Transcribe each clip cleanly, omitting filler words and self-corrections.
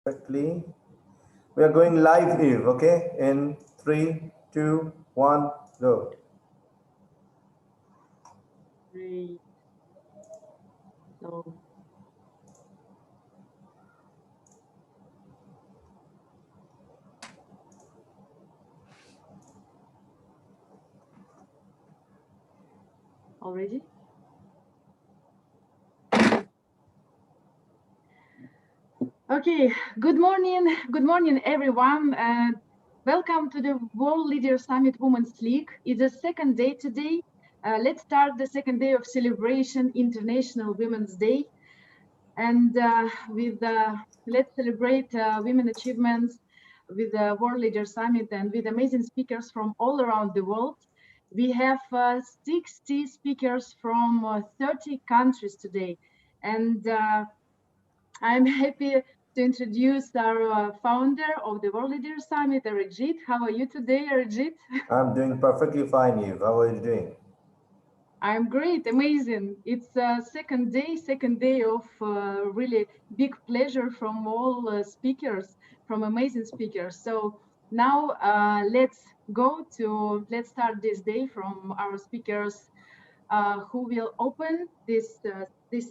Quickly. We are going live, Eve, okay? In 3, 2, 1, go. Great. So, already? Okay, good morning everyone. Welcome to the World Leader Summit Women's League. It's the second day today. Let's start the second day of celebration International Women's Day. And let's celebrate women achievements with the World Leader Summit and with amazing speakers from all around the world. We have 60 speakers from 30 countries today. And I'm happy to introduce our founder of the World Leader Summit, Arijit. How are you today, Arijit? I'm doing perfectly fine, Eve. How are you doing? I'm great, amazing. It's second day of really big pleasure from all speakers, from amazing speakers. So now let's start this day from our speakers who will open this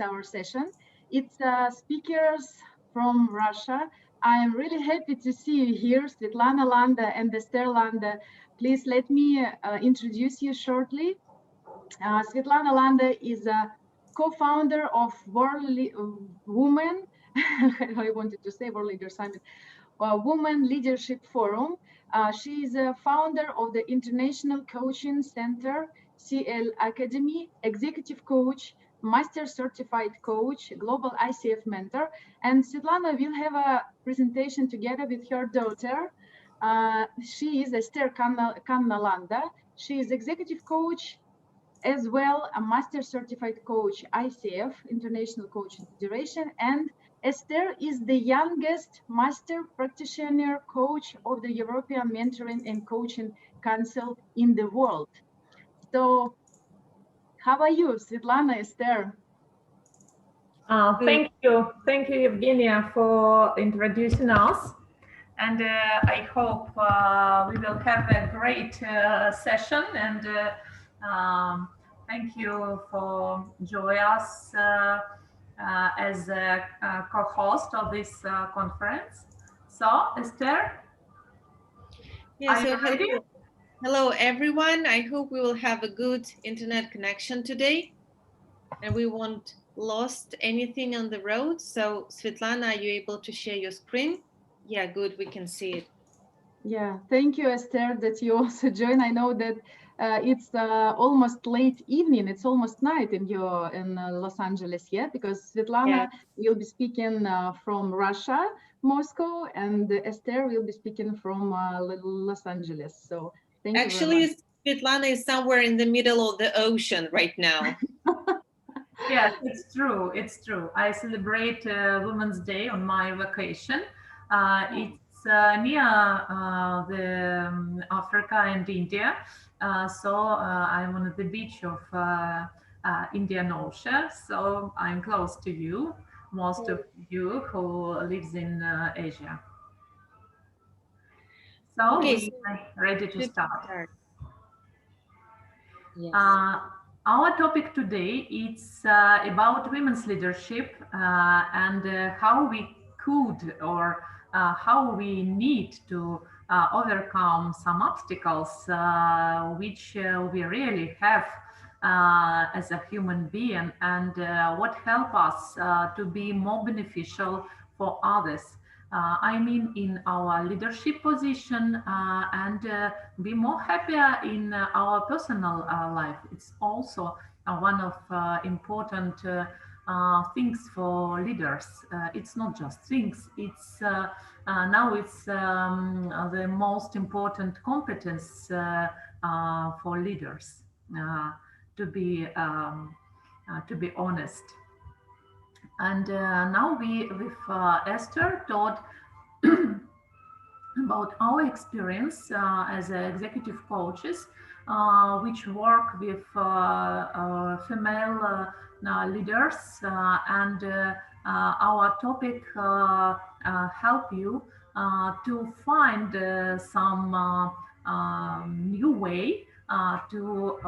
our session. It's speakers from Russia. I am really happy to see you here, Svetlana Landa and Esther Landa. Please let me introduce you shortly. Svetlana Landa is a co-founder of Women, I wanted to say World Leader Summit, Women Leadership Forum. She is a founder of the International Coaching Center, CL Academy, executive coach, master certified coach, global ICF mentor. And Svetlana will have a presentation together with her daughter. She is Esther Kanna Landa. She is executive coach, as well a master certified coach, ICF, International Coaching Federation, and Esther is the youngest master practitioner coach of the European Mentoring and Coaching Council in the world. So how are you, Svetlana, Esther? Thank you, Evgenia, for introducing us. And I hope we will have a great session. And thank you for joining us as a co-host of this conference. So, Esther, yeah, so hello, everyone. I hope we will have a good internet connection today and we won't lost anything on the road. So, Svetlana, are you able to share your screen? Yeah, good. We can see it. Yeah, thank you, Esther, that you also join. I know that it's almost late evening. It's almost night in Los Angeles, yeah, because Svetlana will be speaking from Russia, Moscow, and Esther will be speaking from Los Angeles. So thank you very much. Svetlana is somewhere in the middle of the ocean right now. Yes, it's true. It's true. I celebrate Women's Day on my vacation. It's near the Africa and India. So I'm on the beach of Indian Ocean. So I'm close to you, most of you who lives in Asia. So we're ready to start. Yes. Our topic today is about women's leadership and how we could or how we need to overcome some obstacles which we really have as a human being, and what help us to be more beneficial for others. I mean, in our leadership position and be more happier in our personal life. It's also one of important things for leaders. It's not just things. It's now it's the most important competence for leaders to be honest. And now with Esther taught about our experience as executive coaches, which work with female leaders, and our topic help you to find some new way to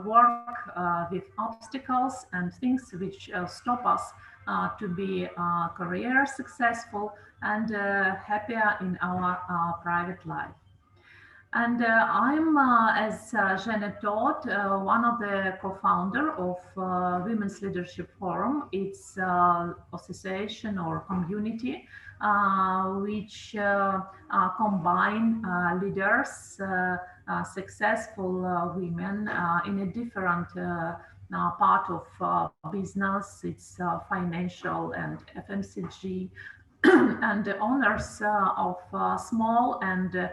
work with obstacles and things which stop us to be career successful and happier in our private life. And I'm, as Janet taught, one of the co-founder of Women's Leadership Forum. It's association or community which combine leaders, successful women in a different part of business. It's financial and FMCG and the owners of small and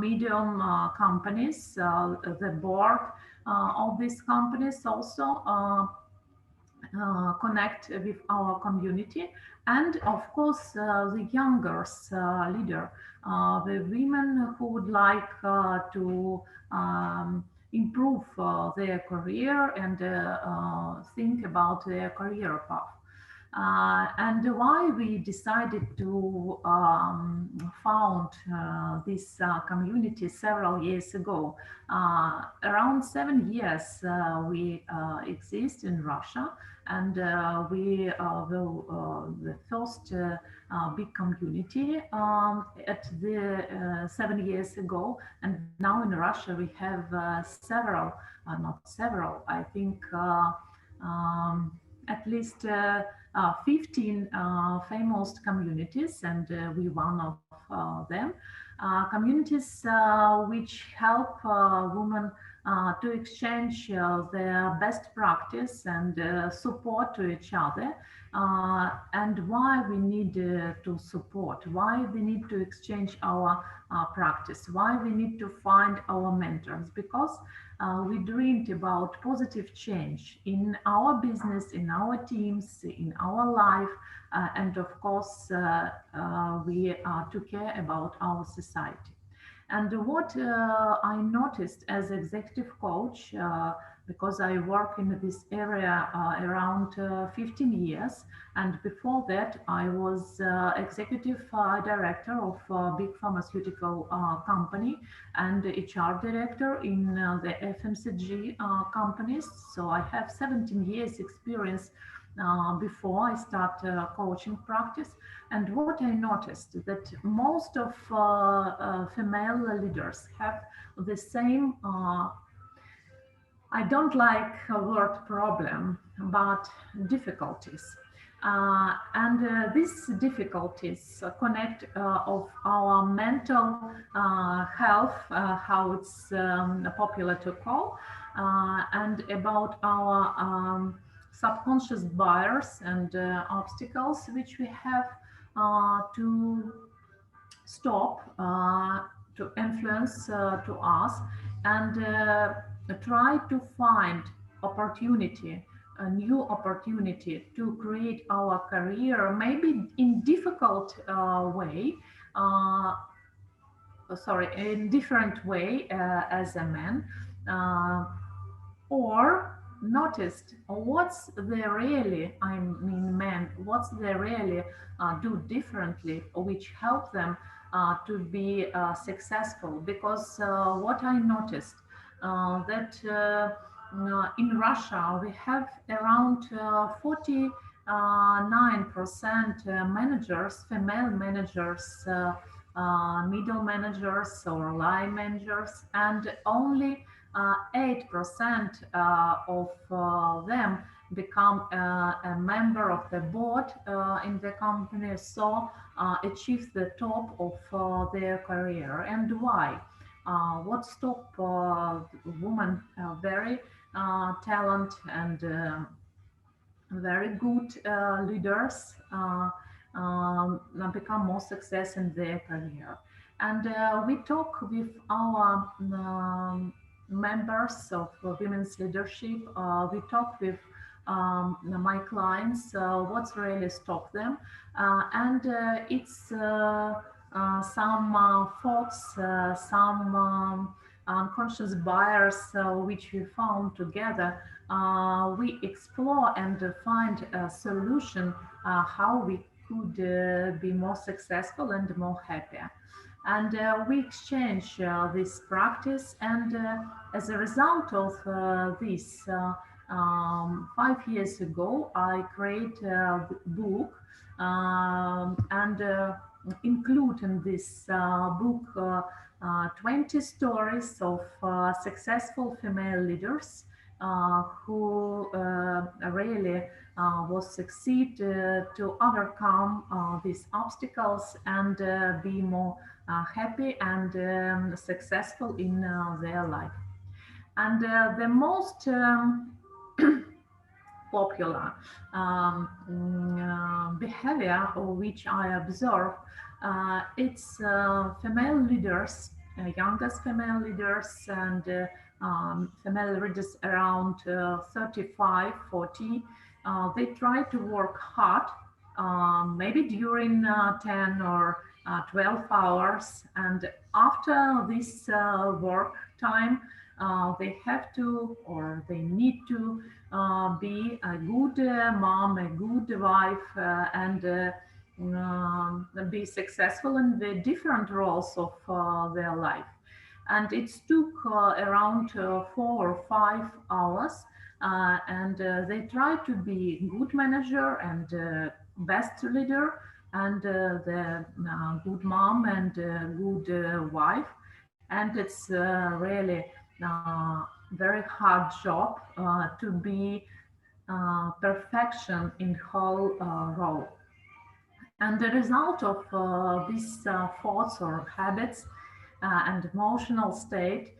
medium companies, the board of these companies also connect with our community, and of course the younger leader, the women who would like to improve their career and think about their career path. And why we decided to found this community several years ago. Around 7 years we exist in Russia, and we the first big community at the 7 years ago, and now in Russia we have several, not several, I think at least 15 famous communities, and we one of them. Communities which help women to exchange their best practice and support to each other. And why we need to support, why we need to exchange our practice, why we need to find our mentors, because we dreamed about positive change in our business, in our teams, in our life, and of course, we took care about our society. And what I noticed as executive coach, because I work in this area around 15 years, and before that I was executive director of a big pharmaceutical company and HR director in the FMCG companies. So I have 17 years experience before I start coaching practice. And what I noticed that most of female leaders have the same, I don't like a word problem, but difficulties. And these difficulties connect of our mental health, how it's popular to call, and about our subconscious bias and obstacles which we have to stop, to influence to us, and try to find opportunity, a new opportunity to create our career, maybe in difficult way, sorry, in different way as a man, or noticed what's they really, I mean men, what's they really do differently, which help them to be successful. Because what I noticed that in Russia we have around 49% managers, female managers, middle managers or line managers, and only 8% of them become a member of the board in the company, so achieve the top of their career. And why? What stop women very talent and very good leaders become more success in their career? And we talk with our members of women's leadership. We talk with my clients what's really stop them, and it's some thoughts, some unconscious bias which we found together. We explore and find a solution how we could be more successful and more happy. And we exchange this practice, and as a result of this, 5 years ago, I created a book and include in this book 20 stories of successful female leaders who really was succeed to overcome these obstacles and be more happy and successful in their life. And the most popular behavior which I observe, it's female leaders, youngest female leaders, and female leaders around 35, 40. They try to work hard, maybe during 10 or 12 hours, and after this work time, they have to, or they need to be a good mom, a good wife, and be successful in the different roles of their life. And it took around 4 or 5 hours, and they try to be good manager and best leader, and the good mom and good wife. And it's really very hard job to be perfection in whole role. And the result of these thoughts or habits and emotional state,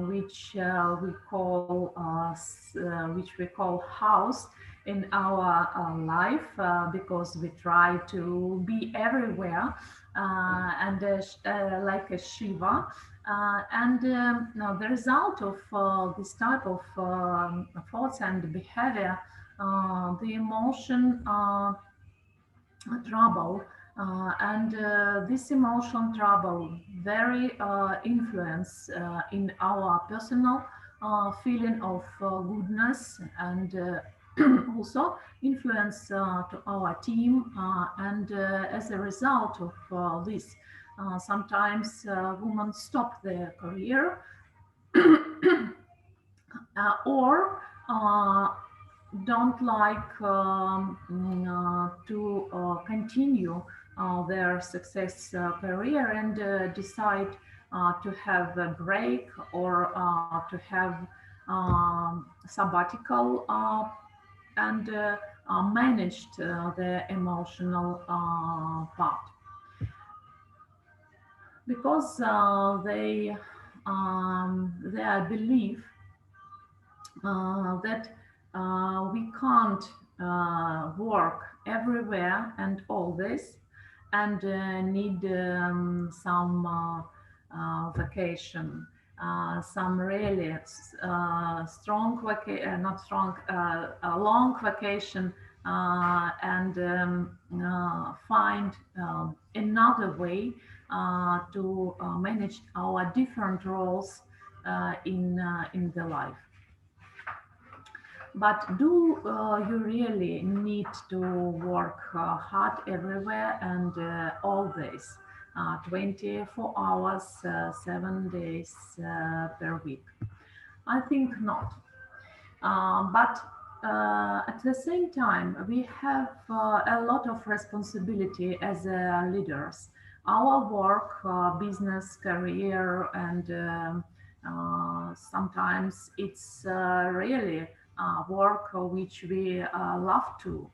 which we call house in our life, because we try to be everywhere and like a Shiva. Now the result of this type of thoughts and behavior, the emotion trouble, and this emotion trouble very influence in our personal feeling of goodness, and also influence to our team, and as a result of this, sometimes women stop their career or don't like to continue their success career, and decide to have a break or to have sabbatical, and managed the emotional part, because they believe that we can't work everywhere and always, and need some vacation, some really strong vacation, not strong, a long vacation, and find another way to manage our different roles in the life. But do you really need to work hard everywhere and always, 24 hours, 7 days per week? I think not. But at the same time, we have a lot of responsibility as leaders. Our work, business, career, and sometimes it's really work which we love to,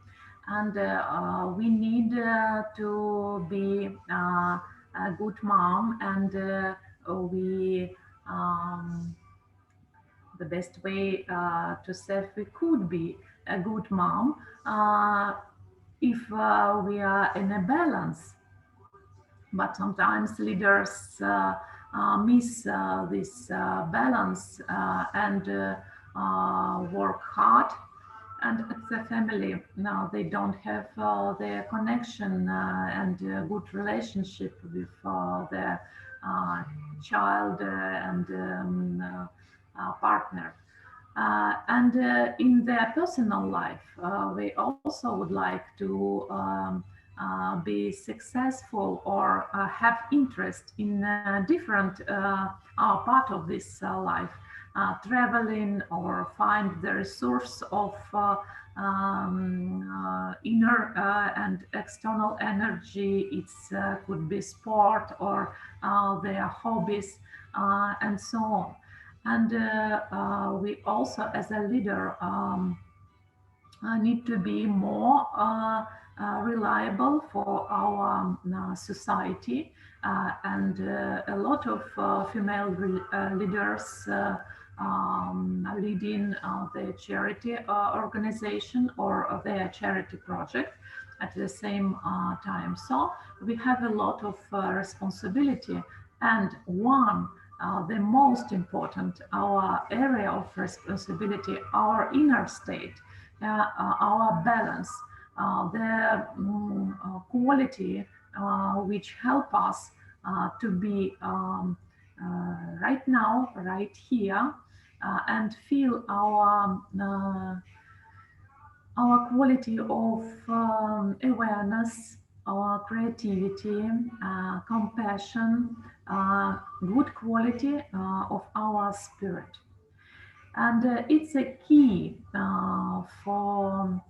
and we need to be a good mom, and we the best way to say we could be a good mom if we are in a balance. But sometimes leaders miss this balance and work hard, and at the family now they don't have their connection and good relationship with their child and partner. And in their personal life, we also would like to be successful or have interest in different part of this life, traveling or find the resource of inner and external energy. It could be sport or their hobbies and so on. And we also, as a leader, need to be more reliable for our society. And a lot of female leaders leading their charity organization or their charity project at the same time. So we have a lot of responsibility. And one the most important, our area of responsibility, our inner state, our balance, the quality which help us to be right now, right here, and feel our quality of awareness, our creativity, compassion, good quality of our spirit. And it's a key for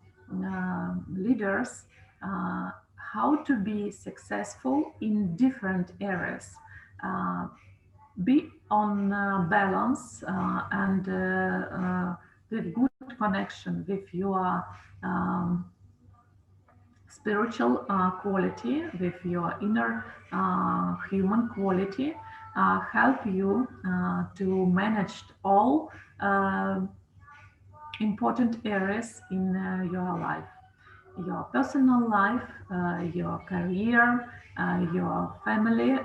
leaders how to be successful in different areas. Be on balance and with good connection with your spiritual quality, with your inner human quality, help you to manage all important areas in your life, your personal life, your career, your family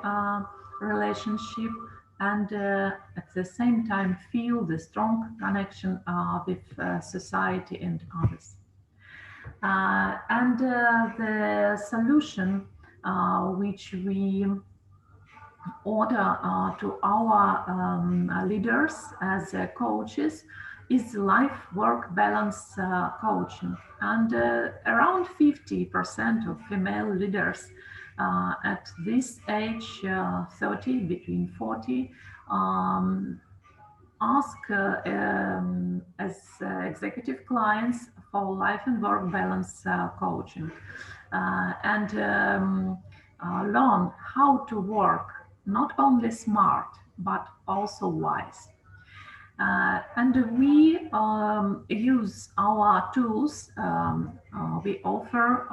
relationship, and at the same time feel the strong connection with society and others. And the solution which we order to our leaders as coaches is life work balance coaching. And around 50% of female leaders at this age, 30, between 40, ask as executive clients for life and work balance coaching and learn how to work not only smart but also wise. And we use our tools we offer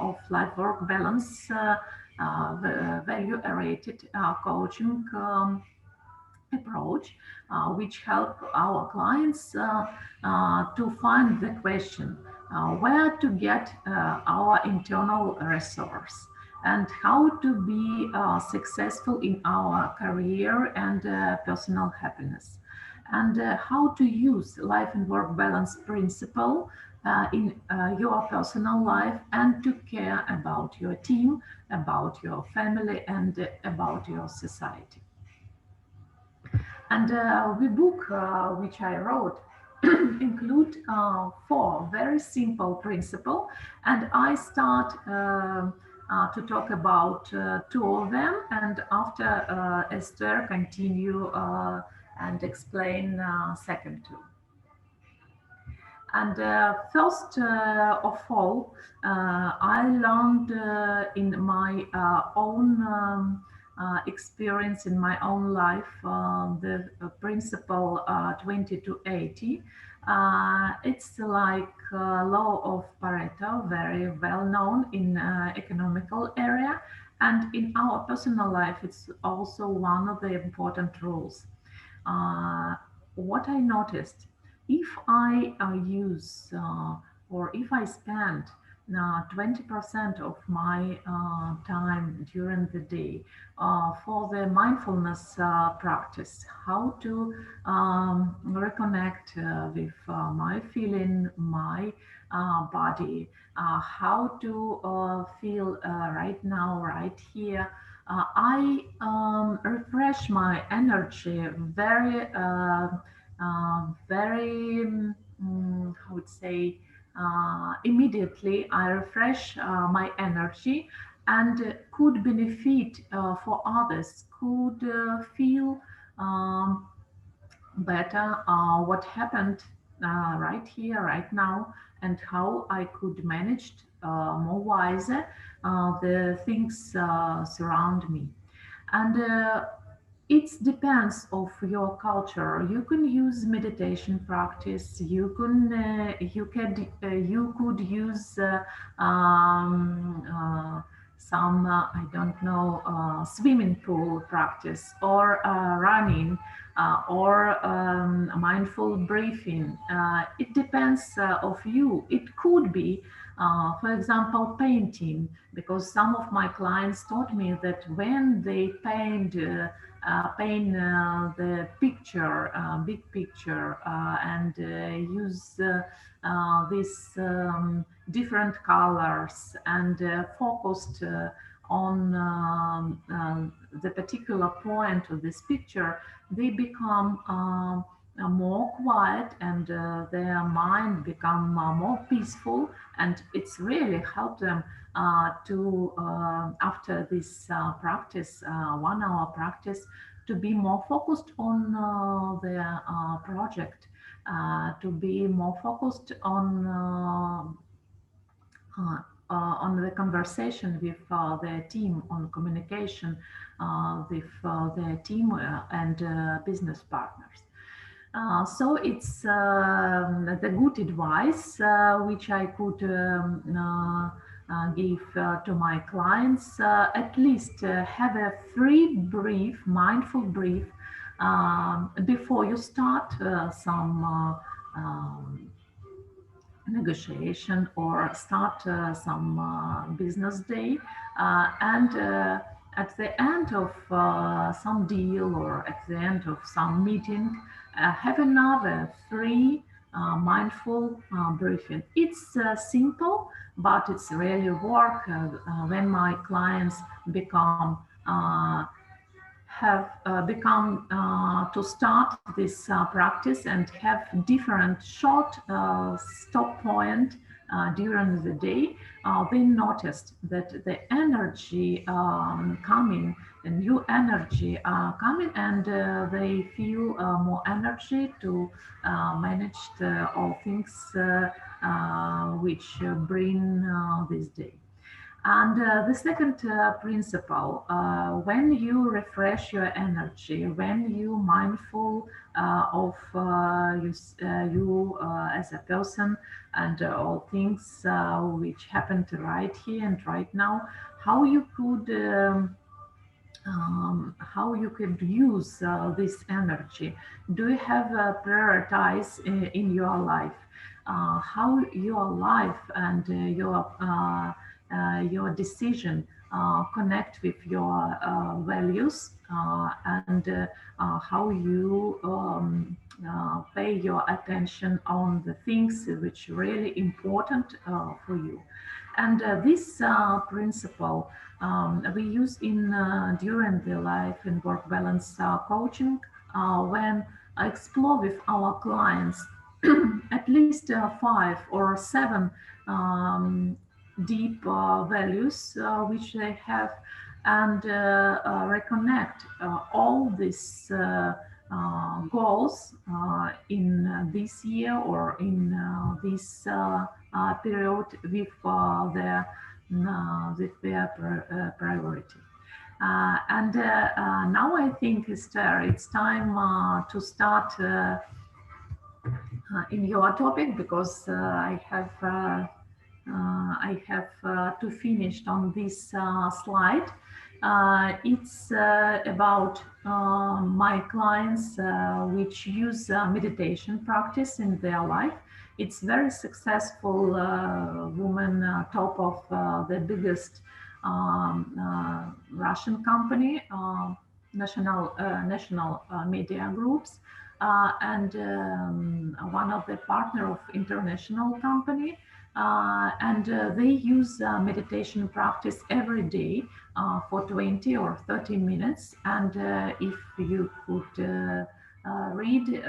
of life work balance value oriented coaching approach, which help our clients to find the question where to get our internal resource and how to be successful in our career and personal happiness, and how to use life and work balance principle in your personal life and to care about your team, about your family, and about your society. And the book which I wrote include four very simple principles, and I start to talk about two of them, and after Esther continue and explain second two. And first of all, I learned in my own experience in my own life the principle 20 to 80. It's like law of Pareto, very well known in economical area, and in our personal life it's also one of the important rules. What I noticed, if I use or if I spend 20% of my time during the day for the mindfulness practice, how to reconnect with my feeling, my body, how to feel right now, right here. I refresh my energy very very, I would say, immediately I refresh my energy and could benefit for others, could feel better what happened right here, right now, and how I could manage more wiser the things surround me. And it depends of your culture. You can use meditation practice. You could use some I don't know, swimming pool practice, or running, or mindful breathing. It depends of you. It could be, for example, painting, because some of my clients told me that when they paint the picture, big picture, and use these different colors, and focused on the particular point of this picture, they become more quiet, and their mind become more peaceful, and it's really helped them to after this practice, 1 hour practice, to be more focused on their project, to be more focused on the conversation with their team, on communication with their team and business partners. So it's the good advice which I could give to my clients. At least have a free breath, mindful breath, before you start some negotiation, or start some business day, and at the end of some deal, or at the end of some meeting, have another free mindful briefing. It's simple, but it's really work when my clients become have become to start this practice, and have different short stop point during the day. They noticed that the energy coming, the new energy coming, and they feel more energy to manage all things which bring this day. And the second principle, when you refresh your energy, when you mindful of you as a person, and all things which happened right here and right now, how you could use this energy. Do you have priorities in your life? How your life and your decision connect with your values, and how you pay your attention on the things which are really important for you. And this principle we use in during the life and work balance coaching, when I explore with our clients at least 5 or 7 deep values which they have, and reconnect all these goals in this year, or in this period, with their priority. And now I think, Esther, it's time to start in your topic, because I have to finish on this slide. It's about my clients which use meditation practice in their life. It's very successful woman, top of the biggest Russian company, national media groups, and one of the partner of international company. And they use meditation practice every day for 20 or 30 minutes. And if you could read.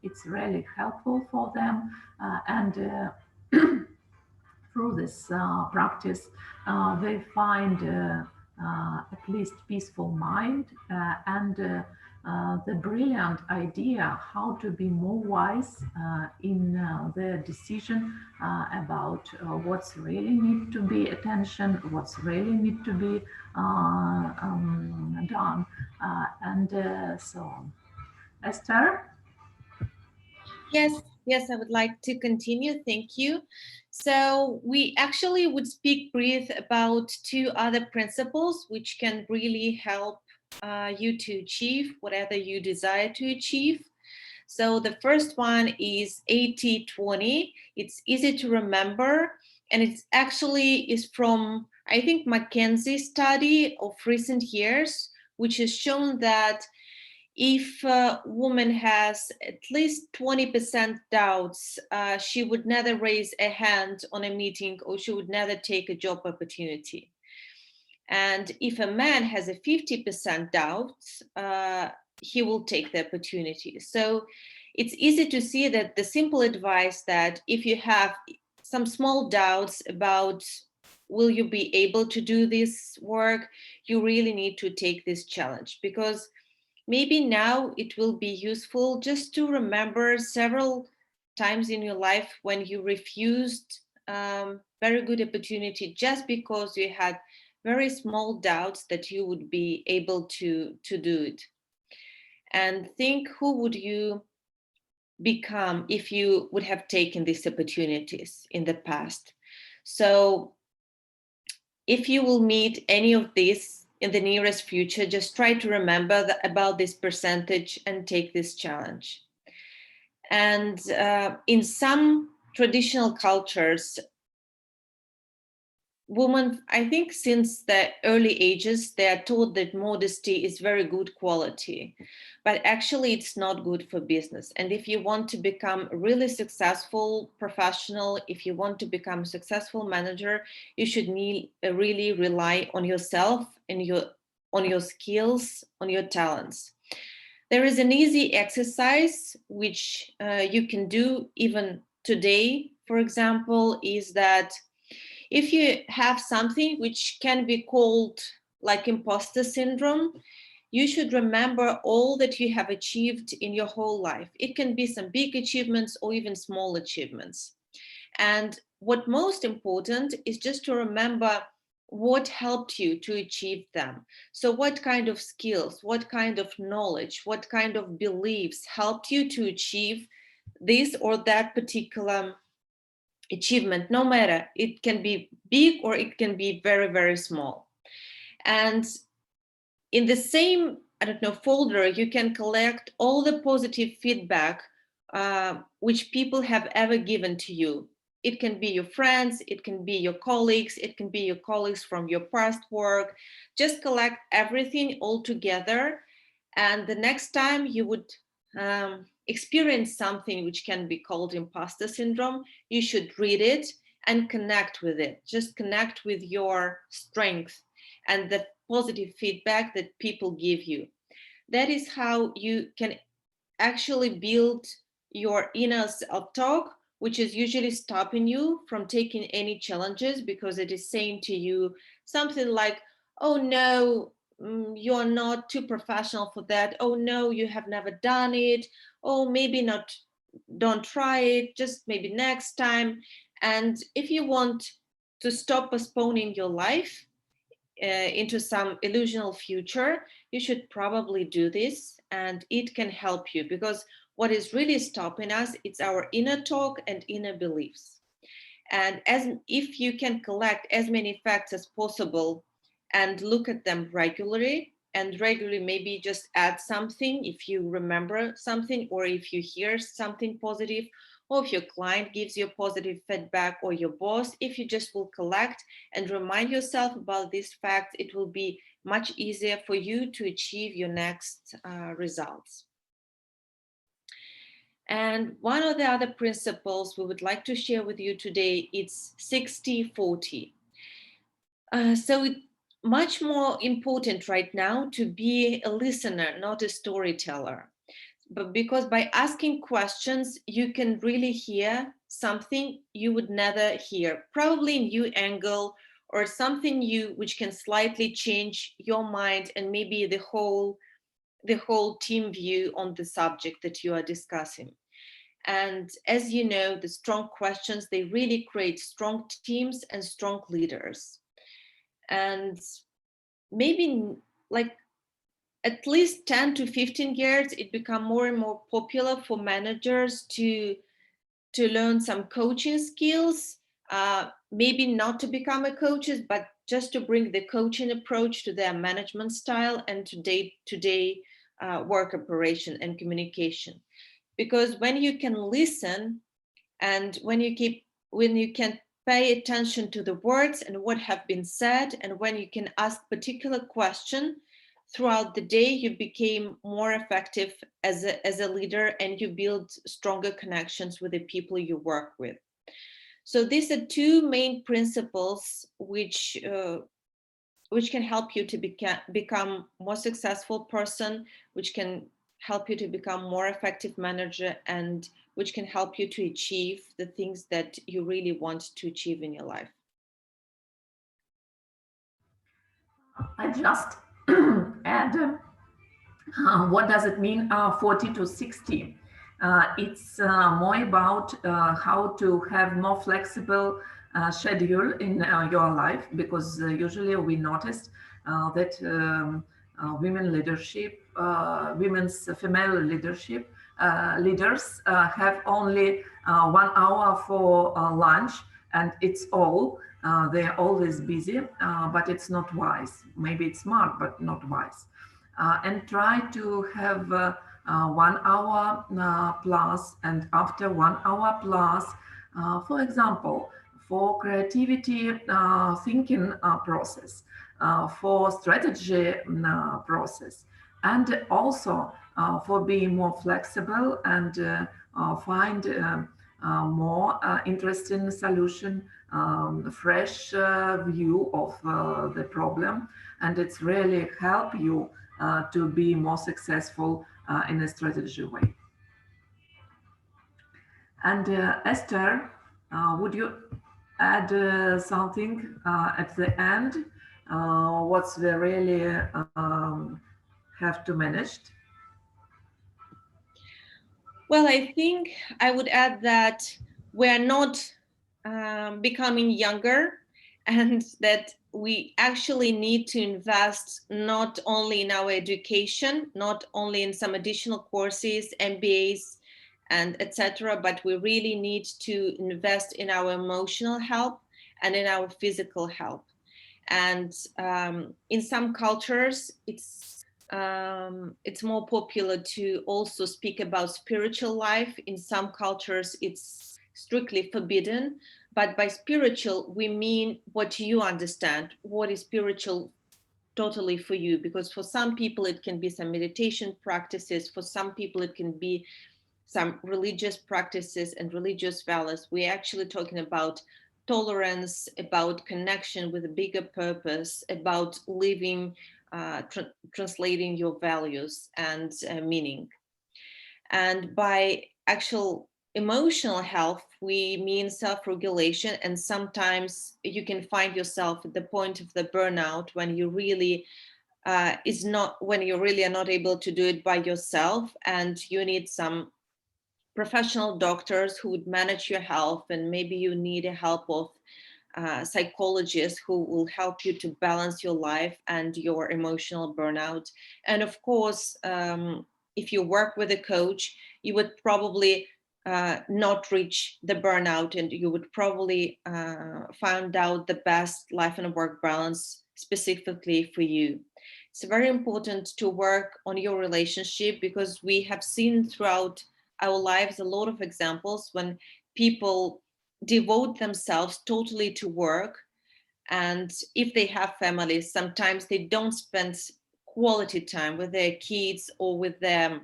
It's really helpful for them, and through this practice, they find at least peaceful mind and the brilliant idea how to be more wise in their decision about what's really need to be attention, what's really need to be done, and so on. Esther? Yes, I would like to continue. Thank you. So we actually would speak brief about two other principles which can really help you to achieve whatever you desire to achieve. So the first one is 80-20. It's easy to remember, and it's actually is from, I think, McKinsey study of recent years, which has shown that if a woman has at least 20% doubts, she would never raise a hand on a meeting, or she would never take a job opportunity. And if a man has a 50% doubts, he will take the opportunity. So it's easy to see that the simple advice that if you have some small doubts about will you be able to do this work, you really need to take this challenge, because maybe now it will be useful just to remember several times in your life when you refused very good opportunity just because you had very small doubts that you would be able to do it. And think, who would you become if you would have taken these opportunities in the past? So if you will meet any of these in the nearest future, just try to remember about this percentage and take this challenge. And in some traditional cultures, women, I think since the early ages, they are taught that modesty is very good quality, but actually it's not good for business. And if you want to become a really successful professional, if you want to become a successful manager, you should really rely on yourself and on your skills, on your talents. There is an easy exercise which you can do even today, for example, is that if you have something which can be called like imposter syndrome, you should remember all that you have achieved in your whole life. It can be some big achievements or even small achievements. And what most important is just to remember what helped you to achieve them. So what kind of skills, what kind of knowledge, what kind of beliefs helped you to achieve this or that particular achievement, no matter, it can be big or it can be very, very small. And in the same, folder, you can collect all the positive feedback which people have ever given to you. It can be your friends, it can be your colleagues, it can be your colleagues from your past work. Just collect everything all together. And the next time you would experience something which can be called imposter syndrome, you should read it and connect with it. Just connect with your strength and the positive feedback that people give you. That is how you can actually build your inner self-talk, which is usually stopping you from taking any challenges, because it is saying to you something like, oh no, you're not too professional for that. Oh no, you have never done it. Oh, maybe not, don't try it, just maybe next time. And if you want to stop postponing your life into some illusional future, you should probably do this, and it can help you, because what is really stopping us, it's our inner talk and inner beliefs. And if you can collect as many facts as possible and look at them regularly, and regularly maybe just add something if you remember something, or if you hear something positive, or if your client gives you positive feedback, or your boss, if you just will collect and remind yourself about these facts, it will be much easier for you to achieve your next results. And one of the other principles we would like to share with you today, it's 60-40. So it's much more important right now to be a listener, not a storyteller. but because by asking questions, you can really hear something you would never hear, probably a new angle or something which can slightly change your mind and maybe the whole team view on the subject that you are discussing. And as you know, the strong questions, they really create strong teams and strong leaders. And maybe like at least 10 to 15 years, it become more and more popular for managers to learn some coaching skills, maybe not to become a coaches, but just to bring the coaching approach to their management style and to day-to-day work operation and communication. Because when you can listen and when you can pay attention to the words and what have been said, and when you can ask particular question throughout the day, you became more effective as a leader, and you build stronger connections with the people you work with. So these are two main principles which can help you to become more successful person, which can help you to become more effective manager, and which can help you to achieve the things that you really want to achieve in your life. I just add, what does it mean 40 to 60? It's more about how to have more flexible schedule in your life, because usually we noticed that women leadership, women's female leadership leaders have only 1 hour for lunch, and it's all. They're always busy, but it's not wise. Maybe it's smart, but not wise. And try to have 1 hour plus, and after 1 hour plus, for example, for creativity thinking process, for strategy process, and also for being more flexible and find more interesting solution, fresh view of the problem, and it's really help you to be more successful in a strategy way. And Esther, would you add something at the end? What's we really have to manage? Well, I think I would add that we're not becoming younger, and that we actually need to invest not only in our education, not only in some additional courses, MBAs, and etc., but we really need to invest in our emotional health and in our physical health. And in some cultures, it's more popular to also speak about spiritual life. In some cultures, it's strictly forbidden. But by spiritual, we mean what you understand, what is spiritual totally for you. Because for some people, it can be some meditation practices. For some people, it can be some religious practices and religious values. We're actually talking about tolerance, about connection with a bigger purpose, about living, translating your values and meaning. And by actual emotional health, we mean self-regulation. And sometimes you can find yourself at the point of the burnout when you really when you really are not able to do it by yourself, and you need some professional doctors who would manage your health, and maybe you need a help of psychologists who will help you to balance your life and your emotional burnout. And of course, if you work with a coach, you would probably not reach the burnout, and you would probably find out the best life and work balance specifically for you. It's very important to work on your relationship, because we have seen throughout our lives a lot of examples when people devote themselves totally to work, and if they have families, sometimes they don't spend quality time with their kids or with their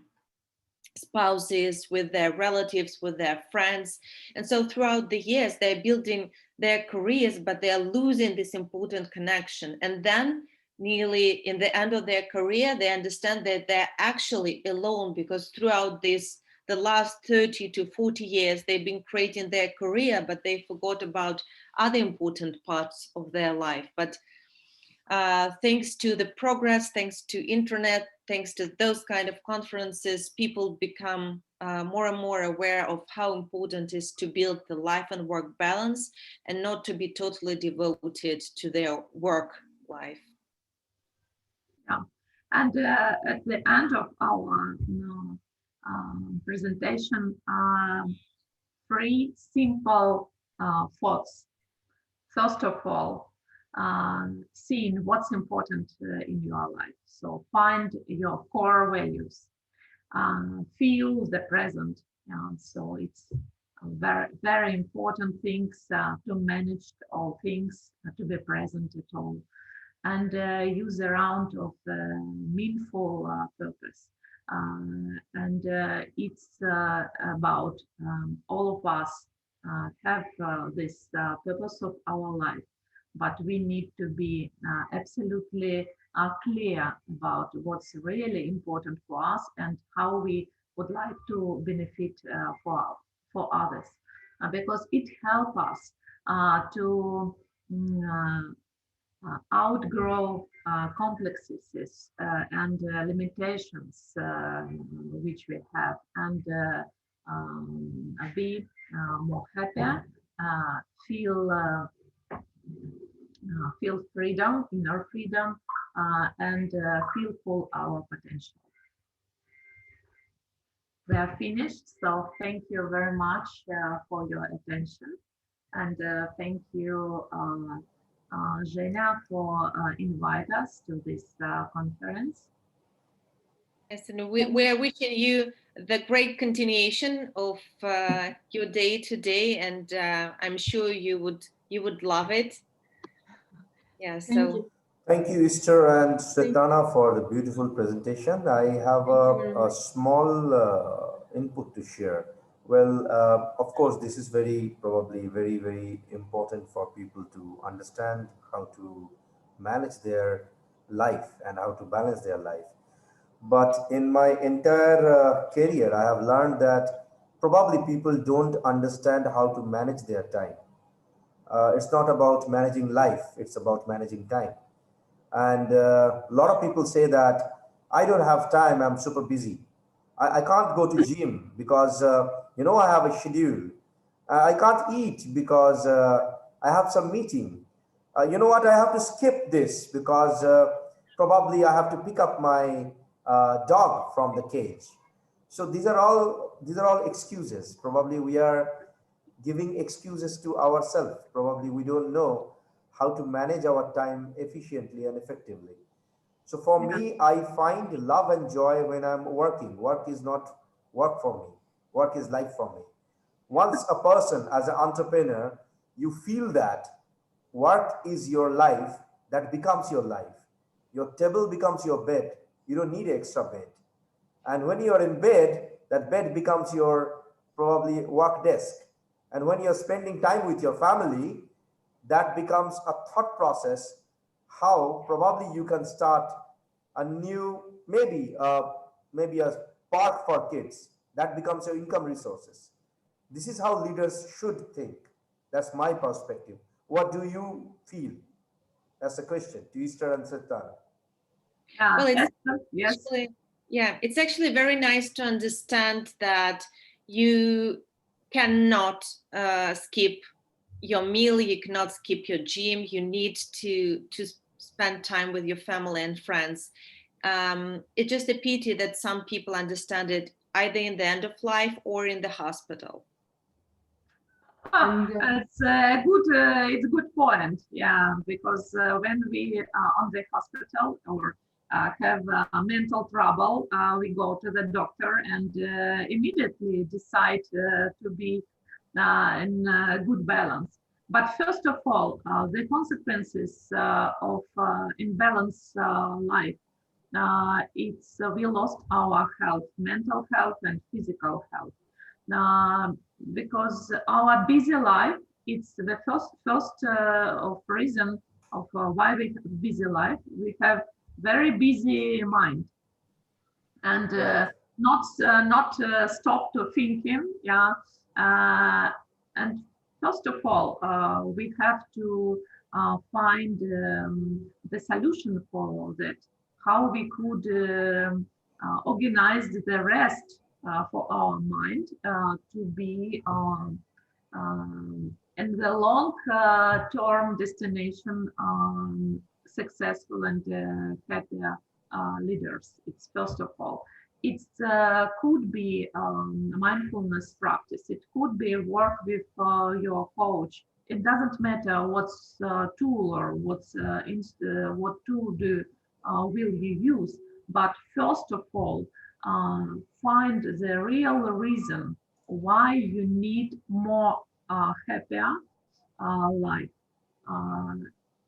spouses, with their relatives, with their friends. And so throughout the years, they're building their careers, but they are losing this important connection. And then nearly in the end of their career, they understand that they're actually alone, because throughout the last 30 to 40 years, they've been creating their career, but they forgot about other important parts of their life. But thanks to the progress, thanks to internet, thanks to those kind of conferences, people become more and more aware of how important it is to build the life and work balance and not to be totally devoted to their work life. Yeah, and at the end of our presentation, 3 simple thoughts. First of all, seeing what's important in your life. So find your core values, feel the present. So it's very, very important things to manage all things, to be present at all, and use a round of meaningful purpose. And it's about all of us have this purpose of our life, but we need to be absolutely clear about what's really important for us and how we would like to benefit for others, because it helps us to outgrow complexes and limitations which we have, and be more happier, feel freedom, inner freedom, and feel full our potential. We are finished, so thank you very much for your attention, and thank you, Zhenya, for inviting us to this conference. Yes, and we are wishing you the great continuation of your day today, and I'm sure you would love it. Yeah, so Thank you, Esther and Svetlana, for the beautiful presentation. I have a small input to share. Well, of course, this is probably very, very important for people to understand how to manage their life and how to balance their life. But in my entire career, I have learned that probably people don't understand how to manage their time. It's not about managing life, it's about managing time. And a lot of people say that I don't have time, I'm super busy. I can't go to gym because, I have a schedule. I can't eat because I have some meeting. You know what, I have to skip this because probably I have to pick up my dog from the cage. So these are all excuses. Probably we are giving excuses to ourselves. Probably we don't know how to manage our time efficiently and effectively. So for me, I find love and joy when I'm working. Work is not work for me. Work is life for me. Once a person, as an entrepreneur, you feel that work is your life, that becomes your life. Your table becomes your bed. You don't need an extra bed. And when you're in bed, that bed becomes your probably work desk. And when you're spending time with your family, that becomes a thought process how probably you can start a new, maybe a park for kids. That becomes your income resources. This is how leaders should think. That's my perspective. What do you feel? That's the question to Easter and Satan. well, Yes. It's actually very nice to understand that you cannot skip your meal, you cannot skip your gym. You need to spend time with your family and friends. It's just a pity that some people understand it either in the end of life or in the hospital. It's a good point. Yeah, because when we are on the hospital or have mental trouble, we go to the doctor and immediately decide to be in good balance. But first of all, the consequences of imbalanced life, it's we lost our health, mental health and physical health. Because our busy life, it's the first of reason of why we have busy life. We have very busy mind, and not stop to thinking. Yeah, and first of all, we have to find the solution for that. How we could organize the rest for our mind to be in the long term destination successful and happier leaders. It's first of all. It could be mindfulness practice. It could be work with your coach. It doesn't matter what's tool or what tool will you use. But first of all, find the real reason why you need more happier life.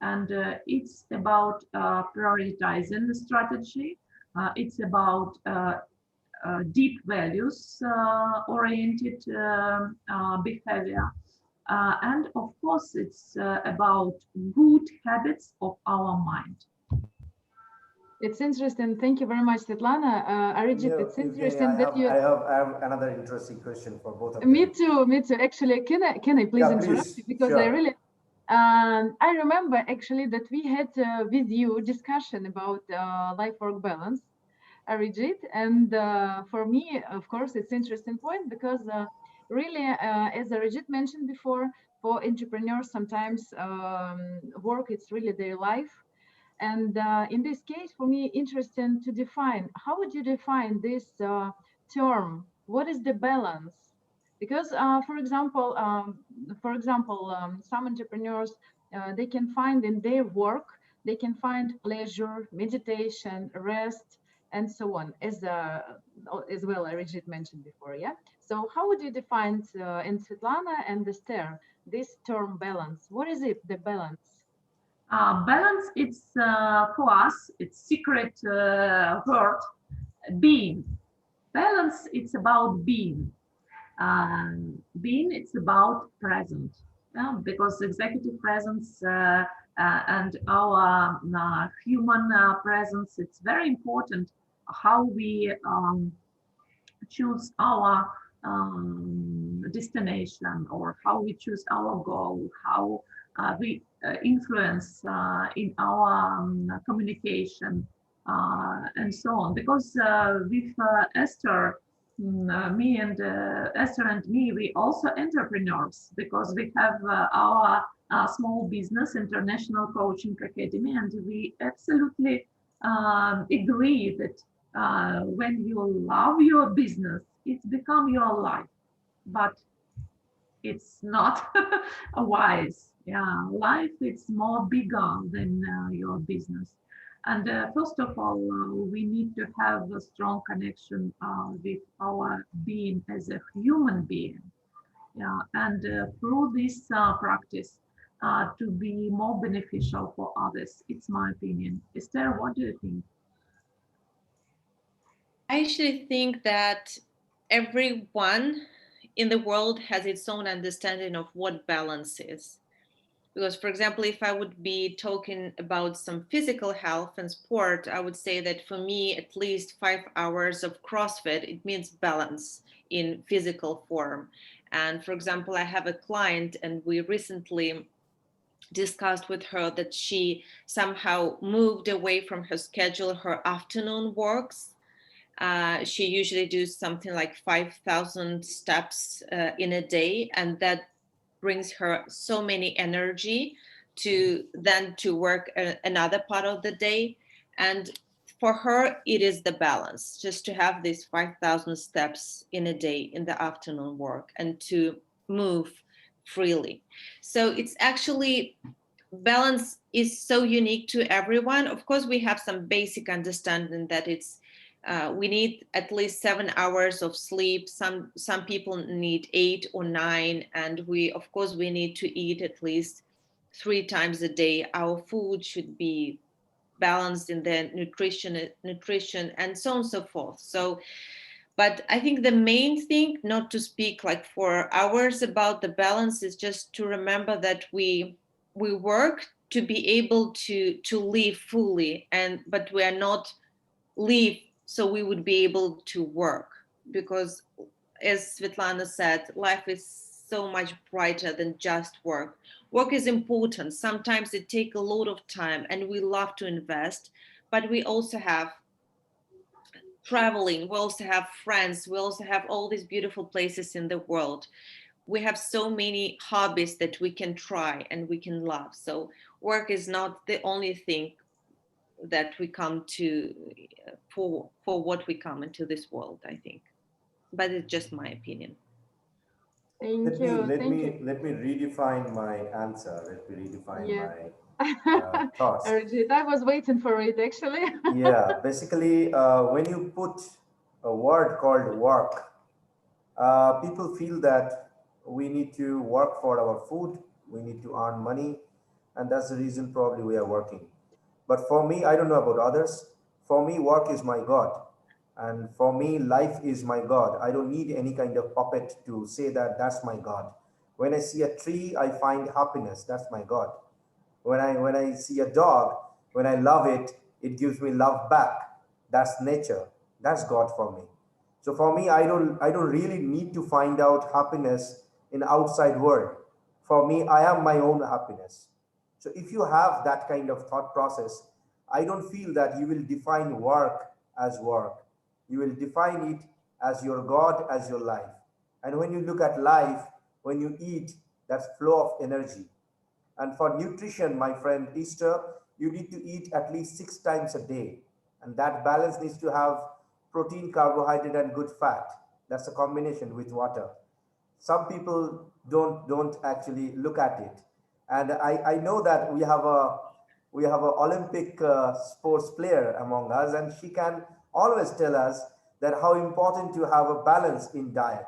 And it's about prioritizing the strategy. It's about deep values oriented behavior. And of course, it's about good habits of our mind. It's interesting. Thank you very much, Svetlana. Arijit, it's interesting that you. I have another interesting question for both of you. Me too. Actually, can I please interrupt you? Because sure. I really. I remember actually that we had with you discussion about life-work balance, Arijit, and for me, of course, it's interesting point because really, as Arijit mentioned before, for entrepreneurs sometimes work it's really their life. And in this case, for me, interesting to define, how would you define this term? What is the balance? Because, for example, some entrepreneurs, they can find in their work, they can find pleasure, meditation, rest, and so on, as well, Arijit mentioned before, yeah? So how would you define, in Svetlana and Esther, this term balance? What is it, the balance? Balance, it's for us, it's secret word, being. Balance, it's about being. Being, it's about present. Because executive presence and our human presence, it's very important how we choose our destination, or how we choose our goal, how we influence in our communication and so on. Because with Esther, Esther and me, we also entrepreneurs, because we have our small business, International Coaching Academy, and we absolutely agree that when you love your business, it's become your life. But it's not wise. Yeah, life is more bigger than your business. And first of all, we need to have a strong connection with our being as a human being. Yeah, and through this practice, to be more beneficial for others. It's my opinion. Esther, what do you think? I actually think that everyone in the world has its own understanding of what balance is. Because, for example, if I would be talking about some physical health and sport, I would say that for me, at least 5 hours of CrossFit, it means balance in physical form. And for example, I have a client, and we recently discussed with her that she somehow moved away from her schedule, her afternoon walks. She usually does something like 5,000 steps in a day, and that brings her so many energy to work another part of the day. And for her, it is the balance, just to have these 5,000 steps in a day in the afternoon work and to move freely. So it's actually, balance is so unique to everyone. Of course, we have some basic understanding that it's we need at least 7 hours of sleep. Some people need 8 or 9, and we need to eat at least 3 times a day. Our food should be balanced in the nutrition and so on and so forth. So, but I think the main thing, not to speak like for hours about the balance, is just to remember that we work to be able to live fully, but we are not live so we would be able to work, because as Svetlana said, life is so much brighter than just work. Work is important. Sometimes it takes a lot of time and we love to invest, but we also have traveling, we also have friends, we also have all these beautiful places in the world. We have so many hobbies that we can try and we can love. So work is not the only thing that we come to for what we come into this world, I think. But it's just my opinion. Thank you. Thank you. Let me redefine my answer. Let me redefine Yeah. my thoughts. Arjit, I was waiting for it actually. Yeah, basically, when you put a word called work, people feel that we need to work for our food, we need to earn money, and that's the reason probably we are working. But for me, I don't know about others. For me, work is my God. And for me, life is my God. I don't need any kind of puppet to say that that's my God. When I see a tree, I find happiness. That's my God. When I see a dog, when I love it, it gives me love back. That's nature. That's God for me. So for me, I don't really need to find out happiness in outside world. For me, I am my own happiness. So if you have that kind of thought process, I don't feel that you will define work as work. You will define it as your God, as your life. And when you look at life, when you eat, that's flow of energy. And for nutrition, my friend Easter, you need to eat at least 6 times a day. And that balance needs to have protein, carbohydrate, and good fat. That's a combination with water. Some people don't actually look at it. And I know that we have a Olympic sports player among us, and she can always tell us that how important to have a balance in diet.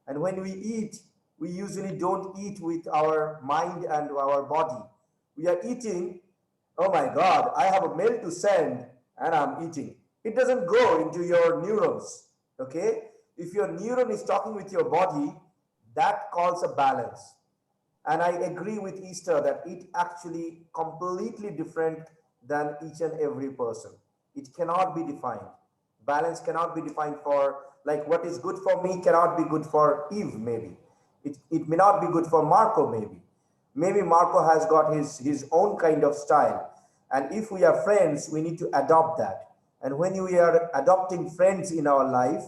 And when we eat, we usually don't eat with our mind and our body. We are eating, oh my God, I have a mail to send and I'm eating. It doesn't go into your neurons. Okay? If your neuron is talking with your body, that calls a balance. And I agree with Easter that it actually completely different than each and every person. It cannot be defined. Balance cannot be defined for, like, what is good for me cannot be good for Eve, maybe. It may not be good for Marco, maybe. Maybe Marco has got his own kind of style. And if we are friends, we need to adopt that. And when we are adopting friends in our life,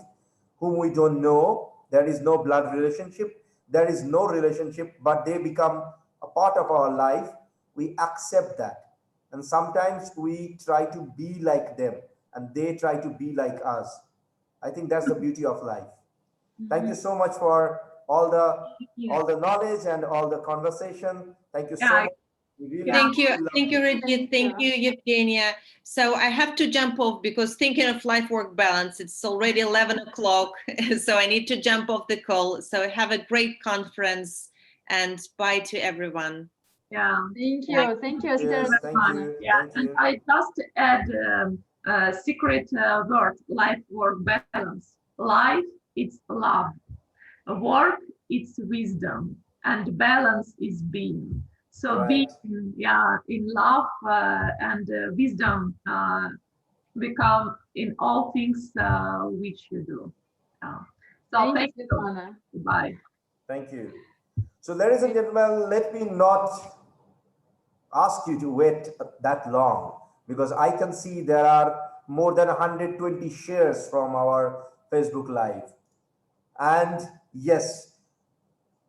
whom we don't know, there is no blood relationship, there is no relationship, but they become a part of our life, we accept that. And sometimes we try to be like them, and they try to be like us. I think that's the beauty of life. Thank you so much for all the knowledge and all the conversation. Thank you so much. Thank you, Reggie. Thank Thank you, Evgenia. So I have to jump off because thinking of life-work balance, it's already 11 o'clock. So I need to jump off the call. So have a great conference and bye to everyone. Yeah. Thank you. Thank you, Esther. Yes, thank you. Yeah, Thank you. I just add a secret word, life-work balance. Life, it's love. Work, it's wisdom. And balance is being. So Right. being, yeah, in love and wisdom become in all things which you do. So Thank you, Svetlana. Bye. Thank you. So, ladies and gentlemen, let me not ask you to wait that long, because I can see there are more than 120 shares from our Facebook Live. And yes,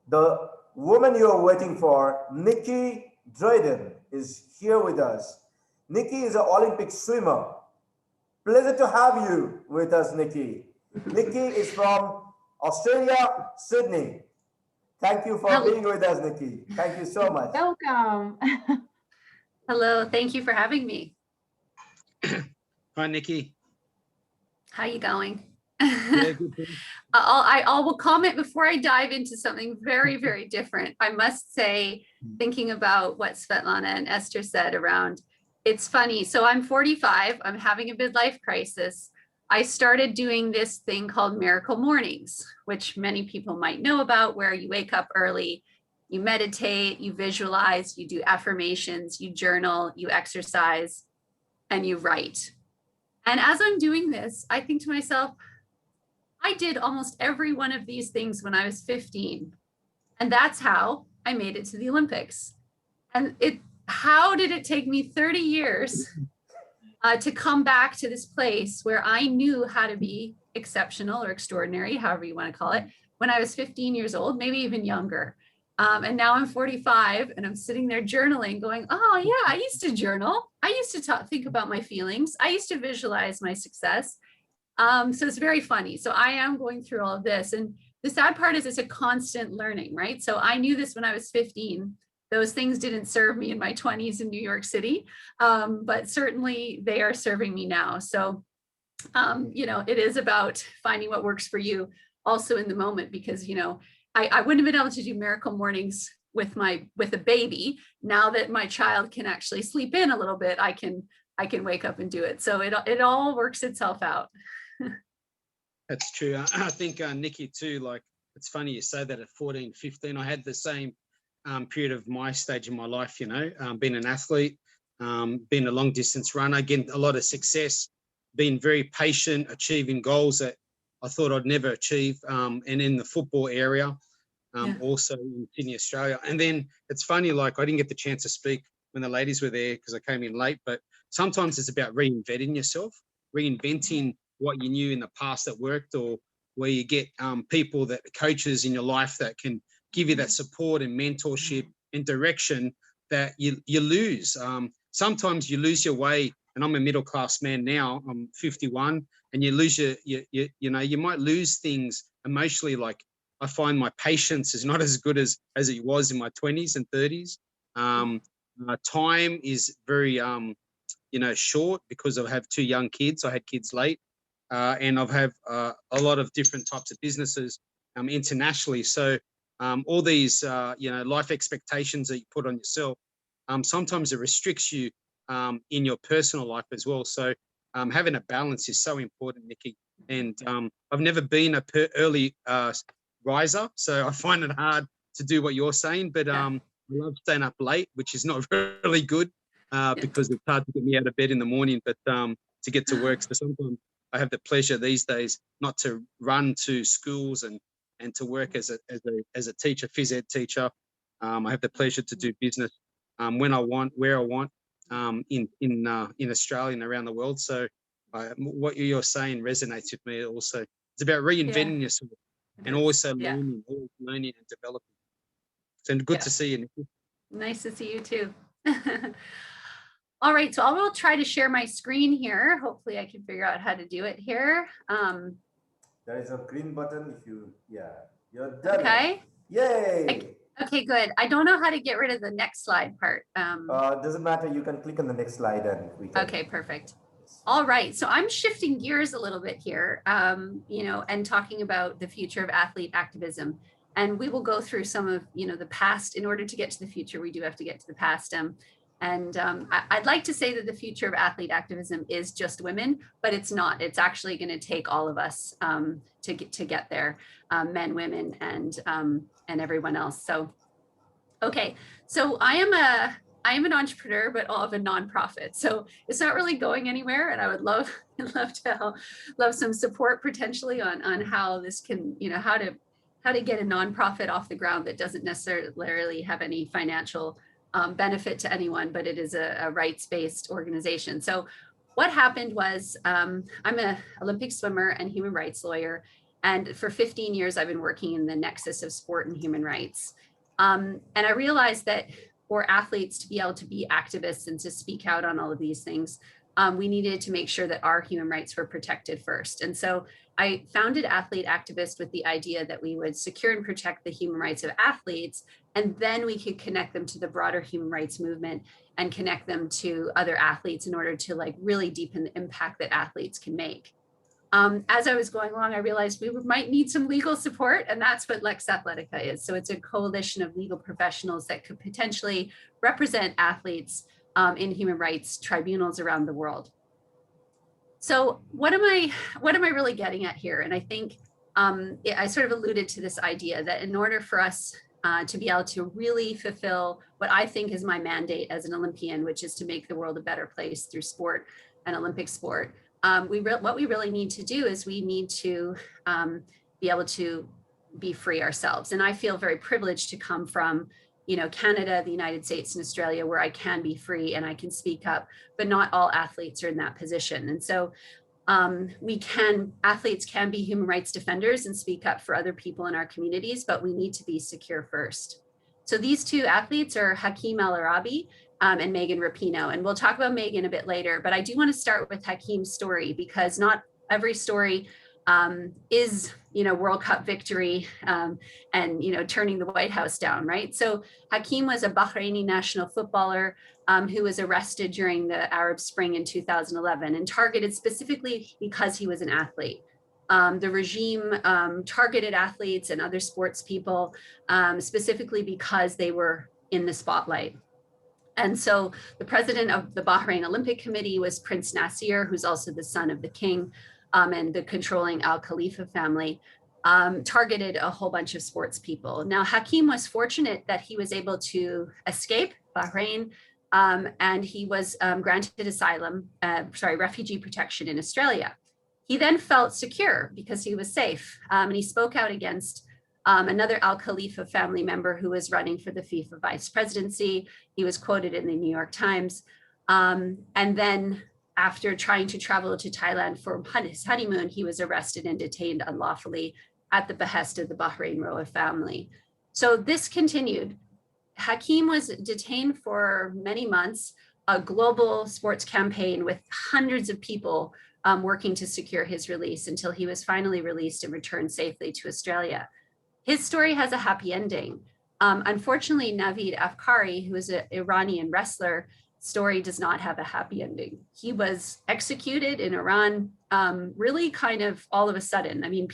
the woman you are waiting for, Nikki Jordan, is here with us. Nikki is an Olympic swimmer. Pleasure to have you with us, Nikki. Nikki is from Australia, Sydney. Thank you for being with us, Nikki. Thank you so much. Welcome. Hello, thank you for having me. Hi, Nikki. How you going? Yeah, good. I will comment before I dive into something very, very different. I must say, thinking about what Svetlana and Esther said around, it's funny. So I'm 45, I'm having a midlife crisis. I started doing this thing called Miracle Mornings, which many people might know about, where you wake up early, You meditate, you visualize, you do affirmations, you journal, you exercise, and you write. And as I'm doing this, I think to myself, I did almost every one of these things when I was 15. And that's how I made it to the Olympics. And how did it take me 30 years to come back to this place where I knew how to be exceptional or extraordinary, however you want to call it, when I was 15 years old, maybe even younger. And now I'm 45 and I'm sitting there journaling going, oh yeah, I used to journal. I used to think about my feelings. I used to visualize my success. So it's very funny. So I am going through all of this. And the sad part is it's a constant learning, right? So I knew this when I was 15. Those things didn't serve me in my 20s in New York City, but certainly they are serving me now. So, it is about finding what works for you also in the moment, because, I wouldn't have been able to do miracle mornings with a baby. Now that my child can actually sleep in a little bit, I can wake up and do it. So it all works itself out. That's true. I think, Nikki, too, like, it's funny you say that at 14, 15, I had the same period of my stage in my life, being an athlete, being a long distance runner, getting a lot of success, being very patient, achieving goals that I thought I'd never achieve, and in the football area, also in Sydney, Australia. And then it's funny, like, I didn't get the chance to speak when the ladies were there because I came in late, but sometimes it's about reinventing yourself, reinventing what you knew in the past that worked, or where you get people, that coaches in your life that can give you that support and mentorship and direction that you lose. Sometimes you lose your way, and I'm a middle-class man now, I'm 51, and you lose you might lose things emotionally. Like, I find my patience is not as good as it was in my 20s and 30s. Time is very, short, because I have 2 young kids. I had kids late, and I've had a lot of different types of businesses internationally. So all these, life expectations that you put on yourself, sometimes it restricts you in your personal life as well. So having a balance is so important, Nikki. And I've never been a early riser, so I find it hard to do what you're saying. But I love staying up late, which is not really good because it's hard to get me out of bed in the morning, but to get to work. So sometimes I have the pleasure these days not to run to schools and to work as a teacher, phys ed teacher. I have the pleasure to do business when I want, where I want, in Australia and around the world. So what you're saying resonates with me also. It's about reinventing yourself and also learning and developing. So good to see you, Nikki. Nice to see you too. All right, so I will try to share my screen here. Hopefully I can figure out how to do it here. There is a green button if you, you're done. Okay. Yay. Okay, good. I don't know how to get rid of the next slide part. Doesn't matter. You can click on the next slide and we can. Okay, perfect. All right, so I'm shifting gears a little bit here, and talking about the future of athlete activism. And we will go through some of, the past. In order to get to the future, we do have to get to the past. I'd like to say that the future of athlete activism is just women, but it's not. It's actually going to take all of us to get there, men, women, and everyone else. So, okay, so I am an entrepreneur, but of a nonprofit. So it's not really going anywhere, and I would love some support potentially on how this can, how to get a nonprofit off the ground that doesn't necessarily have any financial benefit to anyone, but it is a rights-based organization. So what happened was I'm an Olympic swimmer and human rights lawyer. And for 15 years, I've been working in the nexus of sport and human rights. And I realized that for athletes to be able to be activists and to speak out on all of these things, we needed to make sure that our human rights were protected first. And so I founded Athlete Activist with the idea that we would secure and protect the human rights of athletes, and then we could connect them to the broader human rights movement and connect them to other athletes in order to really deepen the impact that athletes can make. As I was going along, I realized we might need some legal support, and that's what Lex Athletica is. So it's a coalition of legal professionals that could potentially represent athletes in human rights tribunals around the world. So what am I really getting at here? And I think I sort of alluded to this idea that in order for us to be able to really fulfill what I think is my mandate as an Olympian, which is to make the world a better place through sport and Olympic sport. What we really need to do is we need to be able to be free ourselves. And I feel very privileged to come from, you know, Canada, the United States, and Australia, where I can be free and I can speak up, but not all athletes are in that position. And so athletes can be human rights defenders and speak up for other people in our communities, but we need to be secure first. So these two athletes are Hakeem El Arabi and Megan Rapinoe. And we'll talk about Megan a bit later, but I do want to start with Hakeem's story, because not every story is, you know, World Cup victory and, you know, turning the White House down, right? So Hakeem was a Bahraini national footballer who was arrested during the Arab Spring in 2011 and targeted specifically because he was an athlete. The regime targeted athletes and other sports people specifically because they were in the spotlight. And so the president of the Bahrain Olympic Committee was Prince Nasser, who's also the son of the king, and the controlling Al Khalifa family, targeted a whole bunch of sports people. Now, Hakeem was fortunate that he was able to escape Bahrain, and he was granted refugee protection in Australia. He then felt secure because he was safe, and he spoke out against another Al Khalifa family member who was running for the FIFA vice presidency. He was quoted in the New York Times. And then after trying to travel to Thailand for his honeymoon, he was arrested and detained unlawfully at the behest of the Bahrain royal family. So this continued. Hakeem was detained for many months, a global sports campaign with hundreds of people working to secure his release until he was finally released and returned safely to Australia. His story has a happy ending. Unfortunately, Naveed Afkari, who is an Iranian wrestler, story does not have a happy ending. He was executed in Iran really kind of all of a sudden. I mean,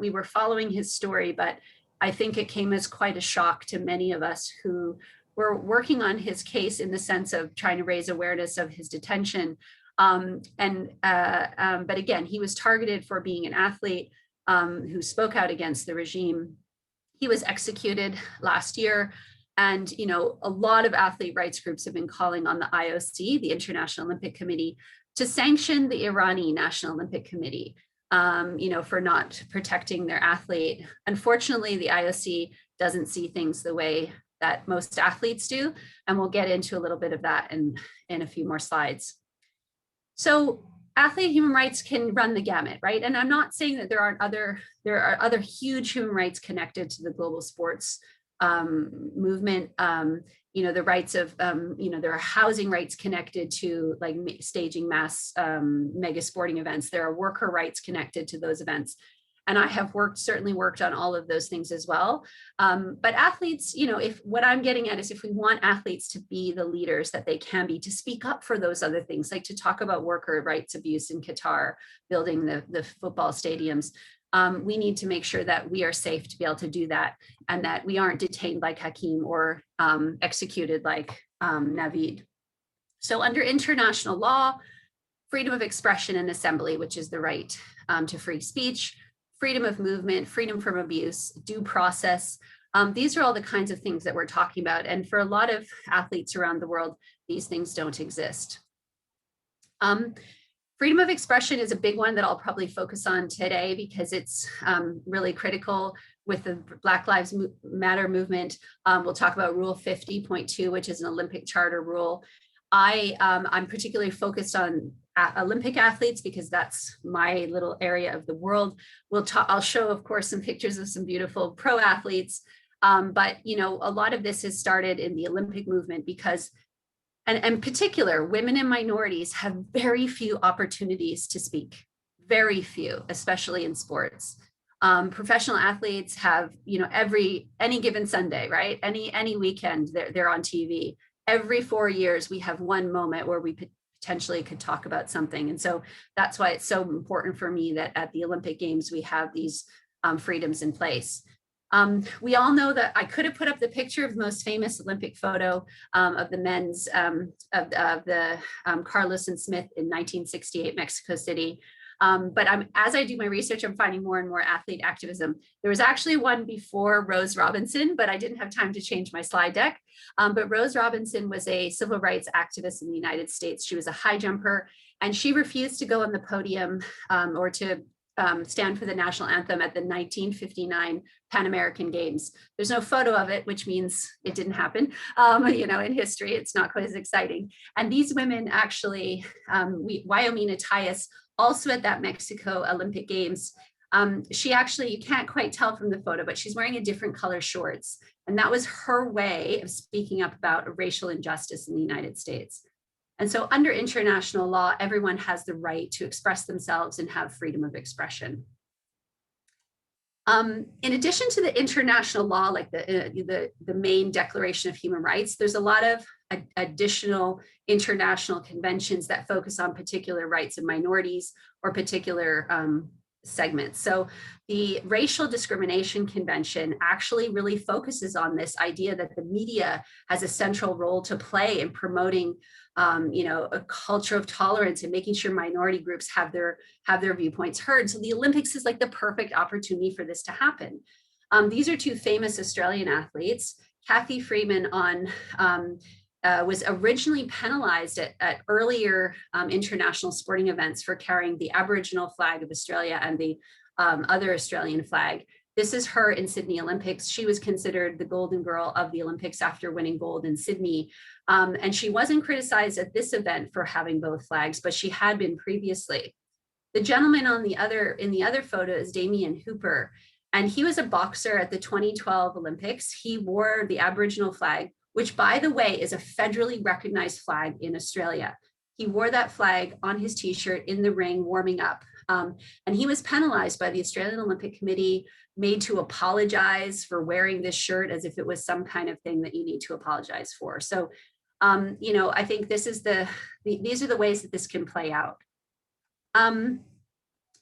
we were following his story, but I think it came as quite a shock to many of us who were working on his case in the sense of trying to raise awareness of his detention. But again, he was targeted for being an athlete who spoke out against the regime. He was executed last year. And, you know, a lot of athlete rights groups have been calling on the IOC, the International Olympic Committee, to sanction the Irani National Olympic Committee, you know, for not protecting their athlete. Unfortunately, the IOC doesn't see things the way that most athletes do. And we'll get into a little bit of that in a few more slides. So athlete human rights can run the gamut, right? And I'm not saying that there are other huge human rights connected to the global sports movement. You know, the rights of, you know, there are housing rights connected to like staging mass mega sporting events. There are worker rights connected to those events. And I have certainly worked on all of those things as well. But athletes, you know, what I'm getting at is if we want athletes to be the leaders that they can be, to speak up for those other things, like to talk about worker rights abuse in Qatar, building the football stadiums, we need to make sure that we are safe to be able to do that, and that we aren't detained like Hakeem or executed like Naveed. So under international law, freedom of expression and assembly, which is the right to free speech, freedom of movement, freedom from abuse, due process. These are all the kinds of things that we're talking about. And for a lot of athletes around the world, these things don't exist. Freedom of expression is a big one that I'll probably focus on today because it's really critical with the Black Lives Matter movement. We'll talk about Rule 50.2, which is an Olympic Charter rule. I'm particularly focused on Olympic athletes because that's my little area of the world. I'll show, of course, some pictures of some beautiful pro athletes. But, you know, a lot of this has started in the Olympic movement because, and in particular, women and minorities have very few opportunities to speak, very few, especially in sports. Professional athletes have, you know, any given Sunday, right? Any weekend, they're on TV. Every 4 years, we have one moment where we potentially could talk about something. And so that's why it's so important for me that at the Olympic Games, we have these freedoms in place. We all know that I could have put up the picture of the most famous Olympic photo of the men's, of the Carlos and Smith in 1968, Mexico City. But as I do my research, I'm finding more and more athlete activism. There was actually one before Rose Robinson, but I didn't have time to change my slide deck. But Rose Robinson was a civil rights activist in the United States. She was a high jumper, and she refused to go on the podium or to stand for the national anthem at the 1959 Pan American Games. There's no photo of it, which means it didn't happen. In history, it's not quite as exciting. And these women actually, Wyomina Tyus, also at that Mexico Olympic Games, she actually, you can't quite tell from the photo, but she's wearing a different color shorts. And that was her way of speaking up about racial injustice in the United States. And so under international law, everyone has the right to express themselves and have freedom of expression. In addition to the international law, like the main Declaration of Human Rights, there's a lot of additional international conventions that focus on particular rights of minorities or particular segments. So the Racial Discrimination Convention actually really focuses on this idea that the media has a central role to play in promoting a culture of tolerance and making sure minority groups have their viewpoints heard. So the Olympics is like the perfect opportunity for this to happen. These are two famous Australian athletes. Kathy Freeman was originally penalized at earlier international sporting events for carrying the Aboriginal flag of Australia and the other Australian flag. This is her in Sydney Olympics. She was considered the golden girl of the Olympics after winning gold in Sydney. And she wasn't criticized at this event for having both flags, but she had been previously. The gentleman in the other photo is Damien Hooper, and he was a boxer at the 2012 Olympics. He wore the Aboriginal flag, which, by the way, is a federally recognized flag in Australia. He wore that flag on his t-shirt in the ring warming up. And he was penalized by the Australian Olympic Committee, made to apologize for wearing this shirt as if it was some kind of thing that you need to apologize for. So, I think these are the ways that this can play out.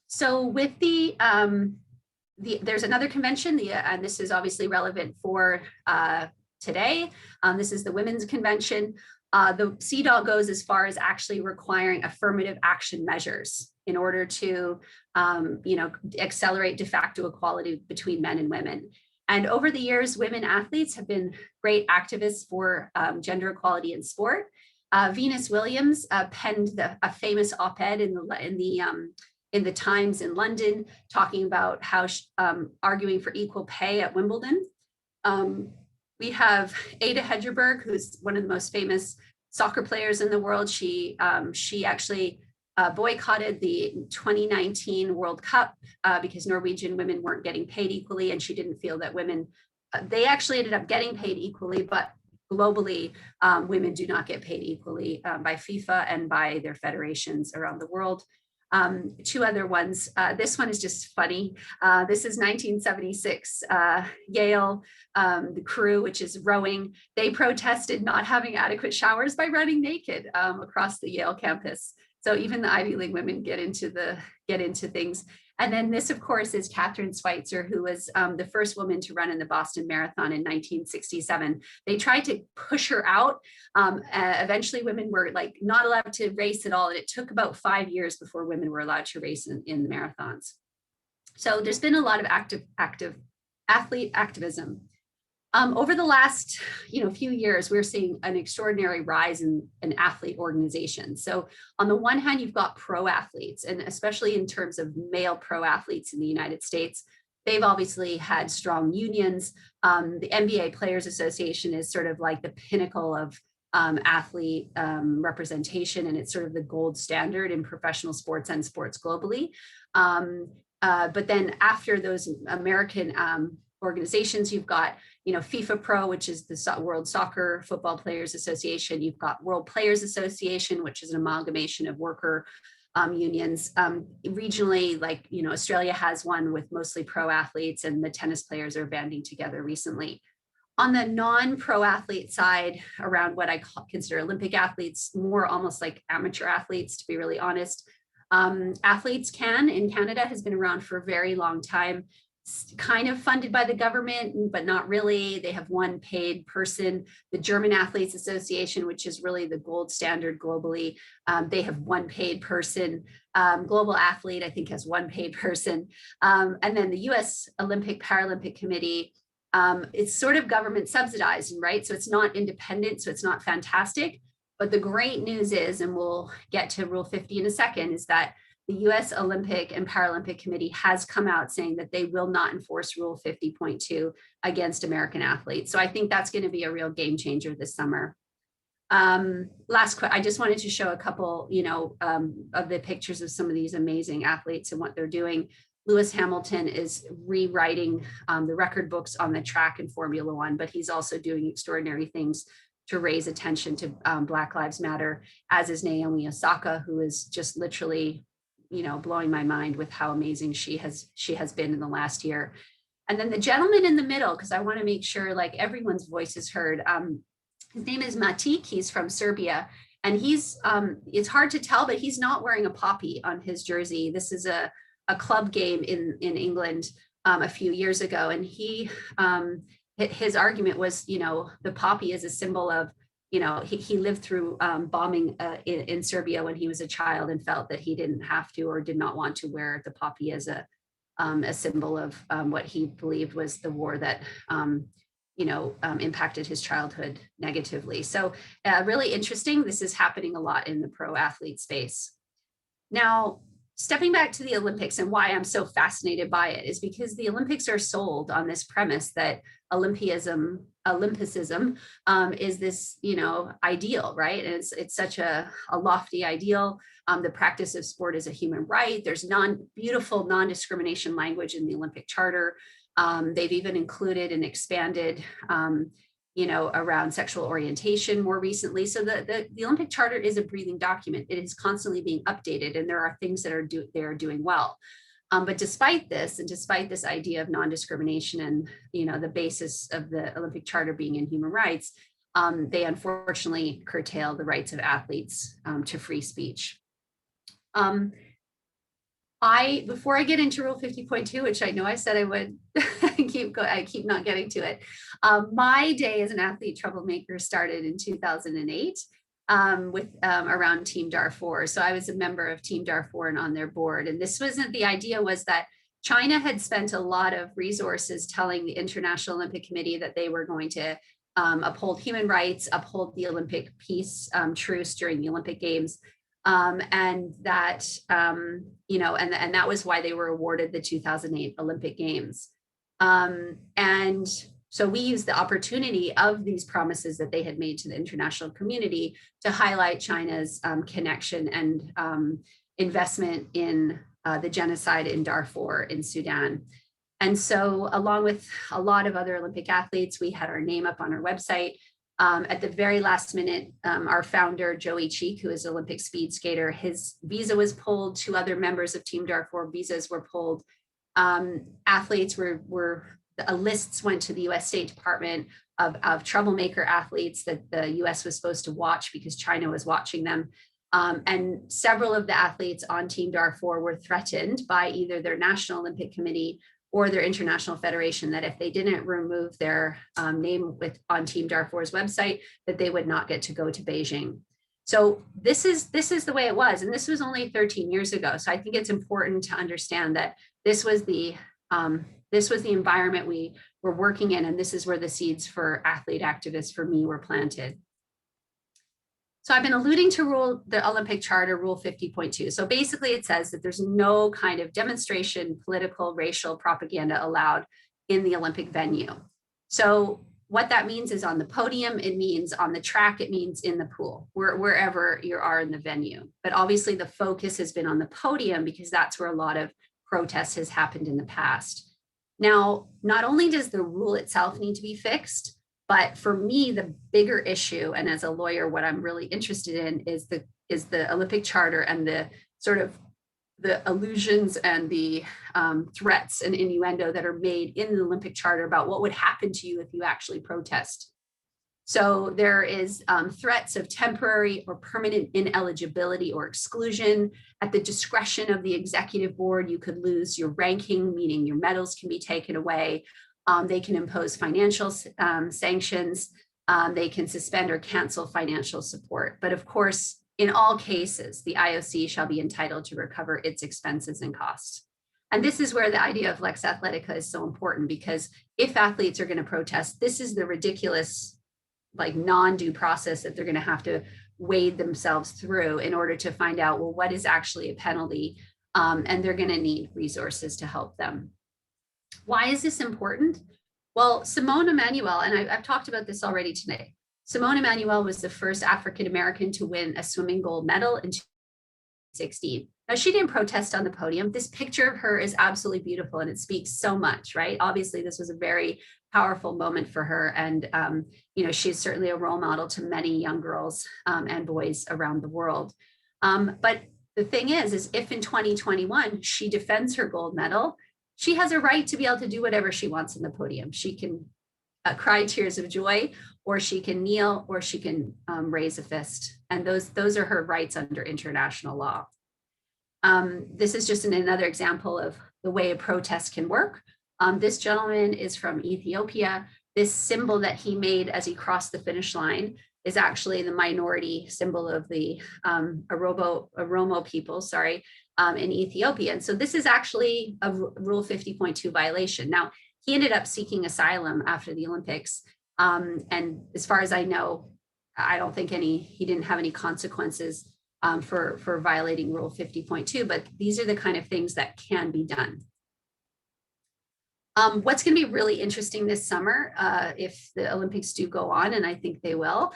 So with there's another convention, and this is obviously relevant for today. This is the Women's Convention. The CEDAW goes as far as actually requiring affirmative action measures in order to, accelerate de facto equality between men and women. And over the years, women athletes have been great activists for gender equality in sport. Venus Williams penned a famous op-ed in the Times in London, talking about how arguing for equal pay at Wimbledon. We have Ada Hedgeberg, who's one of the most famous soccer players in the world. She actually boycotted the 2019 World Cup because Norwegian women weren't getting paid equally, and she didn't feel that women, they actually ended up getting paid equally, but globally, women do not get paid equally by FIFA and by their federations around the world. Two other ones. This one is just funny. This is 1976, Yale, the crew, which is rowing. They protested not having adequate showers by running naked across the Yale campus. So even the Ivy League women get into things. And then this, of course, is Catherine Schweitzer, who was the first woman to run in the Boston Marathon in 1967. They tried to push her out. Eventually, women were not allowed to race at all. And it took about 5 years before women were allowed to race in the marathons. So there's been a lot of active athlete activism. Over the last few years, we're seeing an extraordinary rise in athlete organizations. So on the one hand, you've got pro athletes, and especially in terms of male pro athletes in the United States, they've obviously had strong unions. The NBA Players Association is sort of like the pinnacle of athlete representation, and it's sort of the gold standard in professional sports and sports globally. But then after those American organizations, you've got FIFA Pro, which is the World Soccer Football Players Association. You've got World Players Association, which is an amalgamation of worker unions. Regionally, Australia has one with mostly pro athletes, and the tennis players are banding together recently. On the non-pro athlete side, around what I consider Olympic athletes, more almost like amateur athletes, to be really honest, Athletes Can in Canada has been around for a very long time. kind of funded by the government, but not really. They have one paid person. The German Athletes Association, which is really the gold standard globally, they have one paid person. Global Athlete, I think, has one paid person. And then the US Olympic Paralympic Committee, it's sort of government subsidized, right? So it's not independent, so it's not fantastic. But the great news is, and we'll get to Rule 50 in a second, is that the US Olympic and Paralympic Committee has come out saying that they will not enforce Rule 50.2 against American athletes. So I think that's going to be a real game changer this summer. I just wanted to show a couple, of the pictures of some of these amazing athletes and what they're doing. Lewis Hamilton is rewriting the record books on the track in Formula One, but he's also doing extraordinary things to raise attention to Black Lives Matter, as is Naomi Osaka, who is just literally, blowing my mind with how amazing she has been in the last year. And then the gentleman in the middle, because I want to make sure like everyone's voice is heard. His name is Matic. He's from Serbia, and he's it's hard to tell, but he's not wearing a poppy on his jersey. This is a club game in England a few years ago, and his argument was, the poppy is a symbol of, he lived through bombing in Serbia when he was a child and felt that he didn't have to or did not want to wear the poppy as a symbol of what he believed was the war that impacted his childhood negatively. So really interesting. This is happening a lot in the pro athlete space. Now, stepping back to the Olympics, and why I'm so fascinated by it is because the Olympics are sold on this premise that Olympicism is this, ideal, right? And it's such a lofty ideal. The practice of sport is a human right. There's beautiful non-discrimination language in the Olympic Charter. They've even included and expanded, around sexual orientation more recently. So the Olympic Charter is a breathing document. It is constantly being updated, and there are things that they are doing well. But despite this, and despite this idea of non-discrimination and the basis of the Olympic Charter being in human rights, they unfortunately curtail the rights of athletes to free speech. Before I get into Rule 50.2, which I know I said I would, I keep not getting to it. My day as an athlete troublemaker started in 2008 with around Team Darfur. So I was a member of Team Darfur and on their board. And the idea was that China had spent a lot of resources telling the International Olympic Committee that they were going to uphold human rights, uphold the Olympic peace truce during the Olympic Games. And that, and that was why they were awarded the 2008 Olympic Games. And so we used the opportunity of these promises that they had made to the international community to highlight China's connection and investment in the genocide in Darfur in Sudan. And so along with a lot of other Olympic athletes, we had our name up on our website. At the very last minute, our founder, Joey Cheek, who is an Olympic speed skater, his visa was pulled. 2 other members of Team Darfur visas were pulled. Athletes lists went to the US State Department of troublemaker athletes that the US was supposed to watch because China was watching them. And several of the athletes on Team Darfur were threatened by either their National Olympic Committee or their international federation that if they didn't remove their name on Team Darfur's website, that they would not get to go to Beijing. So this is the way it was, and this was only 13 years ago. So I think it's important to understand that this was the environment we were working in, and this is where the seeds for athlete activists for me were planted. So I've been alluding to the Olympic Charter, Rule 50.2. So basically it says that there's no kind of demonstration, political, racial propaganda allowed in the Olympic venue. So what that means is on the podium, it means on the track, it means in the pool, wherever you are in the venue. But obviously the focus has been on the podium because that's where a lot of protests has happened in the past. Now, not only does the rule itself need to be fixed, but for me, the bigger issue, and as a lawyer, what I'm really interested in is the Olympic Charter and the sort of the allusions and the threats and innuendo that are made in the Olympic Charter about what would happen to you if you actually protest. So there is threats of temporary or permanent ineligibility or exclusion. At the discretion of the executive board, you could lose your ranking, meaning your medals can be taken away. They can impose financial sanctions. They can suspend or cancel financial support. But of course, in all cases, the IOC shall be entitled to recover its expenses and costs. And this is where the idea of Lex Athletica is so important, because if athletes are going to protest, this is the ridiculous, like, non-due process that they're going to have to wade themselves through in order to find out, well, what is actually a penalty? And they're going to need resources to help them. Why is this important? Well, Simone Emanuel, and I've talked about this already today. Simone Emanuel was the first African-American to win a swimming gold medal in 2016. Now, she didn't protest on the podium. This picture of her is absolutely beautiful, and it speaks so much, right? Obviously, this was a very powerful moment for her. And, you know, she's certainly a role model to many young girls and boys around the world. But the thing is if in 2021, she defends her gold medal, she has a right to be able to do whatever she wants on the podium. She can cry tears of joy, or she can kneel, or she can raise a fist. And those are her rights under international law. This is just another example of the way a protest can work. This gentleman is from Ethiopia. This symbol that he made as he crossed the finish line is actually the minority symbol of the Oromo people, in Ethiopia. And so this is actually a Rule 50.2 violation. Now, he ended up seeking asylum after the Olympics. And as far as I know, I don't think he didn't have any consequences for violating Rule 50.2, but these are the kind of things that can be done. What's going to be really interesting this summer, if the Olympics do go on, and I think they will,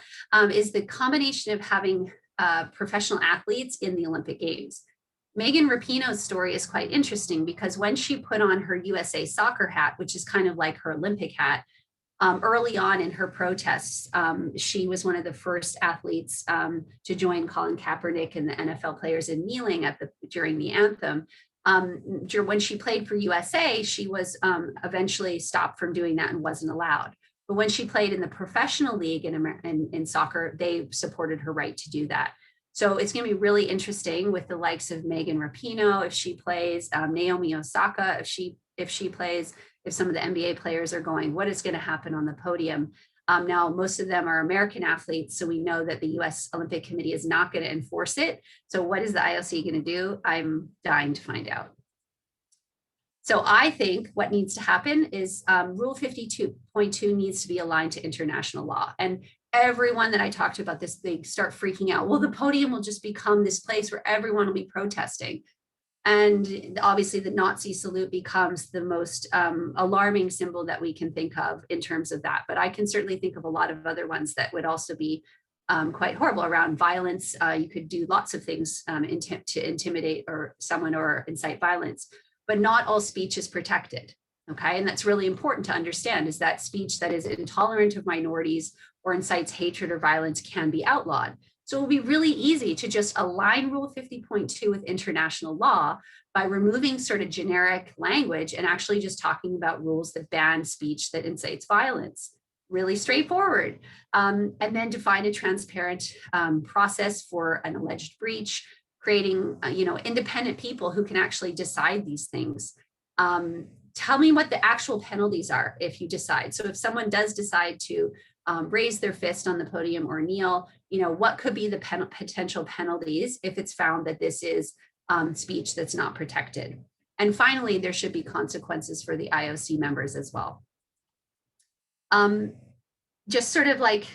is the combination of having professional athletes in the Olympic Games. Megan Rapinoe's story is quite interesting, because when she put on her USA soccer hat, which is kind of like her Olympic hat, early on in her protests, she was one of the first athletes to join Colin Kaepernick and the NFL players in kneeling during the anthem. When she played for USA, she was eventually stopped from doing that and wasn't allowed. But when she played in the professional league in soccer, they supported her right to do that. So it's going to be really interesting with the likes of Megan Rapinoe, if she plays, Naomi Osaka, if she plays, if some of the NBA players are going, what is going to happen on the podium? Now, most of them are American athletes, so we know that the US Olympic Committee is not going to enforce it. So what is the IOC going to do? I'm dying to find out. So I think what needs to happen is Rule 52.2 needs to be aligned to international law. And everyone that I talked to about this, they start freaking out. Well, the podium will just become this place where everyone will be protesting. And obviously the Nazi salute becomes the most alarming symbol that we can think of in terms of that. But I can certainly think of a lot of other ones that would also be quite horrible around violence. You could do lots of things to intimidate someone or incite violence, but not all speech is protected. Okay, and that's really important to understand, is that speech that is intolerant of minorities or incites hatred or violence can be outlawed. So it will be really easy to just align Rule 50.2 with international law by removing sort of generic language and actually just talking about rules that ban speech that incites violence. Really straightforward. And then define a transparent process for an alleged breach, creating independent people who can actually decide these things. Tell me what the actual penalties are if you decide. So if someone does decide to raise their fist on the podium or kneel, what could be the potential penalties if it's found that this is speech that's not protected? And finally, there should be consequences for the IOC members as well. Just sort of like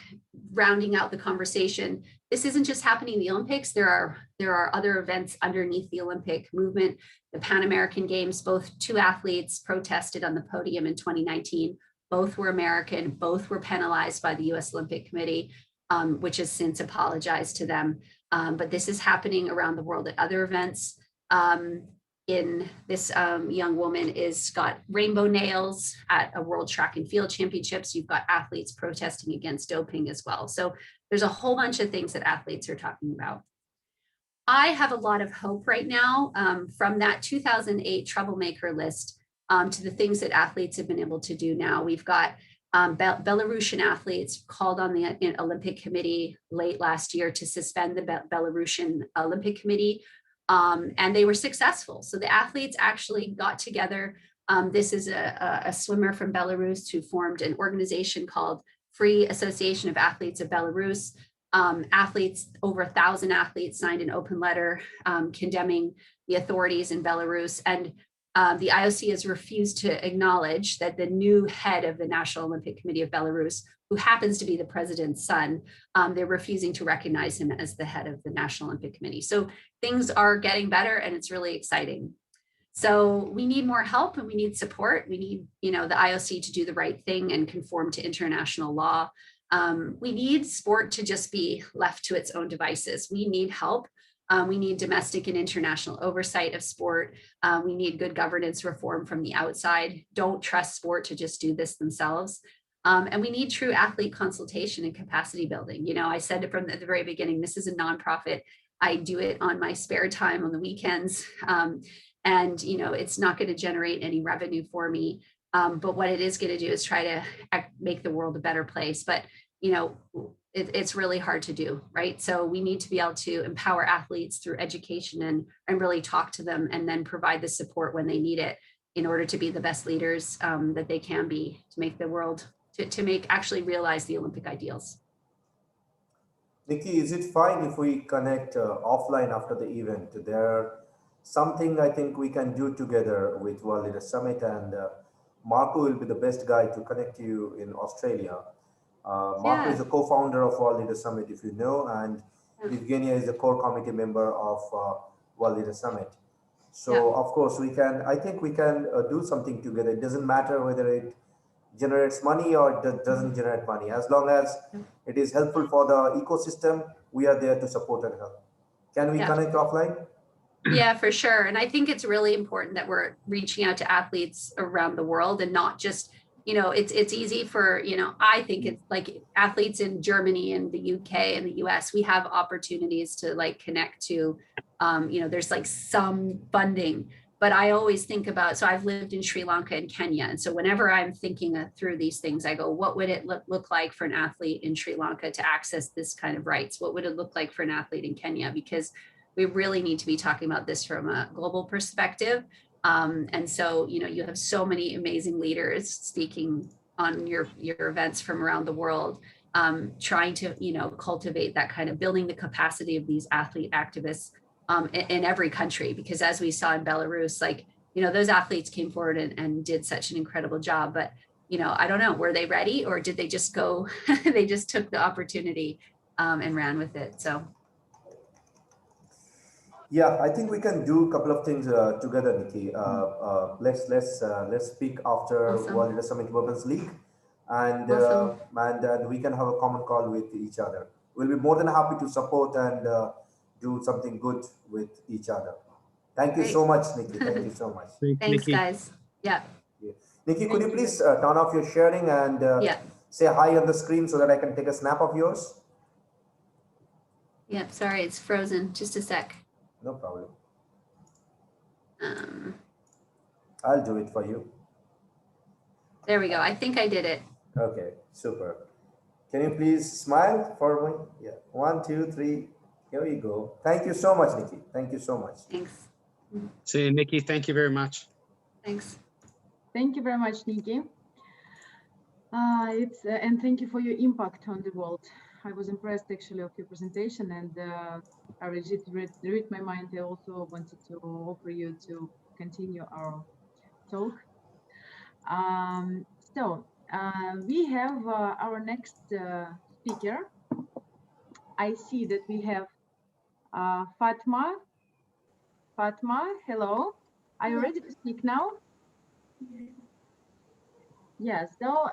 rounding out the conversation, this isn't just happening in the Olympics. There are other events underneath the Olympic movement. The Pan American Games, both two athletes protested on the podium in 2019. Both were American, both were penalized by the US Olympic Committee, which has since apologized to them. But this is happening around the world at other events. This young woman got rainbow nails at a World Track and Field Championships. You've got athletes protesting against doping as well. So there's a whole bunch of things that athletes are talking about. I have a lot of hope right now from that 2008 troublemaker list to the things that athletes have been able to do now. We've got Belarusian athletes called on the Olympic Committee late last year to suspend the Belarusian Olympic Committee, and they were successful. So the athletes actually got together. This is a swimmer from Belarus who formed an organization called Free Association of Athletes of Belarus. Athletes, over 1,000 athletes signed an open letter condemning the authorities in Belarus. And the IOC has refused to acknowledge that the new head of the National Olympic Committee of Belarus, who happens to be the president's son, they're refusing to recognize him as the head of the National Olympic Committee. So things are getting better and it's really exciting. So we need more help and we need support. We need, the IOC to do the right thing and conform to international law. We need sport to just be left to its own devices. We need help. We need domestic and international oversight of sport. We need good governance reform from the outside. Don't trust sport to just do this themselves. And we need true athlete consultation and capacity building. I said it from the very beginning, this is a nonprofit. I do it on my spare time on the weekends. And it's not going to generate any revenue for me. But what it is going to do is try to make the world a better place. But it's really hard to do, right? So we need to be able to empower athletes through education and really talk to them and then provide the support when they need it in order to be the best leaders that they can be to make the world, to actually realize the Olympic ideals. Nikki, is it fine if we connect offline after the event? There something I think we can do together with World Leader Summit, and Marco will be the best guy to connect you in Australia. Marco is the co-founder of World Leader Summit, if you know, and Evgenia is the core committee member of World Leader Summit. So of course I think we can do something together. It doesn't matter whether it generates money or it doesn't generate money. As long as it is helpful for the ecosystem, we are there to support and help. Can we connect offline? Yeah, for sure. And I think it's really important that we're reaching out to athletes around the world and not just, it's easy for, I think it's like athletes in Germany and the UK and the US, we have opportunities to connect to, there's some funding, but I always think about, so I've lived in Sri Lanka and Kenya. And so whenever I'm thinking through these things, I go, what would it look like for an athlete in Sri Lanka to access this kind of rights? What would it look like for an athlete in Kenya? Because we really need to be talking about this from a global perspective. And so, you have so many amazing leaders speaking on your events from around the world, trying to, cultivate that kind of building the capacity of these athlete activists in every country. Because as we saw in Belarus, those athletes came forward and did such an incredible job. But, I don't know, were they ready or did they just go, they just took the opportunity and ran with it. So. Yeah, I think we can do a couple of things together, Nikki. Let's speak after World Leader Summit Women's League, and and we can have a common call with each other. We'll be more than happy to support and do something good with each other. Thank you so much, Nikki. Thank you so much. Thanks, Nikki. Guys. Yeah. Nikki, could you please turn off your sharing and say hi on the screen so that I can take a snap of yours? Yep. Sorry, it's frozen. Just a sec. No problem. I'll do it for you. There we go. I think I did it. Okay, super. Can you please smile for me? Yeah. 1, 2, 3. Here we go. Thank you so much, Nikki. Thank you so much. Thanks. See you, Nikki. Thank you very much. Thanks. Thank you very much, Nikki. And thank you for your impact on the world. I was impressed actually of your presentation, and I read my mind. I also wanted to offer you to continue our talk. We have our next speaker. I see that we have Fatma. Fatma, hello. Are you ready to speak now? Yes. So,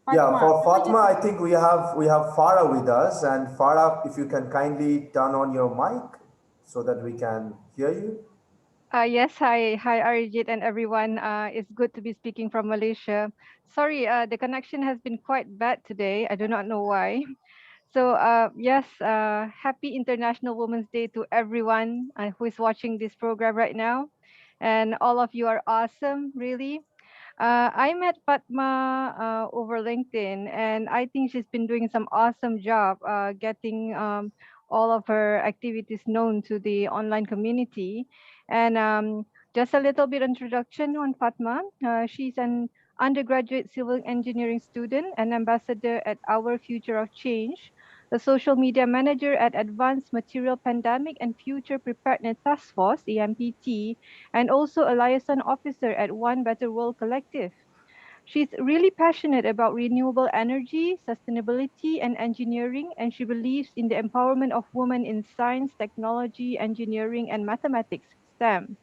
Fatma, for Fatma, I think we have Farah with us, and Farah, if you can kindly turn on your mic so that we can hear you. Yes, hi, Arijit and everyone. It's good to be speaking from Malaysia. Sorry, the connection has been quite bad today. I do not know why. So yes, happy International Women's Day to everyone who is watching this program right now. And all of you are awesome, really. I met Fatma over LinkedIn, and I think she's been doing some awesome job getting all of her activities known to the online community. And just a little bit introduction on Fatma. She's an undergraduate civil engineering student, an ambassador at Our Future of Change, the social media manager at Advanced Material Pandemic and Future Preparedness Task Force, EMPT, and also a liaison officer at One Better World Collective. She's really passionate about renewable energy, sustainability, and engineering, and she believes in the empowerment of women in science, technology, engineering, and mathematics, STEM.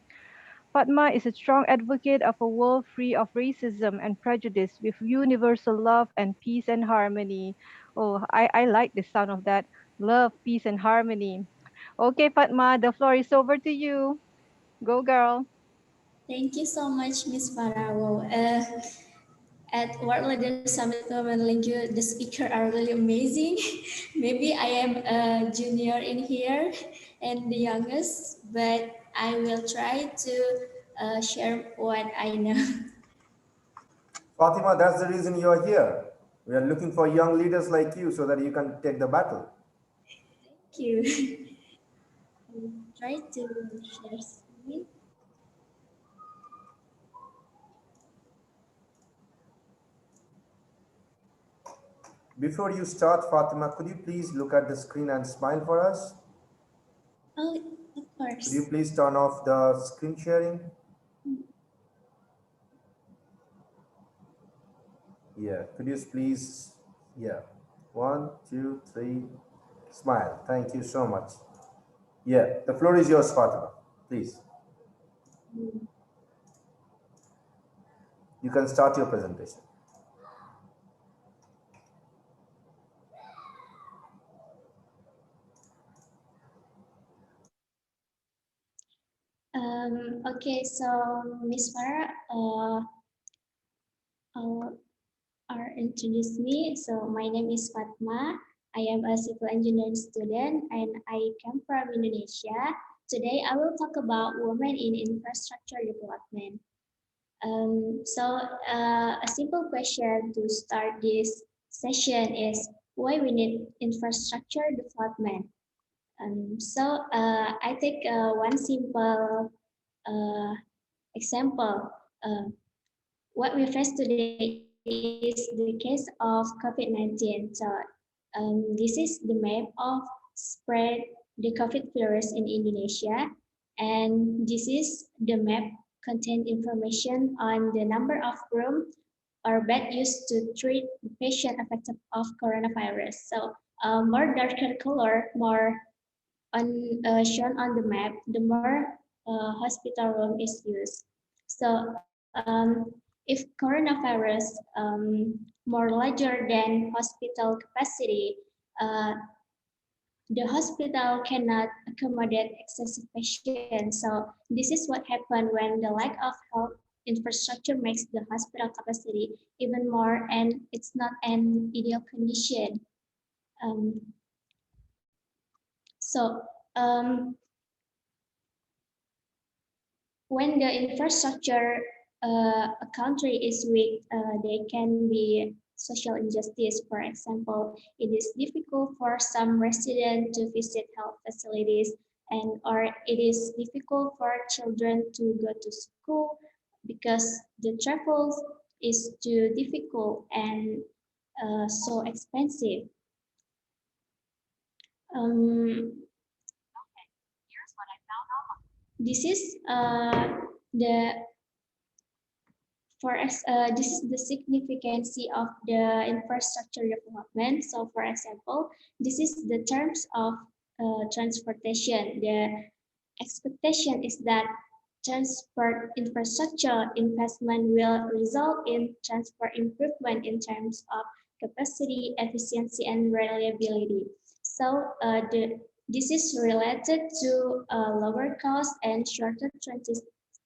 Fatma is a strong advocate of a world free of racism and prejudice with universal love and peace and harmony. Oh, I like the sound of that. Love, peace, and harmony. Okay, Fatma, the floor is over to you. Go, girl. Thank you so much, Miss Farah. Wow. At World Leader Summit Women Link, the speakers are really amazing. Maybe I am a junior in here and the youngest, but I will try to share what I know. Fatima, that's the reason you're here. We are looking for young leaders like you so that you can take the battle. Thank you. I'll try to share screen. Before you start, Fatima, could you please look at the screen and smile for us? Oh, of course. Could you please turn off the screen sharing? Yeah, could you please, yeah. 1, 2, 3, smile. Thank you so much. Yeah, the floor is yours, Fatima. Please. You can start your presentation. Okay, so Miss Farah, I'll introduce me. So my name is Fatma. I am a civil engineering student and I come from Indonesia. Today I will talk about women in infrastructure development. A simple question to start this session is why we need infrastructure development. I take one simple example. What we face today is the case of COVID-19. This is the map of spread the COVID virus in Indonesia, and this is the map contain information on the number of room or bed used to treat the patient affected of coronavirus. More darker color, more shown on the map, the more hospital room is used. If coronavirus more larger than hospital capacity, uh, the hospital cannot accommodate excessive patients. So this is what happened when the lack of health infrastructure makes the hospital capacity even more, and it's not an ideal condition. Um, so um, when the infrastructure a country is weak, there can be social injustice. For example, it is difficult for some residents to visit health facilities, and or it is difficult for children to go to school because the travel is too difficult and so expensive. This is the for us, this is the significance of the infrastructure development. So, for example, this is the terms of transportation. The expectation is that transport infrastructure investment will result in transport improvement in terms of capacity, efficiency, and reliability. This is related to lower cost and shorter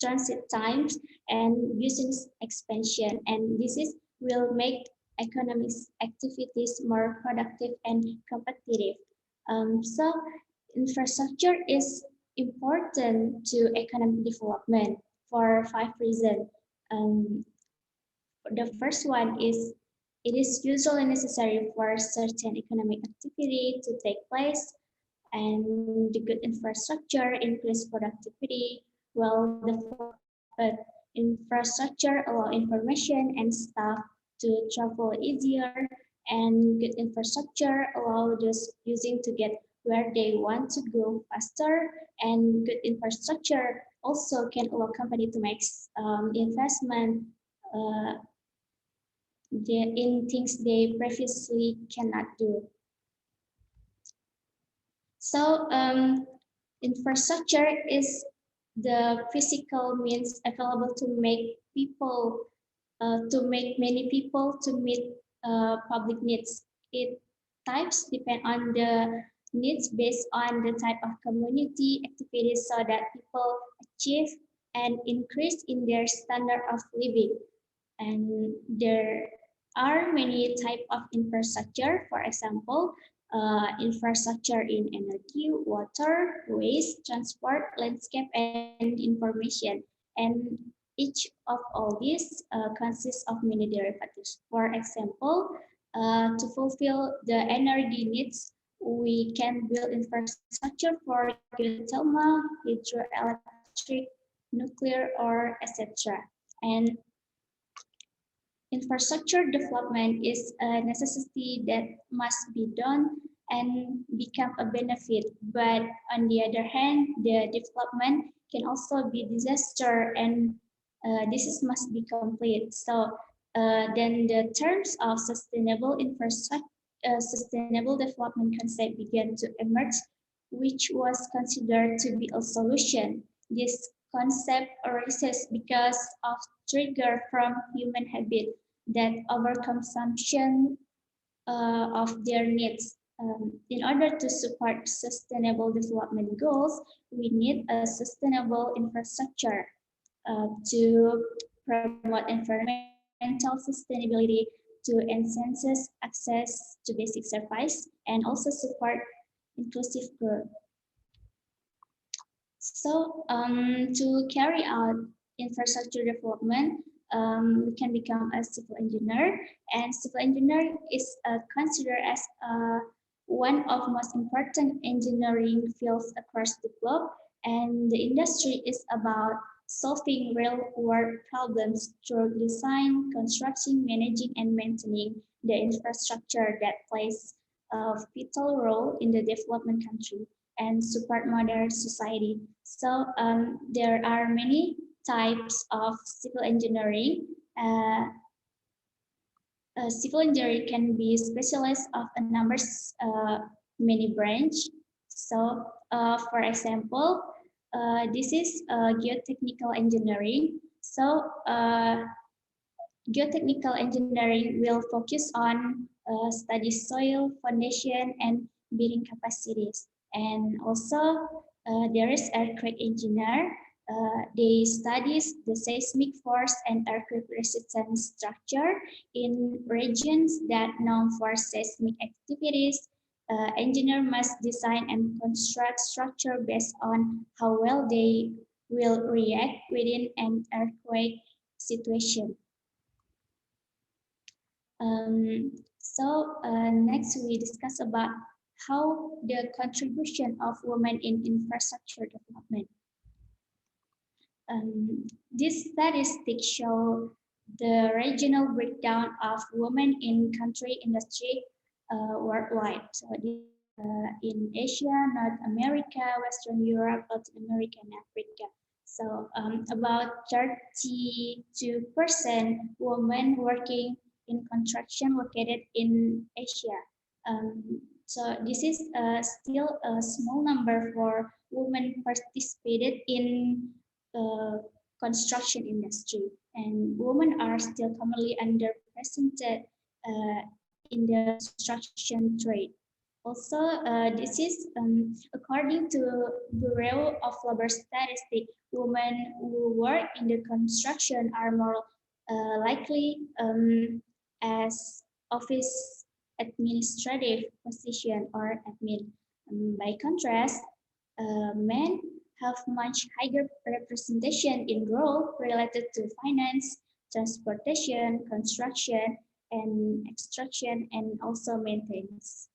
transit times and business expansion. And this is will make economic activities more productive and competitive. Infrastructure is important to economic development for 5 reasons. The first one is it is usually necessary for certain economic activity to take place, and the good infrastructure increase productivity, while the infrastructure allow information and staff to travel easier, and good infrastructure allow those using to get where they want to go faster, and good infrastructure also can allow company to make investment uh, in things they previously cannot do. So infrastructure is the physical means available to make people, to make many people to meet public needs. It types depend on the needs based on the type of community activities so that people achieve and increase in their standard of living. And there are many type of infrastructure. For example, infrastructure in energy, water, waste, transport, landscape, and information. And each of all these consists of many derivatives. For example, to fulfill the energy needs, we can build infrastructure for geothermal, hydroelectric, nuclear, or etc. And infrastructure development is a necessity that must be done and become a benefit. But on the other hand, the development can also be disaster, and this is must be complete. So then the terms of sustainable infrastructure, sustainable development concept began to emerge, which was considered to be a solution. This concept arises because of trigger from human habit that overconsumption of their needs. In order to support sustainable development goals, we need a sustainable infrastructure to promote environmental sustainability, to enhance access to basic service, and also support inclusive growth. So to carry out infrastructure development, we can become a civil engineer, and civil engineer is considered as one of most important engineering fields across the globe, and the industry is about solving real-world problems through design, construction, managing, and maintaining the infrastructure that plays a vital role in the development country and support modern society. So there are many types of civil engineering. Civil engineering can be specialized of a number many branch. So for example, this is geotechnical engineering. So geotechnical engineering will focus on study soil, foundation, and building capacities. And also there is earthquake engineer. They studies the seismic force and earthquake resistant structure in regions that known for seismic activities. Engineer must design and construct structure based on how well they will react within an earthquake situation. Next we discuss about how the contribution of women in infrastructure development. These statistics show the regional breakdown of women in country industry worldwide. So in Asia, North America, Western Europe, Latin America, and Africa. So about 32% women working in construction located in Asia. So this is still a small number for women participated in construction industry, and women are still commonly underrepresented in the construction trade. Also, this is according to Bureau of Labor Statistics, women who work in the construction are more likely as office administrative position or admin. By contrast, men have much higher representation in role related to finance, transportation, construction, and extraction, and also maintenance.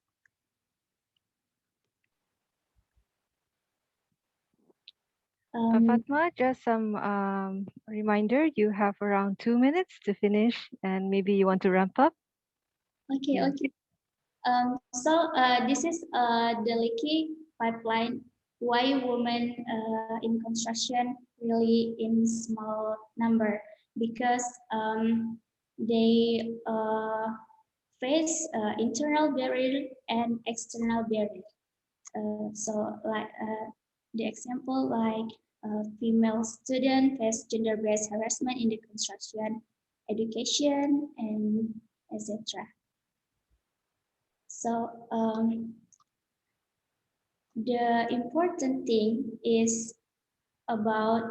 Fatma, just some reminder, you have around 2 minutes to finish and maybe you want to ramp up. Okay, Yeah. okay. This is the Leaky Pipeline. Why women in construction really in small number? Because they face internal barrier and external barrier. The example like female student face gender-based harassment in the construction, education, and etc. So the important thing is about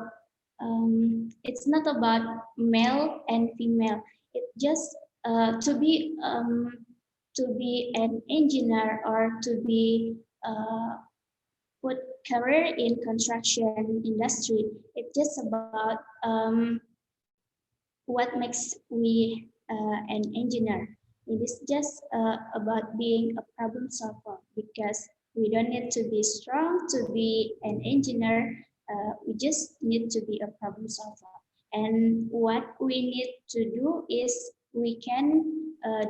it's not about male and female. It just to be an engineer or to be put career in construction industry. It's just about what makes we an engineer. It is just about being a problem solver because we don't need to be strong to be an engineer. We just need to be a problem solver. And what we need to do is we can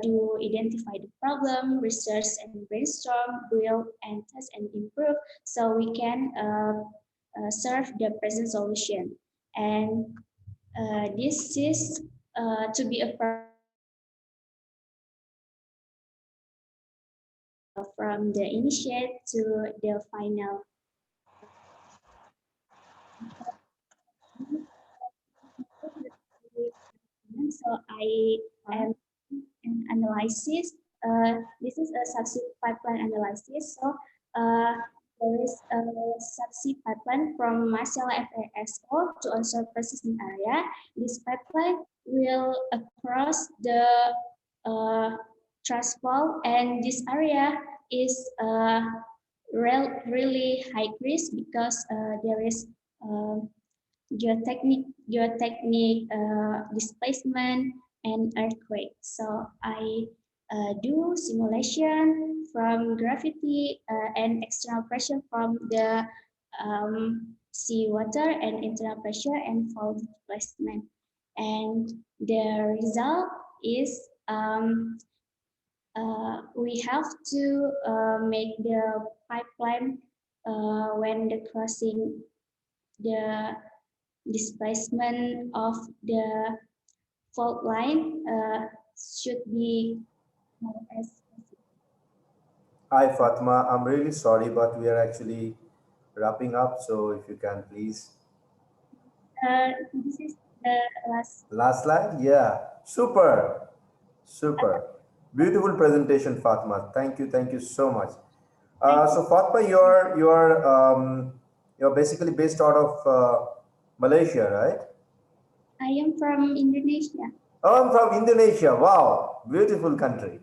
do identify the problem, research and brainstorm, build and test and improve, so we can serve the present solution. And this is to be a from the initiate to the final. So I am an analysis. This is a subsea pipeline analysis. So there is a subsea pipeline from Marcella FASO to onshore processing area. This pipeline will across the transfault, and this area is really high risk because there is geotechnic displacement and earthquake. So I do simulation from gravity and external pressure from the seawater and internal pressure and fault displacement. And the result is we have to make the pipeline when the crossing the displacement of the fault line should be more as possible. Hi, Fatma. I'm really sorry, but we are actually wrapping up. So if you can please. This is the last. Last slide? Yeah. Super. Super. Beautiful presentation, Fatma. Thank you so much. So Fatma, you're basically based out of Malaysia, right? I am from Indonesia. Oh, I'm from Indonesia. Wow, beautiful country.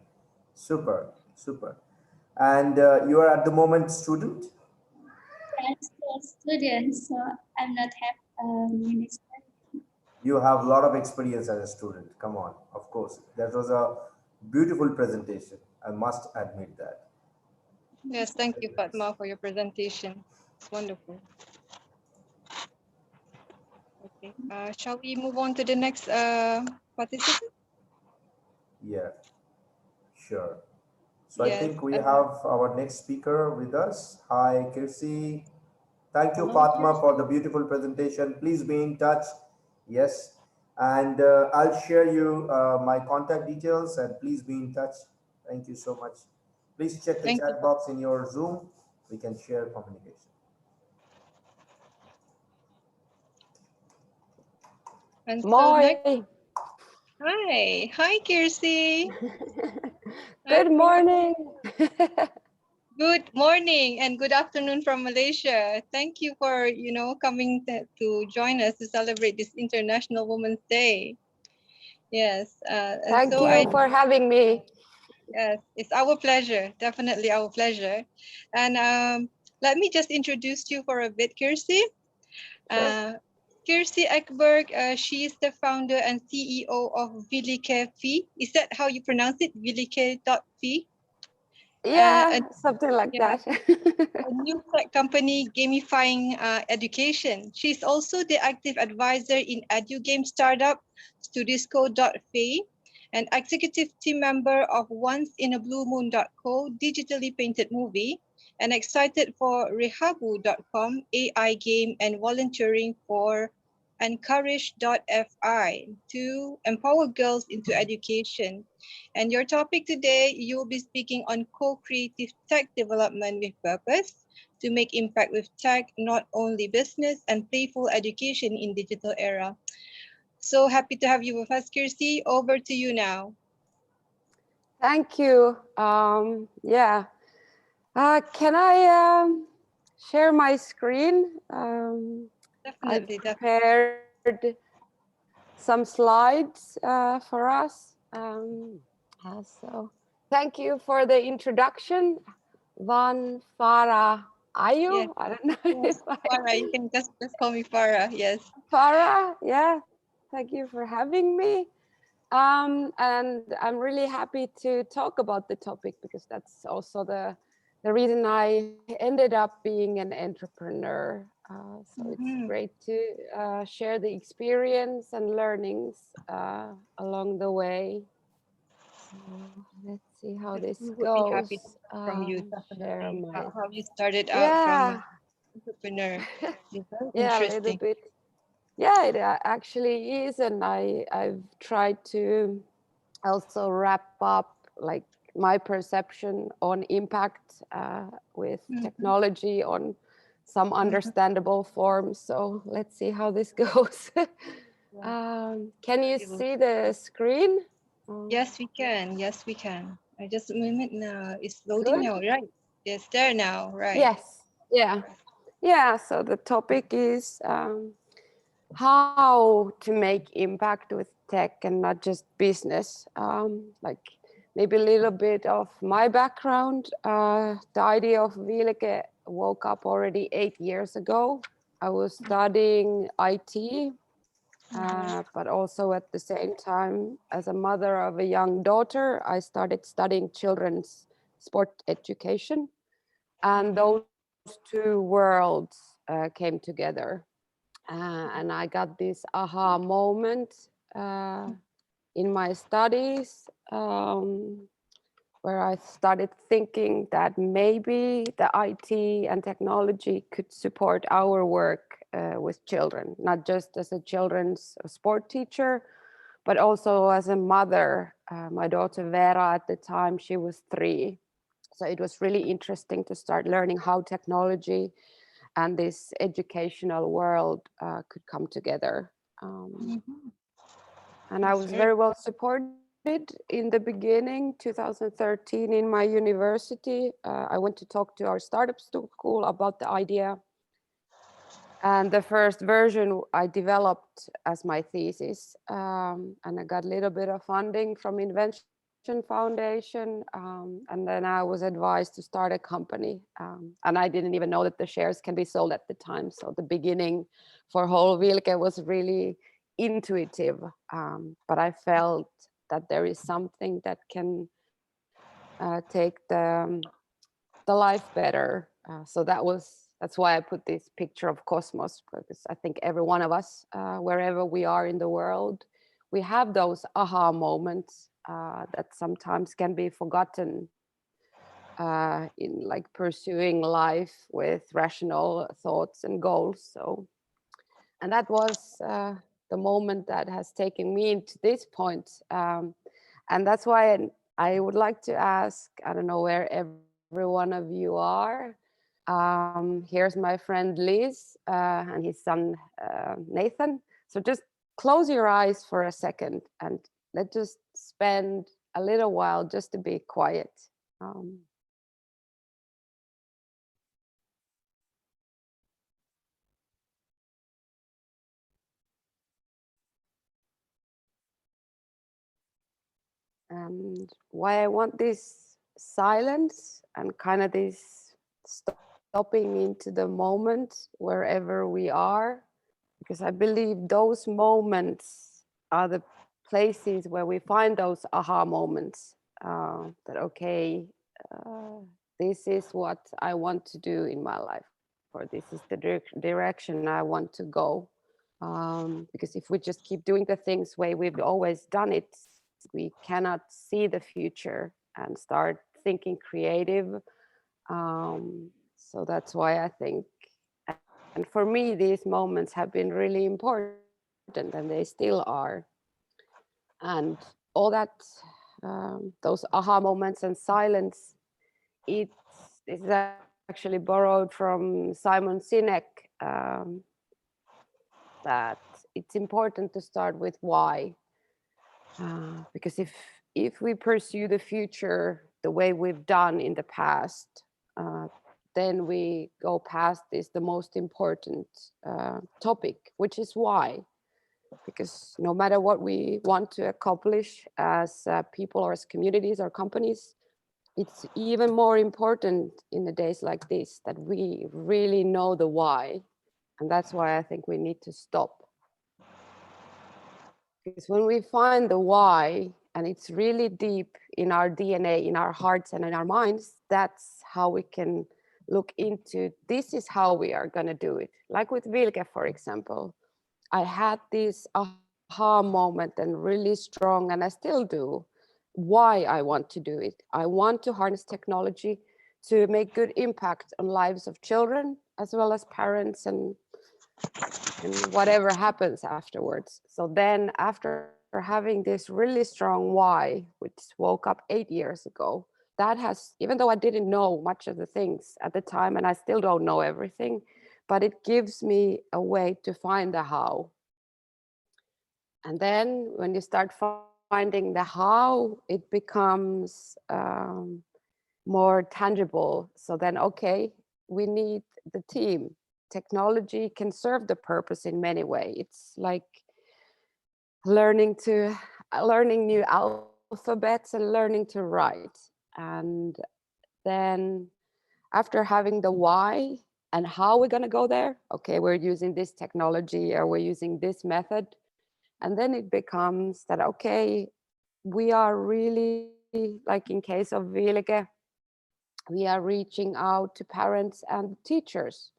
Super, super. And you are at the moment student? I'm still a student, so I'm not have many experience. You have a lot of experience as a student. Come on, of course. That was a beautiful presentation. I must admit that. Yes, thank you, Fatma, for your presentation. It's wonderful. Okay, shall we move on to the next participant? Yeah, sure. So I Yes, think we have our next speaker with us. Hi, Kirsi. Thank you, hello, Fatma, Kirsi. for the beautiful presentation. Please be in touch. Yes. And I'll share you my contact details and please be in touch. Thank you so much. Please check the Thank you. chat box in your Zoom. We can share communication. And so Morning. next, hi, Kirsi. Good morning. Good morning and good afternoon from Malaysia. Thank you for coming to join us to celebrate this International Women's Day. Yes, Thank you for having me. Yes, it's our pleasure. Definitely our pleasure. And let me just introduce you for a bit, Kirsi. Kirsi Ekberg. She is the founder and CEO of Vilike.fi. Is that how you pronounce it? Vilike.fi? Yeah, something like that. A new tech company gamifying education. She's also the active advisor in EduGame startup Studisco.fi, an executive team member of Once in a Blue Moon.co digitally painted movie, and excited for Rehabu.com AI game and volunteering for Encourage.fi to empower girls into education. And your topic today, you will be speaking on co-creative tech development with purpose to make impact with tech, not only business and playful education in digital era. So happy to have you with us, Kirsi. Over to you now. Thank you. Yeah. Can I share my screen? Definitely. I prepared some slides for us. So thank you for the introduction. Van Farah Ayu. Yes. I don't know Yes. if Farah, you can just call me Farah. Yes. Farah, yeah. Thank you for having me. And I'm really happy to talk about the topic because that's also the reason I ended up being an entrepreneur. So it's great to share the experience and learnings along the way. So let's see how this We would be goes. happy to hear from you, Share definitely. my... How you started out from Yeah. entrepreneur. Very Yeah, a little interesting. bit. Yeah, it actually is. And I've tried to also wrap up like my perception on impact with technology on some understandable forms. So let's see how this goes. Can you see the screen? Yes, we can. Yes, we can. I just a moment now. It's loading Good. now, right? Yes, there now, right? Yes. Yeah. Yeah. So the topic is how to make impact with tech and not just business. Like maybe a little bit of my background. The idea of Vileke woke up already 8 years ago. I was studying IT, but also at the same time, as a mother of a young daughter, I started studying children's sport education. And those two worlds came together. And I got this aha moment in my studies where I started thinking that maybe the IT and technology could support our work with children, not just as a children's sport teacher, but also as a mother. My daughter Vera at the time, she was 3. So it was really interesting to start learning how technology and this educational world could come together. And I was very well supported in the beginning, 2013 in my university. I went to talk to our startup school about the idea. And the first version I developed as my thesis. And I got a little bit of funding from Invention Foundation. And then I was advised to start a company. And I didn't even know that the shares can be sold at the time. So the beginning for whole Vilke was really intuitive. But I felt that there is something that can take the life better. So that's why I put this picture of cosmos, because I think every one of us, wherever we are in the world, we have those aha moments that sometimes can be forgotten in like pursuing life with rational thoughts and goals. So, and that was the moment that has taken me into this point. And that's why I would like to ask, I don't know where every one of you are. Here's my friend Liz and his son Nathan. So just close your eyes for a second and let's just spend a little while just to be quiet. And why I want this silence and kind of this stopping into the moment wherever we are because I believe those moments are the places where we find those aha moments, that, okay, this is what I want to do in my life, or this is the direction I want to go. Because if we just keep doing the things way we've always done it, we cannot see the future and start thinking creative. So that's why I think, and for me, these moments have been really important, and they still are. And all that, those aha moments and silence, it is actually borrowed from Simon Sinek, that it's important to start with why. Because if we pursue the future the way we've done in the past, then we go past this, the most important topic, which is why. Because no matter what we want to accomplish as people or as communities or companies, it's even more important in the days like this that we really know the why. And that's why I think we need to stop. Because when we find the why, and it's really deep in our DNA, in our hearts and in our minds, that's how we can look into, this is how we are going to do it. Like with Vilke, for example, I had this aha moment and really strong, and I still do, why I want to do it. I want to harness technology to make good impact on lives of children, as well as parents and whatever happens afterwards. So then after having this really strong why, which woke up 8 years ago, that has, even though I didn't know much of the things at the time, and I still don't know everything, but it gives me a way to find the how. And then when you start finding the how, it becomes more tangible. So then, okay, we need the team. Technology can serve the purpose in many ways. It's like learning new alphabets and learning to write. And then after having the why and how we're going to go there, okay, we're using this technology or we're using this method. And then it becomes that, okay, we are really, like in case of Vilke, we are reaching out to parents and teachers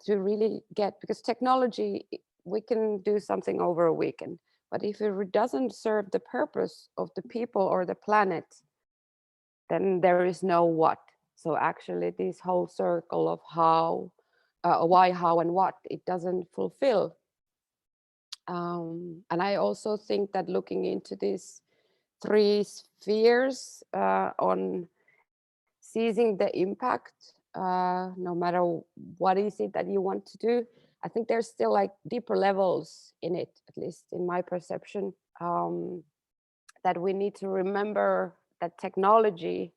to really get, because technology, we can do something over a weekend, but if it doesn't serve the purpose of the people or the planet, then there is no what. So actually this whole circle of how, why, how, and what, it doesn't fulfill. And I also think that looking into these 3 spheres on seizing the impact, no matter what is it that you want to do, I think there's still like deeper levels in it, at least in my perception, that we need to remember that technology,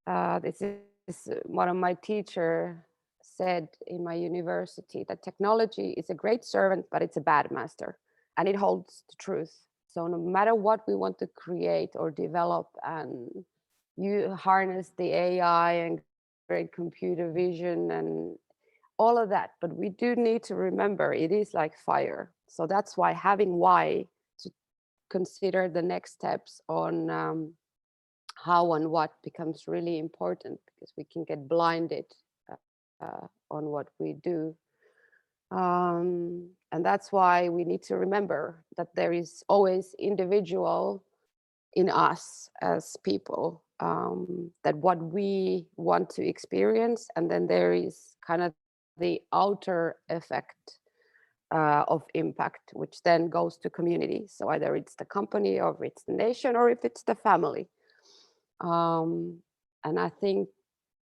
this is one of my teachers said in my university, that technology is a great servant, but it's a bad master, and it holds the truth. So no matter what we want to create or develop, and you harness the AI and great computer vision and all of that, but we do need to remember it is like fire. So that's why having why to consider the next steps on how and what becomes really important, because we can get blinded on what we do. And that's why we need to remember that there is always individual in us as people, that what we want to experience, and then there is kind of the outer effect of impact, which then goes to community. So either it's the company, or it's the nation, or if it's the family. And I think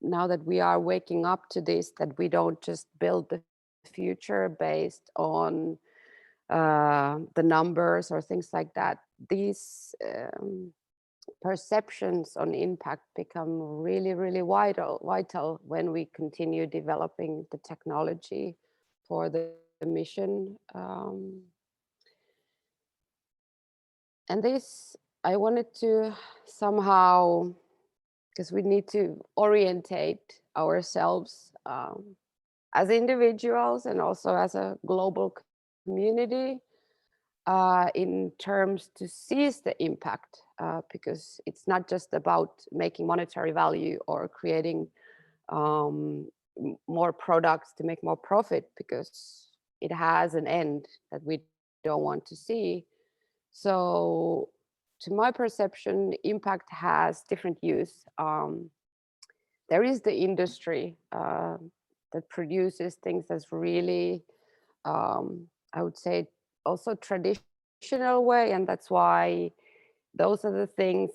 now that we are waking up to this, that we don't just build the future based on the numbers or things like that. These perceptions on impact become really, really vital when we continue developing the technology for the mission. And this, I wanted to somehow, because we need to orientate ourselves as individuals and also as a global community in terms to seize the impact, because it's not just about making monetary value or creating more products to make more profit, because it has an end that we don't want to see. So to my perception, impact has different use. There is the industry that produces things that's really, I would say, also traditional way, and that's why those are the things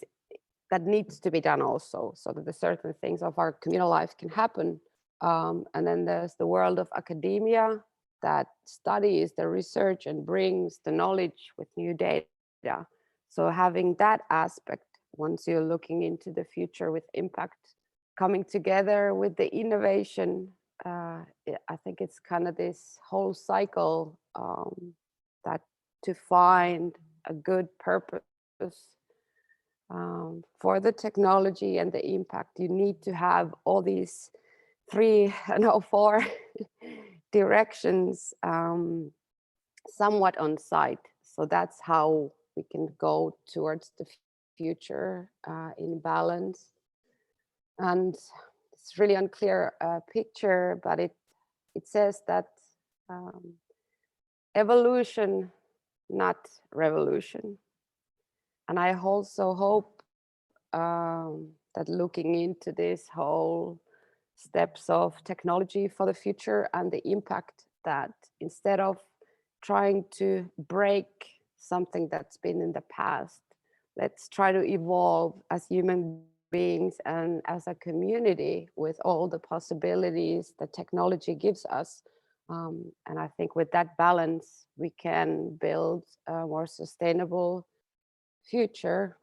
that needs to be done also, so that the certain things of our communal life can happen. And then there's the world of academia that studies the research and brings the knowledge with new data. So having that aspect, once you're looking into the future with impact, coming together with the innovation, I think it's kind of this whole cycle that to find a good purpose for the technology and the impact, you need to have all these four directions somewhat on site. So that's how we can go towards the future in balance. And it's really unclear picture, but it says that evolution, not revolution. And I also hope that looking into this whole steps of technology for the future and the impact, that instead of trying to break something that's been in the past, let's try to evolve as human beings and as a community with all the possibilities that technology gives us. And I think with that balance, we can build a more sustainable future.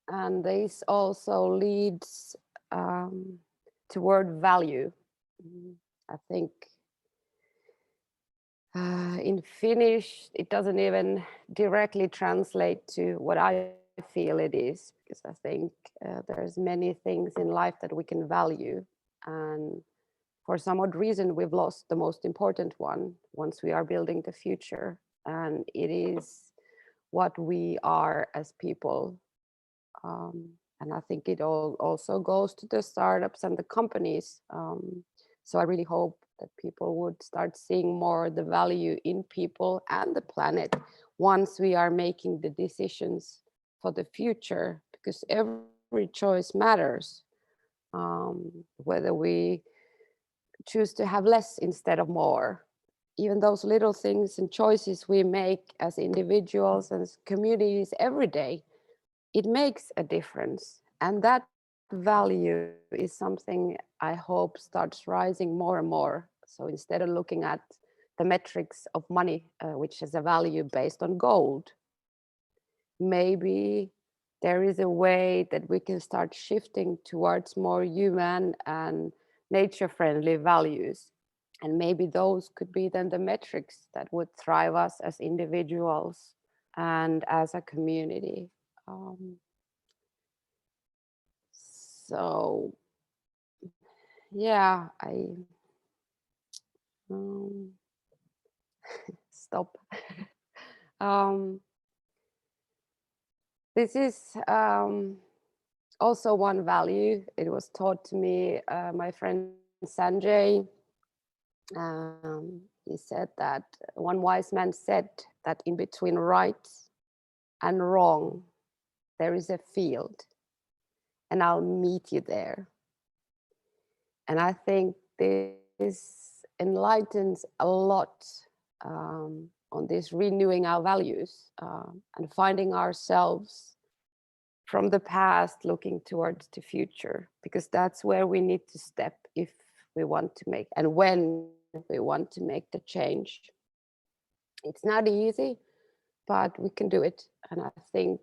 And this also leads toward value. I think in Finnish, it doesn't even directly translate to what I feel it is, because I think there's many things in life that we can value. And for some odd reason, we've lost the most important one once we are building the future. And it is what we are as people. And I think it all also goes to the startups and the companies. So I really hope that people would start seeing more the value in people and the planet once we are making the decisions for the future, because every choice matters. Whether we choose to have less instead of more, even those little things and choices we make as individuals and as communities every day, it makes a difference. And that value is something I hope starts rising more and more. So instead of looking at the metrics of money, which has a value based on gold, maybe there is a way that we can start shifting towards more human and nature-friendly values. And maybe those could be then the metrics that would thrive us as individuals and as a community. So yeah, I stop. This is also one value. It was taught to me, my friend Sanjay. He said that one wise man said that in between right and wrong, there is a field, and I'll meet you there. And I think this enlightens a lot on this renewing our values and finding ourselves from the past looking towards the future, because that's where we need to step if we want to make, and when we want to make the change. It's not easy, but we can do it. And I think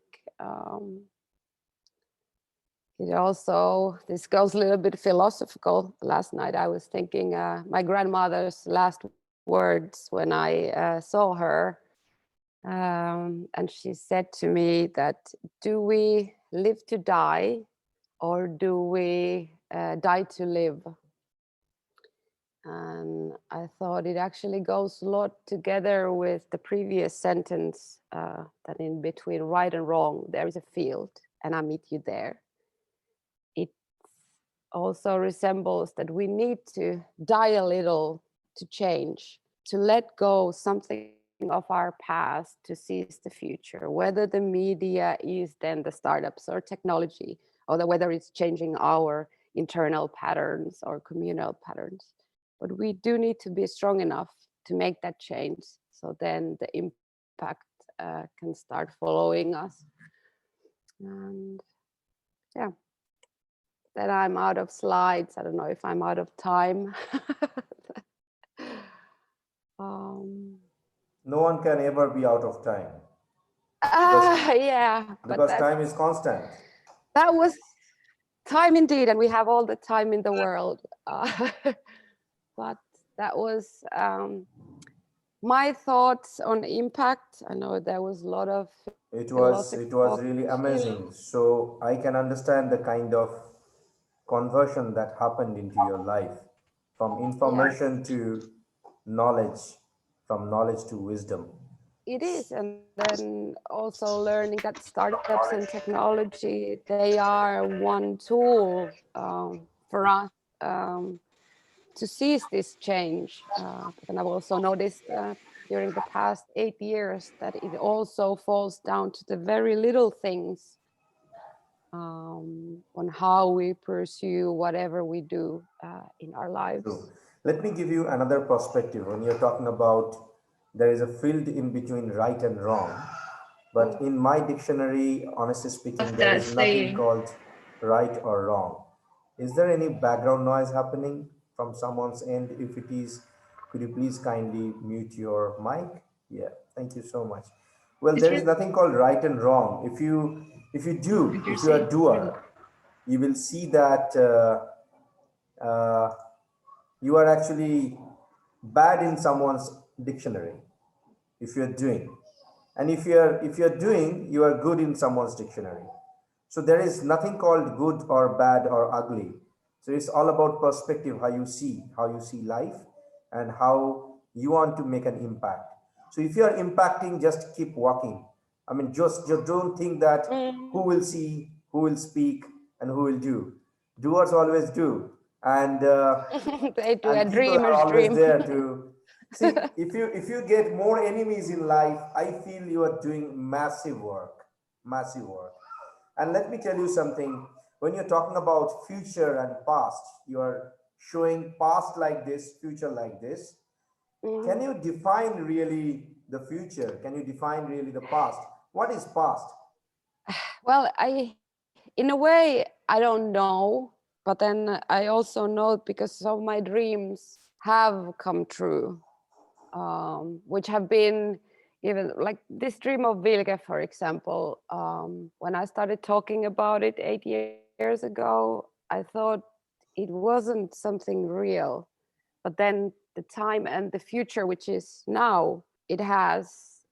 it also, this goes a little bit philosophical. Last night I was thinking my grandmother's last words when I saw her. And she said to me that, do we live to die, or do we die to live? And I thought it actually goes a lot together with the previous sentence, that in between right and wrong, there is a field and I meet you there. It also resembles that we need to die a little to change, to let go something of our past to seize the future, whether the media is then the startups or technology, or whether it's changing our internal patterns or communal patterns. But we do need to be strong enough to make that change, so then the impact can start following us. And yeah, then I'm out of slides. I don't know if I'm out of time. No one can ever be out of time. Yeah, because time is constant. That was time indeed, and we have all the time in the world. But that was my thoughts on impact. I know there was a lot of it was really amazing. So I can understand the kind of conversion that happened into your life, from information to knowledge, from knowledge to wisdom. It is, and then also learning that startups and technology, they are one tool for us to seize this change. And I've also noticed during the past 8 years that it also falls down to the very little things on how we pursue whatever we do in our lives. True. Let me give you another perspective. When you're talking about there is a field in between right and wrong, but in my dictionary, honestly speaking, there is nothing called right or wrong. Is there any background noise happening from someone's end? If it is, could you please kindly mute your mic? Yeah, thank you so much. Well, there is nothing called right and wrong. If you are a doer, you will see that you are actually bad in someone's dictionary if you're doing, and if you're doing, you are good in someone's dictionary. So there is nothing called good or bad or ugly. So it's all about perspective, how you see life and how you want to make an impact. So if you are impacting, just keep walking. I mean, just don't think that who will see, who will speak, and who will do. Doers always do, and they do, and and people are dreamers always dream. there to see. If you get more enemies in life, I feel you are doing massive work, massive work. And let me tell you something. When you're talking about future and past, you are showing past like this, future like this. Can you define really the future? Can you define really the past? What is past? Well, in a way, I don't know, but then I also know because some of my dreams have come true, which have been even like this dream of Vilke, for example. When I started talking about it 8 years ago, I thought it wasn't something real, but then the time and the future, which is now, it has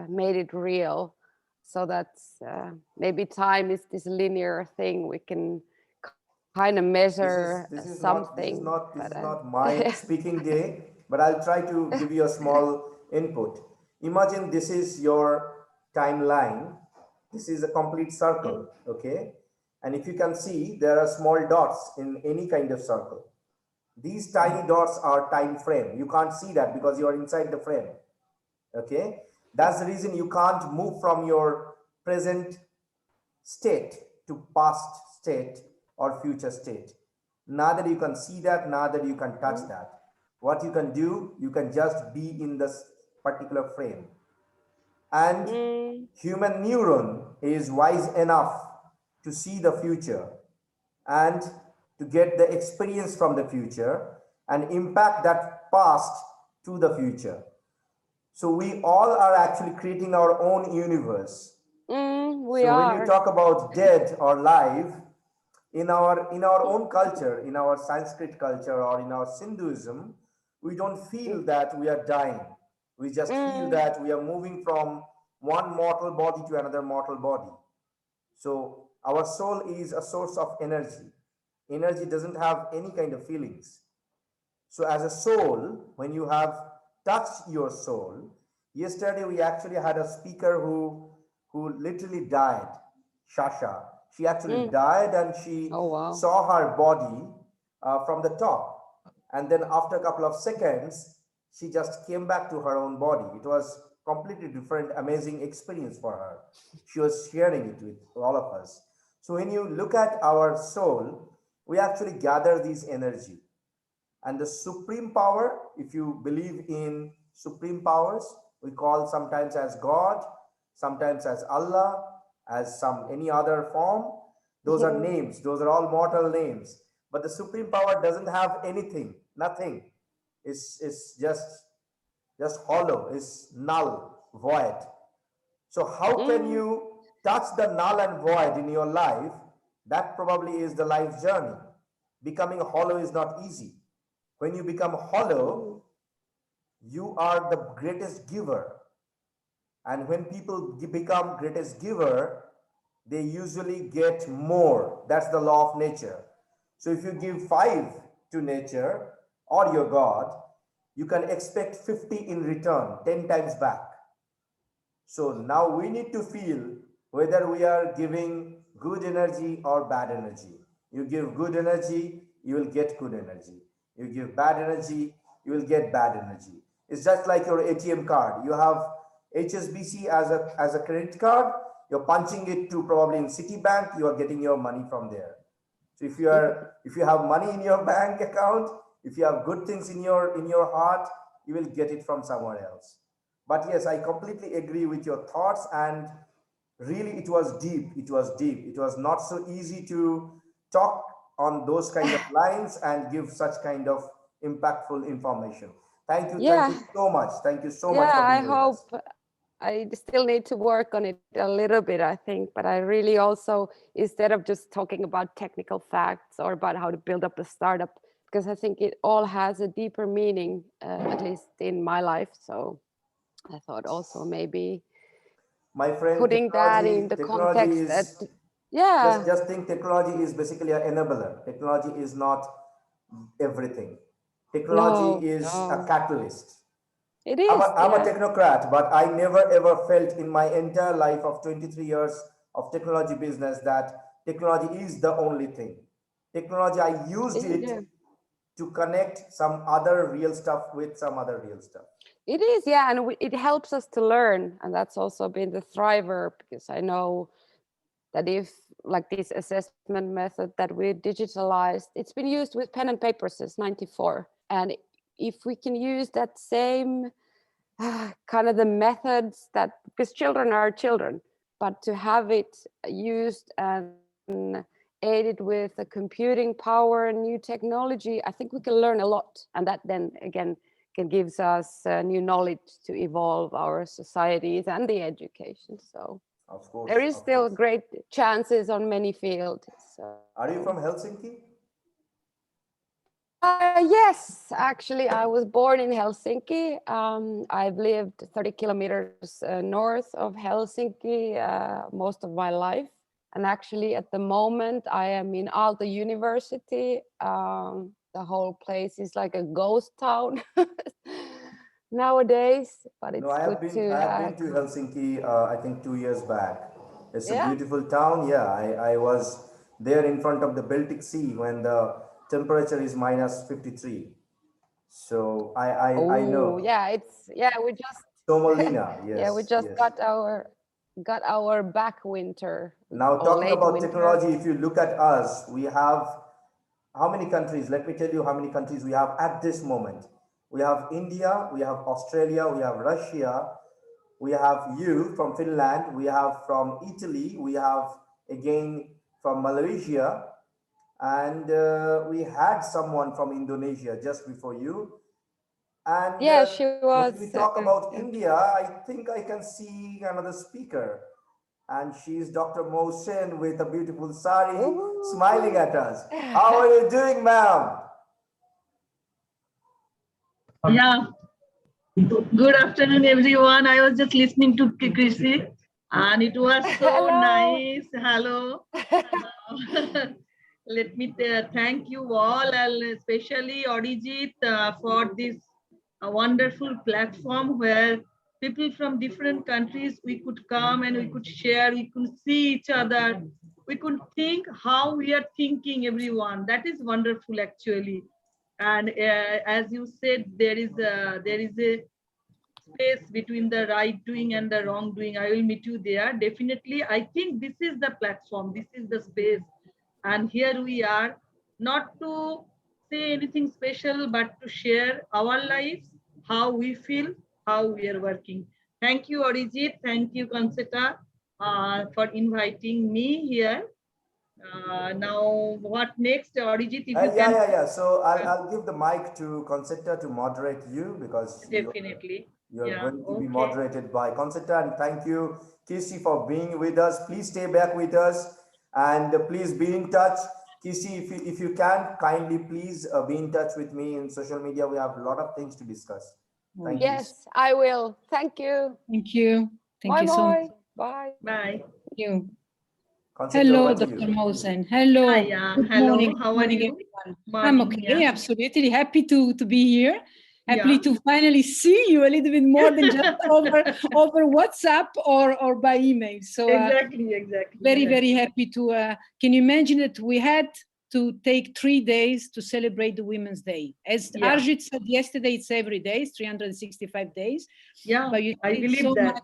made it real. So that's maybe time is this linear thing we can kind of measure something. This is not my speaking day, but I'll try to give you a small input. Imagine this is your timeline. This is a complete circle, okay? And if you can see, there are small dots in any kind of circle. These tiny dots are time frame. You can't see that because you are inside the frame, okay? That's the reason you can't move from your present state to past state or future state. Neither you can see that, neither you can touch that. What you can do, you can just be in this particular frame. And human neuron is wise enough to see the future and to get the experience from the future and impact that past to the future. So we all are actually creating our own universe. When we talk about dead or live, in our own culture, in our Sanskrit culture or in our Hinduism, we don't feel that we are dying. We just feel that we are moving from one mortal body to another mortal body. So our soul is a source of energy. Energy doesn't have any kind of feelings. So as a soul, when you have touched your soul, yesterday we actually had a speaker who literally died, Shasha. She actually died, and she saw her body from the top. And then after a couple of seconds, she just came back to her own body. It was completely different, amazing experience for her. She was sharing it with all of us. So when you look at our soul, we actually gather this energy. And the supreme power, if you believe in supreme powers, we call sometimes as God, sometimes as Allah, as any other form. Those are names. Those are all mortal names. But the supreme power doesn't have anything, nothing. It's just hollow, it's null, void. So how can you touch the null and void in your life? That probably is the life journey. Becoming hollow is not easy. When you become hollow, you are the greatest giver. And when people become greatest giver, they usually get more. That's the law of nature. So if you give 5 to nature or your God, you can expect 50 in return, 10 times back. So now we need to feel whether we are giving good energy or bad energy. You give good energy, you will get good energy. You give bad energy, you will get bad energy. It's just like your ATM card. You have HSBC as a credit card. You're punching it to probably in Citibank. You are getting your money from there. So if you have money in your bank account, if you have good things in your heart, you will get it from somewhere else. But yes, I completely agree with your thoughts, and really it was deep. It was deep. It was not so easy to talk on those kind of lines and give such kind of impactful information. Thank you. Thank you so much. Thank you so much for being with us. I still need to work on it a little bit, I think, but I really also, instead of just talking about technical facts or about how to build up a startup, because I think it all has a deeper meaning, at least in my life. So I thought also maybe my friend, putting that in the context that, just think technology is basically an enabler. Technology is not everything. Technology is a catalyst. It is. I'm a technocrat, but I never ever felt in my entire life of 23 years of technology business that technology is the only thing. Technology, I used it to connect some other real stuff with some other real stuff. It is, yeah, and it helps us to learn, and that's also been the thriver, because I know that if like this assessment method that we digitalized, it's been used with pen and paper since '94, and if we can use that same kind of the methods that, because children are children, but to have it used and aided with the computing power and new technology, I think we can learn a lot, and that then again can gives us new knowledge to evolve our societies and the education. So of course, there is still great chances on many fields. So. Are you from Helsinki? Yes, actually, I was born in Helsinki. I've lived 30 kilometers north of Helsinki most of my life. And actually, at the moment, I am in Aalto University. The whole place is like a ghost town nowadays, but it's I have good been to Helsinki, I think 2 years back. It's a beautiful town. Yeah, I was there in front of the Baltic Sea when the temperature is minus 53. So I know. Yeah, we just Somolina, yes. Yeah, we just got our back winter. Now talking about technology, if you look at us, we have how many countries? Let me tell you how many countries we have at this moment. We have India, we have Australia, we have Russia, we have you from Finland, we have from Italy, we have again from Malaysia, and we had someone from Indonesia just before you. And yeah, she was. When we talk about India, I think I can see another speaker. And she's Dr. Mohsen with a beautiful sari, smiling at us. How are you doing, ma'am? Yeah. Good afternoon, everyone. I was just listening to Krisi, and it was so nice. Hello. let me thank you all, and especially Arijit, for this wonderful platform where people from different countries, we could come and we could share, we could see each other, we could think how we are thinking, everyone. That is wonderful, actually. And as you said, there is a space between the right doing and the wrong doing. I will meet you there. Definitely, I think this is the platform, this is the space. And here we are, not to say anything special, but to share our lives, how we feel, how we are working. Thank you, Arijit. Thank you, Concetta, for inviting me here. Now, what next, Arijit, if you can? Yeah. So I'll give the mic to Concetta to moderate you because Definitely. you're Yeah, going to be okay. moderated by Concetta. And thank you, Kisi, for being with us. Please stay back with us and please be in touch. Kisi, if you can, kindly please be in touch with me in social media. We have a lot of things to discuss. Thank you. Yes, I will. Thank you. Thank you. Thank Bye you so much. bye. Bye. Thank you. Concetta, Hello, over to Dr. you. Mohsen. Hello. Hiya. Good Hello. morning. How are Morning, you? everyone. Morning, I'm okay. yeah. Absolutely happy to be here. Happy Yeah. to finally see you a little bit more than just over WhatsApp or by email. So Exactly. very happy to. Can you imagine that we had to take 3 days to celebrate the Women's Day? As Arjit said yesterday, it's every day, it's 365 days. Yeah, but you I take believe that.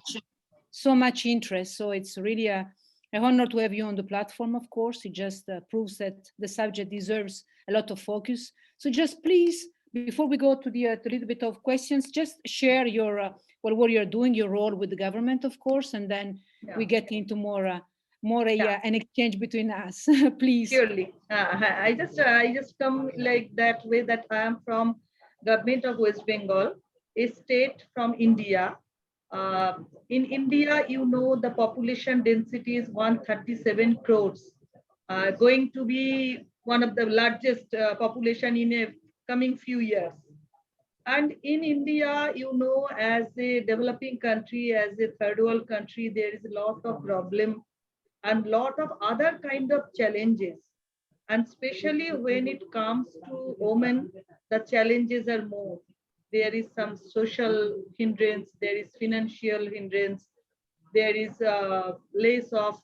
so much interest. So it's really an honor to have you on the platform, of course. It just proves that the subject deserves a lot of focus. So just please, before we go to the little bit of questions, just share your what you're doing, your role with the government, of course, and then we get into more an exchange between us. Please. Surely. I just come like that way, that I am from government of West Bengal, a state from India. In India, the population density is 137 crores, going to be one of the largest population in a coming few years. And in India, as a developing country, as a third world country, there is a lot of problem and lot of other kind of challenges. And especially when it comes to women, the challenges are more. There is some social hindrance, there is financial hindrance, there is less of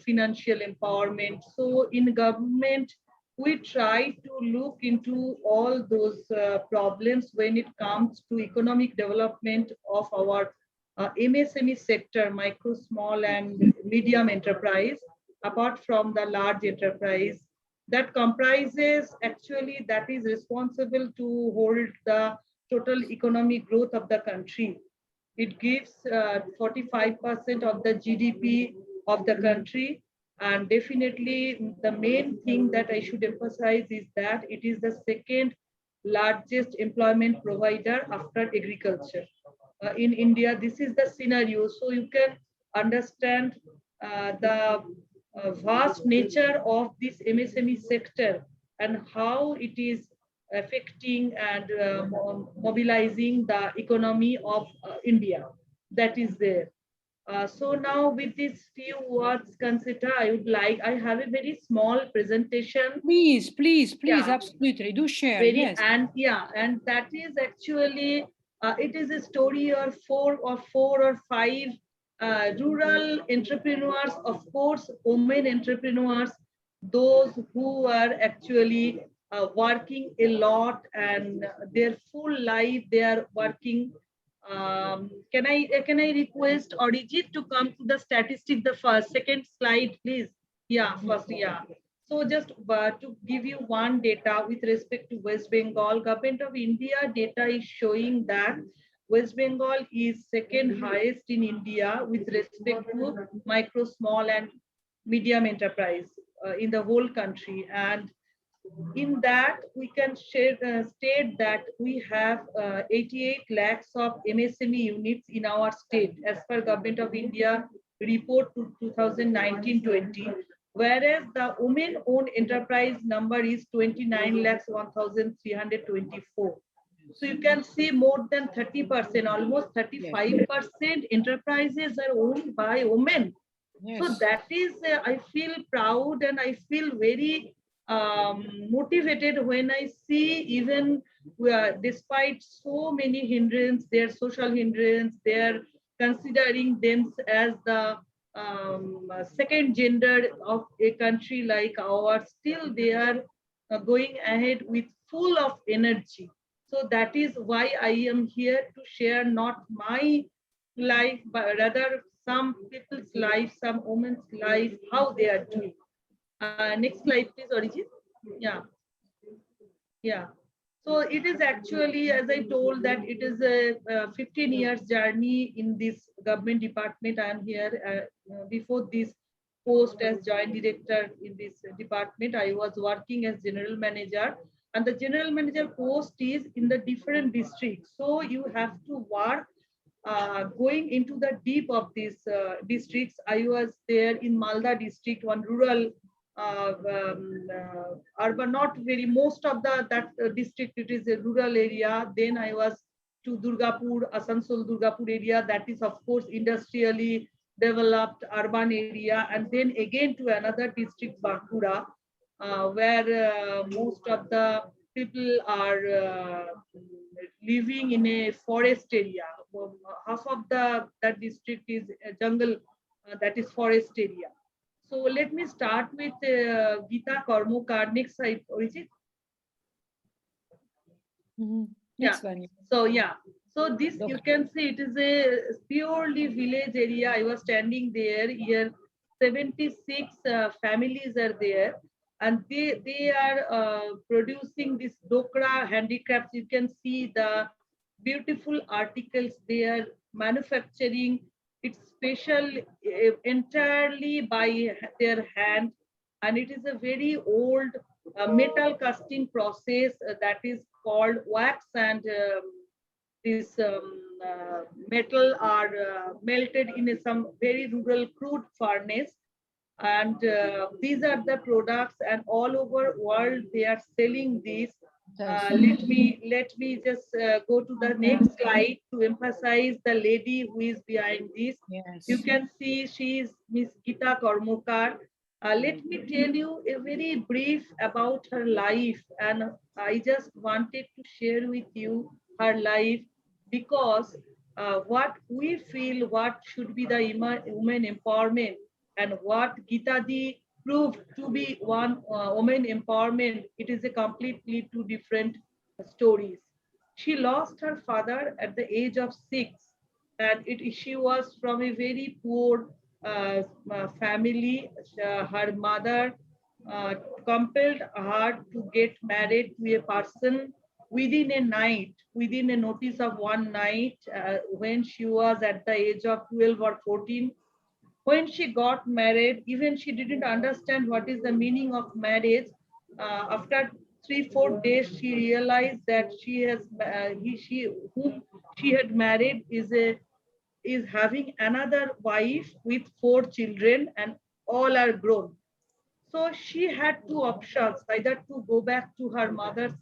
financial empowerment. So in government, we try to look into all those problems when it comes to economic development of our MSME sector, micro, small, and medium enterprise, apart from the large enterprise that comprises, actually, that is responsible to hold the total economic growth of the country. It gives 45% of the GDP of the country. And definitely the main thing that I should emphasize is that it is the second largest employment provider after agriculture. In India, this is the scenario. So you can understand the vast nature of this MSME sector and how it is affecting and mobilizing the economy of India. That is there. So now with these few words, Concetta, I have a very small presentation. Please, absolutely, do share. Yes. And that is actually, it is a story of four or five rural entrepreneurs, of course, women entrepreneurs, those who are actually working a lot and their full life they are working. Can I request Arijit to come to the statistic, the second slide, please? Yeah, first, yeah. So just to give you one data with respect to West Bengal, Government of India data is showing that West Bengal is second highest in India with respect to micro, small, and medium enterprise in the whole country. And in that, we can state that we have 88 lakhs of MSME units in our state as per Government of India report to 2019-20, whereas the women-owned enterprise number is 29 lakhs 1,324. So you can see more than 30%, almost 35% enterprises are owned by women. Yes. So that is, I feel proud and I feel very motivated when I see even despite so many hindrances, their social hindrance, they're considering them as the second gender of a country like ours, still they are going ahead with full of energy. So that is why I am here to share not my life, but rather some people's life, some women's life, how they are doing. Next slide, please, Orijit. Yeah. Yeah. So it is actually, as I told, that it is a 15 years journey in this government department. I am here before this post as joint director in this department. I was working as general manager, and the general manager post is in the different districts. So you have to work going into the deep of these districts. I was there in Malda district, one rural urban, not very, most of that district, it is a rural area. Then I was to Durgapur, Asansol Durgapur area, that is of course industrially developed urban area, and then again to another district, Bankura, where most of the people are living in a forest area. Half of that district is a jungle, that is forest area. So let me start with Gita Karmokar. Next slide, Orijit. Yeah. So yeah. So this you can see it is a purely village area. I was standing there. Here, 76 families are there, and they are producing this dokra handicrafts. You can see the beautiful articles they are manufacturing. It's special, entirely by their hand, and it is a very old metal casting process that is called wax, and this metal are melted in some very rural crude furnace, and these are the products, and all over world they are selling these. Let me just go to the next slide to emphasize the lady who is behind this. Yes. You can see she is Miss Gita Karmokar. Let me tell you a very brief about her life, and I just wanted to share with you her life, because what we feel, what should be the women empowerment, and what Gita Di proved to be one woman empowerment, it is a completely two different stories. She lost her father at the age of 6, and she was from a very poor family. Her mother compelled her to get married to a person within a night, within a notice of one night, when she was at the age of 12 or 14. When she got married, even she didn't understand what is the meaning of marriage. After 3-4 days, she realized that she has whom she had married is having another wife with 4 children, and all are grown. So she had two options: either to go back to her mother's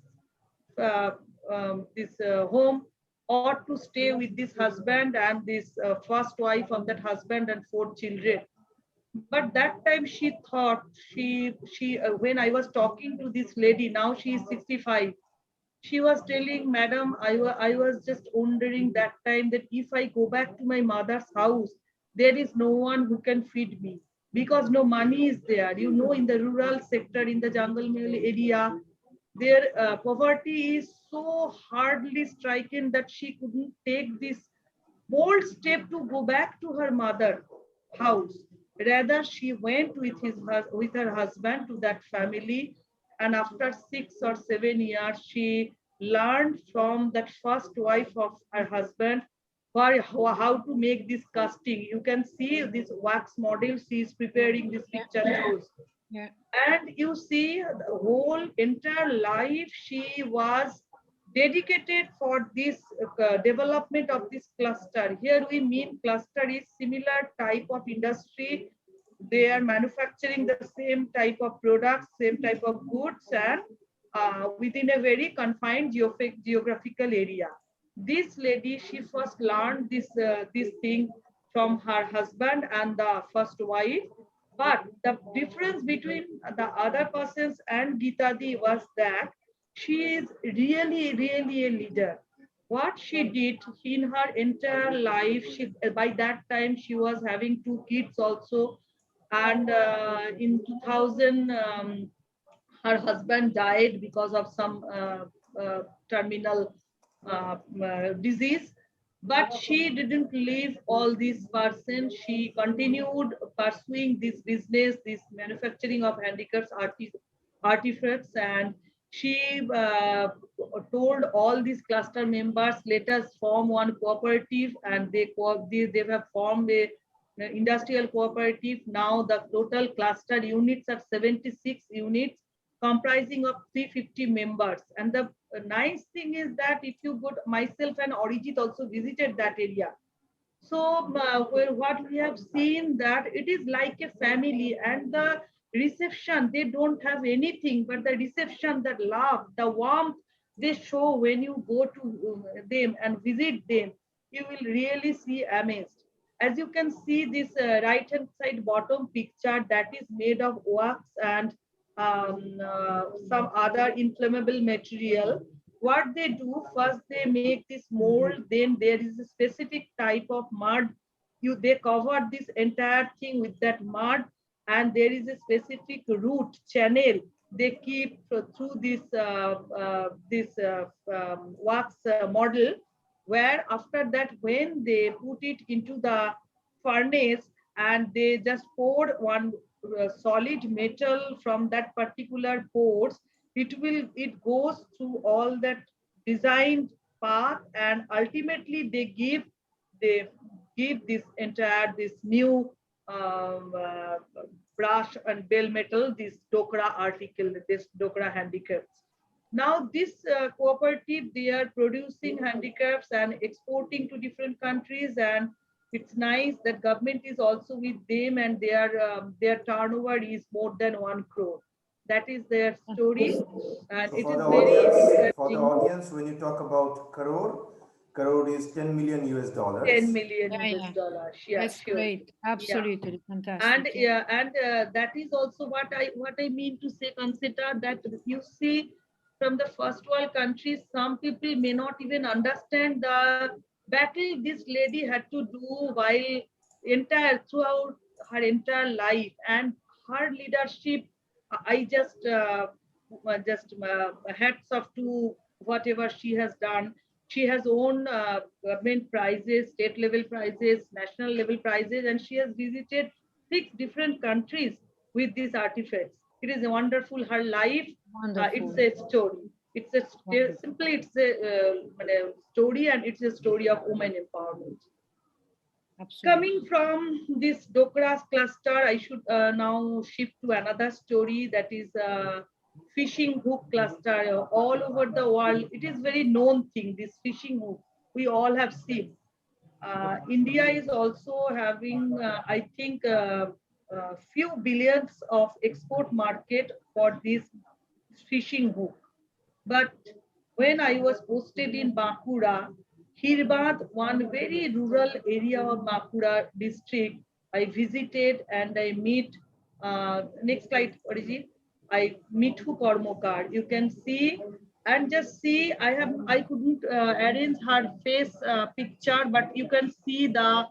uh, home, or to stay with this husband and this first wife of that husband and 4 children. But that time she thought, when I was talking to this lady, now she is 65, she was telling, madam, I was just wondering that time that if I go back to my mother's house, there is no one who can feed me, because no money is there. You know, in the rural sector, in the jungle area, their poverty is so hardly striking that she couldn't take this bold step to go back to her mother house. Rather, she went with her husband to that family, and after 6 or 7 years, she learned from that first wife of her husband how to make this casting. You can see this wax model she is preparing. This picture shows. Yeah. And you see the whole entire life she was dedicated for this development of this cluster. Here we mean cluster is similar type of industry. They are manufacturing the same type of products, same type of goods, and within a very confined geographical area. This lady, she first learned this thing from her husband and the first wife. But the difference between the other persons and Gita Di was that she is really a leader. What she did in her entire life, by that time she was having two kids also, and in 2000 her husband died because of some terminal disease, but she didn't leave all these person. She continued pursuing this business, this manufacturing of handicrafts, artifacts, and she told all these cluster members, let us form one cooperative, and they have formed a industrial cooperative. Now the total cluster units are 76 units comprising of 350 members. And the nice thing is that if you go, myself and Orijit also visited that area. So what we have seen that it is like a family, and the reception, they don't have anything but the reception, that love, the warmth they show when you go to them and visit them, you will really see amazed. As you can see this right hand side bottom picture, that is made of wax and some other inflammable material. What they do, first they make this mold, then there is a specific type of mud, they cover this entire thing with that mud, and there is a specific root channel they keep through this wax model, where after that when they put it into the furnace and they just pour one solid metal from that particular pores, it goes through all that designed path, and ultimately they give this new brush and bell metal, this dokra article, this dokra handicrafts. Now this cooperative, they are producing handicrafts and exporting to different countries, and it's nice that government is also with them, and their turnover is more than 1 crore. That is their story, and So it is very for the encouraging. audience, when you talk about crore, crore is 10 million US 10 dollars. million Yeah, US yeah. dollars. Yeah, That's sure. great. Yeah. Absolutely And fantastic. Yeah. yeah, and that is also what I mean to say, Consider that you see from the first world countries, some people may not even understand the battle this lady had to do while entire throughout her entire life, and her leadership. I just hats off to whatever she has done. She has won government prizes, state level prizes, national level prizes, and she has visited 6 different countries with these artifacts. It is wonderful. Her life, it's Wonderful. a story. It's a Wonderful. simply it's a story, and it's a story of women empowerment. Absolutely. Coming from this Dokras cluster, I should now shift to another story, that is fishing hook cluster. All over the world, it is very known thing, this fishing hook. We all have seen. India is also having, I think, few billions of export market for this fishing hook. But when I was posted in Bankura, Hirbad, one very rural area of Bankura district, I visited and I meet, next slide, Orijit. I meet who Kormokar. You can see and just see, I couldn't arrange her face picture, but you can see the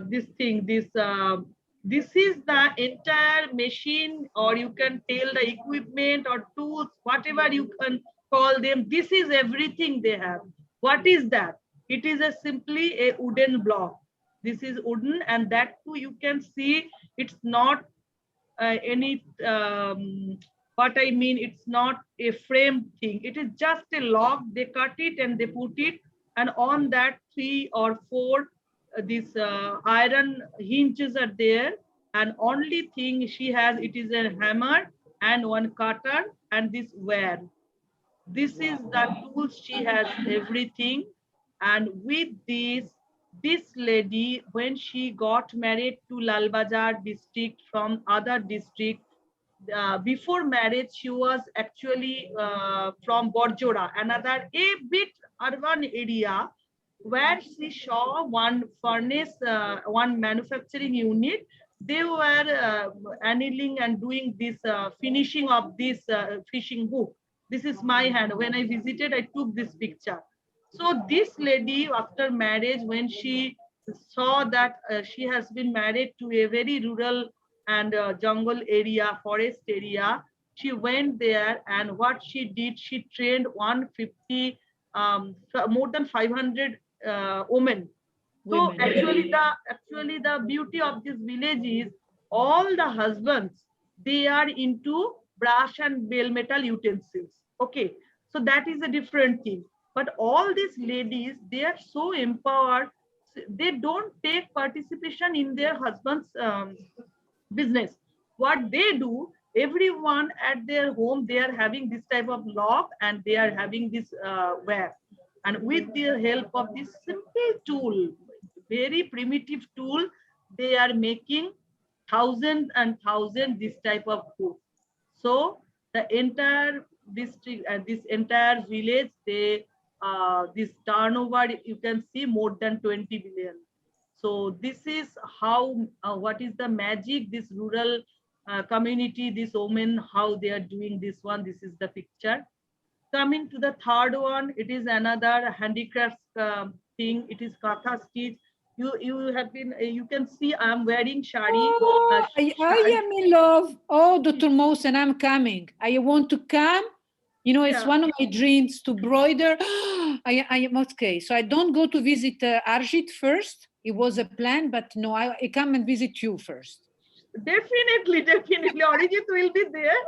this thing, this is the entire machine, or you can tell the equipment or tools, whatever you can call them. This is everything they have. What is that? It is simply a wooden block. This is wooden, and that too you can see it's not any what I mean, it's not a frame thing. It is just a log. They cut it and they put it, and on that 3 or 4 these iron hinges are there. And only thing she has, it is a hammer and one cutter and this wire. This is the tools she has, everything. And with this lady, when she got married to Lalbazar district from other district, before marriage, she was actually from Borjora, another a bit urban area, where she saw one furnace, one manufacturing unit they were annealing and doing this finishing of this fishing hook. This is my hand. When I visited, I took this picture. So this lady, after marriage, when she saw that she has been married to a very rural and jungle area, forest area, she went there, and what she did, she trained 150, more than 500 women. So Women. actually the beauty of this village is all the husbands, they are into brass and bell metal utensils. Okay, so that is a different thing. But all these ladies, they are so empowered. They don't take participation in their husband's business. What they do, everyone at their home, they are having this type of lock, and they are having this ware. And with the help of this simple tool, very primitive tool, they are making thousands and thousands this type of food. So the entire district and this entire village, they this turnover, you can see more than 20 billion. So this is how what is the magic, this rural community, this women, how they are doing this one. This is the picture. Coming to the third one, it is another handicrafts thing. It is katha stitch. You have been, you can see I am wearing shari. Oh, I am in love. Oh, Dr. Mosen, I'm coming. I want to come. You know, it's one of my dreams to broider. I am okay. So I don't go to visit Arjit first. It was a plan, but no, I come and visit you first. Definitely. Arijit will be there.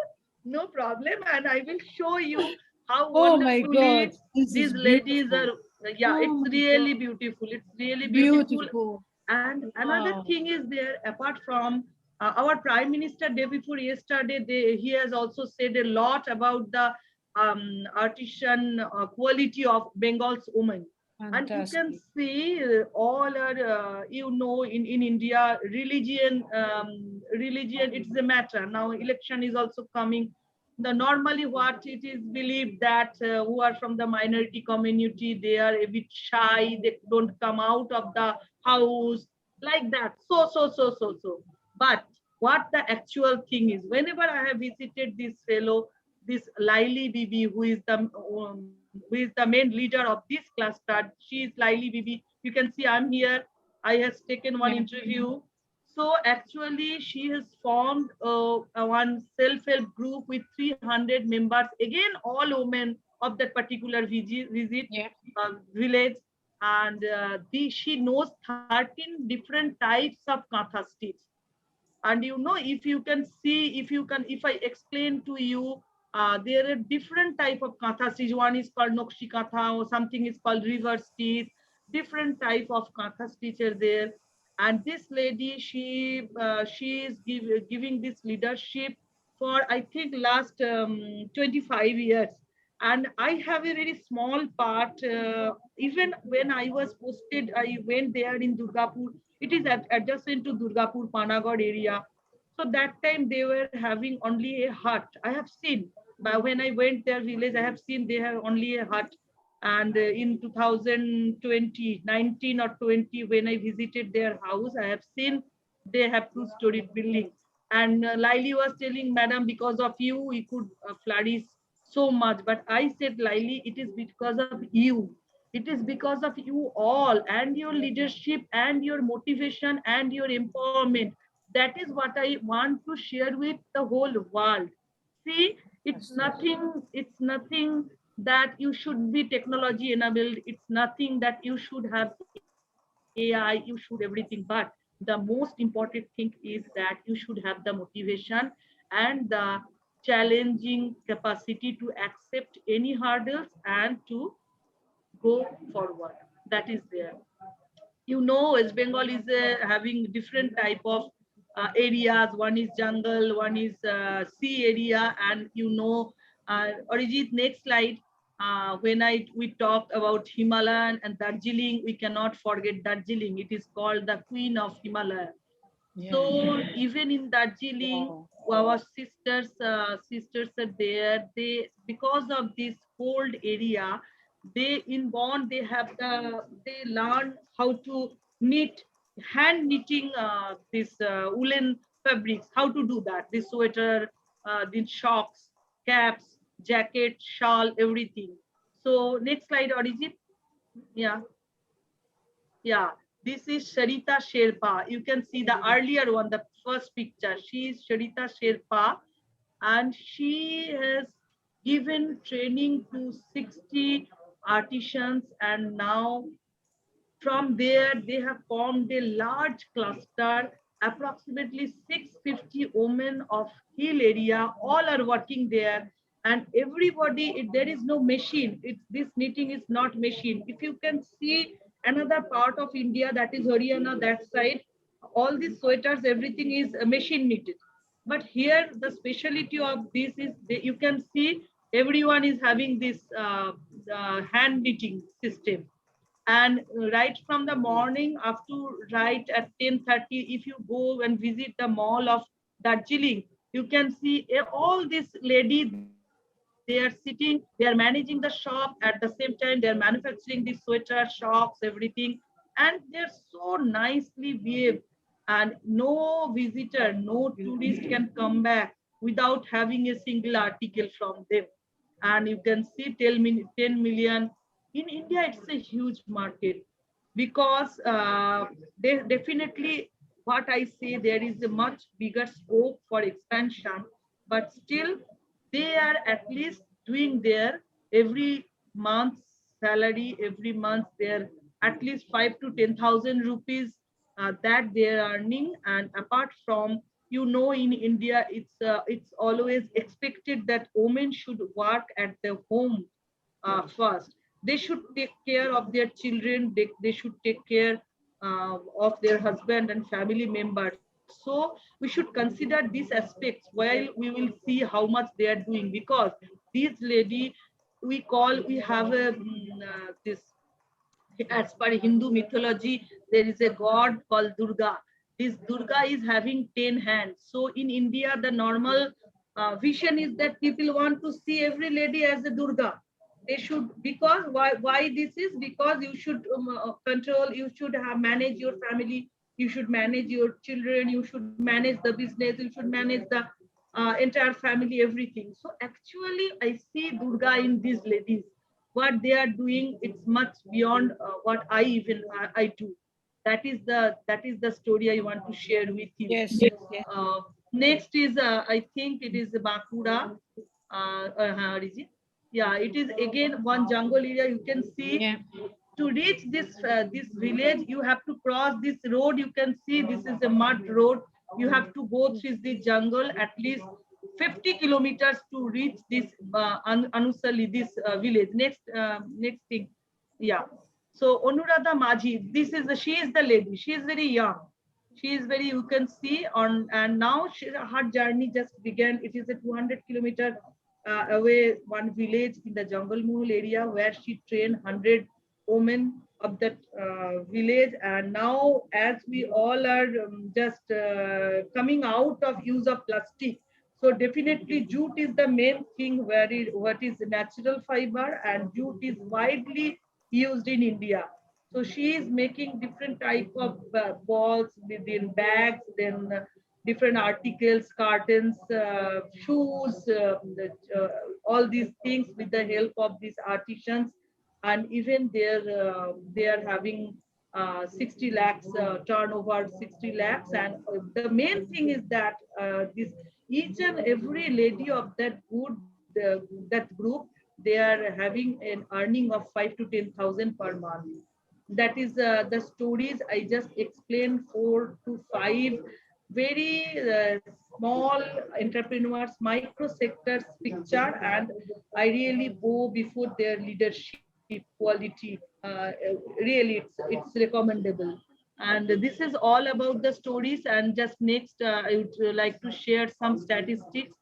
No problem. And I will show you how wonderfully these ladies are. Yeah, it's really beautiful. It's really beautiful. And another thing is there, apart from our Prime Minister day before yesterday, he has also said a lot about the artisan quality of Bengal's women. Fantastic. And you can see all are, in India, religion, it's a matter. Now election is also coming. Normally what it is believed that who are from the minority community, they are a bit shy, they don't come out of the house like that. So. But what the actual thing is, whenever I have visited this fellow, this Laili Bibi, who is the main leader of this cluster. She is Laili Bibi. You can see I'm here. I have taken one interview. So actually, she has formed one self-help group with 300 members. Again, all women of that particular village. And she knows 13 different types of katha stitch. And if you can see, if I explain to you, there are different type of katha stitch. One is called nokshi katha, or something is called river stitch. Different type of katha stitch are there. And this lady, she is giving this leadership for, I think, last 25 years. And I have a very small part. Even when I was posted, I went there in Durgapur. It is adjacent to Durgapur, Panagarh area. So that time they were having only a hut. I have seen, but when I went their village, I have seen they have only a hut. And in 2020, 19 or 20, when I visited their house, I have seen they have two-story building. And Laili was telling, Madam, because of you, we could flourish so much. But I said, Laili, it is because of you. It is because of you all, and your leadership and your motivation and your empowerment. That is what I want to share with the whole world. See, it's nothing that you should be technology enabled. It's nothing that you should have AI, you should everything. But the most important thing is that you should have the motivation and the challenging capacity to accept any hurdles and to go forward. That is there. West Bengal is having different type of areas. One is jungle, one is sea area, and Arijit, next slide. When we talked about Himalayan and Darjeeling, we cannot forget Darjeeling. It is called the Queen of Himalaya. So even in Darjeeling, our sisters are there. They, because of this cold area, they learn how to knit hand knitting this woolen fabrics, how to do that, this sweater, the socks, caps, jacket, shawl, everything. So next slide, Arijit. Yeah. Yeah, this is Sharita Sherpa. You can see the earlier one, the first picture. She is Sharita Sherpa, and she has given training to 60 artisans, and now from there, they have formed a large cluster, approximately 650 women of hill area, all are working there. And everybody, there is no machine. This knitting is not machine. If you can see another part of India, that is Haryana, that side, all these sweaters, everything is machine knitted. But here, the specialty of this is you can see everyone is having this hand knitting system. And right from the morning up to right at 10:30, if you go and visit the mall of Darjeeling, you can see all these ladies, they are sitting, they are managing the shop, at the same time they are manufacturing the sweater, socks, everything, and they're so nicely behaved. And no visitor, no tourist can come back without having a single article from them. And you can see 10 million. In India, it's a huge market, because they definitely, what I say, there is a much bigger scope for expansion, but still they are at least doing their every month's salary, every month their at least 5 to 10,000 rupees that they are earning. And apart from, in India, it's always expected that women should work at the home first. They should take care of their children, they should take care of their husband and family members. So we should consider these aspects while we will see how much they are doing, because these lady, we have this, as per Hindu mythology, there is a god called Durga. This Durga is having 10 hands. So in India, the normal vision is that people want to see every lady as a Durga. They should, because why this is, because you should control, you should have manage your family, you should manage your children, you should manage the business, you should manage the entire family, everything. So actually, I see Durga in these ladies. What they are doing, it's much beyond what I do. That is the story I want to share with you. Yes, yes. Next is I think it is Bakura. Harijit. Yeah, it is again one jungle area. You can see, Yeah. to reach this village, you have to cross this road. You can see this is a mud road. You have to go through the jungle at least 50 kilometers to reach this Anusali, this village. Next thing, yeah. So Anuradha Maji, she is the lady. She is very young. She is very, you can see on, and now her journey just began. It is a 200-kilometer away, one village in the Jungle Mohol area, where she trained 100 women of that village. And now, as we all are just coming out of use of plastic, so definitely jute is the main thing, what is natural fiber, and jute is widely used in India. So she is making different type of balls within bags, then different articles, cartons, shoes, all these things with the help of these artisans. And even they are having 60 lakhs turnover, 60 lakhs. And the main thing is that this each and every lady of that group, they are having an earning of 5 to 10,000 per month. That is the stories I just explained, 4 to 5 very small entrepreneurs, micro sectors picture, and I really bow before their leadership quality. Really, it's recommendable. And this is all about the stories. And just next, I would like to share some statistics.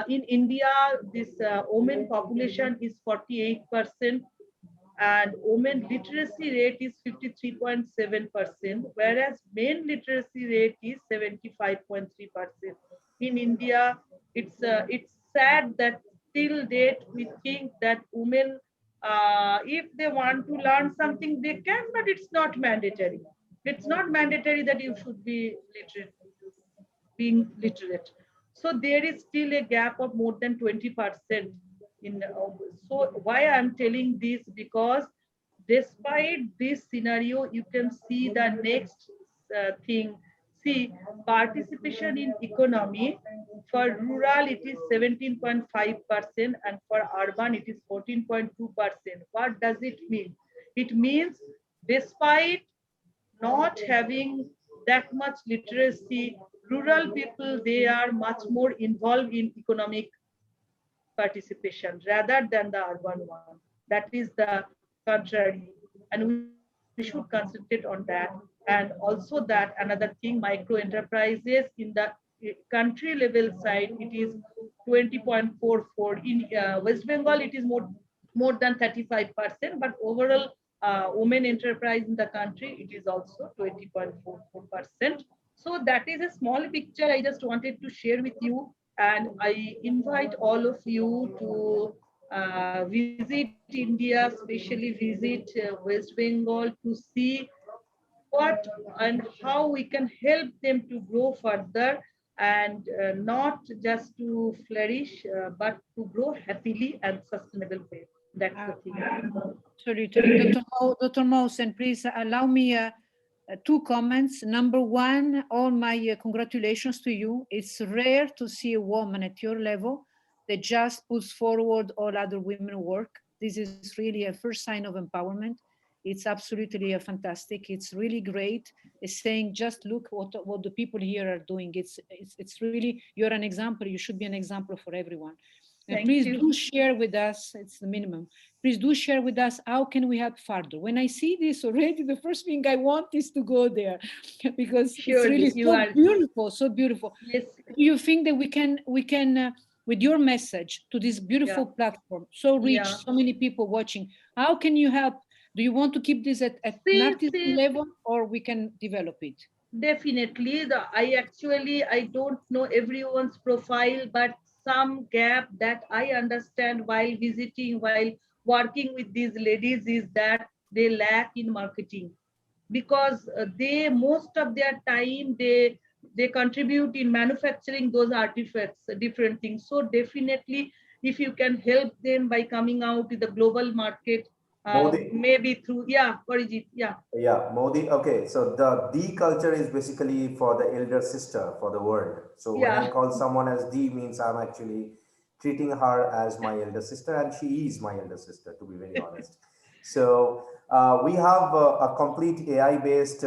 In India, this women population is 48%, and women literacy rate is 53.7%, whereas men literacy rate is 75.3%. In India, it's sad that till date we think that women, if they want to learn something, they can, but it's not mandatory. It's not mandatory that you should be literate, being literate. So there is still a gap of more than 20% in. So why I'm telling this, because despite this scenario, you can see the next thing. See, participation in economy for rural it is 17.5% and for urban it is 14.2%. What does it mean? It means despite not having that much literacy, rural people, they are much more involved in economic participation rather than the urban one. That is the contrary. And we should concentrate on that. And also that another thing, micro enterprises in the country level side, it is 20.44. In West Bengal, it is more than 35%, but overall women enterprise in the country, it is also 20.44%. So that is a small picture I just wanted to share with you. And I invite all of you to visit India, especially visit West Bengal to see what and how we can help them to grow further and not just to flourish, but to grow happily and sustainable way. That's the thing. Sorry, Dr. Mousen, please allow me two comments. Number one, all my congratulations to you. It's rare to see a woman at your level that just puts forward all other women work. This is really a first sign of empowerment. It's absolutely fantastic. It's really great. It's saying, just look what the people here are doing. It's really, you're an example. You should be an example for everyone. And please do share with us, it's the minimum. Please do share with us, how can we help further? When I see this already, the first thing I want is to go there because it's really so beautiful, so beautiful. Yes. Do you think that we can with your message to this beautiful platform, so rich, so many people watching, how can you help? Do you want to keep this at an artisan level, or we can develop it? Definitely. I don't know everyone's profile, but some gap that I understand while visiting, while working with these ladies, is that they lack in marketing, because they most of their time they contribute in manufacturing those artifacts, different things. So definitely, if you can help them by coming out to the global market, maybe through Parijit, Modi. Okay, so the culture is basically for the elder sister for the world. So when I call someone as the, means I'm actually treating her as my elder sister, and she is my elder sister, to be very honest. So we have a complete AI-based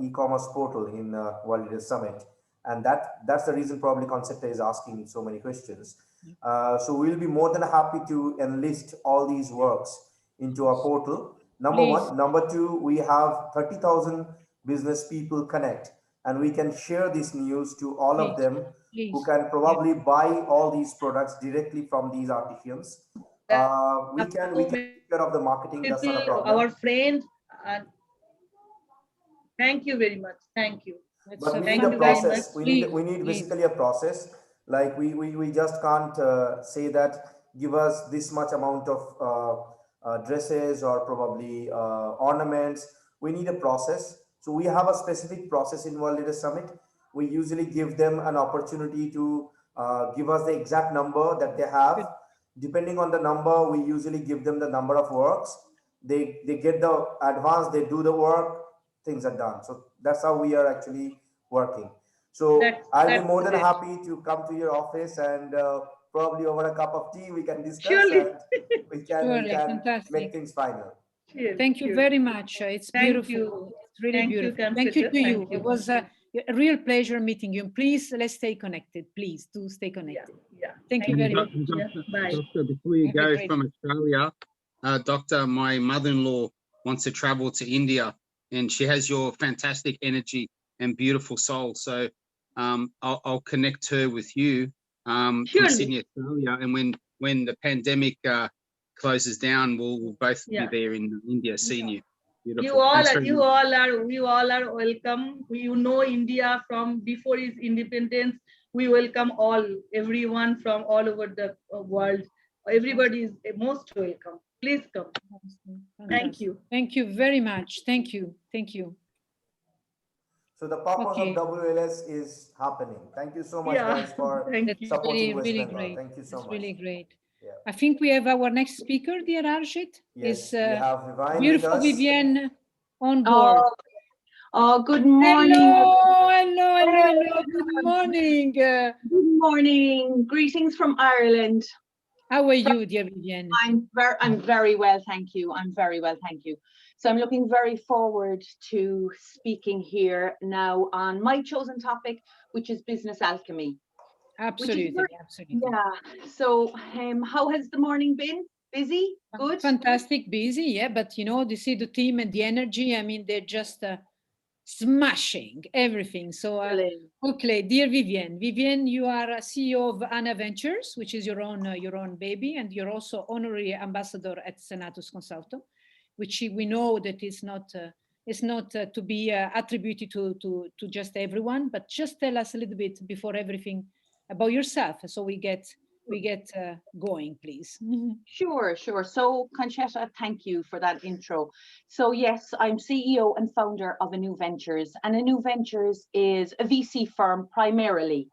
e-commerce portal in World Leaders Summit, and that's the reason probably Concepta is asking so many questions. So we'll be more than happy to enlist all these works into our portal. Number one. Number two, we have 30,000 business people connect, and we can share this news to all of them who can probably buy all these products directly from these artisans. We can take care of the marketing. That's not a problem. Our friend, thank you very much. Thank you. But we need a process. We need basically a process. Like we just can't say that give us this much amount of dresses or probably ornaments. We need a process. So we have a specific process in World Leaders Summit. We usually give them an opportunity to give us the exact number that they have. Depending on the number, we usually give them the number of works. They get the advance, they do the work, things are done. So that's how we are actually working. So I'll be more than happy to come to your office, and probably over a cup of tea we can discuss and we can make things final. Thank you very much. It's beautiful. It's really beautiful. Thank you to you. It was a real pleasure meeting you. Please, let's stay connected. Please do stay connected. Thank you very much. Doctor, before you go from Australia, Doctor, my mother-in-law wants to travel to India, and she has your fantastic energy and beautiful soul. So I'll connect her with you from Sydney, Australia. And when the pandemic closes down, we'll both be there in India seeing you. Beautiful. You all are welcome. You know India from before its independence. We welcome everyone from all over the world. Everybody is most welcome. Please come. Thank you. Thank you very much. Thank you. Thank you. So the purpose of Okay, WLS is happening. Thank you so much, Yeah, guys, for thank that's you. supporting really, West really Bengal. great. Thank you so That's much. really great. Yeah. I think we have our next speaker, dear Arjit. Yes, Is we have Vivine with beautiful us. Vivienne on board. Good morning. Hello, hello, hello, hello. Good morning. Good morning. Greetings from Ireland. How are you, dear Vivienne? I'm very well, thank you. I'm very well, thank you. So I'm looking very forward to speaking here now on my chosen topic, which is business alchemy. Absolutely, absolutely. Yeah. So how has the morning been? Busy? Good? Fantastic, busy, yeah. But you know, you see the team and the energy. I mean, they're just smashing everything. So, okay, dear Vivienne, you are a CEO of Anna Ventures, which is your own baby, and you're also honorary ambassador at Senatus Consulto, which we know that is not to be attributed to just everyone. But just tell us a little bit before everything about yourself, so we get going, please. Sure. So, Conchetta, thank you for that intro. So, yes, I'm CEO and founder of Anu Ventures, and Anu Ventures is a VC firm primarily.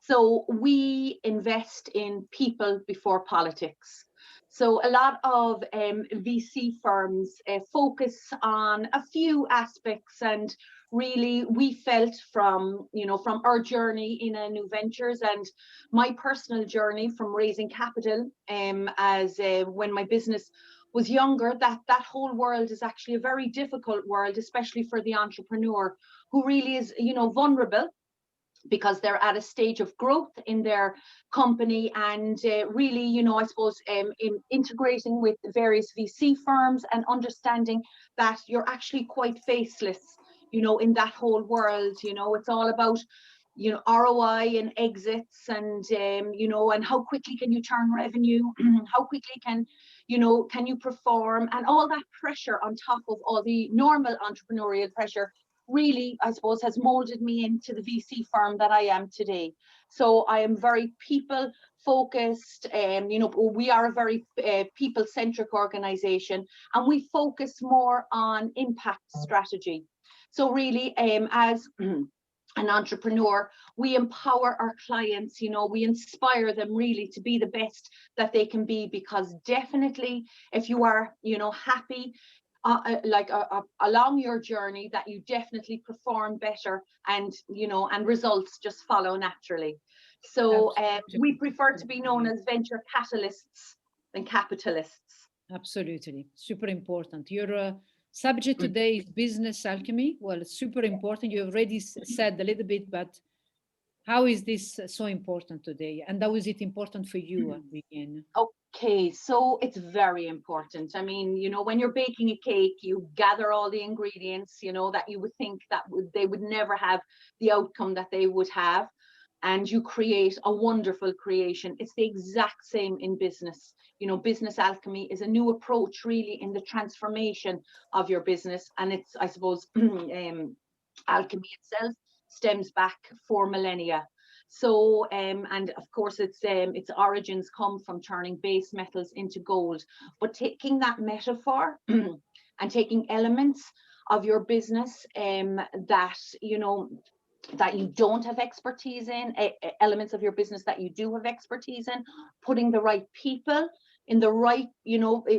So, we invest in people before politics. So, a lot of VC firms focus on a few aspects, and really we felt from our journey in Anu Ventures and my personal journey from raising capital as when my business was younger, that whole world is actually a very difficult world, especially for the entrepreneur who really is vulnerable, because they're at a stage of growth in their company, and really, I suppose, in integrating with various VC firms and understanding that you're actually quite faceless, in that whole world. It's all about, ROI and exits, and, and how quickly can you turn revenue, how quickly can you perform, and all that pressure on top of all the normal entrepreneurial pressure really, I suppose, has molded me into the VC firm that I am today. So I am very people focused, we are a very people centric organization, and we focus more on impact strategy. So really, as an entrepreneur, we empower our clients, we inspire them really to be the best that they can be, because definitely if you are, happy, along your journey, that you definitely perform better, and and results just follow naturally. So we prefer to be known as venture catalysts than capitalists. Absolutely, super important. Your subject today is business alchemy. Well, it's super important. You already said a little bit, but how is this so important today, and how is it important for you, Vivienne? Okay, so it's very important. I mean, when you're baking a cake, you gather all the ingredients, that you would think that they would never have the outcome that they would have, and you create a wonderful creation. It's the exact same in business. Business alchemy is a new approach really in the transformation of your business, and it's, I suppose, alchemy itself stems back 4 millennia. So, and of course, its origins come from turning base metals into gold. But taking that metaphor and taking elements of your business that you don't have expertise in, elements of your business that you do have expertise in, putting the right people in the right,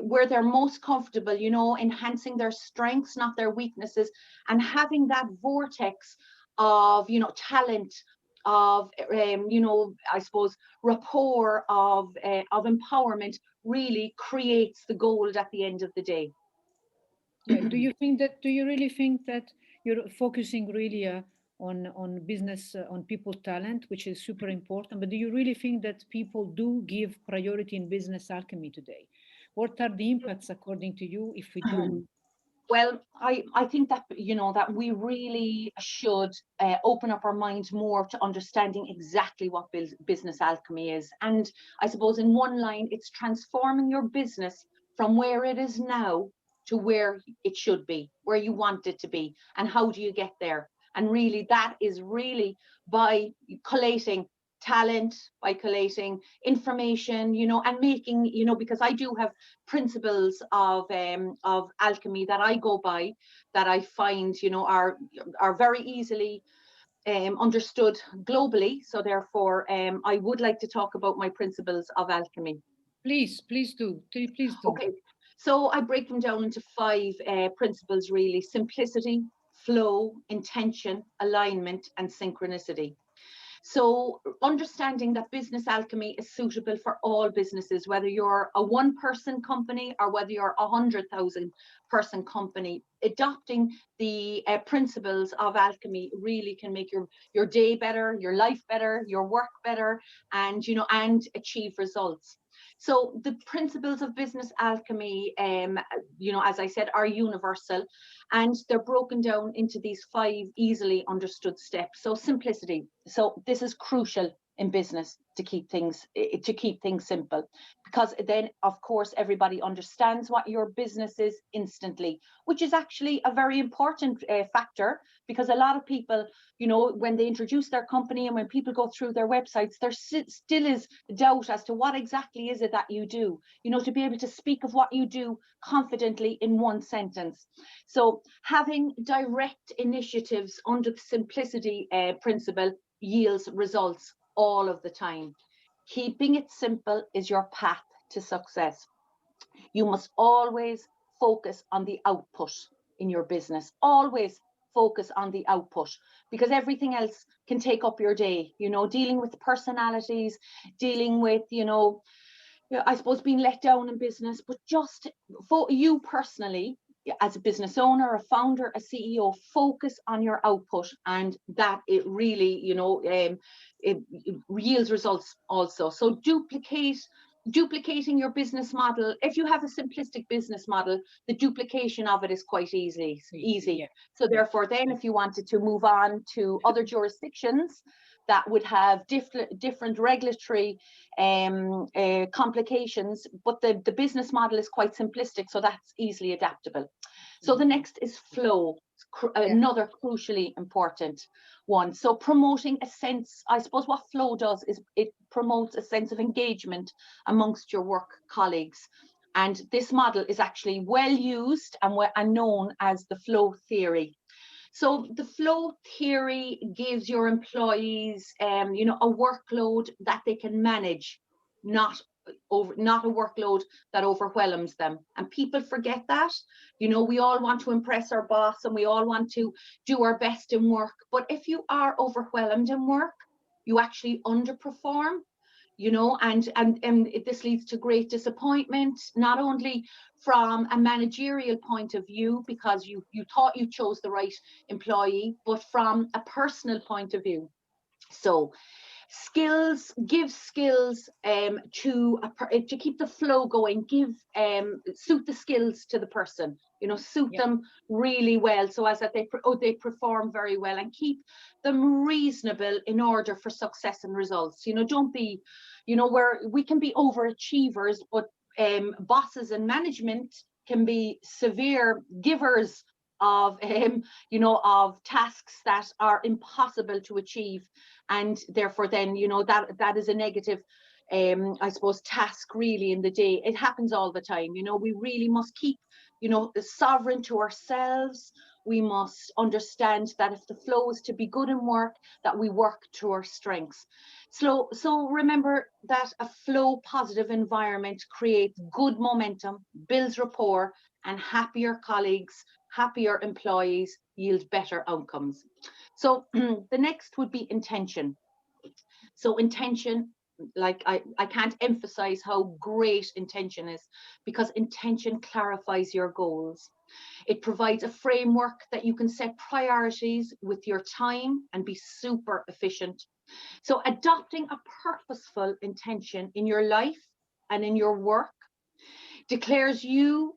where they're most comfortable, enhancing their strengths, not their weaknesses, and having that vortex of, talent, of I suppose rapport, of empowerment, really creates the gold at the end of the day. Yeah. Do you really think that you're focusing really on business, on people talent, which is super important, but do you really think that people do give priority in business alchemy today? What are the impacts according to you if we don't? Well, I think that, that we really should open up our minds more to understanding exactly what business alchemy is. And I suppose in one line, it's transforming your business from where it is now to where it should be, where you want it to be. And how do you get there? And really, that is really by collating talent, by collating information, you know, and making, you know, because I do have principles of alchemy that I go by, that I find, you know, are very easily understood globally. So therefore, I would like to talk about my principles of alchemy. Please do. Please do. Okay, so I break them down into 5 principles really: simplicity, flow, intention, alignment, and synchronicity. So understanding that business alchemy is suitable for all businesses, whether you're a 1-person company or whether you're a 100,000 person company. Adopting the principles of alchemy really can make your day better, your life better, your work better, and, you know, and achieve results. So the principles of business alchemy, you know, as I said, are universal, and they're broken down into these 5 easily understood steps. So simplicity. So this is crucial in business to keep things simple, because then of course everybody understands what your business is instantly, which is actually a very important factor, because a lot of people, you know, when they introduce their company and when people go through their websites, there still is doubt as to what exactly is it that you do, you know, to be able to speak of what you do confidently in 1 sentence. So having direct initiatives under the simplicity principle yields results all of the time. Keeping it simple is your path to success. You must always focus on the output in your business. Always focus on the output, because everything else can take up your day, you know, dealing with personalities, dealing with, you know, I suppose being let down in business, but just for you personally, as a business owner, a founder, a CEO, focus on your output, and that it really, you know, it yields results also. So duplicating your business model. If you have a simplistic business model, the duplication of it is quite easy. Yeah. So therefore, then if you wanted to move on to other jurisdictions that would have different regulatory complications, but the business model is quite simplistic, so that's easily adaptable. So the next is flow, another crucially important one. So promoting a sense, I suppose what flow does is it promotes a sense of engagement amongst your work colleagues. And this model is actually well used and known as the flow theory. So the flow theory gives your employees, you know, a workload that they can manage, not a workload that overwhelms them. And people forget that. You know, we all want to impress our boss and we all want to do our best in work. But if you are overwhelmed in work, you actually underperform. You know, and this leads to great disappointment, not only from a managerial point of view, because you thought you chose the right employee, but from a personal point of view. So give skills to keep the flow going, suit the skills to the person, you know, suit them really well, so as that they perform very well, and keep them reasonable in order for success and results. You know, don't be, you know, where we can be overachievers, but bosses and management can be severe givers of you know, of tasks that are impossible to achieve, and therefore then, you know, that is a negative I suppose task really in the day. It happens all the time. You know, we really must keep, you know, sovereign to ourselves. We must understand that if the flow is to be good in work, that we work to our strengths. So remember that a flow positive environment creates good momentum, builds rapport, and happier colleagues, happier employees yield better outcomes. So the next would be intention. So intention, like I can't emphasize how great intention is, because intention clarifies your goals. It provides a framework that you can set priorities with your time and be super efficient. So adopting a purposeful intention in your life and in your work declares you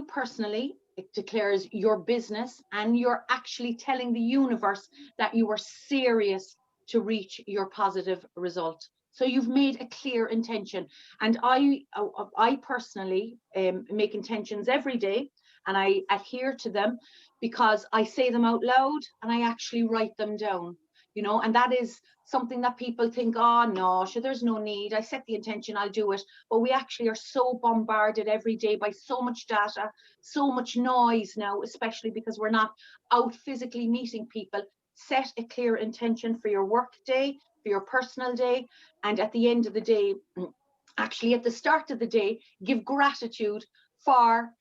personally, it declares your business, and you're actually telling the universe that you are serious to reach your positive result. So you've made a clear intention. And I personally make intentions every day, and I adhere to them because I say them out loud and I actually write them down. you know, and that is something that people think, oh no, sure, there's no need. I set the intention, I'll do it. But we actually are so bombarded every day by so much data, so much noise now, especially because we're not out physically meeting people. Set a clear intention for your work day, for your personal day, and at the end of the day, actually at the start of the day, give gratitude for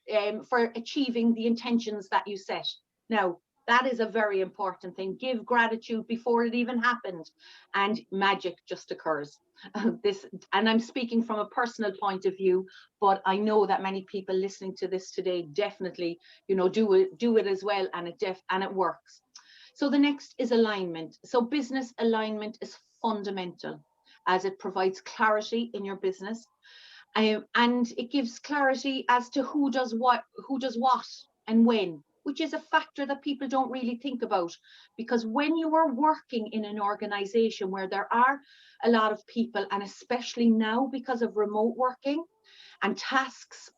achieving the intentions that you set. Now, that is a very important thing. Give gratitude before it even happened, and magic just occurs. And I'm speaking from a personal point of view, but I know that many people listening to this today definitely, you know, do it as well, and it works. So the next is alignment. So business alignment is fundamental, as it provides clarity in your business, and it gives clarity as to who does what and when, which is a factor that people don't really think about, because when you are working in an organization where there are a lot of people, and especially now because of remote working and tasks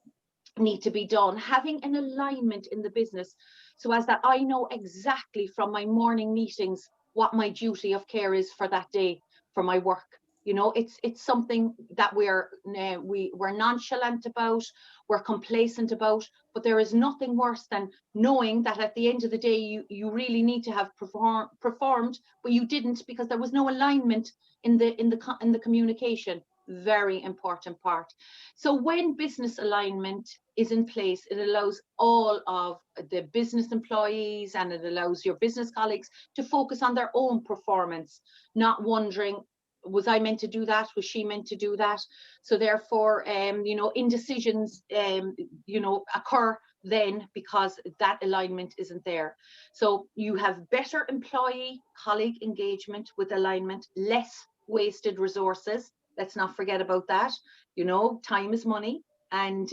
need to be done, having an alignment in the business so as that I know exactly from my morning meetings what my duty of care is for that day for my work. You know, it's something that we're nonchalant about, we're complacent about, but there is nothing worse than knowing that at the end of the day you really need to have performed, but you didn't because there was no alignment in the communication. Very important part. So when business alignment is in place, it allows all of the business employees and it allows your business colleagues to focus on their own performance, not wondering, was I meant to do that? Was she meant to do that? So therefore, you know, indecisions, you know, occur then because that alignment isn't there. So you have better employee colleague engagement with alignment, less wasted resources. Let's not forget about that. You know, time is money. And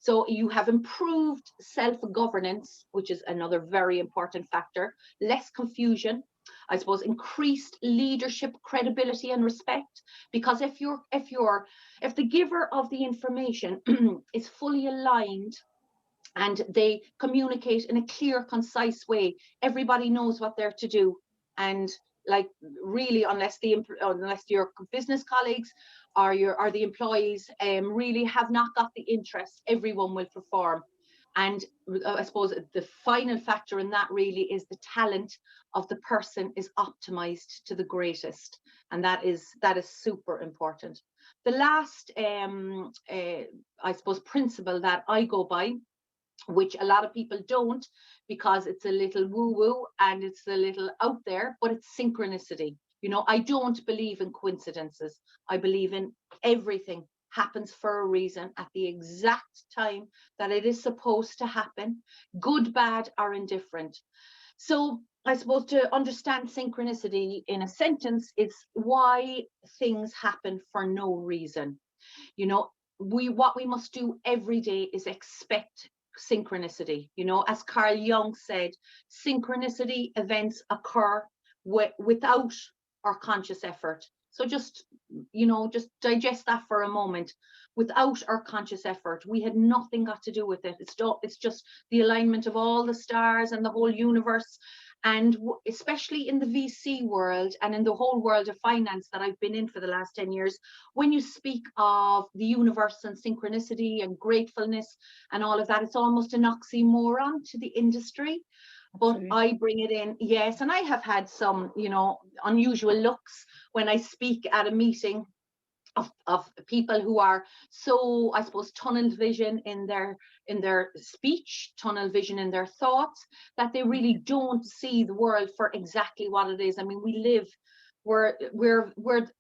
so you have improved self-governance, which is another very important factor, less confusion, I suppose, increased leadership credibility and respect, because if the giver of the information is fully aligned and they communicate in a clear, concise way, everybody knows what they're to do. And like really, unless your business colleagues or the employees really have not got the interest, everyone will perform. And I suppose the final factor in that really is the talent of the person is optimized to the greatest, and that is super important. The last I suppose principle that I go by, which a lot of people don't because it's a little woo-woo and it's a little out there, but it's synchronicity. You know, I don't believe in coincidences. I believe in everything happens for a reason at the exact time that it is supposed to happen, good, bad, or indifferent. So I suppose to understand synchronicity in a sentence is why things happen for no reason. You know, what we must do every day is expect synchronicity. You know, as Carl Jung said, synchronicity events occur without our conscious effort. So just, you know, just digest that for a moment. Without our conscious effort, we had nothing got to do with it. It's just the alignment of all the stars and the whole universe. And especially in the VC world and in the whole world of finance that I've been in for the last 10 years, when you speak of the universe and synchronicity and gratefulness and all of that, it's almost an oxymoron to the industry. But I bring it in, yes, and I have had some, you know, unusual looks when I speak at a meeting of people who are so, I suppose, tunnel vision in their speech, tunnel vision in their thoughts, that they really don't see the world for exactly what it is. I mean, we're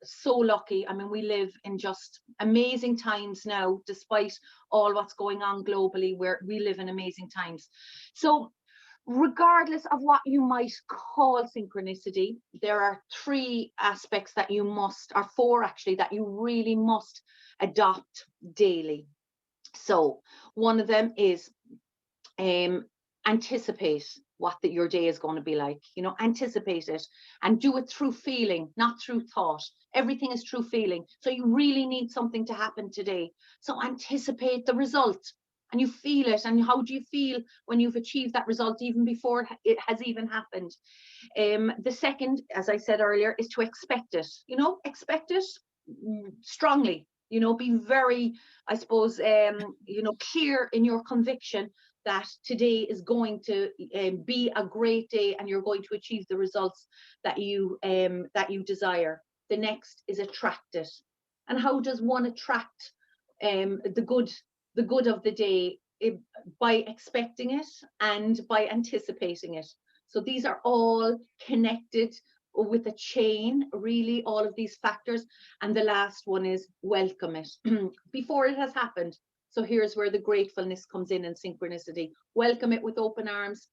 so lucky. I mean, we live in just amazing times now, despite all what's going on globally, where we live in amazing times. So regardless of what you might call synchronicity, there are three aspects that you must, or four actually, that you really must adopt daily. So one of them is anticipate what your day is going to be like. You know, anticipate it and do it through feeling, not through thought. Everything is through feeling. So you really need something to happen today. So anticipate the result. and you feel it. And how do you feel when you've achieved that result even before it has even happened? The second, as I said earlier, is to expect it. Expect it strongly. Be very, I suppose, clear in your conviction that today is going to be a great day, and you're going to achieve the results that you desire. The next is attract it. And how does one attract the good of the day? By expecting it and by anticipating it. So these are all connected with a chain, really, all of these factors. And the last one is welcome it before it has happened. So here's where the gratefulness comes in and synchronicity. Welcome it with open arms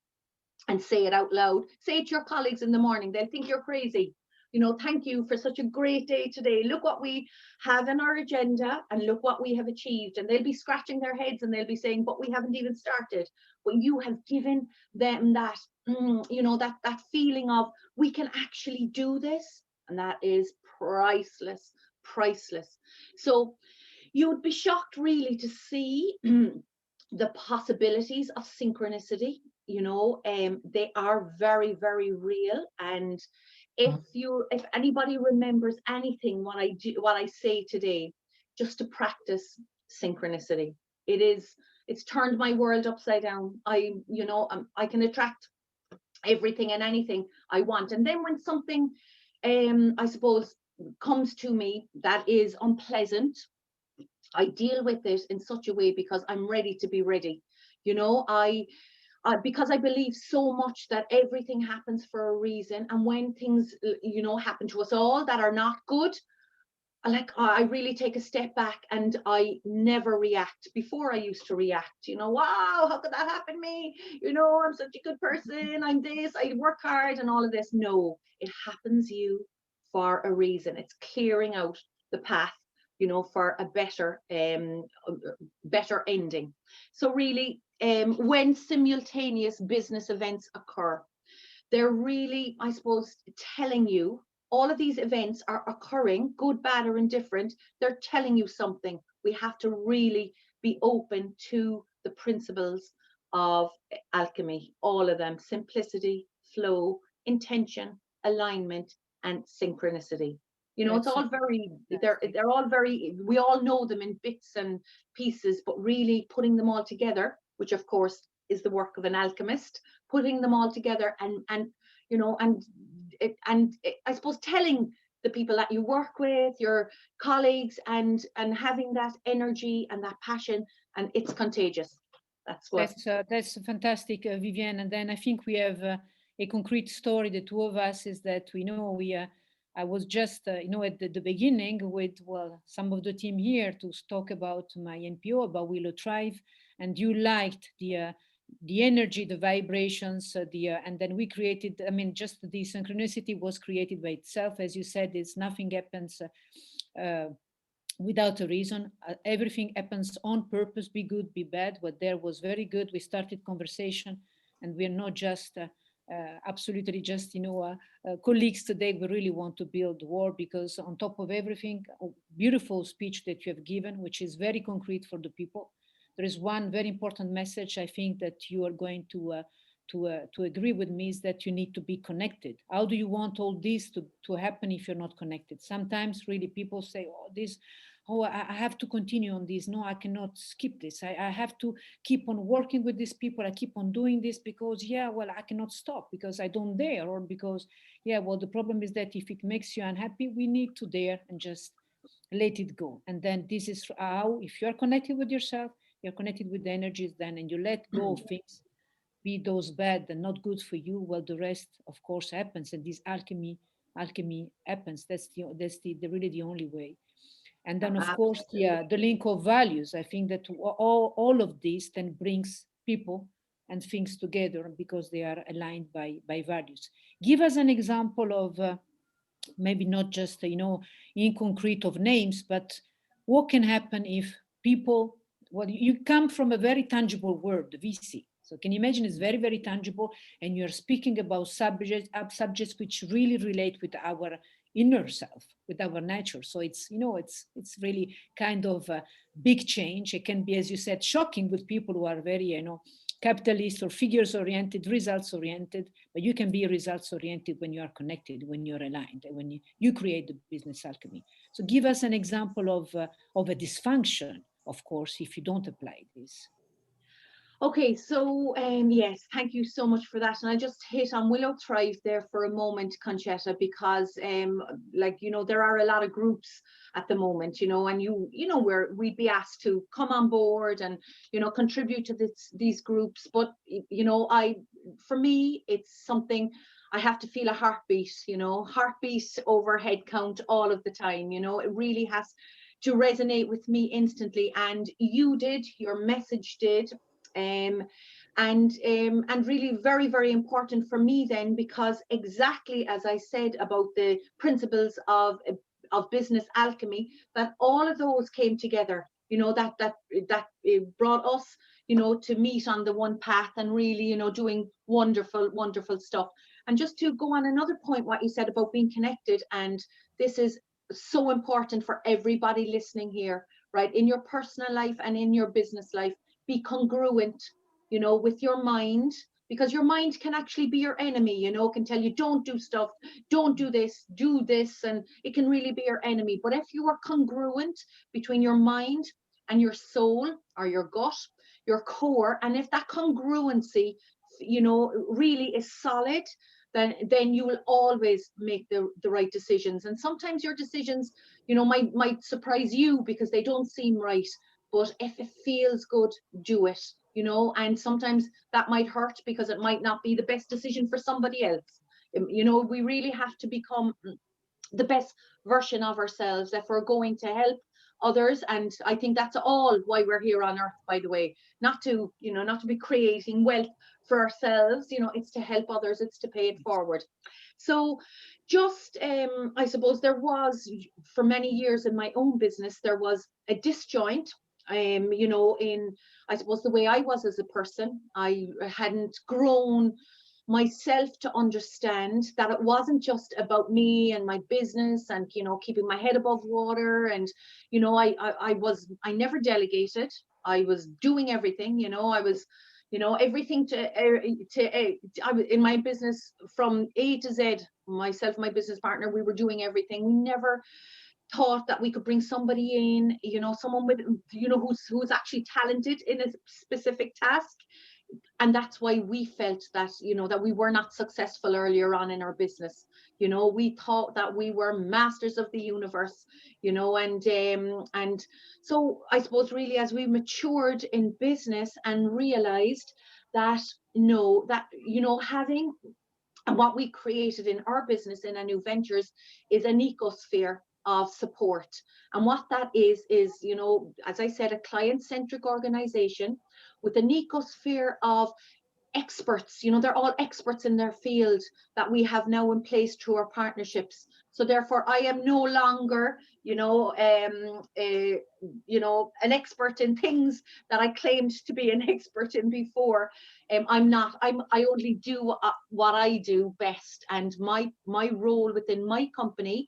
and say it out loud. Say it to your colleagues in the morning. They'll think you're crazy. Thank you for such a great day today. Look what we have in our agenda and look what we have achieved. And they'll be scratching their heads and they'll be saying, but we haven't even started. But you have given them that, that feeling of we can actually do this. And that is priceless, priceless. So you would be shocked really to see the possibilities of synchronicity. They are very, very real. And if anybody remembers anything what I say today, just to practice synchronicity. It's turned my world upside down. I can attract everything and anything I want. And then when something I suppose comes to me that is unpleasant, I deal with it in such a way because I'm ready to be ready. Because I believe so much that everything happens for a reason. And when things, happen to us all that are not good, I really take a step back and I never react. Before I used to react, wow, how could that happen to me? I'm such a good person. I'm this, I work hard and all of this. No, it happens to you for a reason. It's clearing out the path, for a better ending. So really, when simultaneous business events occur, they're really, I suppose, telling you all of these events are occurring, good, bad, or indifferent. They're telling you something. We have to really be open to the principles of alchemy, all of them: simplicity, flow, intention, alignment, and synchronicity. It's all very, they're all very, we all know them in bits and pieces, but really putting them all together, which of course is the work of an alchemist, putting them all together and I suppose telling the people that you work with, your colleagues, and having that energy and that passion, and it's contagious. That's fantastic, Vivienne. And then I think we have a concrete story. The two of us is that I was just at the beginning with some of the team here to talk about my NPO, about Willow Thrive, and you liked the energy, the vibrations, and then we created. Just the synchronicity was created by itself, as you said. Nothing happens without a reason. Everything happens on purpose, be good, be bad. What there was very good. We started conversation, and we're not just absolutely just colleagues today. We really want to build war, because on top of everything, a beautiful speech that you have given, which is very concrete for the people. There is one very important message I think that you are going to agree with me, is that you need to be connected. How do you want all this to happen if you're not connected? Sometimes really people say, I have to continue on this. No, I cannot skip this. I have to keep on working with these people. I keep on doing this because, I cannot stop because I don't dare, or because, the problem is that if it makes you unhappy, we need to dare and just let it go. And then this is how, if you're connected with yourself, you're connected with the energies then, and you let go of things, be those bad and not good for you, the rest of course happens, and this alchemy happens. That's really the only way. And then of course the link of values. I think that all of this then brings people and things together because they are aligned by values. Give us an example of maybe not just in concrete of names, but what can happen if people, you come from a very tangible word, VC. So can you imagine, it's very, very tangible, and you're speaking about subjects which really relate with our inner self, with our nature. So it's, you know, it's really kind of a big change. It can be, as you said, shocking with people who are very, you know, capitalist or figures oriented, results oriented, but you can be results oriented when you are connected, when you're aligned, and when you create the business alchemy. So give us an example of a dysfunction, of course, if you don't apply this. Okay, so yes, thank you so much for that. And I just hit on Willow Thrive there for a moment, Conchetta, because like, you know, there are a lot of groups at the moment, you know, and you know, we'd be asked to come on board and, you know, contribute to these groups. But, you know, for me, it's something I have to feel a heartbeat, you know, heartbeat over head count all of the time. You know, it really has to resonate with me instantly. And you did, your message did. And really very, very important for me then, because exactly as I said about the principles of business alchemy, that all of those came together, you know, that brought us, you know, to meet on the one path and really, you know, doing wonderful, wonderful stuff. And just to go on another point, what you said about being connected, and this is so important for everybody listening here, right? In your personal life and in your business life, be congruent, you know, with your mind, because your mind can actually be your enemy, you know, can tell you don't do stuff, don't do this, and it can really be your enemy. But if you are congruent between your mind and your soul, or your gut, your core, and if that congruency, you know, really is solid, then you will always make the right decisions. And sometimes your decisions, you know, might surprise you because they don't seem right. But if it feels good, do it, you know, and sometimes that might hurt because it might not be the best decision for somebody else. You know, we really have to become the best version of ourselves if we're going to help others. And I think that's all why we're here on earth, by the way, not to, you know, not to be creating wealth for ourselves, you know, it's to help others, it's to pay it forward. So just I suppose there was, for many years in my own business, there was a disjoint, you know, in, I suppose, the way I was as a person. I hadn't grown myself to understand that it wasn't just about me and my business and, you know, keeping my head above water. And, you know, I never delegated. I was doing everything, you know, I was, you know, everything I was in my business from A to Z, myself, my business partner, we were doing everything. We never thought that we could bring somebody in, you know, someone with, you know, who's actually talented in a specific task. And that's why we felt that, you know, that we were not successful earlier on in our business. You know, we thought that we were masters of the universe, you know, and so I suppose really as we matured in business and realized that, no, that, you know, having, and what we created in our business in New Ventures is an ecosphere of support. And what that is, you know, as I said, a client-centric organization with an ecosphere of experts. You know, they're all experts in their field that we have now in place through our partnerships. So therefore, I am no longer, you know, you know, an expert in things that I claimed to be an expert in before. I'm not. I only do what I do best, and my role within my company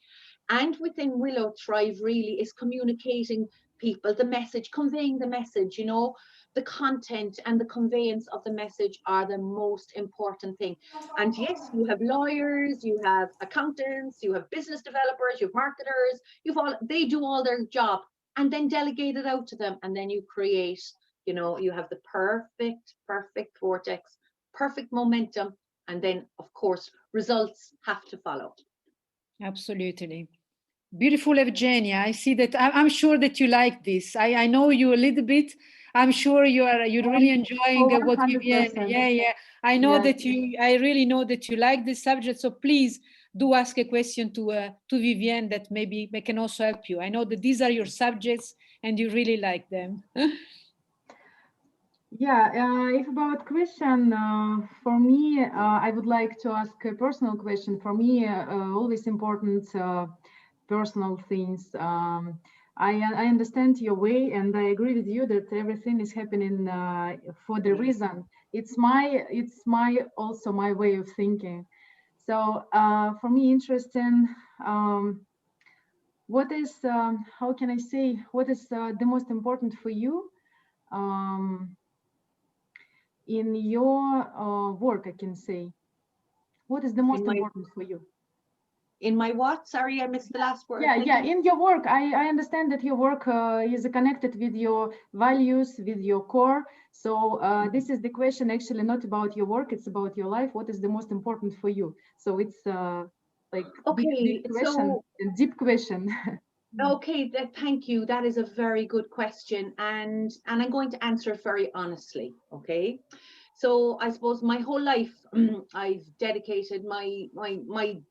and within Willow Thrive really is communicating people the message, conveying the message. You know, the content and the conveyance of the message are the most important thing. And yes, you have lawyers, you have accountants, you have business developers, you have marketers, they do all their job, and then delegate it out to them, and then you create, you know, you have the perfect vortex, perfect momentum, and then of course results have to follow. Absolutely. Beautiful, Evgenia. I see that. I'm sure that you like this. I know you a little bit. I'm sure you're really enjoying what Vivienne. Yeah. I know that I really know that you like this subject. So please do ask a question to Vivienne that maybe can also help you. I know that these are your subjects and you really like them. Yeah, if about question, for me, I would like to ask a personal question. For me, always important personal things. I understand your way, and I agree with you that everything is happening for the reason. It's also my way of thinking. So for me, interesting. What is, how can I say, what is the most important for you in your work, I can say? What is the most important for you? In my what? Sorry, I missed the last word. Yeah, in your work, I understand that your work is connected with your values, with your core. So this is the question actually not about your work, it's about your life. What is the most important for you? So it's like big question, a deep question. Okay, thank you. That is a very good question, and I'm going to answer it very honestly. Okay, so I suppose my whole life I've dedicated my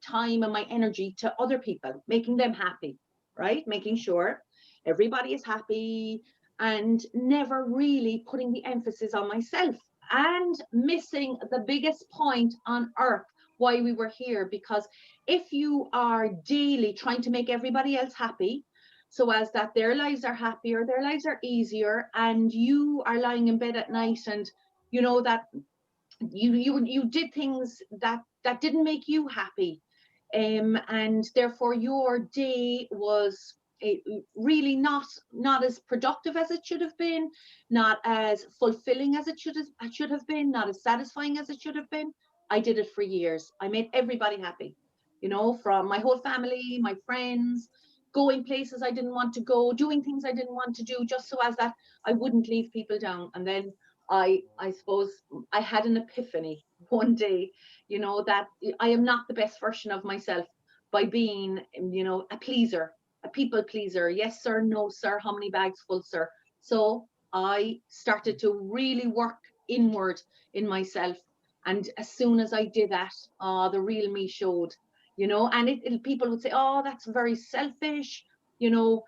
time and my energy to other people, making them happy, right? Making sure everybody is happy, and never really putting the emphasis on myself, and missing the biggest point on earth why we were here. Because if you are daily trying to make everybody else happy so as that their lives are happier, their lives are easier, and you are lying in bed at night and you know that you did things that didn't make you happy, and therefore your day was really not as productive as it should have been, not as fulfilling as it should have been, not as satisfying as it should have been. I did it for years. I made everybody happy, you know, from my whole family, my friends, going places I didn't want to go, doing things I didn't want to do, just so as that I wouldn't leave people down. And then I suppose I had an epiphany one day, you know, that I am not the best version of myself by being, you know, a pleaser, a people pleaser. Yes, sir. No, sir. How many bags full, sir? So I started to really work inward in myself. And as soon as I did that, the real me showed, you know, and people would say, oh, that's very selfish, you know.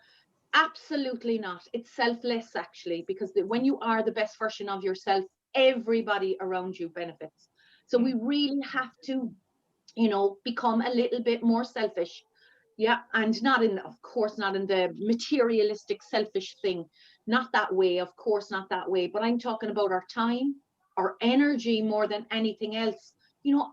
Absolutely not. It's selfless, actually, because when you are the best version of yourself, everybody around you benefits. So we really have to, you know, become a little bit more selfish. Yeah, and not in, of course, not in the materialistic, selfish thing. Not that way, of course, not that way. But I'm talking about our time, our energy more than anything else. You know,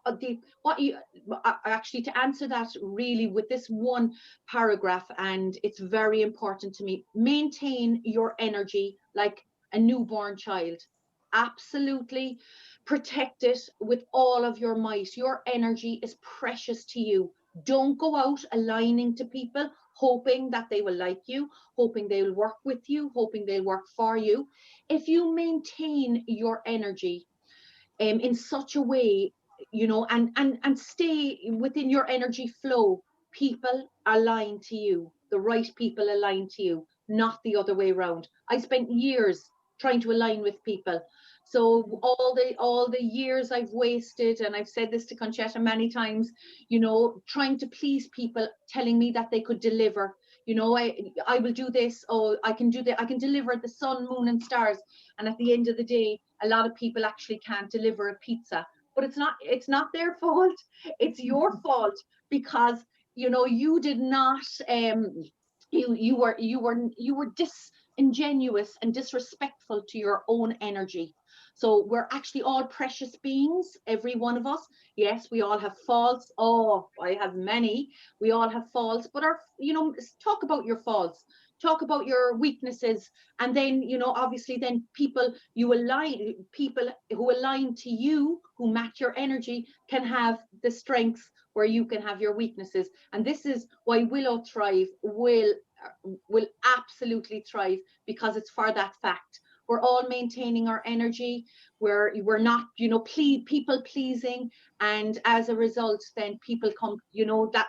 actually, to answer that really with this one paragraph, and it's very important to me: maintain your energy like a newborn child. Absolutely protect it with all of your might. Your energy is precious to you. Don't go out aligning to people, hoping that they will like you, hoping they'll work with you, hoping they'll work for you. If you maintain your energy in such a way, you know, and stay within your energy flow, people align to you, the right people align to you, not the other way around. I spent years trying to align with people. So all the years I've wasted, and I've said this to Conchetta many times, you know, trying to please people, telling me that they could deliver. You know, I will do this, oh, I can do that, I can deliver the sun, moon, and stars. And at the end of the day, a lot of people actually can't deliver a pizza. But it's not their fault. It's your fault, because you know you did not you were disingenuous and disrespectful to your own energy. So we're actually all precious beings, every one of us. Yes, we all have faults. Oh, I have many. We all have faults, but you know, talk about your faults, talk about your weaknesses, and then, you know, obviously then people who align to you, who match your energy, can have the strengths where you can have your weaknesses. And this is why Willow Thrive will absolutely thrive, because it's for that fact. We're all maintaining our energy. We're not, you know, people pleasing, and as a result, then people come, you know, that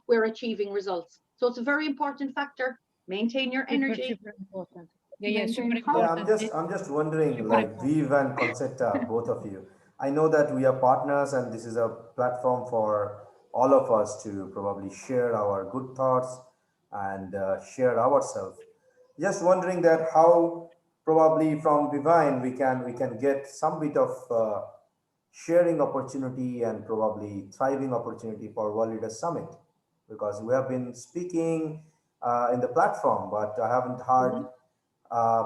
we're achieving results. So it's a very important factor. Maintain your energy. Super important. Yeah, super important. Yeah, I'm just wondering, like Viv and Concetta, both of you. I know that we are partners, and this is a platform for all of us to probably share our good thoughts and share ourselves. Just wondering that how probably from Divine we can get some bit of sharing opportunity and probably thriving opportunity for World Leaders Summit, because we have been speaking in the platform, but I haven't heard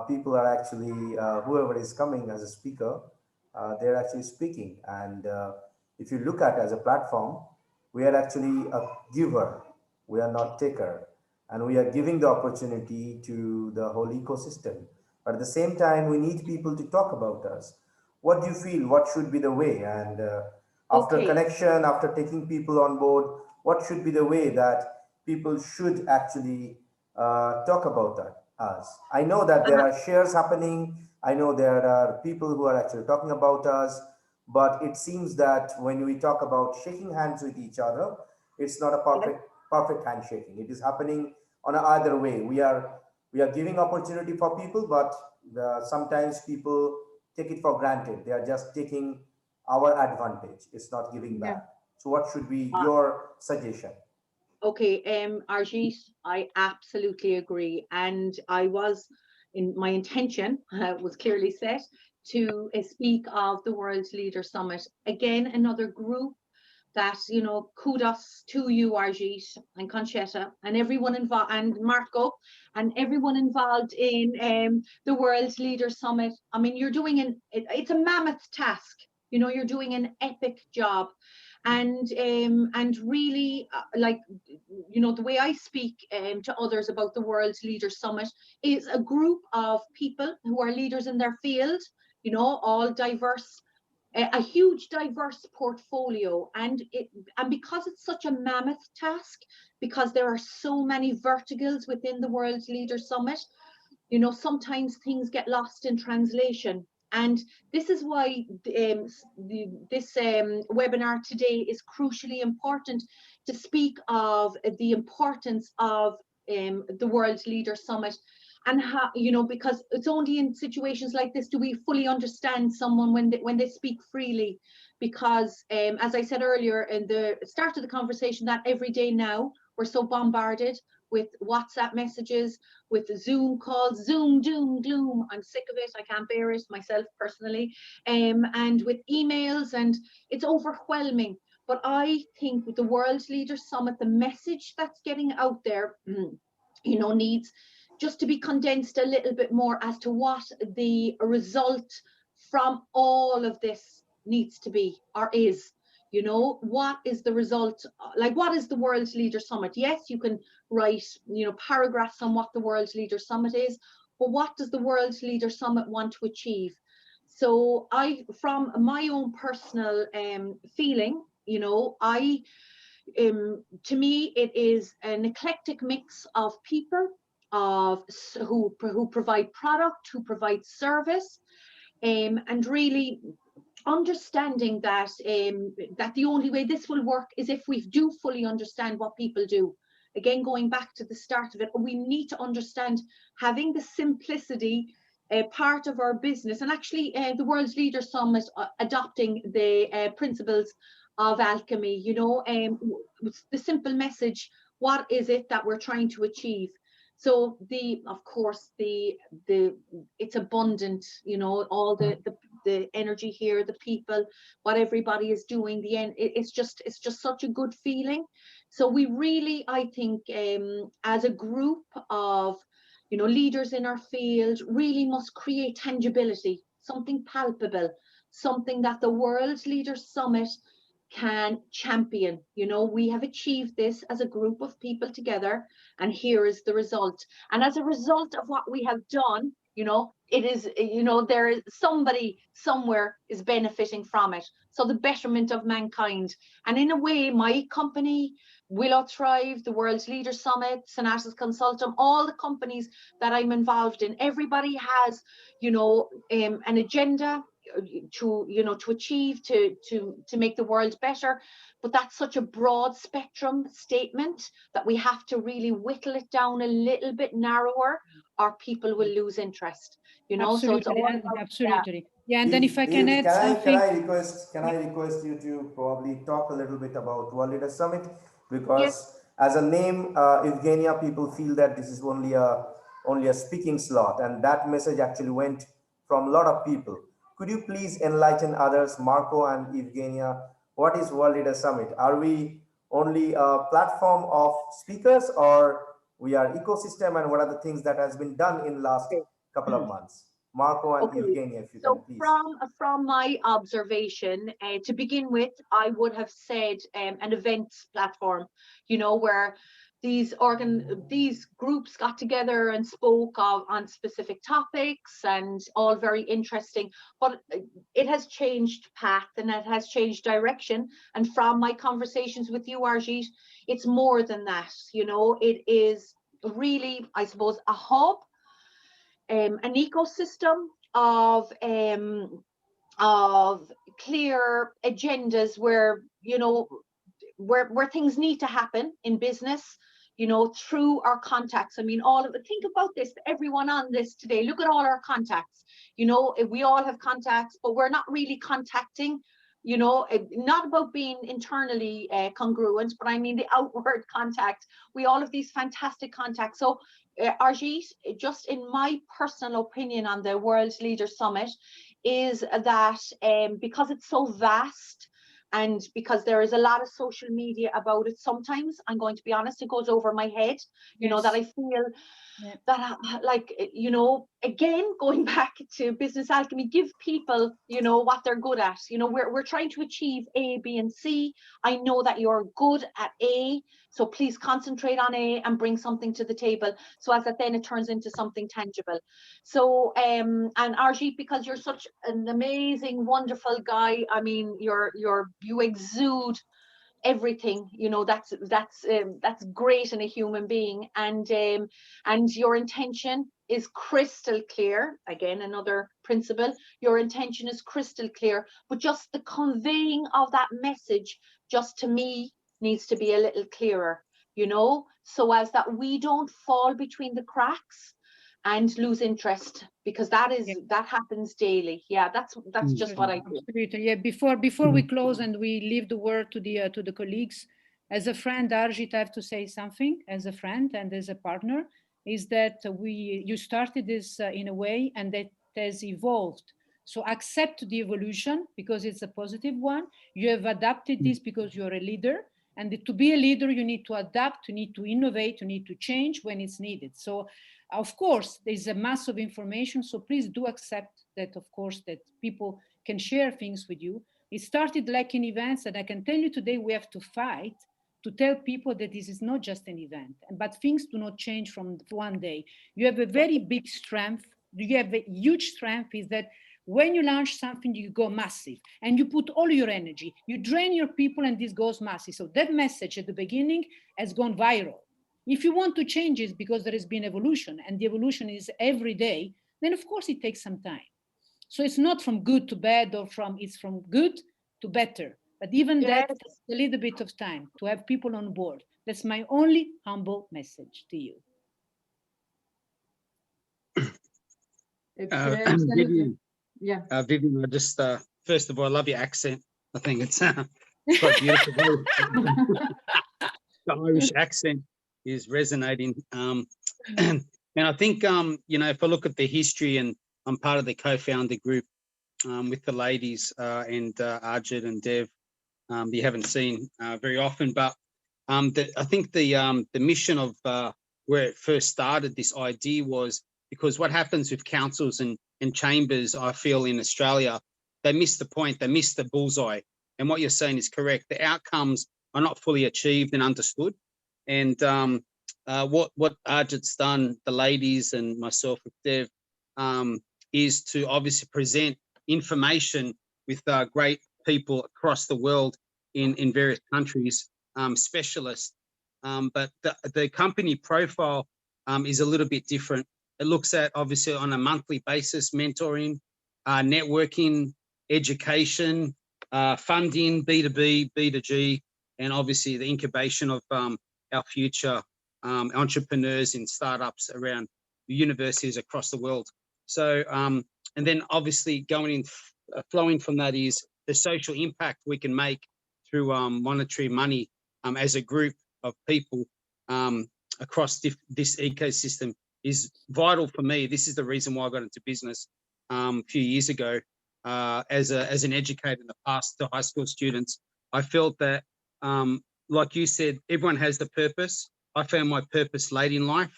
people are actually, whoever is coming as a speaker, they're actually speaking. And if you look at as a platform, We are actually a giver. We are not taker. And we are giving the opportunity to the whole ecosystem. But at the same time, we need people to talk about us. What do you feel? What should be the way? And after Okay. connection, after taking people on board, what should be the way that people should actually talk about us? I know that there are shares happening. I know there are people who are actually talking about us, but it seems that when we talk about shaking hands with each other, it's not a perfect handshaking. It is happening on either way. We are giving opportunity for people, but sometimes people take it for granted. They are just taking our advantage. It's not giving back. So what should be your suggestion? Okay, Arjit, I absolutely agree. And I was, in my intention was clearly set to speak of the World Leader Summit. Again, another group that, you know, kudos to you, Arjit and Conchetta and everyone involved, and Marco and everyone involved in the World Leader Summit. I mean, you're doing it's a mammoth task. You know, you're doing an epic job. And really, like, you know, the way I speak to others about the World Leader Summit is a group of people who are leaders in their field, you know, all diverse, a huge diverse portfolio. And because it's such a mammoth task, because there are so many verticals within the World Leader Summit, you know, sometimes things get lost in translation. And this is why this webinar today is crucially important, to speak of the importance of the World Leader Summit. And how, you know, because it's only in situations like this do we fully understand someone when they speak freely. Because as I said earlier in the start of the conversation, that every day now we're so bombarded with WhatsApp messages, with Zoom calls, Zoom, doom, gloom. I'm sick of it. I can't bear it myself personally. And with emails, and it's overwhelming. But I think with the World Leader Summit, the message that's getting out there, you know, needs just to be condensed a little bit more as to what the result from all of this needs to be, or is. You know, what is the result? Like, what is the World Leader Summit? Yes, you can write, you know, paragraphs on what the World Leader Summit is, but what does the World Leader Summit want to achieve? So from my own personal feeling, you know, to me, it is an eclectic mix of people who provide product, who provide service, and really understanding that that the only way this will work is if we do fully understand what people do. Again, going back to the start of it, we need to understand, having the simplicity part of our business, and actually the World Leader Summit adopting the principles of alchemy, you know, the simple message, what is it that we're trying to achieve? So of course it's abundant, you know, all the energy here, the people, what everybody is doing, it's just such a good feeling. So we really, I think, as a group of, you know, leaders in our field, really must create tangibility, something palpable, something that the World Leaders Summit can champion. You know, we have achieved this as a group of people together, and here is the result. And as a result of what we have done, you know, it is, you know, there is somebody somewhere is benefiting from it. So the betterment of mankind. And in a way, my company, Willow Thrive, the World's Leader Summit, Sonatas Consultum, all the companies that I'm involved in, everybody has, you know, an agenda to, you know, to achieve, to make the world better. But that's such a broad spectrum statement that we have to really whittle it down a little bit narrower, or people will lose interest, you know. Absolutely, So it's all about, absolutely. Yeah, and then if I can add something. Can I request you to probably talk a little bit about World Leader Summit? Because as a name, Evgenia, people feel that this is only a speaking slot, and that message actually went from a lot of people. Could you please enlighten others, Marco and Evgenia, what is World Leader Summit? Are we only a platform of speakers, or we are ecosystem, and what are the things that has been done in last couple of months? Marco and Okay, Evgenia, if you can so please. from my observation, to begin with, I would have said an events platform, you know, where these groups got together and spoke on specific topics, and all very interesting. But it has changed path and it has changed direction. And from my conversations with you, Arjit, it's more than that. You know, it is really, I suppose, a hub, an ecosystem of clear agendas where, you know, where things need to happen in business, you know, through our contacts. I mean, all of it. Think about this, everyone on this today, look at all our contacts. You know, we all have contacts, but we're not really contacting, you know, not about being internally congruent, but I mean the outward contact. We all have these fantastic contacts. So Arjit, just in my personal opinion on the World Leaders Summit, is that because it's so vast, and because there is a lot of social media about it, sometimes, I'm going to be honest, it goes over my head, you know, that I feel that, like, you know, again, going back to business alchemy, give people, you know, what they're good at. You know, we're trying to achieve A, B, and C. I know that you're good at A, so please concentrate on A and bring something to the table, so as that then it turns into something tangible. So, and Arjit, because you're such an amazing, wonderful guy, I mean, you exude everything, you know, that's great in a human being, and your intention is crystal clear. Again, another principle, your intention is crystal clear, but just the conveying of that message, just to me, needs to be a little clearer, you know, so as that we don't fall between the cracks and lose interest, because that happens daily. Yeah, that's just what I do. Absolutely. Yeah, before we close and we leave the word to the colleagues, as a friend, Arjit, I have to say something as a friend and as a partner, is that you started this in a way, and that has evolved. So accept the evolution, because it's a positive one. You have adapted this because you're a leader, and to be a leader, you need to adapt, you need to innovate, you need to change when it's needed. So of course, there's a mass of information, so please do accept that, of course, that people can share things with you. It started like in events, and I can tell you today we have to fight to tell people that this is not just an event, but things do not change from one day. You have a very big strength. You have a huge strength, is that when you launch something, you go massive and you put all your energy, you drain your people, and this goes massive. So that message at the beginning has gone viral. If you want to change it because there has been evolution, and the evolution is every day, then of course it takes some time. So it's not from good to bad, or it's from good to better. But even that takes a little bit of time to have people on board. That's my only humble message to you. Vivian, yeah. Vivian, I just first of all, I love your accent. I think it's quite beautiful. The Irish accent is resonating, and I think you know, if I look at the history, and I'm part of the co-founder group with the ladies and Arjit and Dev, you haven't seen very often, but I think the mission of where it first started, this idea, was because what happens with councils and chambers, I feel, in Australia, they miss the point, they miss the bullseye. And what you're saying is correct. The outcomes are not fully achieved and understood. And what Arjit's done, the ladies and myself with Dev, is to obviously present information with great people across the world in various countries, specialists. But the company profile is a little bit different. It looks at, obviously, on a monthly basis, mentoring, networking, education, funding, B2B, B2G, and obviously the incubation of our future entrepreneurs in startups around universities across the world. So, and then obviously flowing from that is the social impact we can make through monetary money as a group of people across this ecosystem is vital for me. This is the reason why I got into business a few years ago. As an educator in the past to high school students, I felt that, like you said, everyone has the purpose. I found my purpose late in life.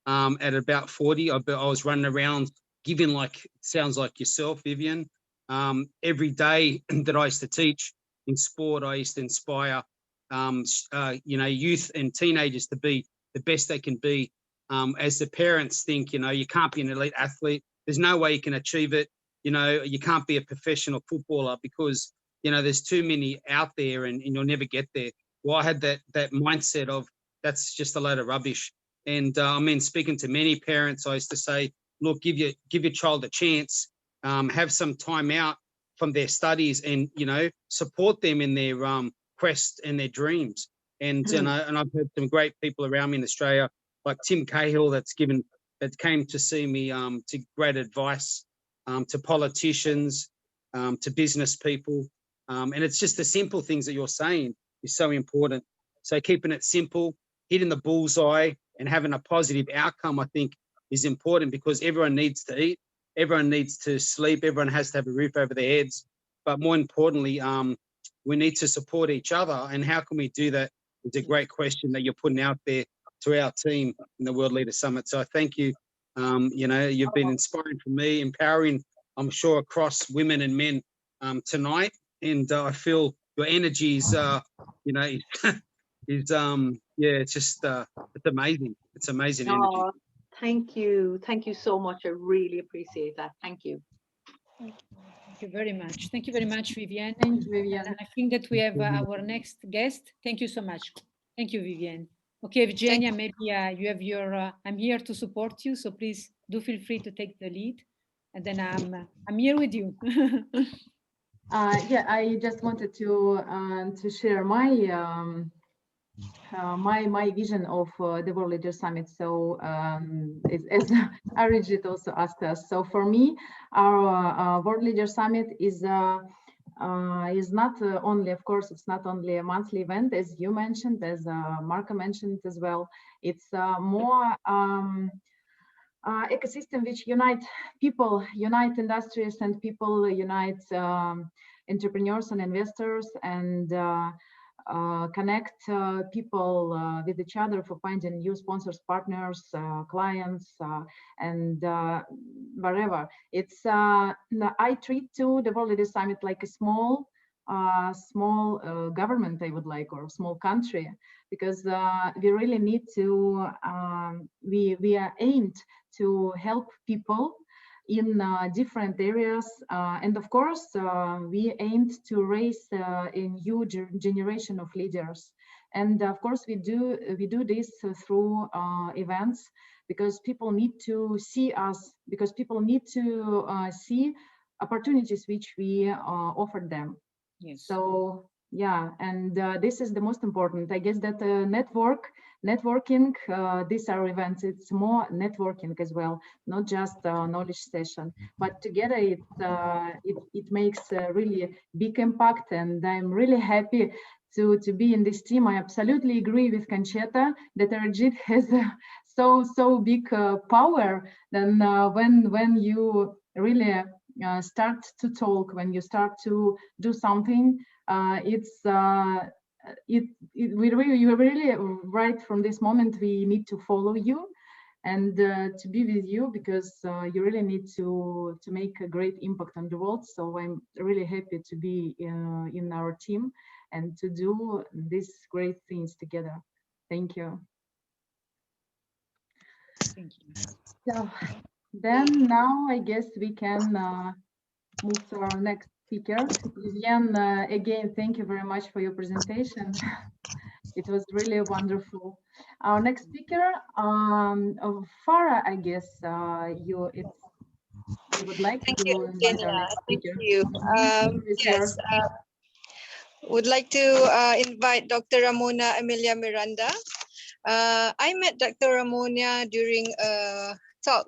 At about 40, I was running around giving, like sounds like yourself, Vivian. Every day that I used to teach in sport, I used to inspire, youth and teenagers to be the best they can be. As the parents think, you can't be an elite athlete. There's no way you can achieve it. You can't be a professional footballer because, there's too many out there and you'll never get there. Well, I had that mindset of that's just a load of rubbish. And speaking to many parents, I used to say, look, give your child a chance, have some time out from their studies and, support them in their quest and their dreams. And, and I've heard some great people around me in Australia, like Tim Cahill, that came to see me to great advice to politicians, to business people. And it's just the simple things that you're saying is so important. So keeping it simple, hitting the bullseye and having a positive outcome, I think, is important because everyone needs to eat, everyone needs to sleep, everyone has to have a roof over their heads. But more importantly, we need to support each other. And how can we do that? It's a great question that you're putting out there to our team in the World Leader Summit. So thank you. You've been inspiring for me, empowering, I'm sure, across women and men tonight. And I feel your energy is, it's just, it's amazing. It's amazing energy. Thank you. Thank you so much. I really appreciate that. Thank you. Thank you very much. Thank you very much, Vivian. Thank you, Vivian. And I think that we have our next guest. Thank you so much. Thank you, Vivian. Okay, Virginia, maybe you have your, I'm here to support you, so please do feel free to take the lead. And then I'm here with you. Yeah, I just wanted to share my my vision of the World Leader Summit. So as Arijit also asked us, so for me, our World Leader Summit is not only, of course, it's not only a monthly event, as you mentioned, as Marco mentioned as well. It's more ecosystem which unite people, unite industries and people, unite entrepreneurs and investors, and connect people with each other for finding new sponsors, partners, clients, and wherever. It's I treat to the World Leader Summit like a small government, I would like, or small country, because we really need to, we are aimed to help people in different areas, and of course we aimed to raise a new generation of leaders, and of course we do this through events, because people need to see us, because people need to see opportunities which we offered them. Yes. So yeah, and this is the most important, I guess, that networking, these are events, it's more networking as well, not just a knowledge session, but together it makes a really big impact, and I'm really happy to be in this team. I absolutely agree with Concheta that Arijit has so big power. Then when you really start to talk, when you start to do something, you're really right from this moment. We need to follow you and to be with you, because you really need to make a great impact on the world. So I'm really happy to be in our team and to do these great things together. Thank you. Thank you. So then now I guess we can move to our next speaker. Vivian, again, thank you very much for your presentation. It was really wonderful. Our next speaker, Farah, I guess you would like Thank to you, invite our next thank speaker. you. Yes, would like to invite Dr. Ramona Amelia Miranda. I met Dr. Ramona during a talk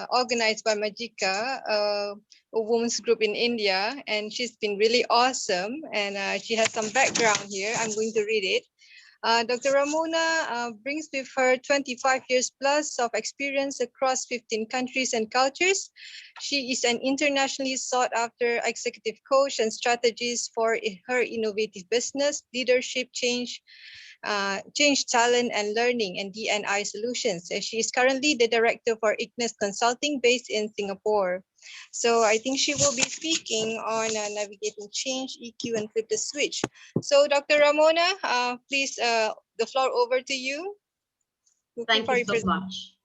organized by Majika, a women's group in India, and she's been really awesome. And she has some background here. I'm going to read it. Dr. Ramona brings with her 25 years plus of experience across 15 countries and cultures. She is an internationally sought after executive coach and strategist for her innovative business, leadership, change, Change Talent and Learning and D&I Solutions. She is currently the director for Ignis Consulting based in Singapore. So I think she will be speaking on navigating change, EQ, and flip the switch. So Dr. Ramona, please, the floor over to you. Thank you so much.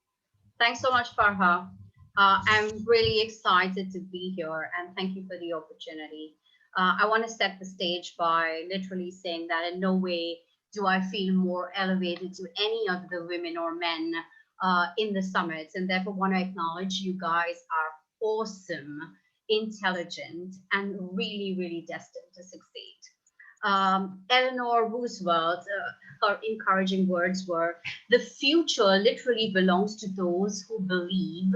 Thanks so much, Farha. I'm really excited to be here and thank you for the opportunity. I want to set the stage by literally saying that in no way do I feel more elevated to any of the women or men in the summits, and therefore want to acknowledge you guys are awesome, intelligent, and really, really destined to succeed. Eleanor Roosevelt, her encouraging words were, "The future literally belongs to those who believe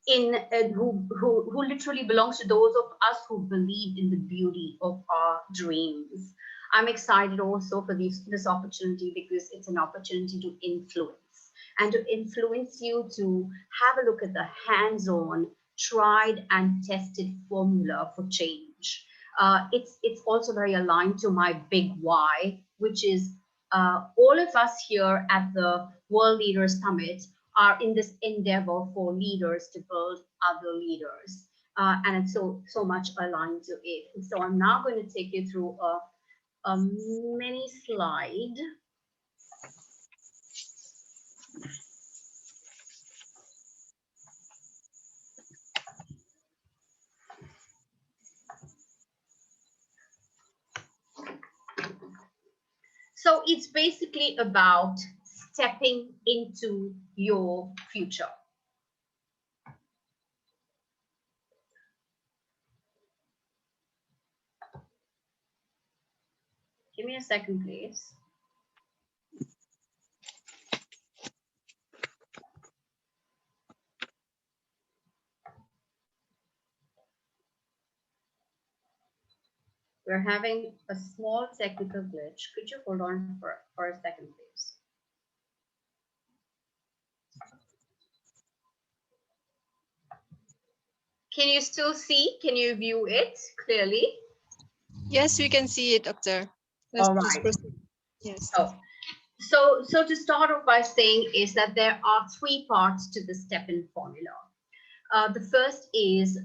in, who literally belongs to those of us who believe in the beauty of our dreams." I'm excited also for this opportunity because it's an opportunity to influence and to influence you to have a look at the hands-on, tried and tested formula for change. It's also very aligned to my big why, which is all of us here at the World Leaders Summit are in this endeavor for leaders to build other leaders. And it's so much aligned to it. And so I'm now going to take you through a mini slide. So it's basically about stepping into your future. Give me a second, please. We're having a small technical glitch. Could you hold on for a second, please? Can you still see? Can you view it clearly? Yes, we can see it, Doctor. All right. Yes. So to start off by saying is that there are three parts to the step-in formula. The first is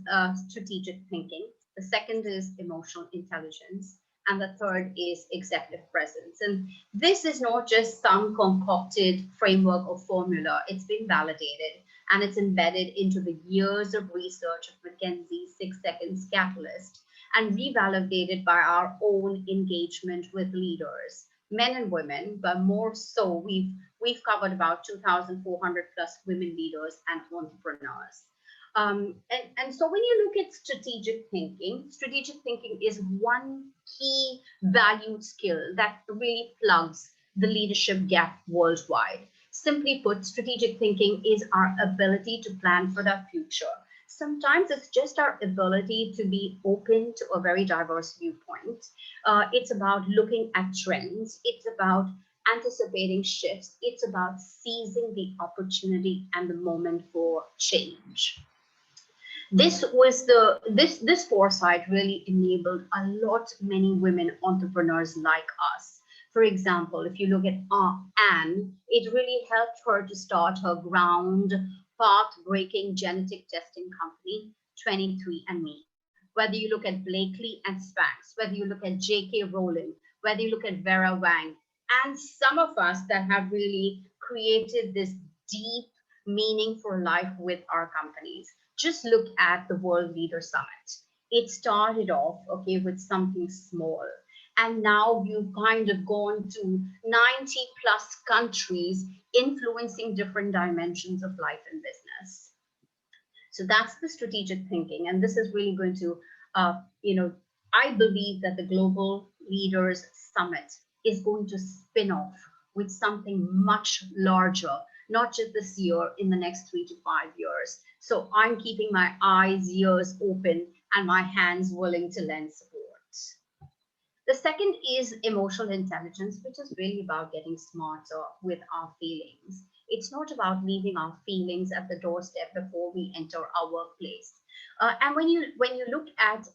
strategic thinking. The second is emotional intelligence. And the third is executive presence. And this is not just some concocted framework or formula. It's been validated and it's embedded into the years of research of McKinsey's 6 Seconds Catalyst and revalidated by our own engagement with leaders, men and women, but more so we've covered about 2,400 plus women leaders and entrepreneurs. And so when you look at strategic thinking is one key valued skill that really plugs the leadership gap worldwide. Simply put, strategic thinking is our ability to plan for the future. Sometimes it's just our ability to be open to a very diverse viewpoint. It's about looking at trends. It's about anticipating shifts. It's about seizing the opportunity and the moment for change. This foresight really enabled a lot many women entrepreneurs like us. For example, if you look at Anne, it really helped her to start her ground path-breaking genetic testing company, 23andMe. Whether you look at Blakely and Spanx, whether you look at J.K. Rowling, whether you look at Vera Wang, and some of us that have really created this deep meaning for life with our companies. Just look at the World Leader Summit. It started off, okay, with something small. And now you've kind of gone to 90 plus countries influencing different dimensions of life and business. So that's the strategic thinking. And this is really going to, I believe that the Global Leaders Summit is going to spin off with something much larger, not just this year, in the next 3 to 5 years. So I'm keeping my eyes, ears open, and my hands willing to lend support. The second is emotional intelligence, which is really about getting smarter with our feelings. It's not about leaving our feelings at the doorstep before we enter our workplace. And when you look at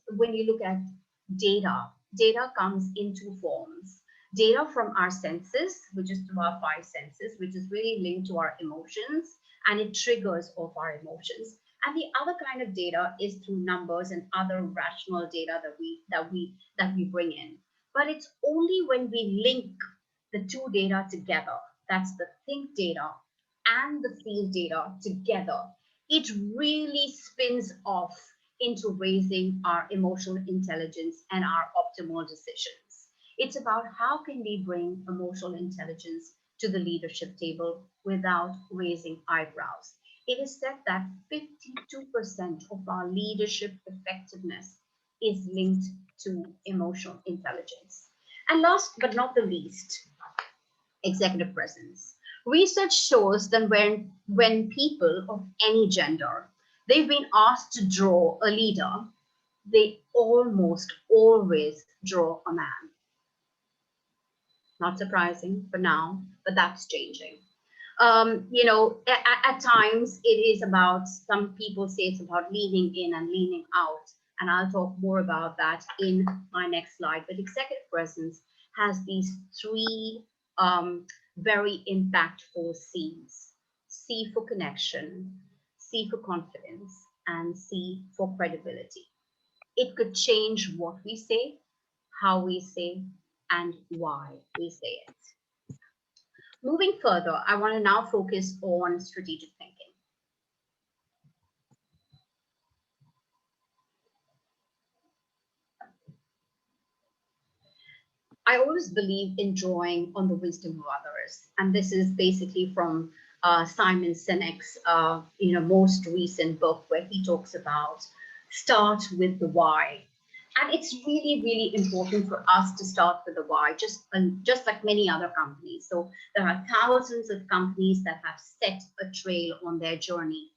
data comes in two forms. Data from our senses, which is through our five senses, which is really linked to our emotions, and it triggers of our emotions. And the other kind of data is through numbers and other rational data that we bring in. But it's only when we link the two data together, that's the think data and the feel data together, it really spins off into raising our emotional intelligence and our optimal decisions. It's about how can we bring emotional intelligence to the leadership table without raising eyebrows. It is said that 52% of our leadership effectiveness is linked to emotional intelligence. And last but not the least, executive presence. Research shows that when people of any gender, they've been asked to draw a leader, they almost always draw a man. Not surprising for now, but that's changing. At times it is about, some people say it's about leaning in and leaning out. And I'll talk more about that in my next slide. But executive presence has these three very impactful C's. C for connection, C for confidence, and C for credibility. It could change what we say, how we say, and why we say it. Moving further, I want to now focus on strategic thinking. I always believe in drawing on the wisdom of others. And this is basically from Simon Sinek's most recent book, where he talks about start with the why. And it's really, really important for us to start with the why, just like many other companies. So there are thousands of companies that have set a trail on their journey,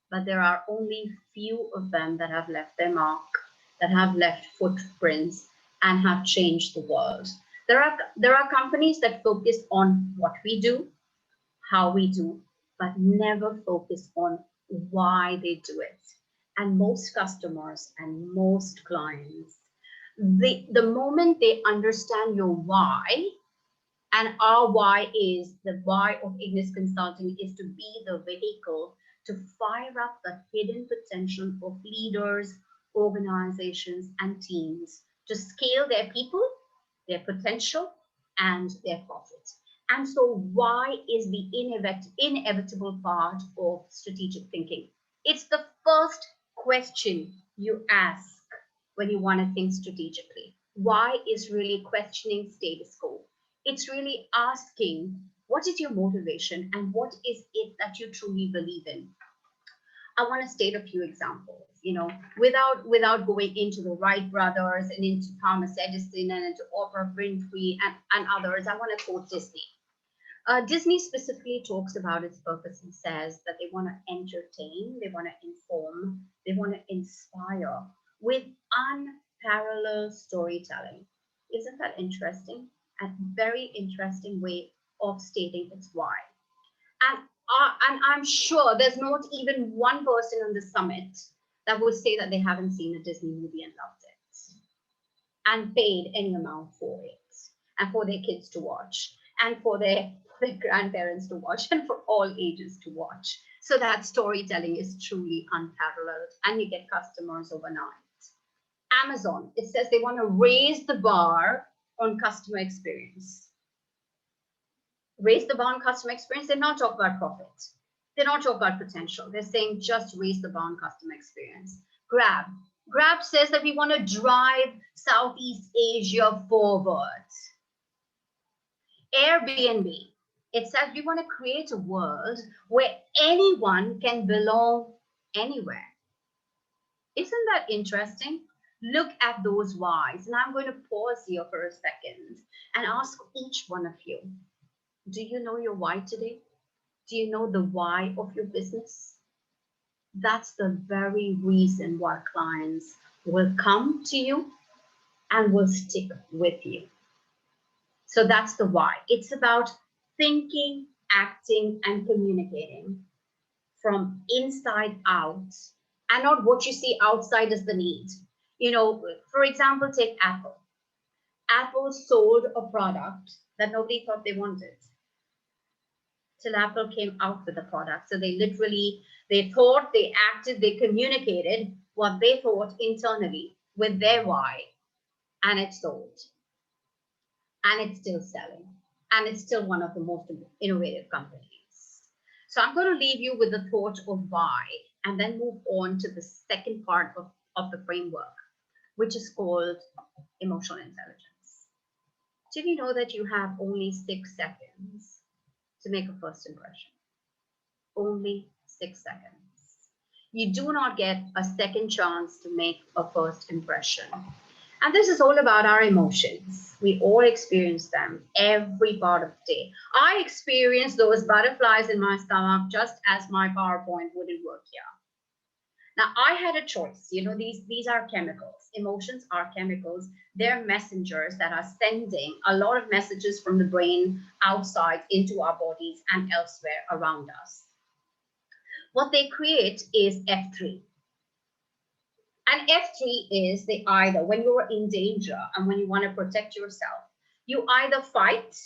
but there are only few of them that have left their mark, that have left footprints and have changed the world. There are companies that focus on what we do, how we do, but never focus on why they do it. And most customers and most clients, the moment they understand your why, and our why is, the why of Ignis Consulting is to be the vehicle to fire up the hidden potential of leaders, organizations, and teams to scale their people, their potential, and their profit. And so why is the inevitable part of strategic thinking? It's the first question you ask when you want to think strategically. Why is really questioning status quo. It's really asking, what is your motivation and what is it that you truly believe in? I want to state a few examples, without going into the Wright brothers and into Thomas Edison and into Oprah Winfrey and others. I want to quote Disney. Disney specifically talks about its purpose and says that they want to entertain, they want to inform, they want to inspire with unparalleled storytelling. Isn't that interesting? A very interesting way of stating its why. And I'm sure there's not even one person on the summit that would say that they haven't seen a Disney movie and loved it and paid any amount for it, and for their kids to watch, and for their grandparents to watch, and for all ages to watch. So that storytelling is truly unparalleled, and you get customers overnight. Amazon, it says they want to raise the bar on customer experience. Raise the bar on customer experience. They're not talking about profit. They're not talking about potential. They're saying just raise the bar on customer experience. Grab says that we want to drive Southeast Asia forward. Airbnb, it says we want to create a world where anyone can belong anywhere. Isn't that interesting? Look at those whys. And I'm going to pause here for a second and ask each one of you, do you know your why today? Do you know the why of your business? That's the very reason why clients will come to you and will stick with you. So that's the why. It's about thinking, acting, and communicating from inside out, and not what you see outside as the need. For example, take Apple. Apple sold a product that nobody thought they wanted till Apple came out with the product. So they literally, they thought, they acted, they communicated what they thought internally with their why, and it sold. And it's still selling. And it's still one of the most innovative companies. So I'm going to leave you with the thought of why, and then move on to the second part of the framework, which is called emotional intelligence. Did you know that you have only 6 seconds to make a first impression? Only 6 seconds. You do not get a second chance to make a first impression. And this is all about our emotions. We all experience them every part of the day. I experience those butterflies in my stomach just as my PowerPoint wouldn't work here. Now, I had a choice. You know, these are chemicals. Emotions are chemicals. They're messengers that are sending a lot of messages from the brain outside into our bodies and elsewhere around us. What they create is F3. And F3 is the either, when you're in danger and when you want to protect yourself, you either fight,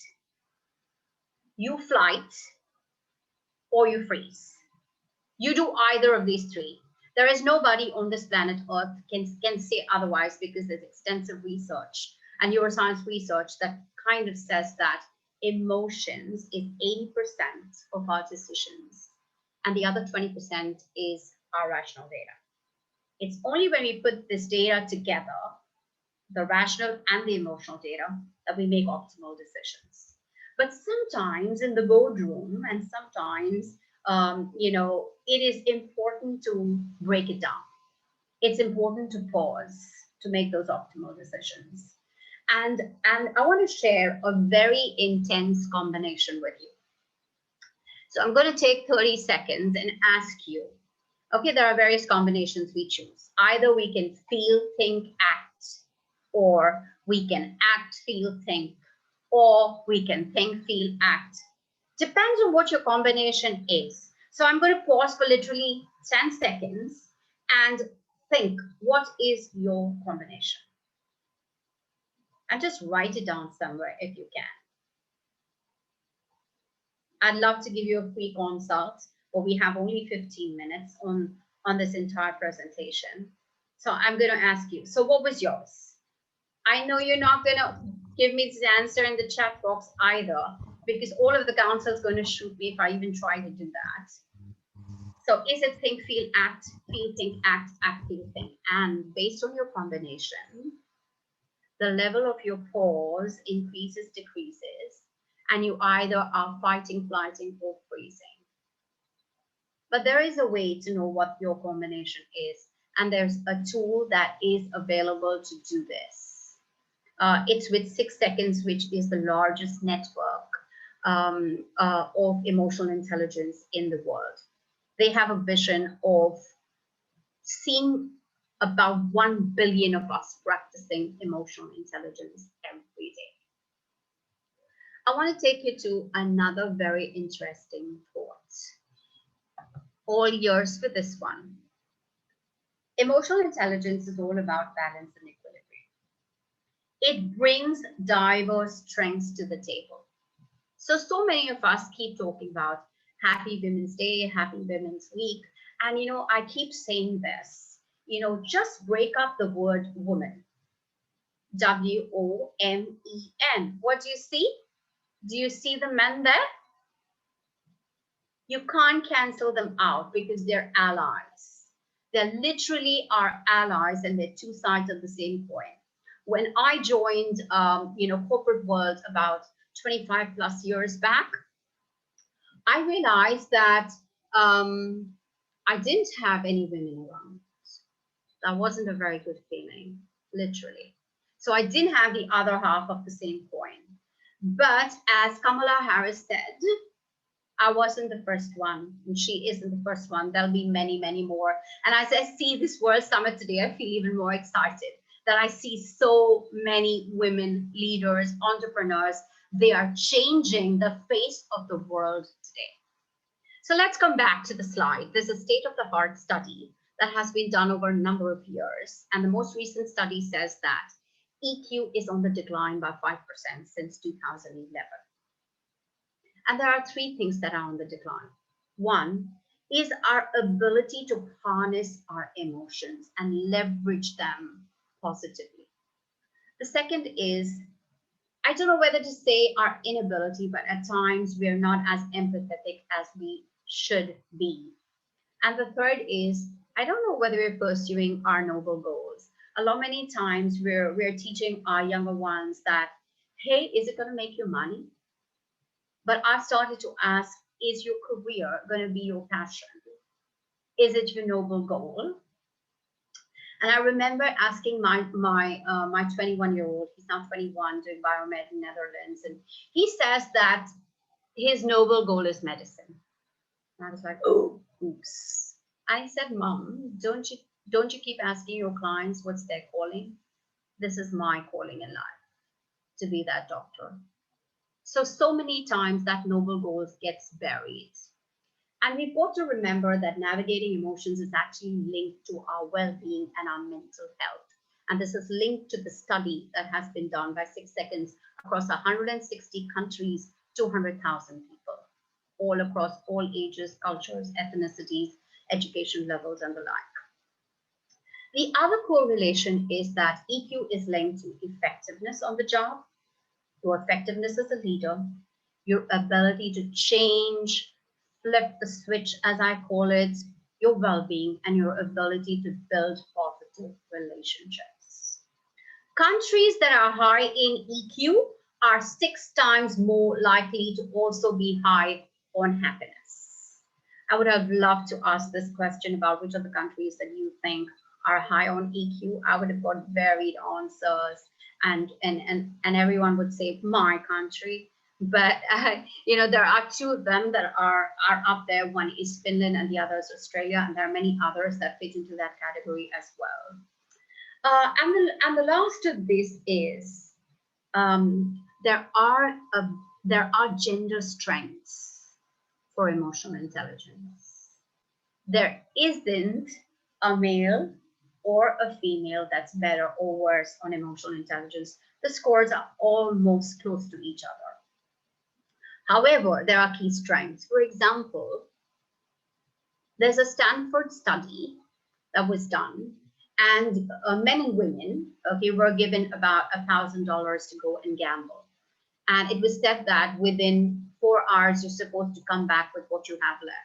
you flight, or you freeze. You do either of these three. There is nobody on this planet Earth can say otherwise, because there's extensive research and neuroscience research that kind of says that emotions is 80% of our decisions, and the other 20% is our rational data. It's only when we put this data together, the rational and the emotional data, that we make optimal decisions. But sometimes in the boardroom, and sometimes, you know, it is important to break it down. It's important to pause to make those optimal decisions. And I want to share a very intense combination with you. So I'm going to take 30 seconds and ask you, okay, there are various combinations we choose. Either we can feel, think, act, or we can act, feel, think, or we can think, feel, act. Depends on what your combination is. So I'm going to pause for literally 10 seconds and think, what is your combination? And just write it down somewhere if you can. I'd love to give you a free consult, but we have only 15 minutes on this entire presentation. So I'm going to ask you, so what was yours? I know you're not going to give me the answer in the chat box either, because all of the council is going to shoot me if I even try to do that. So is it think, feel, act, feel, think, act, feel, think? And based on your combination, the level of your pause increases, decreases, and you either are fighting, flighting, or freezing. But there is a way to know what your combination is, and there's a tool that is available to do this. It's with 6 seconds, which is the largest network of emotional intelligence in the world. They have a vision of seeing about 1 billion of us practicing emotional intelligence every day. I want to take you to another very interesting thought. All ears for this one. Emotional intelligence is all about balance and equilibrium. It brings diverse strengths to the table. So many of us keep talking about Happy Women's Day, Happy Women's Week. And, you know, I keep saying this, you know, just break up the word woman. W-O-M-E-N. What do you see? Do you see the men there? You can't cancel them out because they're allies. They literally are allies, and they're two sides of the same coin. When I joined, you know, corporate world about 25 plus years back, I realized that I didn't have any women around. That wasn't a very good feeling, literally. So I didn't have the other half of the same coin. But as Kamala Harris said, I wasn't the first one, and she isn't the first one. There'll be many, many more. And as I see this World Summit today, I feel even more excited that I see so many women leaders, entrepreneurs. They are changing the face of the world today. So let's come back to the slide. There's a state-of-the-art study that has been done over a number of years. And the most recent study says that EQ is on the decline by 5% since 2011. And there are three things that are on the decline. One is our ability to harness our emotions and leverage them positively. The second is, I don't know whether to say our inability, but at times we're not as empathetic as we should be. And the third is, I don't know whether we're pursuing our noble goals. Many times we're teaching our younger ones that, hey, is it going to make you money? But I've started to ask, is your career going to be your passion? Is it your noble goal? And I remember asking my 21-year-old, he's now 21, doing biomed in Netherlands, and he says that his noble goal is medicine. And I was like, oh, oops. I said, Mom, don't you keep asking your clients what's their calling? This is my calling in life, to be that doctor. So many times that noble goal gets buried. And we've got to remember that navigating emotions is actually linked to our well-being and our mental health. And this is linked to the study that has been done by 6 Seconds across 160 countries, 200,000 people, all across all ages, cultures, ethnicities, education levels, and the like. The other correlation is that EQ is linked to effectiveness on the job, your effectiveness as a leader, your ability to change, flip the switch, as I call it, your well-being, and your ability to build positive relationships. Countries that are high in EQ are 6 times more likely to also be high on happiness. I would have loved to ask this question about which of the countries that you think are high on EQ. I would have got varied answers, and everyone would say my country. But there are 2 of them that are up there. One is Finland and the other is Australia, and there are many others that fit into that category as well. And the last of this is there are gender strengths for emotional intelligence. There isn't a male or a female that's better or worse on emotional intelligence. The scores are almost close to each other. However, there are key strengths. For example, there's a Stanford study that was done, and men and women, were given about $1,000 to go and gamble. And it was said that within 4 hours, you're supposed to come back with what you have left.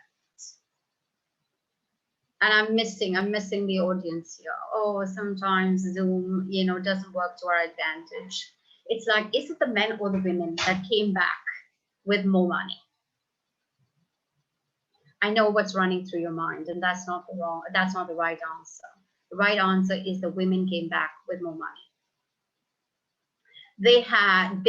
And I'm missing the audience here. Oh, sometimes Zoom, doesn't work to our advantage. It's like, is it the men or the women that came back with more money? I know what's running through your mind, and that's not the right answer. The right answer is the women came back with more money. They have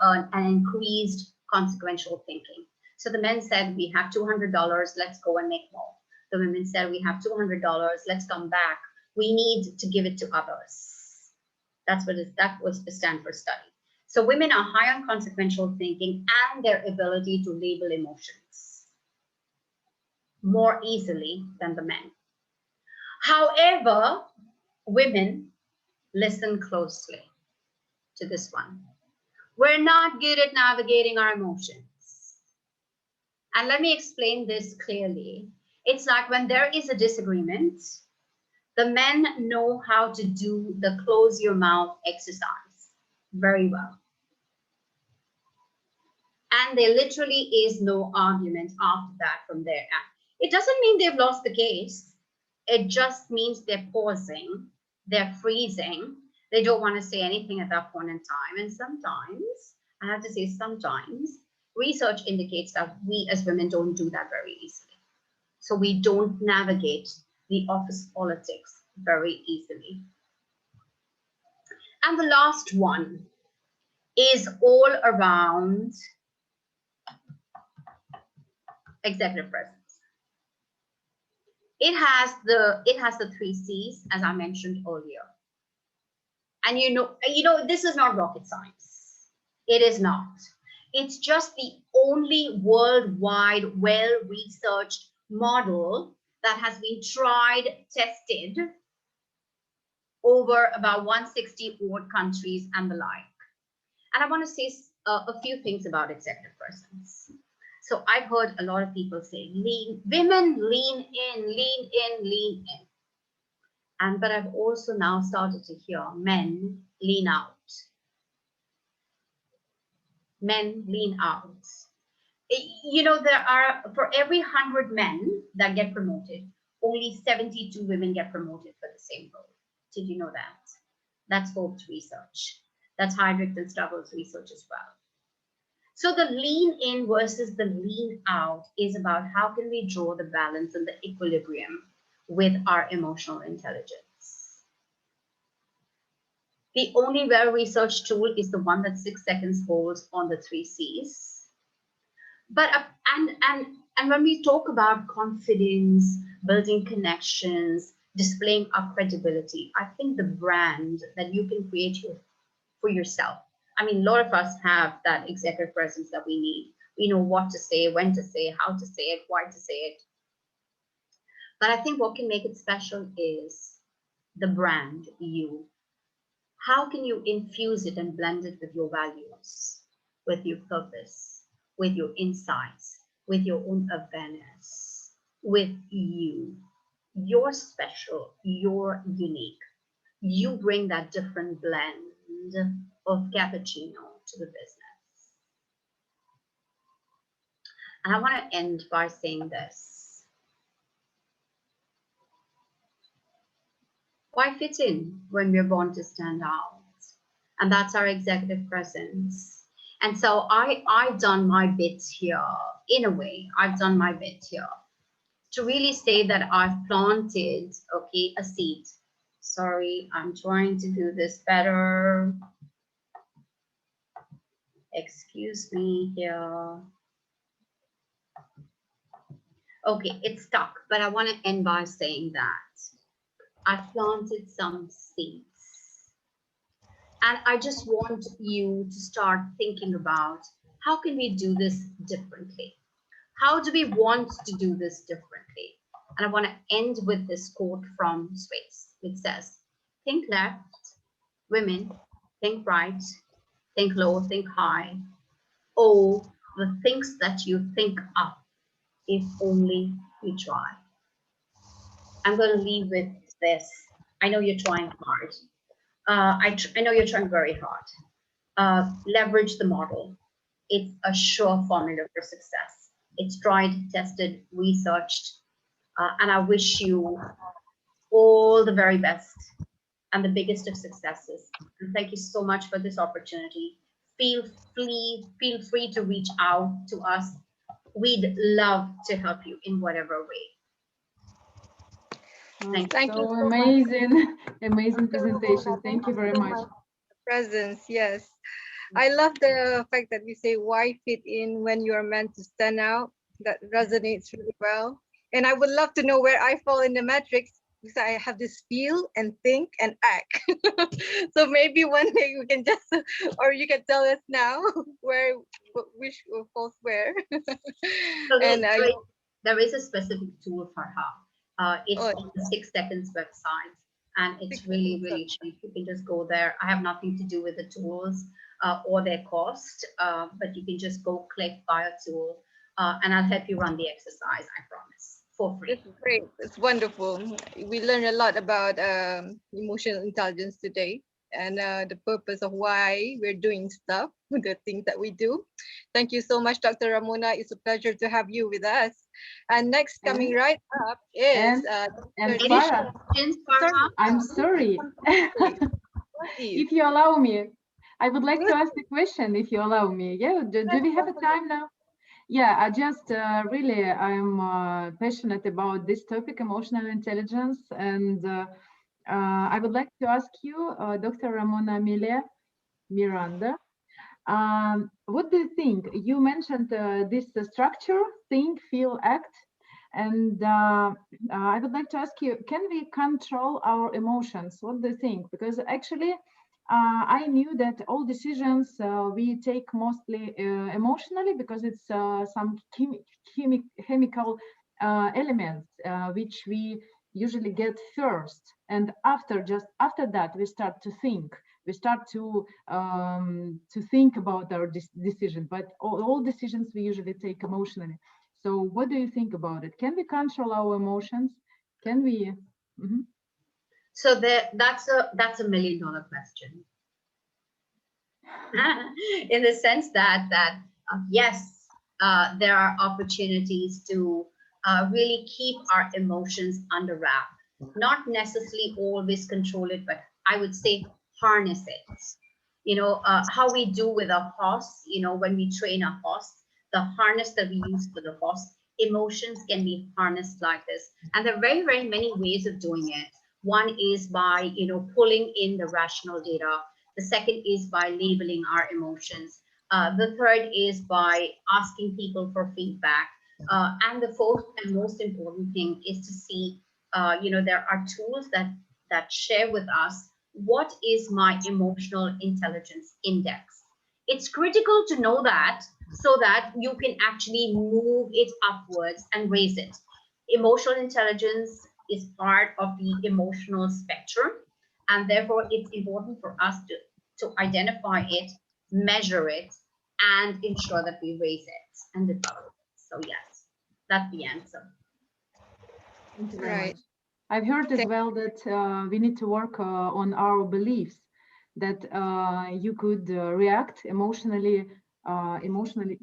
an increased consequential thinking. So the men said, we have $200, let's go and make more. The women said, we have $200, let's come back. We need to give it to others. That was the Stanford study. So women are high on consequential thinking and their ability to label emotions more easily than the men. However, women, listen closely to this one. We're not good at navigating our emotions. And let me explain this clearly. It's like when there is a disagreement, the men know how to do the close your mouth exercise very well. And there literally is no argument after that from there. It doesn't mean they've lost the case. It just means they're pausing, they're freezing. They don't want to say anything at that point in time. And sometimes, I have to say sometimes, research indicates that we as women don't do that very easily. So we don't navigate the office politics very easily. And the last one is all around executive presence. It has the 3 C's, as I mentioned earlier. And this is not rocket science. It is not. It's just the only worldwide, well-researched model that has been tried, tested, over about 160 odd countries and the like. And I want to say a few things about executive presence. So I've heard a lot of people say, women lean in, lean in, lean in. But I've also now started to hear men lean out. Men lean out. You know, there are, for every 100 men that get promoted, only 72 women get promoted for the same role. Did you know that? That's Forbes research. That's Heidrick and Struggles research as well. So the lean in versus the lean out is about how can we draw the balance and the equilibrium with our emotional intelligence. The only well-researched tool is the one that 6 seconds holds on the 3 C's. But and when we talk about confidence, building connections, displaying our credibility, I think the brand that you can create for yourself. I mean, a lot of us have that executive presence that we need. We know what to say, when to say, how to say it, why to say it. But I think what can make it special is the brand, you. How can you infuse it and blend it with your values, with your purpose, with your insights, with your own awareness, with you? You're special, you're unique. You bring that different blend of cappuccino to the business. And I want to end by saying this. Why fit in when we're born to stand out? And that's our executive presence. And so I've done my bit here. In a way, I've done my bit here to really say that I've planted, okay, a seed. Sorry, I'm trying to do this better. Excuse me here. Okay, it's stuck, but I want to end by saying that I've planted some seeds. And I just want you to start thinking about how can we do this differently? How do we want to do this differently? And I want to end with this quote from Schweitzer, which says, think left, women, think right, think low, think high. Oh, the things that you think up, if only you try. I'm going to leave with this. I know you're trying hard. I know you're trying very hard. Leverage the model. It's a sure formula for success. It's tried, tested, researched, and I wish you all the very best and the biggest of successes. And thank you so much for this opportunity. Feel free to reach out to us. We'd love to help you in whatever way. Thank you. So amazing, amazing presentation. Thank you very much. Presence, yes. I love the fact that you say why fit in when you're meant to stand out. That resonates really well. And I would love to know where I fall in the matrix, because I have this feel and think and act. So maybe one day we can just, or you can tell us now which falls where. So and there is a specific tool for her. It's on the 6 Seconds website, and it's really cheap. You can just go there. I have nothing to do with the tools or their cost, but you can just go click buy a tool, and I'll help you run the exercise, I promise, for free. It's great. It's wonderful. We learned a lot about emotional intelligence today, and the purpose of why we're doing stuff, the things that we do. Thank you so much, Dr. Ramona. It's a pleasure to have you with us. And next coming right up is Farah. I'm sorry. If you allow me, I would like to ask a question, if you allow me. Yeah, do we have a time now? Yeah, I just really, I'm passionate about this topic, emotional intelligence. And I would like to ask you, Dr. Ramona Miranda, what do you think? You mentioned this structure, think, feel, act. And I would like to ask you, can we control our emotions? What do you think? Because actually, I knew that all decisions we take mostly emotionally, because it's some chemical elements which we usually get first, and just after that we start to think. We start to think about our decision, but all decisions we usually take emotionally. So what do you think about it? Can we control our emotions? Can we? Mm-hmm. So that's a $1,000,000 question. In the sense that yes, there are opportunities to really keep our emotions under wrap, not necessarily always control it, but I would say harness it. How we do with a horse, when we train a horse, the harness that we use for the horse, emotions can be harnessed like this. And there are very, very many ways of doing it. One is by, pulling in the rational data. The second is by labeling our emotions. The third is by asking people for feedback. And the fourth and most important thing is to see, there are tools that share with us what is my emotional intelligence index. It's critical to know that so that you can actually move it upwards and raise it. Emotional intelligence is part of the emotional spectrum, and therefore it's important for us to identify it, measure it, and ensure that we raise it and develop it. So yes, that's the answer. Thank you very much. I've heard as well that we need to work on our beliefs, that you could react emotionally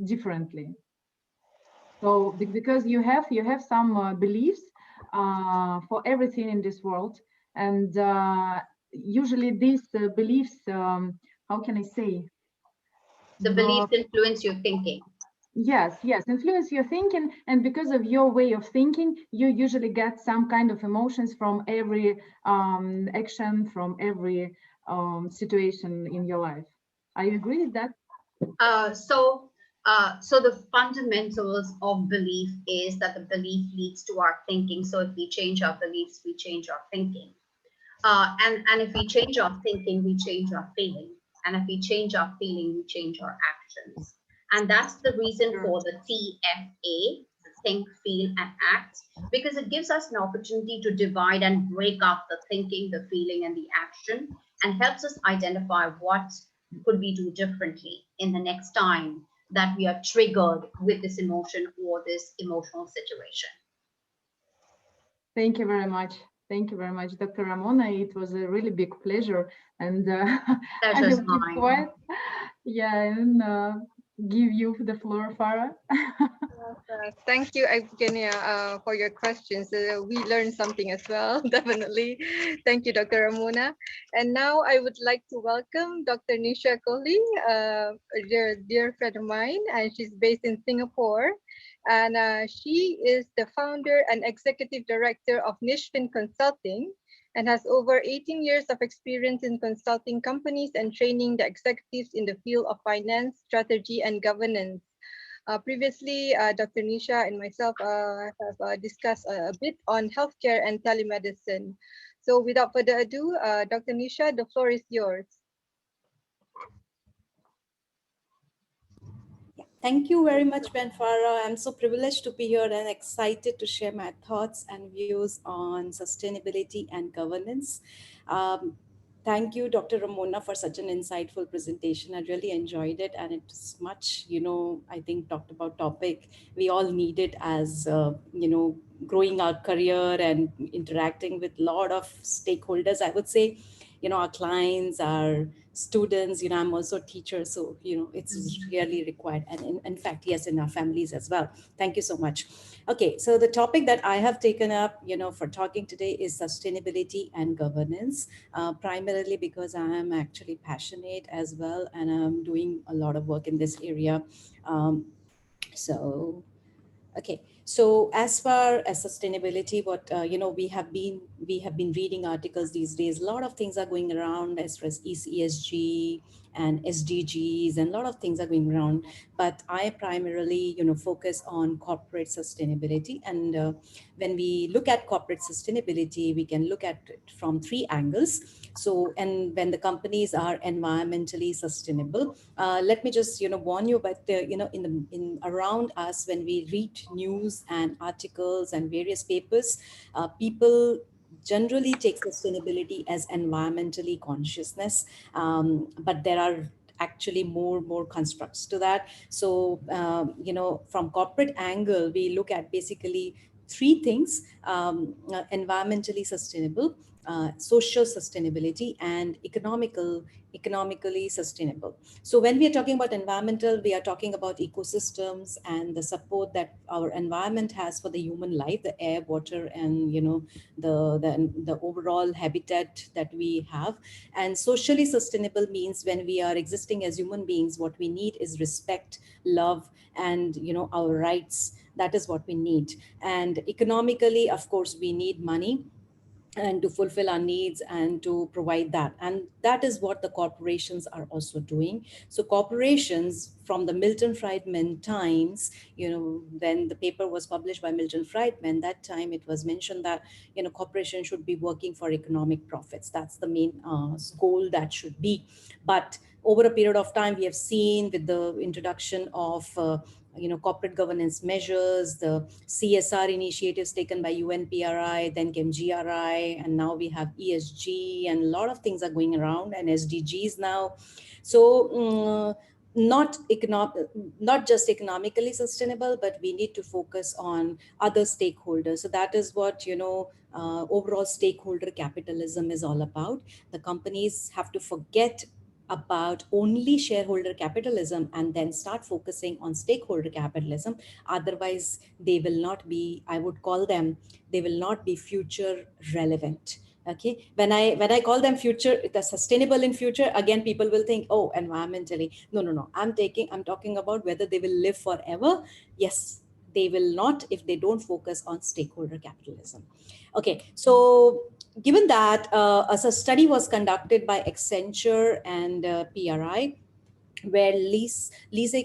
differently. So because you have some beliefs for everything in this world, and usually these beliefs, how can I say? The beliefs influence your thinking. Yes, influence your thinking, and because of your way of thinking, you usually get some kind of emotions from every action, from every situation in your life. I agree with that. So the fundamentals of belief is that the belief leads to our thinking. So if we change our beliefs, we change our thinking. And if we change our thinking, we change our feeling. And if we change our feeling, we change our actions. And that's the reason for the TFA, think, feel, and act, because it gives us an opportunity to divide and break up the thinking, the feeling, and the action, and helps us identify what could we do differently in the next time that we are triggered with this emotion or this emotional situation. Thank you very much. Thank you very much, Dr. Ramona. It was a really big pleasure, and I will keep quiet. Yeah, and give you the floor, Farah. Thank you, Evgenia, for your questions. We learned something as well, definitely. Thank you, Dr. Ramona. And now I would like to welcome Dr. Nisha Kohli, a dear friend of mine, and she's based in Singapore. And she is the founder and executive director of Nishfin Consulting, and has over 18 years of experience in consulting companies and training the executives in the field of finance, strategy, and governance. Previously, Dr. Nisha and myself have discussed a bit on healthcare and telemedicine. So without further ado, Dr. Nisha, the floor is yours. Thank you very much, Ben Farah. I'm so privileged to be here and excited to share my thoughts and views on sustainability and governance. Thank you, Dr. Ramona, for such an insightful presentation. I really enjoyed it, and it's much, I think talked about topic we all needed as, growing our career and interacting with a lot of stakeholders. I would say, our clients, our students, I'm also a teacher, so it's really required, and in fact, yes, in our families as well. Thank you so much. Okay, so the topic that I have taken up for talking today is sustainability and governance, primarily because I am actually passionate as well, and I'm doing a lot of work in this area. Okay, so as far as sustainability, what we have been reading articles these days. A lot of things are going around as far as ESG, and SDGs, and a lot of things are going around. But I primarily, focus on corporate sustainability. And when we look at corporate sustainability, we can look at it from three angles. So, and when the companies are environmentally sustainable, let me just, warn you, but in around us, when we read news and articles and various papers, people generally take sustainability as environmentally consciousness, but there are actually more constructs to that. So from corporate angle, we look at basically three things: environmentally sustainable, social sustainability, and economically sustainable. So when we are talking about environmental, we are talking about ecosystems and the support that our environment has for the human life, the air, water, and the overall habitat that we have. And socially sustainable means when we are existing as human beings, what we need is respect, love, and our rights. That is what we need. And economically, of course, we need money and to fulfill our needs and to provide that. And that is what the corporations are also doing. So corporations, from the Milton Friedman times, when the paper was published by Milton Friedman, that time it was mentioned that, corporations should be working for economic profits. That's the main goal that should be. But over a period of time, we have seen with the introduction of corporate governance measures, the CSR initiatives taken by UNPRI, then came GRI, and now we have ESG, and a lot of things are going around, and SDGs now. So not just economically sustainable, but we need to focus on other stakeholders. So that is what overall stakeholder capitalism is all about. The companies have to forget about only shareholder capitalism and then start focusing on stakeholder capitalism. Otherwise, they will not be, I would call them, they will not be future relevant. Okay, when I call them future, the sustainable in future, again, people will think, oh, environmentally. No. I'm talking about whether they will live forever. Yes, they will not if they don't focus on stakeholder capitalism. Okay, so given that, as a study was conducted by Accenture and PRI, where Lise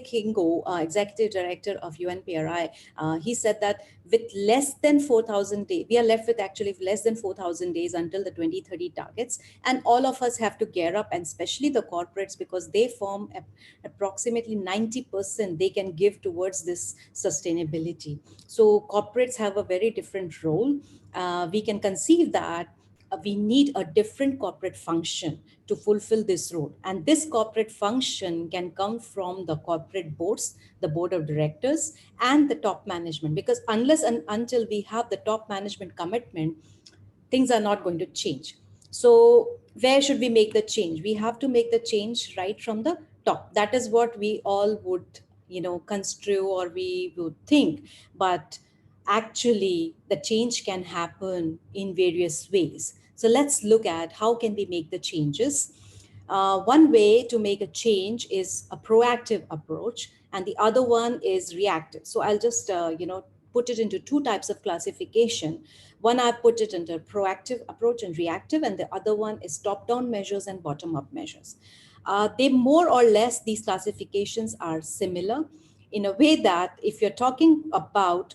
Kingo, executive director of UNPRI, he said that with less than 4,000 days, we are left with actually less than 4,000 days until the 2030 targets. And all of us have to gear up, and especially the corporates, because they form approximately 90% they can give towards this sustainability. So corporates have a very different role. We can conceive that we need a different corporate function to fulfill this role. And this corporate function can come from the corporate boards, the board of directors, and the top management. Because unless and until we have the top management commitment, things are not going to change. So where should we make the change? We have to make the change right from the top. That is what we all would, construe, or we would think. But actually, the change can happen in various ways. So let's look at how can we make the changes. One way to make a change is a proactive approach, and the other one is reactive. So I'll just, put it into two types of classification. One, I put it into proactive approach and reactive, and the other one is top-down measures and bottom-up measures. They more or less, these classifications are similar in a way that if you're talking about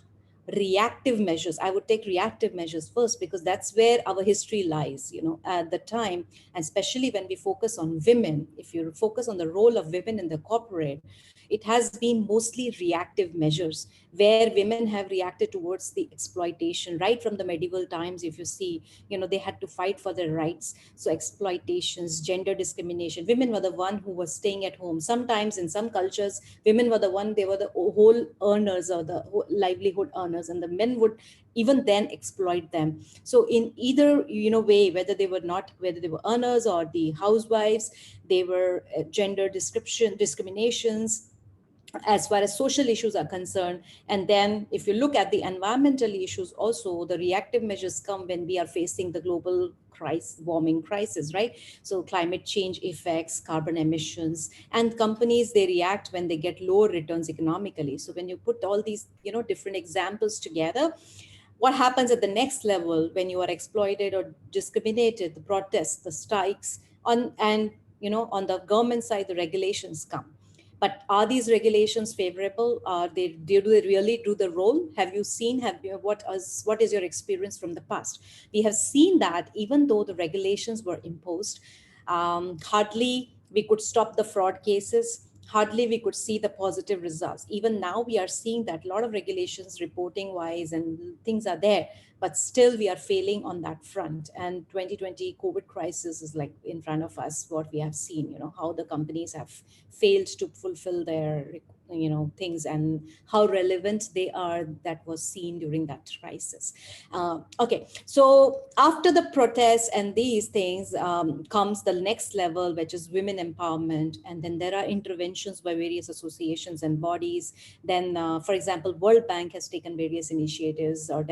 reactive measures, I would take reactive measures first, because that's where our history lies, at the time. And especially when we focus on women, if you focus on the role of women in the corporate, it has been mostly reactive measures where women have reacted towards the exploitation right from the medieval times. If you see, they had to fight for their rights. So exploitations, gender discrimination, women were the one who was staying at home. Sometimes in some cultures, women were the one, they were the whole earners or the livelihood earners, and the men would even then exploit them. So in either way, whether they were earners or the housewives, they were gender discriminations as far as social issues are concerned. And then if you look at the environmental issues also, the reactive measures come when we are facing the global warming crisis, right? So climate change effects, carbon emissions, and companies, they react when they get lower returns economically. So when you put all these, different examples together, what happens at the next level when you are exploited or discriminated, the protests, the strikes, and on the government side, the regulations come. But are these regulations favorable? Do they really do the role? Have you seen, what is your experience from the past? We have seen that even though the regulations were imposed, hardly we could stop the fraud cases, hardly we could see the positive results. Even now we are seeing that a lot of regulations reporting wise and things are there, but still we are failing on that front. And 2020 COVID crisis is like in front of us, what we have seen, how the companies have failed to fulfill their things, and how relevant they are, that was seen during that crisis. Okay, so after the protests and these things comes the next level, which is women empowerment. And then there are interventions by various associations and bodies. Then for example, World Bank has taken various initiatives, or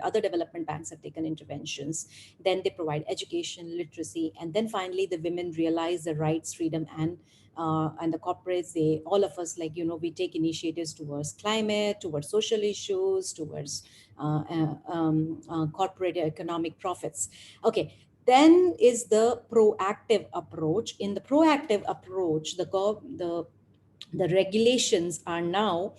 other development banks have taken interventions. Then they provide education, literacy, and then finally the women realize their rights, freedom, and the corporates, all of us, we take initiatives towards climate, towards social issues, towards corporate economic profits. Okay, then is the proactive approach. In the proactive approach, the regulations are now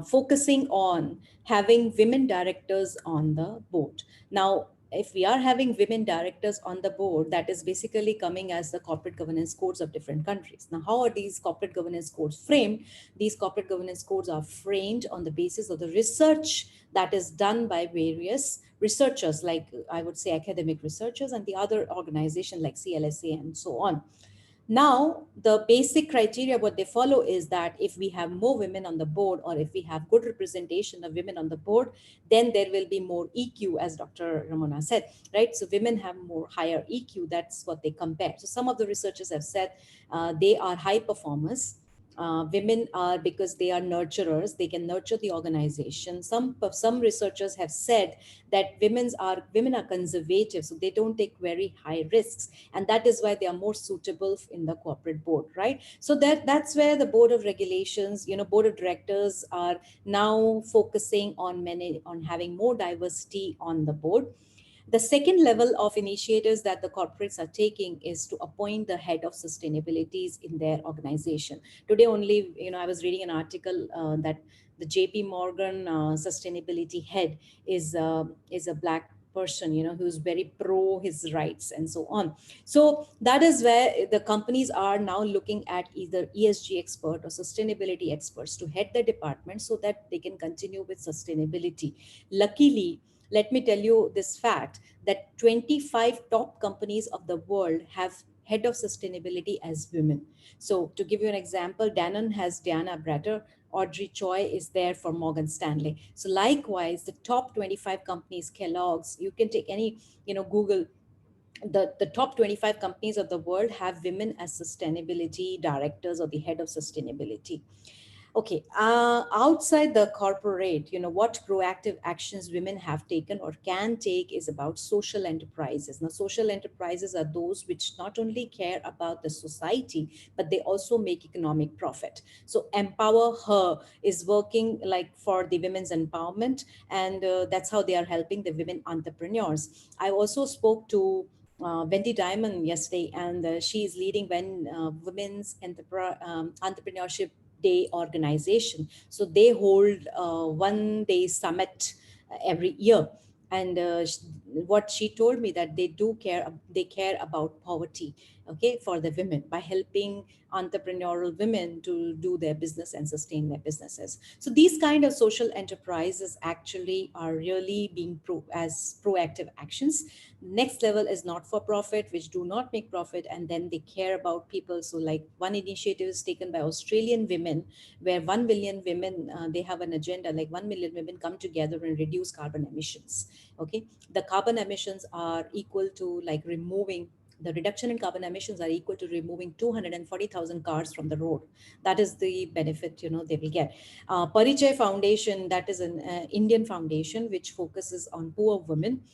focusing on having women directors on the board. Now, if we are having women directors on the board, that is basically coming as the corporate governance codes of different countries. Now, how are these corporate governance codes framed? These corporate governance codes are framed on the basis of the research that is done by various researchers, like I would say academic researchers, and the other organization like CLSA and so on. Now, the basic criteria, what they follow is that if we have more women on the board, or if we have good representation of women on the board, then there will be more EQ, as Dr. Ramona said, right? So women have more higher EQ, that's what they compare. So some of the researchers have said they are high performers. Women are, because they are nurturers, they can nurture the organization. Some researchers have said that women are conservative, so they don't take very high risks, and that is why they are more suitable in the corporate board, right? So that's where the board of regulations, board of directors are now focusing on having more diversity on the board. The second level of initiatives that the corporates are taking is to appoint the head of sustainabilities in their organization. Today only, I was reading an article that the JP Morgan sustainability head is a Black person, who's very pro his rights and so on. So that is where the companies are now looking at either ESG expert or sustainability experts to head the department so that they can continue with sustainability. Luckily, let me tell you this fact that 25 top companies of the world have head of sustainability as women. So to give you an example, Danone has Diana Bratter, Audrey Choi is there for Morgan Stanley. So likewise, the top 25 companies, Kellogg's, you can take any, Google, the top 25 companies of the world have women as sustainability directors or the head of sustainability. Okay, outside the corporate, what proactive actions women have taken or can take is about social enterprises. Now, social enterprises are those which not only care about the society, but they also make economic profit. So Empower Her is working like for the women's empowerment, and that's how they are helping the women entrepreneurs. I also spoke to Wendy Diamond yesterday, and she is leading Women's Entrepreneurship Day organization. So they hold 1 day summit every year. And what she told me that they care about poverty, okay, for the women by helping entrepreneurial women to do their business and sustain their businesses. So these kind of social enterprises actually are really being as proactive actions. Next level is not for profit, which do not make profit, and then they care about people. So like one initiative is taken by Australian women, where 1 million women, they have an agenda, like 1 million women come together and reduce carbon emissions. Okay, the carbon emissions are equal to like the reduction in carbon emissions are equal to removing 240,000 cars from the road. That is the benefit, they will get. Parichay Foundation, that is an Indian foundation which focuses on poor women.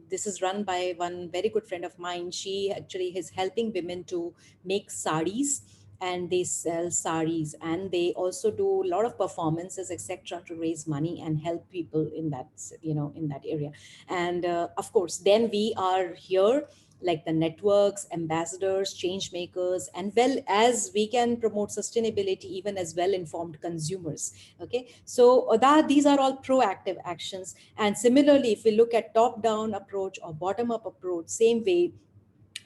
This is run by one very good friend of mine. She actually is helping women to make saris, and they sell saris, and they also do a lot of performances, etc., to raise money and help people in that, in that area. And of course, then we are here like the networks, ambassadors, change makers, and well as we can promote sustainability even as well-informed consumers. Okay, so these are all proactive actions. And similarly, if we look at top-down approach or bottom-up approach, same way,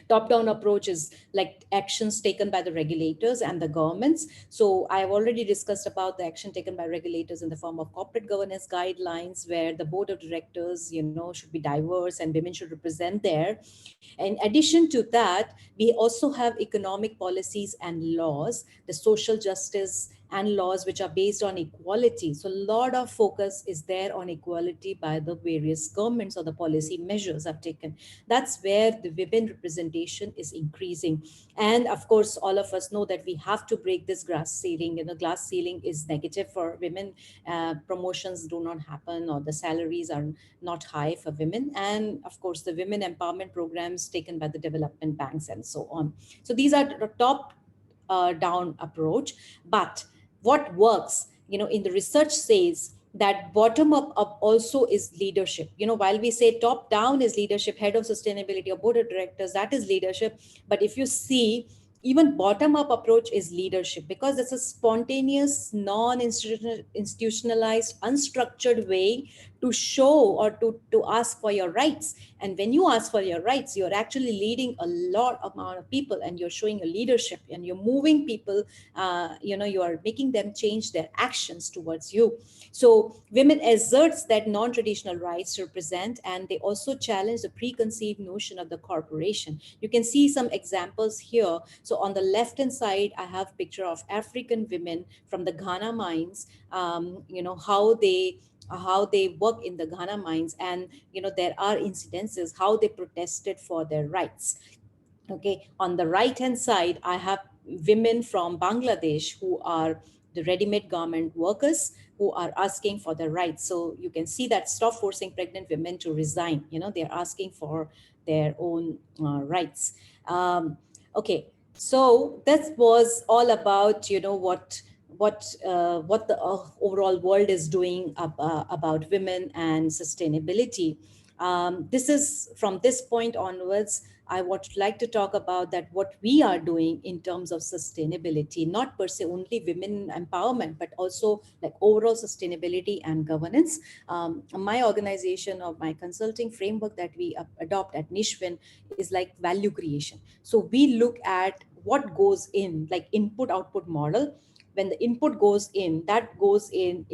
top-down approach is like actions taken by the regulators and the governments. So I've already discussed about the action taken by regulators in the form of corporate governance guidelines, where the board of directors, should be diverse and women should represent there. In addition to that, we also have economic policies and laws, the social justice and laws which are based on equality. So a lot of focus is there on equality by the various governments, or the policy measures are taken. That's where the women representation is increasing. And of course, all of us know that we have to break this glass ceiling. Glass ceiling is negative for women. Promotions do not happen, or the salaries are not high for women. And of course, the women empowerment programs taken by the development banks and so on. So these are the top down approach. But what works, in the research says that bottom up also is leadership. While we say top down is leadership, head of sustainability or board of directors, that is leadership. But if you see, even bottom up approach is leadership, because it's a spontaneous, non-institutionalized, unstructured way to show or to ask for your rights. And when you ask for your rights, you're actually leading a lot amount of people, and you're showing your leadership, and you're moving people, you are making them change their actions towards you. So women asserts that non-traditional rights to represent, and they also challenge the preconceived notion of the corporation. You can see some examples here. So on the left hand side, I have a picture of African women from the Ghana mines, how they work in the Ghana mines, and there are incidences how they protested for their rights. Okay, on the right hand side, I have women from Bangladesh who are the ready-made garment workers who are asking for their rights. So you can see that stop forcing pregnant women to resign. They're asking for their own rights. Okay, so that was all about what the overall world is doing about women and sustainability. This is from this point onwards, I would like to talk about that what we are doing in terms of sustainability, not per se only women empowerment, but also like overall sustainability and governance. My organization or my consulting framework that we adopt at Nishwin is like value creation. So we look at what goes in, like input output model. When the input goes in, that goes in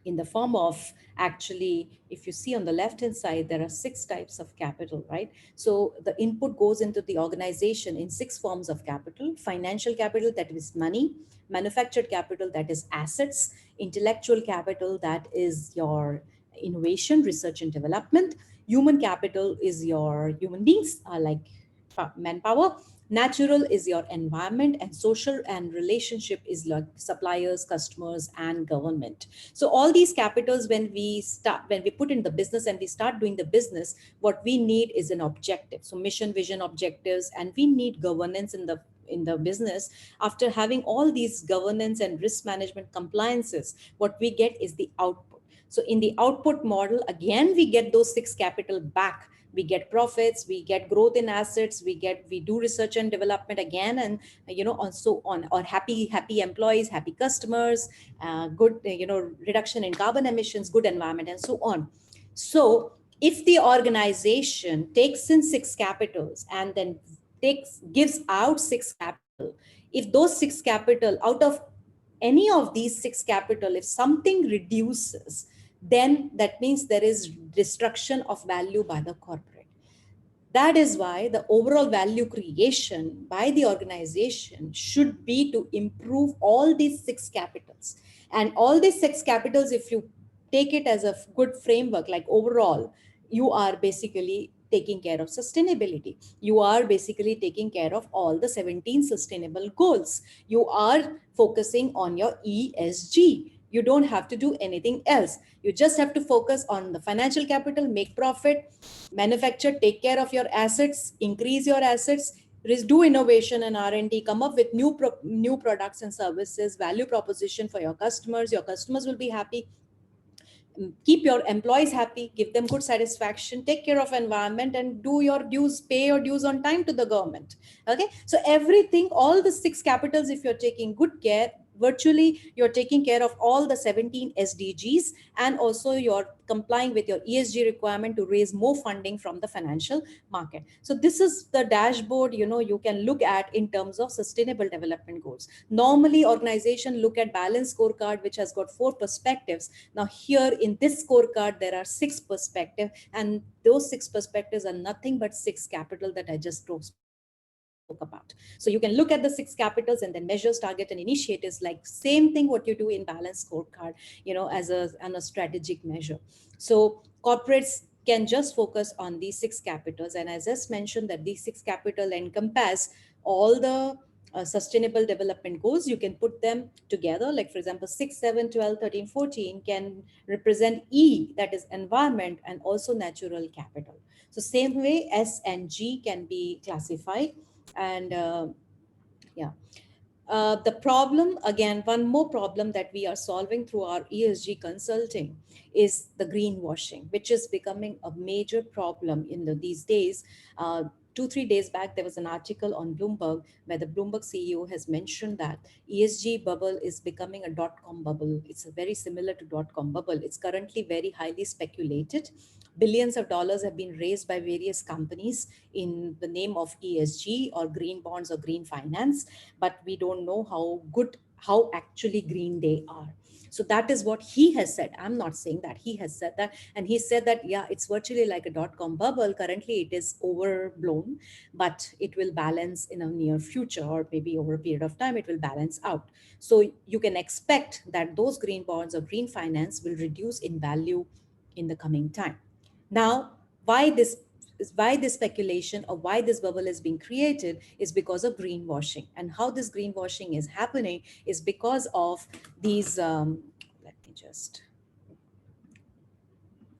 the form of, actually, if you see on the left hand side, there are 6 types of capital, right? So the input goes into the organization in 6 forms of capital: financial capital, that is money; manufactured capital, that is assets; intellectual capital, that is your innovation, research and development; human capital is your human beings, like manpower; natural is your environment; and social and relationship is like suppliers, customers, and government. So all these capitals, when we put in the business and we start doing the business, what we need is an objective. So mission, vision, objectives, and we need governance in the business. After having all these governance and risk management compliances, what we get is the output. So in the output model, again, we get those 6 capital back. We get profits, we get growth in assets, we do research and development again, and and so on. Or happy employees, happy customers, good reduction in carbon emissions, good environment, and so on. So if the organization takes in 6 capitals and then gives out 6 capital, if those 6 capital, out of any of these 6 capital, if something reduces, then that means there is destruction of value by the corporate. That is why the overall value creation by the organization should be to improve all these 6 capitals. And all these 6 capitals, if you take it as a good framework, like overall, you are basically taking care of sustainability. You are basically taking care of all the 17 sustainable goals. You are focusing on your ESG. You don't have to do anything else. You just have to focus on the financial capital, make profit, manufacture, take care of your assets, increase your assets, do innovation and R&D, come up with new products and services, value proposition for your customers. Your customers will be happy. keep your employees happy, give them good satisfaction, take care of environment, and do your dues, pay your dues on time to the government. Okay, so everything, all the 6 capitals, if you're taking good care, virtually you're taking care of all the 17 SDGs, and also you're complying with your ESG requirement to raise more funding from the financial market. So this is the dashboard, you can look at in terms of sustainable development goals. Normally organization look at balanced scorecard, which has got 4 perspectives. Now here in this scorecard there are 6 perspectives, and those 6 perspectives are nothing but 6 capital that I just spoke about. So you can look at the 6 capitals and then measures, target, and initiatives, like same thing what you do in balanced scorecard, on a strategic measure. So corporates can just focus on these 6 capitals, and as I just mentioned that these 6 capital encompass all the sustainable development goals. You can put them together, like for example 6, 7, 12, 13, 14 can represent E, that is environment, and also natural capital. So same way S and G can be classified. And yeah, the problem, again, one more problem that we are solving through our ESG consulting is the greenwashing, which is becoming a major problem in these days. 2-3 days back, there was an article on Bloomberg where the Bloomberg CEO has mentioned that ESG bubble is becoming a dot-com bubble. It's very similar to dot-com bubble. It's currently very highly speculated. Billions of dollars have been raised by various companies in the name of ESG or green bonds or green finance, but we don't know how actually green they are. So that is what he has said. I'm not saying that, he has said that. And he said that, yeah, it's virtually like a dot-com bubble. Currently it is overblown, but it will balance in a near future, or maybe over a period of time, it will balance out. So you can expect that those green bonds or green finance will reduce in value in the coming time. Now, why this speculation, or why this bubble is being created, is because of greenwashing. And how this greenwashing is happening is because of these, let me just,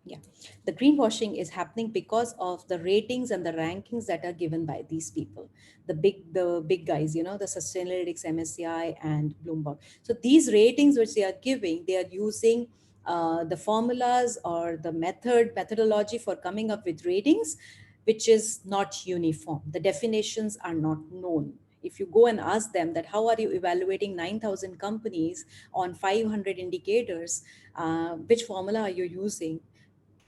yeah, the greenwashing is happening because of the ratings and the rankings that are given by these people, the big guys, the Sustainalytics, MSCI, and Bloomberg. So these ratings which they are giving, they are using the formulas or the methodology for coming up with ratings, which is not uniform. The definitions are not known. If you go and ask them that how are you evaluating 9,000 companies on 500 indicators, which formula are you using?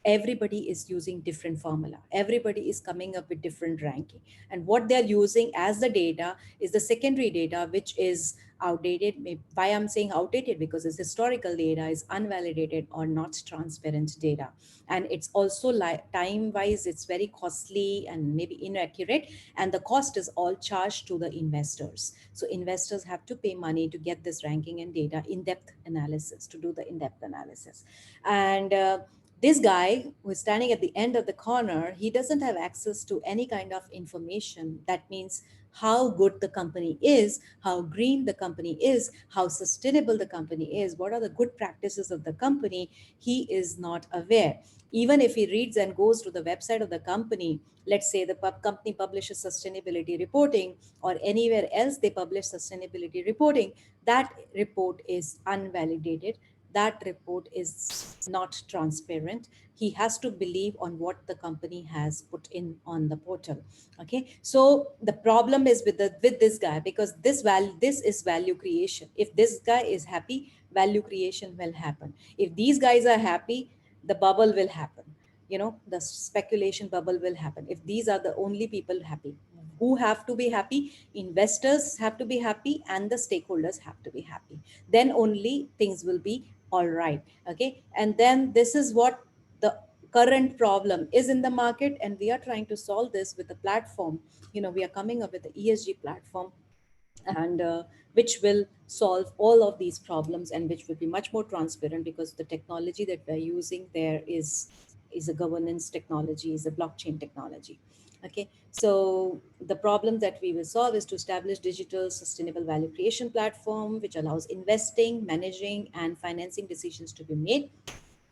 Everybody is using different formula. Everybody is coming up with different ranking. And what they're using as the data is the secondary data, which is outdated. Why I'm saying outdated? Because it's historical data, is unvalidated or not transparent data. And it's also time-wise, it's very costly and maybe inaccurate. And the cost is all charged to the investors. So investors have to pay money to get this ranking and data in-depth analysis, to do the in-depth analysis. And this guy who is standing at the end of the corner, he doesn't have access to any kind of information. That means how good the company is, how green the company is, how sustainable the company is, what are the good practices of the company. He is not aware. Even if he reads and goes to the website of the company, let's say the company publishes sustainability reporting, or anywhere else they publish sustainability reporting, that report is unvalidated. That report is not transparent. He has to believe on what the company has put in on the portal. Okay, so the problem is with this guy, because this is value creation. If this guy is happy, value creation will happen. If these guys are happy, the bubble will happen. The speculation bubble will happen. If these are the only people happy, who have to be happy? Investors have to be happy, and the stakeholders have to be happy. Then only things will be all right. Okay, and then this is what the current problem is in the market, and we are trying to solve this with a platform. We are coming up with the ESG platform, and which will solve all of these problems, and which will be much more transparent, because the technology that we're using there is a governance technology, is a blockchain technology. Okay, so the problem that we will solve is to establish digital sustainable value creation platform, which allows investing, managing, and financing decisions to be made.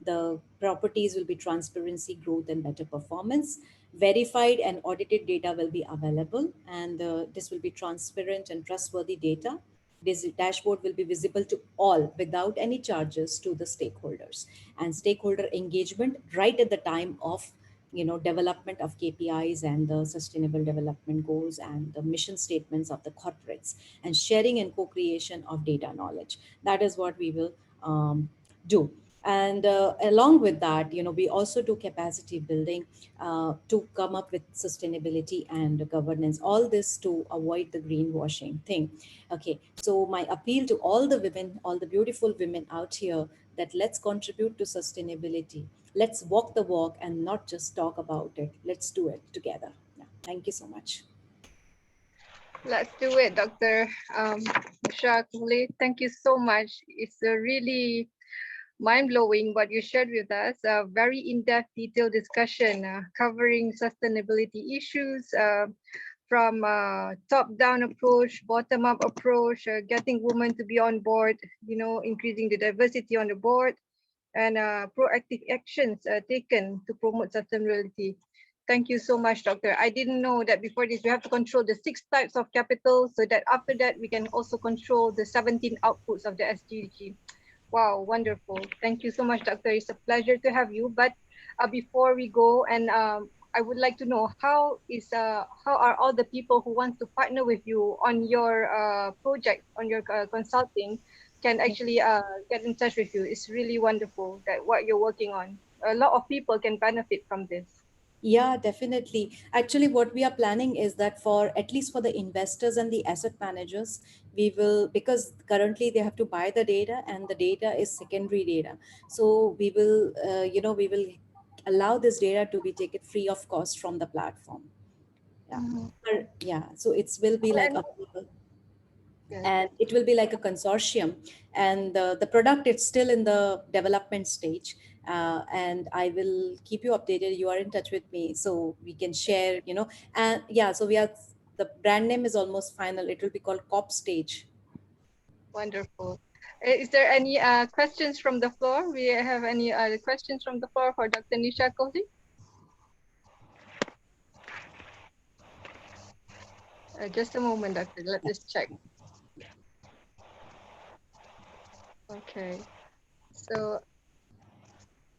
The properties will be transparency, growth, and better performance. Verified and audited data will be available, and this will be transparent and trustworthy data. This dashboard will be visible to all without any charges to the stakeholders, and stakeholder engagement right at the time of development of KPIs and the sustainable development goals and the mission statements of the corporates, and sharing and co-creation of data knowledge. That is what we will do. And along with that, we also do capacity building to come up with sustainability and governance, all this to avoid the greenwashing thing. Okay, so my appeal to all the women, all the beautiful women out here, that let's contribute to sustainability. Let's walk the walk and not just talk about it. Let's do it together. Yeah. Thank you so much. Let's do it, Dr. Shakuli. Thank you so much. It's a really mind-blowing what you shared with us. A very in-depth, detailed discussion covering sustainability issues from top-down approach, bottom-up approach, getting women to be on board, increasing the diversity on the board, and proactive actions taken to promote sustainability. Thank you so much, Doctor. I didn't know that before this, we have to control the 6 types of capital, so that after that, we can also control the 17 outputs of the SDG. Wow, wonderful. Thank you so much, Doctor. It's a pleasure to have you. But before we go, and I would like to know how are all the people who want to partner with you on your project, on your consulting, can actually get in touch with you. It's really wonderful that what you're working on. A lot of people can benefit from this. Yeah, definitely. Actually, what we are planning is that for at least for the investors and the asset managers, we will, because currently they have to buy the data and the data is secondary data. So we will, we will allow this data to be taken free of cost from the platform. Yeah. Yeah. So it will be like available. And it will be like a consortium, and the product is still in the development stage, and I will keep you updated. You are in touch with me, so we can share, and yeah, so we are, the brand name is almost final. It will be called COP stage. Wonderful. Is there any questions from the floor? We have any questions from the floor for Dr. Nisha Kohli? Just a moment, Doctor. Let's just check. Okay. So,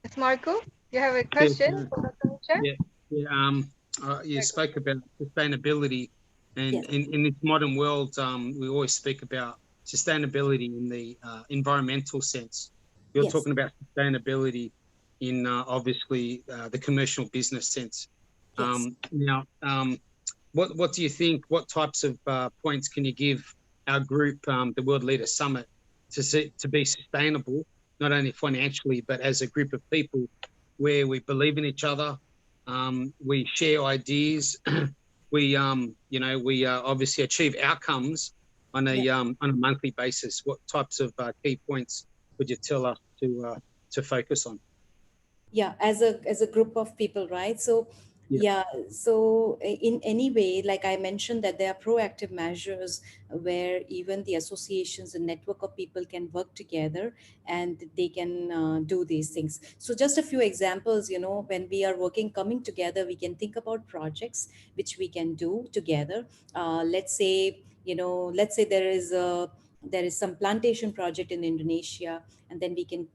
it's Marco. You have a question for Dr. Nisha? Yeah. You spoke about sustainability, and in this modern world, we always speak about sustainability in the environmental sense. You're talking about sustainability in obviously the commercial business sense. Now, what do you think? What types of points can you give our group, the World Leader Summit, to be sustainable, not only financially but as a group of people, where we believe in each other, we share ideas, we obviously achieve outcomes on a monthly basis? What types of key points would you tell us to focus on? Yeah, as a group of people, right? So so in any way, like I mentioned, that there are proactive measures where even the associations and network of people can work together and they can do these things. So just a few examples, when we are coming together, we can think about projects which we can do together. Let's say there is some plantation project in Indonesia, and then we can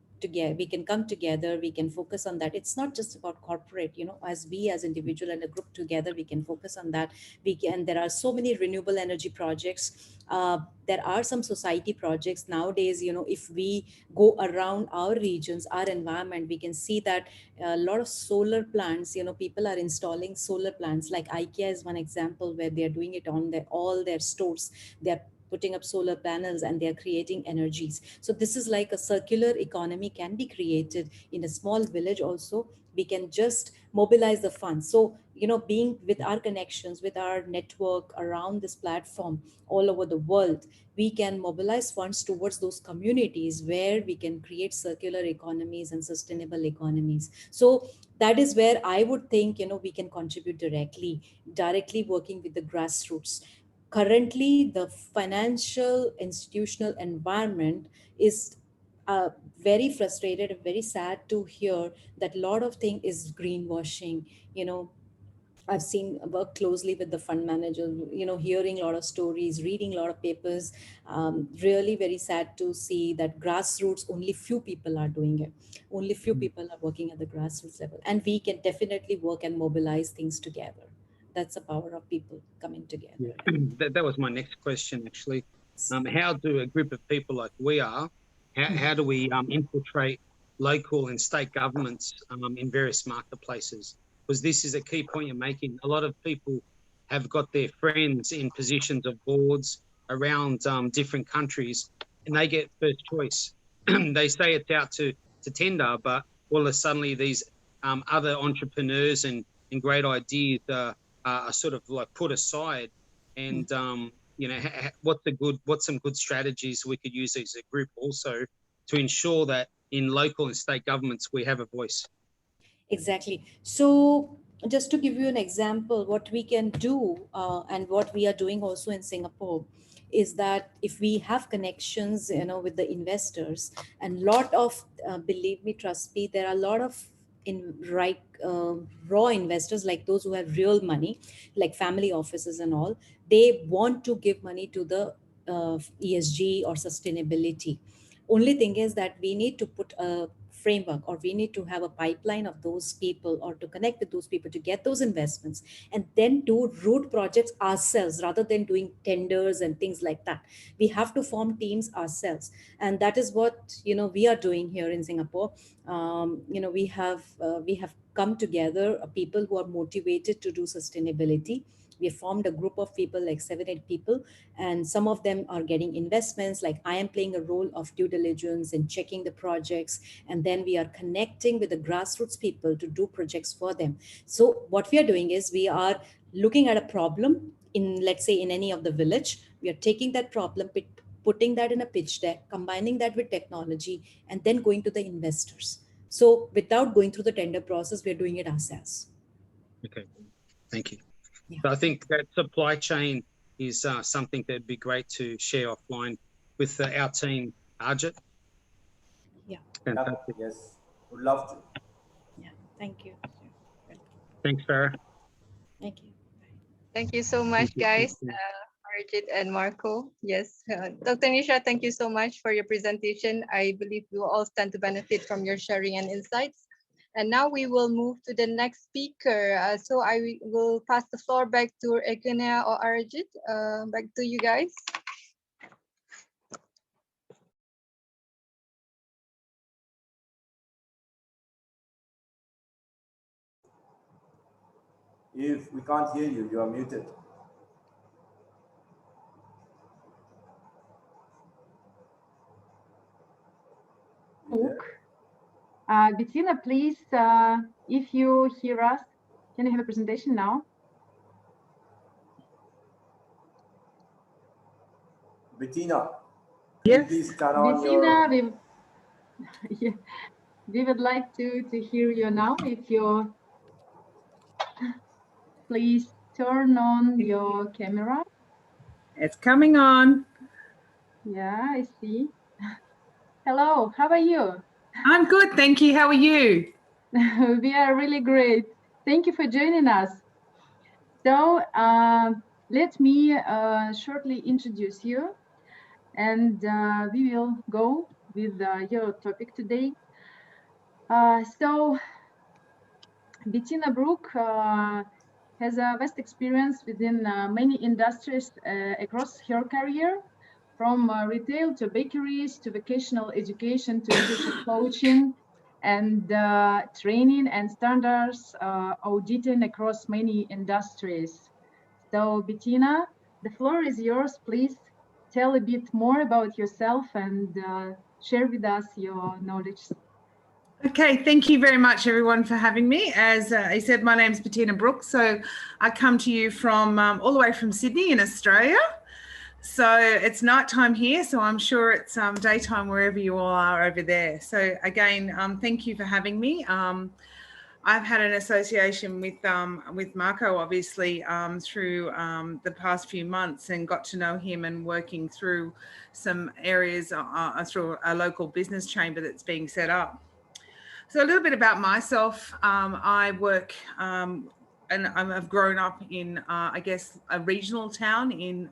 come together, we can focus on that. It's not just about corporate, as we as individual and a group together, we can focus on that. There are so many renewable energy projects. There are some society projects nowadays. If we go around our regions, our environment, we can see that a lot of solar plants, people are installing solar plants. Like IKEA is one example where they're doing it on all their stores. They're putting up solar panels and they're creating energies. So this is like a circular economy can be created in a small village also. We can just mobilize the funds. So, being with our connections, with our network around this platform all over the world, we can mobilize funds towards those communities where we can create circular economies and sustainable economies. So that is where I would think, we can contribute directly working with the grassroots. Currently, the financial institutional environment is very frustrated and very sad to hear that a lot of thing is greenwashing. I've seen work closely with the fund manager, hearing a lot of stories, reading a lot of papers. Really very sad to see that grassroots, only few people are doing it. Only few people are working at the grassroots level. And we can definitely work and mobilize things together. That's the power of people coming together. Yeah. That was my next question, actually. How do a group of people like we are, how do we infiltrate local and state governments in various marketplaces? Because this is a key point you're making. A lot of people have got their friends in positions of boards around different countries, and they get first choice. They say it's out to tender, but all of a sudden these other entrepreneurs and great ideas are sort of like put aside. And what's some good strategies we could use as a group also to ensure that in local and state governments we have a voice? Exactly. So just to give you an example, what we can do and what we are doing also in Singapore is that if we have connections, with the investors, and lot of, believe me, trust me, there are a lot of raw investors, like those who have real money, like family offices and all. They want to give money to the ESG or sustainability. Only thing is that we need to put a framework, or we need to have a pipeline of those people, or to connect with those people to get those investments, and then do root projects ourselves rather than doing tenders and things like that. We have to form teams ourselves, and that is what we are doing here in Singapore. We have come together, people who are motivated to do sustainability. We have formed a group of people, like 7-8 people, and some of them are getting investments. Like I am playing a role of due diligence and checking the projects, and then we are connecting with the grassroots people to do projects for them. So what we are doing is we are looking at a problem in, let's say, in any of the village. We are taking that problem, putting that in a pitch deck, combining that with technology, and then going to the investors. So without going through the tender process, we're doing it ourselves. Okay, thank you. So I think that supply chain is something that'd be great to share offline with our team, Arjit. Yeah. Fantastic. Yes, would love to. Yeah, thank you. Thanks, Farah. Thank you. Thank you so much, guys. Arjit and Marco. Yes, Dr. Nisha, thank you so much for your presentation. I believe we will all stand to benefit from your sharing and insights. And now we will move to the next speaker. So I will pass the floor back to Egenia or Arjit. Back to you guys. If we can't hear you, you are muted. Bettina, please, if you hear us, can you have a presentation now? Bettina, yes. Please turn on Bettina, your... we would like to hear you now. If you please turn on your camera. It's coming on. Yeah, I see. Hello, how are you? I'm good, thank you. How are you? We are really great. Thank you for joining us. So let me shortly introduce you, and we will go with your topic today. So Bettina Brook has a vast experience within many industries across her career, from retail to bakeries to vocational education to leadership coaching and training and standards auditing across many industries. So Bettina, the floor is yours. Please tell a bit more about yourself and share with us your knowledge. Okay, thank you very much, everyone, for having me. As I said, my name is Bettina Brooks. So I come to you from all the way from Sydney in Australia. So it's nighttime here, so I'm sure it's daytime wherever you all are over there. So again, thank you for having me. I've had an association with Marco, obviously, through the past few months, and got to know him and working through some areas through a local business chamber that's being set up. So a little bit about myself. I work and I've grown up in, I guess, a regional town in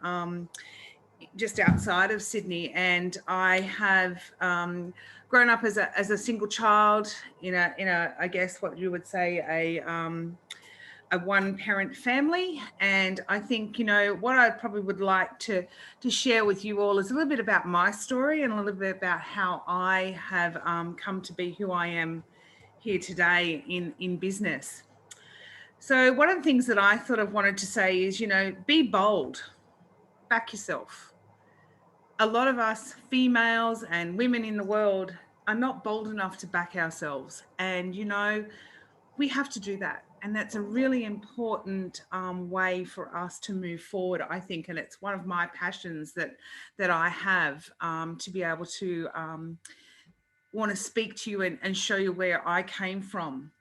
just outside of Sydney, and I have grown up as a single child in a I guess what you would say a one-parent family. And I think, you know, what I probably would like to share with you all is a little bit about my story and a little bit about how I have come to be who I am here today in business. So one of the things that I thought I wanted to say is, you know, be bold, back yourself. A lot of us females and women in the world are not bold enough to back ourselves. And, you know, we have to do that. And that's a really important way for us to move forward, I think. And it's one of my passions that I have, to be able to want to speak to you and show you where I came from.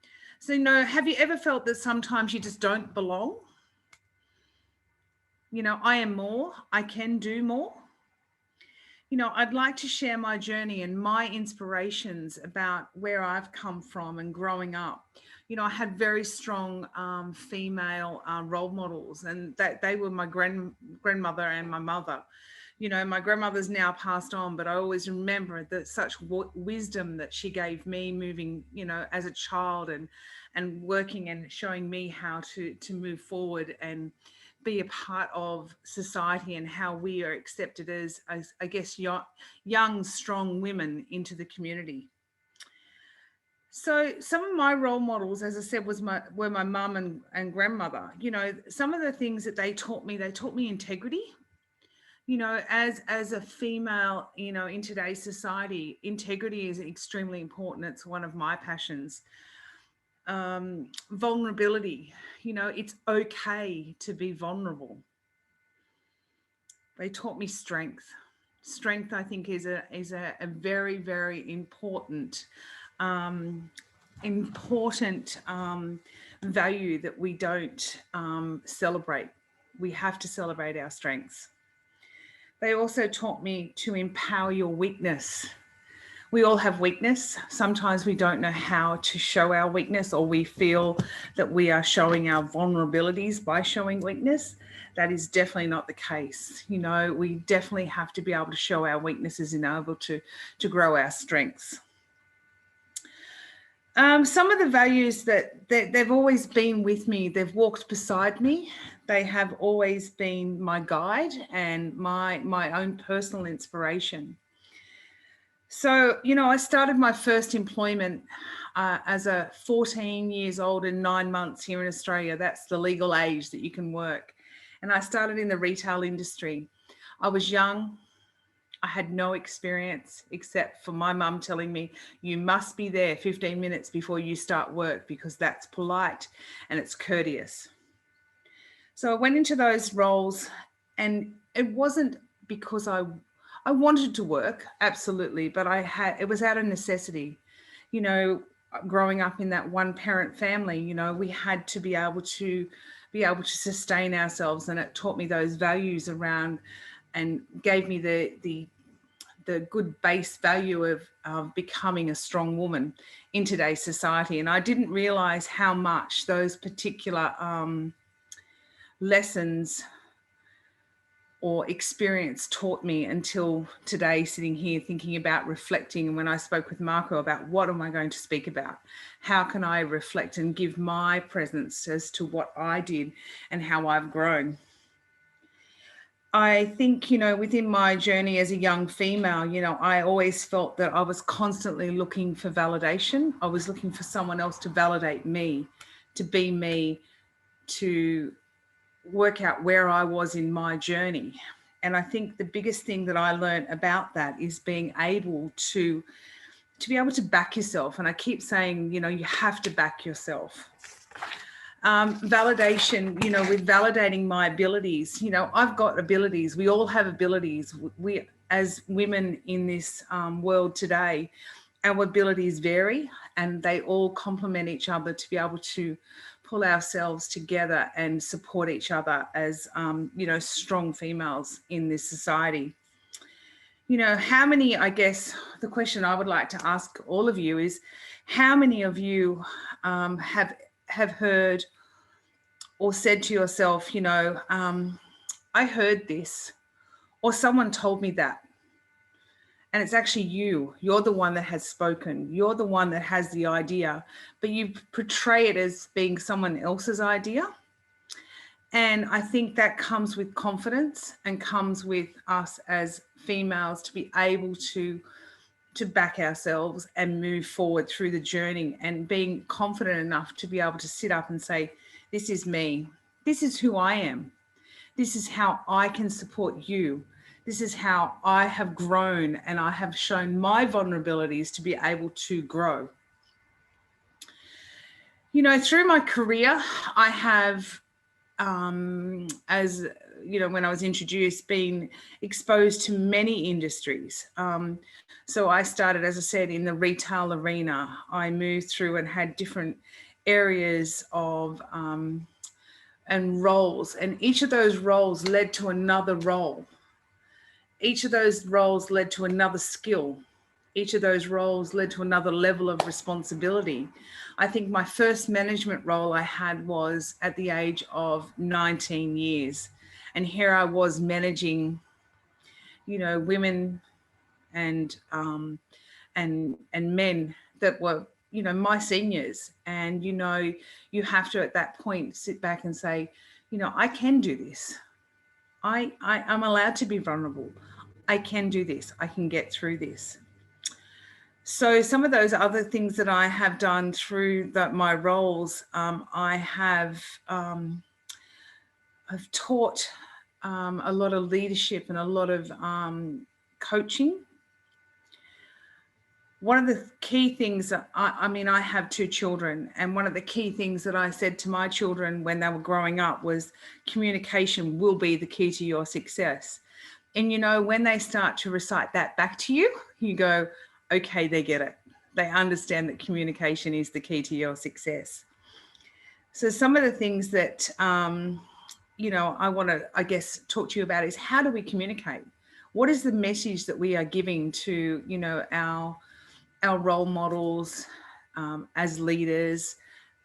So, you know, have you ever felt that sometimes you just don't belong? You know, I am more, I can do more. You know, I'd like to share my journey and my inspirations about where I've come from and growing up. You know, I had very strong female role models, and they were my grandmother and my mother. You know, my grandmother's now passed on, but I always remember that such wisdom that she gave me moving, you know, as a child and working and showing me how to move forward and be a part of society and how we are accepted as I guess, young, strong women into the community. So some of my role models, as I said, were my mum and grandmother. You know, some of the things that they taught me integrity. You know, as a female, you know, in today's society, integrity is extremely important. It's one of my passions. Vulnerability, you know, it's okay to be vulnerable. They taught me strength. Strength, I think, is a very, very important value that we don't celebrate. We have to celebrate our strengths. They also taught me to empower your weakness. We all have weakness. Sometimes we don't know how to show our weakness, or we feel that we are showing our vulnerabilities by showing weakness. That is definitely not the case. You know, we definitely have to be able to show our weaknesses and able to grow our strengths. Some of the values that they've always been with me, they've walked beside me. They have always been my guide and my own personal inspiration. So, you know, I started my first employment as a 14 years old and 9 months here in Australia. That's the legal age that you can work. And I started in the retail industry. I was young. I had no experience except for my mum telling me, you must be there 15 minutes before you start work because that's polite and it's courteous. So I went into those roles, and it wasn't because I wanted to work, absolutely, but it was out of necessity. You know, growing up in that one parent family, you know, we had to be able to sustain ourselves, and it taught me those values around and gave me the good base value of becoming a strong woman in today's society. And I didn't realize how much those particular lessons or experience taught me until today, sitting here thinking about reflecting. And when I spoke with Marco about what am I going to speak about, how can I reflect and give my presence as to what I did and how I've grown. I think, you know, within my journey as a young female, you know, I always felt that I was constantly looking for validation. I was looking for someone else to validate me, to be me, to work out where I was in my journey. And I think the biggest thing that I learned about that is being able to be able to back yourself. And I keep saying, you know, you have to back yourself. Validation, you know, with validating my abilities, you know, I've got abilities. We all have abilities. We, as women in this world today, our abilities vary and they all complement each other to be able to pull ourselves together and support each other as, you know, strong females in this society. You know, how many, I guess, the question I would like to ask all of you is, how many of you have heard or said to yourself, I heard this, or someone told me that. And it's actually you're the one that has spoken. You're the one that has the idea, but you portray it as being someone else's idea. And I think that comes with confidence and comes with us as females to be able to back ourselves and move forward through the journey, and being confident enough to be able to sit up and say, this is me. This is who I am. This is how I can support you. This is how I have grown, and I have shown my vulnerabilities to be able to grow. Through my career, I have, as when I was introduced, been exposed to many industries. So I started, as I said, in the retail arena. I moved through and had different areas of and roles, and each of those roles led to another role. Each of those roles led to another skill. Each of those roles led to another level of responsibility. I think my first management role I had was at the age of 19 years. And here I was managing, women and men that were, my seniors. And, you have to, at that point, sit back and say, I can do this. I'm allowed to be vulnerable. I can do this. I can get through this. So some of those other things that I have done through my roles, I have I've taught a lot of leadership and a lot of coaching. One of the key things that I have 2 children, and one of the key things that I said to my children when they were growing up was communication will be the key to your success. And, when they start to recite that back to you, you go, okay, they get it. They understand that communication is the key to your success. So some of the things that, I want to, talk to you about is, how do we communicate? What is the message that we are giving to, our role models, as leaders,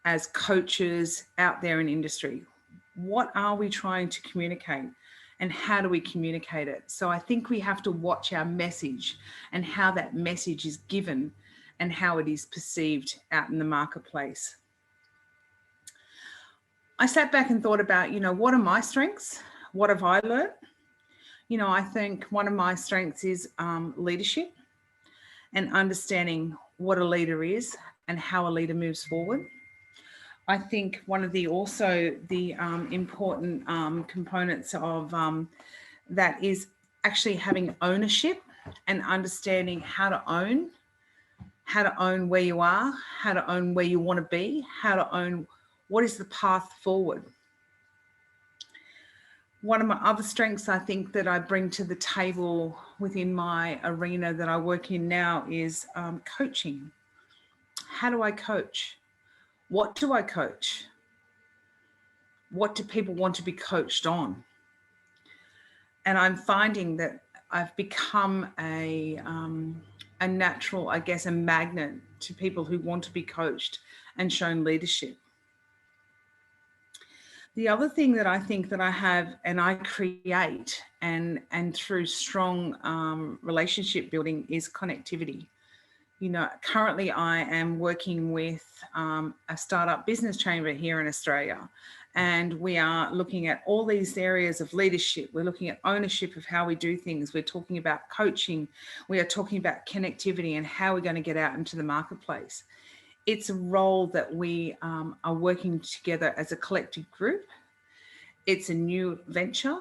as coaches out there in industry? What are we trying to communicate, and how do we communicate it? So I think we have to watch our message and how that message is given and how it is perceived out in the marketplace. I sat back and thought about, what are my strengths? What have I learned? I think one of my strengths is leadership, and understanding what a leader is and how a leader moves forward. I think one of the important components of that is actually having ownership and understanding how to own where you are, how to own where you want to be, how to own what is the path forward. One of my other strengths I think that I bring to the table within my arena that I work in now is coaching. How do I coach? What do I coach? What do people want to be coached on? And I'm finding that I've become a natural, a magnet to people who want to be coached and shown leadership. The other thing that I think that I have and I create and through strong relationship building is connectivity. Currently I am working with a startup business chamber here in Australia, and we are looking at all these areas of leadership. We're looking at ownership of how we do things. We're talking about coaching. We are talking about connectivity and how we're going to get out into the marketplace. It's a role that we are working together as a collective group. It's a new venture.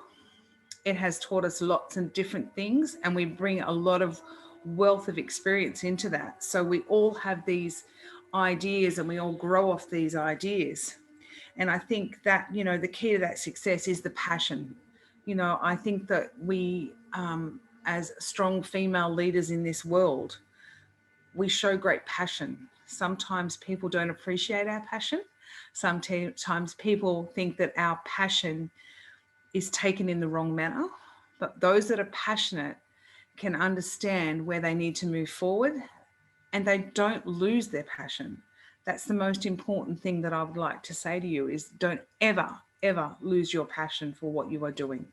It has taught us lots of different things, and we bring a lot of wealth of experience into that. So we all have these ideas and we all grow off these ideas. And I think that, the key to that success is the passion. I think that we, as strong female leaders in this world, we show great passion. Sometimes people don't appreciate our passion. Sometimes people think that our passion is taken in the wrong manner. But those that are passionate can understand where they need to move forward, and they don't lose their passion. That's the most important thing that I would like to say to you is don't ever, ever lose your passion for what you are doing.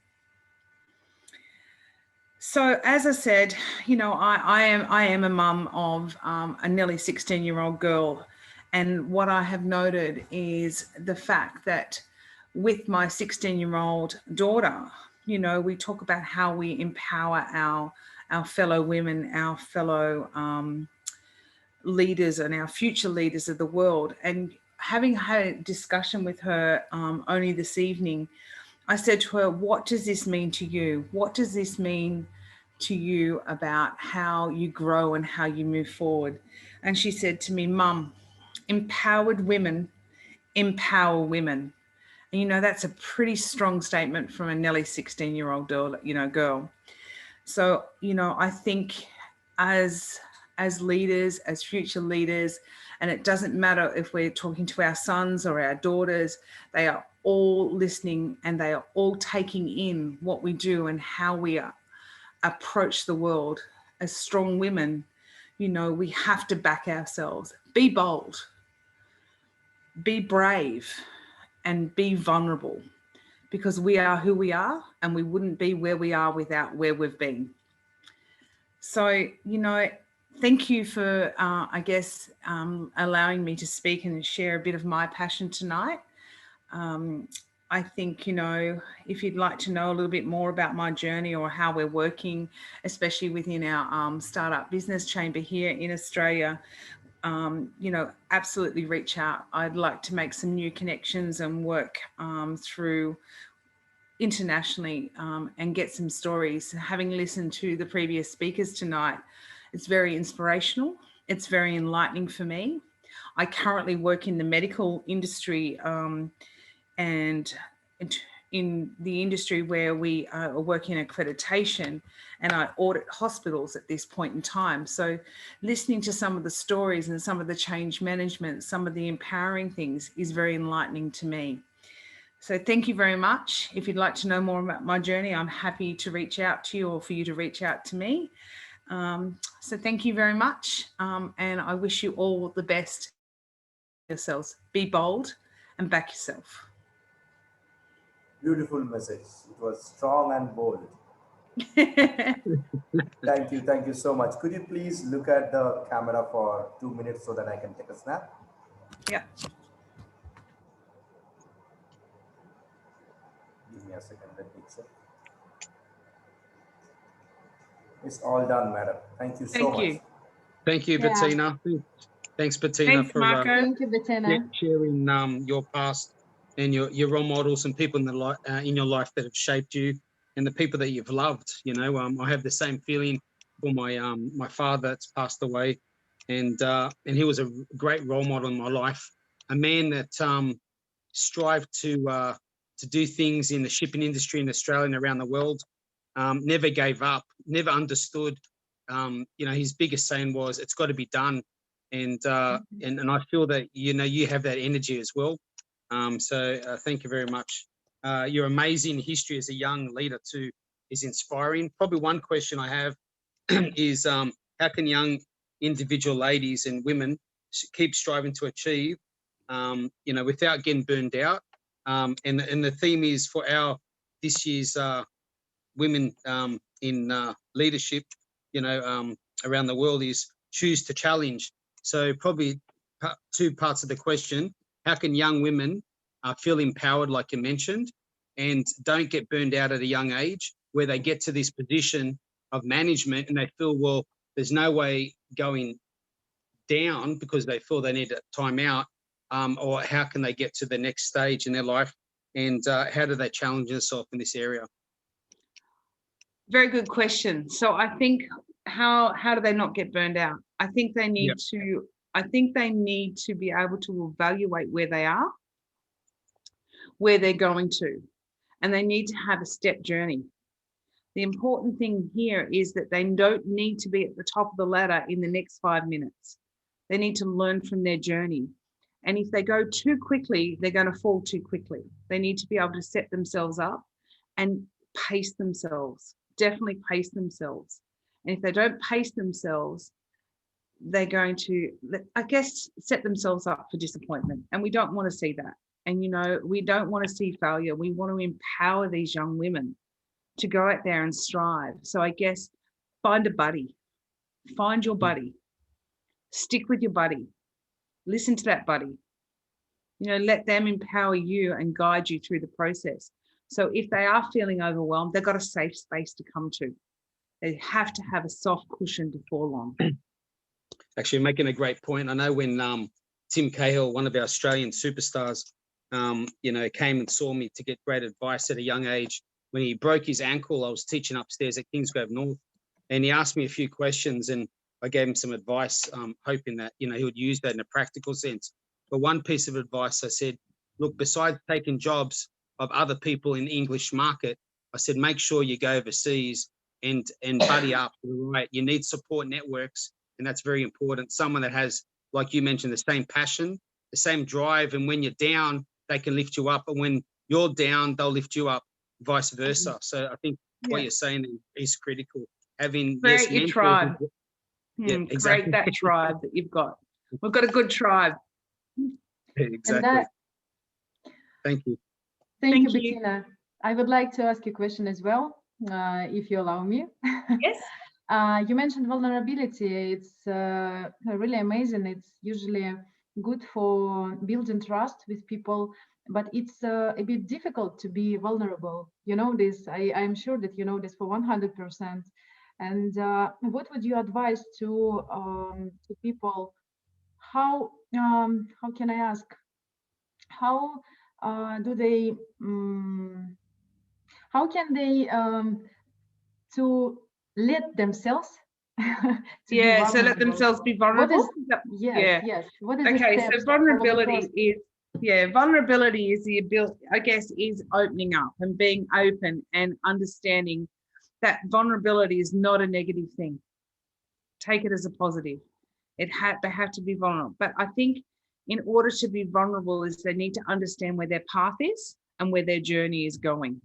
So as I said, you know, I am a mum of a nearly 16-year-old girl. And what I have noted is the fact that with my 16-year-old daughter, you know, we talk about how we empower our fellow women, our fellow leaders and our future leaders of the world. And having had a discussion with her only this evening, I said to her, what does this mean to you? What does this mean to you about how you grow and how you move forward? And she said to me, Mum, empowered women empower women. And, you know, that's a pretty strong statement from a nearly 16-year-old girl. So, you know, I think as leaders, as future leaders, and it doesn't matter if we're talking to our sons or our daughters, they are all listening and they are all taking in what we do and how we approach the world. As strong women, you know, we have to back ourselves. Be bold, be brave, and be vulnerable, because we are who we are and we wouldn't be where we are without where we've been. So, you know, thank you for, I guess, allowing me to speak and share a bit of my passion tonight. I think, you know, if you'd like to know a little bit more about my journey or how we're working, especially within our startup business chamber here in Australia, you know, absolutely reach out. I'd like to make some new connections and work through internationally and get some stories. Having listened to the previous speakers tonight, it's very inspirational. It's very enlightening for me. I currently work in the medical industry and in the industry where we are working accreditation, and I audit hospitals at this point in time. So listening to some of the stories and some of the change management, some of the empowering things is very enlightening to me. So thank you very much. If you'd like to know more about my journey, I'm happy to reach out to you or for you to reach out to me. So thank you very much. And I wish you all the best. Yourselves. Be bold and back yourself. Beautiful message. It was strong and bold. Thank you so much. Could you please look at the camera for 2 minutes so that I can take a snap? Yeah. Give me a second, let me check. It's all done, madam. Thank you so much. Thank you, Yeah. Bettina. Thanks, Bettina, Thanks, for Marco. Thank you, Bettina. sharing your past and your role models and people in your life that have shaped you and the people that you've loved. You know, I have the same feeling for my father that's passed away, and he was a great role model in my life. A man that strived to do things in the shipping industry in Australia and around the world. Never gave up, never understood. You know, his biggest saying was, "It's got to be done," and I feel that, you know, you have that energy as well. So thank you very much. Your amazing history as a young leader too is inspiring. Probably one question I have is how can young individual ladies and women keep striving to achieve, you know, without getting burned out? And the theme is for this year's women in leadership, you know, around the world is choose to challenge. So probably two parts of the question: how can young women feel empowered, like you mentioned, and don't get burned out at a young age, where they get to this position of management and they feel, well, there's no way going down because they feel they need a time out, or how can they get to the next stage in their life, and how do they challenge themselves in this area? Very good question. So I think how do they not get burned out? I think they need to. I think they need to be able to evaluate where they are, where they're going to, and they need to have a step journey. The important thing here is that they don't need to be at the top of the ladder in the next 5 minutes. They need to learn from their journey. And if they go too quickly, they're going to fall too quickly. They need to be able to set themselves up and pace themselves, definitely pace themselves. And if they don't pace themselves, they're going to, I guess, set themselves up for disappointment. And we don't want to see that. And, you know, we don't want to see failure. We want to empower these young women to go out there and strive. So I guess find a buddy, find your buddy, stick with your buddy, listen to that buddy, you know, let them empower you and guide you through the process. So if they are feeling overwhelmed, they've got a safe space to come to. They have to have a soft cushion to fall on. Actually, making a great point. I know when Tim Cahill, one of our Australian superstars, you know, came and saw me to get great advice at a young age. When he broke his ankle, I was teaching upstairs at Kingsgrove North, and he asked me a few questions, and I gave him some advice, hoping that, you know, he would use that in a practical sense. But one piece of advice I said, look, besides taking jobs of other people in the English market, I said, make sure you go overseas and buddy up. Right, you need support networks, and that's very important. Someone that has, like you mentioned, the same passion, the same drive, and when you're down, they can lift you up, and when you're down, they'll lift you up, vice versa. So I think what you're saying is critical. Having create your tribe. Yeah, exactly. Create that tribe that you've got. We've got a good tribe. Exactly. Thank you. Thank you, Bettina. I would like to ask you a question as well, if you allow me. Yes. You mentioned vulnerability. It's really amazing. It's usually good for building trust with people, but it's a bit difficult to be vulnerable. You know this. I'm sure that you know this for 100%. And what would you advise to people? How can I ask? How do they? How can they to let themselves? So let themselves be vulnerable. Yes. What is okay? So vulnerability vulnerability is the ability, I guess, is opening up and being open and understanding that vulnerability is not a negative thing. Take it as a positive. They have to be vulnerable. But I think in order to be vulnerable is they need to understand where their path is and where their journey is going,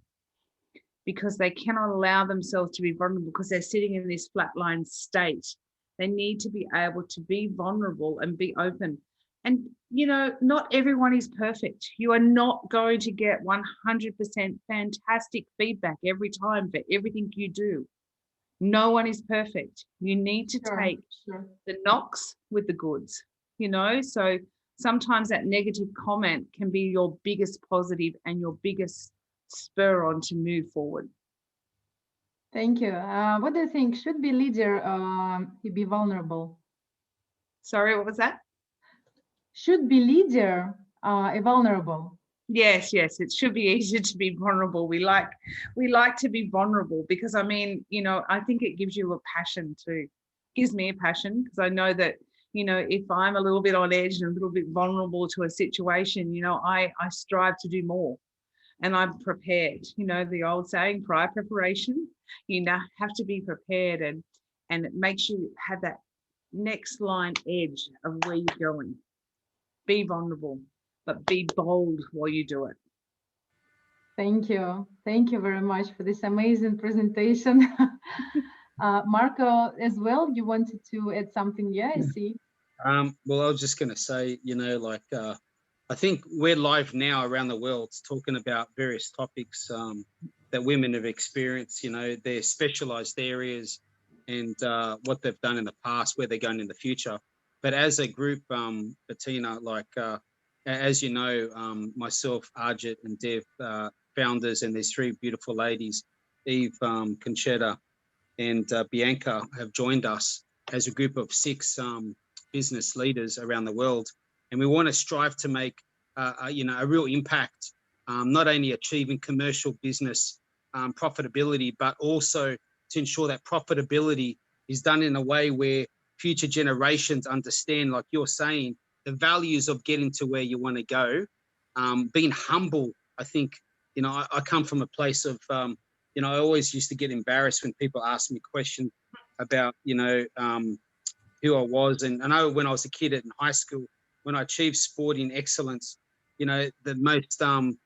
because they cannot allow themselves to be vulnerable because they're sitting in this flatline state. They need to be able to be vulnerable and be open. And, you know, not everyone is perfect. You are not going to get 100% fantastic feedback every time for everything you do. No one is perfect. You need to take the knocks with the goods, you know? So sometimes that negative comment can be your biggest positive and your biggest spur on to move forward. Thank you. What do you think? Should be leader be vulnerable? Sorry, what was that? Should be leader vulnerable? Yes, it should be easier to be vulnerable. We like to be vulnerable because, I mean, you know, I think it gives you a passion too. Gives me a passion because I know that, you know, if I'm a little bit on edge and a little bit vulnerable to a situation, you know, I strive to do more. And I'm prepared, you know, the old saying, prior preparation, you now have to be prepared, and it makes you have that next line edge of where you're going. Be vulnerable, but be bold while you do it. Thank you. Thank you very much for this amazing presentation. Marco, as well, you wanted to add something? Yeah, I see. Well, I was just going to say, you know, like, I think we're live now around the world talking about various topics that women have experienced, you know, their specialized areas and what they've done in the past, where they're going in the future. But as a group, Bettina, like, as you know, myself, Arjit and Dev, founders, and there's three beautiful ladies, Eve, Conchetta, and Bianca, have joined us as a group of 6 business leaders around the world. And we want to strive to make, you know, a real impact, not only achieving commercial business profitability, but also to ensure that profitability is done in a way where future generations understand, like you're saying, the values of getting to where you want to go. Being humble, I think, you know, I come from a place of, you know, I always used to get embarrassed when people ask me questions about, you know, who I was. And I know when I was a kid in high school, when I achieved sporting excellence, you know, the most times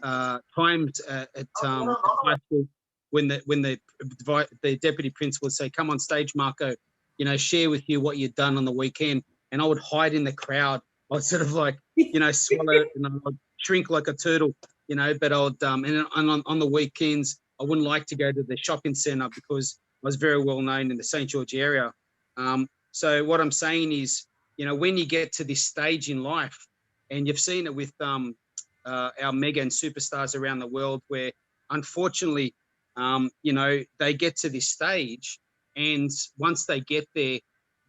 at high school, when the deputy principal would say, "Come on stage, Marco, you know, share with you what you'd done on the weekend. And I would hide in the crowd. I'd sort of like, you know, swallow and I'd shrink like a turtle, you know, but I would, and on the weekends, I wouldn't like to go to the shopping centre because I was very well known in the St. George area. So what I'm saying is, you know, when you get to this stage in life, and you've seen it with our mega and superstars around the world, where unfortunately, you know, they get to this stage, and once they get there,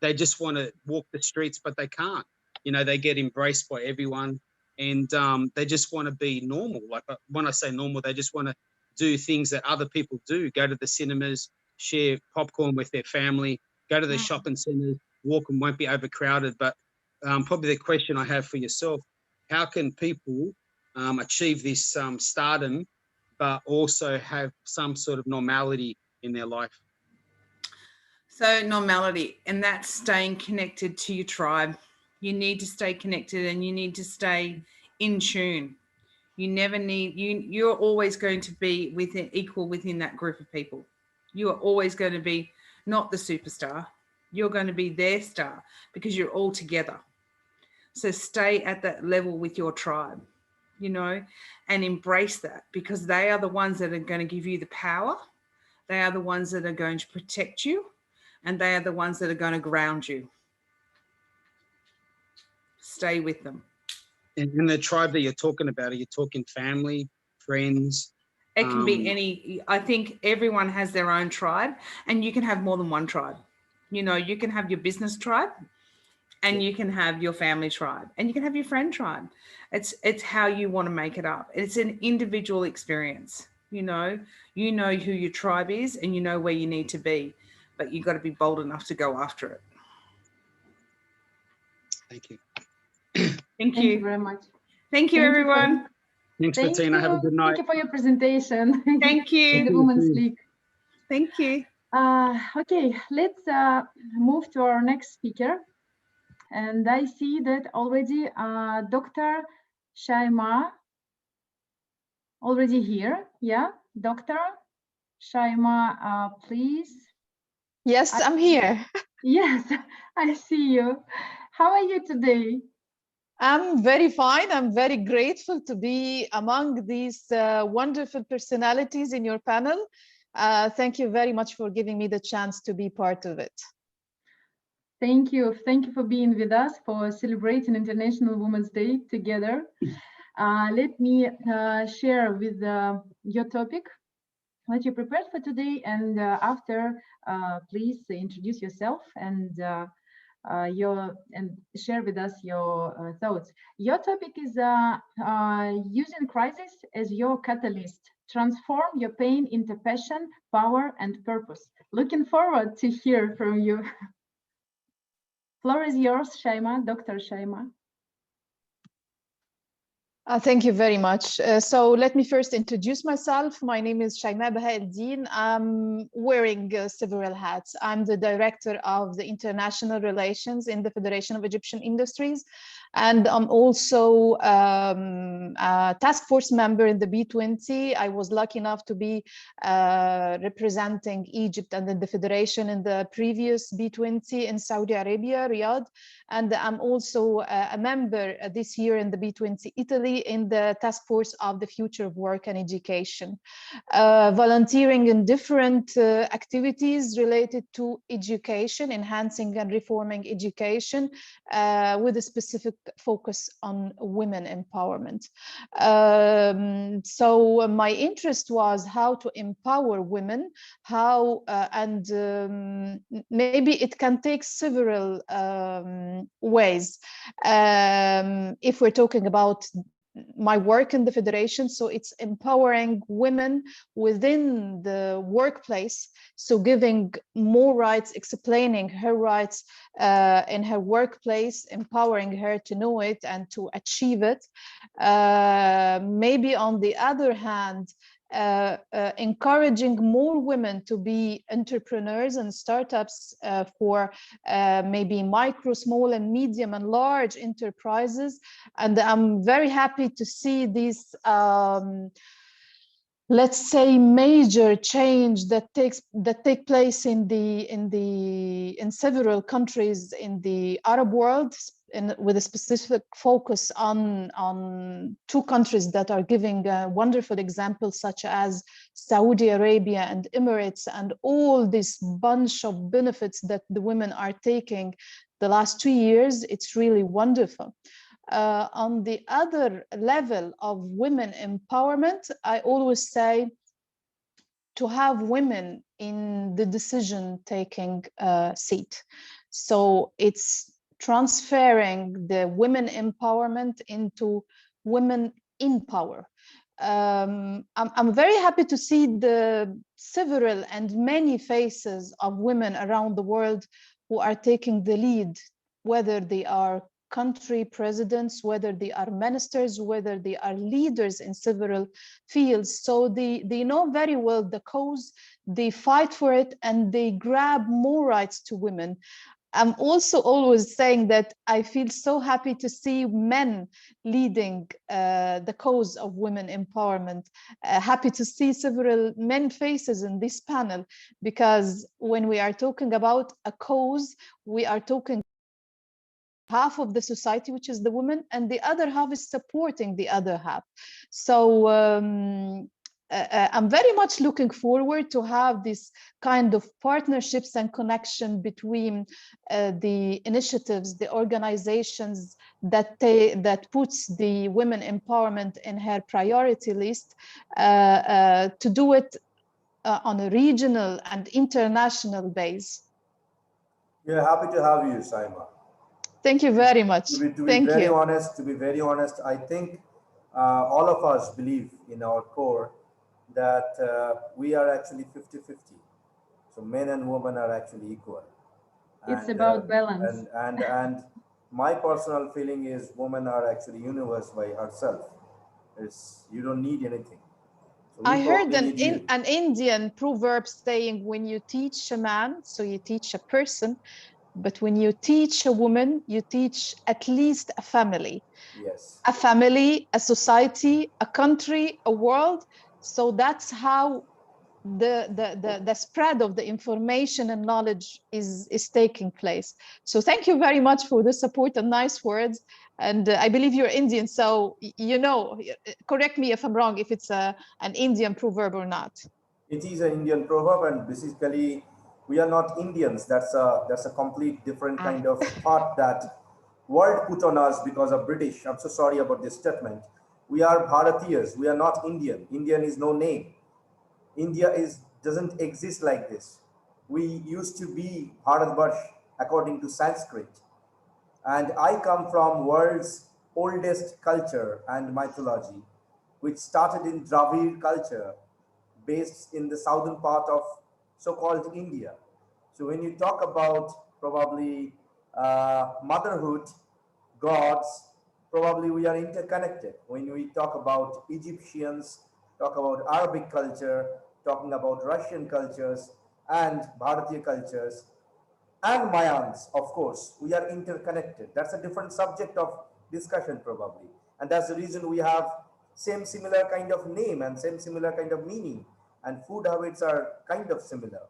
they just want to walk the streets, but they can't. You know, they get embraced by everyone, and they just want to be normal. Like when I say normal, they just want to do things that other people do. Go to the cinemas, share popcorn with their family, go to the shopping centres, walk and won't be overcrowded. But probably the question I have for yourself, how can people achieve this stardom, but also have some sort of normality in their life? So normality, and that's staying connected to your tribe. You need to stay connected and you need to stay in tune. You never need, you're always going to be equal within that group of people. You are always going to be not the superstar. You're going to be their star because you're all together. So stay at that level with your tribe, you know, and embrace that, because they are the ones that are going to give you the power. They are the ones that are going to protect you, and they are the ones that are going to ground you. Stay with them. And in the tribe that you're talking about, are you talking family, friends? It can be any, I think everyone has their own tribe, and you can have more than one tribe. You know, you can have your business tribe, and you can have your family tribe, and you can have your friend tribe. It's how you want to make it up. It's an individual experience. You know who your tribe is, and you know where you need to be, but you've got to be bold enough to go after it. Thank you. Thank you very much. Thank you, everyone. Thanks, Bettina. Have a good night. Thank you for your presentation. Thank you. In the Women's League. Thank you. Okay, let's move to our next speaker. And I see that already Dr. Shaima already here. Yeah, Dr. Shaima, please. Yes, I'm here. Yes, I see you. How are you today? I'm very fine. I'm very grateful to be among these wonderful personalities in your panel. Thank you very much for giving me the chance to be part of it. Thank you. Thank you for being with us, for celebrating International Women's Day together. Let me share with your topic what you prepared for today, and after, please introduce yourself and share with us your thoughts. Your topic is using crisis as your catalyst. Transform your pain into passion, power, and purpose. Looking forward to hear from you. Floor is yours, Shaima, Dr. Shaima. Thank you very much. So let me first introduce myself. My name is Shaima Bahauddin. I'm wearing several hats. I'm the director of the international relations in the Federation of Egyptian Industries. And I'm also a task force member in the B20. I was lucky enough to be representing Egypt and then the Federation in the previous B20 in Saudi Arabia, Riyadh. And I'm also a member this year in the B20 Italy in the task force of the future of work and education, volunteering in different activities related to education, enhancing and reforming education with a specific focus on women empowerment. So my interest was how to empower women, how and maybe it can take several ways. If we're talking about my work in the Federation, so it's empowering women within the workplace, so giving more rights, explaining her rights in her workplace, empowering her to know it and to achieve it. Maybe on the other hand, encouraging more women to be entrepreneurs and startups for maybe micro, small, and medium and large enterprises. And I'm very happy to see these let's say, major change that take place in several countries in the Arab world, with a specific focus on two countries that are giving wonderful examples, such as Saudi Arabia and Emirates, and all this bunch of benefits that the women are taking the last 2 years. It's really wonderful. On the other level of women empowerment, I always say to have women in the decision-taking seat. So it's transferring the women empowerment into women in power. I'm very happy to see the several and many faces of women around the world who are taking the lead, whether they are country presidents, whether they are ministers, whether they are leaders in several fields. So they know very well the cause, they fight for it, and they grab more rights to women. I'm also always saying that I feel so happy to see men leading the cause of women empowerment. Happy to see several men faces in this panel, because when we are talking about a cause, we are talking half of the society, which is the women, and the other half is supporting the other half. So I'm very much looking forward to have this kind of partnerships and connection between the initiatives, the organizations that puts the women empowerment in her priority list, to do it on a regional and international base. We're happy to have you, Saima. Thank you very much. To be very honest, I think all of us believe in our core that we are actually 50-50. So men and women are actually equal. It's about balance. And my personal feeling is women are actually universe by herself. You don't need anything. So I heard an Indian proverb saying, when you teach a man, so you teach a person, but when you teach a woman, you teach at least a family. Yes. A family, a society, a country, a world. So that's how the spread of the information and knowledge is taking place. So thank you very much for the support and nice words. And I believe you're Indian, so you know, correct me if I'm wrong, if it's an Indian proverb or not. It is an Indian proverb, and basically we are not Indians. That's a complete different kind of thought that world put on us because of British. I'm so sorry about this statement. We are Bharatiyas. We are not Indian. Indian is no name. India doesn't exist like this. We used to be Bharatvarsh according to Sanskrit. And I come from world's oldest culture and mythology, which started in Dravid culture, based in the southern part of so-called India. So when you talk about probably motherhood, gods, probably we are interconnected. When we talk about Egyptians, talk about Arabic culture, talking about Russian cultures and Bharatiya cultures, and Mayans, of course, we are interconnected. That's a different subject of discussion probably. And that's the reason we have same similar kind of name and same similar kind of meaning, and food habits are kind of similar.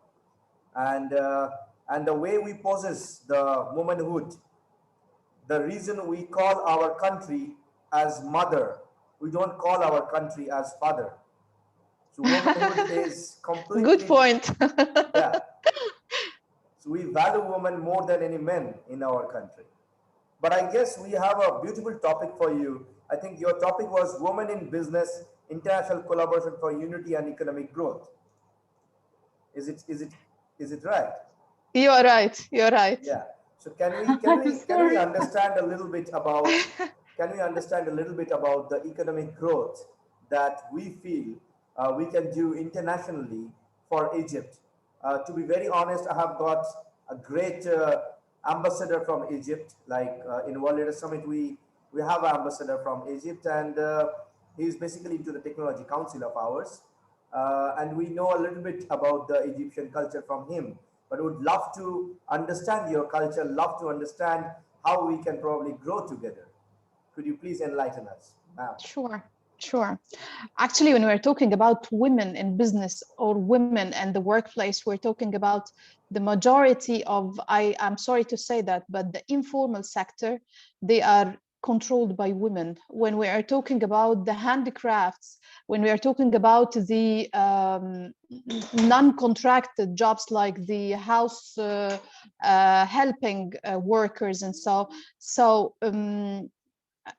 And the way we possess the womanhood, the reason we call our country as mother, we don't call our country as father. So womanhood is completely good point. yeah. So we value women more than any men in our country. But I guess we have a beautiful topic for you. I think your topic was women in business, international collaboration for unity and economic growth. Is it right? You're right. You're right. Yeah. So can we understand a little bit about the economic growth that we feel we can do internationally for Egypt? To be very honest, I have got a great ambassador from Egypt. Like in World Leader Summit, we have an ambassador from Egypt, and he's basically into the technology council of ours. And we know a little bit about the Egyptian culture from him, but would love to understand your culture, love to understand how we can probably grow together. Could you please enlighten us, ma'am? Sure. Sure. Actually, when we're talking about women in business or women and the workplace, we're talking about the majority of, I'm sorry to say that, but the informal sector, they are controlled by women. When we are talking about the handicrafts, when we are talking about the non-contracted jobs like the house helping workers and so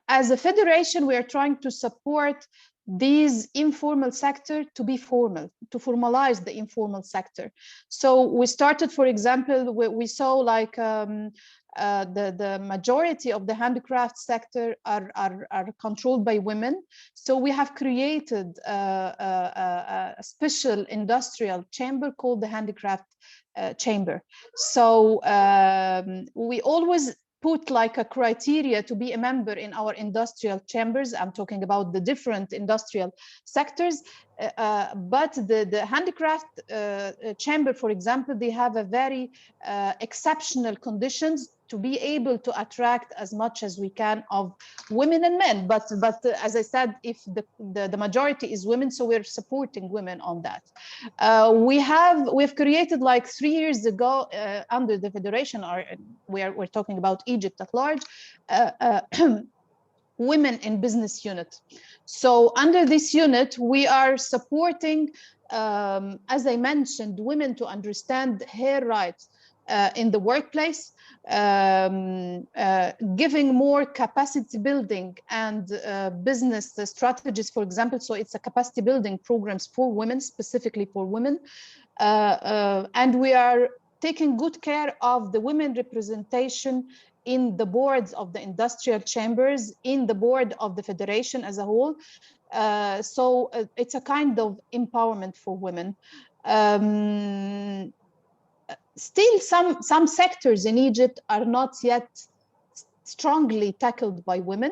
as a federation, we are trying to support these informal sector to be formal, to formalize the informal sector. So we started, for example, we saw like the majority of the handicraft sector are controlled by women. So we have created a special industrial chamber called the handicraft chamber. So we always put like a criteria to be a member in our industrial chambers. I'm talking about the different industrial sectors, but the handicraft chamber, for example, they have a very exceptional conditions to be able to attract as much as we can of women and men. But as I said, if the majority is women, so we're supporting women on that. We've created like 3 years ago under the federation, or we're talking about Egypt at large, women in business unit. So under this unit, we are supporting, as I mentioned, women to understand her rights in the workplace, giving more capacity building and business strategies, for example. So it's a capacity building programs for women, specifically for women. And we are taking good care of the women representation in the boards of the industrial chambers, in the board of the federation as a whole. So it's a kind of empowerment for women. Still, some sectors in Egypt are not yet strongly tackled by women,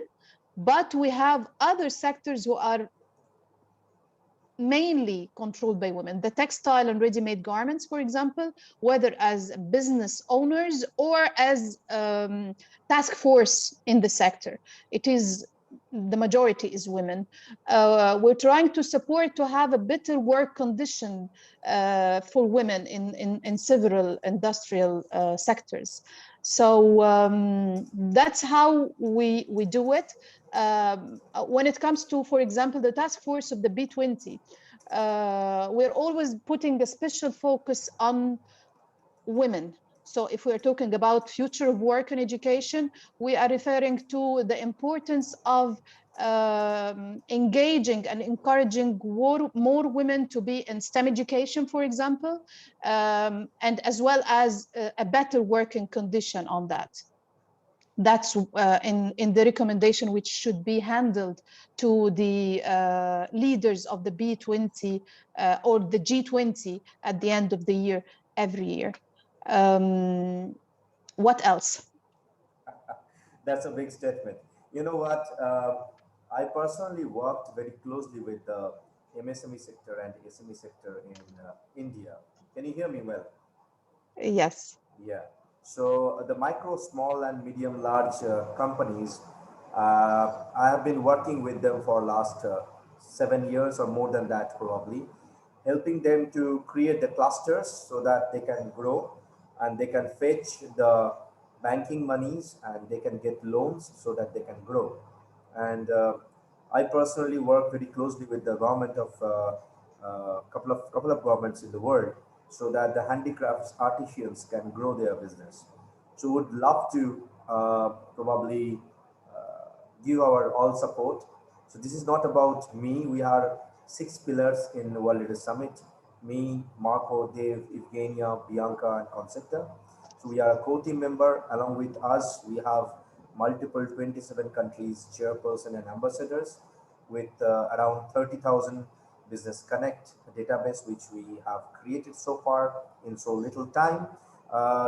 but we have other sectors who are mainly controlled by women. The textile and ready-made garments, for example, whether as business owners or as task force in the sector, it is the majority is women. We're trying to support to have a better work condition for women in several industrial sectors. So that's how we do it. When it comes to, for example, the task force of the B20, we're always putting a special focus on women. So if we're talking about future of work and education, we are referring to the importance of engaging and encouraging more women to be in STEM education, for example, and as well as a better working condition on that. That's in the recommendation which should be handled to the leaders of the B20 or the G20 at the end of the year, every year. What else? That's a big statement. You know what? I personally worked very closely with the MSME sector and SME sector in India. Can you hear me well? Yes. Yeah. So the micro, small, and medium, large companies, I have been working with them for last 7 years or more than that, probably, helping them to create the clusters so that they can grow and they can fetch the banking monies and they can get loans so that they can grow. And I personally work very closely with the government of couple of governments in the world so that the handicrafts artisans can grow their business. So would love to probably give our all support. So this is not about me. We are 6 pillars in the World Leader Summit. Me, Marco, Dave, Evgenia, Bianca, and Concepta. So we are a co-team member. Along with us, we have multiple 27 countries, chairperson and ambassadors with around 30,000 Business Connect database, which we have created so far in so little time.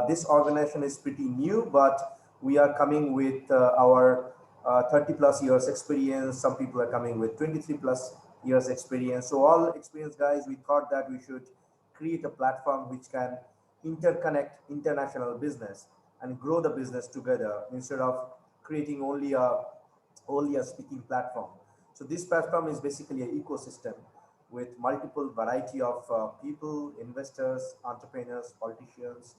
This organization is pretty new, but we are coming with our 30 plus years experience. Some people are coming with 23 plus years experience. So all experienced guys, we thought that we should create a platform which can interconnect international business and grow the business together instead of creating only a speaking platform. So this platform is basically an ecosystem with multiple variety of people, investors, entrepreneurs, politicians,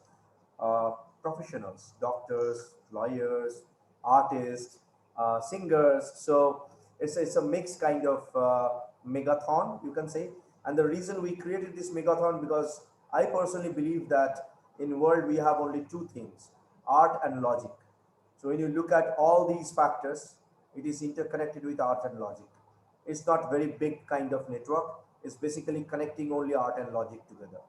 uh, professionals, doctors, lawyers, artists, singers. So it's a mixed kind of megathon, you can say. And the reason we created this megathon, because I personally believe that in world we have only two things, art and logic. So when you look at all these factors, it is interconnected with art and logic. It's not very big kind of network. It's basically connecting only art and logic together.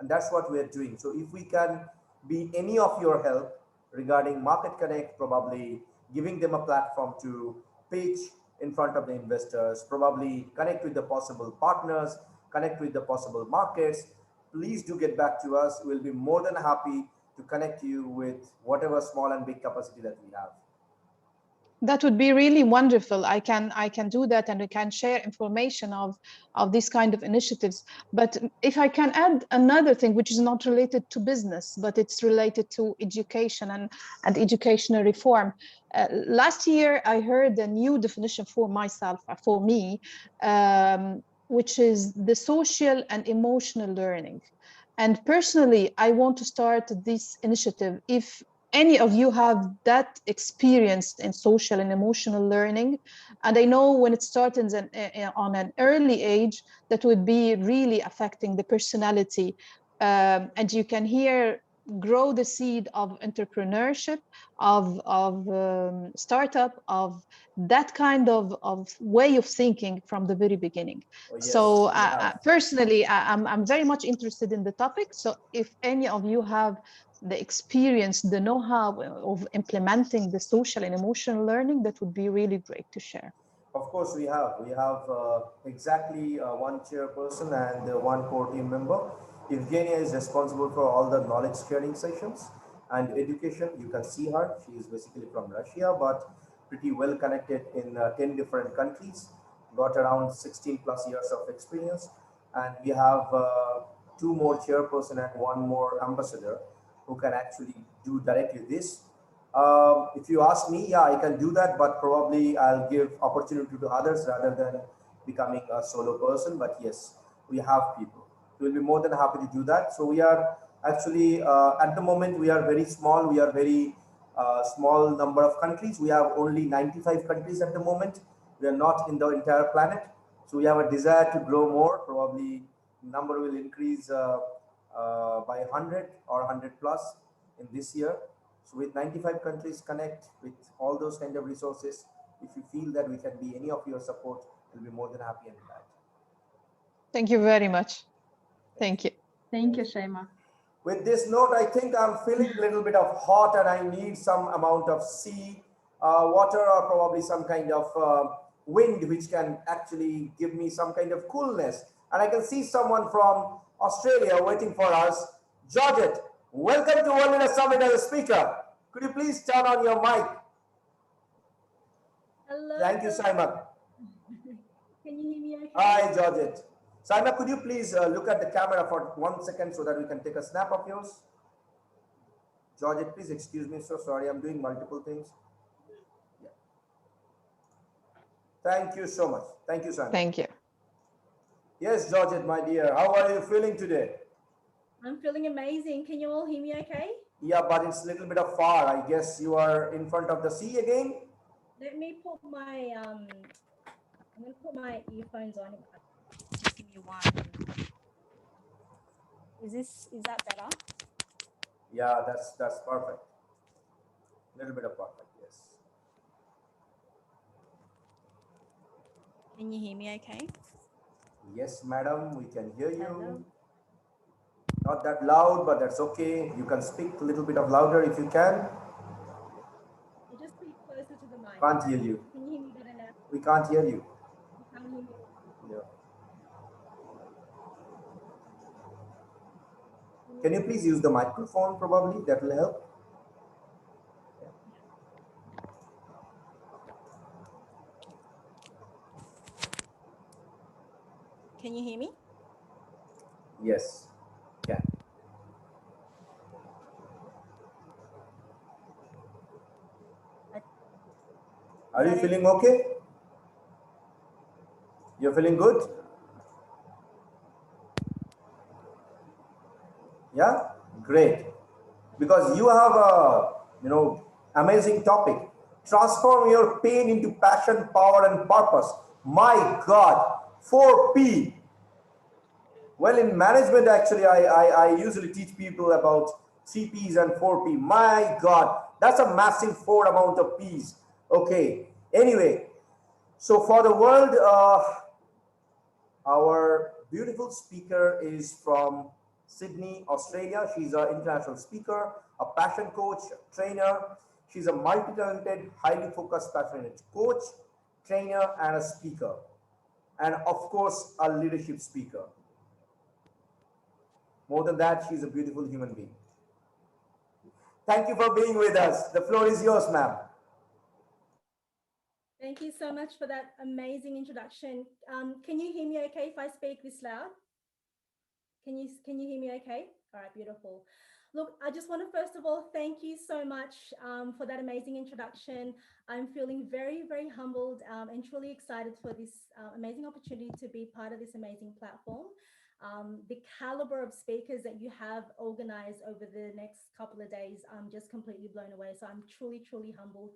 And that's what we're doing. So if we can be any of your help regarding Market Connect, probably giving them a platform to pitch in front of the investors, probably connect with the possible partners, connect with the possible markets, please do get back to us. We'll be more than happy to connect you with whatever small and big capacity that we have. That would be really wonderful. I can do that, and we can share information of these kind of initiatives. But if I can add another thing, which is not related to business, but it's related to education and educational reform. Last year, I heard a new definition for myself, for me, which is the social and emotional learning. And personally, I want to start this initiative. If any of you have that experience in social and emotional learning, and I know when it starts on an early age, that would be really affecting the personality. And you can here grow the seed of entrepreneurship, of startup, of that kind of way of thinking from the very beginning. Oh, yes, So personally, I'm very much interested in the topic. So if any of you have the experience, the know-how of implementing the social and emotional learning, that would be really great to share. Of course, we have exactly one chairperson and one core team member. Evgenia is responsible for all the knowledge sharing sessions and education. You can see her. She is basically from Russia, but pretty well connected in 10 different countries, got around 16 plus years of experience. And we have two more chairperson and one more ambassador who can actually do directly this. If you ask me, yeah, I can do that, but probably I'll give opportunity to others rather than becoming a solo person. But yes, we have people. We'll be more than happy to do that. So we are actually, at the moment, we are very small. We are very small number of countries. We have only 95 countries at the moment. We are not in the entire planet. So we have a desire to grow more. Probably number will increase by 100 or 100 plus in this year. So with 95 countries connect with all those kind of resources, if you feel that we can be any of your support, we'll be more than happy and glad. Thank you very much. Thank you. Thank you, Shaima. With this note, I think I'm feeling a little bit of hot and I need some amount of sea, water, or probably some kind of wind, which can actually give me some kind of coolness. And I can see someone from Australia waiting for us. Georgette, welcome to World Leader Summit as a speaker. Could you please turn on your mic? Hello. Thank you, Simon. Can you hear me okay? Hi, Georgette. Simon, could you please look at the camera for 1 second so that we can take a snap of yours? Georgette, please excuse me. So sorry, I'm doing multiple things. Yeah. Thank you so much. Thank you, Simon. Thank you. Yes, Georgette, my dear. How are you feeling today? I'm feeling amazing. Can you all hear me okay? Yeah, but it's a little bit of far. I guess you are in front of the sea again. Let me put my I'm gonna put my earphones on. Just give me one. Is that better? Yeah, that's perfect. A little bit of perfect, yes. Can you hear me okay? Yes, madam, we can hear you. Hello? Not that loud, but that's okay. You can speak a little bit of louder if you can. You just speak closer to the mic. Can't hear you. Can you hear me better now? We can't hear you. You can't hear me. Yeah. Can you please use the microphone? Probably that will help. Can you hear me? Yes. Yeah. Are you feeling okay? You're feeling good? Yeah, great. Because you have a, amazing topic. Transform your pain into passion, power, and purpose. My God, 4P. Well, in management, actually, I usually teach people about 3Ps and 4P. My God, that's a massive four amount of Ps. Okay. Anyway, so for the world, our beautiful speaker is from Sydney, Australia. She's an international speaker, a passion coach, trainer. She's a multi-talented, highly focused, passionate coach, trainer, and a speaker. And of course, a leadership speaker. More than that, she's a beautiful human being. Thank you for being with us. The floor is yours, ma'am. Thank you so much for that amazing introduction. Can you hear me okay if I speak this loud? Can you hear me okay? All right, beautiful. Look, I just want to first of all thank you so much for that amazing introduction. I'm feeling very, very humbled and truly excited for this amazing opportunity to be part of this amazing platform. The caliber of speakers that you have organized over the next couple of days, I'm just completely blown away. So I'm truly, truly humbled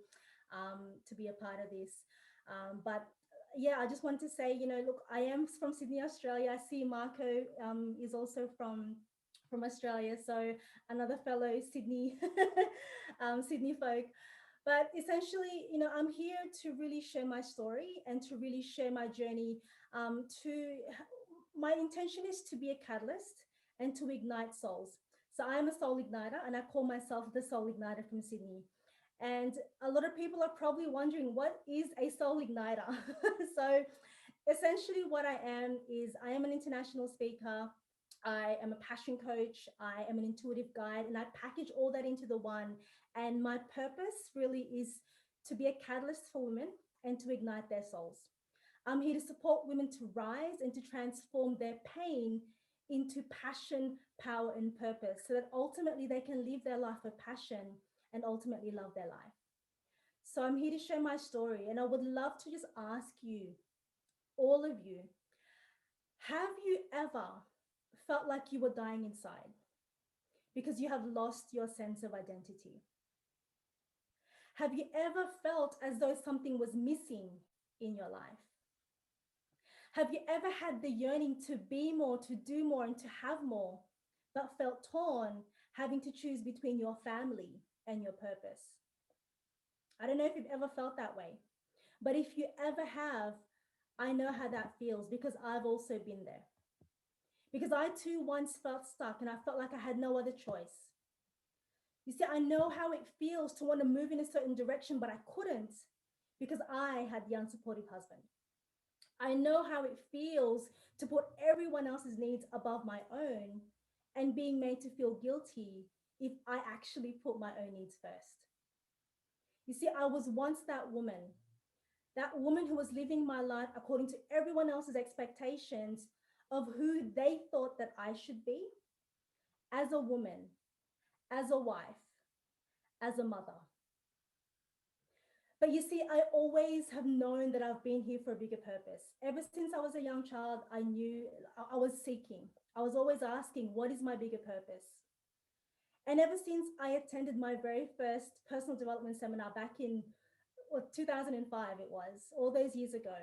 to be a part of this. But yeah, I just want to say, look, I am from Sydney, Australia. I see Marco is also from Australia, so another fellow Sydney Sydney folk. But essentially, I'm here to really share my story and to really share my journey. My intention is to be a catalyst and to ignite souls. So I'm a soul igniter, and I call myself the soul igniter from Sydney. And a lot of people are probably wondering, what is a soul igniter? So essentially what I am is I am an international speaker. I am a passion coach. I am an intuitive guide, and I package all that into the one. And my purpose really is to be a catalyst for women and to ignite their souls. I'm here to support women to rise and to transform their pain into passion, power, and purpose, so that ultimately they can live their life of passion and ultimately love their life. So I'm here to share my story, and I would love to just ask you, all of you, have you ever felt like you were dying inside because you have lost your sense of identity? Have you ever felt as though something was missing in your life? Have you ever had the yearning to be more, to do more, and to have more, but felt torn, having to choose between your family and your purpose? I don't know if you've ever felt that way, but if you ever have, I know how that feels because I've also been there. Because I too once felt stuck and I felt like I had no other choice. You see, I know how it feels to want to move in a certain direction, but I couldn't because I had the unsupportive husband. I know how it feels to put everyone else's needs above my own and being made to feel guilty if I actually put my own needs first. You see, I was once that woman who was living my life according to everyone else's expectations of who they thought that I should be as a woman, as a wife, as a mother. But you see, I always have known that I've been here for a bigger purpose. Ever since I was a young child, I knew I was seeking. I was always asking, what is my bigger purpose? And ever since I attended my very first personal development seminar back in 2005, it was, all those years ago,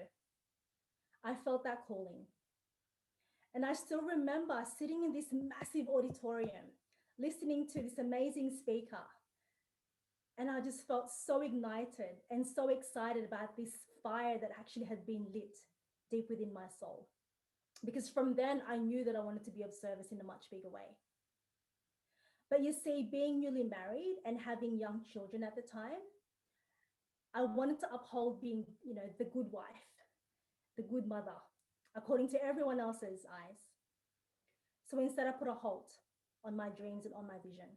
I felt that calling. And I still remember sitting in this massive auditorium, listening to this amazing speaker. And I just felt so ignited and so excited about this fire that actually had been lit deep within my soul. Because from then I knew that I wanted to be of service in a much bigger way. But you see, being newly married and having young children at the time, I wanted to uphold being, the good wife, the good mother, according to everyone else's eyes. So instead, I put a halt on my dreams and on my vision.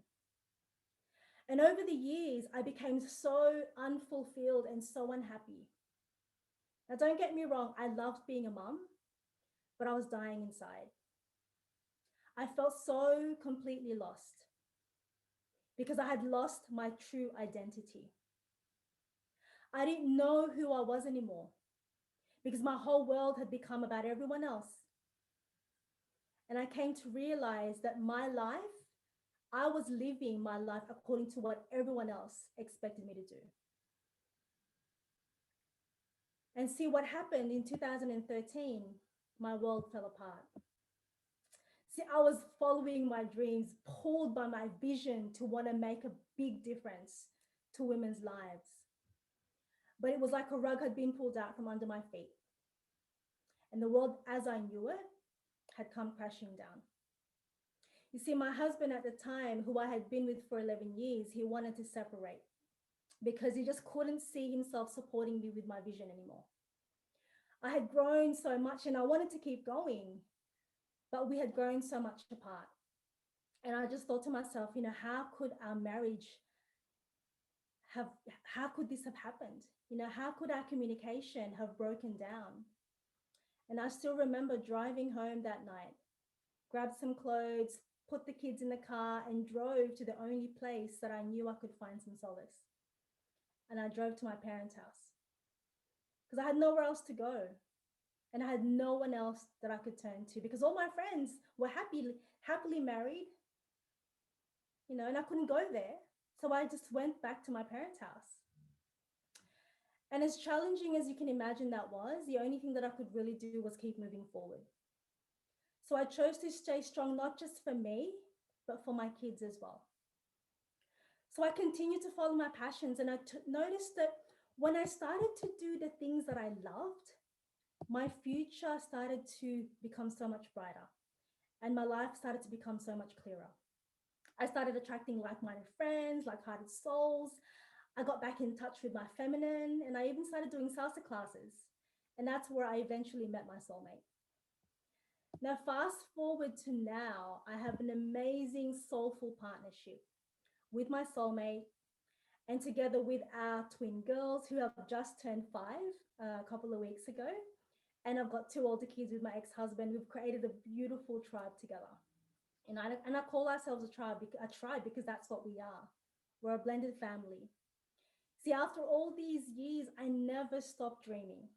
And over the years, I became so unfulfilled and so unhappy. Now, don't get me wrong, I loved being a mom, but I was dying inside. I felt so completely lost because I had lost my true identity. I didn't know who I was anymore because my whole world had become about everyone else. And I came to realize that my life, I was living my life according to what everyone else expected me to do. And see what happened in 2013, my world fell apart. See, I was following my dreams, pulled by my vision to want to make a big difference to women's lives. But it was like a rug had been pulled out from under my feet. And the world as I knew it had come crashing down. You see, my husband at the time, who I had been with for 11 years, he wanted to separate because he just couldn't see himself supporting me with my vision anymore. I had grown so much and I wanted to keep going, but we had grown so much apart. And I just thought to myself, you know, how could our marriage how could this have happened? You know, how could our communication have broken down? And I still remember driving home that night, grabbed some clothes, put the kids in the car and drove to the only place that I knew I could find some solace. And I drove to my parents' house because I had nowhere else to go. And I had no one else that I could turn to because all my friends were happily married, you know, and I couldn't go there. So I just went back to my parents' house. And as challenging as you can imagine that was, the only thing that I could really do was keep moving forward. So I chose to stay strong, not just for me, but for my kids as well. So I continued to follow my passions and I noticed that when I started to do the things that I loved, my future started to become so much brighter and my life started to become so much clearer. I started attracting like-minded friends, like-hearted souls. I got back in touch with my feminine and I even started doing salsa classes. And that's where I eventually met my soulmate. Now, fast forward to now, I have an amazing soulful partnership with my soulmate and together with our twin girls who have just turned 5 a couple of weeks ago. And I've got 2 older kids with my ex-husband. We've created a beautiful tribe together. And I call ourselves a tribe because that's what we are. We're a blended family. See, after all these years, I never stopped dreaming.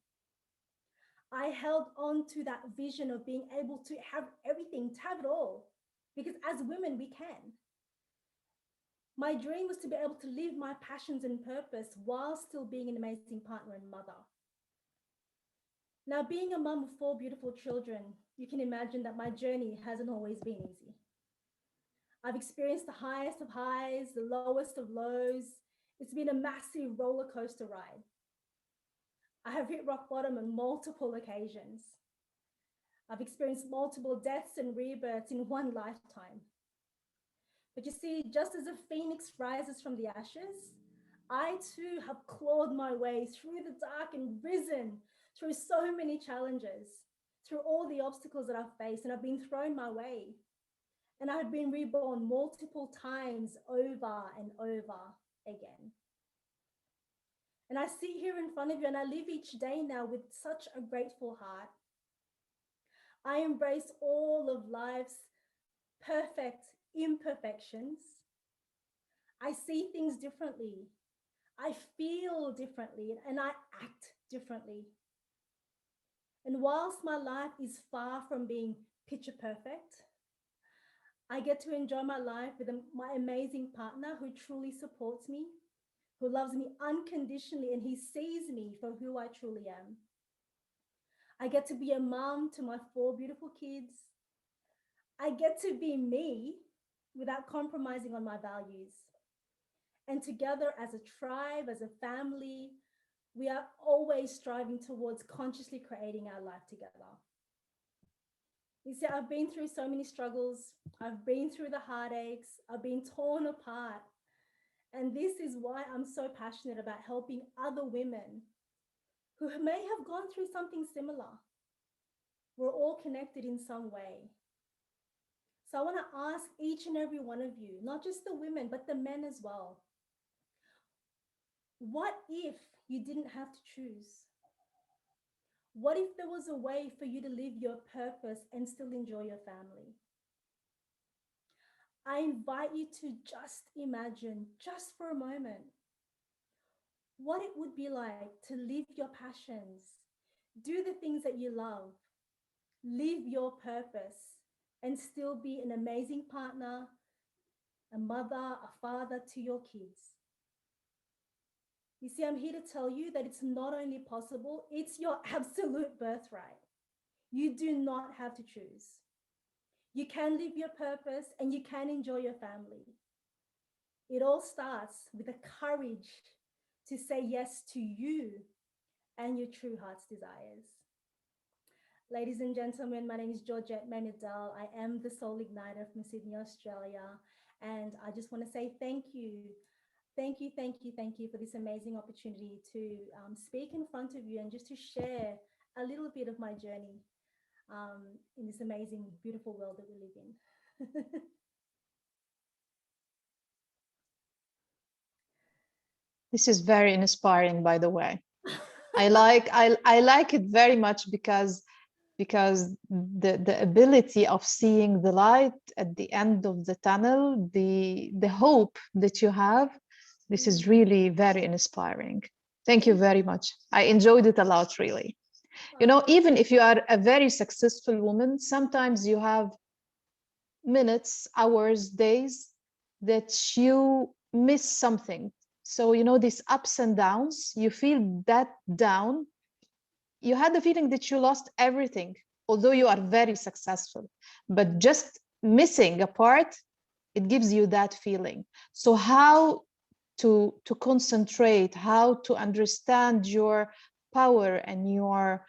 I held on to that vision of being able to have everything, to have it all, because as women, we can. My dream was to be able to live my passions and purpose while still being an amazing partner and mother. Now, being a mum of 4 beautiful children, you can imagine that my journey hasn't always been easy. I've experienced the highest of highs, the lowest of lows. It's been a massive roller coaster ride. I have hit rock bottom on multiple occasions. I've experienced multiple deaths and rebirths in one lifetime. But you see, just as a phoenix rises from the ashes, I too have clawed my way through the dark and risen through so many challenges, through all the obstacles that I've faced, and I've been thrown my way. And I've been reborn multiple times over and over again. And I sit here in front of you and I live each day now with such a grateful heart. I embrace all of life's perfect imperfections. I see things differently. I feel differently and I act differently. And whilst my life is far from being picture perfect, I get to enjoy my life with my amazing partner who truly supports me, who loves me unconditionally, and he sees me for who I truly am. I get to be a mom to my 4 beautiful kids. I get to be me without compromising on my values. And together as a tribe, as a family, we are always striving towards consciously creating our life together. You see, I've been through so many struggles. I've been through the heartaches. I've been torn apart. And this is why I'm so passionate about helping other women who may have gone through something similar. We're all connected in some way. So I want to ask each and every one of you, not just the women, but the men as well. What if you didn't have to choose? What if there was a way for you to live your purpose and still enjoy your family? I invite you to just imagine, just for a moment, what it would be like to live your passions, Do the things that you love. Live your purpose and still be an amazing partner, a mother, a father to your kids. You see, I'm here to tell you that it's not only possible, it's your absolute birthright. You do not have to choose. You can live your purpose and you can enjoy your family. It all starts with the courage to say yes to you and your true heart's desires. Ladies and gentlemen, my name is Georgette Manidal. I am the Soul Igniter from Sydney, Australia. And I just want to say thank you. Thank you, thank you, thank you for this amazing opportunity to speak in front of you and just to share a little bit of my journey in this amazing, beautiful world that we live in. This is very inspiring, by the way. I like it very much because the ability of seeing the light at the end of the tunnel, the hope that you have, this is really very inspiring. Thank you very much. I enjoyed it a lot, really. You know, even if you are a very successful woman, sometimes you have minutes, hours, days that you miss something. So, you know, these ups and downs, you feel that down. You had the feeling that you lost everything, although you are very successful, but just missing a part, it gives you that feeling. So how to concentrate, how to understand your power and your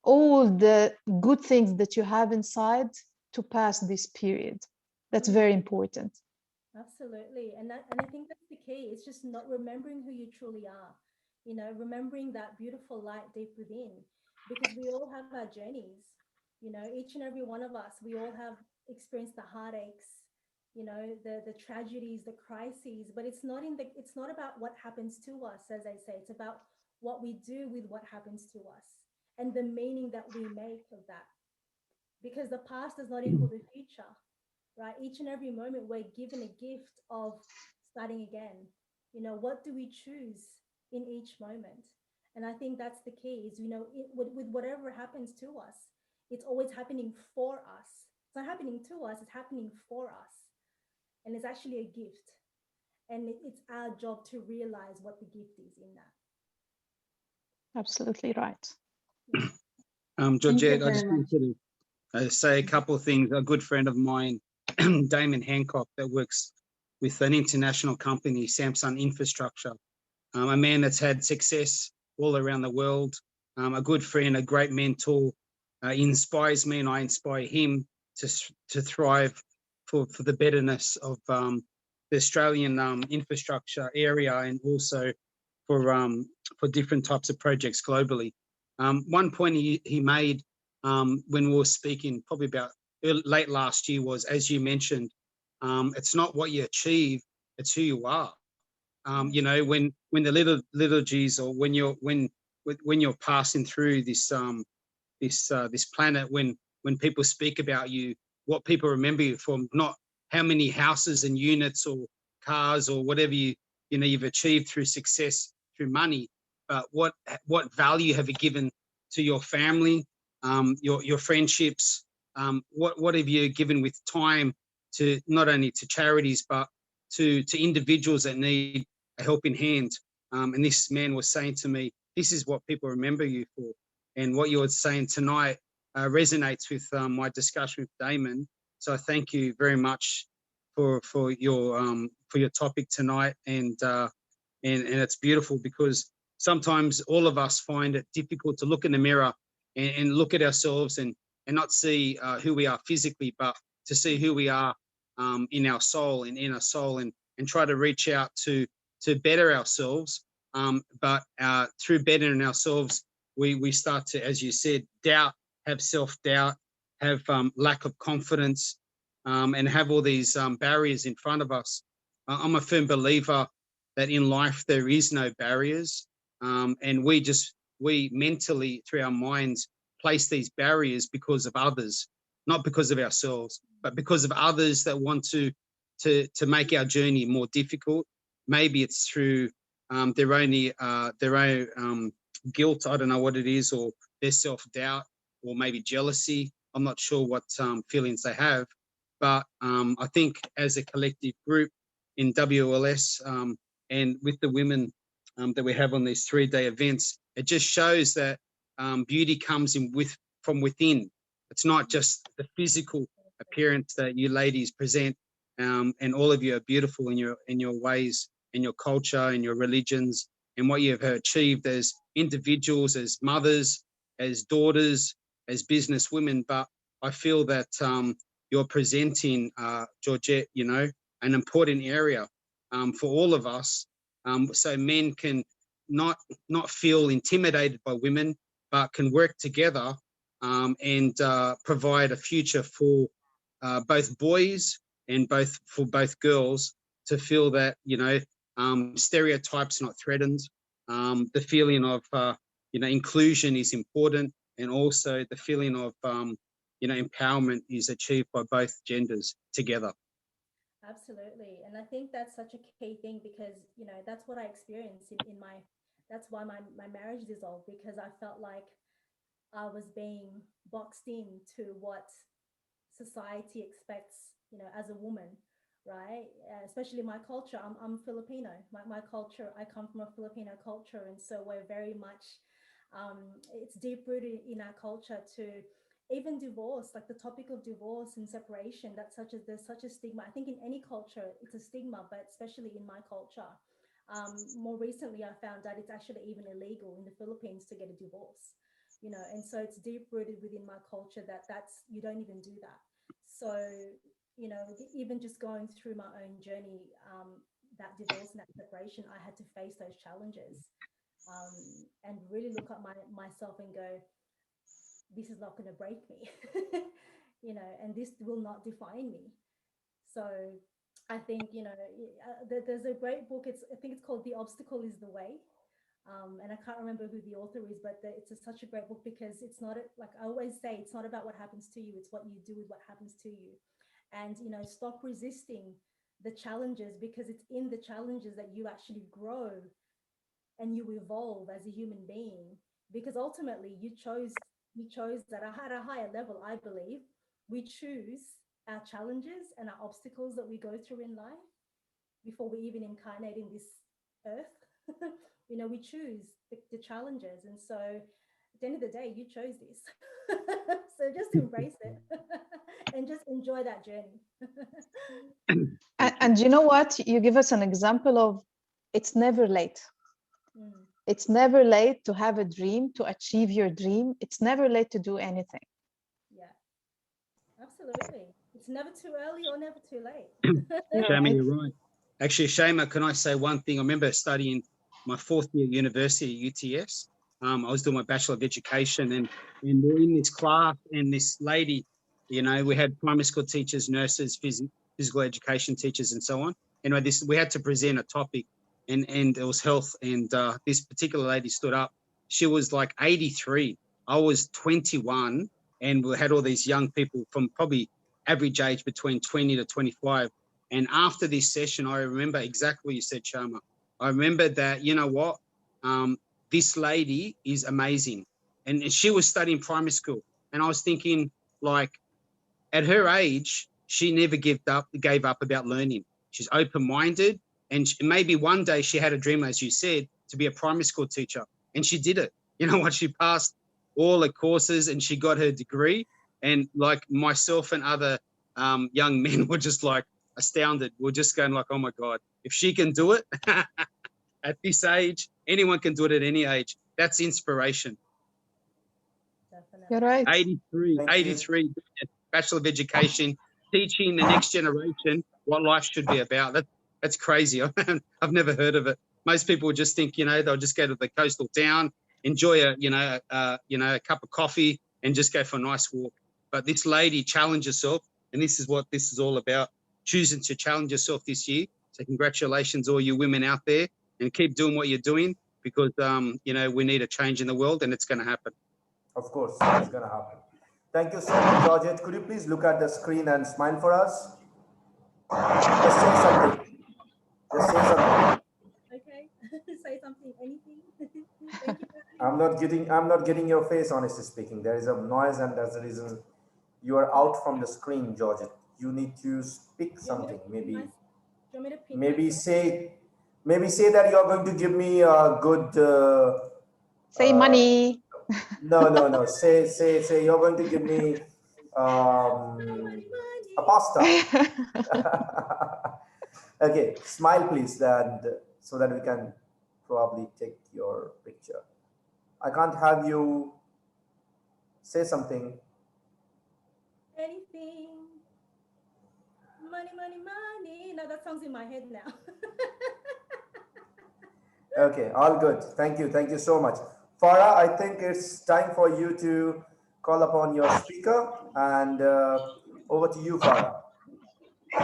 all the good things that you have inside to pass this period. That's very important. Absolutely. And I think that's the key. It's just not remembering who you truly are, you know, remembering that beautiful light deep within, because we all have our journeys, you know, each and every one of us, we all have experienced the heartaches, you know, the tragedies, the crises, but it's not about what happens to us, as I say, it's about what we do with what happens to us and the meaning that we make of that. Because the past does not equal the future, right? Each and every moment we're given a gift of starting again. You know, what do we choose in each moment? And I think that's the key is, you know, with whatever happens to us, it's always happening for us. It's not happening to us, it's happening for us. And it's actually a gift. And it's our job to realize what the gift is in that. Absolutely right. Georgette, I just wanted to say a couple of things. A good friend of mine, Damon Hancock, that works with an international company, Samsung Infrastructure, a man that's had success all around the world, a good friend, a great mentor, he inspires me and I inspire him to thrive for the betterness of the Australian infrastructure area and also for different types of projects globally. One point he made when we were speaking probably about late last year was, as you mentioned, it's not what you achieve, it's who you are. You know, when the little G's, or when you're passing through this this planet, when people speak about you, what people remember you from, not how many houses and units or cars or whatever you've achieved through success, through money, but what value have you given to your family, your friendships, what have you given with time to not only to charities but to individuals that need a helping hand. And this man was saying to me, this is what people remember you for. And what you're saying tonight resonates with my discussion with Damon. So I thank you very much for your topic tonight. And it's beautiful because sometimes all of us find it difficult to look in the mirror and look at ourselves and not see who we are physically, but to see who we are in our soul and inner soul, and try to reach out to better ourselves. But through bettering ourselves, we start to, as you said, doubt, have self-doubt, have lack of confidence, and have all these barriers in front of us. I'm a firm believer that in life there is no barriers, and we mentally, through our minds, place these barriers because of others, not because of ourselves, but because of others that want to make our journey more difficult. Maybe it's through their own guilt, I don't know what it is, or their self-doubt, or maybe jealousy. I'm not sure what feelings they have, but I think as a collective group in WLS and with the women that we have on these 3-day events, it just shows that beauty comes in from within. It's not just the physical appearance that you ladies present, and all of you are beautiful in your ways, in your culture, in your religions, and what you have achieved as individuals, as mothers, as daughters, as business women. But I feel that you're presenting, Georgette, you know, an important area for all of us, so men can not feel intimidated by women, but can work together and provide a future for both boys and for both girls, to feel that, you know, stereotypes not threatened, the feeling of you know, inclusion is important, and also the feeling of you know, empowerment is achieved by both genders together. Absolutely. And I think that's such a key thing, because, you know, that's what I experienced in my, that's why my marriage dissolved, because I felt like I was being boxed into what society expects, you know, as a woman, right? Especially my culture. I'm Filipino. My culture, I come from a Filipino culture. And so we're very much, it's deep rooted in our culture to even divorce, like the topic of divorce and separation, there's such a stigma. I think in any culture, it's a stigma, but especially in my culture. More recently, I found out it's actually even illegal in the Philippines to get a divorce, you know, and so it's deep rooted within my culture that's, you don't even do that. So, you know, even just going through my own journey, that divorce and that separation, I had to face those challenges, and really look at myself and go, this is not going to break me, you know, and this will not define me. So I think, you know, there's a great book. I think it's called The Obstacle is the Way. And I can't remember who the author is, but such a great book, because it's not, like I always say, it's not about what happens to you, it's what you do with what happens to you. And, you know, stop resisting the challenges, because it's in the challenges that you actually grow and you evolve as a human being. Because ultimately you chose that at a higher level, I believe, we choose our challenges and our obstacles that we go through in life before we even incarnate in this earth. You know, we choose the challenges. And so at the end of the day, you chose this. So just embrace it and just enjoy that journey. And you know what? You give us an example of, it's never late. It's never late to have a dream, to achieve your dream. It's never late to do anything. Yeah, absolutely. It's never too early or never too late. Shama, you're right. Actually, Shama, can I say one thing? I remember studying my 4th year at university at UTS. I was doing my Bachelor of Education, and we're in this class, and this lady, you know, we had primary school teachers, nurses, physical education teachers, and so on. Anyway, we had to present a topic, and it was health. And this particular lady stood up. She was like 83. I was 21, and we had all these young people from probably average age between 20 to 25. And after this session, I remember exactly what you said, Sharma. I remember that, you know what, this lady is amazing. And she was studying primary school. And I was thinking, like, at her age, she never gave up about learning. She's open-minded. And maybe one day she had a dream, as you said, to be a primary school teacher. And she did it. You know what? She passed all the courses and she got her degree. And like myself and other young men were just like astounded. We're just going like, oh my God, if she can do it at this age, anyone can do it at any age. That's inspiration. You're right. 83, Bachelor of Education, teaching the next generation what life should be about. That's crazy. I've never heard of it. Most people would just think, you know, they'll just go to the coastal town, enjoy a cup of coffee, and just go for a nice walk. But this lady challenged herself, and this is what this is all about, choosing to challenge yourself this year. So congratulations, all you women out there, and keep doing what you're doing, because, you know, we need a change in the world, and it's going to happen. Of course, it's going to happen. Thank you so much, Georgette. Could you please look at the screen and smile for us? Just say something. Just say something. Okay, say something, anything. Thank you, guys. I'm not getting your face, honestly speaking. There is a noise, and that's the reason you are out from the screen, Georgette. You need to speak something. Maybe say that you are going to give me a good say money. No. Say you're going to give me a pasta. Okay, smile please, and so that we can probably take your picture. I can't have you say something. Anything. Money. Now that song's in my head now. Okay, all good. Thank you so much. Farah, I think it's time for you to call upon your speaker, and over to you, Farah.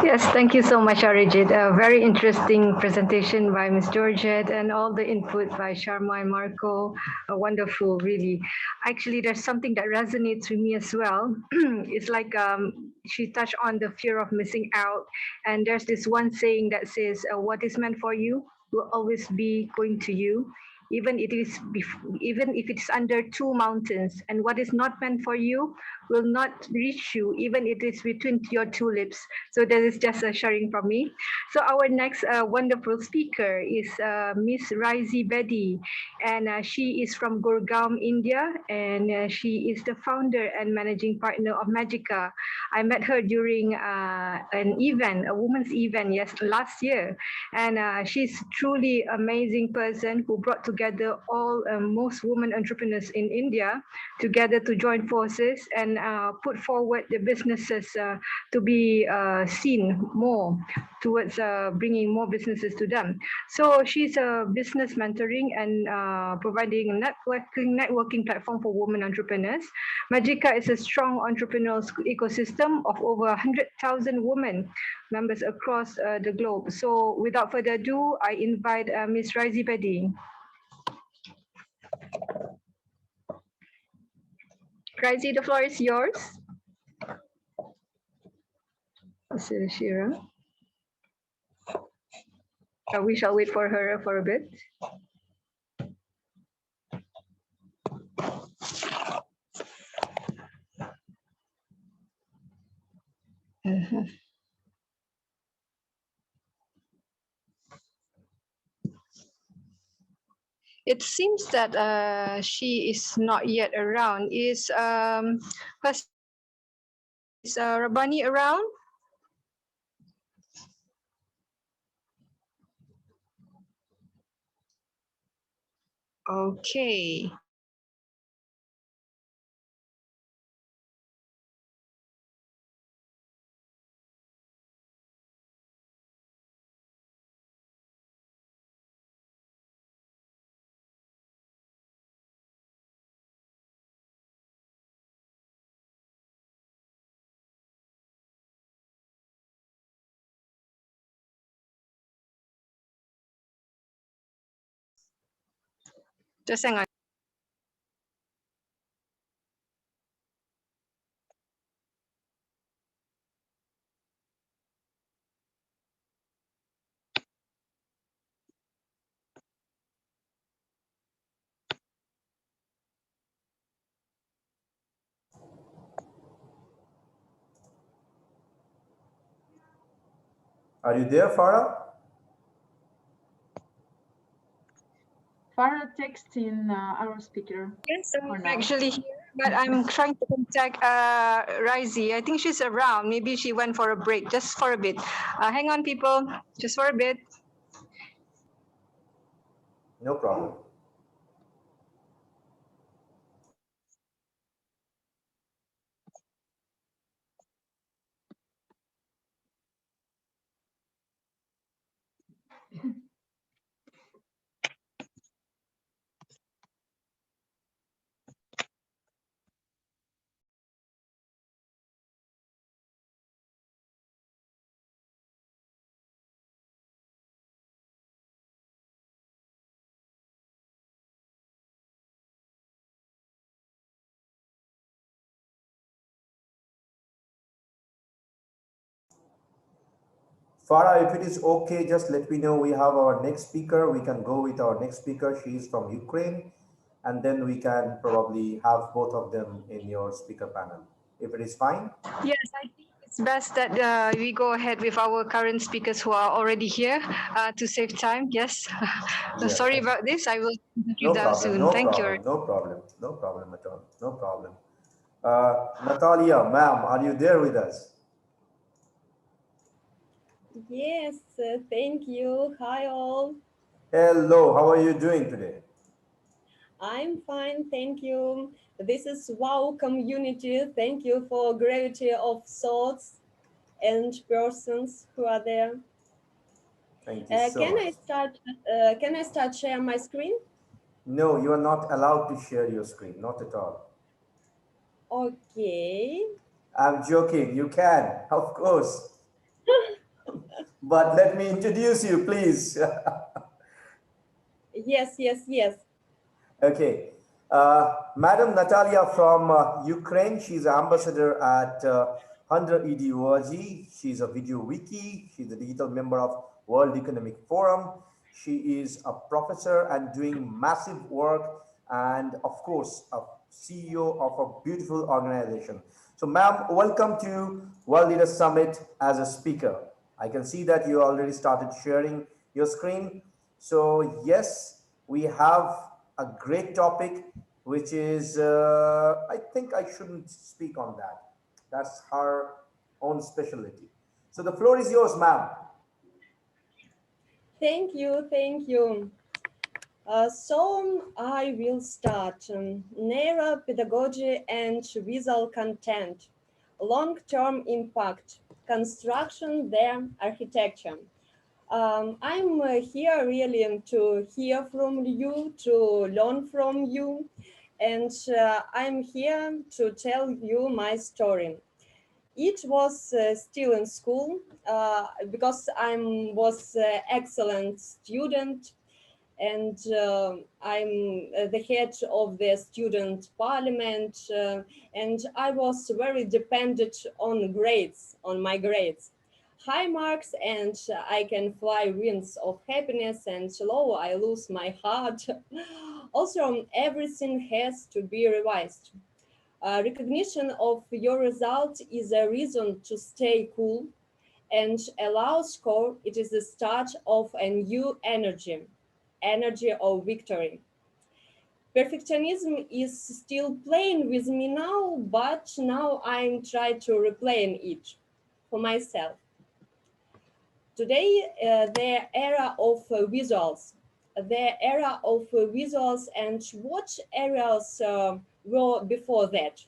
Yes, thank you so much, Arijit. A very interesting presentation by Ms. Georgette and all the input by Sharma and Marco. Wonderful, really. Actually, there's something that resonates with me as well. It's like she touched on the fear of missing out. And there's this one saying that says, what is meant for you will always be going to you. Even even if it's under two mountains, and what is not meant for you will not reach you, even if it is between your two lips. So that is just a sharing from me. So our next wonderful speaker is Miss Raizi Bedi, and she is from Gurgaon, India, and she is the founder and managing partner of Magica. I met her during an event, a women's event, last year, and she's truly amazing person who brought together all most women entrepreneurs in India together to join forces and put forward the businesses to be seen more towards bringing more businesses to them. So she's a business mentoring and providing a networking platform for women entrepreneurs. Magica is a strong entrepreneurial ecosystem of over 100,000 women members across the globe. So without further ado, I invite Ms. Raizi Bedi. Raizi, the floor is yours. Shira. We shall wait for her for a bit. It seems that she is not yet around. Is Rabani around? Okay. Just hang on. Are you there, Farah? Farah text in our speaker. Yes, I'm actually here, but I'm trying to contact Raizi. I think she's around. Maybe she went for a break, just for a bit. Hang on, people, just for a bit. No problem. Farah, if it is okay, just let me know. We have our next speaker. We can go with our next speaker. She is from Ukraine, and then we can probably have both of them in your speaker panel. If it is fine? Yes, I think it's best that we go ahead with our current speakers who are already here to save time. Yes. Yeah. Sorry about this. I will No introduce them problem, soon. no Thank you. problem, no problem, no problem at all, no problem. Natalia, ma'am, are you there with us? Yes, thank you. Hi, all. Hello, how are you doing today? I'm fine, thank you. This is WOW community. Thank you for gravity of thoughts and persons who are there. Thank you so much. Can I start share my screen? No, you are not allowed to share your screen, not at all. Okay. I'm joking, you can, of course. But let me introduce you, please. Yes. Okay. Madam Natalia from Ukraine, she's an ambassador at 100EDORG. She's a video wiki. She's a digital member of World Economic Forum. She is a professor and doing massive work, and of course, a CEO of a beautiful organization. So ma'am, welcome to World Leaders Summit as a speaker. I can see that you already started sharing your screen. So yes, we have a great topic, which is, I think I shouldn't speak on that. That's her own specialty. So the floor is yours, ma'am. Thank you. So I will start. Narrow pedagogy and visual content, long-term impact, construction, their architecture. I'm here really to hear from you, to learn from you, and I'm here to tell you my story. It was still in school because I was excellent student, and I'm the head of the student parliament, and I was very dependent on grades, on my grades. High marks and I can fly winds of happiness, and low I lose my heart. Also, everything has to be revised. Recognition of your result is a reason to stay cool and allow score. It is the start of a new energy of victory. Perfectionism is still playing with me now, but now I'm trying to replay it for myself. Today, the era of visuals, and what areas were before that?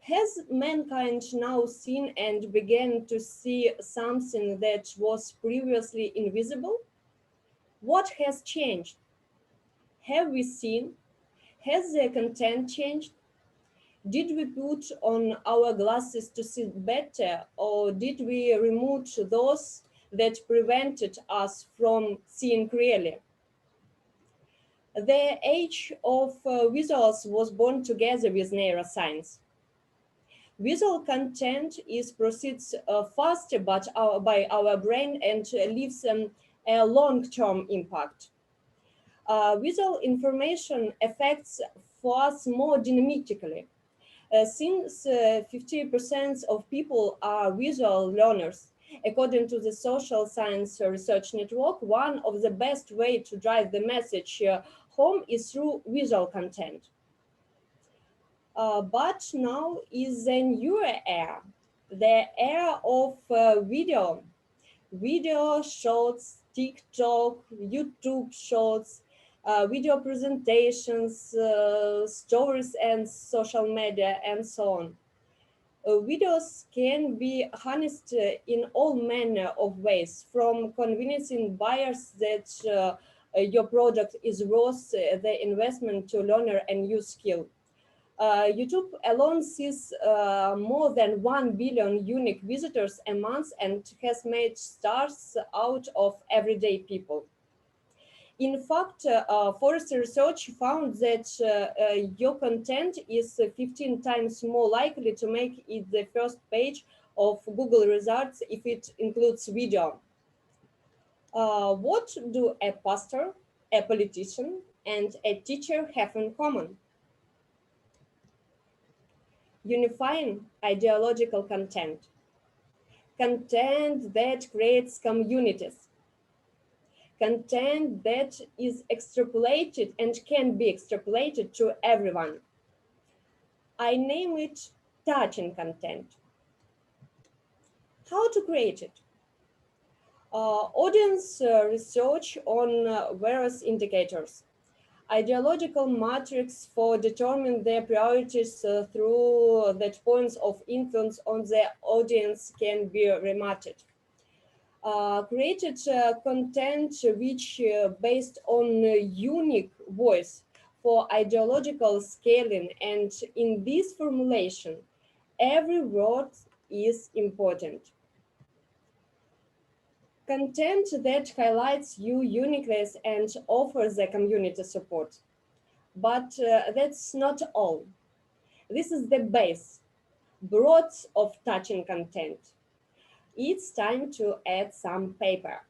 Has mankind now seen and began to see something that was previously invisible? What has changed? Have we seen? Has the content changed? Did we put on our glasses to see better, or did we remove those that prevented us from seeing clearly? The age of visuals was born together with neuroscience. Visual content proceeds faster but by our brain and leaves a long-term impact. Visual information affects us more dynamically. Since 50% of people are visual learners, according to the Social Science Research Network, one of the best ways to drive the message home is through visual content. But now is a newer era, the era of video. Video shorts, TikTok, YouTube shorts, video presentations, stories and social media, and so on. Videos can be harnessed in all manner of ways, from convincing buyers that your product is worth the investment to learn a new skill. YouTube alone sees more than 1 billion unique visitors a month and has made stars out of everyday people. In fact, Forrester research found that your content is 15 times more likely to make it the first page of Google results if it includes video. What do a pastor, a politician, and a teacher have in common? Unifying ideological content. Content that creates communities. Content that is extrapolated and can be extrapolated to everyone. I name it touching content. How to create it? Audience research on various indicators. Ideological matrix for determining their priorities through that points of influence on the audience can be remarked. Created content which based on unique voice for ideological scaling, and in this formulation, every word is important. Content that highlights your uniqueness and offers the community support. But that's not all. This is the base, broad of touching content. It's time to add some paper.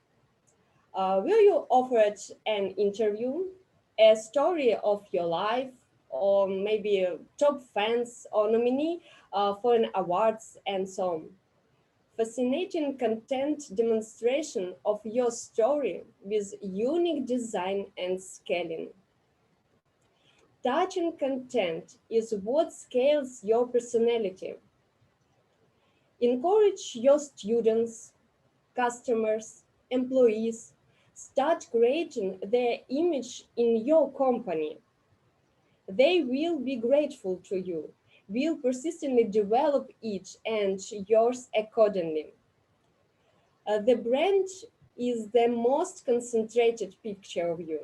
Will you offer an interview, a story of your life, or maybe a top fans or nominee for an awards and so on? Fascinating content demonstration of your story with unique design and scaling. Touching content is what scales your personality. Encourage your students, customers, employees, start creating their image in your company. They will be grateful to you, will persistently develop it and yours accordingly. The brand is the most concentrated picture of you.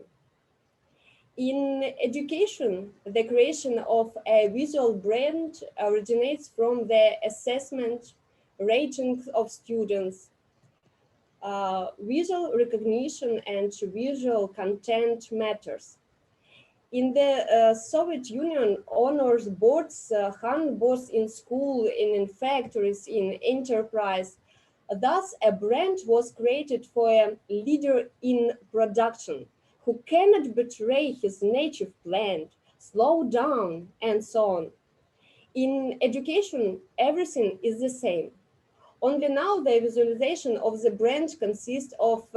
In education, the creation of a visual brand originates from the assessment, ratings of students, visual recognition and visual content matters. In the Soviet Union, honors boards hung both in school and in factories, in enterprise. Thus, a brand was created for a leader in production who cannot betray his native plant, slow down, and so on. In education, everything is the same. Only now the visualization of the brand consists of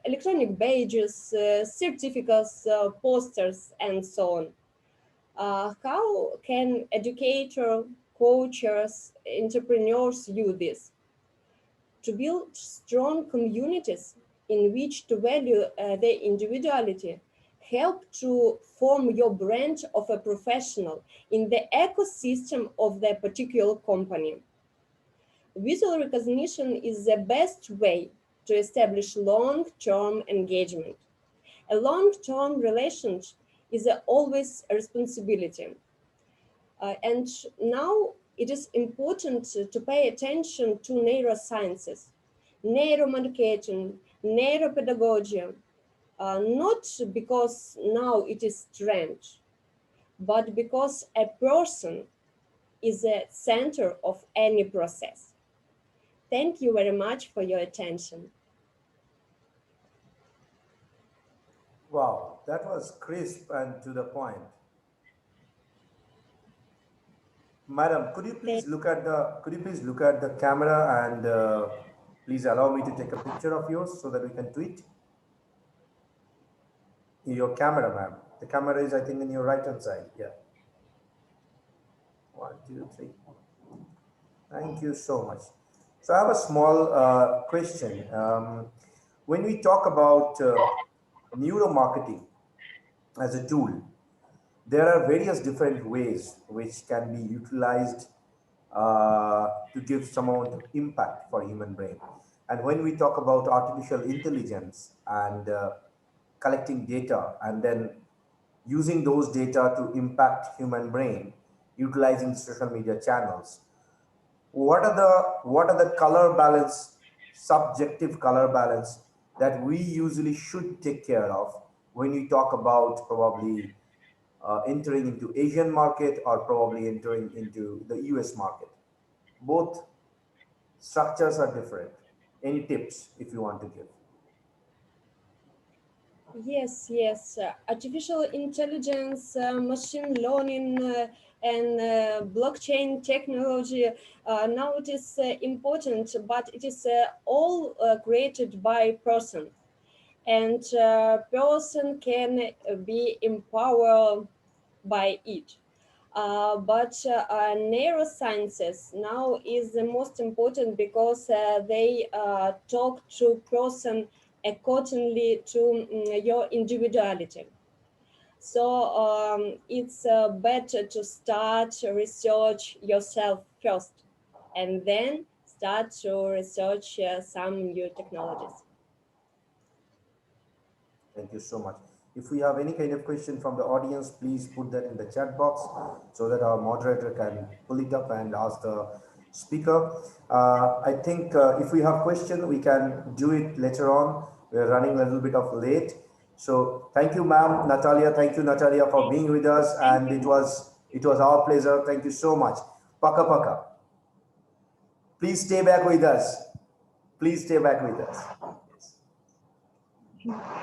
electronic badges, certificates, posters, and so on. How can educators, coaches, entrepreneurs use this? To build strong communities in which to value their individuality, help to form your brand of a professional in the ecosystem of the particular company. Visual recognition is the best way to establish long-term engagement. A long-term relationship is always a responsibility. And now it is important to pay attention to neurosciences, neuromarketing, neuropedagogy, not because now it is trend, but because a person is the center of any process. Thank you very much for your attention. Wow, that was crisp and to the point. Madam, could you please look at the camera and please allow me to take a picture of yours so that we can tweet? Your camera, ma'am. The camera is, I think, in your right-hand side. Yeah. 1, 2, 3. Thank you so much. So I have a small question. When we talk about neuromarketing as a tool, there are various different ways which can be utilized to give some amount of impact for human brain. And when we talk about artificial intelligence and collecting data and then using those data to impact human brain, utilizing social media channels, what are the color balance, subjective color balance that we usually should take care of when we talk about probably entering into Asian market or probably entering into the US market? Both structures are different. Any tips if you want to give? Yes, yes. Artificial intelligence, machine learning, and blockchain technology. Now it is important, but it is all created by person, and person can be empowered by it. But neurosciences now is the most important because they talk to person accordingly to your individuality. So it's better to start research yourself first and then start to research some new technologies. Thank you so much. If we have any kind of question from the audience, please put that in the chat box so that our moderator can pull it up and ask the speaker. I think if we have question, we can do it later on. We're running a little bit of late. So thank you, ma'am, Natalia. Thank you, Natalia, for being with us. And it was our pleasure. Thank you so much. Paka paka. Please stay back with us. Please stay back with us.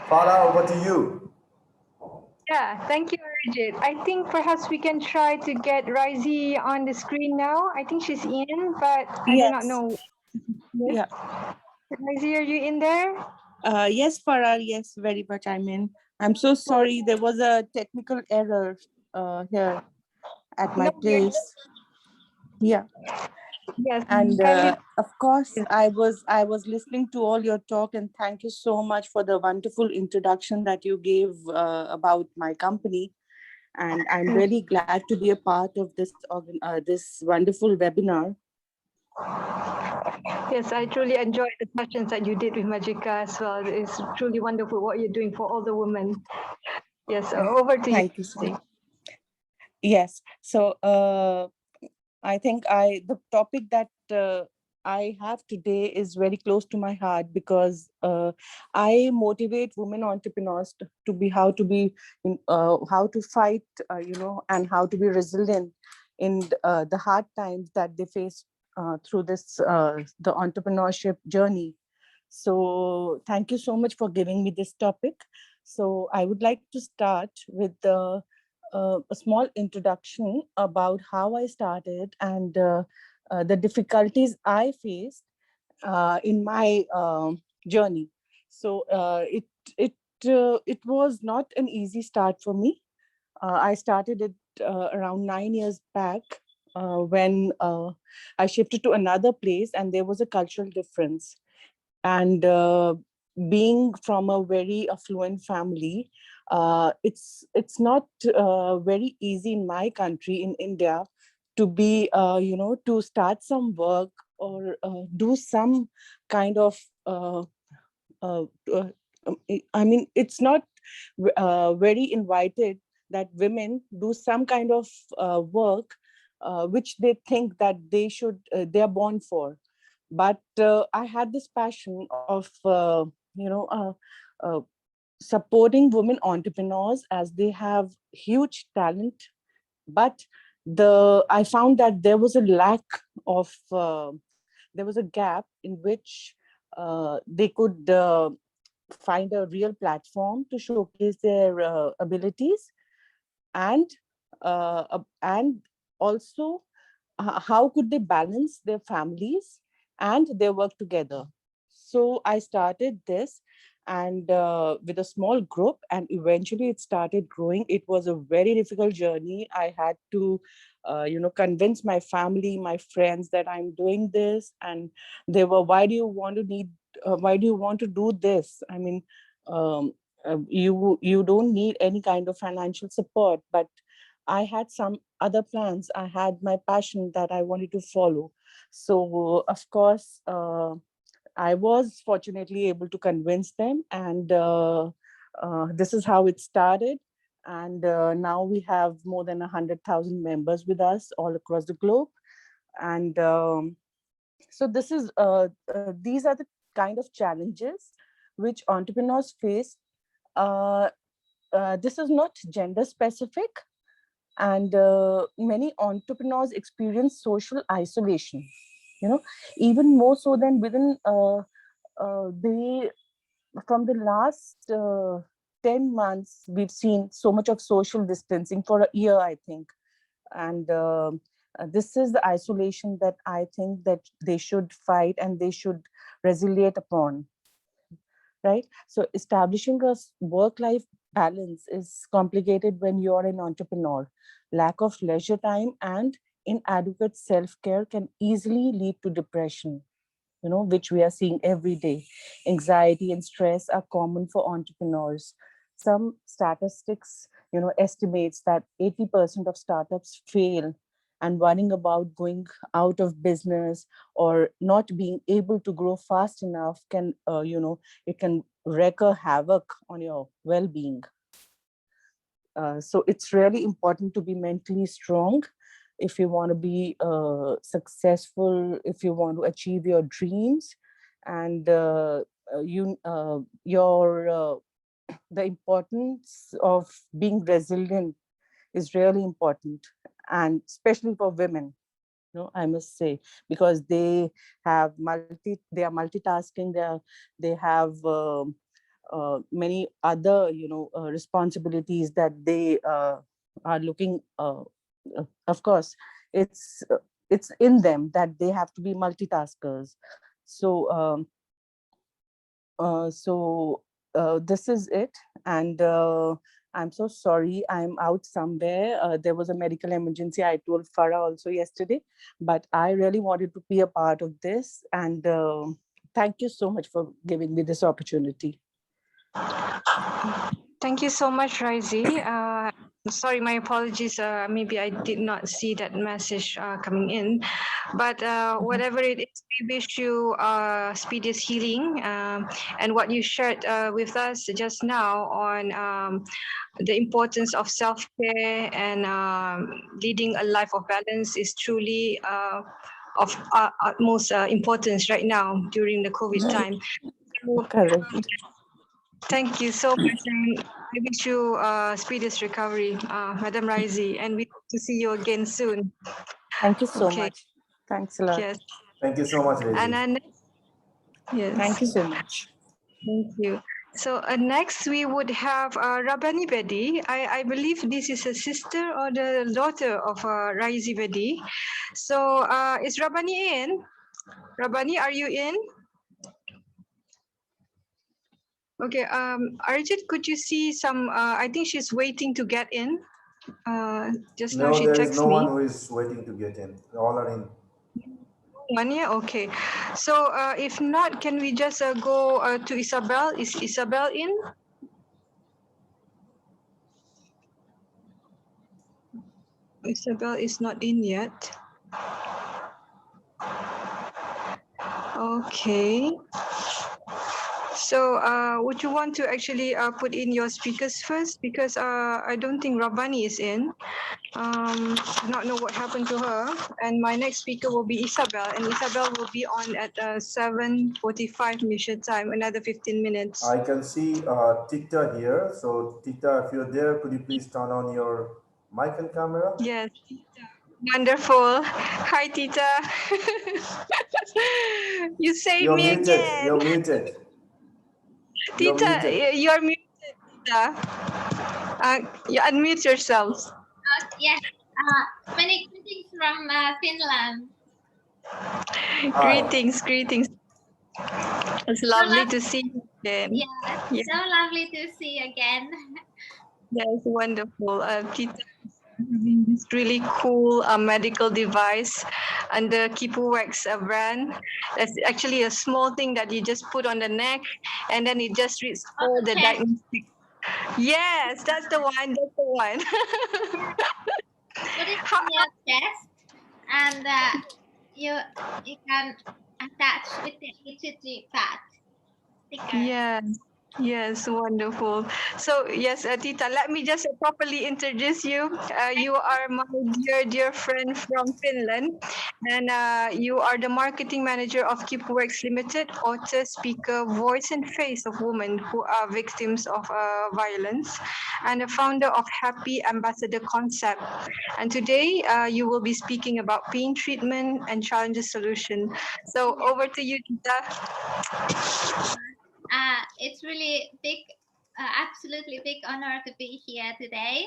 Farah, over to you. Yeah, thank you, Arijit. I think perhaps we can try to get Rizy on the screen now. I think she's in, but I do not Yes. know. Yeah. Rizy, are you in there? Yes, Farah. Yes, very much. I'm in. I'm so sorry. There was a technical error here at my No, place. Yeah. Yes, And kindly. of course, I was listening to all your talk, and thank you so much for the wonderful introduction that you gave about my company. And I'm really glad to be a part of this wonderful webinar. Yes, I truly enjoyed the sessions that you did with Majika as well. It's truly wonderful what you're doing for all the women. Yes, over to you. Thank you so much. Yes. So I think the topic that I have today is very close to my heart because I motivate women entrepreneurs to be how to fight, and how to be resilient in the hard times that they face through the entrepreneurship journey. So thank you so much for giving me this topic. So I would like to start with a small introduction about how I started and the difficulties I faced in my journey. So it was not an easy start for me. I started it around 9 years back when I shifted to another place, and there was a cultural difference. And being from a very affluent family, it's not very easy in my country, in India, to be to start some work or do some kind of uh, uh, I mean, it's not very invited that women do some kind of work which they think that they are born for. But I had this passion of uh, supporting women entrepreneurs as they have huge talent, but I found that there was a lack of there was a gap in which they could find a real platform to showcase their abilities, and also how could they balance their families and their work together. So I started this, and with a small group, and eventually it started growing. It was a very difficult journey. I had to convince my family, my friends, that I'm doing this, and they were, why do you want to do this? I mean, you don't need any kind of financial support. But I had some other plans. I had my passion that I wanted to follow. So of course, I was fortunately able to convince them, and this is how it started. And now we have more than 100,000 members with us all across the globe. And so these are the kind of challenges which entrepreneurs face. Uh, this is not gender specific, and many entrepreneurs experience social isolation, even more so than within they from the last 10 months, we've seen so much of social distancing for a year, I think. And this is the isolation that I think that they should fight and they should resiliate upon, right? So establishing a work-life balance is complicated when you're an entrepreneur. Lack of leisure time and inadequate self-care can easily lead to depression, which we are seeing every day. Anxiety and stress are common for entrepreneurs. Some statistics, estimates that 80% of startups fail, and worrying about going out of business or not being able to grow fast enough can, it can wreak a havoc on your well-being. So it's really important to be mentally strong if you want to be successful, if you want to achieve your dreams, and the importance of being resilient is really important, and especially for women, I must say, because they are multitasking, they have many other responsibilities that they are looking. Of course, it's in them that they have to be multitaskers. So this is it, and I'm so sorry I'm out somewhere. There was a medical emergency. I told Farah also yesterday, but I really wanted to be a part of this, and thank you so much for giving me this opportunity. Thank you so much, Raizi. Sorry, my apologies. Maybe I did not see that message coming in, but whatever it is, we wish you speediest healing. And what you shared with us just now on the importance of self-care and leading a life of balance is truly of utmost importance right now during the COVID time. Correct. Thank you so much, and I wish you speediest recovery, Madam Raizi, and we hope to see you again soon. Thank you so much. Thanks a lot. Yes. Thank you so much, Raizi. And yes. Thank you so much. Thank you. So next we would have Rabani Bedi. I believe this is a sister or the daughter of Raizi Bedi. So is Rabani in? Rabani, are you in? Okay, Arjit, could you see some, I think she's waiting to get in. Just now she there texts is no me. one who is waiting to get in. All are in. Mania, okay. So if not, can we just go to Isabel? Is Isabel in? Isabel is not in yet. Okay. So would you want to actually put in your speakers first? Because I don't think Rabani is in. Do not know what happened to her. And my next speaker will be Isabel. And Isabel will be on at 7:45 Malaysia time, another 15 minutes. I can see Tita here. So Tita, if you're there, could you please turn on your mic and camera? Yes, Tita. Wonderful. Hi, Tita. You saved You're me muted. again. You're muted. You're Tita, muted. you're muted, Tita. You unmute yourselves. Yes. Many greetings from Finland. Greetings, greetings. It's lovely to see you again. Yeah, so lovely to see you again. Yes, wonderful. Tita is having this really cool medical device under Kipuwex brand. That's actually a small thing that you just put on the neck, and then it just reads all the diagnostic. Yes, that's the one. That's the one. Put it on your chest, and you can attach with the HTTP pad. Yes, yes, wonderful. So yes, Tita, let me just properly introduce you. You are my dear friend from Finland, and you are the marketing manager of KeepWorks Limited, author, speaker, voice and face of women who are victims of violence, and the founder of Happy Ambassador Concept. And today you will be speaking about pain treatment and challenges solution. So over to you, Gita. It's really big absolutely big honor to be here today.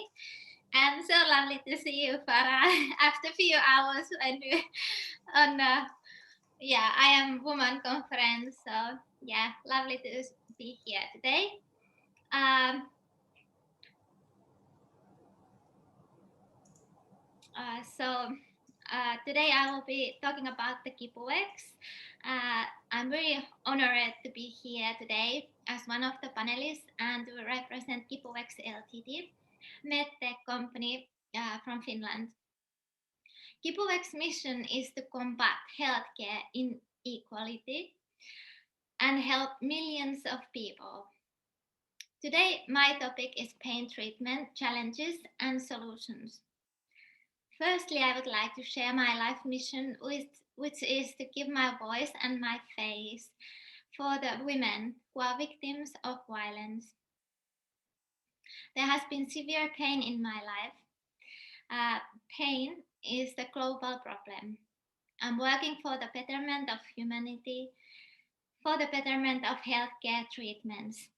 And so lovely to see you, Farah, after a few hours when we on yeah, I am woman conference. So yeah, lovely to be here today. Today I will be talking about the KipuX. I'm very honored to be here today as one of the panelists and to represent KipuX Ltd, medtech company from Finland. KipuX mission is to combat healthcare inequality and help millions of people. Today, my topic is pain treatment, challenges and solutions. Firstly, I would like to share my life mission, which is to give my voice and my face for the women who are victims of violence. There has been severe pain in my life. Pain is the global problem. I'm working for the betterment of humanity, for the betterment of healthcare treatments.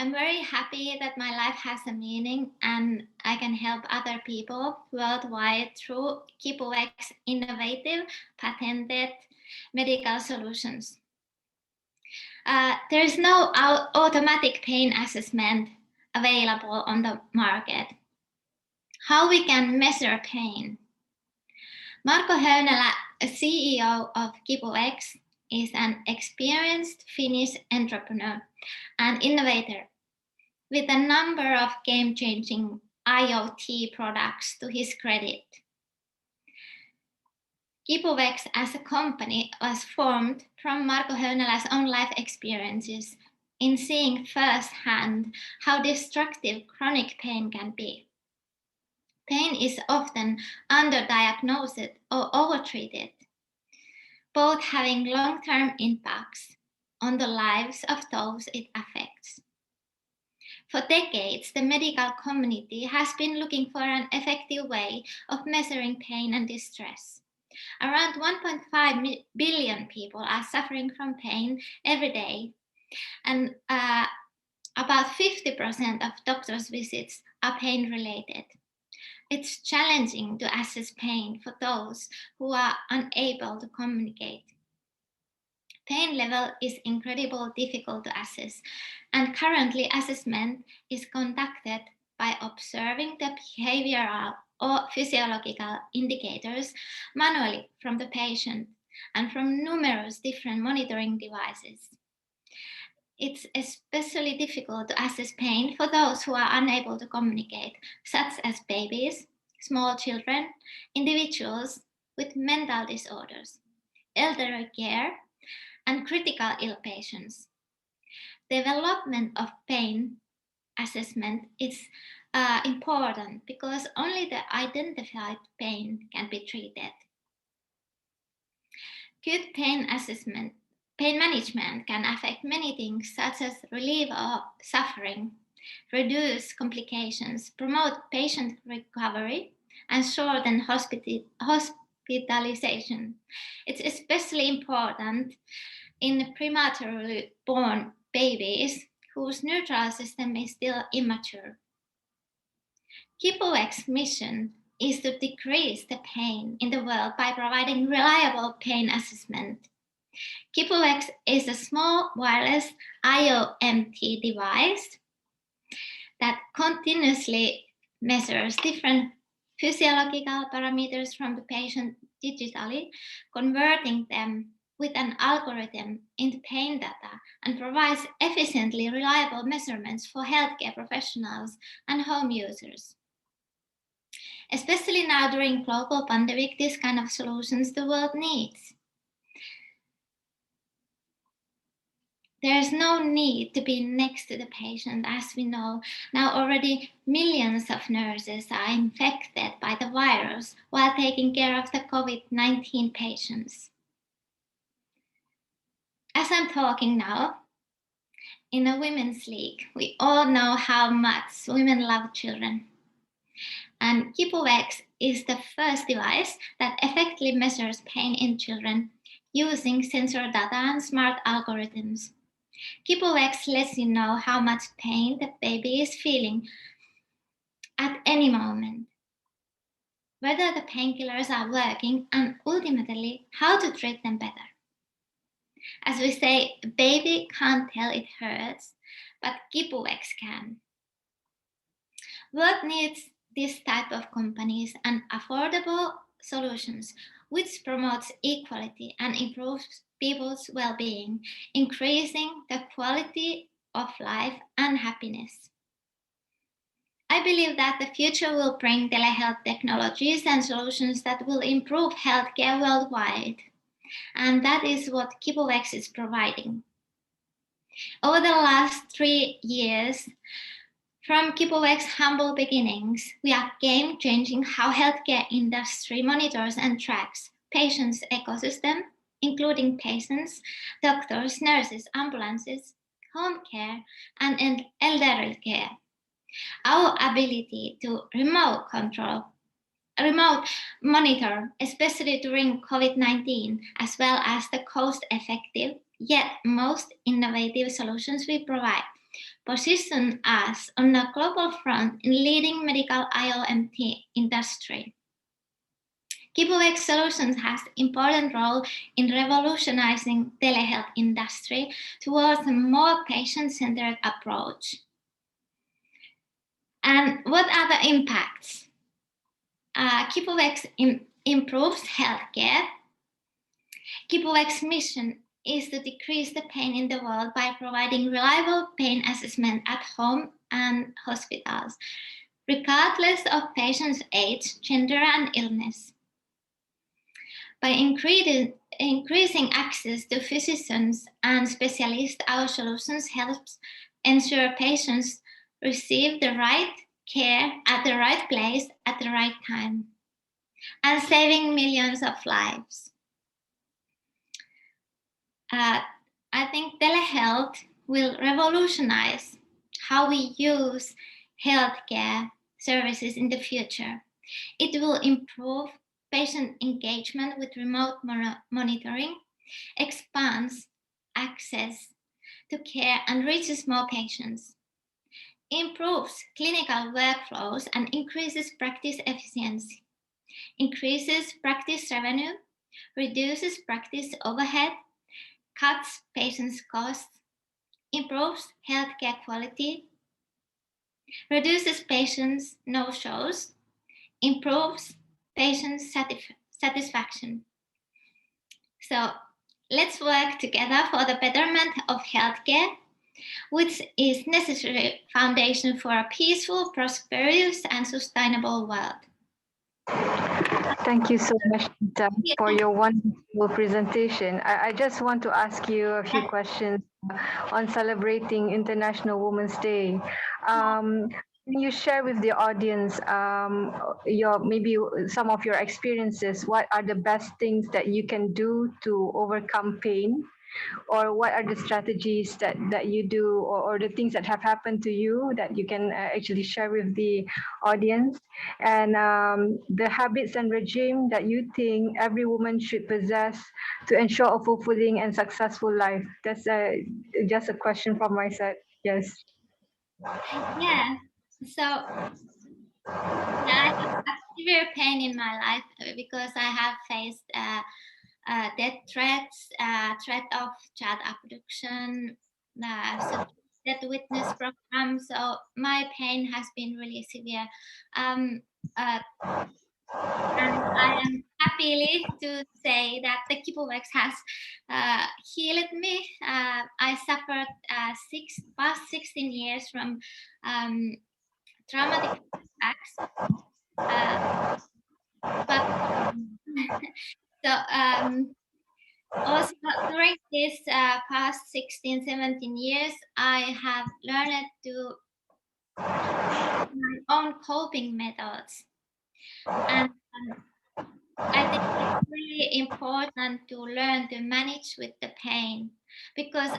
I'm very happy that my life has a meaning and I can help other people worldwide through KipuX innovative, patented medical solutions. There is no automatic pain assessment available on the market. How we can measure pain? Marko Höynälä, a CEO of KipuX, is an experienced Finnish entrepreneur and innovator with a number of game-changing IoT products to his credit. KipuX as a company was formed from Marko Höynelä's own life experiences in seeing firsthand how destructive chronic pain can be. Pain is often underdiagnosed or overtreated, both having long-term impacts on the lives of those it affects. For decades, the medical community has been looking for an effective way of measuring pain and distress. Around 1.5 billion people are suffering from pain every day, and about 50% of doctors' visits are pain-related. It's challenging to assess pain for those who are unable to communicate. Pain level is incredibly difficult to assess, and currently assessment is conducted by observing the behavioral or physiological indicators manually from the patient and from numerous different monitoring devices. It's especially difficult to assess pain for those who are unable to communicate, such as babies, small children, individuals with mental disorders, elderly care, and critical ill patients. Development of pain assessment is important because only the identified pain can be treated. Good pain management can affect many things such as relieve of suffering, reduce complications, promote patient recovery, and shorten hospitalization. It's especially important in prematurely born babies whose neutral system is still immature. KipuX mission is to decrease the pain in the world by providing reliable pain assessment. KipuX is a small wireless IoT device that continuously measures different physiological parameters from the patient digitally, converting them with an algorithm into pain data and provides efficiently reliable measurements for healthcare professionals and home users. Especially now during global pandemic, this kind of solutions the world needs. There is no need to be next to the patient, as we know. Now already millions of nurses are infected by the virus while taking care of the COVID-19 patients. As I'm talking now, in a women's league, we all know how much women love children. And KipuX is the first device that effectively measures pain in children using sensor data and smart algorithms. KeepAWAYX lets you know how much pain the baby is feeling at any moment, whether the painkillers are working, and ultimately how to treat them better. As we say, the baby can't tell it hurts, but KeepAWAYX can. World needs this type of companies and affordable solutions which promotes equality and improves people's well-being, increasing the quality of life and happiness. I believe that the future will bring telehealth technologies and solutions that will improve healthcare worldwide. And that is what KeepAWAYX is providing. Over the last 3 years, from KeepAWAYX's humble beginnings, we are game-changing how healthcare industry monitors and tracks patients' ecosystem, including patients, doctors, nurses, ambulances, home care, and elderly care. Our ability to remote monitor, especially during COVID-19, as well as the cost-effective yet most innovative solutions we provide, position us on a global front in leading medical IoT industry. KeepAWAYX Solutions has an important role in revolutionizing telehealth industry towards a more patient-centered approach. And what are the impacts? KeepAWAYX improves healthcare. KeepAWAYX's mission is to decrease the pain in the world by providing reliable pain assessment at home and hospitals, regardless of patient's age, gender, and illness. By increasing access to physicians and specialists, our solutions helps ensure patients receive the right care at the right place at the right time, and saving millions of lives. I think telehealth will revolutionize how we use healthcare services in the future. It will improve patient engagement with remote monitoring, expands access to care and reaches more patients, improves clinical workflows and increases practice efficiency, increases practice revenue, reduces practice overhead, cuts patients' costs, improves healthcare quality, reduces patients' no-shows, improves patient satisfaction. So let's work together for the betterment of healthcare, which is necessary foundation for a peaceful, prosperous, and sustainable world. Thank you so much, Gita, for your wonderful presentation. I just want to ask you a few questions on celebrating International Women's Day. Can you share with the audience maybe some of your experiences? What are the best things that you can do to overcome pain? Or what are the strategies that you do, or the things that have happened to you that you can actually share with the audience? And the habits and regime that you think every woman should possess to ensure a fulfilling and successful life? That's just a question from my side. Yes. Yeah. So I have severe pain in my life because I have faced death threats, threat of child abduction, death witness program. So my pain has been really severe. And I am happy to say that the KeepAWAYX has healed me. I suffered past 16 years from traumatic attacks. So also during this past 16, 17 years, I have learned to my own coping methods. And I think it's really important to learn to manage with the pain, because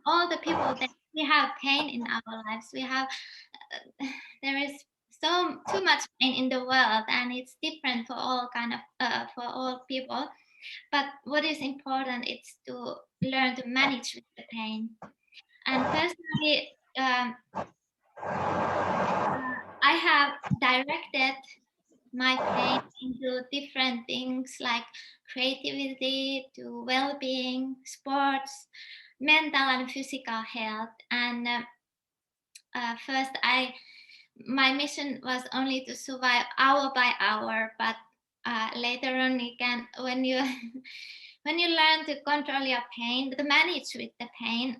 all the people that we have pain in our lives, we have, there is too much pain in the world, and it's different for all for all people. But what is important is to learn to manage with the pain. And personally, I have directed my pain into different things like creativity to well-being, sports, mental and physical health. And first, my mission was only to survive hour by hour, but later on, you can when you when you learn to control your pain, to manage with the pain,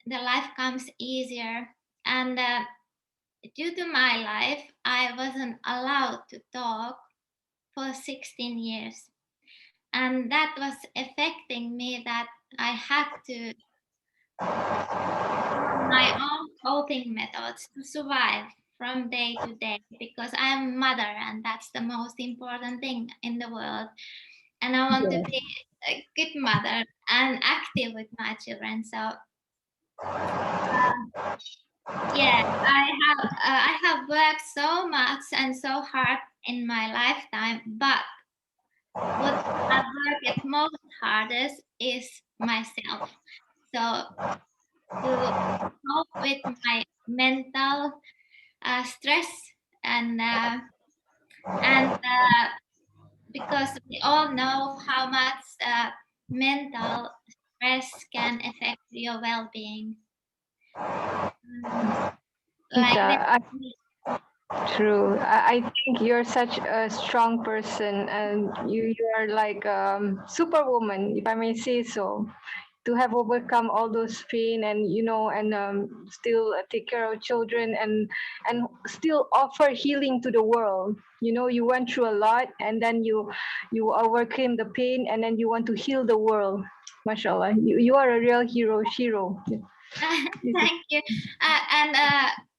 the life comes easier. And due to my life, I wasn't allowed to talk for 16 years. And that was affecting me, that I had to find my own coping methods to survive from day to day, because I'm a mother and that's the most important thing in the world. And I want to be a good mother and active with my children. So yeah, I have worked so much and so hard in my lifetime, but what I work at most hardest is myself. So to cope with my mental stress and because we all know how much mental stress can affect your well-being. Gita, true. I think you're such a strong person, and you are like superwoman, if I may say so, to have overcome all those pain and still take care of children and still offer healing to the world. You went through a lot, and then you overcame the pain, and then you want to heal the world. Mashallah, you are a real hero, Shiro. Thank you.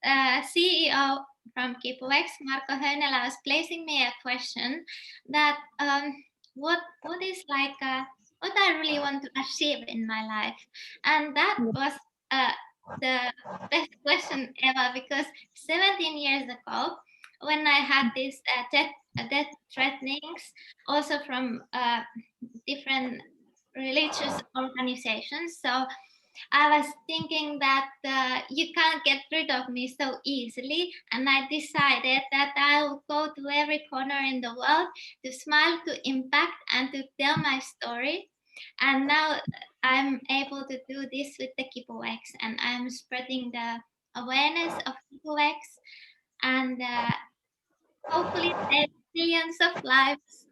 CEO from KeepWex, Marco Hönela, was placing me a question that what is like what I really want to achieve in my life, and that was the best question ever, because 17 years ago, when I had these death threatenings, also from different religious organizations, so I was thinking that you can't get rid of me so easily, and I decided that I will go to every corner in the world to smile, to impact, and to tell my story. And now I'm able to do this with the KeepWex, and I'm spreading the awareness of KeepWex, and hopefully save millions of lives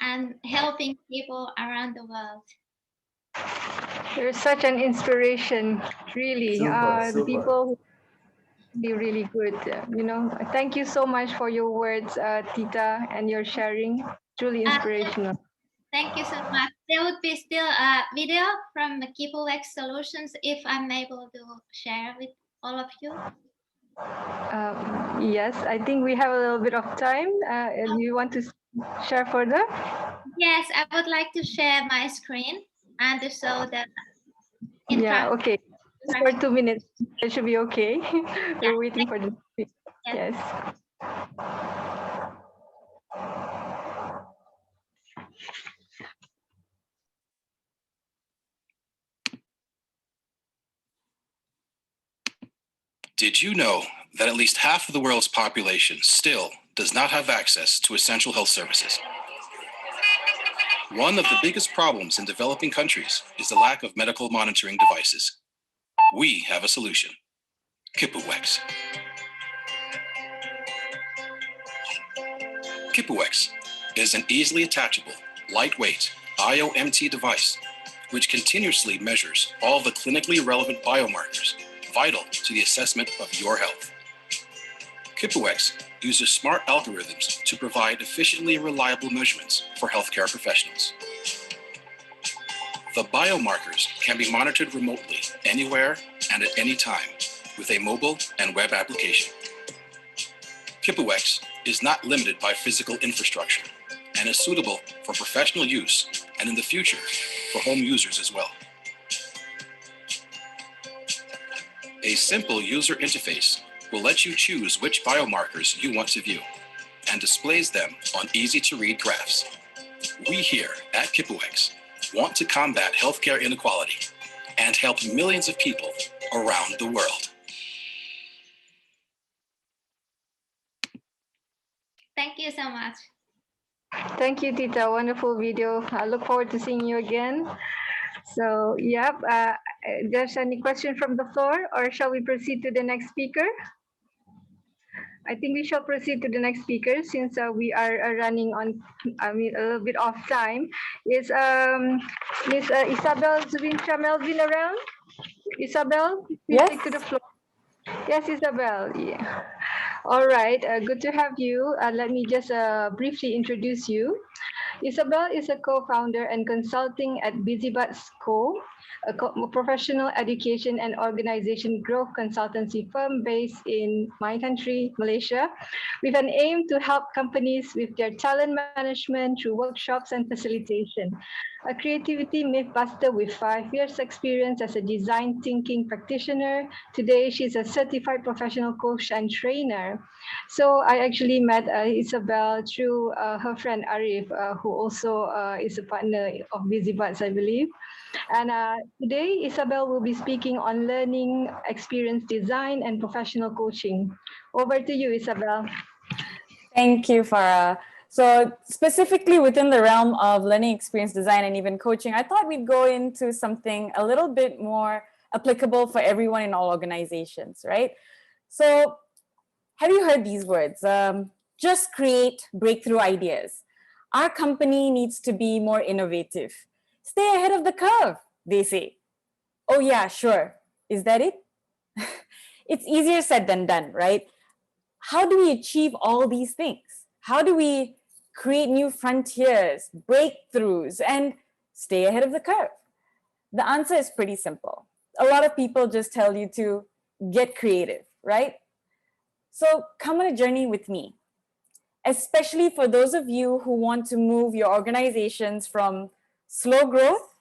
and helping people around the world. You're such an inspiration, really. The people be really good. Thank you so much for your words, Tita, and your sharing. Truly inspirational. Thank you so much. There would be still a video from the KeepWex Solutions if I'm able to share with all of you. Yes, I think we have a little bit of time. You want to share further? Yes, I would like to share my screen and to show the. Yeah, okay. Just for 2 minutes, it should be okay. We're waiting for the. Yes. Did you know that at least half of the world's population still does not have access to essential health services? One of the biggest problems in developing countries is the lack of medical monitoring devices. We have a solution. KeepWex. KeepWex is an easily attachable, lightweight IOMT device which continuously measures all the clinically relevant biomarkers vital to the assessment of your health. KeepWex uses smart algorithms to provide efficiently and reliable measurements for healthcare professionals. The biomarkers can be monitored remotely, anywhere and at any time, with a mobile and web application. KeepWex is not limited by physical infrastructure and is suitable for professional use and in the future for home users as well. A simple user interface will let you choose which biomarkers you want to view and displays them on easy-to-read graphs. We here at KeepWex want to combat healthcare inequality and help millions of people around the world. Thank you so much. Thank you, Tita. Wonderful video. I look forward to seeing you again. So, yep. There's any question from the floor, or shall we proceed to the next speaker? I think we shall proceed to the next speaker since we are running on, a little bit off time. Is Miss Isabel Zubinsha Melvin around? Isabel, please take to the floor. Yes, Isabel. Yeah. All right. Good to have you. Let me just briefly introduce you. Isabel is a co-founder and consulting at BusyBuds Co., a professional education and organization growth consultancy firm based in my country, Malaysia, with an aim to help companies with their talent management through workshops and facilitation. A creativity myth buster with 5 years experience as a design thinking practitioner. Today, she's a certified professional coach and trainer. So I actually met Isabel through her friend Arif, who also is a partner of BusyBuds, I believe. And today, Isabel will be speaking on learning, experience design, and professional coaching. Over to you, Isabel. Thank you, Farah. So specifically within the realm of learning experience design and even coaching, I thought we'd go into something a little bit more applicable for everyone in all organizations, right? So have you heard these words? Just create breakthrough ideas. Our company needs to be more innovative. Stay ahead of the curve, they say. Oh yeah, sure. Is that it? It's easier said than done, right? How do we achieve all these things? How do we create new frontiers, breakthroughs, and stay ahead of the curve? The answer is pretty simple. A lot of people just tell you to get creative, right? So come on a journey with me, especially for those of you who want to move your organizations from slow growth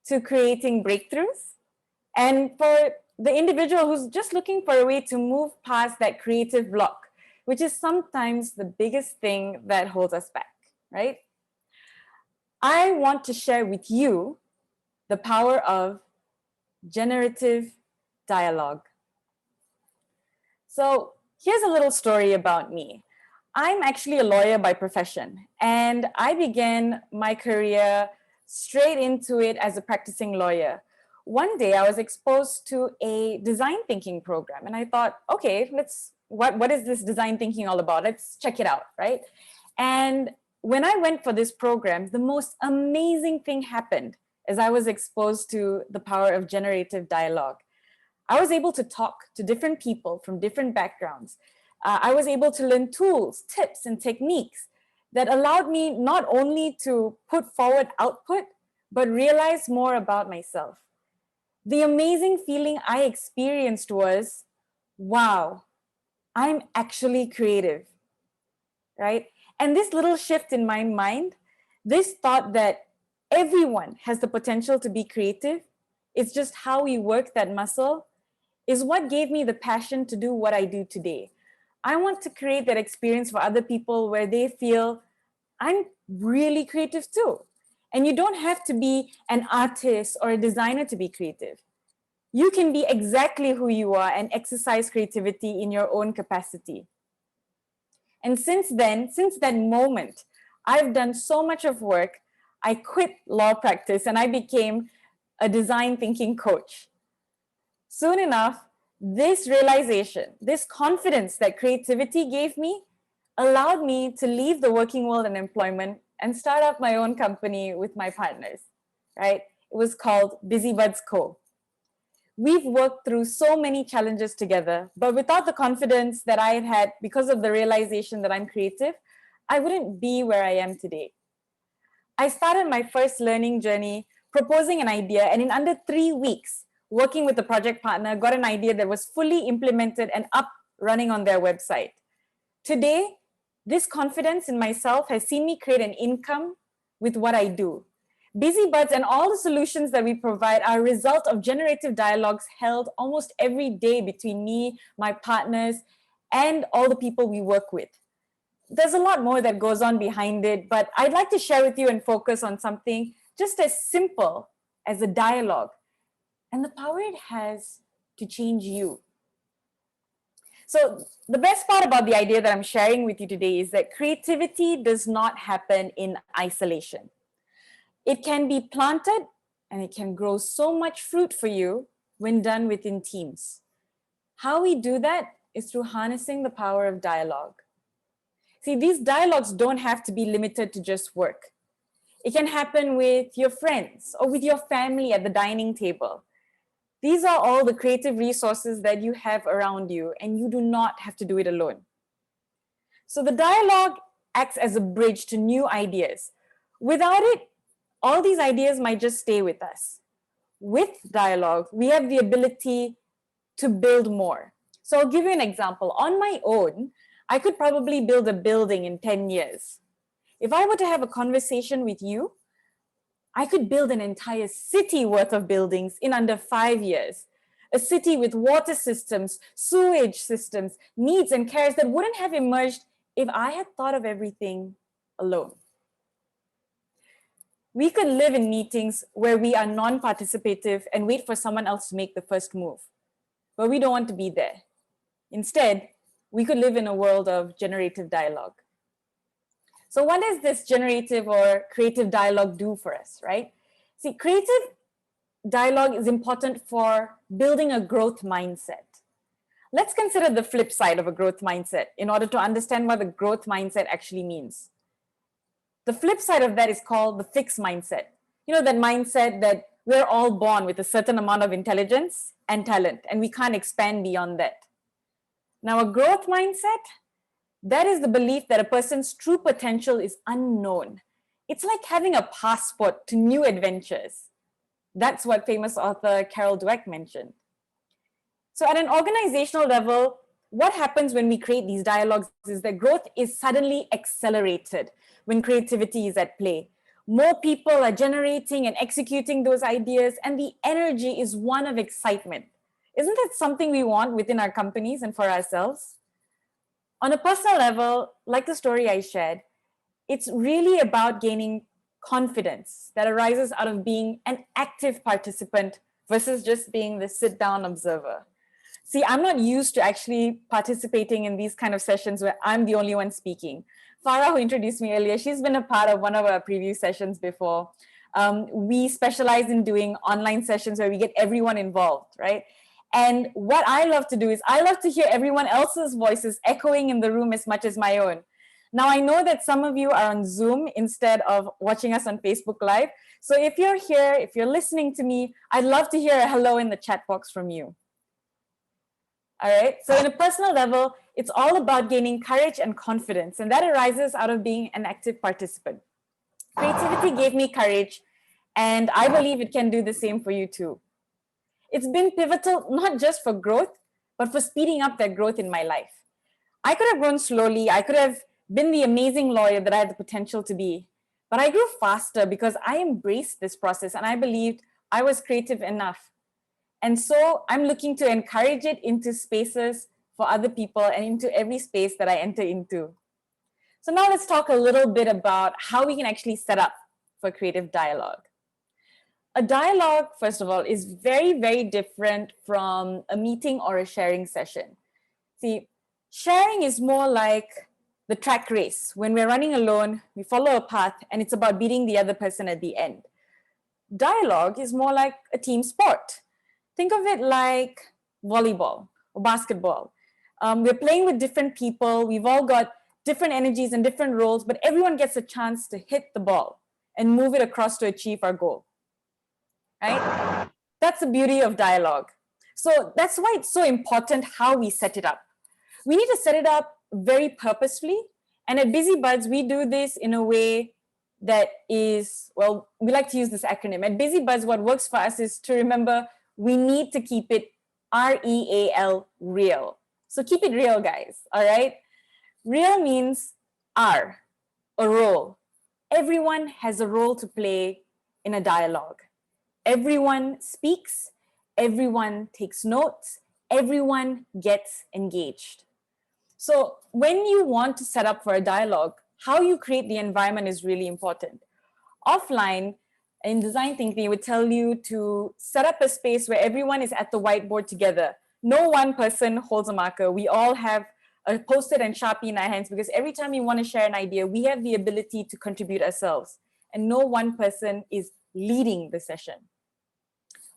to creating breakthroughs, and for the individual who's just looking for a way to move past that creative block, which is sometimes the biggest thing that holds us back, right? I want to share with you the power of generative dialogue. So here's a little story about me. I'm actually a lawyer by profession, and I began my career straight into it as a practicing lawyer. One day I was exposed to a design thinking program, and I thought, okay, what is this design thinking all about? Let's check it out, right? And when I went for this program, the most amazing thing happened as I was exposed to the power of generative dialogue. I was able to talk to different people from different backgrounds. I was able to learn tools, tips, and techniques that allowed me not only to put forward output, but realize more about myself. The amazing feeling I experienced was, wow, I'm actually creative, right? And this little shift in my mind, this thought that everyone has the potential to be creative, it's just how we work that muscle, is what gave me the passion to do what I do today. I want to create that experience for other people where they feel I'm really creative too. And you don't have to be an artist or a designer to be creative. You can be exactly who you are and exercise creativity in your own capacity. And since then, since that moment, I've done so much of work. I quit law practice and I became a design thinking coach. Soon enough, this realization, this confidence that creativity gave me allowed me to leave the working world and employment and start up my own company with my partners, right? It was called BusyBuds Co. We've worked through so many challenges together, but without the confidence that I had because of the realization that I'm creative, I wouldn't be where I am today. I started my first learning journey proposing an idea, and in under 3 weeks, working with a project partner, got an idea that was fully implemented and up running on their website. Today, this confidence in myself has seen me create an income with what I do. BusyBuds and all the solutions that we provide are a result of generative dialogues held almost every day between me, my partners, and all the people we work with. There's a lot more that goes on behind it, but I'd like to share with you and focus on something just as simple as a dialogue and the power it has to change you. So the best part about the idea that I'm sharing with you today is that creativity does not happen in isolation. It can be planted and it can grow so much fruit for you when done within teams. How we do that is through harnessing the power of dialogue. See, these dialogues don't have to be limited to just work. It can happen with your friends or with your family at the dining table. These are all the creative resources that you have around you, and you do not have to do it alone. So the dialogue acts as a bridge to new ideas. Without it, all these ideas might just stay with us. With dialogue, we have the ability to build more. So I'll give you an example. On my own, I could probably build a building in 10 years. If I were to have a conversation with you, I could build an entire city worth of buildings in under 5 years. A city with water systems, sewage systems, needs and cares that wouldn't have emerged if I had thought of everything alone. We could live in meetings where we are non-participative and wait for someone else to make the first move, but we don't want to be there. Instead, we could live in a world of generative dialogue. So what does this generative or creative dialogue do for us, right? See, creative dialogue is important for building a growth mindset. Let's consider the flip side of a growth mindset in order to understand what the growth mindset actually means. The flip side of that is called the fixed mindset. You know, that mindset that we're all born with a certain amount of intelligence and talent, and we can't expand beyond that. Now, a growth mindset, that is the belief that a person's true potential is unknown. It's like having a passport to new adventures. That's what famous author Carol Dweck mentioned. So at an organizational level, what happens when we create these dialogues is that growth is suddenly accelerated when creativity is at play. More people are generating and executing those ideas, and the energy is one of excitement. Isn't that something we want within our companies and for ourselves? On a personal level, like the story I shared, it's really about gaining confidence that arises out of being an active participant versus just being the sit-down observer. See, I'm not used to actually participating in these kind of sessions where I'm the only one speaking. Farah, who introduced me earlier, she's been a part of one of our preview sessions before. We specialize in doing online sessions where we get everyone involved, right? And what I love to do is I love to hear everyone else's voices echoing in the room as much as my own. Now, I know that some of you are on Zoom instead of watching us on Facebook Live. So if you're here, if you're listening to me, I'd love to hear a hello in the chat box from you. All right, so in a personal level, it's all about gaining courage and confidence, and that arises out of being an active participant. Creativity gave me courage, and I believe it can do the same for you too. It's been pivotal, not just for growth, but for speeding up that growth in my life. I could have grown slowly. I could have been the amazing lawyer that I had the potential to be, but I grew faster because I embraced this process and I believed I was creative enough. And so I'm looking to encourage it into spaces for other people and into every space that I enter into. So now let's talk a little bit about how we can actually set up for creative dialogue. A dialogue, first of all, is very, very different from a meeting or a sharing session. See, sharing is more like the track race. When we're running alone, we follow a path and it's about beating the other person at the end. Dialogue is more like a team sport. Think of it like volleyball or basketball. We're playing with different people. We've all got different energies and different roles, but everyone gets a chance to hit the ball and move it across to achieve our goal, right? That's the beauty of dialogue. So that's why it's so important how we set it up. We need to set it up very purposefully. And at BusyBuds, we do this in a way that is, well, we like to use this acronym. At BusyBuds, what works for us is to remember we need to keep it REAL, real. So keep it real, guys, all right? Real means R, a role. Everyone has a role to play in a dialogue. Everyone speaks, everyone takes notes, everyone gets engaged. So when you want to set up for a dialogue, how you create the environment is really important. Offline, In design thinking, it would tell you to set up a space where everyone is at the whiteboard together. No one person holds a marker. We all have a Post-it and Sharpie in our hands, because every time we want to share an idea, we have the ability to contribute ourselves, and no one person is leading the session.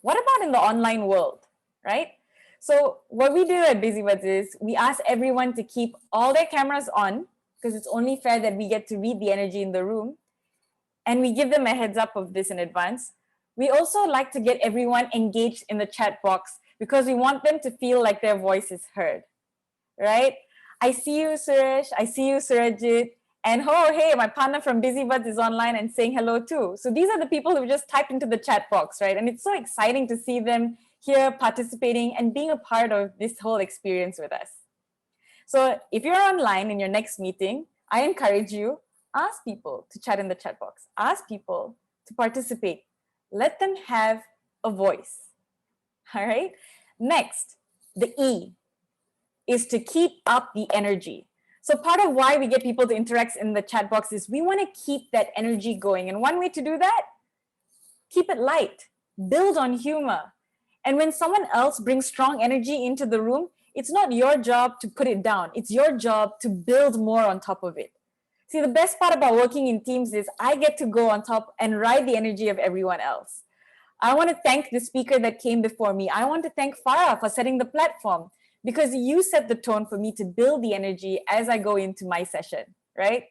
What about in the online world, right? So what we do at BusyBuds is we ask everyone to keep all their cameras on, because it's only fair that we get to read the energy in the room, and we give them a heads up of this in advance. We also like to get everyone engaged in the chat box, because we want them to feel like their voice is heard, right? I see you, Suresh. I see you, Surajit. And oh, hey, my partner from BusyBuds is online and saying hello too. So these are the people who just typed into the chat box, right? And it's so exciting to see them here participating and being a part of this whole experience with us. So if you're online in your next meeting, I encourage you, ask people to chat in the chat box. Ask people to participate. Let them have a voice, all right? Next, the E is to keep up the energy. So part of why we get people to interact in the chat box is we want to keep that energy going. And one way to do that, keep it light, build on humor. And when someone else brings strong energy into the room, it's not your job to put it down. It's your job to build more on top of it. See, the best part about working in teams is I get to go on top and ride the energy of everyone else. I want to thank the speaker that came before me. I want to thank Farah for setting the platform, because you set the tone for me to build the energy as I go into my session, right?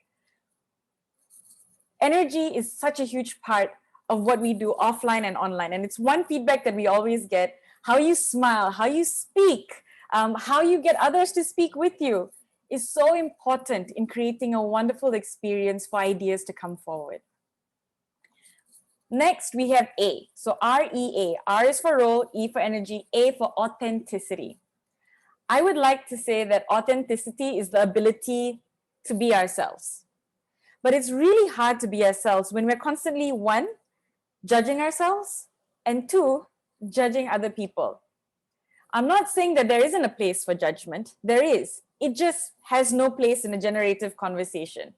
Energy is such a huge part of what we do offline and online. And it's one feedback that we always get: how you smile, how you speak, how you get others to speak with you is so important in creating a wonderful experience for ideas to come forward. Next, we have A. So REA. R is for role, E for energy, A for authenticity. I would like to say that authenticity is the ability to be ourselves. But it's really hard to be ourselves when we're constantly, one, judging ourselves, and two, judging other people. I'm not saying that there isn't a place for judgment. There is. It just has no place in a generative conversation.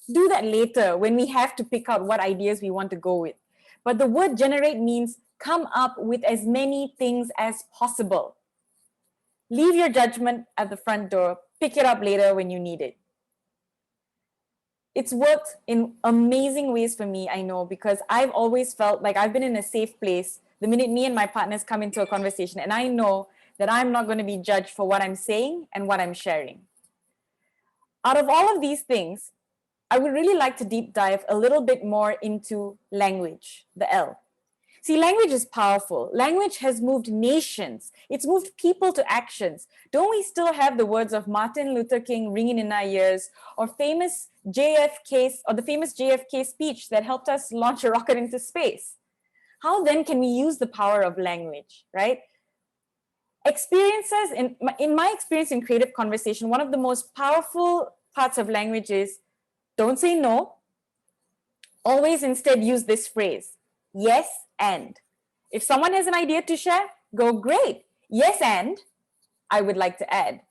Do that later when we have to pick out what ideas we want to go with. But the word generate means come up with as many things as possible. Leave your judgment at the front door, pick it up later when you need it. It's worked in amazing ways for me, I know, because I've always felt like I've been in a safe place the minute me and my partners come into a conversation, and I know that I'm not going to be judged for what I'm saying and what I'm sharing. Out of all of these things, I would really like to deep dive a little bit more into language, the L. See, language is powerful. Language has moved nations. It's moved people to actions. Don't we still have the words of Martin Luther King ringing in our ears, or the famous JFK speech that helped us launch a rocket into space? How then can we use the power of language, right? Experiences, in my experience in creative conversation, one of the most powerful parts of language is don't say no. Always instead use this phrase, yes and. If someone has an idea to share, go great. Yes and I would like to add.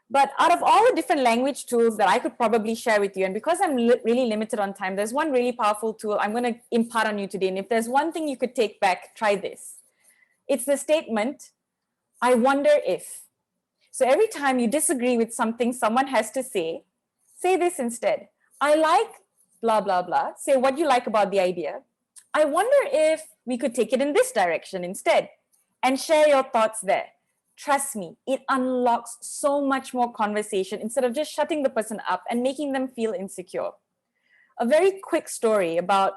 But out of all the different language tools that I could probably share with you, and because I'm really limited on time, there's one really powerful tool I'm going to impart on you today. And if there's one thing you could take back, try this. It's the statement, I wonder if. So every time you disagree with something someone has to say this instead. I like blah, blah, blah. Say what you like about the idea. I wonder if we could take it in this direction instead, and share your thoughts there. Trust me, it unlocks so much more conversation instead of just shutting the person up and making them feel insecure. A very quick story about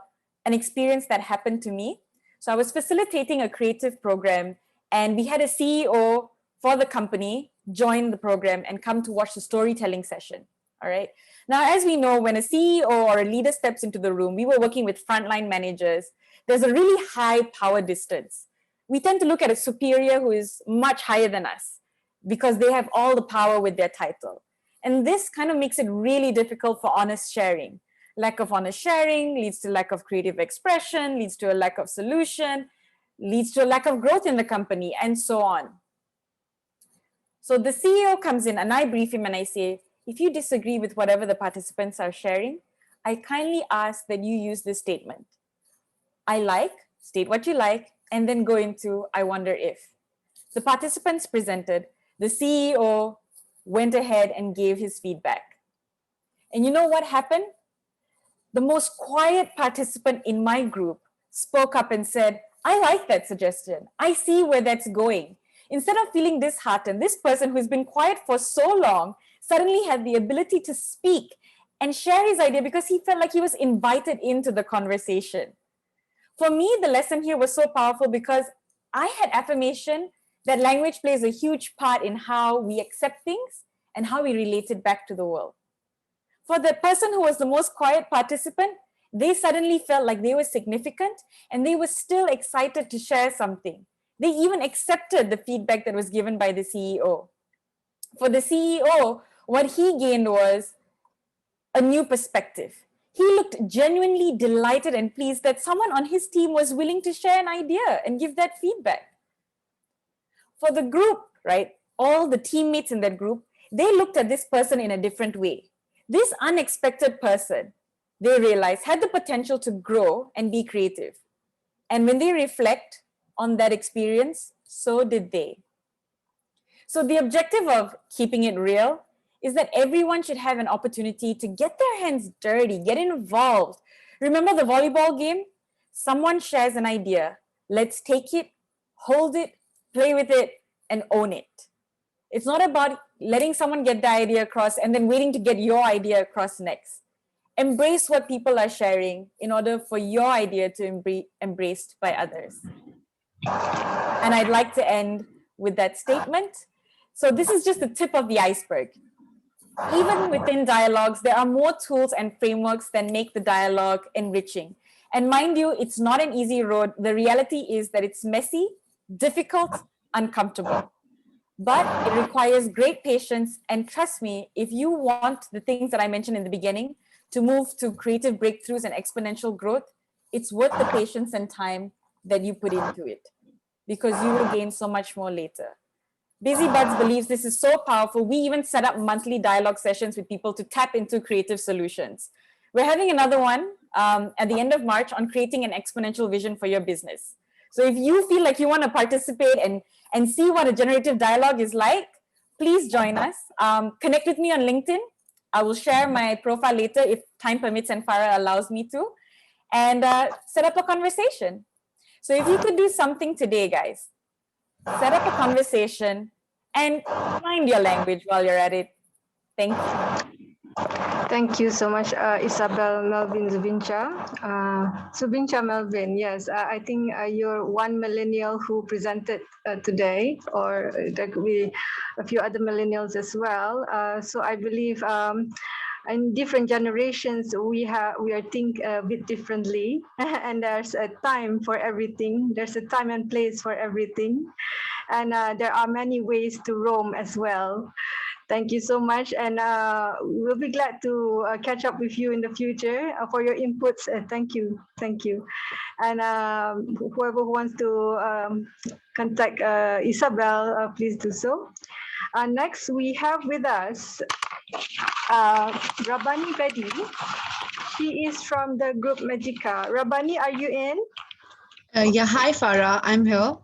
an experience that happened to me. So I was facilitating a creative program, and we had a CEO for the company join the program and come to watch the storytelling session. All right. Now, as we know, when a CEO or a leader steps into the room, we were working with frontline managers. There's a really high power distance. We tend to look at a superior who is much higher than us because they have all the power with their title. And this kind of makes it really difficult for honest sharing. Lack of honest sharing leads to lack of creative expression, leads to a lack of solution, leads to a lack of growth in the company, and so on. So the CEO comes in and I brief him and I say, if you disagree with whatever the participants are sharing, I kindly ask that you use this statement. I like, state what you like, and then go into I wonder if. The participants presented. The CEO went ahead and gave his feedback. And you know what happened? The most quiet participant in my group spoke up and said, I like that suggestion. I see where that's going. Instead of feeling disheartened, this person who's been quiet for so long suddenly had the ability to speak and share his idea because he felt like he was invited into the conversation. For me, the lesson here was so powerful because I had affirmation that language plays a huge part in how we accept things and how we relate it back to the world. For the person who was the most quiet participant, they suddenly felt like they were significant and they were still excited to share something. They even accepted the feedback that was given by the CEO. For the CEO, what he gained was a new perspective. He looked genuinely delighted and pleased that someone on his team was willing to share an idea and give that feedback. For the group, right, all the teammates in that group, they looked at this person in a different way. This unexpected person, they realized, had the potential to grow and be creative. And when they reflect on that experience, so did they. So the objective of keeping it real is that everyone should have an opportunity to get their hands dirty, get involved. Remember the volleyball game? Someone shares an idea. Let's take it, hold it, play with it, and own it. It's not about letting someone get the idea across and then waiting to get your idea across next. Embrace what people are sharing in order for your idea to be embraced by others. And I'd like to end with that statement. So this is just the tip of the iceberg. Even within dialogues, there are more tools and frameworks that make the dialogue enriching. And mind you, it's not an easy road. The reality is that it's messy, difficult, uncomfortable. But it requires great patience. And trust me, if you want the things that I mentioned in the beginning to move to creative breakthroughs and exponential growth, it's worth the patience and time that you put into it because you will gain so much more later. Busy Buds believes this is so powerful. We even set up monthly dialogue sessions with people to tap into creative solutions. We're having another one at the end of March on creating an exponential vision for your business. So if you feel like you want to participate and see what a generative dialogue is like, please join us. Connect with me on LinkedIn. I will share my profile later if time permits and Farah allows me to, and set up a conversation. So if you could do something today, guys, set up a conversation and mind your language while you're at it. Thank you. Thank you so much, Isabel Melvin Zubincha. Zubincha Melvin, yes, I think you're one millennial who presented today, or there could be a few other millennials as well. So I believe in different generations, we are think a bit differently, and there's a time for everything. There's a time and place for everything, and there are many ways to roam as well. Thank you so much, and we'll be glad to catch up with you in the future for your inputs. Thank you, and whoever wants to contact Isabel, please do so. Next, we have with us Rabani Bedi. She is from the group Magica. Rabani, are you in? Yeah, hi Farah, I'm here.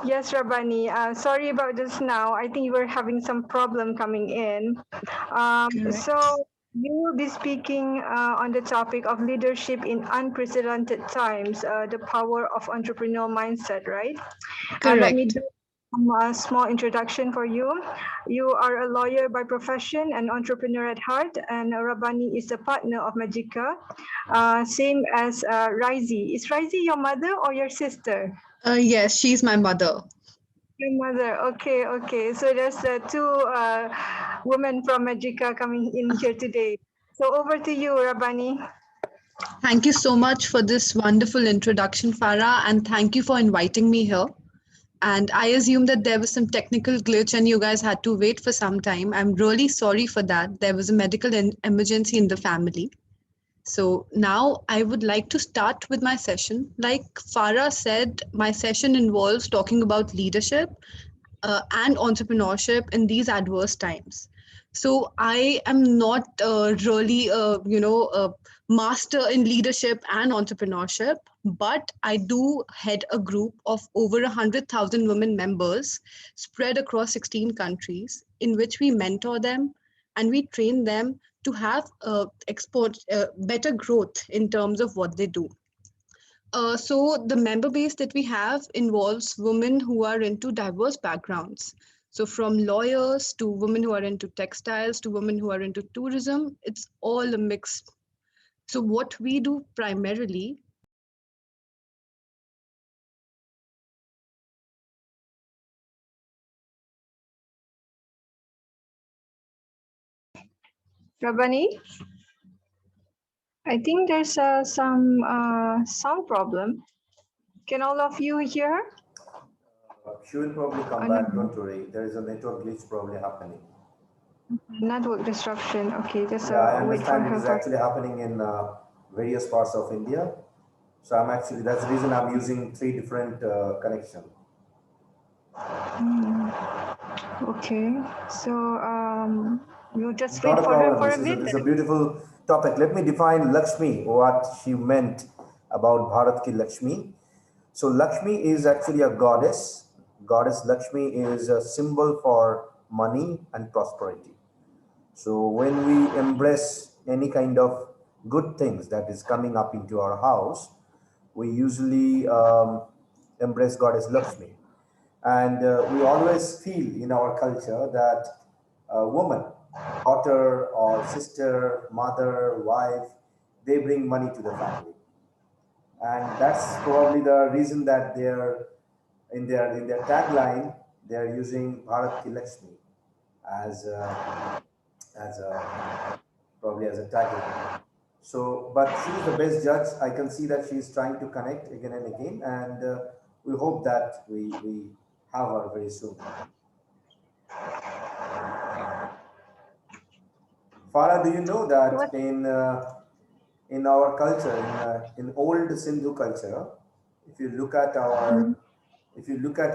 Yes, Rabani. Sorry about just now. I think you were having some problem coming in. So you will be speaking on the topic of leadership in unprecedented times, the power of entrepreneurial mindset, right? Let me do a small introduction for you. You are a lawyer by profession and entrepreneur at heart, and Rabani is a partner of Magica, same as Raizi. Is Raizi your mother or your sister? Yes, she's my mother. Your mother, okay. So there's two women from Magica coming in here today. So over to you, Rabani. Thank you so much for this wonderful introduction, Farah, and thank you for inviting me here. And I assume that there was some technical glitch and you guys had to wait for some time. I'm really sorry for that. There was a medical emergency in the family. So now I would like to start with my session. Like Farah said, my session involves talking about leadership and entrepreneurship in these adverse times. So I am not really, master in leadership and entrepreneurship, but I do head a group of over 100,000 women members spread across 16 countries, in which we mentor them and we train them to have better growth in terms of what they do. So the member base that we have involves women who are into diverse backgrounds. So from lawyers to women who are into textiles to women who are into tourism, it's all a mix. So what we do primarily. Rabani, I think there's some sound problem. Can all of you hear? She will probably come back, don't worry. There is a network glitch probably happening. Network disruption. Okay, just I wait for understand it her. is actually happening in various parts of India. So that's the reason I'm using 3 different connection. Okay, so you just Not wait a for her problem. for a bit. This is a beautiful topic. Let me define Lakshmi, what she meant about Bharat Ki Lakshmi. So Lakshmi is actually a goddess. Goddess Lakshmi is a symbol for money and prosperity. So when we embrace any kind of good things that is coming up into our house, we usually embrace Goddess Lakshmi. And we always feel in our culture that a woman, daughter or sister, mother, wife, they bring money to the family. And that's probably the reason that they're in their tagline, they're using Bharat Ki Lakshmi as probably as a tagline. So, but she's the best judge. I can see that she's trying to connect again and again, and we hope that we have her very soon. Farah, do you know that in our culture, in old Sindhu culture, if you look at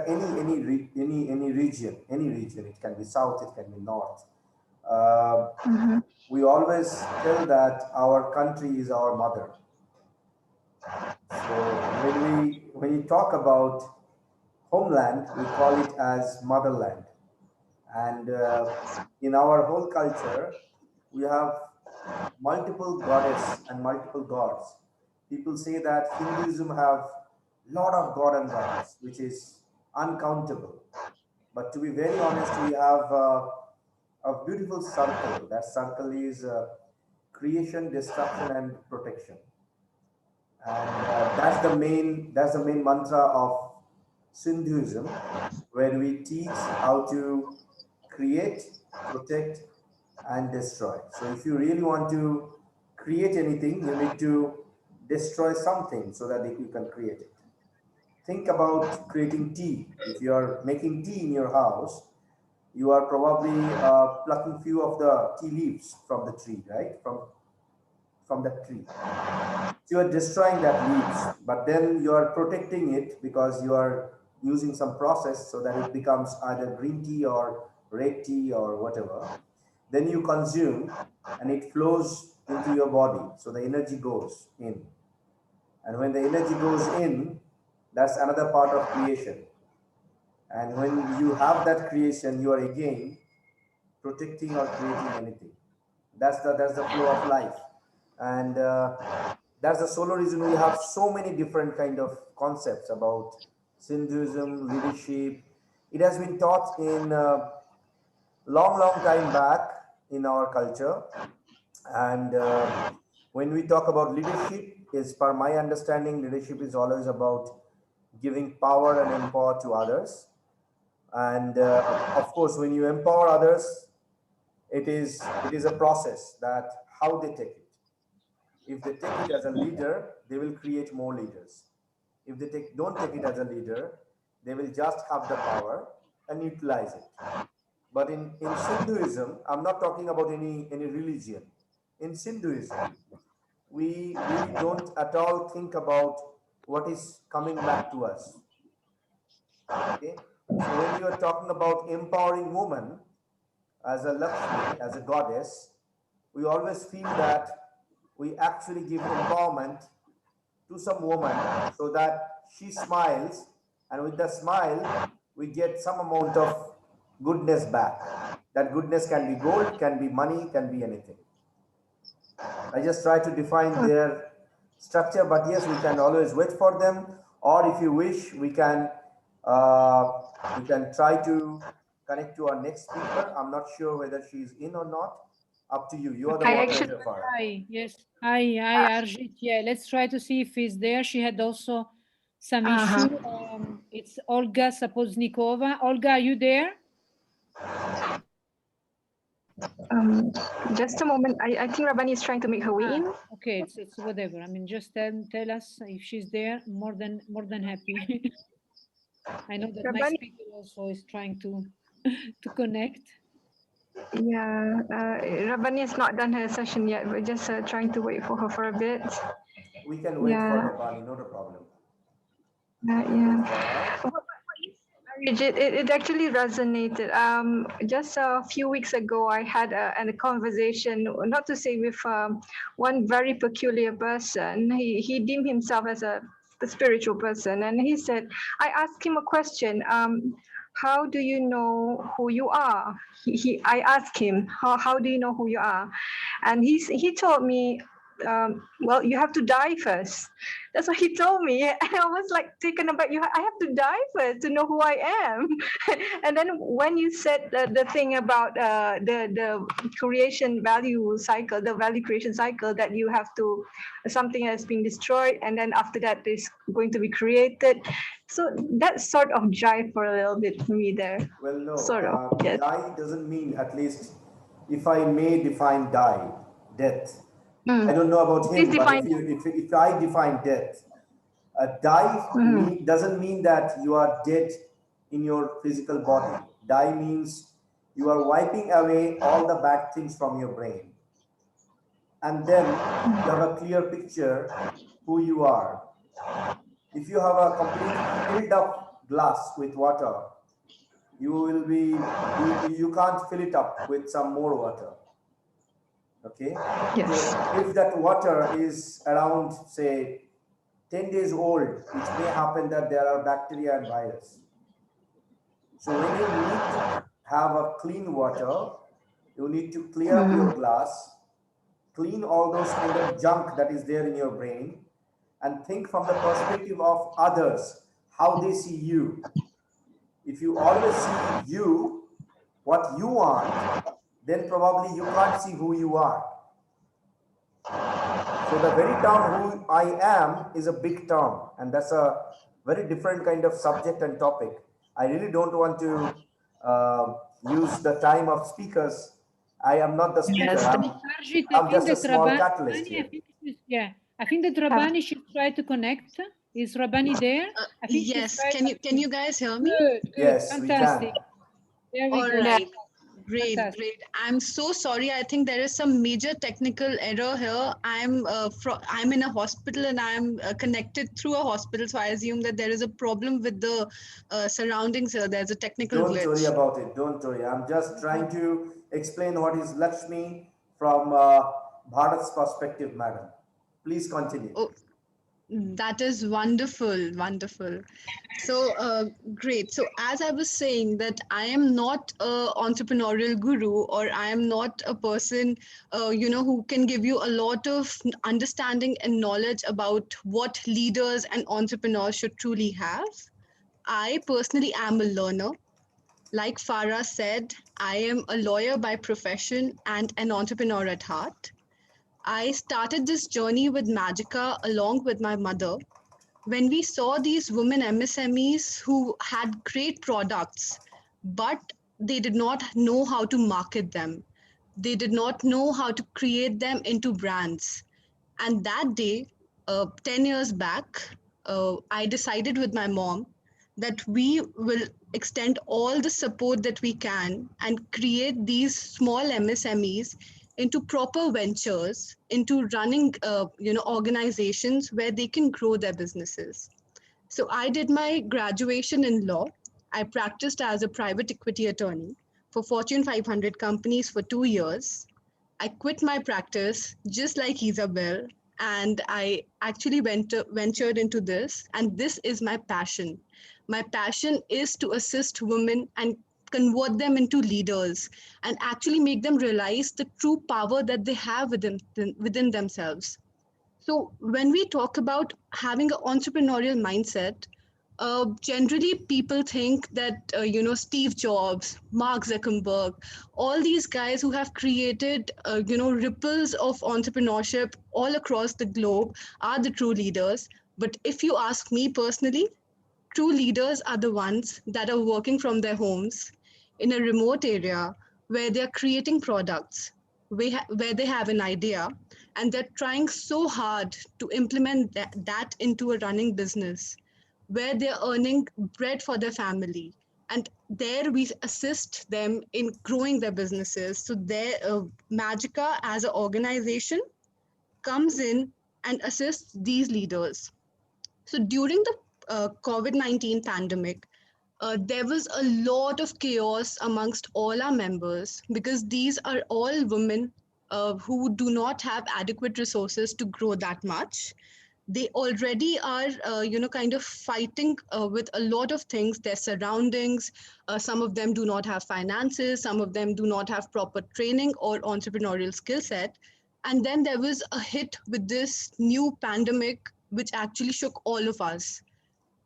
any region, it can be south, it can be north. We always tell that our country is our mother. So when you talk about homeland, we call it as motherland. And in our whole culture, we have multiple goddess and multiple gods. People say that Hinduism have lot of god and goddess, which is uncountable. But to be very honest, we have a beautiful circle. That circle is creation, destruction, and protection. And that's the main mantra of Sindhuism, where we teach how to create, protect, and destroy. So if you really want to create anything, you need to destroy something so that you can create it. Think about creating tea. If you are making tea in your house, you are probably plucking few of the tea leaves from the tree, right? From that tree. So you are destroying that leaves, but then you are protecting it because you are using some process so that it becomes either green tea or red tea or whatever. Then you consume and it flows into your body. So the energy goes in. And when the energy goes in, that's another part of creation. And when you have that creation, you are again protecting or creating anything. That's the flow of life. And that's the sole reason we have so many different kind of concepts about Sindhuism, leadership. It has been taught in long time back in our culture. And when we talk about leadership, is per my understanding, leadership is always about giving power and empower to others. And of course, when you empower others, it is a process that how they take it. If they take it as a leader, they will create more leaders. If they don't take it as a leader, they will just have the power and utilize it. But in Sindhuism, I'm not talking about any religion. In Sindhuism, we really don't at all think about what is coming back to us. Okay? So when you are talking about empowering women as a Lakshmi, as a goddess, we always feel that we actually give empowerment to some woman so that she smiles, and with the smile, we get some amount of goodness back. That goodness can be gold, can be money, can be anything. I just try to define their structure, but yes, we can always wait for them, or if you wish, we can try to connect to our next speaker. I'm not sure whether she's in or not. Up to you. You are the moderator, Farah. Hi, yes. Hi, Arjit. Yeah, let's try to see if he's there. She had also some issue. It's Olga Sapoznikova. Olga, are you there? Just a moment. I think Rabani is trying to make her way in. Okay, it's whatever. I mean, just tell us if she's there. More than happy. I know that my speaker also is trying to connect. Yeah, Rabani has not done her session yet. We're just trying to wait for her for a bit. We can wait for Rabani, not a problem. Yeah. It actually resonated. Just a few weeks ago, I had a conversation, not to say with one very peculiar person. He deemed himself as a spiritual person, and he said, I asked him a question. How do you know who you are? I asked him, how do you know who you are? And he told me, well, you have to die first. That's what he told me. And I was like taken aback. I have to die first to know who I am. And then when you said the thing about the creation value cycle, the value creation cycle, that you have to, something has been destroyed, and then after that is going to be created. So that sort of jive for a little bit for me there. Well, no, sort of. Yes. Die doesn't mean, at least if I may define die, death. I don't know about him, but if I define death, die doesn't mean that you are dead in your physical body. Die means you are wiping away all the bad things from your brain. And then you have a clear picture who you are. If you have a complete filled up glass with water, you can't fill it up with some more water. Okay. Yes. If that water is around, say, 10 days old, it may happen that there are bacteria and virus. So when you need to have a clean water, you need to clear up your glass, clean all those kind of junk that is there in your brain, and think from the perspective of others, how they see you. If you always see you, what you want, then probably you can't see who you are. So the very term who I am is a big term, and that's a very different kind of subject and topic. I really don't want to use the time of speakers. I am not the speaker. I'm just a small catalyst here. I think that Rabani should try to connect. Is Rabani there? I think yes. Can you guys hear me? Good. Yes, fantastic. There we go. Right. Great. I'm so sorry. I think there is some major technical error here. I'm in a hospital and I'm connected through a hospital, so I assume that there is a problem with the surroundings here. There's a technical glitch. Don't worry about it. Don't worry. I'm just trying to explain what is Lakshmi from Bharat's perspective, madam. Please continue. Oh. That is wonderful, wonderful. So great. So as I was saying, that I am not an entrepreneurial guru, or I am not a person, who can give you a lot of understanding and knowledge about what leaders and entrepreneurs should truly have. I personally am a learner. Like Farah said, I am a lawyer by profession and an entrepreneur at heart. I started this journey with Magica along with my mother. When we saw these women MSMEs who had great products, but they did not know how to market them. They did not know how to create them into brands. And that day, 10 years back, I decided with my mom that we will extend all the support that we can and create these small MSMEs into proper ventures, into running organizations where they can grow their businesses. So I did my graduation in law. I practiced as a private equity attorney for Fortune 500 companies for 2 years. I quit my practice just like Isabel, and I actually ventured into this, and this is my passion. My passion is to assist women and convert them into leaders and actually make them realize the true power that they have within themselves. So when we talk about having an entrepreneurial mindset, generally people think that Steve Jobs, Mark Zuckerberg, all these guys who have created ripples of entrepreneurship all across the globe are the true leaders. But if you ask me personally, true leaders are the ones that are working from their homes in a remote area where they're creating products, where they have an idea and they're trying so hard to implement that into a running business, where they're earning bread for their family. And there we assist them in growing their businesses. So their Magica as an organization comes in and assists these leaders. So during the COVID-19 pandemic, there was a lot of chaos amongst all our members because these are all women who do not have adequate resources to grow that much. They already are, kind of fighting with a lot of things, their surroundings. Some of them do not have finances, some of them do not have proper training or entrepreneurial skill set. And then there was a hit with this new pandemic, which actually shook all of us.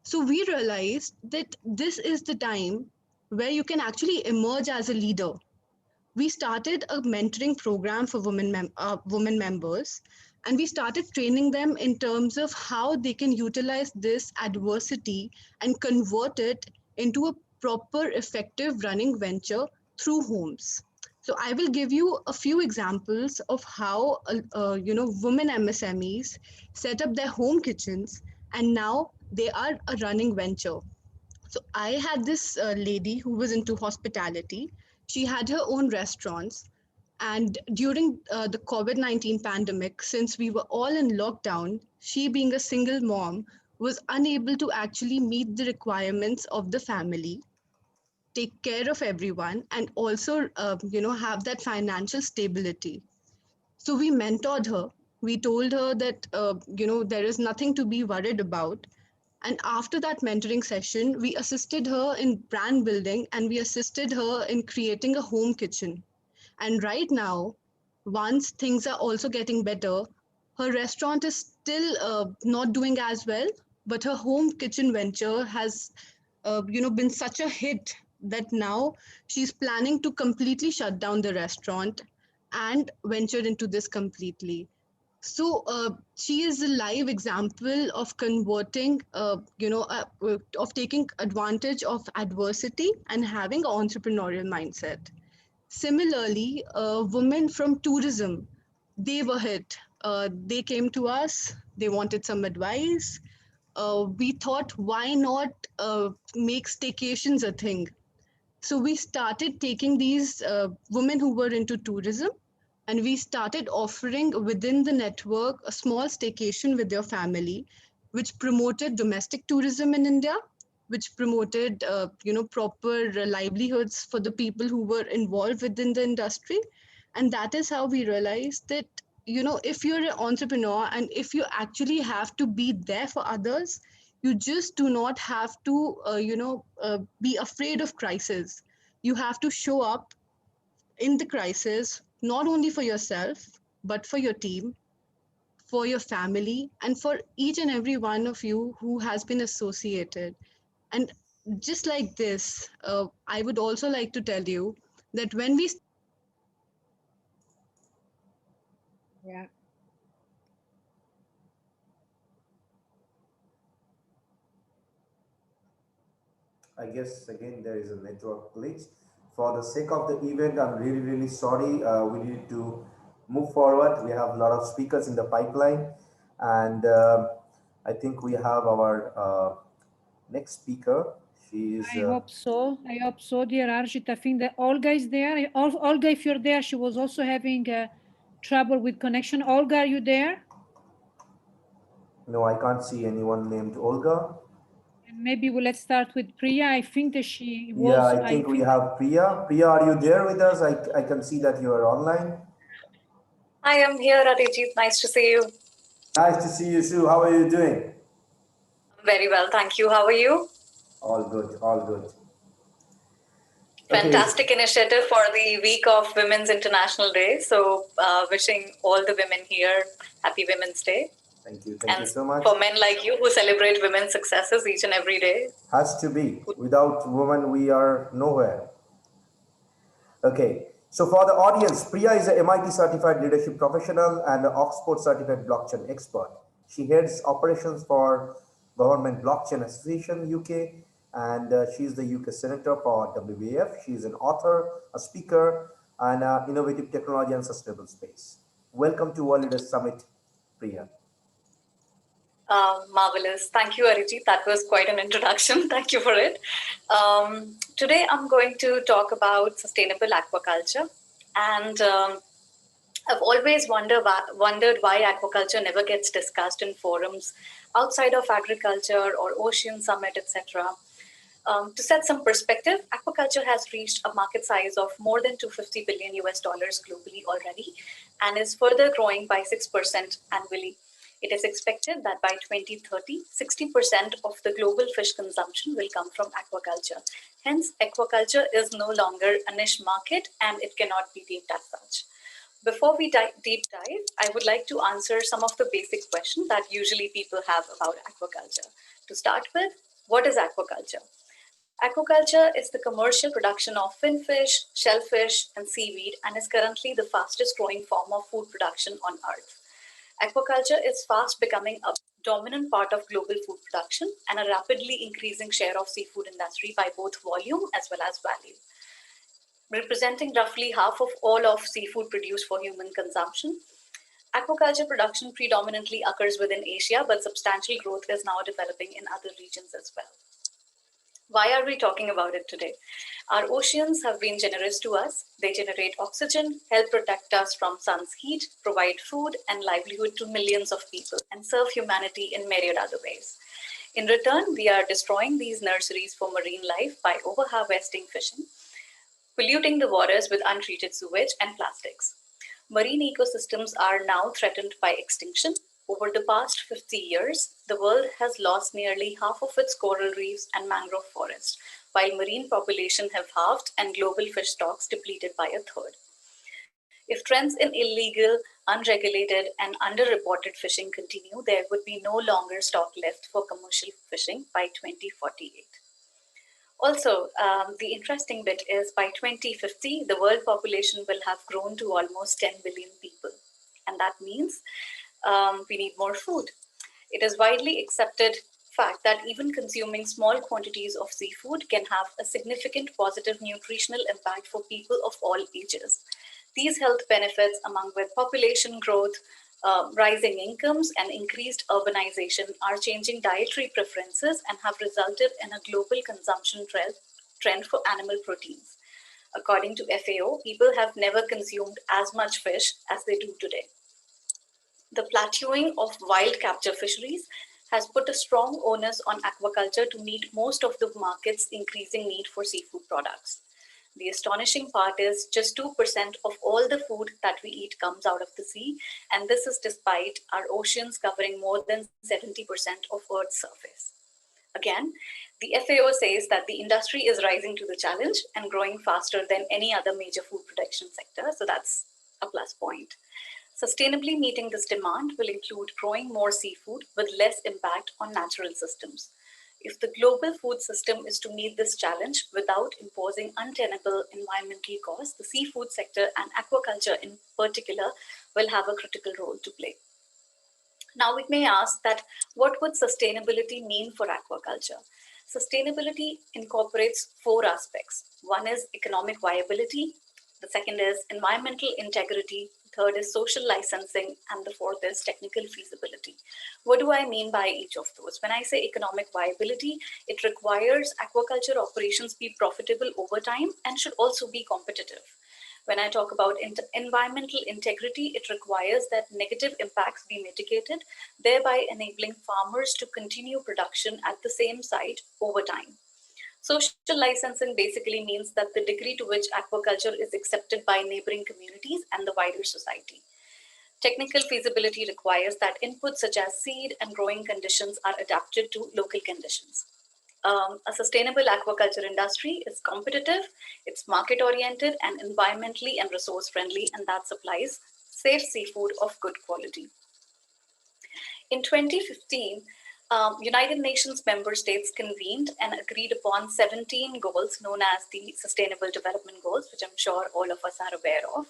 So we realized that this is the time where you can actually emerge as a leader. We started a mentoring program for women members, and we started training them in terms of how they can utilize this adversity and convert it into a proper, effective running venture through homes. So I will give you a few examples of how women MSMEs set up their home kitchens, and now they are a running venture. So I had this lady who was into hospitality. She had her own restaurants. And during the COVID-19 pandemic, since we were all in lockdown, she being a single mom was unable to actually meet the requirements of the family, take care of everyone, and also, have that financial stability. So we mentored her. We told her that, there is nothing to be worried about. And after that mentoring session, we assisted her in brand building and we assisted her in creating a home kitchen. And right now, once things are also getting better, her restaurant is still not doing as well, but her home kitchen venture has, been such a hit that now she's planning to completely shut down the restaurant and venture into this completely. So she is a live example of converting, of taking advantage of adversity and having an entrepreneurial mindset. Similarly, women from tourism, they were hit. They came to us, they wanted some advice. We thought, why not make staycations a thing? So we started taking these women who were into tourism and we started offering within the network a small staycation with your family, which promoted domestic tourism in India, which promoted, proper livelihoods for the people who were involved within the industry. And that is how we realized that, if you're an entrepreneur and if you actually have to be there for others, you just do not have to, be afraid of crisis. You have to show up in the crisis, not only for yourself, but for your team, for your family, and for each and every one of you who has been associated. And just like this, I would also like to tell you that when we Yeah. I guess again there is a network glitch. For the sake of the event, I'm really, really sorry. We need to move forward. We have a lot of speakers in the pipeline, and I think we have our next speaker. She is. I hope so. I hope so, dear Arjit. I think that Olga is there. Olga, if you're there, she was also having trouble with connection. Olga, are you there? No, I can't see anyone named Olga. And maybe let's start with Priya. I think that she was. Yeah, I think we have Priya. Priya, are you there with us? I can see that you are online. I am here, Arijit. Nice to see you. Nice to see you, Sue. How are you doing? Very well, thank you. How are you? All good, all good. Okay. Fantastic initiative for the week of Women's International Day. So wishing all the women here happy Women's Day. Thank you so much. For men like you who celebrate women's successes each and every day. Has to be. Without women, we are nowhere. Okay. So for the audience, Priya is a MIT certified leadership professional and an Oxford certified blockchain expert. She heads operations for Government Blockchain Association UK, and she is the UK Senator for WBF. She is an author, a speaker, and innovative technology and sustainable space. Welcome to World Leaders Summit, Priya. Marvelous. Thank you, Arijit. That was quite an introduction. Thank you for it. Today, I'm going to talk about sustainable aquaculture. And I've always wondered why aquaculture never gets discussed in forums outside of agriculture or ocean summit, etc. To set some perspective, aquaculture has reached a market size of more than $250 billion globally already and is further growing by 6% annually. It is expected that by 2030, 60% of the global fish consumption will come from aquaculture. Hence, aquaculture is no longer a niche market and it cannot be deemed as such. Before we deep dive, I would like to answer some of the basic questions that usually people have about aquaculture. To start with, what is aquaculture? Aquaculture is the commercial production of finfish, shellfish, and seaweed and is currently the fastest growing form of food production on Earth. Aquaculture is fast becoming a dominant part of global food production and a rapidly increasing share of seafood industry by both volume as well as value. Representing roughly half of all of seafood produced for human consumption, aquaculture production predominantly occurs within Asia, but substantial growth is now developing in other regions as well. Why are we talking about it today? Our oceans have been generous to us. They generate oxygen, help protect us from sun's heat, provide food and livelihood to millions of people, and serve humanity in myriad other ways. In return, we are destroying these nurseries for marine life by overharvesting fishing, polluting the waters with untreated sewage and plastics. Marine ecosystems are now threatened by extinction. Over the past 50 years, the world has lost nearly half of its coral reefs and mangrove forests, while marine population have halved and global fish stocks depleted by a third. If trends in illegal, unregulated, and underreported fishing continue, there would be no longer stock left for commercial fishing by 2048. Also, the interesting bit is by 2050, the world population will have grown to almost 10 billion people. And that means we need more food. It is widely accepted fact that even consuming small quantities of seafood can have a significant positive nutritional impact for people of all ages. These health benefits, among with population growth, rising incomes, and increased urbanization, are changing dietary preferences and have resulted in a global consumption trend for animal proteins. According to FAO, people have never consumed as much fish as they do today. The plateauing of wild capture fisheries has put a strong onus on aquaculture to meet most of the market's increasing need for seafood products. The astonishing part is just 2% of all the food that we eat comes out of the sea, and this is despite our oceans covering more than 70% of Earth's surface. Again, the FAO says that the industry is rising to the challenge and growing faster than any other major food production sector, so that's a plus point. Sustainably meeting this demand will include growing more seafood with less impact on natural systems. If the global food system is to meet this challenge without imposing untenable environmental costs, the seafood sector and aquaculture in particular will have a critical role to play. Now we may ask that what would sustainability mean for aquaculture? Sustainability incorporates 4 aspects. One is economic viability, the second is environmental integrity, third is social licensing, and the fourth is technical feasibility. What do I mean by each of those? When I say economic viability, it requires aquaculture operations be profitable over time and should also be competitive. When I talk about environmental integrity, it requires that negative impacts be mitigated, thereby enabling farmers to continue production at the same site over time. Social licensing basically means that the degree to which aquaculture is accepted by neighboring communities and the wider society. Technical feasibility requires that inputs such as seed and growing conditions are adapted to local conditions. A sustainable aquaculture industry is competitive, it's market-oriented and environmentally and resource-friendly, and that supplies safe seafood of good quality. In 2015, United Nations member states convened and agreed upon 17 goals known as the Sustainable Development Goals, which I'm sure all of us are aware of.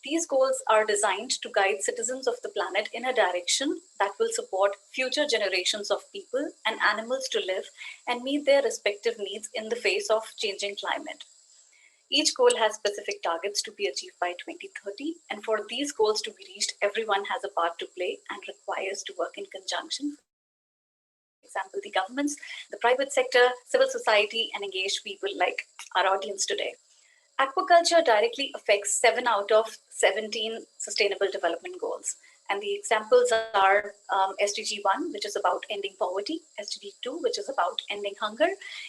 These goals are designed to guide citizens of the planet in a direction that will support future generations of people and animals to live and meet their respective needs in the face of changing climate. Each goal has specific targets to be achieved by 2030, and for these goals to be reached, everyone has a part to play and requires to work in conjunction. For example, the governments, the private sector, civil society, and engaged people like our audience today. Aquaculture directly affects 7 out of 17 Sustainable Development Goals. And the examples are SDG 1, which is about ending poverty, SDG 2, which is about ending hunger,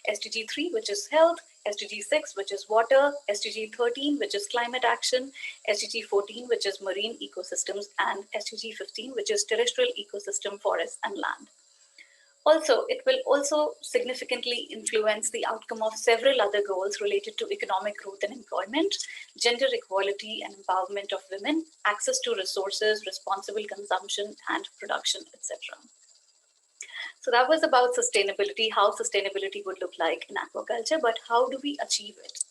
SDG 3, which is health, SDG 6, which is water, SDG 13, which is climate action, SDG 14, which is marine ecosystems, and SDG 15, which is terrestrial ecosystem, forests, and land. Also, it will also significantly influence the outcome of several other goals related to economic growth and employment, gender equality and empowerment of women, access to resources, responsible consumption and production, etc. So that was about sustainability, how sustainability would look like in aquaculture, but how do we achieve it?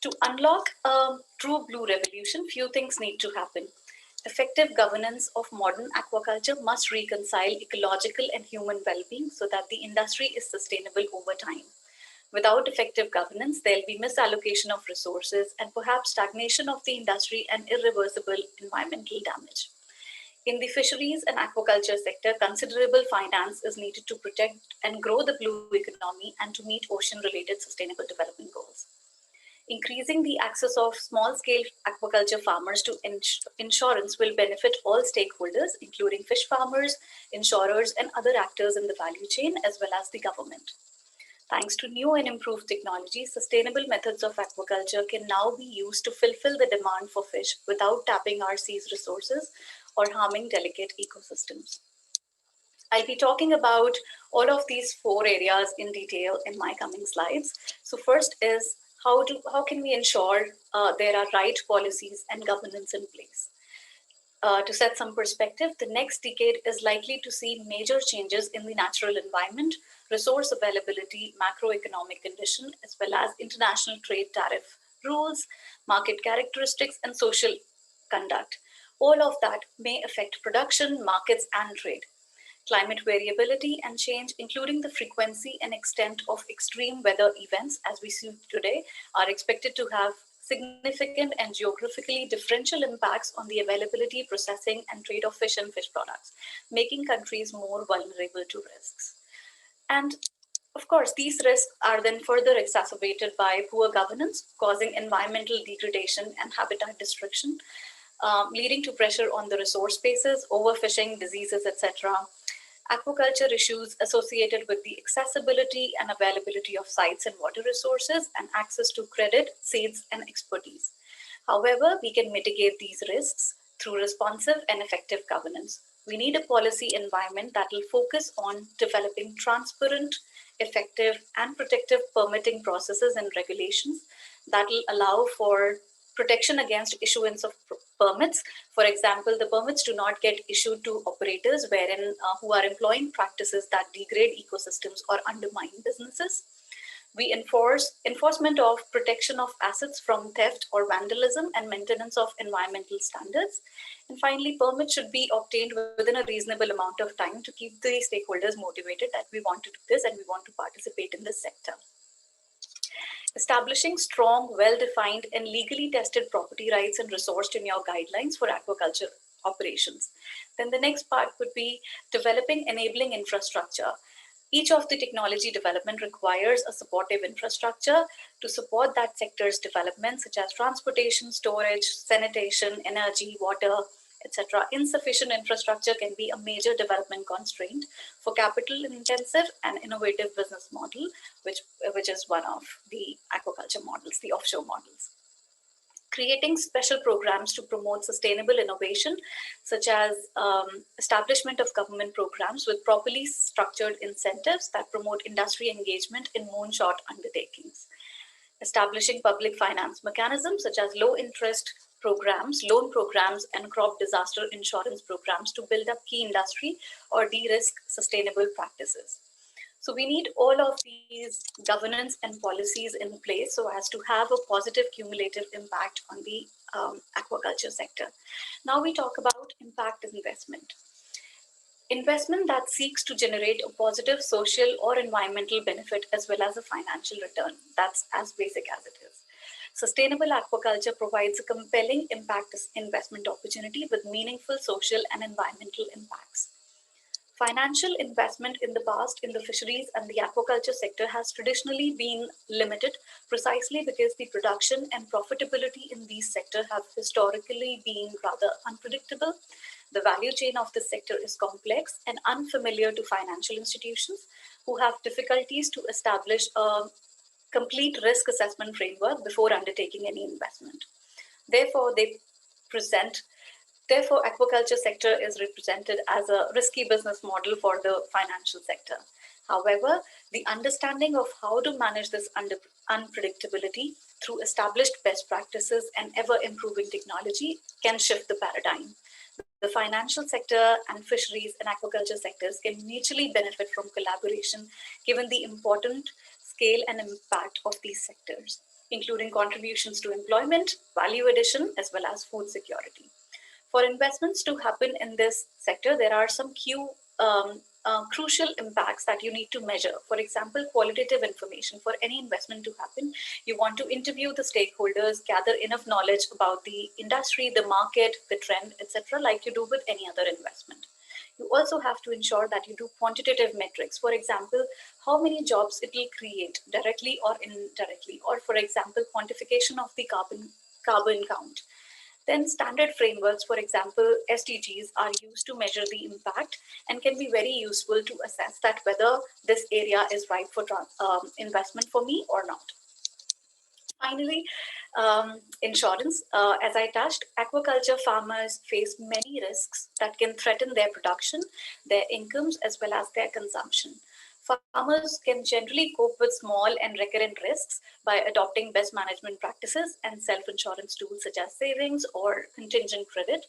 To unlock a true blue revolution, few things need to happen. Effective governance of modern aquaculture must reconcile ecological and human well-being so that the industry is sustainable over time. Without effective governance, there'll be misallocation of resources and perhaps stagnation of the industry and irreversible environmental damage. In the fisheries and aquaculture sector, considerable finance is needed to protect and grow the blue economy and to meet ocean-related sustainable development goals. Increasing the access of small-scale aquaculture farmers to insurance will benefit all stakeholders, including fish farmers, insurers, and other actors in the value chain, as well as the government. Thanks to new and improved technology, sustainable methods of aquaculture can now be used to fulfill the demand for fish without tapping our sea's resources or harming delicate ecosystems. I'll be talking about all of these 4 areas in detail in my coming slides. So first is how can we ensure there are right policies and governance in place? To set some perspective, the next decade is likely to see major changes in the natural environment, resource availability, macroeconomic condition, as well as international trade tariff rules, market characteristics, and social conduct. All of that may affect production, markets, and trade. Climate variability and change, including the frequency and extent of extreme weather events, as we see today, are expected to have significant and geographically differential impacts on the availability, processing, and trade of fish and fish products, making countries more vulnerable to risks. And of course, these risks are then further exacerbated by poor governance, causing environmental degradation and habitat destruction, leading to pressure on the resource bases, overfishing, diseases, etc. Aquaculture issues associated with the accessibility and availability of sites and water resources and access to credit, seeds, and expertise. However, we can mitigate these risks through responsive and effective governance. We need a policy environment that will focus on developing transparent, effective, and protective permitting processes and regulations that will allow for protection against issuance of permits. For example, the permits do not get issued to operators who are employing practices that degrade ecosystems or undermine businesses. We enforce enforcement of protection of assets from theft or vandalism and maintenance of environmental standards. And finally, permits should be obtained within a reasonable amount of time to keep the stakeholders motivated that we want to do this and we want to participate in this sector. Establishing strong, well-defined and legally tested property rights and resource tenure guidelines for aquaculture operations. Then the next part would be developing enabling infrastructure. Each of the technology development requires a supportive infrastructure to support that sector's development, such as transportation, storage, sanitation, energy, water, etc. Insufficient infrastructure can be a major development constraint for capital-intensive and innovative business model, which is one of the aquaculture models, the offshore models. creating special programs to promote sustainable innovation, such as establishment of government programs with properly structured incentives that promote industry engagement in moonshot undertakings. Establishing public finance mechanisms such as low interest programs, loan programs, and crop disaster insurance programs to build up key industry or de-risk sustainable practices. So we need all of these governance and policies in place so as to have a positive cumulative impact on the aquaculture sector. Now we talk about impact investment. Investment that seeks to generate a positive social or environmental benefit as well as a financial return. That's as basic as it is. Sustainable aquaculture provides a compelling impact investment opportunity with meaningful social and environmental impacts. Financial investment in the past in the fisheries and the aquaculture sector has traditionally been limited precisely because the production and profitability in these sectors have historically been rather unpredictable. The value chain of this sector is complex and unfamiliar to financial institutions who have difficulties to establish a complete risk assessment framework before undertaking any investment. Therefore, aquaculture sector is represented as a risky business model for the financial sector. However, the understanding of how to manage this unpredictability through established best practices and ever-improving technology can shift the paradigm. The financial sector and fisheries and aquaculture sectors can mutually benefit from collaboration given the important scale and impact of these sectors, including contributions to employment, value addition, as well as food security. For investments to happen in this sector, there are some crucial impacts that you need to measure. For example, qualitative information. For any investment to happen, you want to interview the stakeholders, gather enough knowledge about the industry, the market, the trend, etc., like you do with any other investment. You also have to ensure that you do quantitative metrics. For example, how many jobs it will create directly or indirectly, or for example, quantification of the carbon count. Then standard frameworks, for example, SDGs, are used to measure the impact and can be very useful to assess that whether this area is right for investment for me or not. Finally, insurance. As I touched, aquaculture farmers face many risks that can threaten their production, their incomes, as well as their consumption. Farmers can generally cope with small and recurrent risks by adopting best management practices and self-insurance tools such as savings or contingent credit,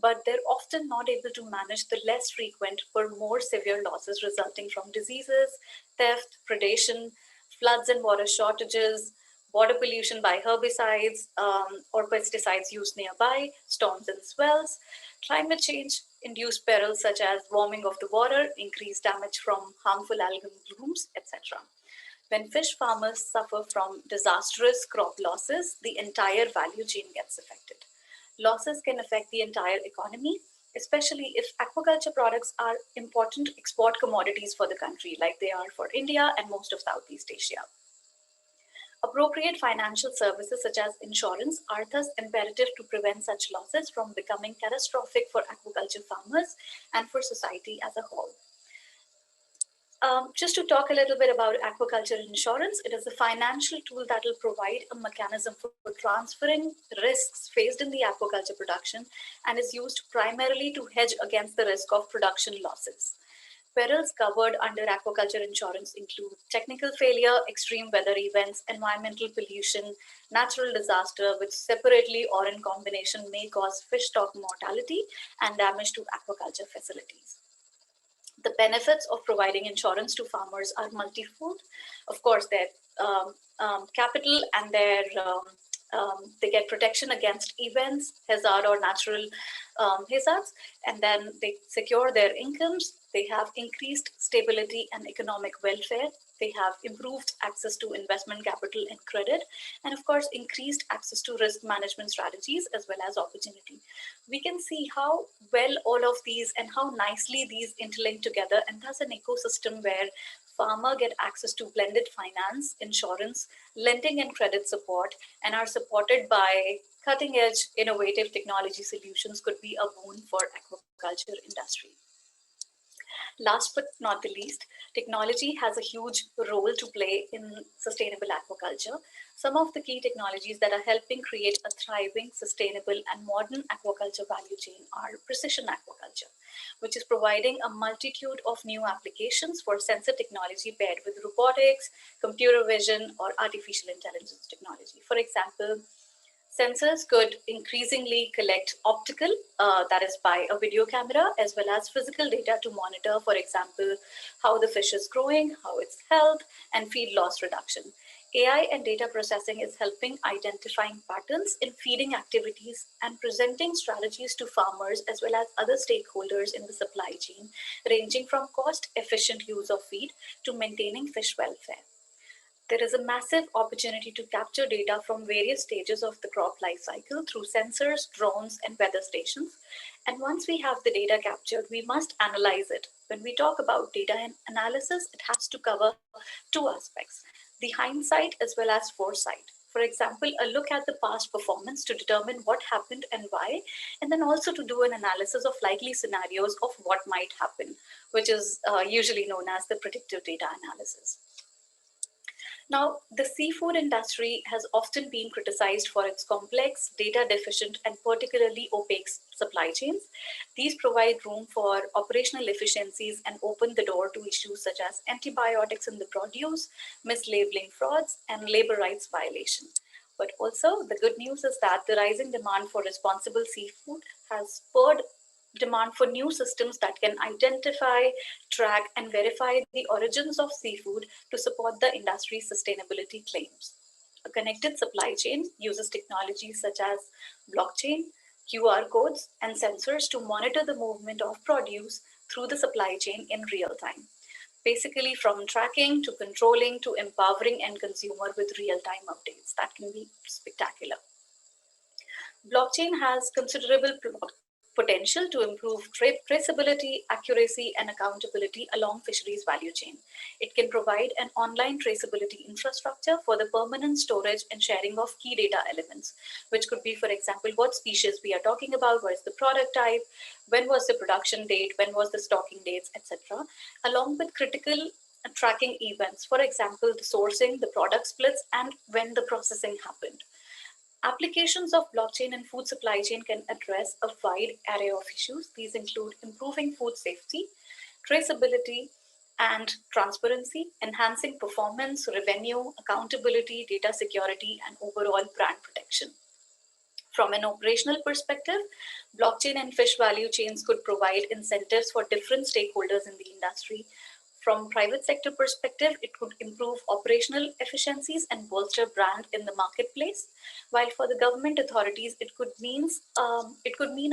but they're often not able to manage the less frequent but more severe losses resulting from diseases, theft, predation, floods and water shortages, water pollution by herbicides or pesticides used nearby, storms and swells, climate change, induced perils such as warming of the water, increased damage from harmful algal blooms, etc. When fish farmers suffer from disastrous crop losses, the entire value chain gets affected. Losses can affect the entire economy, especially if aquaculture products are important export commodities for the country, like they are for India and most of Southeast Asia. Appropriate financial services such as insurance are thus imperative to prevent such losses from becoming catastrophic for aquaculture farmers and for society as a whole. Just to talk a little bit about aquaculture insurance, it is a financial tool that will provide a mechanism for transferring risks faced in the aquaculture production and is used primarily to hedge against the risk of production losses. Perils covered under aquaculture insurance include technical failure, extreme weather events, environmental pollution, natural disaster, which separately or in combination may cause fish stock mortality and damage to aquaculture facilities. The benefits of providing insurance to farmers are multifold. Of course, their capital and their they get protection against events, hazard or natural hazards, and then they secure their incomes. They have increased stability and economic welfare. They have improved access to investment capital and credit, and of course, increased access to risk management strategies as well as opportunity. We can see how well all of these and how nicely these interlink together, and thus an ecosystem where farmers get access to blended finance, insurance, lending and credit support, and are supported by cutting-edge innovative technology solutions could be a boon for aquaculture industry. Last but not the least, Technology has a huge role to play in sustainable aquaculture. Some of the key technologies that are helping create a thriving, sustainable, and modern aquaculture value chain are precision aquaculture, which is providing a multitude of new applications for sensor technology paired with robotics, computer vision, or artificial intelligence technology. For example, sensors could increasingly collect optical, that is by a video camera, as well as physical data to monitor, for example, how the fish is growing, how its health, and feed loss reduction. AI and data processing is helping identifying patterns in feeding activities and presenting strategies to farmers as well as other stakeholders in the supply chain, ranging from cost-efficient use of feed to maintaining fish welfare. There is a massive opportunity to capture data from various stages of the crop life cycle through sensors, drones, and weather stations. And once we have the data captured, we must analyze it. When we talk about data and analysis, it has to cover two aspects: the hindsight as well as foresight. For example, a look at the past performance to determine what happened and why, and then also to do an analysis of likely scenarios of what might happen, which is usually known as the predictive data analysis. Now, the seafood industry has often been criticized for its complex, data deficient, and particularly opaque supply chains. These provide room for operational efficiencies and open the door to issues such as antibiotics in the produce, mislabeling frauds, and labor rights violations. But also, the good news is that the rising demand for responsible seafood has spurred demand for new systems that can identify, track, and verify the origins of seafood to support the industry's sustainability claims. A connected supply chain uses technologies such as blockchain, QR codes, and sensors to monitor the movement of produce through the supply chain in real time. Basically, from tracking to controlling to empowering end consumer with real-time updates. That can be spectacular. Blockchain has considerable potential to improve traceability, accuracy, and accountability along fisheries value chain. It can provide an online traceability infrastructure for the permanent storage and sharing of key data elements, which could be, for example, what species we are talking about, what is the product type, when was the production date, when was the stocking dates, etc., along with critical tracking events, for example, the sourcing, the product splits, and when the processing happened. Applications of blockchain in food supply chain can address a wide array of issues. These include improving food safety, traceability, and transparency, enhancing performance, revenue, accountability, data security, and overall brand protection. From an operational perspective, blockchain and fish value chains could provide incentives for different stakeholders in the industry. From private sector perspective, it could improve operational efficiencies and bolster brand in the marketplace. While for the government authorities, it could mean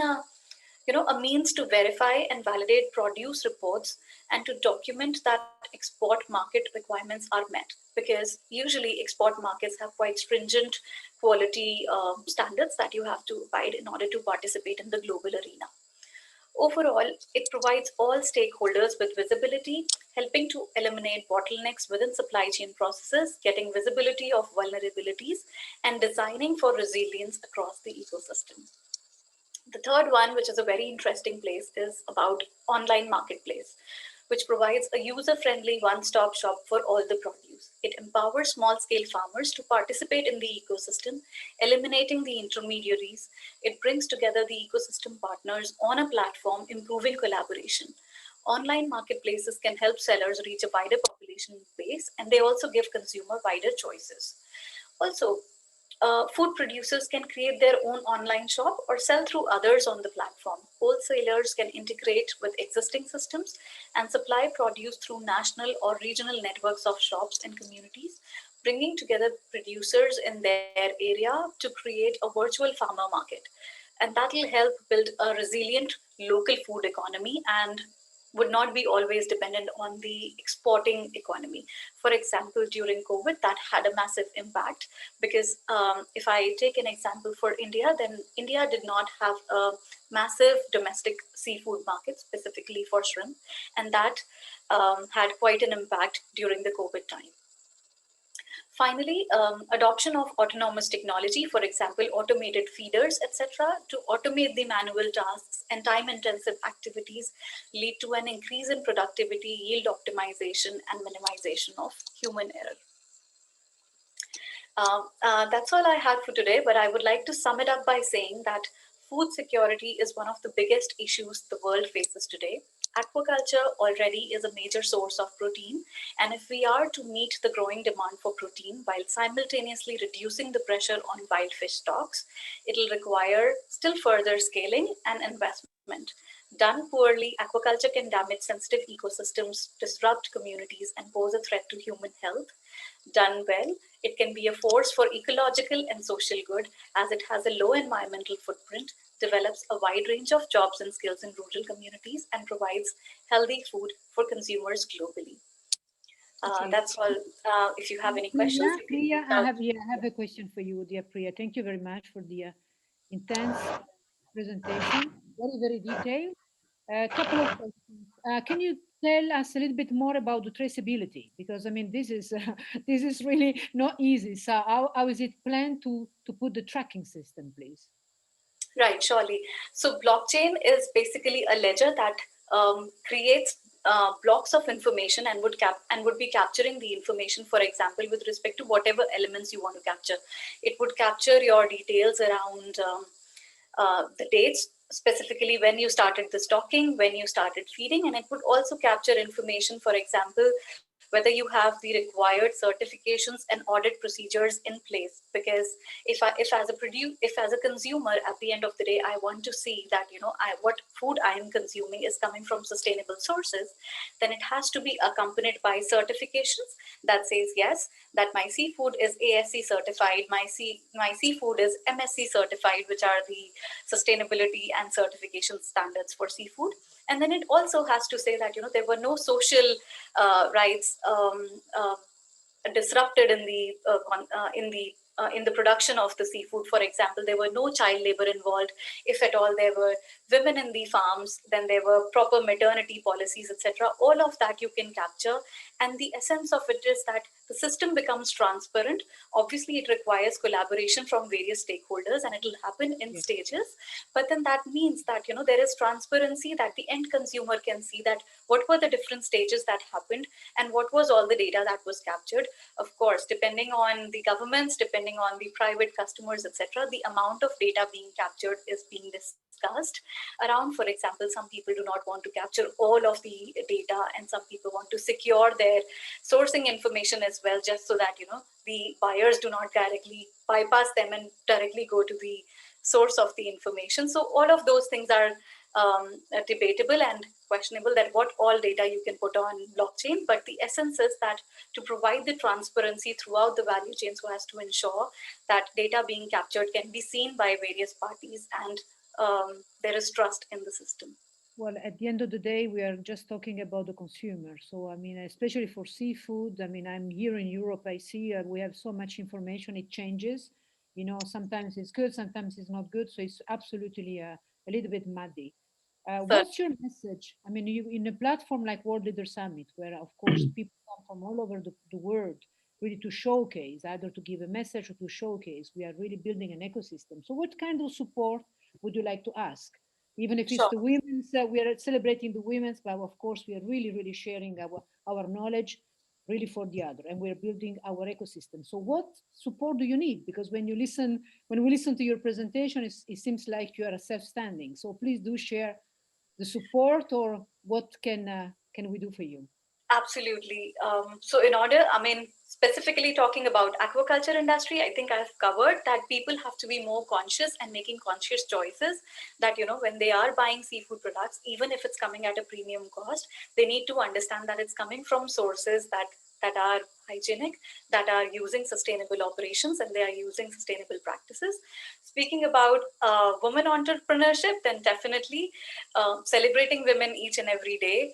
a means to verify and validate produce reports and to document that export market requirements are met, because usually export markets have quite stringent quality standards that you have to abide in order to participate in the global arena. Overall, it provides all stakeholders with visibility, helping to eliminate bottlenecks within supply chain processes, getting visibility of vulnerabilities, and designing for resilience across the ecosystem. The third one, which is a very interesting place, is about online marketplace, which provides a user-friendly one-stop shop for all the produce. It empowers small-scale farmers to participate in the ecosystem, eliminating the intermediaries. It brings together the ecosystem partners on a platform, improving collaboration. Online marketplaces can help sellers reach a wider population base, and they also give consumer wider choices. Also, food producers can create their own online shop or sell through others on the platform. Wholesalers can integrate with existing systems and supply produce through national or regional networks of shops and communities, bringing together producers in their area to create a virtual farmer market. And that will help build a resilient local food economy and would not be always dependent on the exporting economy. For example, during COVID, that had a massive impact because if I take an example for India, then India did not have a massive domestic seafood market specifically for shrimp, and that had quite an impact during the COVID time. Finally, adoption of autonomous technology, for example, automated feeders, etc., to automate the manual tasks and time-intensive activities lead to an increase in productivity, yield optimization, and minimization of human error. That's all I had for today, but I would like to sum it up by saying that food security is one of the biggest issues the world faces today. Aquaculture already is a major source of protein, and if we are to meet the growing demand for protein while simultaneously reducing the pressure on wild fish stocks, it'll require still further scaling and investment. Done poorly, aquaculture can damage sensitive ecosystems, disrupt communities, and pose a threat to human health. Done well, it can be a force for ecological and social good as it has a low environmental footprint, develops a wide range of jobs and skills in rural communities, and provides healthy food for consumers globally. Okay. That's all. If you have any questions. Priya, I have a question for you, dear Priya. Thank you very much for the intense presentation. Very, very detailed. A couple of questions. Can you tell us a little bit more about the traceability? Because I mean, this is this is really not easy. So how is it planned to put the tracking system, please? Right, surely. So blockchain is basically a ledger that creates blocks of information and would be capturing the information, for example, with respect to whatever elements you want to capture. It would capture your details around the dates, specifically when you started the stocking, when you started feeding, and it would also capture information, for example, whether you have the required certifications and audit procedures in place. Because if as a consumer, at the end of the day, I want to see that what food I am consuming is coming from sustainable sources, then it has to be accompanied by certifications that says yes, that my seafood is ASC certified, my seafood is MSC certified, which are the sustainability and certification standards for seafood. And then it also has to say that there were no social rights disrupted in the production of the seafood. For example, there were no child labor involved. If at all there were women in the farms, then there were proper maternity policies, etc. All of that you can capture. And the essence of it is that the system becomes transparent. Obviously, it requires collaboration from various stakeholders, and it will happen in stages. But then that means that there is transparency, that the end consumer can see that what were the different stages that happened and what was all the data that was captured. Of course, depending on the governments, depending on the private customers, etc., the amount of data being captured is being discussed around. For example, some people do not want to capture all of the data, and some people want to secure their sourcing information as well, just so that the buyers do not directly bypass them and directly go to the source of the information. So all of those things are debatable and questionable, that what all data you can put on blockchain. But the essence is that to provide the transparency throughout the value chain, so as to ensure that data being captured can be seen by various parties, and there is trust in the system. Well, at the end of the day, we are just talking about the consumer. So, I mean, especially for seafood, I mean, I'm here in Europe, I see we have so much information, it changes. Sometimes it's good, sometimes it's not good. So it's absolutely a little bit muddy. What's your message? I mean, you in a platform like World Leader Summit, where of course people come from all over the world, really to showcase, either to give a message or to showcase, we are really building an ecosystem. So what kind of support would you like to ask? Even if it's the women's, we are celebrating the women's, but of course we are really, really sharing our knowledge really for the other, and we're building our ecosystem. So what support do you need? Because when we listen to your presentation, it seems like you are self-standing. So please do share the support, or what can we do for you? Absolutely. So specifically talking about aquaculture industry, I think I've covered that people have to be more conscious and making conscious choices, that when they are buying seafood products, even if it's coming at a premium cost, they need to understand that it's coming from sources that are hygienic, that are using sustainable operations, and they are using sustainable practices. Speaking about women entrepreneurship, then definitely celebrating women each and every day.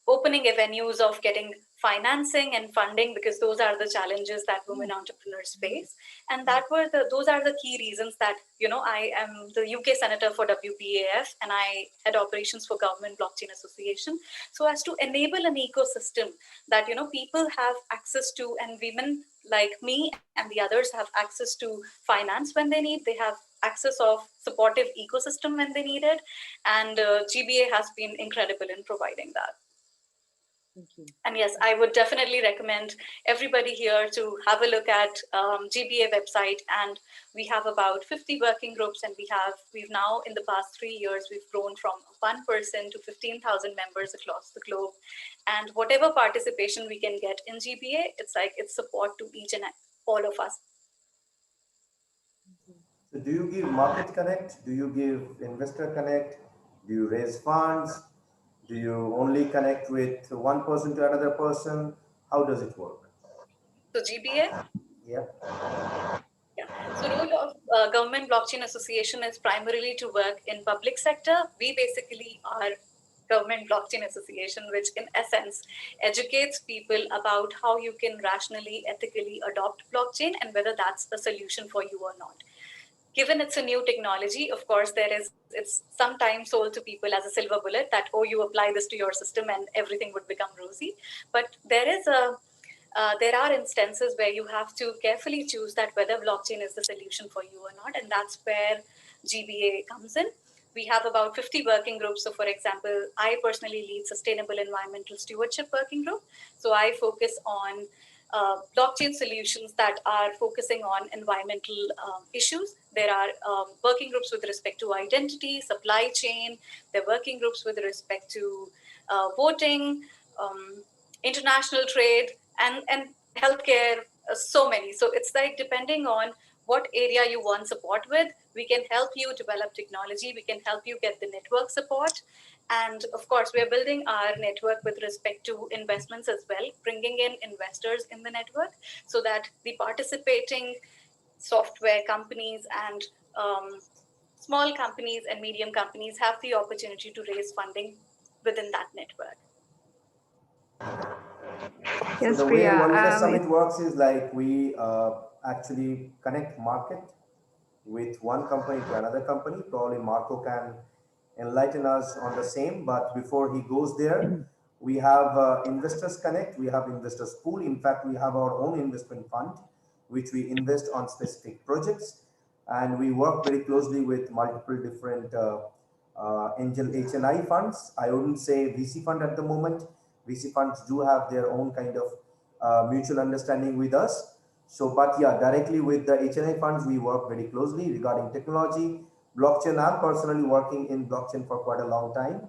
opening avenues of getting financing and funding, because those are the challenges that women entrepreneurs face. And those are the key reasons that, I am the UK Senator for WPAF, and I head operations for Government Blockchain Association, so as to enable an ecosystem that, people have access to, and women like me and the others have access to finance when they need, they have access of supportive ecosystem when they need it. And GBA has been incredible in providing that. Thank you. And yes, I would definitely recommend everybody here to have a look at GBA website. And we have about 50 working groups, and we've now, in the past 3 years, we've grown from 1 person to 15,000 members across the globe. And whatever participation we can get in GBA, it's support to each and all of us. So do you give market connect? Do you give investor connect? Do you raise funds? Do you only connect with one person to another person? How does it work? So GBA? Yeah. So role of Government Blockchain Association is primarily to work in public sector. We basically are Government Blockchain Association, which in essence educates people about how you can rationally, ethically adopt blockchain and whether that's a solution for you or not. Given it's a new technology, of course, it's sometimes sold to people as a silver bullet that, oh, you apply this to your system and everything would become rosy. But there are instances where you have to carefully choose that whether blockchain is the solution for you or not. And that's where GBA comes in. We have about 50 working groups. So for example, I personally lead Sustainable Environmental Stewardship Working Group. So I focus on blockchain solutions that are focusing on environmental issues. There are working groups with respect to identity, supply chain. There are working groups with respect to voting, international trade, and healthcare, so many. So it's like depending on what area you want support with, we can help you develop technology, we can help you get the network support. And of course, we're building our network with respect to investments as well, bringing in investors in the network so that the participating software companies and small companies and medium companies have the opportunity to raise funding within that network. So the way One Minute Summit works is like we actually connect market with one company to another company. Probably Marco can enlighten us on the same, but before he goes there, we have investors connect, we have investors pool. In fact, we have our own investment fund, which we invest on specific projects. And we work very closely with multiple different angel HNI funds. I wouldn't say VC fund at the moment. VC funds do have their own kind of mutual understanding with us. So, but yeah, directly with the HNI funds, we work very closely regarding technology, blockchain. I'm personally working in blockchain for quite a long time.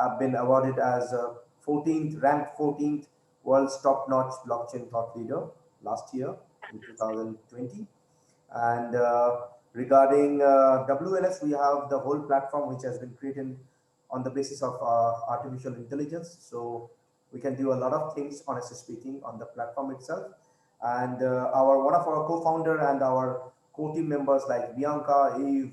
I've been awarded as ranked 14th world's top-notch blockchain thought leader last year in 2020. And regarding WLS, we have the whole platform which has been created on the basis of artificial intelligence. So we can do a lot of things, honestly speaking, on the platform itself. And one of our co-founder and our co-team members like Bianca, Eve,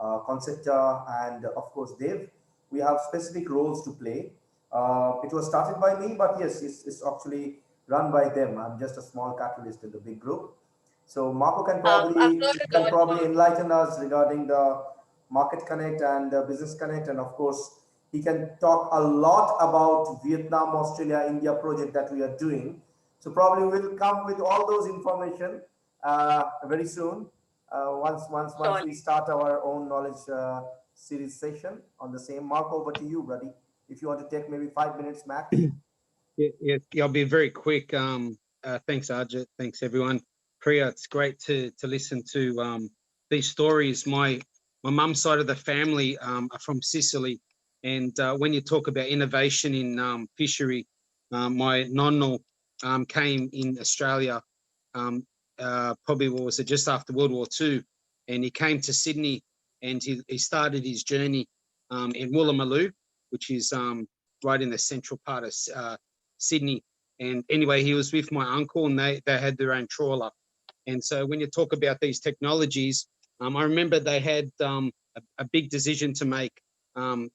Concepta, and of course Dave, we have specific roles to play. It was started by me, but yes, it's actually run by them. I'm just a small catalyst in the big group. So Marco can probably enlighten us regarding the Market Connect and Business Connect, and of course he can talk a lot about Vietnam, Australia, India project that we are doing. So probably we'll come with all those information very soon. Once we start our own knowledge series session on the same. Mark, over to you, buddy. If you want to take maybe 5 minutes max. Yeah, I'll be very quick. Thanks, Ajit. Thanks, everyone. Priya, it's great to listen to these stories. My mum's side of the family are from Sicily, and when you talk about innovation in fishery, my nonno came in Australia, probably was it just after World War II, and he came to Sydney, and he started his journey in Woolloomooloo, which is right in the central part of Sydney. And anyway, he was with my uncle, and they had their own trawler. And so when you talk about these technologies, I remember they had a big decision to make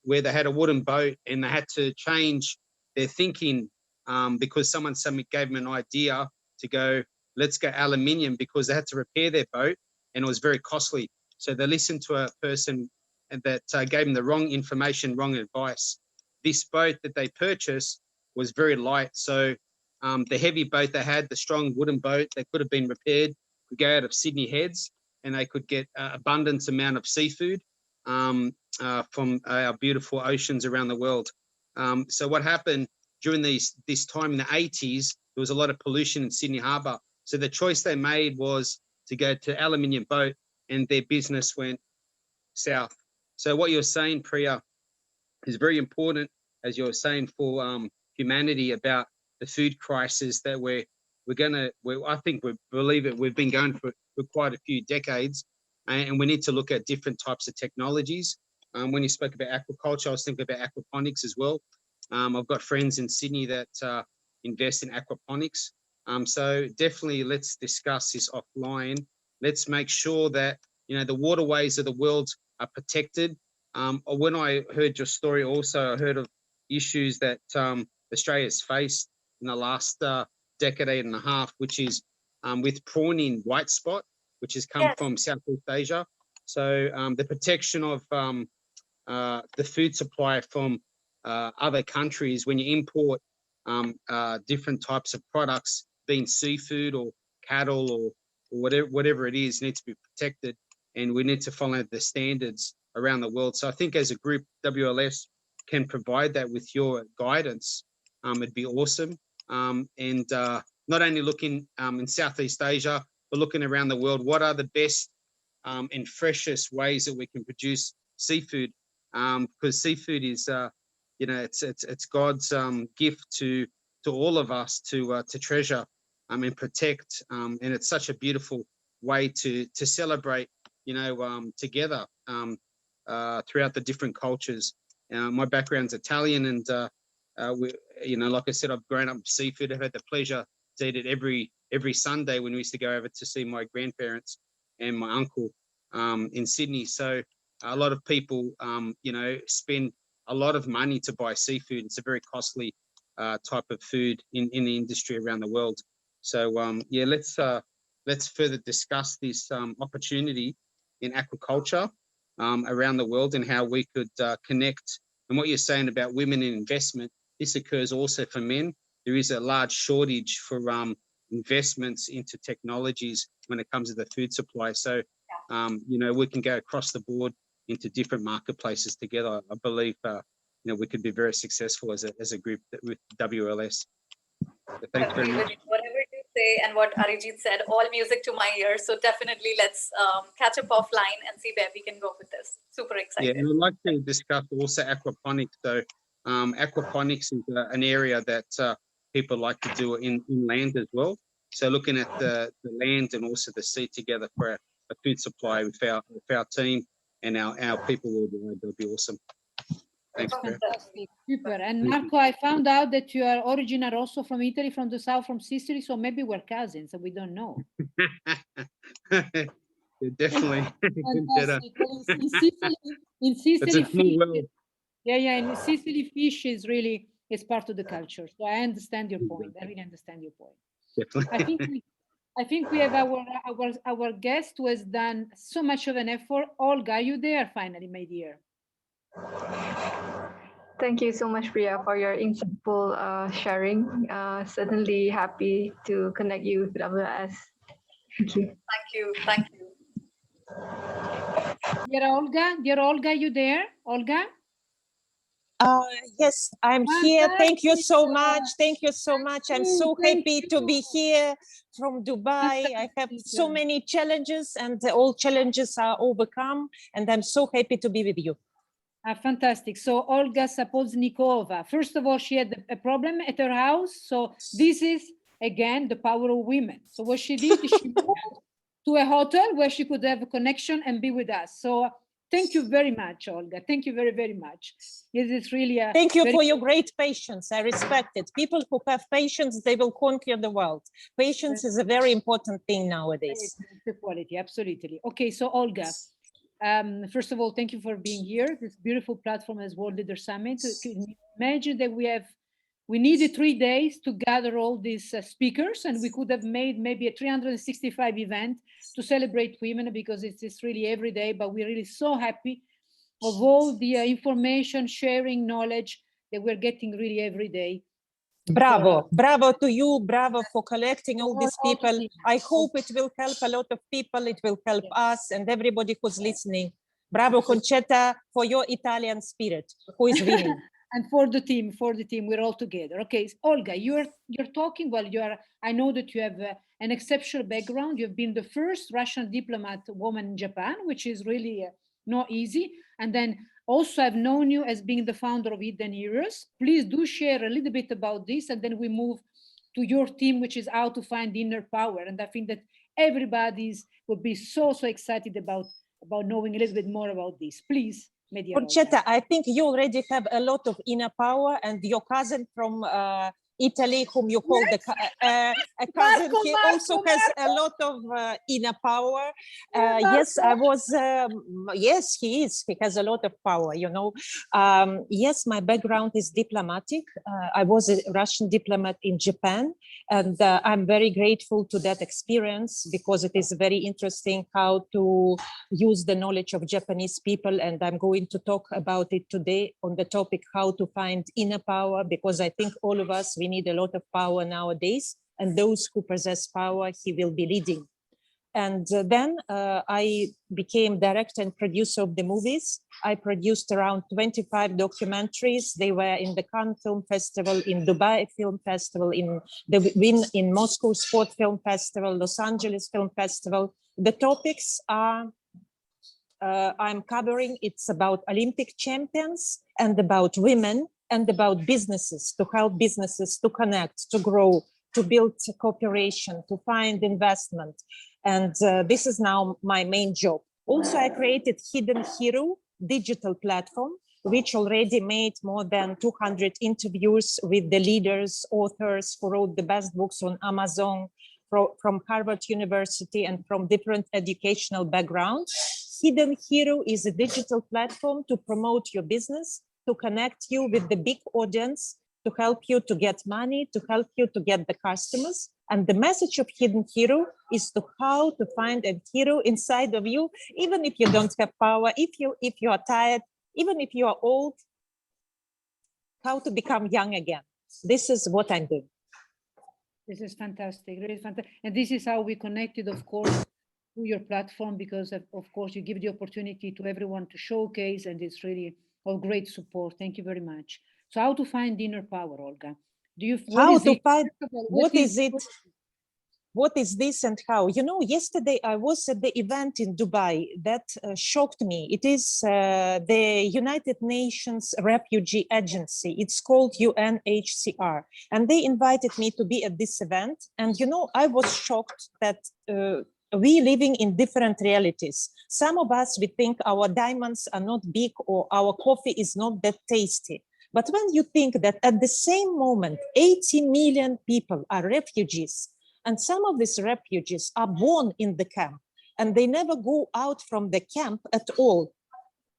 where they had a wooden boat and they had to change their thinking because someone gave them an idea to go, let's go aluminium, because they had to repair their boat and it was very costly. So they listened to a person that gave them the wrong information, wrong advice. This boat that they purchased was very light. So the heavy boat they had, the strong wooden boat that could have been repaired, could go out of Sydney Heads and they could get abundant amount of seafood from our beautiful oceans around the world. So what happened during this time in the 80s, there was a lot of pollution in Sydney Harbour. So the choice they made was to go to aluminium boat, and their business went south. So what you're saying, Priya, is very important, as you're saying, for humanity about the food crisis that I think we believe it. We've been going for quite a few decades, and we need to look at different types of technologies. When you spoke about aquaculture, I was thinking about aquaponics as well. I've got friends in Sydney that invest in aquaponics. So definitely let's discuss this offline. Let's make sure that, you know, the waterways of the world are protected. When I heard your story also, I heard of issues that Australia's faced in the last decade and a half, which is with prawning white spot, which has come from Southeast Asia. So the protection of the food supply from other countries, when you import different types of products, being seafood or cattle or whatever it is, needs to be protected, and we need to follow the standards around the world. So I think as a group, WLS can provide that with your guidance. It'd be awesome. And not only looking in Southeast Asia, but looking around the world, what are the best and freshest ways that we can produce seafood? Because seafood is, you know, it's God's gift to all of us to treasure and protect. And it's such a beautiful way to celebrate, you know, together throughout the different cultures. My background's Italian, and we, you know, like I said, I've grown up with seafood. I've had the pleasure to eat it every Sunday when we used to go over to see my grandparents and my uncle in Sydney. So a lot of people, you know, spend a lot of money to buy seafood. It's a very costly type of food in the industry around the world. So yeah, let's further discuss this opportunity in aquaculture around the world and how we could connect. And what you're saying about women in investment, this occurs also for men. There is a large shortage for investments into technologies when it comes to the food supply. So, you know, we can go across the board into different marketplaces together. I believe, you know, we could be very successful as a group with WLS. So thanks very much. Whatever you say and what Arijit said, all music to my ears. So definitely let's catch up offline and see where we can go with this. Super excited. Yeah, and I'd like to discuss also aquaponics. So aquaponics is an area that people like to do in land as well. So looking at the land and also the sea together for a food supply with our team and our people worldwide, that would be awesome. Thanks, fantastic. Super. And Marco, I found out that your origin are also from Italy, from the south, from Sicily. So maybe we're cousins and we don't know. Definitely. In Sicily, fish, yeah, in Sicily, fish is really part of the culture. So I understand your point. I really understand your point. Definitely. I think we have our guest who has done so much of an effort. Olga, are you there finally, my dear? Thank you so much, Priya, for your insightful sharing. Certainly happy to connect you with WS. Thank you. Thank you. Thank you. Dear Olga, you there? Olga? Yes, I'm here. Thank you so much. Thank you so much. I'm so happy to be here from Dubai. I have so many challenges and all challenges are overcome. And I'm so happy to be with you. Fantastic. So Olga Sapoznikova, first of all, she had a problem at her house. So this is, again, the power of women. So what she did, she moved to a hotel where she could have a connection and be with us. So thank you very much, Olga. Thank you very, very much. This is really a Thank you for your great patience. I respect it. People who have patience, they will conquer the world. Patience is a very important thing nowadays. The quality, absolutely. Okay, so Olga, First of all, thank you for being here. This beautiful platform as World Leader Summit. Can you imagine that we needed 3 days to gather all these speakers, and we could have made maybe a 365 event to celebrate women, because it's really every day, but we're really so happy of all the information, sharing knowledge that we're getting really every day. Bravo, bravo to you, bravo for collecting all these people. I hope it will help a lot of people, it will help us and everybody who's listening. Bravo, Concetta, for your Italian spirit, who is winning. And for the team, we're all together. Okay, Olga, you're talking, well, I know that you have an exceptional background. You've been the first Russian diplomat woman in Japan, which is really not easy. And then also I've known you as being the founder of Hidden Heroes. Please do share a little bit about this, and then we move to your team, which is how to find inner power. And I think that everybody will be so excited about knowing a little bit more about this. Please. Concetta, I think you already have a lot of inner power, and your cousin from Italy, whom you call a cousin, he also has a lot of inner power. Yes, yes, he is. He has a lot of power, you know. Yes, my background is diplomatic. I was a Russian diplomat in Japan, and I'm very grateful to that experience, because it is very interesting how to use the knowledge of Japanese people. And I'm going to talk about it today on the topic, how to find inner power, because I think all of us, we need a lot of power nowadays, and those who possess power, he will be leading. And then I became director and producer of the movies. I produced around 25 documentaries. They were in the Cannes Film Festival, in Dubai Film Festival, in Moscow Sport Film Festival, Los Angeles Film Festival. The topics are I'm covering, it's about Olympic champions and about women and about businesses, to help businesses to connect, to grow, to build cooperation, to find investment. And this is now my main job. Also, I created Hidden Hero digital platform, which already made more than 200 interviews with the leaders, authors who wrote the best books on Amazon, from Harvard University and from different educational backgrounds. Hidden Hero is a digital platform to promote your business, to connect you with the big audience, to help you to get money, to help you to get the customers. And the message of Hidden Hero is to how to find a hero inside of you, even if you don't have power, if you are tired, even if you are old, how to become young again. This is what I'm doing. This is fantastic, really fantastic. And this is how we connected, of course, to your platform, because of course you give the opportunity to everyone to showcase, and it's really of great support. Thank you very much. So how to find inner power, Olga? What is it? What is this and how? You know, yesterday I was at the event in Dubai that shocked me. It is the United Nations Refugee Agency. It's called UNHCR. And they invited me to be at this event. And, you know, I was shocked that we living in different realities. Some of us, we think our diamonds are not big or our coffee is not that tasty. But when you think that at the same moment, 80 million people are refugees, and some of these refugees are born in the camp and they never go out from the camp at all.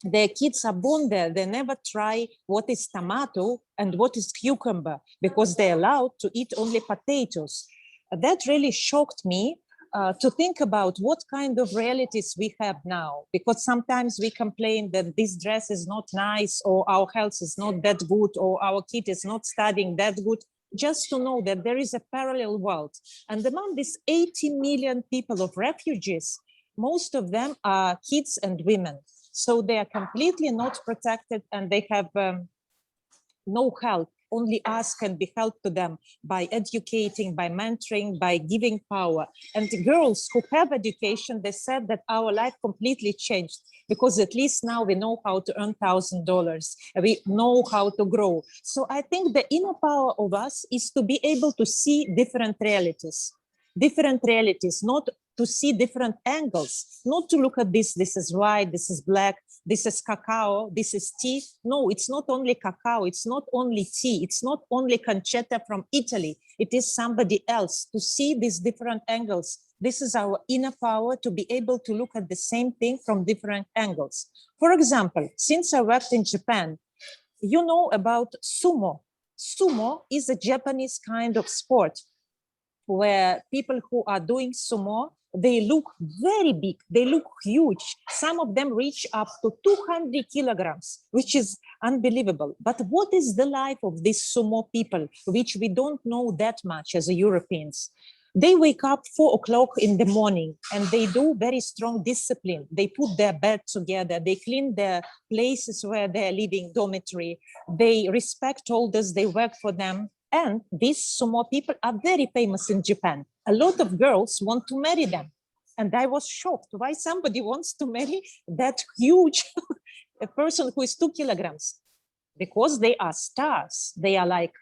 Their kids are born there. They never try what is tomato and what is cucumber, because they're allowed to eat only potatoes. That really shocked me to think about what kind of realities we have now, because sometimes we complain that this dress is not nice, or our health is not that good, or our kid is not studying that good. Just to know that there is a parallel world. And among these 80 million people of refugees, most of them are kids and women. So they are completely not protected, and they have no help. Only us can be helped to them by educating, by mentoring, by giving power. And the girls who have education, they said that our life completely changed, because at least now we know how to earn $1,000. We know how to grow. So I think the inner power of us is to be able to see different realities, not to see different angles, not to look at this is white, this is black, this is cacao, this is tea. No, it's not only cacao, it's not only tea, it's not only pancetta from Italy, it is somebody else. To see these different angles, this is our inner power, to be able to look at the same thing from different angles. For example, since I worked in Japan, you know about sumo. Sumo is a Japanese kind of sport where people who are doing sumo, they look very big, they look huge. Some of them reach up to 200 kilograms, which is unbelievable. But what is the life of these sumo people, which we don't know that much as Europeans? They wake up 4 o'clock in the morning and they do very strong discipline. They put their bed together, they clean their places where they're living, dormitory. They respect elders, they work for them. And these sumo people are very famous in Japan. A lot of girls want to marry them. And I was shocked why somebody wants to marry that huge a person who is 2 kilograms. Because they are stars. They are like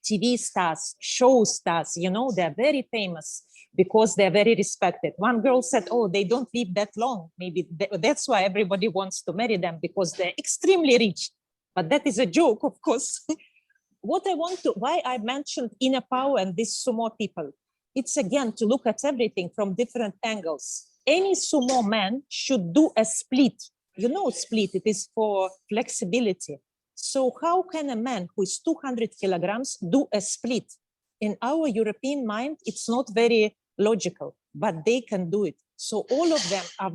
TV stars, show stars, you know, they're very famous because they're very respected. One girl said, oh, they don't live that long. Maybe that's why everybody wants to marry them, because they're extremely rich. But that is a joke, of course. Why I mentioned inner power and these sumo people, it's again to look at everything from different angles. Any sumo man should do a split. You know, split, it is for flexibility. So how can a man who is 200 kilograms do a split? In our European mind, it's not very logical, but they can do it. So all of them are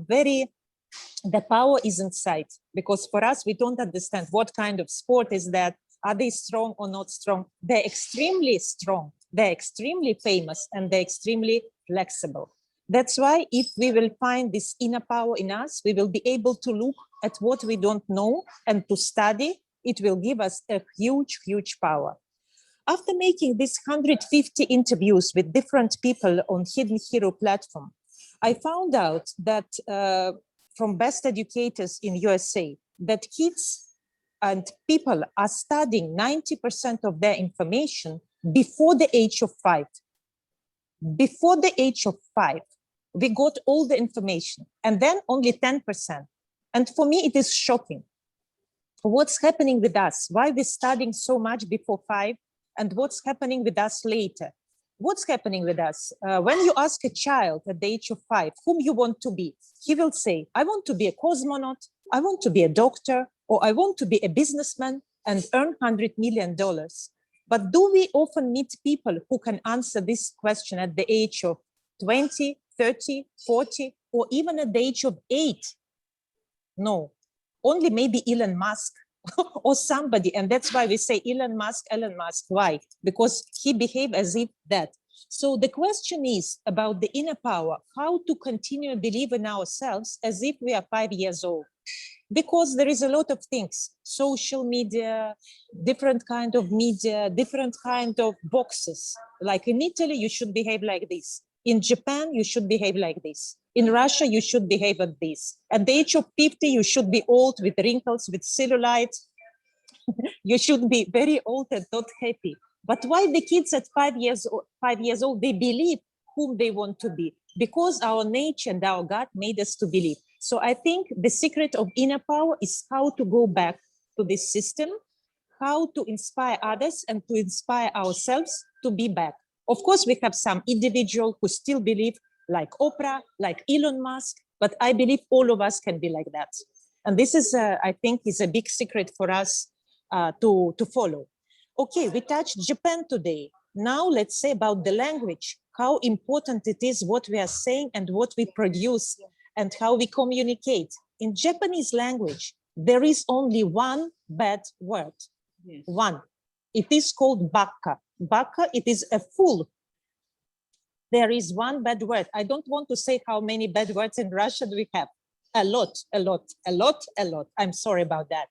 the power is inside, because for us, we don't understand what kind of sport is that. Are they strong or not strong? They're extremely strong, they're extremely famous, and they're extremely flexible. That's why if we will find this inner power in us, we will be able to look at what we don't know and to study. It will give us a huge, huge power. After making these 150 interviews with different people on Hidden Hero platform, I found out that from best educators in USA, that kids and people are studying 90% of their information before the age of 5. Before the age of 5, we got all the information, and then only 10%. And for me, it is shocking. What's happening with us? Why we're studying so much before 5, and what's happening with us later? What's happening with us? When you ask a child at the age of 5, whom you want to be, he will say, I want to be a cosmonaut, I want to be a doctor, or I want to be a businessman and earn $100 million. But do we often meet people who can answer this question at the age of 20, 30, 40, or even at the age of 8? No, only maybe Elon Musk or somebody. And that's why we say Elon Musk. Why? Because he behaved as if that. So the question is about the inner power, how to continue to believe in ourselves as if we are 5 years old. Because there is a lot of things, social media, different kind of media, different kind of boxes. Like in Italy, you should behave like this. In Japan, you should behave like this. In Russia, you should behave like this. At the age of 50, you should be old with wrinkles, with cellulite. You should be very old and not happy. But why the kids at 5 years old, they believe whom they want to be? Because our nature and our God made us to believe. So I think the secret of inner power is how to go back to this system, how to inspire others and to inspire ourselves to be back. Of course, we have some individuals who still believe, like Oprah, like Elon Musk, but I believe all of us can be like that. And this is, I think, is a big secret for us to follow. Okay, we touched Japan today. Now let's say about the language, how important it is what we are saying and what we produce and how we communicate. In Japanese language, there is only one bad word, one. It is called baka. Baka, it is a fool. There is one bad word. I don't want to say how many bad words in Russian we have. A lot. I'm sorry about that.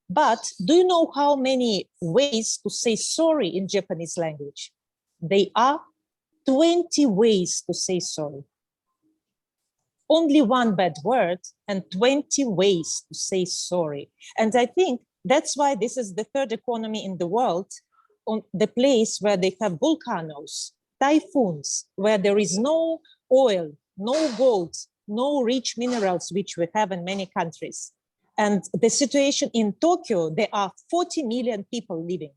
But do you know how many ways to say sorry in Japanese language? There are 20 ways to say sorry. Only one bad word and 20 ways to say sorry. And I think that's why this is the third economy in the world, on the place where they have volcanoes, typhoons, where there is no oil, no gold, no rich minerals, which we have in many countries. And the situation in Tokyo, there are 40 million people living.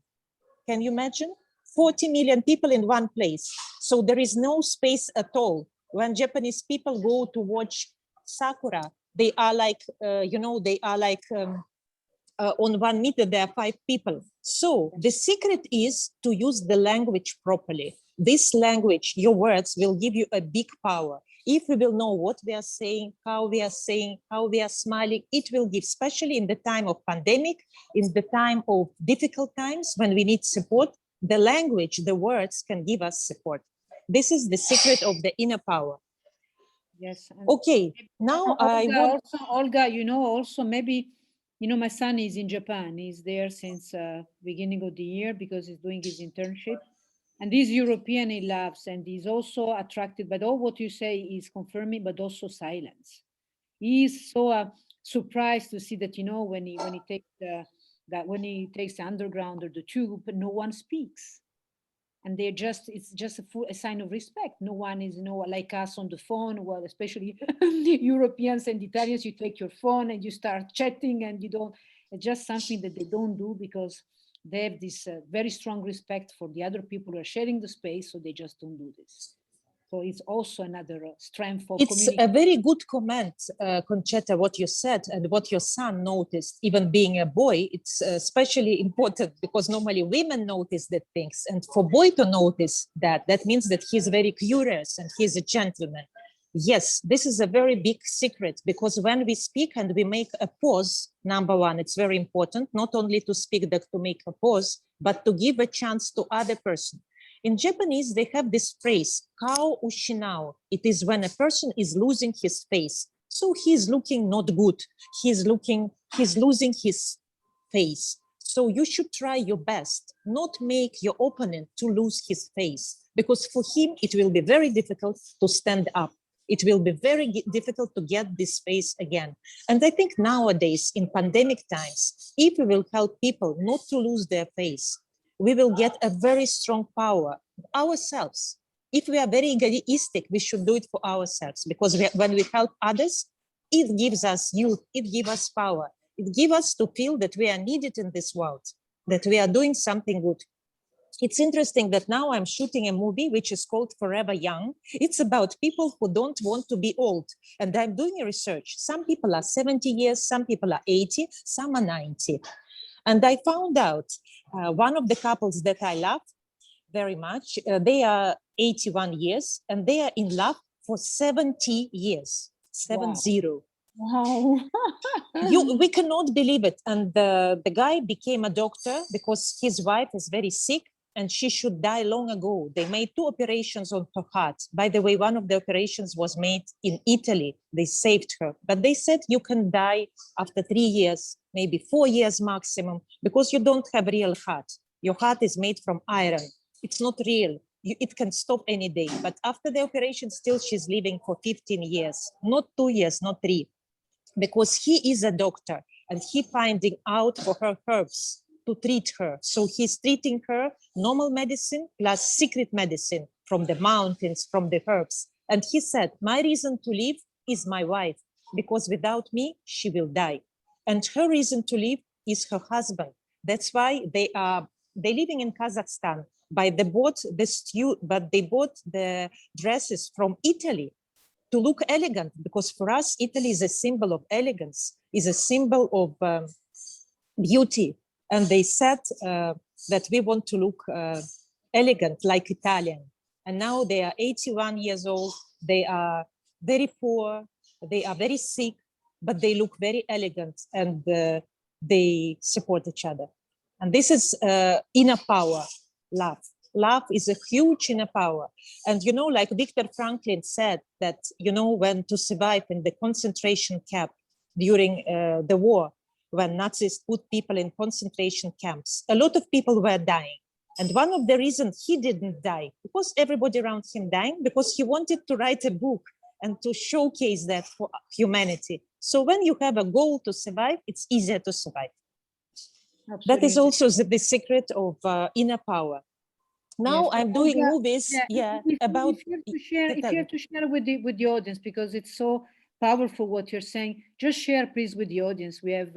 Can you imagine? 40 million people in one place. So there is no space at all. When Japanese people go to watch sakura, they are like, on 1 meter, there are 5 people. So the secret is to use the language properly. This language, your words, will give you a big power. If we will know what we are saying, how we are smiling, it will give, especially in the time of pandemic, in the time of difficult times when we need support, the language, the words can give us support. This is the secret of the inner power. Yes. Okay, now I want... Olga, also maybe, my son is in Japan. He's there since beginning of the year because he's doing his internship. And this European he loves, and he's also attracted by all what you say is confirming, but also silence. He's so surprised to see that, when he takes when he takes the underground or the tube, no one speaks. And it's just a sign of respect. No one is, like us on the phone. Well, especially Europeans and Italians, you take your phone and you start chatting, and it's just something that they don't do because they have this very strong respect for the other people who are sharing the space, so they just don't do this. So it's also another strength for communication. It's a very good comment, Concetta, what you said and what your son noticed. Even being a boy, it's especially important because normally women notice that things. And for boy to notice that means that he's very curious and he's a gentleman. Yes, this is a very big secret because when we speak and we make a pause, number one, it's very important, not only to speak, but to make a pause, but to give a chance to other person. In Japanese, they have this phrase, kao ushinao. It is when a person is losing his face. So he's looking not good. He's losing his face. So you should try your best, not make your opponent to lose his face, because for him, it will be very difficult to stand up. It will be very difficult to get this face again. And I think nowadays, in pandemic times, if we will help people not to lose their face, we will get a very strong power ourselves. If we are very egoistic, we should do it for ourselves, because when we help others, it gives us youth, it gives us power. It gives us to feel that we are needed in this world, that we are doing something good. It's interesting that now I'm shooting a movie which is called Forever Young. It's about people who don't want to be old. And I'm doing a research. Some people are 70 years, some people are 80, some are 90. And I found out one of the couples that I love very much, they are 81 years and they are in love for 70 years, 70. Wow. We cannot believe it. And the guy became a doctor because his wife is very sick and she should die long ago. They made 2 operations on her heart. By the way, one of the operations was made in Italy. They saved her. But they said you can die after 3 years, maybe 4 years maximum, because you don't have real heart. Your heart is made from iron. It's not real. It can stop any day. But after the operation, still she's living for 15 years, not 2 years, not 3. Because he is a doctor and he finding out for her herbs to treat her. So he's treating her normal medicine plus secret medicine from the mountains, from the herbs. And he said, my reason to live is my wife, because without me, she will die. And her reason to live is her husband. That's why they're living in Kazakhstan. But they bought the dresses from Italy to look elegant, because for us, Italy is a symbol of elegance, is a symbol of beauty. And they said that we want to look elegant like Italian. And now they are 81 years old. They are very poor. They are very sick, but they look very elegant and they support each other. And this is inner power, love. Love is a huge inner power. And, like Viktor Franklin said that, when to survive in the concentration camp during the war, when Nazis put people in concentration camps, a lot of people were dying. And one of the reasons he didn't die, because everybody around him dying, because he wanted to write a book and to showcase that for humanity. So when you have a goal to survive, it's easier to survive. Absolutely. That is also the secret of inner power. Now I'm doing movies, If you have to share with the audience, because it's so powerful what you're saying. Just share, please, with the audience. We have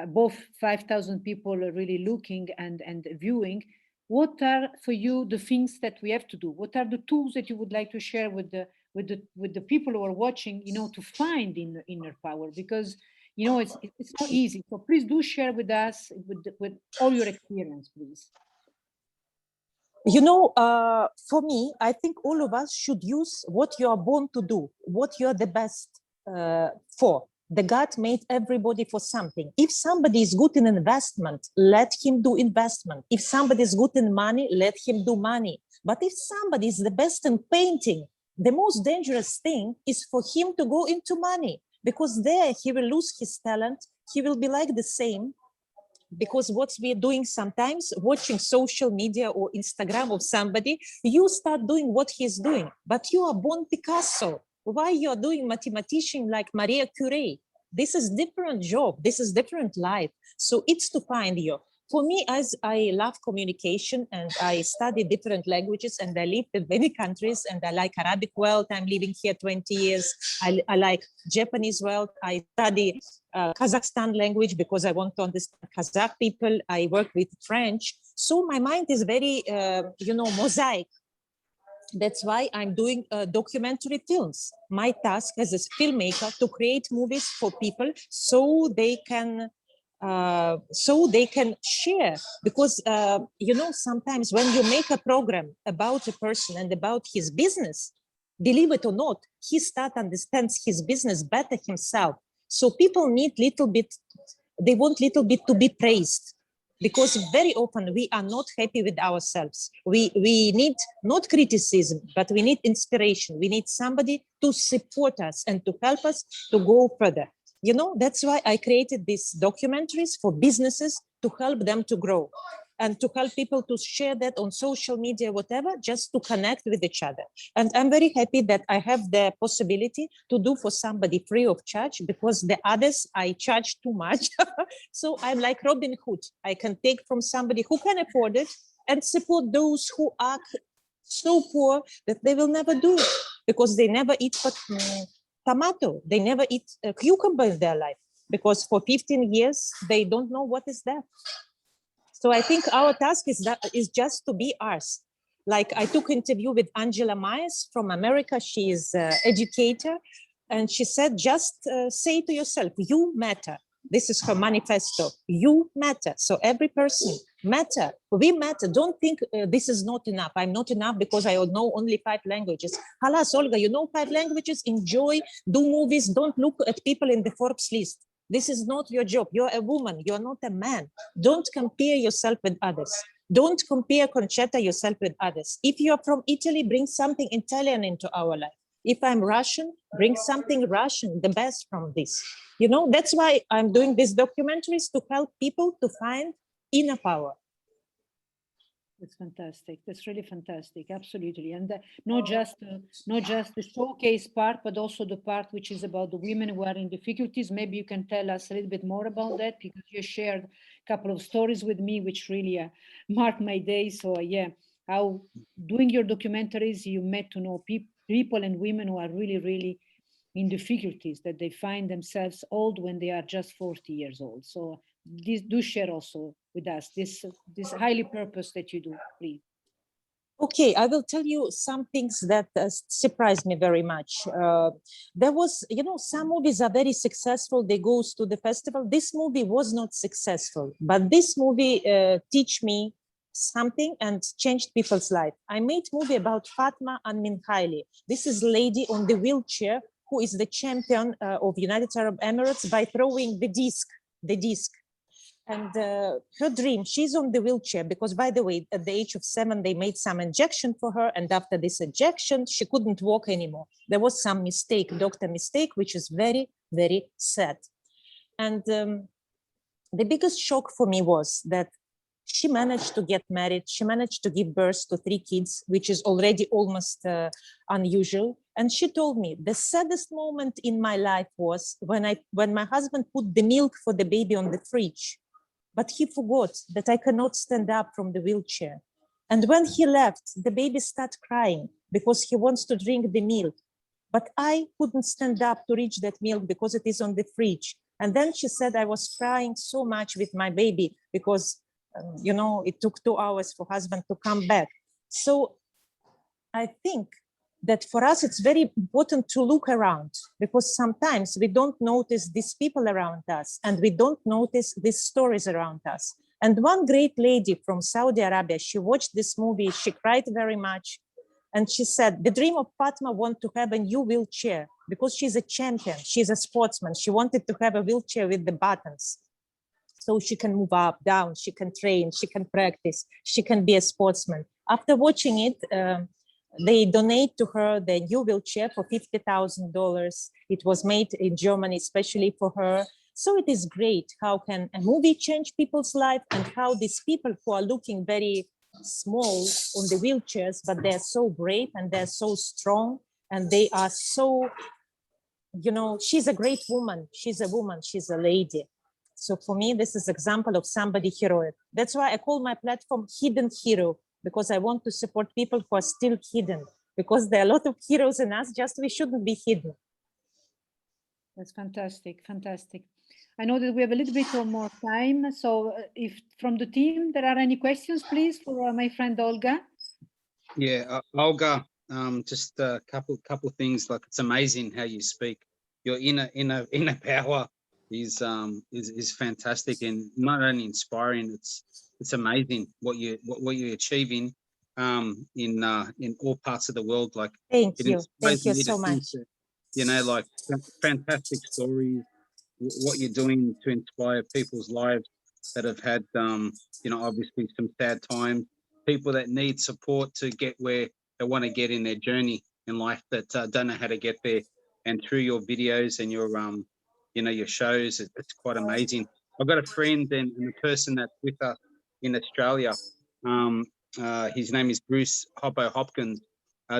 both 5,000 people really looking and viewing. What are for you the things that we have to do? What are the tools that you would like to share with the people who are watching, to find inner power? Because it's not easy. So please do share with us with all your experience, please. For me, I think all of us should use what you are born to do, what you are the best for. The God made everybody for something. If somebody is good in investment, let him do investment. If somebody is good in money, let him do money. But if somebody is the best in painting, the most dangerous thing is for him to go into money, because there he will lose his talent. He will be like the same. Because what we're doing sometimes, watching social media or Instagram of somebody, you start doing what he's doing, but you are born Picasso. Why you're doing mathematician like Maria Curie? This is different job. This is different life. So it's to find you. For me, as I love communication and I study different languages and I live in many countries and I like Arabic world. I'm living here 20 years. I like Japanese world. I study Kazakhstan language because I want to understand Kazakh people. I work with French. So my mind is very, mosaic. That's why I'm doing documentary films. My task as a filmmaker to create movies for people so they can share. Because sometimes when you make a program about a person and about his business, believe it or not, he understands his business better himself. So people need they want little bit to be praised. Because very often we are not happy with ourselves. We need not criticism, but we need inspiration. We need somebody to support us and to help us to go further. That's why I created these documentaries for businesses to help them to grow and to help people to share that on social media, whatever, just to connect with each other. And I'm very happy that I have the possibility to do for somebody free of charge, because the others I charge too much. So I'm like Robin Hood. I can take from somebody who can afford it and support those who are so poor that they will never do it, because they never eat tomato. They never eat a cucumber in their life, because for 15 years, they don't know what is that. So I think our task is just to be ours. Like I took an interview with Angela Myers from America. She is an educator. And she said, just say to yourself, you matter. This is her manifesto. You matter. So every person matter. We matter. Don't think this is not enough. I'm not enough because I know only 5 languages. Halas, Olga, you know 5 languages? Enjoy, do movies. Don't look at people in the Forbes list. This is not your job. You're a woman. You're not a man. Don't compare yourself with others. Don't compare Conchetta yourself with others. If you're from Italy, bring something Italian into our life. If I'm Russian, bring something Russian, the best from this. That's why I'm doing these documentaries, to help people to find inner power. That's fantastic. That's really fantastic. Absolutely. And not just the showcase part, but also the part which is about the women who are in difficulties. Maybe you can tell us a little bit more about that, because you shared a couple of stories with me, which really marked my day. So yeah, how doing your documentaries, you met to know people and women who are really, really in difficulties, that they find themselves old when they are just 40 years old. So do share also with us this highly purpose that you do, please. Okay, I will tell you some things that surprised me very much. There was, some movies are very successful. They go to the festival. This movie was not successful, but this movie teach me something and changed people's life. I made a movie about Fatma Al-Minhaili. This is a lady on the wheelchair who is the champion of United Arab Emirates by throwing the disc. And her dream, she's on the wheelchair because, by the way, at the age of 7, they made some injection for her. And after this injection, she couldn't walk anymore. There was some mistake, doctor mistake, which is very, very sad. And the biggest shock for me was that she managed to get married. She managed to give birth to 3 kids, which is already almost unusual. And she told me the saddest moment in my life was when my husband put the milk for the baby on the fridge, but he forgot that I cannot stand up from the wheelchair. And when he left, the baby started crying because he wants to drink the milk. but I couldn't stand up to reach that milk because it is on the fridge. And then she said, I was crying so much with my baby because, you know, it took 2 hours for husband to come back. So I think that for us, it's very important to look around, because sometimes we don't notice these people around us and we don't notice these stories around us. And one great lady from Saudi Arabia, she watched this movie, she cried very much. And she said, the dream of Fatma want to have a new wheelchair because she's a champion, she's a sportsman. She wanted to have a wheelchair with the buttons. So she can move up, down, she can train, she can practice, she can be a sportsman. After watching it, they donate to her the new wheelchair for $50,000. It was made in Germany, especially for her. So it is great. How can a movie change people's life, and how these people who are looking very small on the wheelchairs, but they're so brave and they're so strong and they are so, you know, she's a great woman. She's a woman, she's a lady. So for me, this is example of somebody heroic. That's why I call my platform Hidden Hero, because I want to support people who are still hidden, because there are a lot of heroes in us, just we shouldn't be hidden. That's fantastic, fantastic. I know that we have a little bit more time. So if from the team, there are any questions, please, for my friend Olga. Yeah, Olga, just a couple things. Like, it's amazing how you speak. Your inner power is fantastic, and not only inspiring. It's amazing what you're achieving in all parts of the world. Like, thank you so much. You know, like, fantastic stories. What you're doing to inspire people's lives that have had, you know, obviously some sad times, people that need support to get where they want to get in their journey in life, that don't know how to get there. And through your videos and your, you know, your shows, it's quite amazing. I've got a friend and a person that's with us in Australia. His name is Bruce Hoppo Hopkins.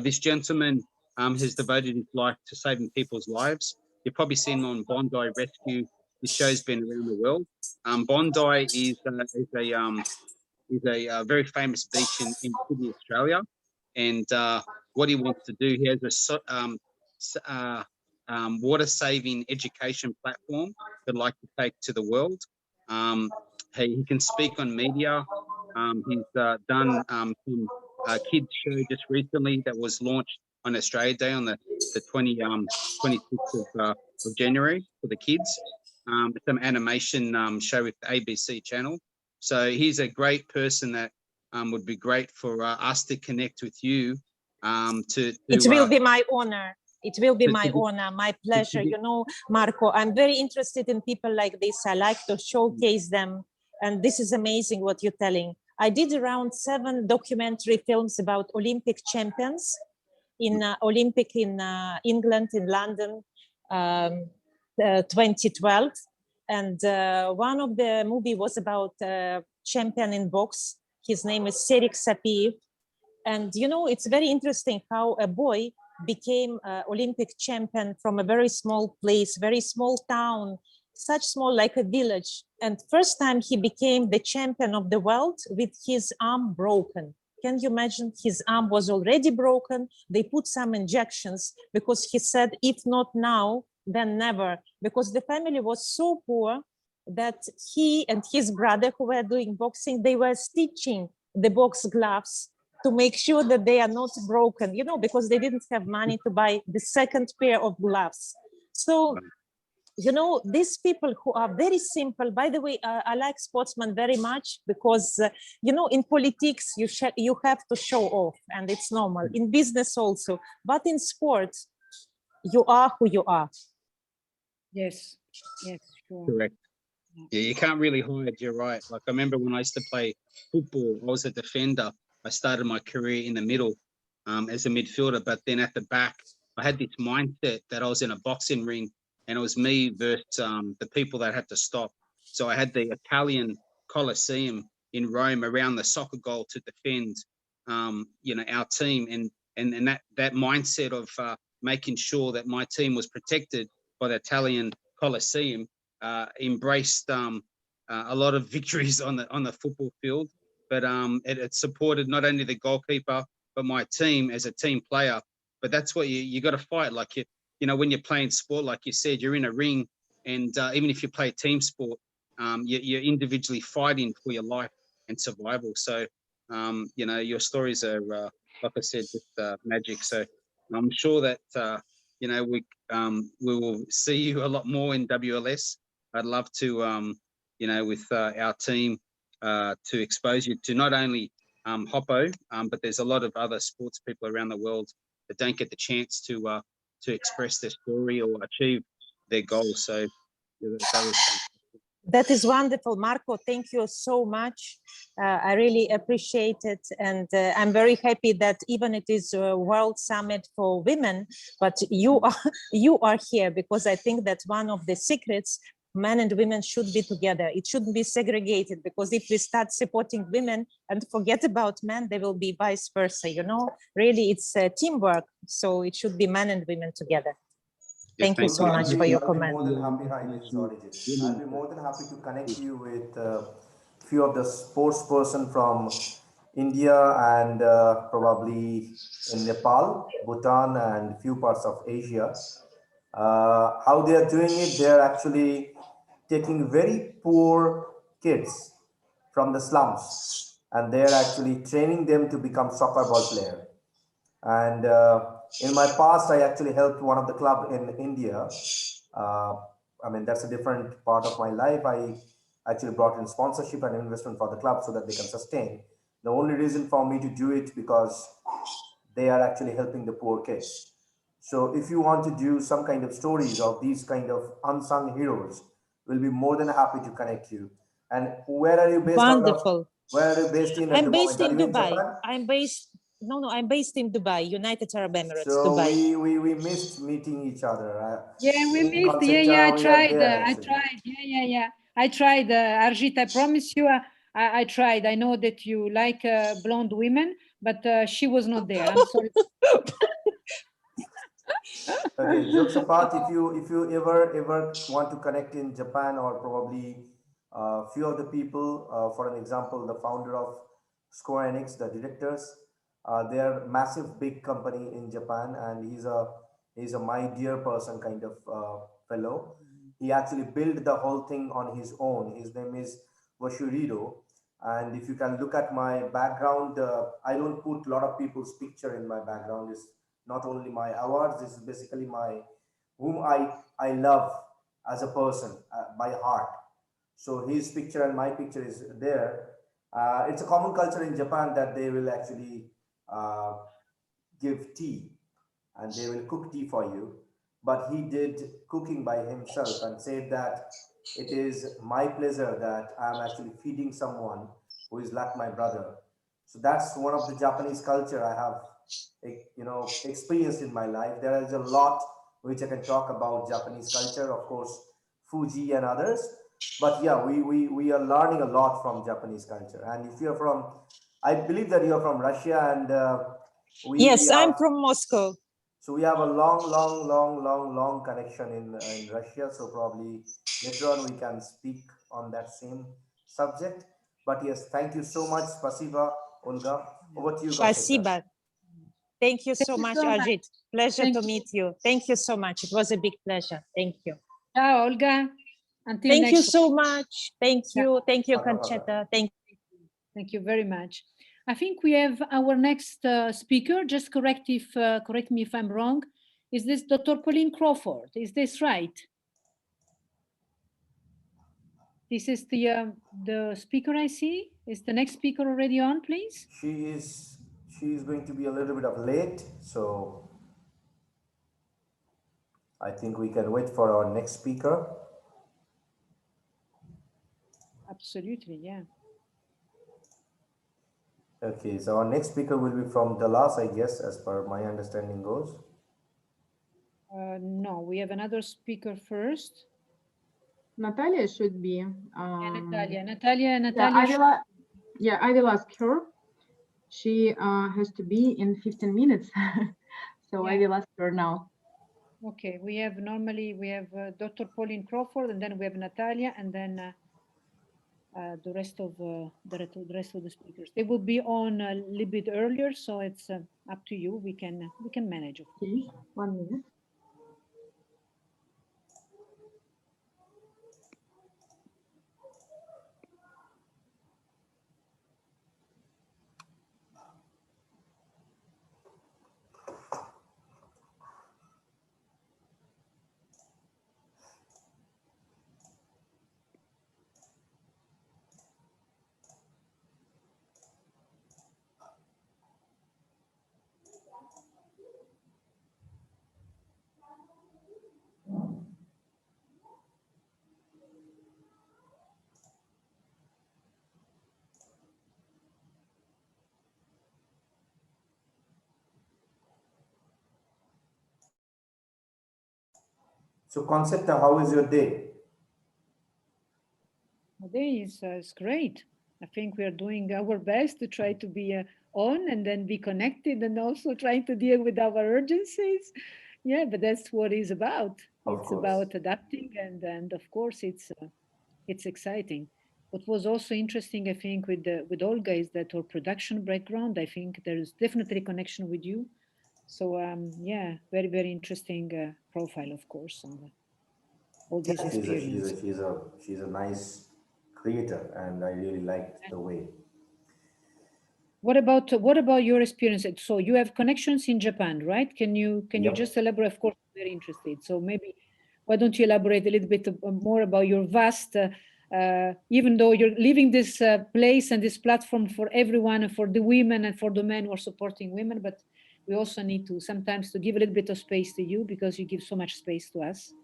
This gentleman has devoted his life to saving people's lives. You've probably seen him on Bondi Rescue. This show's been around the world. Bondi is a very famous beach in Sydney, Australia. And what he wants to do, he has a water-saving education platform that I'd like to take to the world. He can speak on media. He's done some kids show just recently that was launched on Australia Day on the 26th of January for the kids. Some animation show with the ABC channel. So he's a great person that would be great for us to connect with you. It will be my honor. It will be my honor, my pleasure. You know, Marco, I'm very interested in people like this. I like to showcase them. And this is amazing what you're telling. I did around 7 documentary films about Olympic champions in Olympic in England, in London, 2012. And one of the movie was about champion in box. His name is Serik Sapiev. And, you know, it's very interesting how a boy became Olympic champion from a very small place, very small town, such small like a village. And first time he became the champion of the world with his arm broken. Can you imagine? His arm was already broken. They put some injections because he said, if not now, then never. Because the family was so poor that he and his brother who were doing boxing, they were stitching the box gloves to make sure that they are not broken, you know, because they didn't have money to buy the second pair of gloves. So, you know, these people who are very simple, by the way, I like sportsmen very much because, you know, in politics, you have to show off and it's normal. In business also, but in sports, you are who you are. Yes, yes, sure. Correct. Yeah, you can't really hide, you're right. Like, I remember when I used to play football, I was a defender. I started my career in the middle as a midfielder, but then at the back, I had this mindset that I was in a boxing ring and it was me versus the people that had to stop. So I had the Italian Colosseum in Rome around the soccer goal to defend, you know, our team. And that mindset of making sure that my team was protected by the Italian Colosseum embraced a lot of victories on the football field. But it supported not only the goalkeeper, but my team as a team player. but that's what you got to fight. Like you know, when you're playing sport, like you said, you're in a ring, and even if you play team sport, you're individually fighting for your life and survival. So you know, your stories are like I said, just magic. So I'm sure that you know, we will see you a lot more in WLS. I'd love to you know, with our team to expose you to not only Hoppo, but there's a lot of other sports people around the world that don't get the chance to express their story or achieve their goals. So that was That is wonderful, Marco. Thank you so much. I really appreciate it. And I'm very happy that even it is a World Summit for Women, but you are here, because I think that one of the secrets, men and women should be together. It shouldn't be segregated, because if we start supporting women and forget about men, they will be vice versa. You know, really, it's teamwork. So it should be men and women together. Thank you so much for your comment. I'll be more than happy, I'll be more than happy to connect you with a few of the sports person from India and probably in Nepal, Bhutan, and few parts of Asia. How they are doing it, they're actually taking very poor kids from the slums, and they're actually training them to become soccer ball player. And in my past, I actually helped one of the club in India. Uh, I mean, that's a different part of my life. I actually brought in sponsorship and investment for the club so that they can sustain. The only reason for me to do it because they are actually helping the poor kids. So if you want to do some kind of stories of these kind of unsung heroes, we'll be more than happy to connect you. And where are you based out of? Wonderful. Where are you based in at I'm the based moment? Are in you in Dubai. Japan? I'm based in Dubai, United Arab Emirates, So Dubai. we missed meeting each other. Yeah, we In missed. Yeah, Concepta, I we are tried. there I actually. tried. Yeah. I tried. Arjit, I promise you, I tried. I know that you like blonde women, but she was not there. I'm sorry. Okay, jokes apart, if you ever want to connect in Japan, or probably few of the people, for an example, the founder of Square Enix, the directors, they are massive big company in Japan, and he's a my dear person kind of fellow. He actually built the whole thing on his own. His name is Washuriro, and if you can look at my background, I don't put a lot of people's picture in my background. It's not only my awards, this is basically my whom I love as a person by heart. So his picture and my picture is there. It's a common culture in Japan that they will actually uh, give tea, and they will cook tea for you. But he did cooking by himself and said that it is my pleasure that I'm actually feeding someone who is like my brother. So that's one of the Japanese culture I have, experienced in my life. There is a lot which I can talk about Japanese culture, of course, Fuji and others. But yeah, we are learning a lot from Japanese culture. And if you're from, I believe that you're from Russia, and we Yes, I'm have, from Moscow. so we have a long connection in Russia. So probably later on we can speak on that same subject. But yes, thank you so much, Spasiba, Olga. Over to you, Concepta. Spasiba. Thank you Thank so you much, so much. Arjit. Pleasure Thank to you. meet you. Thank you so much. It was a big pleasure. Thank you. Ciao, Olga. Until Thank you next so much. Thank Yeah. you. Thank you, Bye, bye, bye. Conchetta. Thank you very much. I think we have our next speaker. Just correct me if I'm wrong. Is this Dr. Pauline Crawford? Is this right? This is the speaker I see. Is the next speaker already on, please? She is going to be a little bit of late, so I think we can wait for our next speaker. Absolutely, yeah. Okay, so our next speaker will be from Dallas, I guess, as per my understanding goes. No, we have another speaker first. Natalia should be. Natalia. Yeah, I will ask her. She has to be in 15 minutes. So I Yeah. will ask her now. Okay, we have Dr. Pauline Crawford, and then we have Natalia, and then the rest of the rest of the speakers. They will be on a little bit earlier, so it's up to you. We can manage. Okay, 1 minute. So, Concepta, how is your day? Today is great. I think we are doing our best to try to be on and then be connected, and also trying to deal with our urgencies. Yeah, but that's what it's about. It's about adapting, and of course it's exciting. What was also interesting, I think, with Olga is that her production background. I think there is definitely a connection with you. So yeah, very, very interesting profile, of course, and all this experience. She's a nice creator, and I really liked the way. What about your experience? So you have connections in Japan, right? Can you just elaborate? Of course, I'm very interested. So maybe why don't you elaborate a little bit more about your vast, even though you're leaving this place and this platform for everyone, and for the women and for the men who are supporting women, but we also need to sometimes to give a little bit of space to you, because you give so much space to us.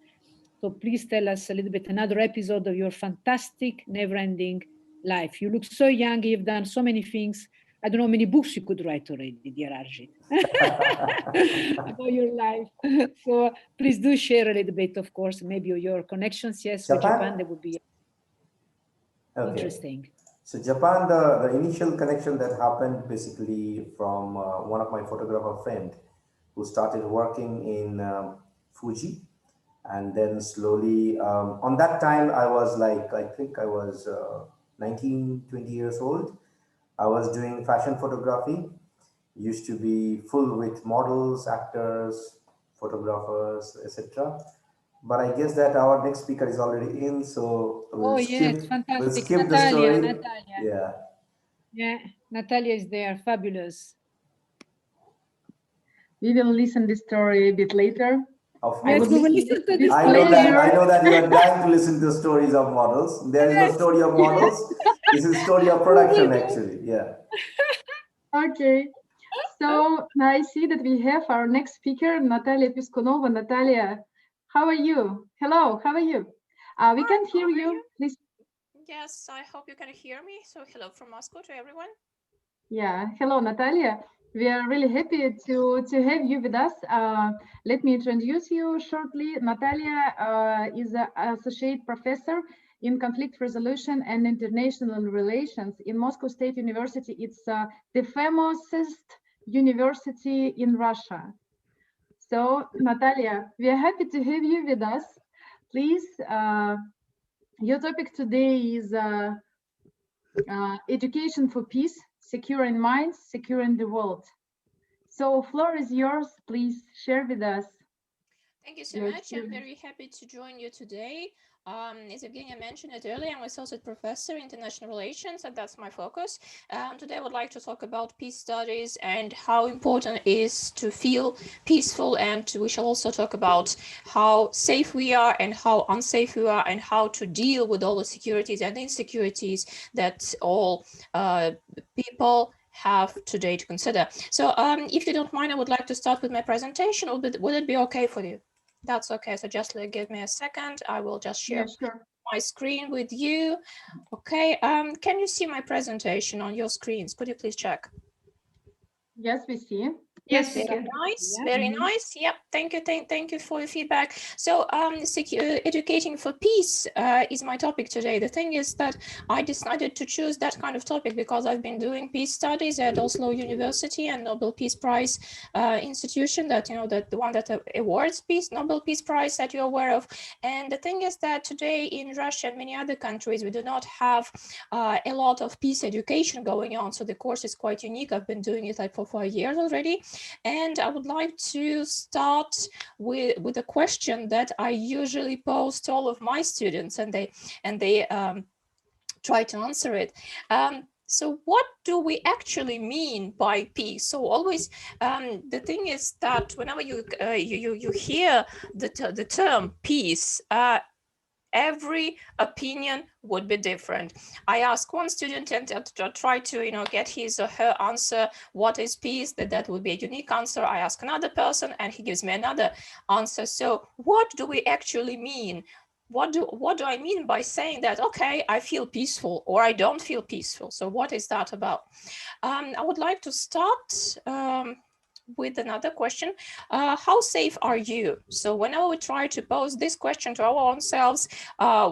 So please tell us a little bit, another episode of your fantastic, never-ending life. You look so young, you've done so many things. I don't know how many books you could write already, dear Arjit, about your life. So please do share a little bit, of course, maybe your connections, yes, with Japan, that would be interesting. So Japan, the initial connection that happened basically from one of my photographer friend who started working in Fuji, and then slowly, on that time I was like, I think I was 19, 20 years old. I was doing fashion photography, used to be full with models, actors, photographers, etc. But I guess that our next speaker is already in, so we'll yes, fantastic. we'll skip the Natalia, story. Natalia. Yeah, Natalia is there, fabulous. We will listen the story a bit later. Of yes, we will listen to this. I know that you are dying to listen to the stories of models. There is no story of models. This is a story of production, actually. Yeah. Okay. So I see that we have our next speaker, Natalia Piskunova. Natalia, how are you? Hello, how are you? We can't hear you. Please. Yes, I hope you can hear me. So hello from Moscow to everyone. Yeah, hello, Natalia. We are really happy to have you with us. Let me introduce you shortly. Natalia is an associate professor in conflict resolution and international relations in Moscow State University. It's the famous university in Russia. So, Natalia, we are happy to have you with us. Please, your topic today is education for peace, secure in minds, secure in the world. So floor is yours. Please share with us. Thank you so much. I'm very happy to join you today. As Evgenia mentioned it earlier, I'm associate professor in international relations, and that's my focus. Today I would like to talk about peace studies and how important it is to feel peaceful, and we shall also talk about how safe we are and how unsafe we are, and how to deal with all the securities and insecurities that all people have today to consider. So if you don't mind, I would like to start with my presentation. Would it be okay for you? That's okay. So just give me a second. I will just share my screen with you. Okay. Can you see my presentation on your screens? Could you please check? Yes, we see. Yes, we Very can. nice, Yeah. very nice. Yep, thank you, thank you for your feedback. So, educating for peace is my topic today. The thing is that I decided to choose that kind of topic because I've been doing peace studies at Oslo University and Nobel Peace Prize institution that, that the one that awards peace, Nobel Peace Prize that you're aware of. And the thing is that today in Russia and many other countries, we do not have a lot of peace education going on. So the course is quite unique. I've been doing it like for 5 years already. And I would like to start with a question that I usually pose to all of my students, and they try to answer it. So what do we actually mean by peace? So always, the thing is that whenever you hear the term peace, every opinion would be different. I ask one student and try to get his or her answer, what is peace? That would be a unique answer. I ask another person and he gives me another answer. So what do we actually mean? What do I mean by saying that, okay, I feel peaceful or I don't feel peaceful? So what is that about? I would like to start with another question. How safe are you? So whenever we try to pose this question to our own selves,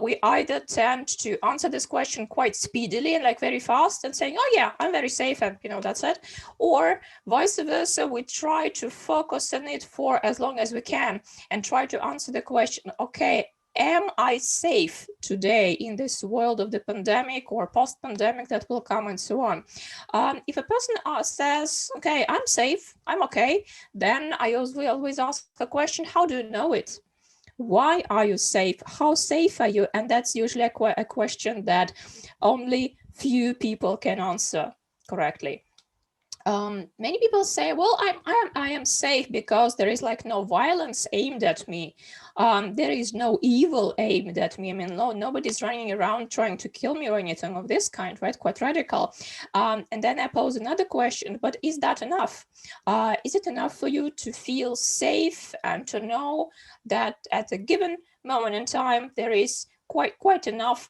we either tend to answer this question quite speedily and like very fast and saying, oh yeah, I'm very safe and that's it. Or vice versa, we try to focus on it for as long as we can and try to answer the question, okay, am I safe today in this world of the pandemic or post-pandemic that will come and so on? If a person says, okay, I'm safe, I'm okay, then I always ask the question, how do you know it? Why are you safe? How safe are you? And that's usually a question that only few people can answer correctly. Many people say, well, I am safe because there is like no violence aimed at me. There is no evil aimed at me. I mean, nobody's running around trying to kill me or anything of this kind, right? Quite radical. And then I pose another question, but is that enough? Is it enough for you to feel safe and to know that at a given moment in time, there is quite enough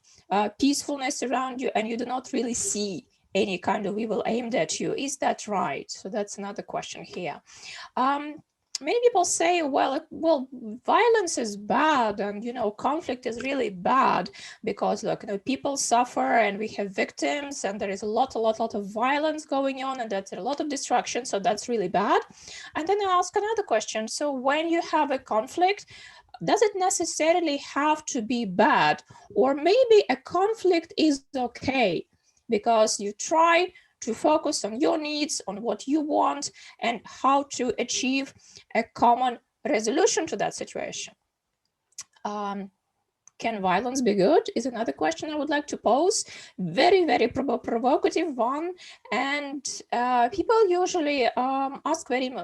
peacefulness around you and you do not really see any kind of evil aimed at you? Is that right? So that's another question here. Many people say, well, violence is bad and, conflict is really bad because, look, people suffer and we have victims and there is a lot of violence going on and that's a lot of destruction. So that's really bad. And then I ask another question. So when you have a conflict, does it necessarily have to be bad? Or maybe a conflict is okay because you try to focus on your needs, on what you want, and how to achieve a common resolution to that situation. Can violence be good? Is another question I would like to pose. Very, very provocative one. And people usually ask very,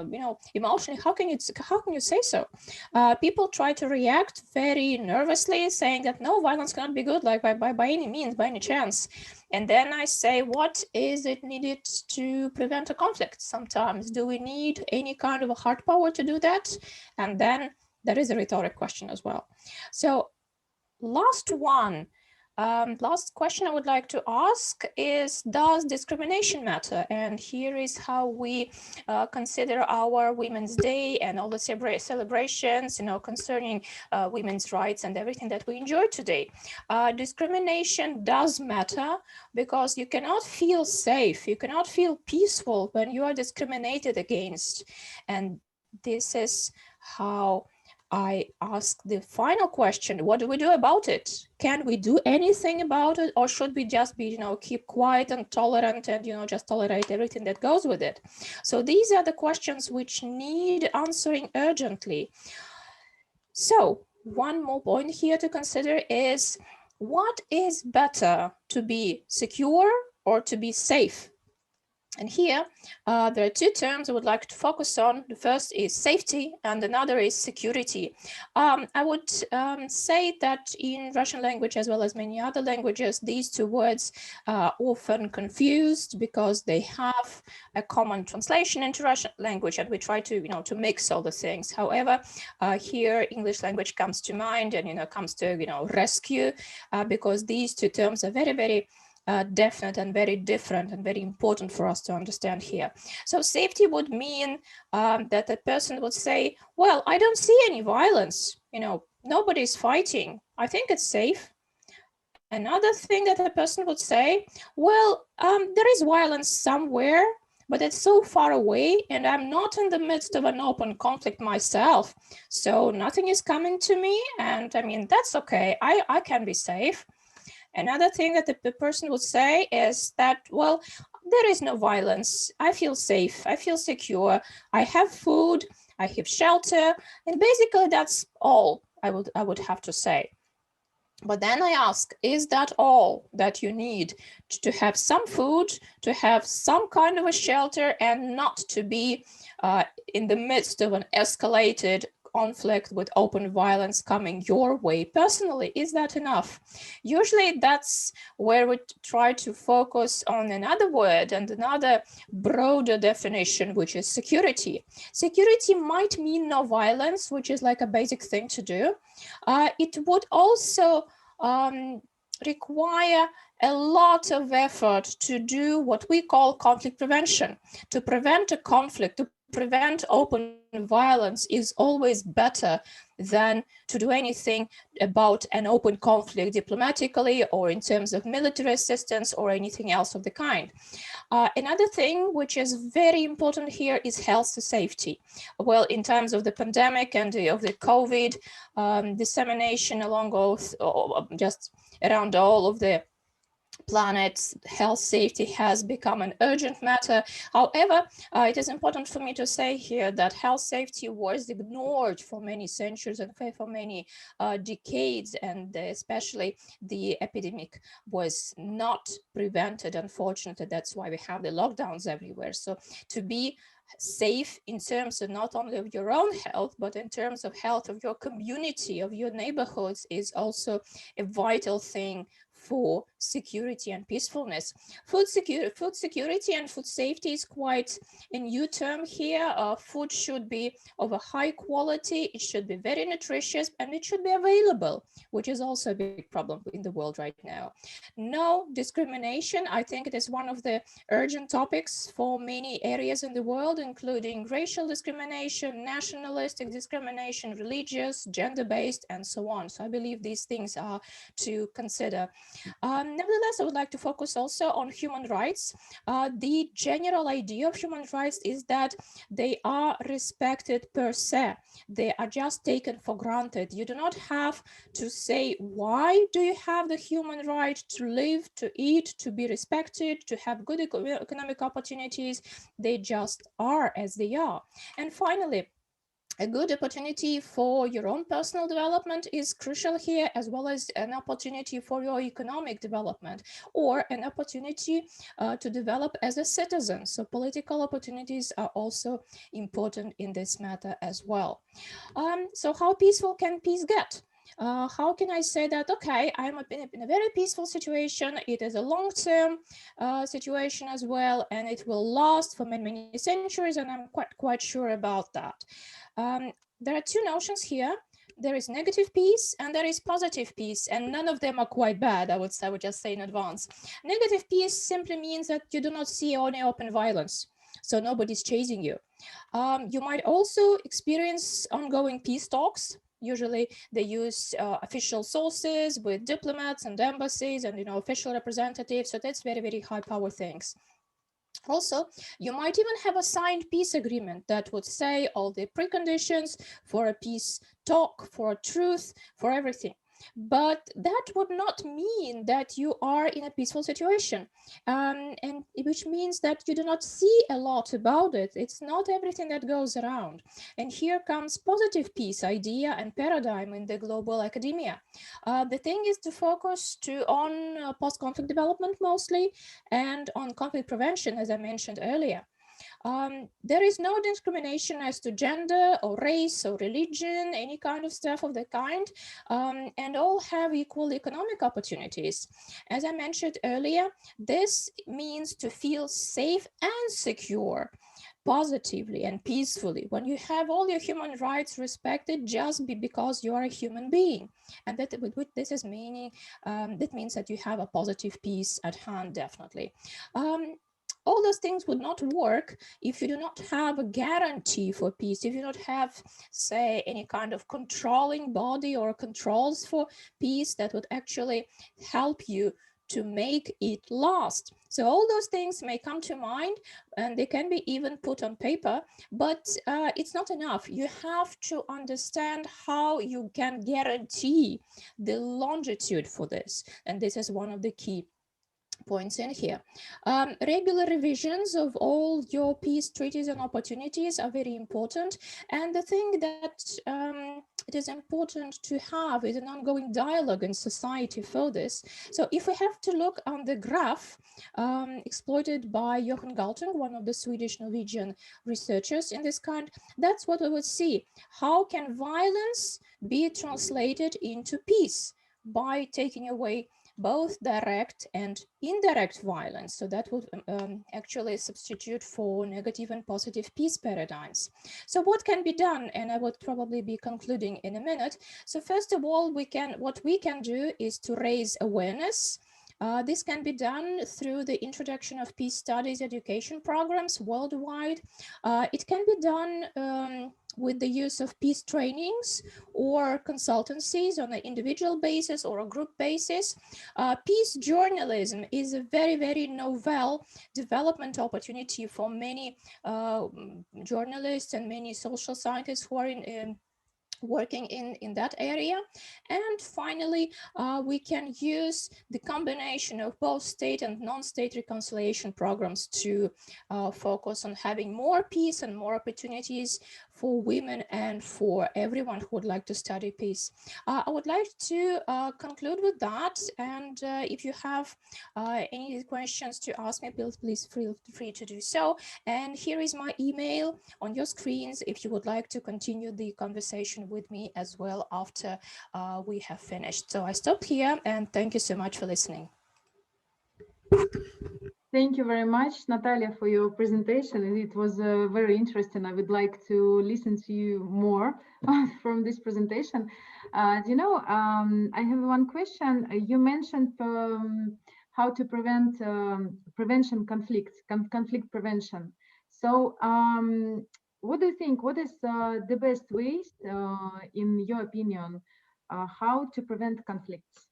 emotionally, how can you say so? People try to react very nervously, saying that no, violence cannot be good, like by any means, by any chance. And then I say, what is it needed to prevent a conflict? Sometimes, do we need any kind of a hard power to do that? And then there is a rhetoric question as well. So last question I would like to ask is, does discrimination matter? And here is how we consider our Women's Day and all the celebrations, concerning women's rights and everything that we enjoy today. Discrimination does matter because you cannot feel safe, you cannot feel peaceful when you are discriminated against. And this is how I ask the final question, what do we do about it? Can we do anything about it? Or should we just be, keep quiet and tolerant and, just tolerate everything that goes with it? So these are the questions which need answering urgently. So one more point here to consider is, what is better, to be secure or to be safe? And here, there are two terms I would like to focus on. The first is safety and another is security. I would say that in Russian language, as well as many other languages, these two words are often confused because they have a common translation into Russian language, and we try to, to mix all the things. However, here English language comes to mind and, comes to, rescue, because these two terms are very, very definite and very different and very important for us to understand here. So safety would mean that a person would say, well, I don't see any violence, nobody's fighting, I think it's safe. Another thing that a person would say, well, there is violence somewhere, but it's so far away and I'm not in the midst of an open conflict myself. So nothing is coming to me. And I mean, that's okay. I can be safe. Another thing that the person would say is that, well, there is no violence. I feel safe. I feel secure. I have food. I have shelter. And basically that's all I would have to say. But then I ask, is that all that you need to have some food, to have some kind of a shelter, and not to be in the midst of an escalated conflict with open violence coming your way? Personally, is that enough? Usually that's where we try to focus on another word and another broader definition, which is security. Security might mean no violence, which is like a basic thing to do. It would also require a lot of effort to do what we call conflict prevention. To prevent a conflict, to prevent open violence is always better than to do anything about an open conflict diplomatically or in terms of military assistance or anything else of the kind. Another thing which is very important here is health safety. Well, in terms of the pandemic and of the COVID dissemination just around all of the planet's health safety has become an urgent matter. However, it is important for me to say here that health safety was ignored for many centuries and for many decades, and especially the epidemic was not prevented, unfortunately. That's why we have the lockdowns everywhere. So to be safe in terms of not only of your own health, but in terms of health of your community, of your neighborhoods, is also a vital thing for security and peacefulness. Food security and food safety is quite a new term here. Food should be of a high quality, it should be very nutritious, and it should be available, which is also a big problem in the world right now. No discrimination. I think it is one of the urgent topics for many areas in the world, including racial discrimination, nationalistic discrimination, religious, gender-based, and so on. So I believe these things are to consider. Nevertheless, I would like to focus also on human rights. The general idea of human rights is that they are respected per se. They are just taken for granted. You do not have to say, why do you have the human right to live, to eat, to be respected, to have good economic opportunities? They just are as they are. And finally, a good opportunity for your own personal development is crucial here, as well as an opportunity for your economic development, or an opportunity to develop as a citizen. So political opportunities are also important in this matter as well. So how peaceful can peace get? How can I say that, okay, I'm in a very peaceful situation, it is a long-term situation as well, and it will last for many, many centuries, and I'm quite sure about that. There are two notions here. There is negative peace and there is positive peace, and none of them are quite bad, I would just say in advance. Negative peace simply means that you do not see any open violence, so nobody's chasing you. You might also experience ongoing peace talks. Usually they use official sources with diplomats and embassies and official representatives, so that's very, very high power things. Also, you might even have a signed peace agreement that would say all the preconditions for a peace talk, for truth, for everything. But that would not mean that you are in a peaceful situation, and which means that you do not see a lot about it. It's not everything that goes around. And here comes positive peace idea and paradigm in the global academia. The thing is to focus on post-conflict development mostly, and on conflict prevention, as I mentioned earlier. There is no discrimination as to gender or race or religion, any kind of stuff of the kind, and all have equal economic opportunities. As I mentioned earlier, this means to feel safe and secure. positively and peacefully, when you have all your human rights respected just because you are a human being. And that this is meaning, that means that you have a positive peace at hand, definitely. All those things would not work if you do not have a guarantee for peace, if you don't have, say, any kind of controlling body or controls for peace that would actually help you to make it last. So all those things may come to mind and they can be even put on paper, but it's not enough. You have to understand how you can guarantee the longitude for this. And this is one of the key points in here. Regular revisions of all your peace treaties and opportunities are very important. And the thing that it is important to have is an ongoing dialogue in society for this. So if we have to look on the graph exploited by Johan Galtung, one of the Swedish Norwegian researchers in this kind, that's what we would see. How can violence be translated into peace by taking away both direct and indirect violence? So that would actually substitute for negative and positive peace paradigms. So what can be done? And I would probably be concluding in a minute. So first of all, what we can do is to raise awareness. This can be done through the introduction of peace studies education programs worldwide. It can be done with the use of peace trainings or consultancies on an individual basis or a group basis. Peace journalism is a very, very novel development opportunity for many journalists and many social scientists who are working in that area. And finally, we can use the combination of both state and non-state reconciliation programs to focus on having more peace and more opportunities for women and for everyone who would like to study peace. I would like to conclude with that. And if you have any questions to ask me, please feel free to do so. And here is my email on your screens if you would like to continue the conversation with me as well after we have finished. So I stop here and thank you so much for listening. Thank you very much, Natalia, for your presentation. It was very interesting. I would like to listen to you more from this presentation. I have one question. You mentioned how to prevent conflict prevention. So what do you think? What is the best ways, in your opinion, how to prevent conflicts?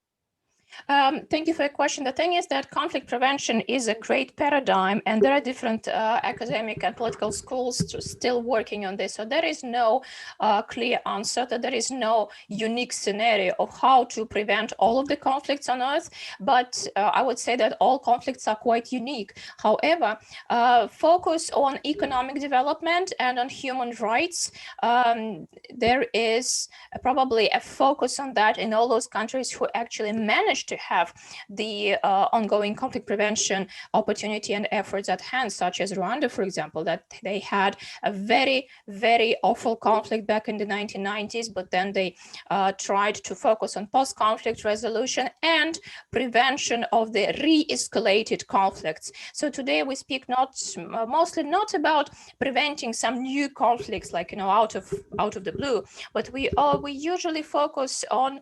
Thank you for your question. The thing is that conflict prevention is a great paradigm, and there are different academic and political schools still working on this. So there is no clear answer, that there is no unique scenario of how to prevent all of the conflicts on Earth. But I would say that all conflicts are quite unique. However, focus on economic development and on human rights. There is probably a focus on that in all those countries who actually manage to have the ongoing conflict prevention opportunity and efforts at hand, such as Rwanda, for example, that they had a very, very awful conflict back in the 1990s, but then they tried to focus on post-conflict resolution and prevention of the re-escalated conflicts. So today we speak mostly not about preventing some new conflicts, like out of the blue, but we usually focus on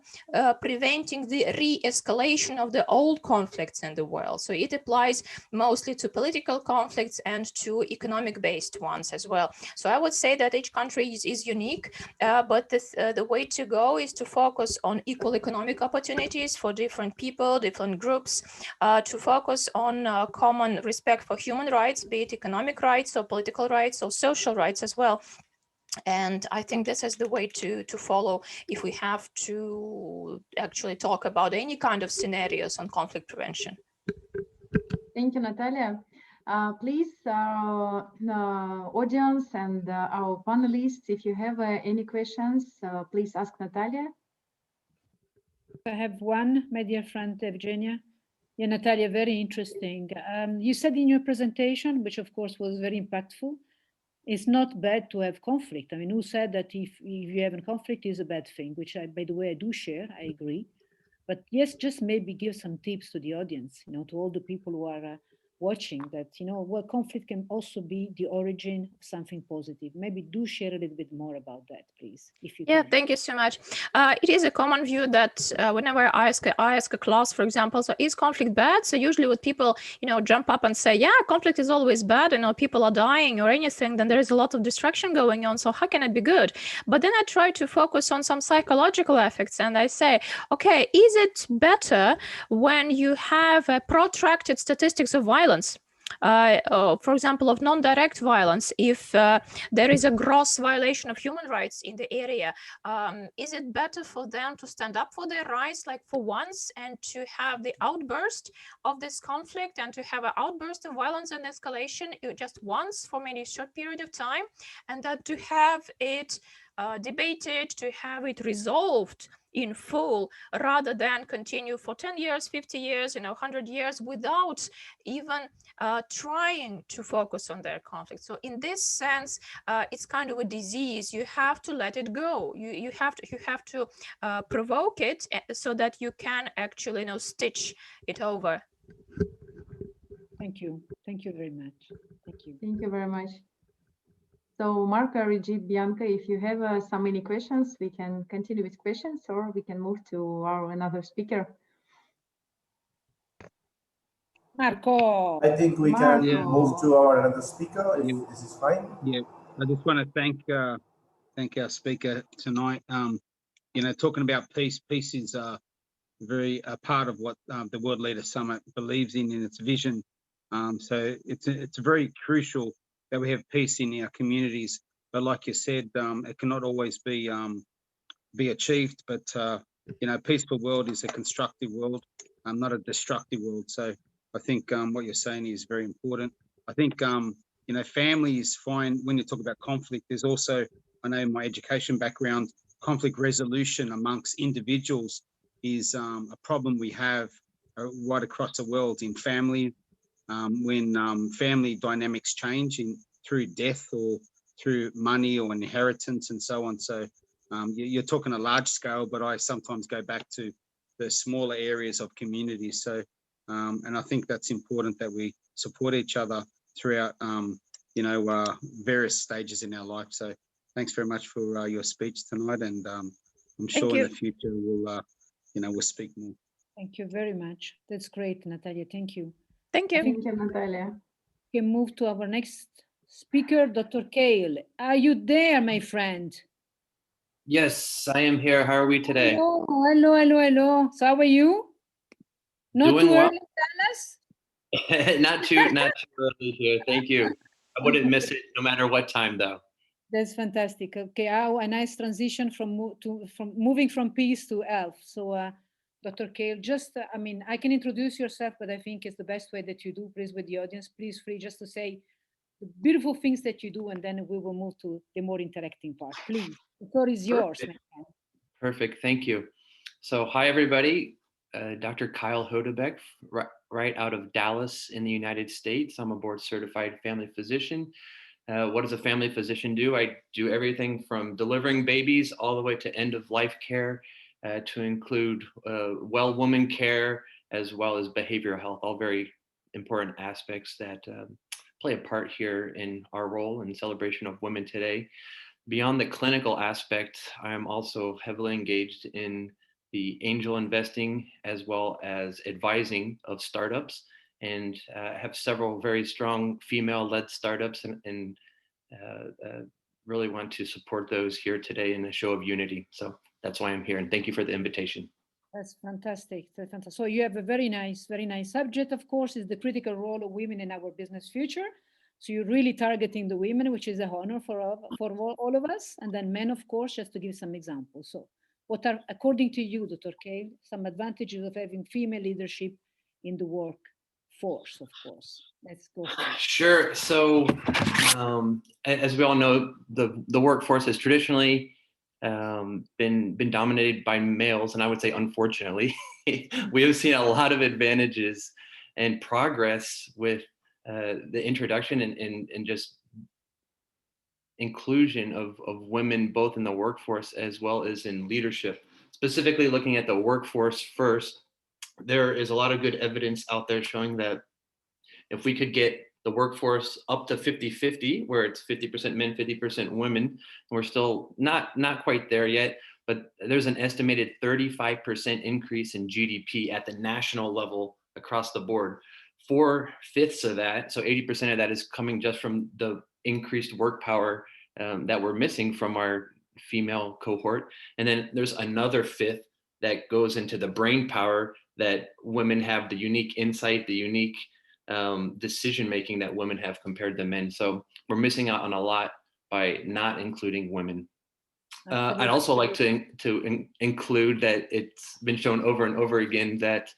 preventing the re-escalation of the old conflicts in the world. So it applies mostly to political conflicts and to economic-based ones as well. So I would say that each country is unique, but the way to go is to focus on equal economic opportunities for different people, different groups, to focus on common respect for human rights, be it economic rights or political rights or social rights as well. And I think this is the way to follow if we have to actually talk about any kind of scenarios on conflict prevention. Thank you, Natalia. Please, audience and our panelists, if you have any questions, please ask Natalia. I have one, my dear friend Evgenia. Yeah, Natalia, very interesting. You said in your presentation, which of course was very impactful, it's not bad to have conflict. I mean, who said that if you have a conflict is a bad thing, which by the way, I do share, I agree. But yes, just maybe give some tips to the audience, to all the people who are watching that, well, conflict can also be the origin of something positive. Maybe do share a little bit more about that, please, if you Yeah, can. thank you so much. It is a common view that whenever I ask a class, for example, so is conflict bad? So usually what people, jump up and say, yeah, conflict is always bad, people are dying or anything, then there is a lot of destruction going on. So how can it be good? But then I try to focus on some psychological effects and I say, okay, is it better when you have protracted statistics of violence? For example, of non-direct violence, if there is a gross violation of human rights in the area, is it better for them to stand up for their rights, like for once, and to have the outburst of this conflict and to have an outburst of violence and escalation just once for many short period of time, and that to have it debated, to have it resolved in full, rather than continue for 10 years, 50 years, 100 years without even trying to focus on their conflict. So in this sense, it's kind of a disease. You have to let it go. You have to provoke it so that you can actually stitch it over. Thank you. Thank you very much. Thank you. Thank you very much. So Marco, Regit, Bianca, if you have so many questions, we can continue with questions, or we can move to our another speaker. Marco. I think we can move to our another speaker if this is fine. Yeah, I just want to thank our speaker tonight. Talking about peace. Peace is very a part of what the World Leaders Summit believes in its vision. So it's very crucial that we have peace in our communities. But like you said, it cannot always be achieved. But a peaceful world is a constructive world, not a destructive world. So I think what you're saying is very important. I think families find, when you talk about conflict, there's also, I know in my education background, conflict resolution amongst individuals is a problem we have right across the world in family. When family dynamics change through death or through money or inheritance and so on. So you're talking a large scale, but I sometimes go back to the smaller areas of communities. So, and I think that's important that we support each other throughout, various stages in our life. So thanks very much for your speech tonight. And I'm sure in the future we'll speak more. Thank you very much. That's great, Natalia. Thank you. Thank you. Thank you, Natalia. We can move to our next speaker, Dr. Kale. Are you there, my friend? Yes, I am here. How are we today? Hello. So how are you? Not Doing too well. early, Dallas? not too early here. Thank you. I wouldn't miss it no matter what time, though. That's fantastic. Okay, a nice transition from moving from peace to health. So, Dr. Kale, just, I can introduce yourself, but I think it's the best way that you do. Please, with the audience, please free just to say the beautiful things that you do, and then we will move to the more interacting part. Please, the floor is yours, my friend. Perfect. Thank you. So, hi, everybody. Dr. Kyle Hodebeck, right out of Dallas in the United States. I'm a board-certified family physician. What does a family physician do? I do everything from delivering babies all the way to end-of-life care, to include well woman care, as well as behavioral health, all very important aspects that play a part here in our role in celebration of women today. Beyond the clinical aspect, I am also heavily engaged in the angel investing as well as advising of startups, and have several very strong female-led startups, and really want to support those here today in a show of unity. So that's why I'm here, and thank you for the invitation. That's fantastic. That's fantastic. So you have a very nice subject, of course, is the critical role of women in our business future. So you're really targeting the women, which is a honor for all of us. And then men, of course, just to give some examples. So what are, according to you, Dr. Kale, some advantages of having female leadership in the workforce, of course? Let's go for it. Sure. So as we all know, the workforce has traditionally been dominated by males, and I would say unfortunately we have seen a lot of advantages and progress with the introduction and just inclusion of women both in the workforce as well as in leadership. Specifically looking at the workforce first, there is a lot of good evidence out there showing that If we could get the workforce up to 50-50, where it's 50% men, 50% women, we're still not quite there yet, but there's an estimated 35% increase in GDP at the national level across the board. 4/5 of that, so 80% of that, is coming just from the increased work power that we're missing from our female cohort. And then there's another fifth that goes into the brain power that women have, the unique insight, the unique decision making that women have compared to men. So we're missing out on a lot by not including women. I'd also like to include that it's been shown over and over again that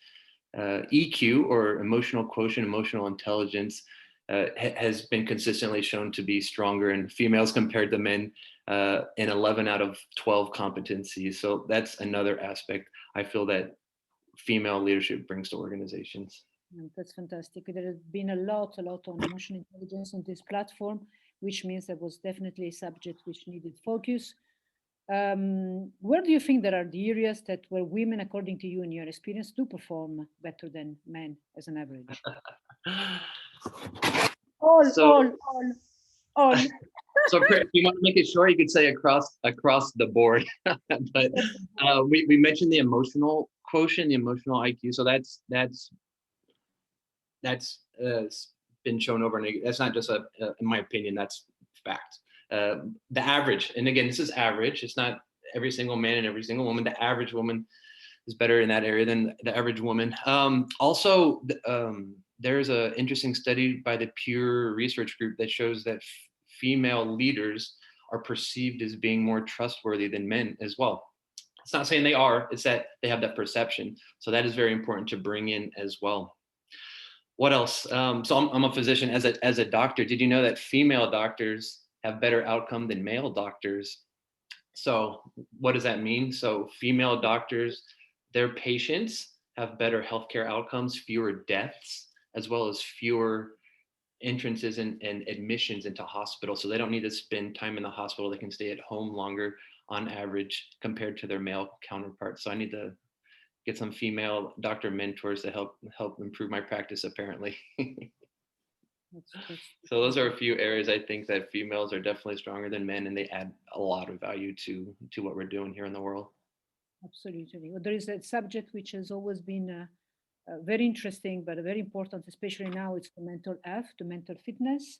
EQ, or emotional quotient, emotional intelligence, has been consistently shown to be stronger in females compared to men in 11 out of 12 competencies. So that's another aspect I feel that female leadership brings to organizations. That's fantastic. There has been a lot on emotional intelligence on this platform, which means that was definitely a subject which needed focus. Where do you think there are the areas that where women, according to you and your experience, do perform better than men as an average? all. So if you want to make it short, you could say across the board. But we mentioned the emotional quotient, the emotional IQ. So that's been shown over and again. That's not just in my opinion, that's fact. The average, and again, this is average. It's not every single man and every single woman. The average woman is better in that area than the average woman. Also, there's an interesting study by the Pew Research Group that shows that female leaders are perceived as being more trustworthy than men as well. It's not saying they are, it's that they have that perception. So that is very important to bring in as well. What else? So I'm a physician. As a doctor, did you know that female doctors have better outcome than male doctors? So what does that mean? So female doctors, their patients have better healthcare outcomes, fewer deaths, as well as fewer entrances and admissions into hospital. So they don't need to spend time in the hospital. They can stay at home longer on average compared to their male counterparts. So I need to get some female doctor mentors to help improve my practice, apparently. So those are a few areas I think that females are definitely stronger than men, and they add a lot of value to what we're doing here in the world. Absolutely. Well, there is a subject which has always been very interesting, but very important, especially now. It's the mental health, the mental fitness.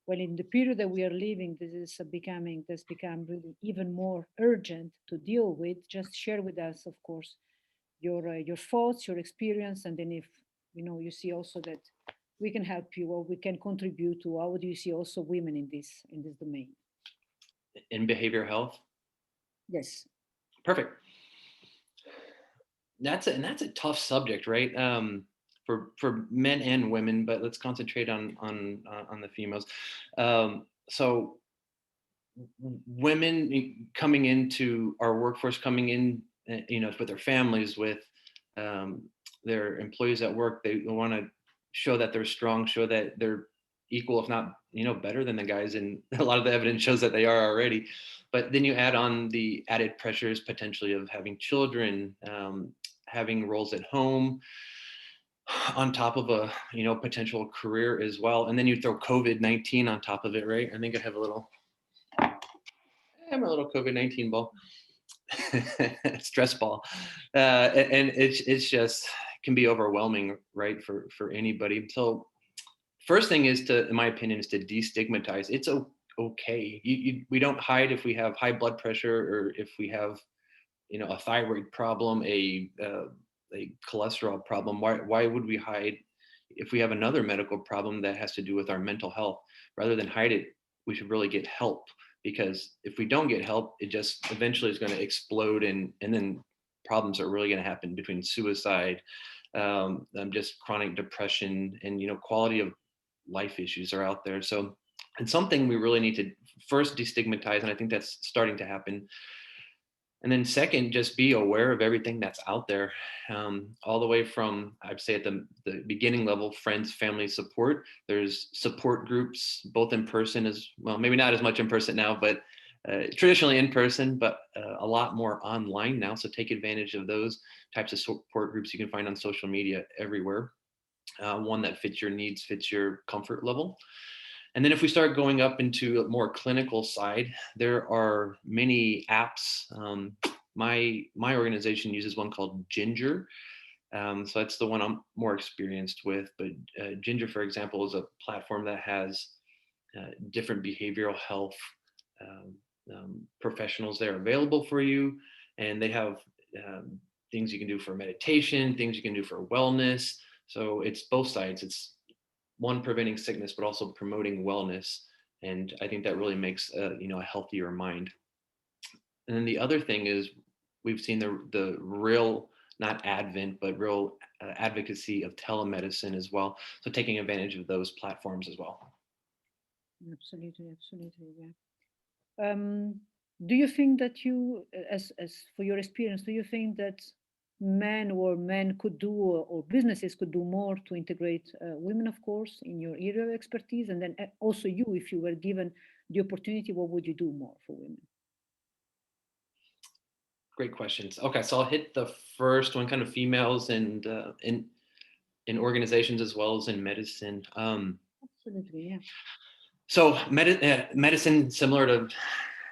Well, in the period that we are living, this become really even more urgent to deal with. Just share with us, of course, your thoughts, your experience, and then if you see also that we can help you or we can contribute to, how do you see also women in this domain? In behavioral health? Yes. Perfect. That's a tough subject, right? For men and women, but let's concentrate on the females. So women coming into our workforce, coming in, with their families, with their employees at work, they want to show that they're strong, show that they're equal, if not, better than the guys. And a lot of the evidence shows that they are already. But then you add on the added pressures potentially of having children, having roles at home, on top of a potential career as well. And then you throw COVID-19 on top of it, right? I think I have a little COVID-19 ball. Stress ball. And it's just can be overwhelming, right, for anybody. So first thing is in my opinion, is to destigmatize. It's okay. We don't hide if we have high blood pressure, or if we have a thyroid problem, a cholesterol problem. Why would we hide if we have another medical problem that has to do with our mental health? Rather than hide it, we should really get help, because if we don't get help, it just eventually is going to explode, and then problems are really going to happen between suicide, just chronic depression, and quality of life issues are out there. So it's something we really need to first destigmatize, and I think that's starting to happen. And then second, just be aware of everything that's out there, all the way from, I'd say at the beginning level, friends, family support. There's support groups, both in person as well, maybe not as much in person now, but traditionally in person, but a lot more online now. So take advantage of those types of support groups you can find on social media everywhere. one that fits your needs, fits your comfort level. And then if we start going up into a more clinical side, there are many apps. My organization uses one called Ginger. So that's the one I'm more experienced with. But Ginger, for example, is a platform that has different behavioral health professionals there available for you. And they have things you can do for meditation, things you can do for wellness. So it's both sides. It's one, preventing sickness, but also promoting wellness. And I think that really makes a healthier mind. And then the other thing is we've seen the real, not advent, but real advocacy of telemedicine as well. So taking advantage of those platforms as well. Absolutely, yeah. Do you think that you, as for your experience, do you think that men could do, or businesses could do more to integrate women, of course, in your area of expertise? And then also you, if you were given the opportunity, what would you do more for women? Great questions. Okay, so I'll hit the first one, kind of females and in organizations as well as in medicine. Absolutely, yeah. So medicine, similar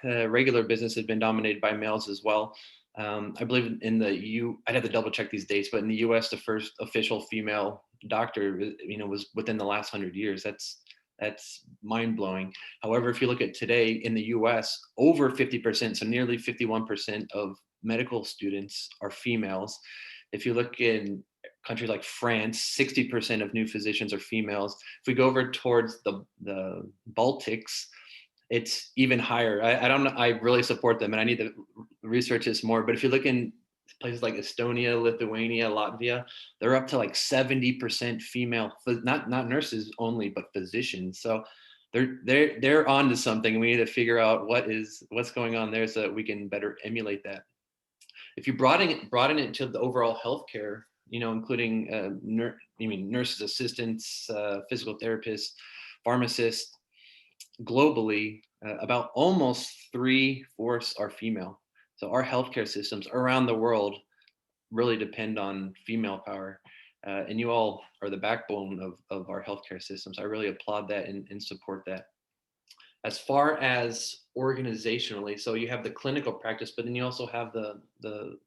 to regular business, has been dominated by males as well. I believe in I'd have to double check these dates, but in the US, the first official female doctor, was within the last 100 years. That's mind blowing. However, if you look at today in the US, over 50%, so nearly 51% of medical students are females. If you look in countries like France, 60% of new physicians are females. If we go over towards the Baltics, it's even higher. I don't know. I really support them, and I need to research this more. But if you look in places like Estonia, Lithuania, Latvia, they're up to like 70% female, not nurses only, but physicians. So they're on to something, and we need to figure out what's going on there so that we can better emulate that. If you broaden it to the overall healthcare, including nurses, assistants, physical therapists, pharmacists, globally, about almost 3/4 are female. So our healthcare systems around the world really depend on female power. And you all are the backbone of our healthcare systems. I really applaud that and support that. As far as organizationally, so you have the clinical practice, but then you also have the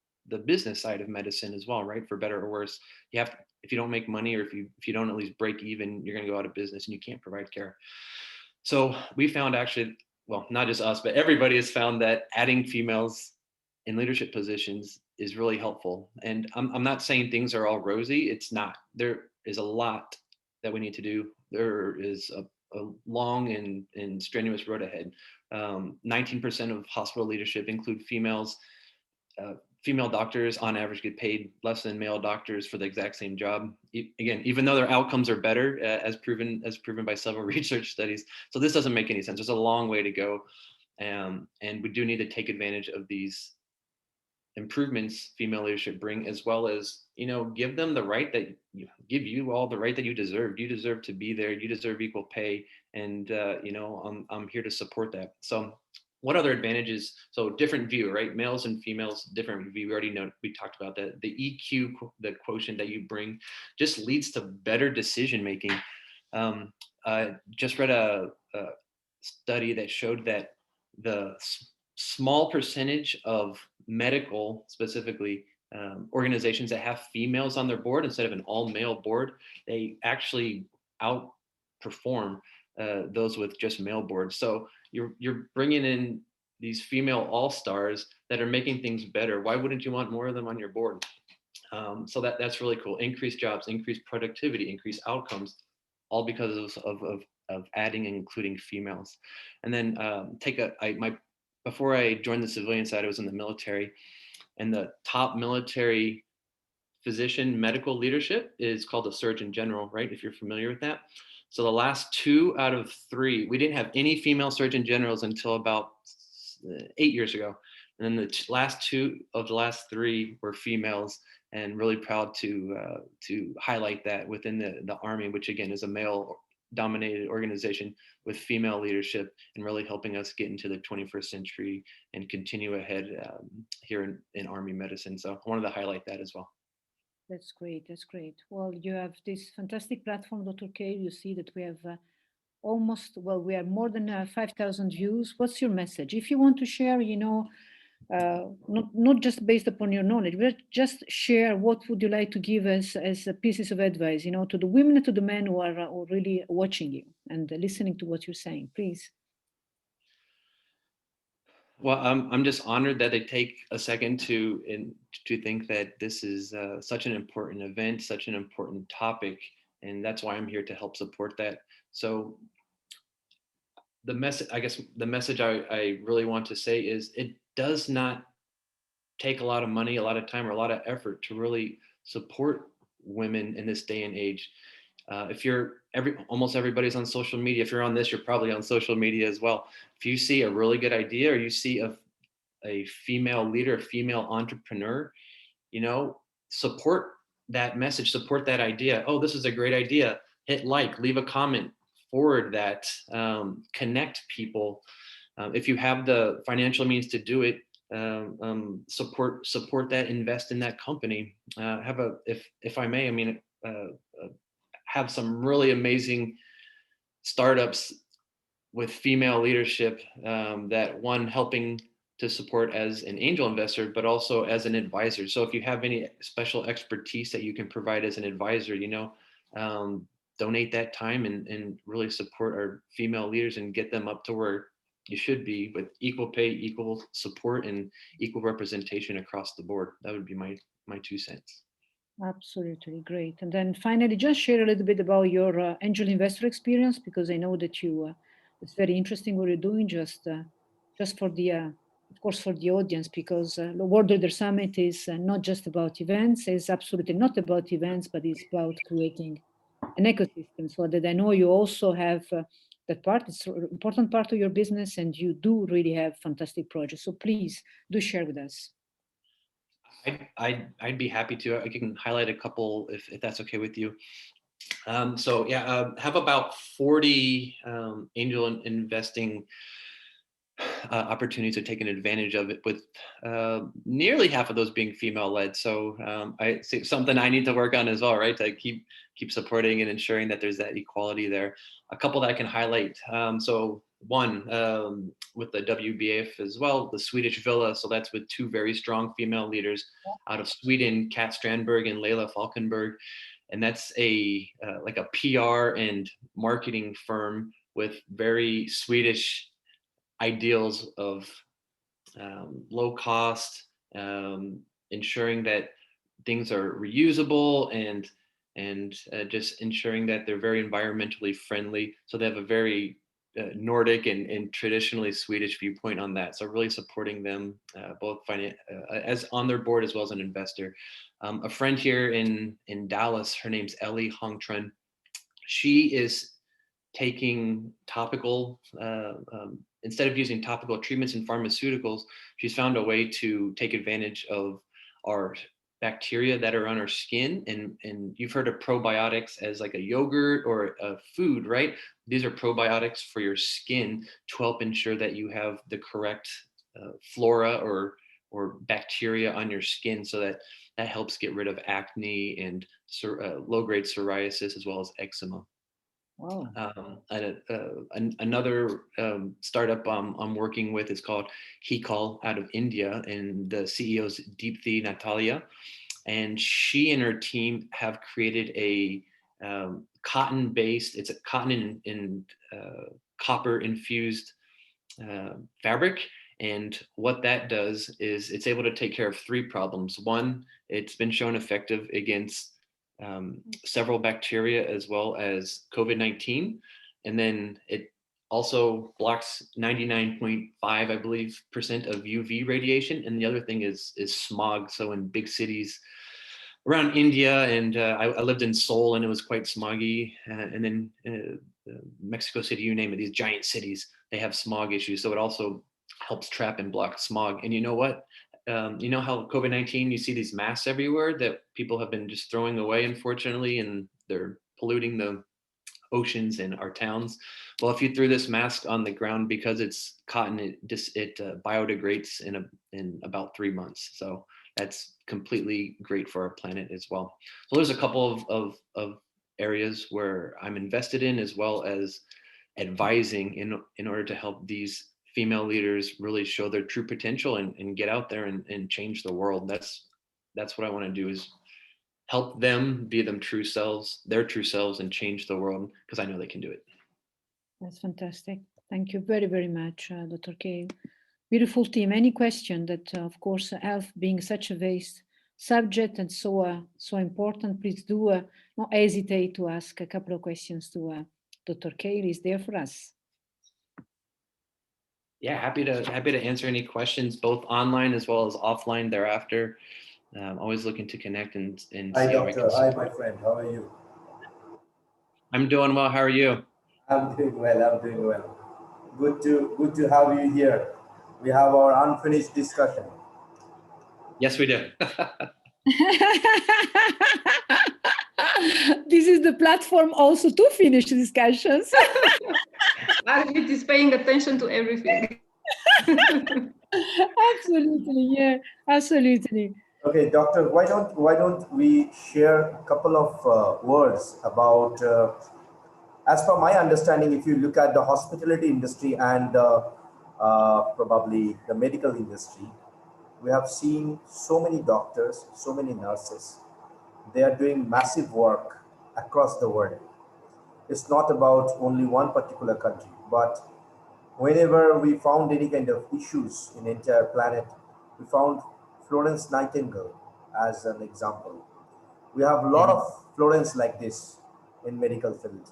business side of medicine as well, right? For better or worse, if you don't make money, or if you don't at least break even, you're going to go out of business and you can't provide care. So we found, actually, well, not just us, but everybody has found that adding females in leadership positions is really helpful. And I'm not saying things are all rosy. It's not. There is a lot that we need to do. There is a long and strenuous road ahead. 19% of hospital leadership include females. Female doctors on average get paid less than male doctors for the exact same job. Again, even though their outcomes are better, as proven by several research studies. So this doesn't make any sense. There's a long way to go. And we do need to take advantage of these improvements female leadership bring, as well as, give them the right that give you all the right that you deserve. You deserve to be there. You deserve equal pay. And, I'm here to support that. So what other advantages? So different view, right? Males and females, different view. We already know, we talked about that. The EQ, the quotient that you bring, just leads to better decision making. I just read a study that showed that the small percentage of medical, specifically, organizations that have females on their board instead of an all-male board, they actually outperform those with just male boards. So you're bringing in these female all-stars that are making things better. Why wouldn't you want more of them on your board? So that's really cool. Increased jobs, increased productivity, increased outcomes, all because of adding and including females. And then before I joined the civilian side, I was in the military, and the top military physician medical leadership is called a surgeon general, right? If you're familiar with that. So the last 2 out of 3, we didn't have any female surgeon generals until about 8 years ago. And then the last 2 of the last 3 were females, and really proud to highlight that within the Army, which again is a male dominated organization with female leadership, and really helping us get into the 21st century and continue ahead here in Army medicine. So I wanted to highlight that as well. That's great. That's great. Well, you have this fantastic platform, Dr. K. You see that we have we are more than 5,000 views. What's your message? If you want to share, not just based upon your knowledge, but just share what would you like to give us as pieces of advice, to the women and to the men who are really watching you and listening to what you're saying, please. Well, I'm just honored that they take a second to think that this is such an important event, such an important topic, and that's why I'm here to help support that. So the message I really want to say is it does not take a lot of money, a lot of time, or a lot of effort to really support women in this day and age. If you're almost everybody's on social media. If you're on this, you're probably on social media as well. If you see a really good idea, or you see a female leader, a female entrepreneur, support that message, support that idea. Oh, this is a great idea. Hit like, leave a comment, forward that, connect people. If you have the financial means to do it, support that, invest in that company. If I may, have some really amazing startups with female leadership, that one helping to support as an angel investor, but also as an advisor. So if you have any special expertise that you can provide as an advisor, donate that time and really support our female leaders and get them up to where you should be, with equal pay, equal support, and equal representation across the board. That would be my 2 cents. Absolutely great. And then finally, just share a little bit about your angel investor experience, because I know that you, it's very interesting what you're doing, just for the, of course, for the audience, because the World Leader Summit is not just about events. It's absolutely not about events, but it's about creating an ecosystem. So that I know you also have that part. It's an important part of your business, and you do really have fantastic projects. So please do share with us. I'd be happy to. I can highlight a couple if that's okay with you. Have about 40 angel investing opportunities, are taking advantage of it, with nearly half of those being female led. So I see something I need to work on as well, right? To keep supporting and ensuring that there's that equality there. A couple that I can highlight. One, with the WBF as well, the Swedish Villa. So that's with 2 very strong female leaders out of Sweden, Kat Strandberg and Leila Falkenberg. And that's like a PR and marketing firm with very Swedish ideals of low cost, ensuring that things are reusable, and just ensuring that they're very environmentally friendly. So they have a very Nordic and traditionally Swedish viewpoint on that. So really supporting them, both as on their board as well as an investor. A friend here in Dallas, her name's Ellie Hongtren. She is taking topical, instead of using topical treatments and pharmaceuticals, she's found a way to take advantage of our bacteria that are on our skin. And you've heard of probiotics as like a yogurt or a food, right? These are probiotics for your skin to help ensure that you have the correct flora or bacteria on your skin, so that helps get rid of acne and low-grade psoriasis, as well as eczema. Wow. Another startup I'm working with is called Hikal out of India, and the CEO is Deepthi Natalia, and she and her team have created a cotton-based, it's a cotton and copper infused fabric. And what that does is it's able to take care of 3 problems. One, it's been shown effective against several bacteria as well as COVID-19. And then it also blocks 99.5, I believe, % of UV radiation. And the other thing is smog. So in big cities around India, and I lived in Seoul, and it was quite smoggy. And then Mexico City, you name it, these giant cities, they have smog issues. So it also helps trap and block smog. And you know what? You know how COVID-19, you see these masks everywhere that people have been just throwing away, unfortunately, and they're polluting the oceans and our towns. Well, if you threw this mask on the ground, because it's cotton, it biodegrades in about 3 months. So that's completely great for our planet as well. So there's a couple of areas where I'm invested in, as well as advising in order to help these female leaders really show their true potential and get out there and change the world. That's what I want to do, is help them be their true selves, and change the world, because I know they can do it. That's fantastic. Thank you very, very much, Dr. K. Beautiful team. Any question that, of course, health being such a vast subject and so important, please do not hesitate to ask a couple of questions to Dr. K. He's there for us. Yeah, happy to answer any questions, both online as well as offline thereafter. Always looking to connect and see Hi, how I doctor. can Hi, support. my friend. How are you? I'm doing well. How are you? I'm doing well. I'm doing well. Good to have you here. We have our unfinished discussion. Yes, we do. This is the platform also to finish discussions. Arjit is paying attention to everything. Absolutely, yeah, absolutely. Okay, doctor, why don't we share a couple of words about, as per my understanding, if you look at the hospitality industry and probably the medical industry, we have seen so many doctors, so many nurses. They are doing massive work across the world. It's not about only one particular country, but whenever we found any kind of issues in the entire planet, we found Florence Nightingale as an example. We have a lot of Florence like this in medical field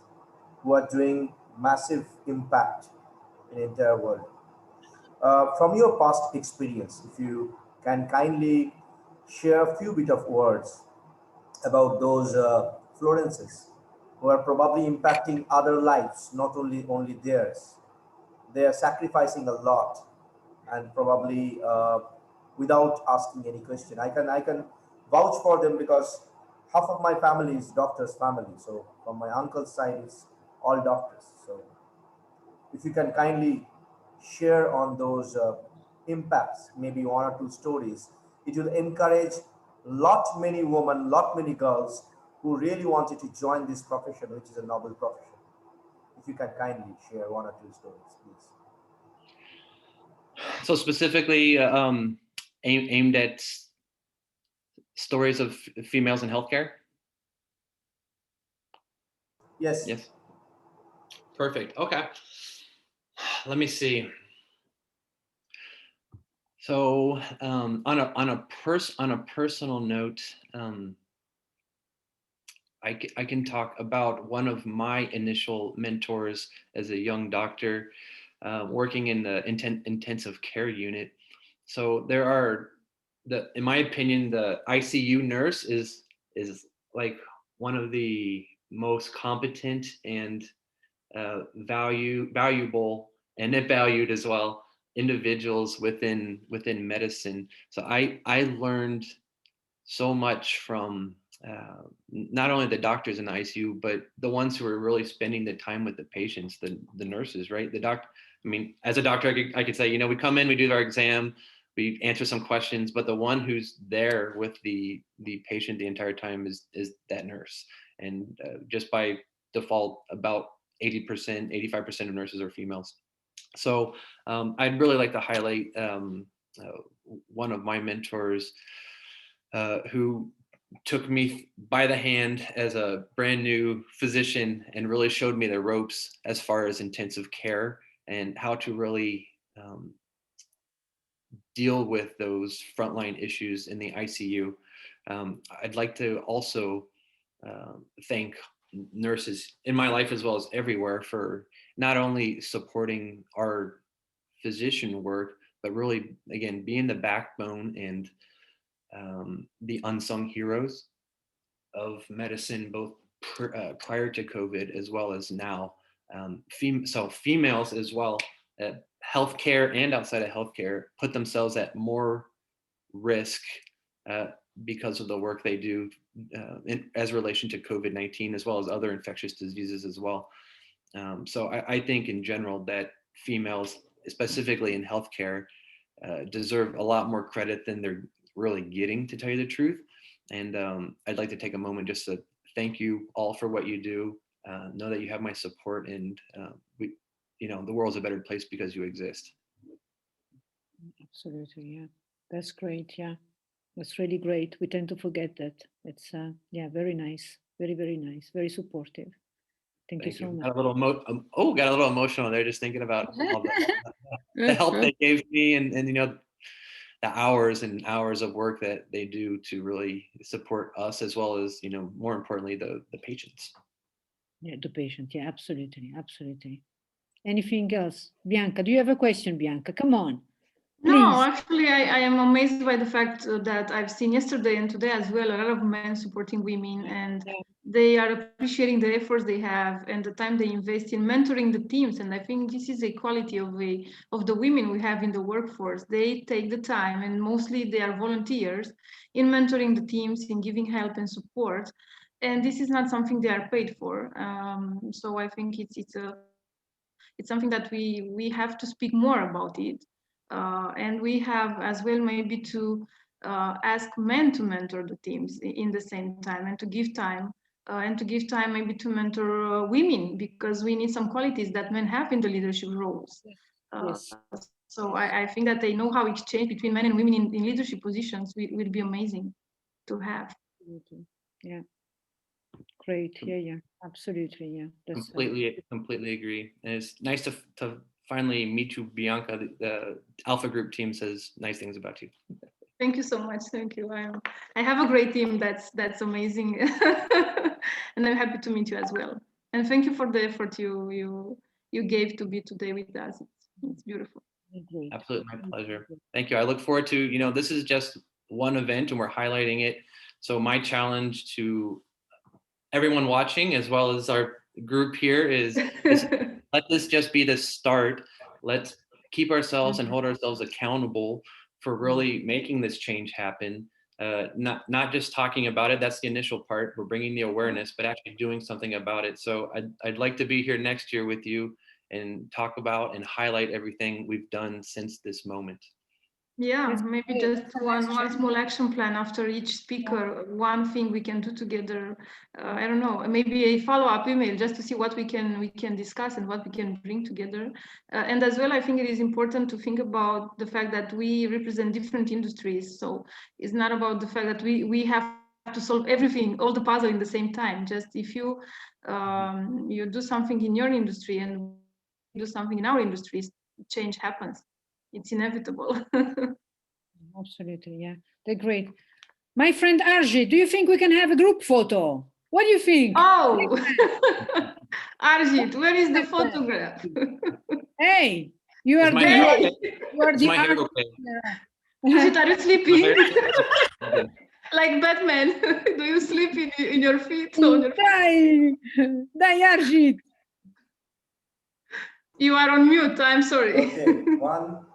who are doing massive impact in the entire world. From your past experience, if you can kindly share a few bit of words about those Florences who are probably impacting other lives, not only theirs. They are sacrificing a lot, and probably without asking any question. I can vouch for them because half of my family is doctors' family. So from my uncle's side, it's all doctors. So if you can kindly share on those impacts, maybe one or two stories, it will encourage lot many women, lot many girls who really wanted to join this profession, which is a noble profession. If you can kindly share one or two stories, please. So specifically aimed at stories of females in healthcare? Yes. Yes. Perfect. Okay. Let me see. So on a personal note, I can talk about one of my initial mentors as a young doctor, working in the intensive care unit. So there are in my opinion, the ICU nurse is like one of the most competent and valuable and valued as well individuals within medicine. So I learned so much from not only the doctors in the ICU, but the ones who are really spending the time with the patients, the nurses, right? I mean, as a doctor, I could say, we come in, we do our exam, we answer some questions, but the one who's there with the patient the entire time is that nurse. And just by default, about 80%, 85% of nurses are females. So I'd really like to highlight one of my mentors who took me by the hand as a brand new physician and really showed me the ropes as far as intensive care and how to really deal with those frontline issues in the ICU. I'd like to also thank nurses in my life as well as everywhere for not only supporting our physician work, but really, again, being the backbone and the unsung heroes of medicine, both prior to COVID as well as now. So females as well, healthcare and outside of healthcare, put themselves at more risk because of the work they do as relation to COVID-19, as well as other infectious diseases as well. So I think in general that females, specifically in healthcare, deserve a lot more credit than they're really getting, to tell you the truth. And I'd like to take a moment just to thank you all for what you do. Know that you have my support, and the world's a better place because you exist. Absolutely, yeah. That's great, yeah. That's really great. We tend to forget that. It's, very nice. Very, very nice. Very supportive. Thank you so much. Got a little emotional there just thinking about all the help they gave me, and the hours and hours of work that they do to really support us, as well as, more importantly, the patients. Yeah, the patient. Yeah, absolutely. Absolutely. Anything else? Bianca, do you have a question, Bianca? Come on. Please. No, actually, I am amazed by the fact that I've seen yesterday and today as well, a lot of men supporting women, and they are appreciating the efforts they have and the time they invest in mentoring the teams. And I think this is a quality of the women we have in the workforce. They take the time, and mostly they are volunteers in mentoring the teams, in giving help and support. And this is not something they are paid for. So I think it's something that we have to speak more about it. And we have as well maybe to ask men to mentor the teams in the same time, and to give time maybe to mentor women, because we need some qualities that men have in the leadership roles. Yes. So I think that they know how exchange between men and women in leadership positions will be amazing to have. Yeah. Great. Yeah. Absolutely. Yeah. That's completely agree. And it's nice to finally meet you, Bianca. The Alpha Group team says nice things about you. Thank you so much. Thank you. I have a great team. That's amazing. And I'm happy to meet you as well. And thank you for the effort you gave to be today with us. It's beautiful. Absolutely, my pleasure. Thank you. I look forward to, this is just one event and we're highlighting it. So my challenge to everyone watching, as well as our group here, is let this just be the start. Let's keep ourselves and hold ourselves accountable for really making this change happen. Not just talking about it, that's the initial part. We're bringing the awareness, but actually doing something about it. So I'd like to be here next year with you and talk about and highlight everything we've done since this moment. Yeah, maybe just one small action plan after each speaker, one thing we can do together. I don't know, maybe a follow-up email just to see what we can discuss and what we can bring together. And as well, I think it is important to think about the fact that we represent different industries. So it's not about the fact that we have to solve everything, all the puzzle in the same time. Just if you you do something in your industry and do something in our industries, change happens. It's inevitable. Absolutely, yeah. They're great. My friend Arjit, do you think we can have a group photo? What do you think? Oh, Arjit, where is the photograph? Hey, you are the Arjit, are you sleeping? Like Batman, do you sleep in your feet? Dai, Arjit. You are on mute, I'm sorry. Okay, 1,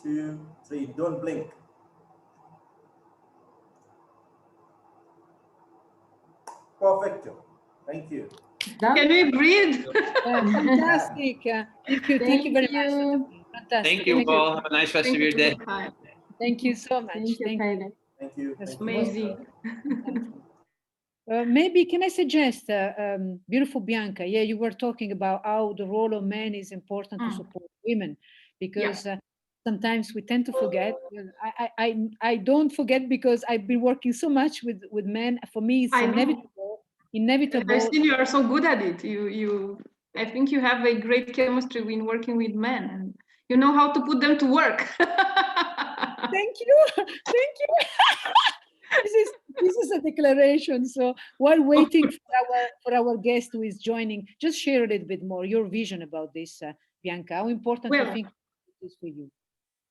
2, 3, don't blink. Perfect. Thank you. Can we breathe? Fantastic. Thank you very much. Fantastic. Thank you all. Have a nice rest of your day. Thank you so much. Thank you. Thank you. That's amazing. Maybe can I suggest, beautiful Bianca, you were talking about how the role of men is important to support women, because sometimes we tend to forget. I don't forget because I've been working so much with men. For me, it's inevitable. I've seen you are so good at it. I think you have a great chemistry when working with men, and you know how to put them to work. Thank you. Thank you. This is a declaration. So while waiting for our guest who is joining, just share a little bit more your vision about this, Bianca. How important do you think it is for you?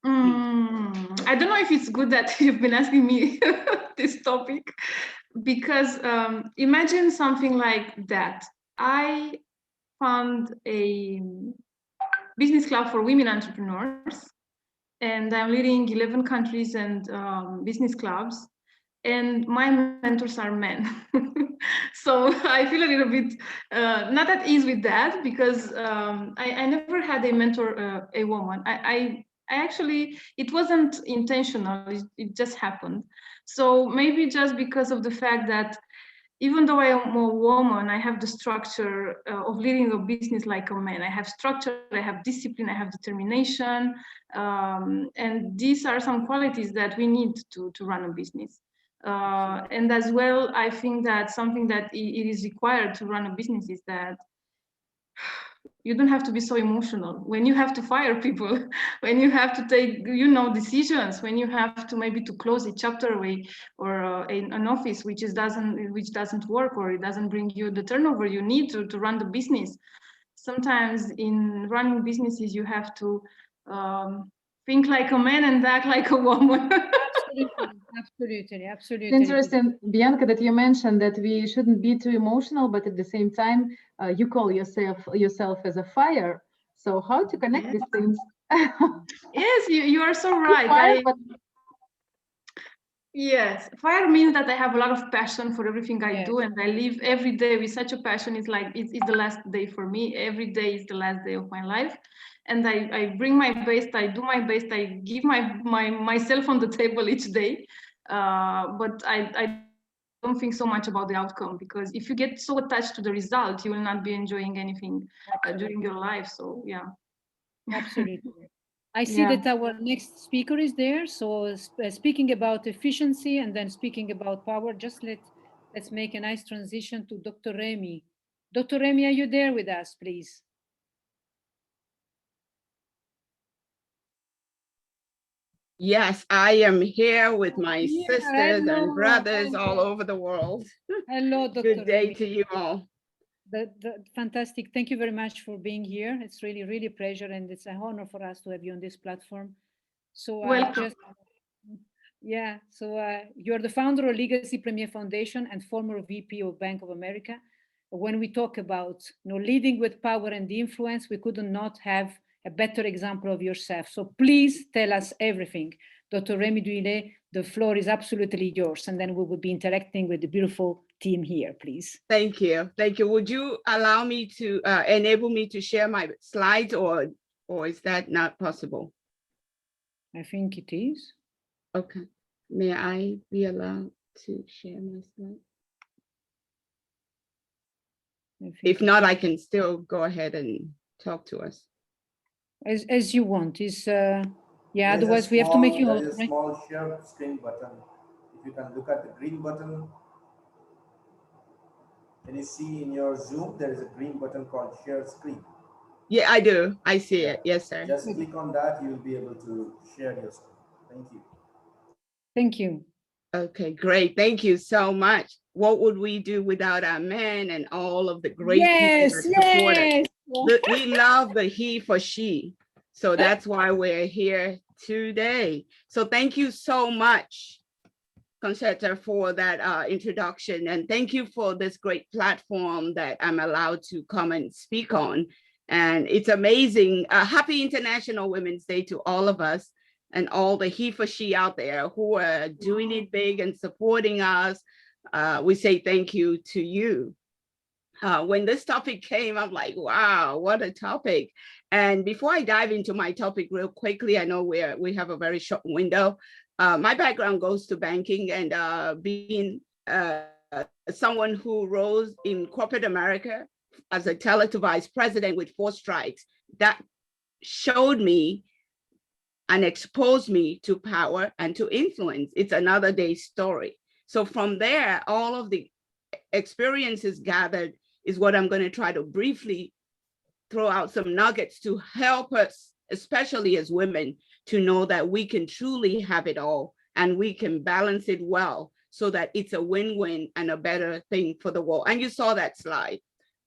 I don't know if it's good that you've been asking me this topic, because imagine something like that. I found a business club for women entrepreneurs, and I'm leading 11 countries and business clubs. and my mentors are men. So I feel a little bit not at ease with that, because I never had a mentor, a woman. I actually, it wasn't intentional, it just happened. So maybe just because of the fact that even though I am a woman, I have the structure of leading a business like a man. I have structure, I have discipline, I have determination. And these are some qualities that we need to run a business. And as well, I think that something that it is required to run a business is that you don't have to be so emotional when you have to fire people, when you have to take, decisions, when you have to maybe to close a chapter away, or an office which doesn't work, or it doesn't bring you the turnover you need to run the business. Sometimes in running businesses, you have to think like a man and act like a woman. Absolutely. It's interesting, Bianca, that you mentioned that we shouldn't be too emotional, but at the same time, you call yourself as a fire. So how to connect these things? Yes, you are so right. Yes, fire means that I have a lot of passion for everything I do, and I live every day with such a passion. It's like it's the last day for me. Every day is the last day of my life, and I bring my best. I do my best. I give myself on the table each day. But I don't think so much about the outcome, because if you get so attached to the result, you will not be enjoying anything during your life. So yeah. Absolutely. I see that our next speaker is there. So speaking about efficiency and then speaking about power, just let's make a nice transition to Dr. Remy. Dr. Remy, are you there with us, please? Yes, I am here with my sisters and brothers all over the world. Hello, Dr. Good day Remy. to you all. Fantastic. Thank you very much for being here. It's really, really a pleasure, and it's an honor for us to have you on this platform. So you're the founder of Legacy Premier Foundation and former VP of Bank of America. When we talk about leading with power and influence, we could not have a better example of yourself. So please tell us everything. Dr. Remy Duillet, the floor is absolutely yours, and then we will be interacting with the beautiful team here, please. Thank you. Thank you. Would you allow me to enable me to share my slides, or is that not possible? I think it is. Okay. May I be allowed to share my slide? If not, I can still go ahead and talk to us. As you want. Otherwise we have to make you There is a small share screen button. If you can look at the green button. Can you see in your Zoom, there is a green button called share screen? Yeah, I do. I see it. Yes, sir. Just click on that. You'll be able to share your screen. Thank you. Thank you. Okay, great. Thank you so much. What would we do without our men and all of the great people that support us? We love the he for she. So that's why we're here today. So thank you so much, Concetta, for that introduction. And thank you for this great platform that I'm allowed to come and speak on. And it's amazing. Happy International Women's Day to all of us and all the he for she out there who are doing it big and supporting us. We say thank you to you. When this topic came, I'm like, wow, what a topic. And before I dive into my topic real quickly, I know we have a very short window. My background goes to banking, and being someone who rose in corporate America as a teller to vice president with 4 strikes, that showed me and exposed me to power and to influence. It's another day's story. So from there, all of the experiences gathered is what I'm going to try to briefly throw out some nuggets to help us, especially as women, to know that we can truly have it all and we can balance it well so that it's a win-win and a better thing for the world. And you saw that slide.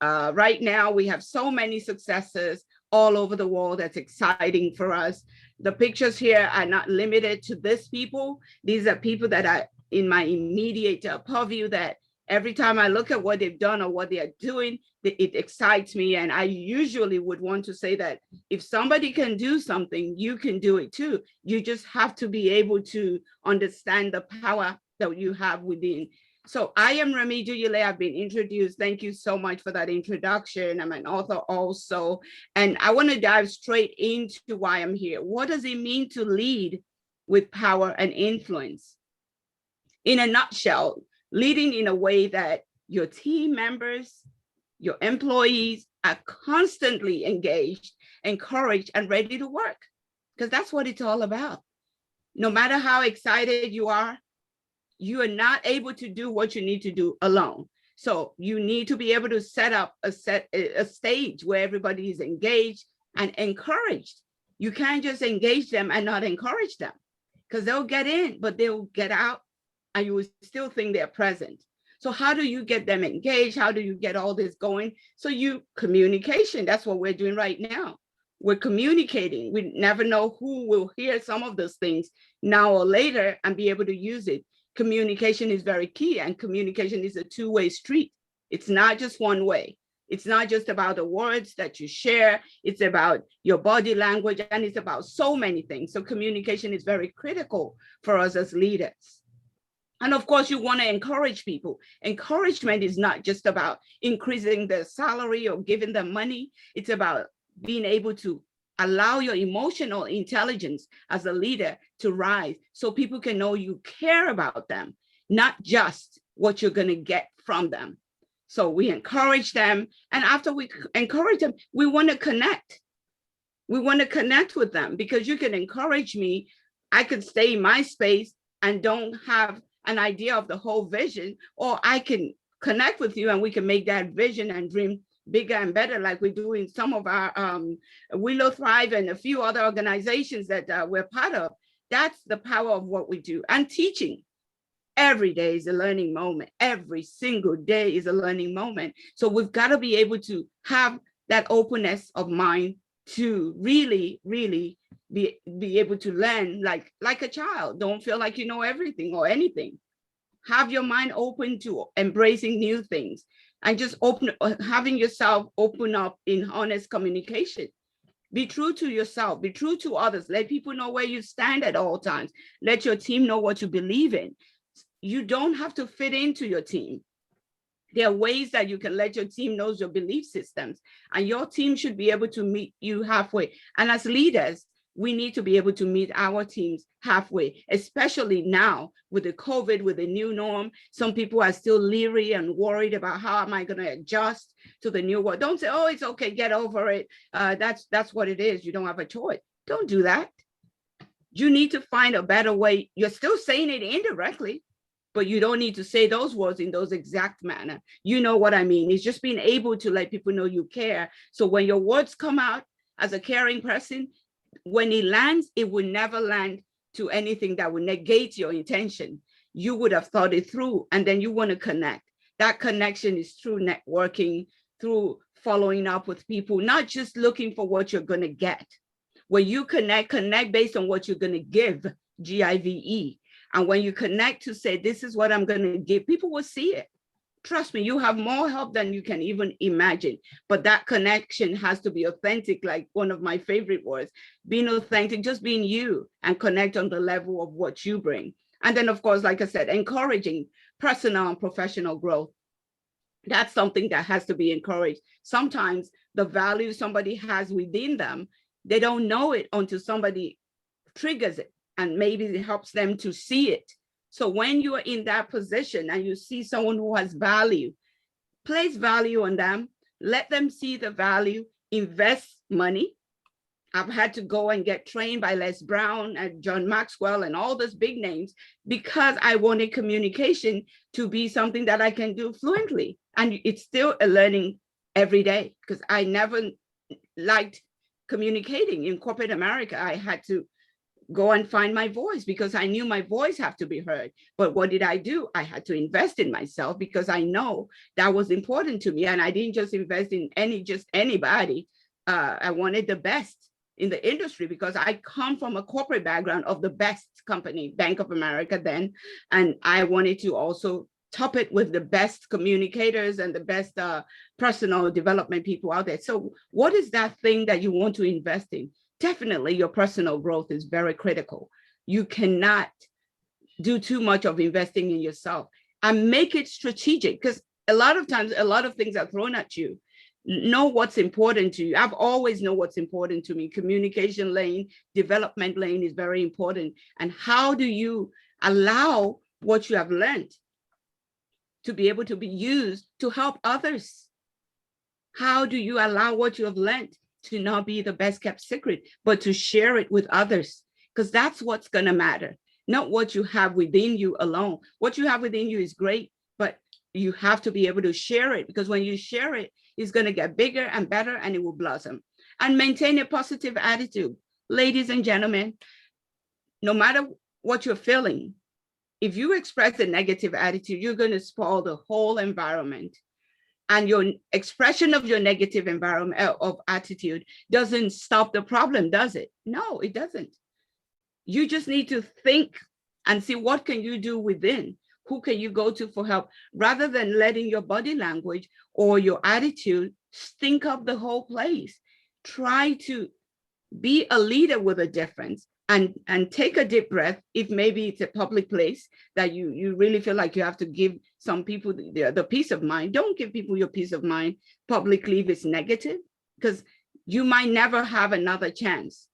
Right now, we have so many successes all over the world. That's exciting for us. The pictures here are not limited to these people. These are people that are in my immediate purview that every time I look at what they've done or what they are doing, it excites me. And I usually would want to say that if somebody can do something, you can do it too. You just have to be able to understand the power that you have within. So I am Remy Duyule. I've been introduced. Thank you so much for that introduction. I'm an author also. And I want to dive straight into why I'm here. What does it mean to lead with power and influence? In a nutshell, leading in a way that your team members, your employees are constantly engaged, encouraged, and ready to work, because that's what it's all about. No matter how excited you are not able to do what you need to do alone. So you need to be able to set up a stage where everybody is engaged and encouraged. You can't just engage them and not encourage them, because they'll get in, but they'll get out and you will still think they're present. So how do you get them engaged? How do you get all this going? So communication, that's what we're doing right now. We're communicating. We never know who will hear some of those things now or later and be able to use it. Communication is very key, and communication is a two-way street. It's not just one way. It's not just about the words that you share. It's about your body language, and it's about so many things. So communication is very critical for us as leaders. And of course, you want to encourage people. Encouragement is not just about increasing their salary or giving them money. It's about being able to allow your emotional intelligence as a leader to rise so people can know you care about them, not just what you're going to get from them. So we encourage them. And after we encourage them, we want to connect. We want to connect with them, because you can encourage me. I could stay in my space and don't have an idea of the whole vision, or I can connect with you and we can make that vision and dream bigger and better, like we do in some of our Willow Thrive and a few other organizations that we're part of. That's the power of what we do. And teaching. Every day is a learning moment. Every single day is a learning moment. So we've got to be able to have that openness of mind to really, really be able to learn like a child. Don't feel like you know everything or anything. Have your mind open to embracing new things, and just having yourself open up in honest communication. Be true to yourself, be true to others. Let people know where you stand at all times. Let your team know what you believe in. You don't have to fit into your team. There are ways that you can let your team know your belief systems, and your team should be able to meet you halfway. And as leaders, we need to be able to meet our teams halfway, especially now with the COVID, with the new norm. Some people are still leery and worried about how am I going to adjust to the new world. Don't say, oh, it's okay, get over it. That's what it is. You don't have a choice. Don't do that. You need to find a better way. You're still saying it indirectly, but you don't need to say those words in those exact manner. You know what I mean? It's just being able to let people know you care. So when your words come out as a caring person, when it lands, it will never land to anything that would negate your intention. You would have thought it through, and then you want to connect. That connection is through networking, through following up with people, not just looking for what you're going to get. When you connect based on what you're going to give, GIVE. And when you connect to say, this is what I'm going to give, people will see it. Trust me, you have more help than you can even imagine. But that connection has to be authentic, like one of my favorite words, being authentic, just being you, and connect on the level of what you bring. And then, of course, like I said, encouraging personal and professional growth. That's something that has to be encouraged. Sometimes the value somebody has within them, they don't know it until somebody triggers it, and maybe it helps them to see it. So when you are in that position and you see someone who has value, place value on them, let them see the value, invest money. I've had to go and get trained by Les Brown and John Maxwell and all those big names because I wanted communication to be something that I can do fluently. And it's still a learning every day, because I never liked communicating in corporate America. I had to go and find my voice because I knew my voice had to be heard. But what did I do? I had to invest in myself because I know that was important to me. And I didn't just invest in anybody. I wanted the best in the industry because I come from a corporate background of the best company, Bank of America then. And I wanted to also top it with the best communicators and the best personal development people out there. So what is that thing that you want to invest in? Definitely your personal growth is very critical. You cannot do too much of investing in yourself, and make it strategic, because a lot of times, a lot of things are thrown at you. Know what's important to you. I've always known what's important to me. Communication lane, development lane is very important. And how do you allow what you have learned to be able to be used to help others? How do you allow what you have learned to not be the best kept secret, but to share it with others? Because that's what's going to matter, not what you have within you alone. What you have within you is great, but you have to be able to share it, because when you share it, it's going to get bigger and better, and it will blossom. And maintain a positive attitude. Ladies and gentlemen, no matter what you're feeling, if you express a negative attitude, you're going to spoil the whole environment. And your expression of your negative environment of attitude doesn't stop the problem, does it? No, it doesn't. You just need to think and see, what can you do within? Who can you go to for help, rather than letting your body language or your attitude stink up the whole place. Try to be a leader with a difference, and take a deep breath. If maybe it's a public place that you really feel like you have to give some people the peace of mind, don't give people your peace of mind publicly if it's negative, because you might never have another chance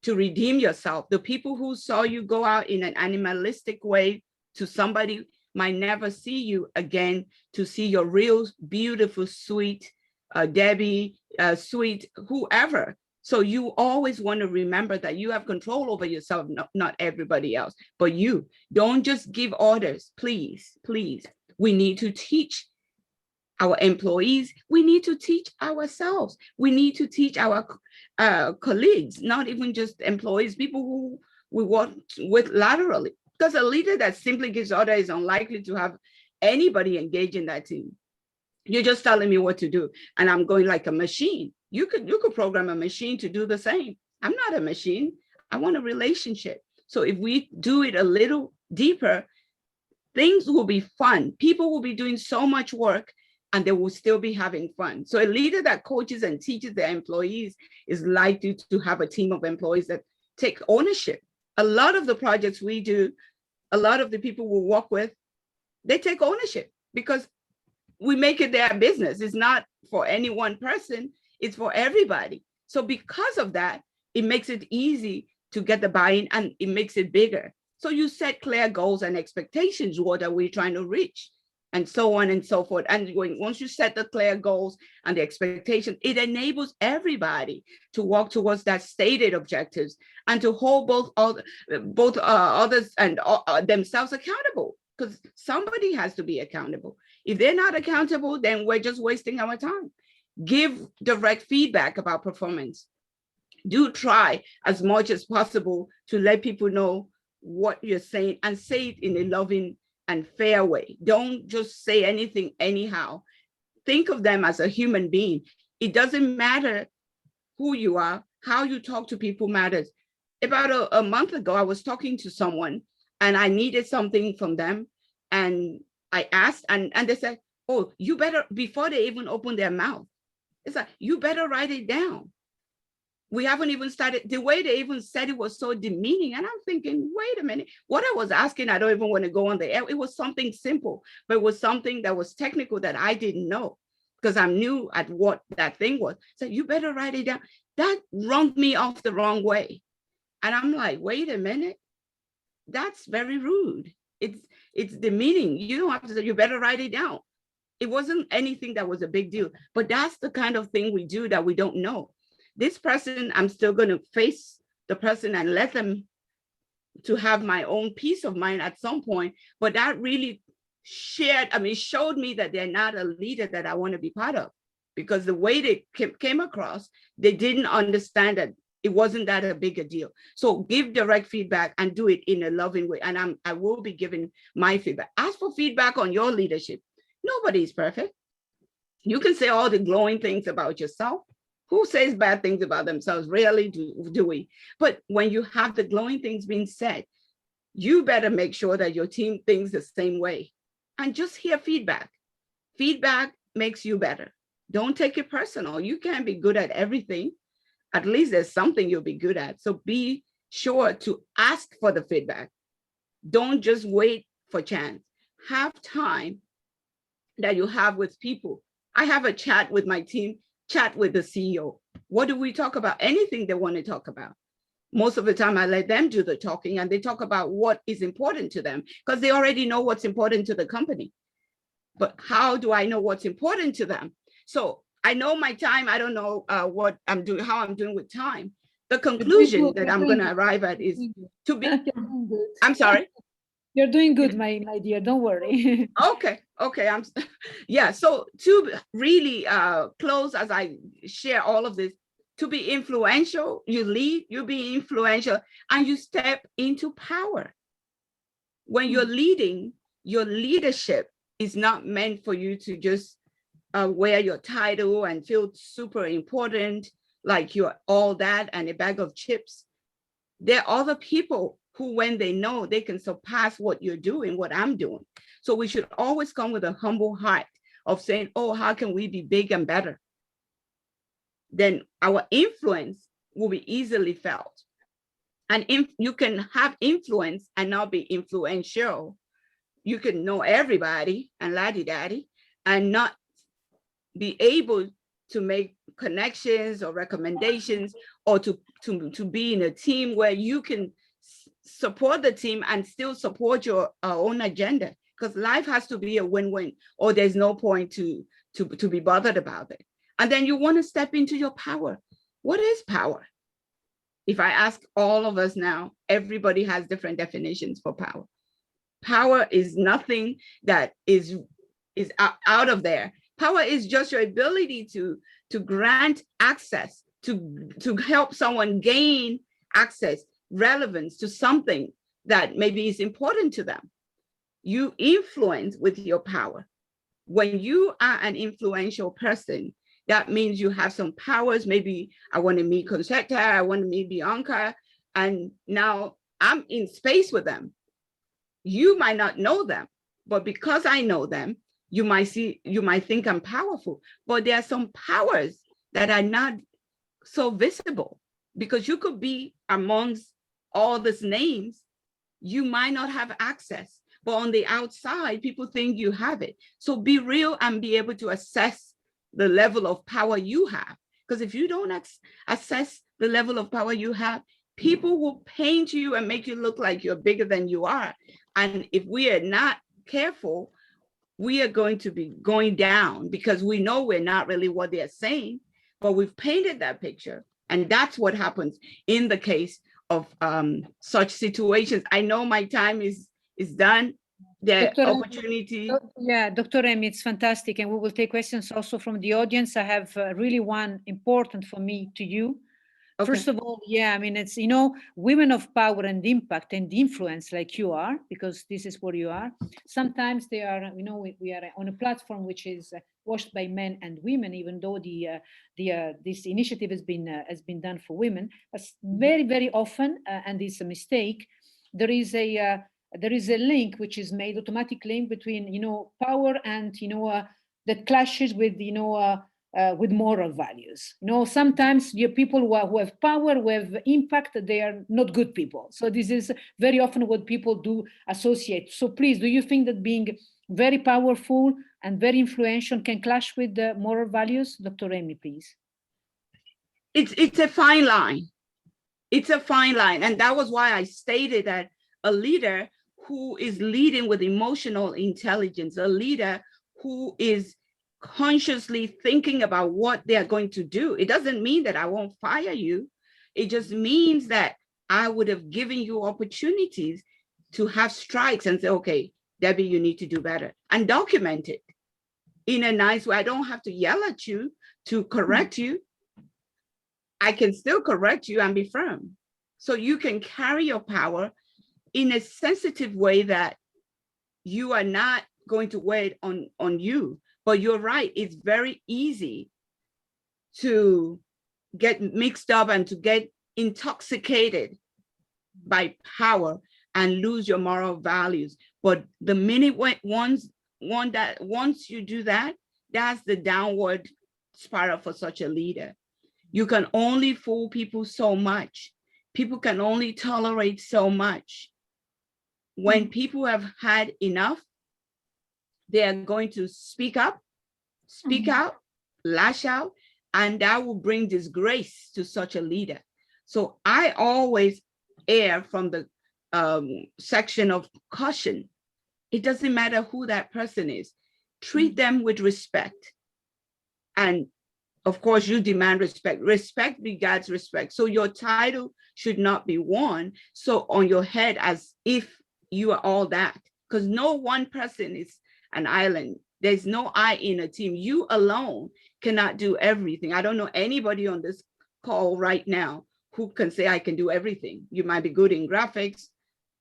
to redeem yourself. The people who saw you go out in an animalistic way to somebody might never see you again to see your real, beautiful, sweet Debbie, sweet whoever. So you always want to remember that you have control over yourself, not everybody else, but you. Don't just give orders, please, please. We need to teach our employees. We need to teach ourselves. We need to teach our colleagues, not even just employees, people who we work with laterally. Because a leader that simply gives orders is unlikely to have anybody engage in that team. You're just telling me what to do, and I'm going like a machine. You could program a machine to do the same. I'm not a machine. I want a relationship. So if we do it a little deeper, things will be fun. People will be doing so much work, and they will still be having fun. So a leader that coaches and teaches their employees is likely to have a team of employees that take ownership. A lot of the projects we do, a lot of the people we work with, they take ownership because we make it their business. It's not for any one person, it's for everybody. So because of that, it makes it easy to get the buy-in, and it makes it bigger. So you set clear goals and expectations. What are we trying to reach? And so on and so forth. And once you set the clear goals and the expectations, it enables everybody to work towards that stated objectives and to hold both others and themselves accountable, because somebody has to be accountable. If they're not accountable, then we're just wasting our time. Give direct feedback about performance. Do try as much as possible to let people know what you're saying, and say it in a loving and fair way. Don't just say anything anyhow. Think of them as a human being. It doesn't matter who you are, how you talk to people matters. About a month ago, I was talking to someone and I needed something from them. And I asked, and they said, oh, you better, before they even open their mouth, it's like, you better write it down. We haven't even started. The way they even said it was so demeaning. And I'm thinking, wait a minute, what I was asking, I don't even want to go on the air. It was something simple, but it was something that was technical that I didn't know, because I'm new at what that thing was. So you better write it down. That wrung me off the wrong way. And I'm like, wait a minute, that's very rude. It's demeaning. You don't have to say, you better write it down. It wasn't anything that was a big deal, but that's the kind of thing we do that we don't know. This person, I'm still going to face the person and let them to have my own peace of mind at some point. But that really showed me that they're not a leader that I want to be part of, because the way they came across, they didn't understand that it wasn't that a big a deal. So give direct feedback and do it in a loving way. And I will be giving my feedback. Ask for feedback on your leadership. Nobody is perfect. You can say all the glowing things about yourself. Who says bad things about themselves? Rarely do we. But when you have the glowing things being said, you better make sure that your team thinks the same way. And just hear feedback. Feedback makes you better. Don't take it personal. You can't be good at everything. At least there's something you'll be good at. So be sure to ask for the feedback. Don't just wait for chance. Have time that you have with people. I have a chat with my team, chat with the CEO. What do we talk about? Anything they want to talk about. Most of the time I let them do the talking, and they talk about what is important to them because they already know what's important to the company. But how do I know what's important to them? So I know my time. I don't know what I'm doing, how I'm doing with time. The conclusion that I'm going to arrive at is to be, I'm sorry. You're doing good, my dear, don't worry. Okay, yeah, so to really close as I share all of this, to be influential, you lead, you be influential, and you step into power. When you're leading, your leadership is not meant for you to just wear your title and feel super important, like you're all that and a bag of chips. There are other people who, when they know, they can surpass what you're doing, what I'm doing. So we should always come with a humble heart of saying, oh, how can we be big and better? Then our influence will be easily felt. And if you can have influence and not be influential, you can know everybody and laddie-daddy and not be able to make connections or recommendations, or to be in a team where you can support the team and still support your own agenda, because life has to be a win-win, or there's no point to be bothered about it. And then you want to step into your power. What is power? If I ask all of us now, everybody has different definitions for power. Power is nothing that is out of there. Power is just your ability to grant access, to help someone gain access, relevance to something that maybe is important to them. You influence with your power. When you are an influential person, that means you have some powers. Maybe I want to meet Concetta, I want to meet Bianca, and now I'm in space with them. You might not know them, but because I know them, you might think I'm powerful, but there are some powers that are not so visible, because you could be amongst all these names, you might not have access, but on the outside, people think you have it. So be real and be able to assess the level of power you have. Because if you don't assess the level of power you have, people will paint you and make you look like you're bigger than you are. And if we are not careful, we are going to be going down, because we know we're not really what they're saying, but we've painted that picture. And that's what happens in the case of such situations. I know my time is done. The opportunity. Yeah, Dr. Remy, it's fantastic. And we will take questions also from the audience. I have really one important for me to you. Okay. First of all, yeah, I mean, it's, women of power and impact and influence like you are, because this is where you are. Sometimes they are, we are on a platform which is watched by men and women, even though this initiative has been done for women. But very, very often, and it's a mistake, there is a link which is made, automatic link between, power and, that clashes with moral values. Sometimes people who have power, who have impact, they are not good people. So this is very often what people do associate. So please, do you think that being very powerful and very influential can clash with the moral values? Dr. Remy, please. It's a fine line. It's a fine line. And that was why I stated that a leader who is leading with emotional intelligence, a leader who is consciously thinking about what they're going to do. It doesn't mean that I won't fire you. It just means that I would have given you opportunities to have strikes and say, okay, Debbie, you need to do better, and document it in a nice way. I don't have to yell at you to correct you. I can still correct you and be firm. So you can carry your power in a sensitive way that you are not going to wear it on you. But you're right, it's very easy to get mixed up and to get intoxicated by power and lose your moral values. But the minute once you do that, that's the downward spiral for such a leader. You can only fool people so much. People can only tolerate so much. when people have had enough, they are going to speak up, speak out, lash out, and that will bring disgrace to such a leader. So I always err from the section of caution. It doesn't matter who that person is. Treat them with respect. And of course, you demand respect. Respect begets respect. So your title should not be worn so on your head as if you are all that, because no one person is an island. There's no I in a team. You alone cannot do everything. I don't know anybody on this call right now who can say I can do everything. You might be good in graphics.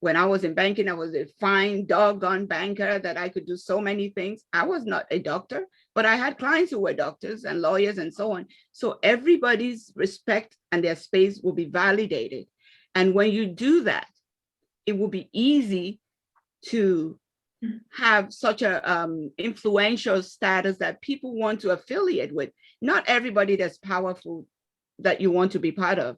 When I was in banking, I was a fine doggone banker that I could do so many things. I was not a doctor, but I had clients who were doctors and lawyers and so on. So everybody's respect and their space will be validated. And when you do that, it will be easy to have such a influential status that people want to affiliate with. Not everybody that's powerful that you want to be part of.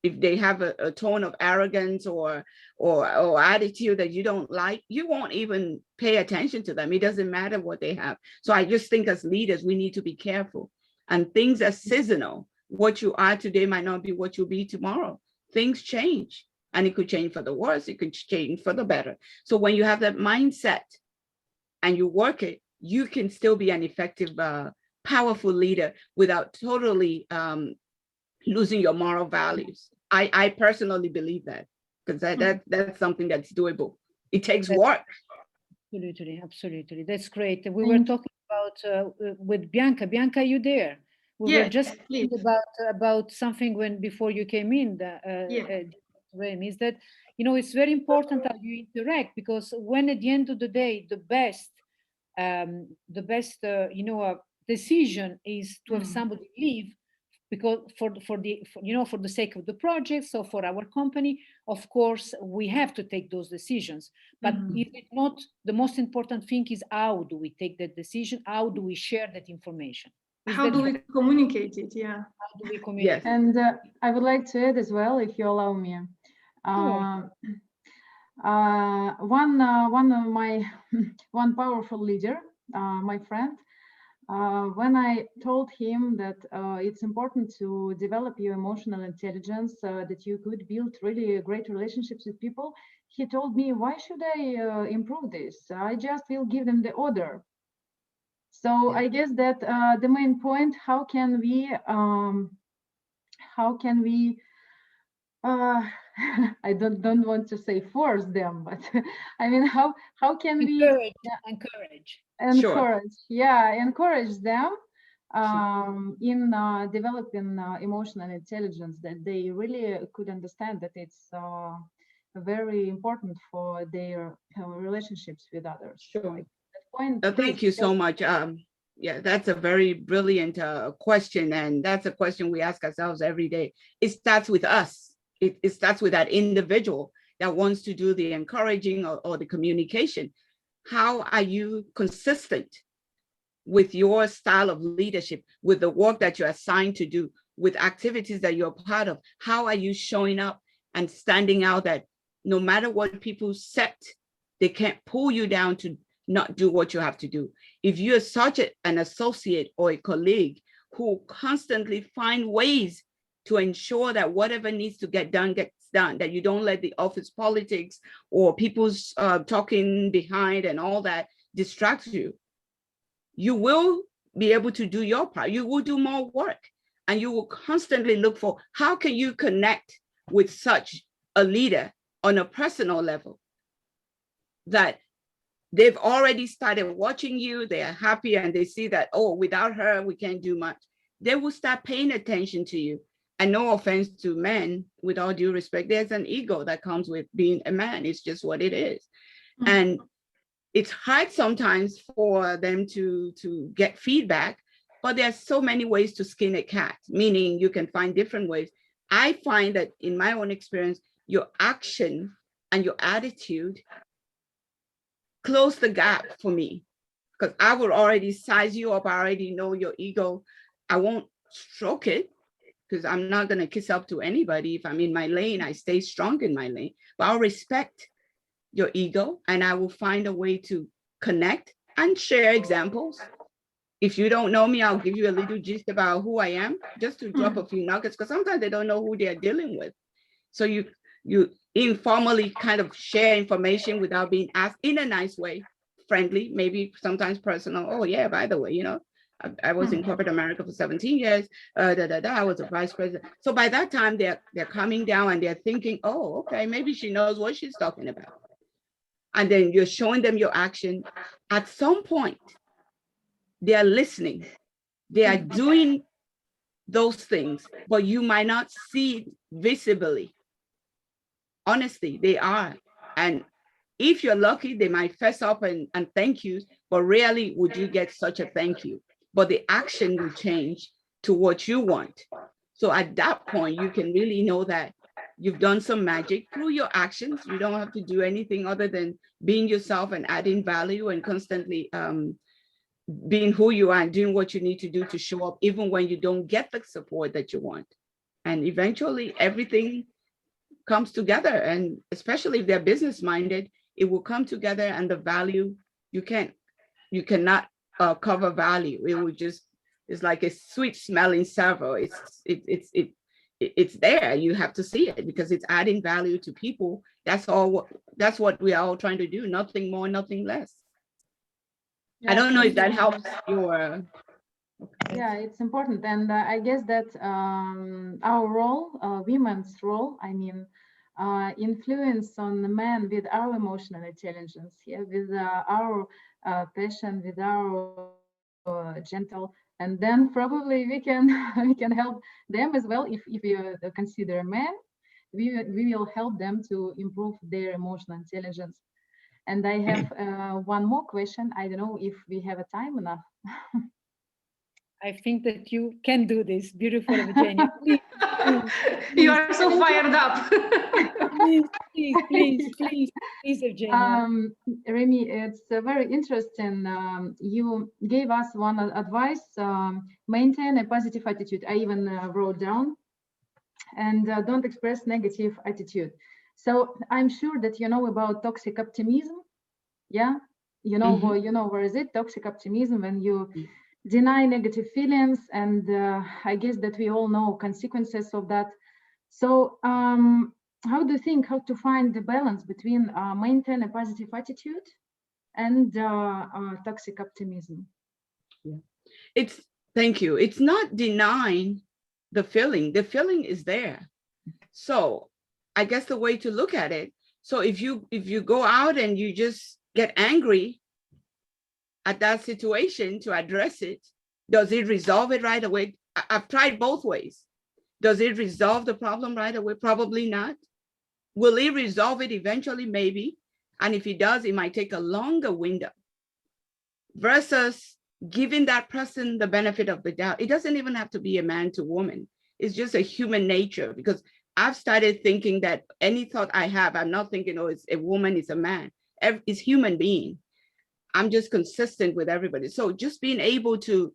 If they have a tone of arrogance or attitude that you don't like, you won't even pay attention to them. It doesn't matter what they have. So I just think as leaders, we need to be careful. And things are seasonal. What you are today might not be what you'll be tomorrow. Things change, and it could change for the worse. It could change for the better. So when you have that mindset and you work it, you can still be an effective, powerful leader without totally losing your moral values. I personally believe that, because that's something that's doable. It takes work. Absolutely, absolutely. That's great. We were talking about with Bianca. Bianca, you there? We were just talking about something when before you came in. Is that it's very important how you interact, because when at the end of the day the best decision is to have somebody leave, because for the sake of the project, so for our company, of course we have to take those decisions, but is it not the most important thing is how do we take that decision, how do we share that information, how do we communicate it? How do we communicate? And I would like to add as well, if you allow me, one of my one powerful leader, my friend, when I told him that it's important to develop your emotional intelligence, that you could build really great relationships with people, he told me, why should I improve this? I just will give them the order. So I guess that the main point, how can we I don't want to say force them, but I mean, how can we encourage, encourage them in developing emotional intelligence, that they really could understand that it's very important for their relationships with others. Sure. Thank you so much. Yeah, that's a very brilliant question, and that's a question we ask ourselves every day. It starts with us. It starts with that individual that wants to do the encouraging or the communication. How are you consistent with your style of leadership, with the work that you're assigned to do, with activities that you're part of? How are you showing up and standing out that no matter what people set, they can't pull you down to not do what you have to do? If you're such an associate or a colleague who constantly find ways to ensure that whatever needs to get done gets done, that you don't let the office politics or people's talking behind and all that distract you, you will be able to do your part. You will do more work, and you will constantly look for how can you connect with such a leader on a personal level, that they've already started watching you, they are happy, and they see that, oh, without her, we can't do much. They will start paying attention to you. And no offense to men, with all due respect, there's an ego that comes with being a man. It's just what it is. And it's hard sometimes for them to get feedback, but there's so many ways to skin a cat, meaning you can find different ways. I find that in my own experience, your action and your attitude close the gap for me, because I will already size you up. I already know your ego. I won't stroke it, because I'm not going to kiss up to anybody. If I'm in my lane, I stay strong in my lane, but I'll respect your ego, and I will find a way to connect and share examples. If you don't know me, I'll give you a little gist about who I am, just to drop a few nuggets, because sometimes they don't know who they're dealing with. So you informally kind of share information without being asked, in a nice way, friendly, maybe sometimes personal. Oh yeah, by the way, you know, I was in corporate America for 17 years. I was a vice president. So by that time, they're coming down and they're thinking, oh, okay, maybe she knows what she's talking about. And then you're showing them your action. At some point, they are listening. They are doing those things, but you might not see it visibly. Honestly, they are. And if you're lucky, they might fess up and thank you, but rarely would you get such a thank you. But the action will change to what you want. So at that point, you can really know that you've done some magic through your actions. You don't have to do anything other than being yourself and adding value and constantly being who you are and doing what you need to do to show up, even when you don't get the support that you want. And eventually everything comes together. And especially if they're business minded, it will come together, and the value, you cannot cover value. It will just, it's like a sweet smelling savour. It's there. You have to see it because it's adding value to people. That's what we are all trying to do. Nothing more, nothing less. Yeah, I don't know if that helps your. Yeah, it's important. And I guess that our role, women's role, I mean, influence on the men with our emotional intelligence, yeah, with our passion, with our gentle, and then probably we can we can help them as well. If you consider men, we will help them to improve their emotional intelligence. And I have one more question. I don't know if we have a time enough. I think that you can do this. Beautiful, Evgenia. Please, you are so fired up. please, Evgenia. Remy, it's very interesting. You gave us one advice, maintain a positive attitude. I even wrote down, and don't express negative attitude. So I'm sure that you know about toxic optimism. Yeah, you know, where is it? Toxic optimism, when you deny negative feelings, and I guess that we all know consequences of that. So how do you think how to find the balance between maintain a positive attitude and toxic optimism? Yeah, thank you. It's not denying the feeling. The feeling is there. So I guess the way to look at it, so if you go out and you just get angry at that situation to address it, does it resolve it right away? I've tried both ways. Does it resolve the problem right away? Probably not. Will it resolve it eventually? Maybe. And if it does, it might take a longer window versus giving that person the benefit of the doubt. It doesn't even have to be a man to woman. It's just a human nature, because I've started thinking that any thought I have, I'm not thinking, oh, it's a woman, it's a man. It's human being. I'm just consistent with everybody. So just being able to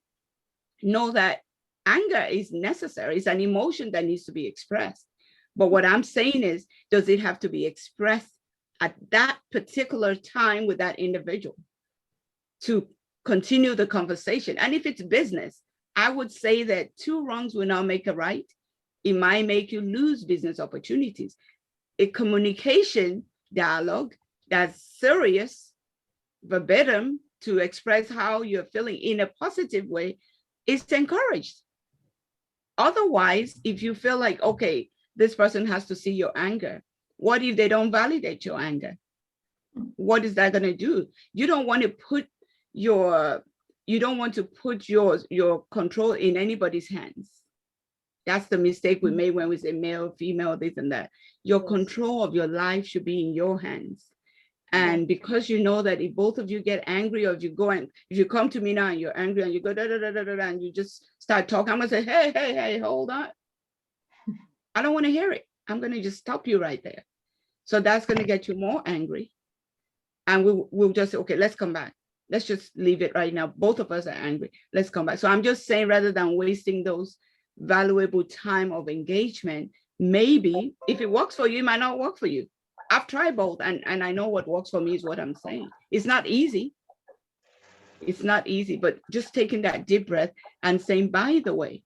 know that anger is necessary. It's an emotion that needs to be expressed. But what I'm saying is, does it have to be expressed at that particular time with that individual to continue the conversation? And if it's business, I would say that 2 wrongs will not make a right. It might make you lose business opportunities. A communication dialogue that's serious, verbatim, to express how you're feeling in a positive way is encouraged. Otherwise, if you feel like, okay, this person has to see your anger, what if they don't validate your anger? What is that going to do? You don't want to put your control in anybody's hands. That's the mistake we made when we say male, female, this and that. Your control of your life should be in your hands. And because you know that if both of you get angry, or if you come to me now and you're angry and you go da da da da da, and you just start talking, I'm gonna say, hey, hold on. I don't want to hear it. I'm gonna just stop you right there. So that's gonna get you more angry. And we'll just say, okay, let's come back. Let's just leave it right now. Both of us are angry. Let's come back. So I'm just saying, rather than wasting those valuable time of engagement, maybe if it works for you, it might not work for you. I've tried both, and I know what works for me is what I'm saying. It's not easy. It's not easy, but just taking that deep breath and saying, by the way,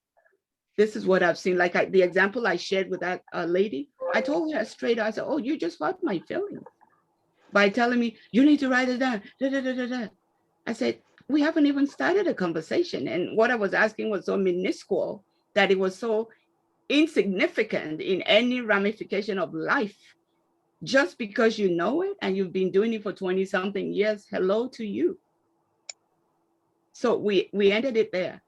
this is what I've seen. Like the example I shared with that lady, I told her straight out, I said, oh, you just hurt my feelings by telling me, you need to write it down. Da, da, da, da, da. I said, we haven't even started a conversation. And what I was asking was so minuscule that it was so insignificant in any ramification of life. Just because you know it and you've been doing it for 20 something years, hello to you. So we ended it there.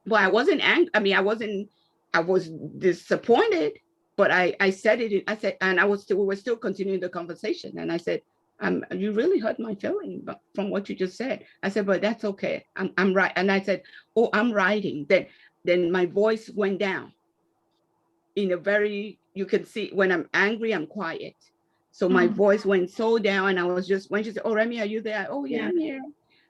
But I wasn't angry. I mean, I was disappointed, but I said it, I said, and we were still continuing the conversation. And I said, you really hurt my feeling from what you just said. I said, but that's okay. I'm right. And I said, oh, I'm writing. Then my voice went down in a very, you can see when I'm angry, I'm quiet. So my voice went so down, and I was just, when she said, oh, Remy, are you there? Oh yeah, I'm here.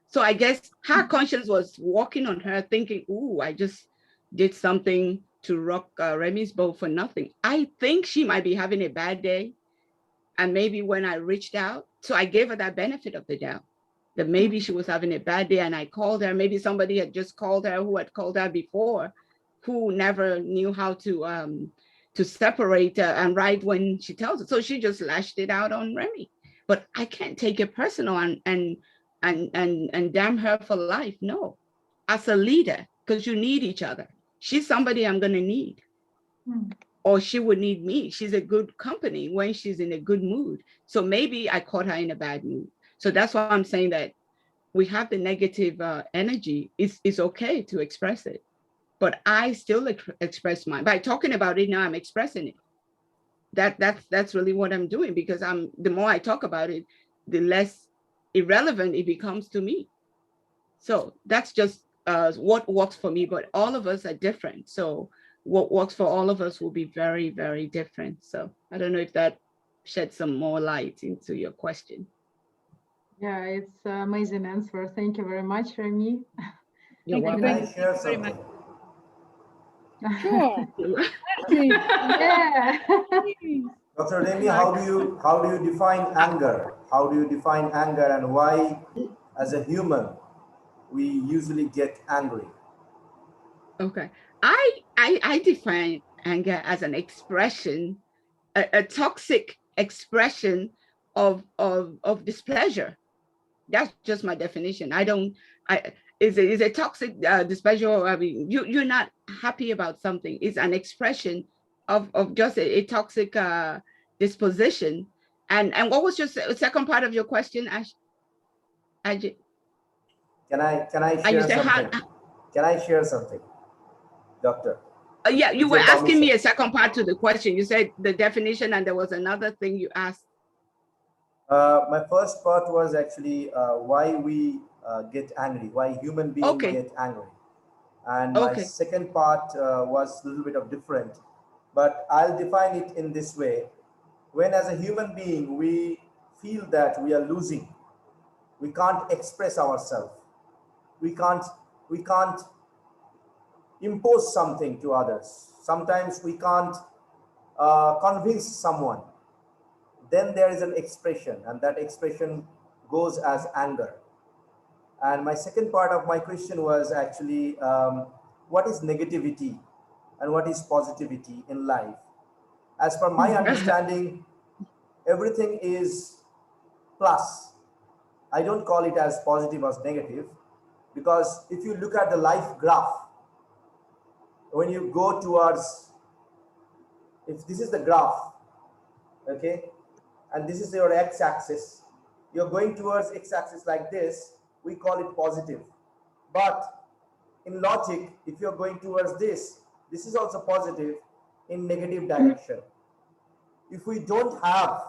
So I guess her conscience was walking on her thinking, ooh, I just did something to rock Remy's boat for nothing. I think she might be having a bad day. And maybe when I reached out, so I gave her that benefit of the doubt, that maybe she was having a bad day, and I called her. Maybe somebody had just called her who had called her before, who never knew how to separate and write when she tells it. So she just lashed it out on Remy. But I can't take it personal and damn her for life. No, as a leader, because you need each other. She's somebody I'm going to need. Or she would need me. She's a good company when she's in a good mood. So maybe I caught her in a bad mood. So that's why I'm saying that we have the negative energy. It's okay to express it. But I still express mine. By talking about it now, I'm expressing it. That's really what I'm doing, because the more I talk about it, the less irrelevant it becomes to me. So that's just what works for me, but all of us are different. So what works for all of us will be very, very different. So I don't know if that sheds some more light into your question. Yeah, it's an amazing answer. Thank you very much, Remy. You're welcome. Can I share something? Sure. Yeah. Dr. Remy, how do you define anger? How do you define anger, and why, as a human, we usually get angry? Okay, I define anger as an expression, a toxic expression of displeasure. That's just my definition. Is a toxic displeasure. I mean, you're not happy about something. It's an expression of just a toxic disposition. And what was your second part of your question, Ash? Can I share something? Can I share something, Doctor? Yeah, you were asking me a second part to the question. You said the definition, and there was another thing you asked. My first part was actually why we get angry, why human beings get angry. And my second part was a little bit of different, but I'll define it in this way. When as a human being, we feel that we are losing, we can't express ourselves. We can't impose something to others. Sometimes we can't convince someone. Then there is an expression, and that expression goes as anger. And my second part of my question was actually, what is negativity and what is positivity in life? As per my understanding, everything is plus. I don't call it as positive or negative, because if you look at the life graph, when you go towards, if this is the graph, okay, and this is your x-axis, you're going towards x-axis like this, we call it positive. But in logic, if you're going towards this is also positive in negative direction. If we don't have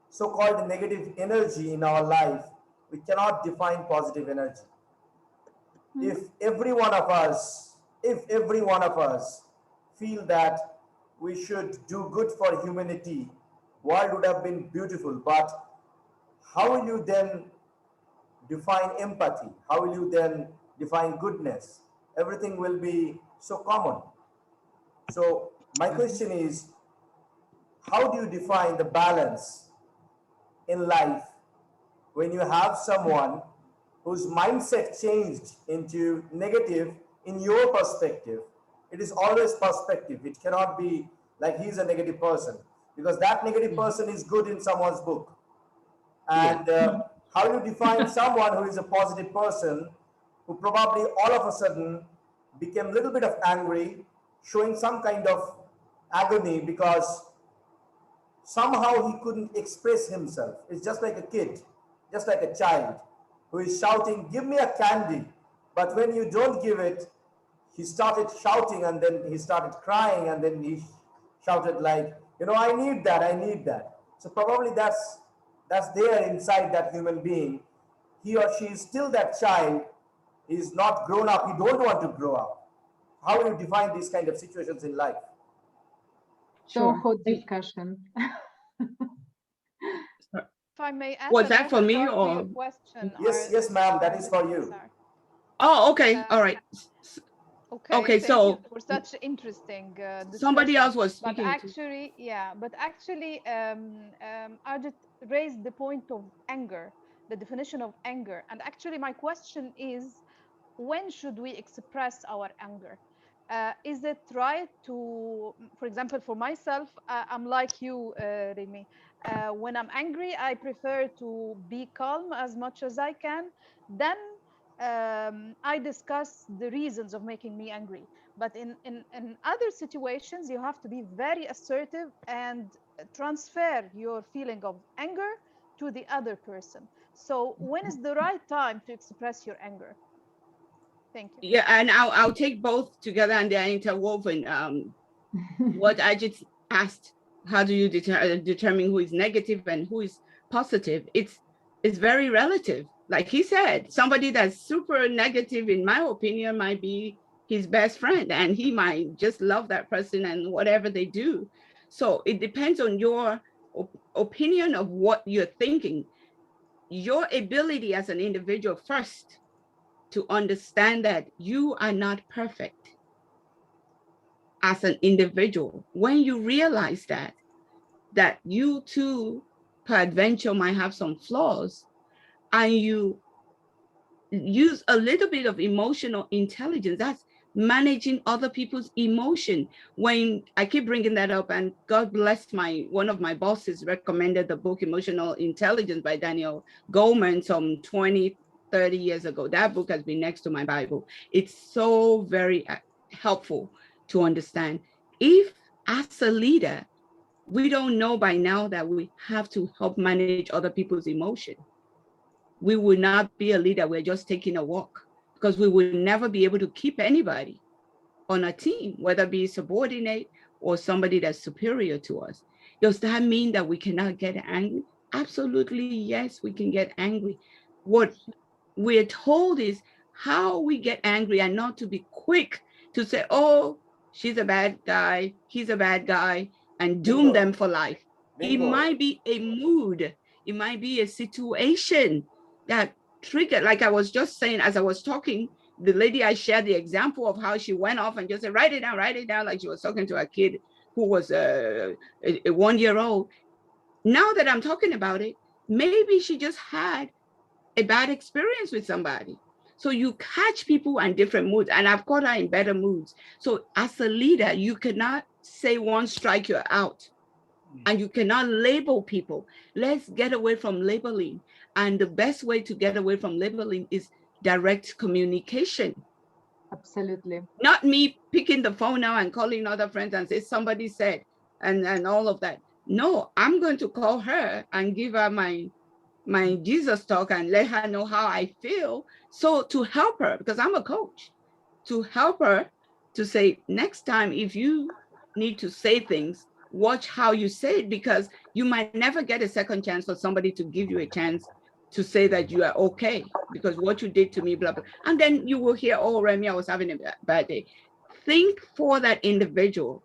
so-called negative energy in our life, we cannot define positive energy. If every one of us feel that we should do good for humanity, world would have been beautiful. But how will you then define empathy? How will you then define goodness? Everything will be so common. So my question is, how do you define the balance in life when you have someone whose mindset changed into negative in your perspective? It is always perspective. It cannot be like he's a negative person, because that negative person is good in someone's book. And how do you define someone who is a positive person who probably all of a sudden became a little bit of angry, showing some kind of agony because somehow he couldn't express himself? It's just like a kid, just like a child who is shouting, "Give me a candy." But when you don't give it, he started shouting, and then he started crying, and then he shouted like, "I need that, I need that." So probably that's there inside that human being. He or she is still that child, is not grown up, he don't want to grow up. How do you define these kind of situations in life? So hot discussion. If I may add, was that for me or question? Yes, ma'am, that is for you. Oh, okay, all right. Okay, thank so you for such interesting somebody discussion. else was speaking. But actually, I just raised the point of anger, the definition of anger. And actually, my question is, when should we express our anger? Is it right to, for example, for myself, I'm like you, Remy. When I'm angry, I prefer to be calm as much as I can. Then I discuss the reasons of making me angry. But in other situations, you have to be very assertive and transfer your feeling of anger to the other person. So when is the right time to express your anger? Thank you. Yeah, and I'll take both together, and they're interwoven. What I just asked, how do you determine who is negative and who is positive? It's very relative. Like he said, somebody that's super negative, in my opinion, might be his best friend, and he might just love that person and whatever they do. So it depends on your opinion of what you're thinking. Your ability as an individual first to understand that you are not perfect as an individual. When you realize that you too, peradventure, might have some flaws, and you use a little bit of emotional intelligence, that's managing other people's emotion. When I keep bringing that up, and God bless one of my bosses recommended the book Emotional Intelligence by Daniel Goleman some 20, 30 years ago. That book has been next to my Bible. It's so very helpful to understand. If as a leader, we don't know by now that we have to help manage other people's emotion, we will not be a leader. We're just taking a walk, because we will never be able to keep anybody on a team, whether it be subordinate or somebody that's superior to us. Does that mean that we cannot get angry? Absolutely, yes, we can get angry. What we're told is how we get angry, and not to be quick to say, "Oh, she's a bad guy, he's a bad guy," and doom them for life. It might be a mood. It might be a situation that triggered, like I was just saying, as I was talking, the lady, I shared the example of how she went off and just said, write it down, like she was talking to a kid who was a 1-year-old. Now that I'm talking about it, maybe she just had a bad experience with somebody. So you catch people in different moods, and I've caught her in better moods. So as a leader, you cannot say one strike, you're out. And you cannot label people. Let's get away from labeling. And the best way to get away from labeling is direct communication. Absolutely. Not me picking the phone now and calling other friends and say, somebody said, and all of that. No, I'm going to call her and give her my Jesus talk and let her know how I feel. So to help her, because I'm a coach, to help her to say, next time, if you need to say things, watch how you say it, because you might never get a second chance for somebody to give you a chance to say that you are okay, because what you did to me, blah, blah. And then you will hear, "Oh, Remy, I was having a bad day." Think for that individual.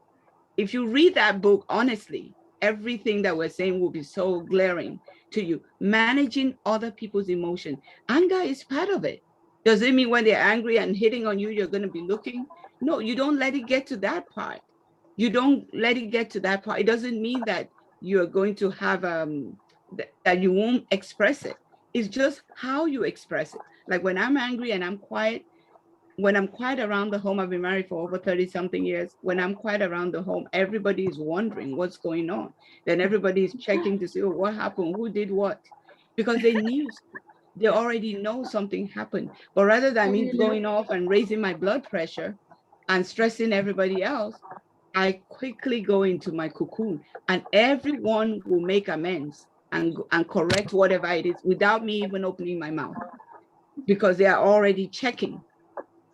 If you read that book, honestly, everything that we're saying will be so glaring to you. Managing other people's emotion. Anger is part of it. Does it mean when they're angry and hitting on you, you're going to be looking? No, you don't let it get to that part. You don't let it get to that part. It doesn't mean that you're going to have that you won't express it. It's just how you express it. Like when I'm angry and I'm quiet, when I'm quiet around the home, I've been married for over 30 something years. When I'm quiet around the home, everybody is wondering what's going on. Then everybody is checking to see, oh, what happened, who did what? Because they already know something happened. But rather than me going off and raising my blood pressure and stressing everybody else, I quickly go into my cocoon, and everyone will make amends and correct whatever it is without me even opening my mouth, because they are already checking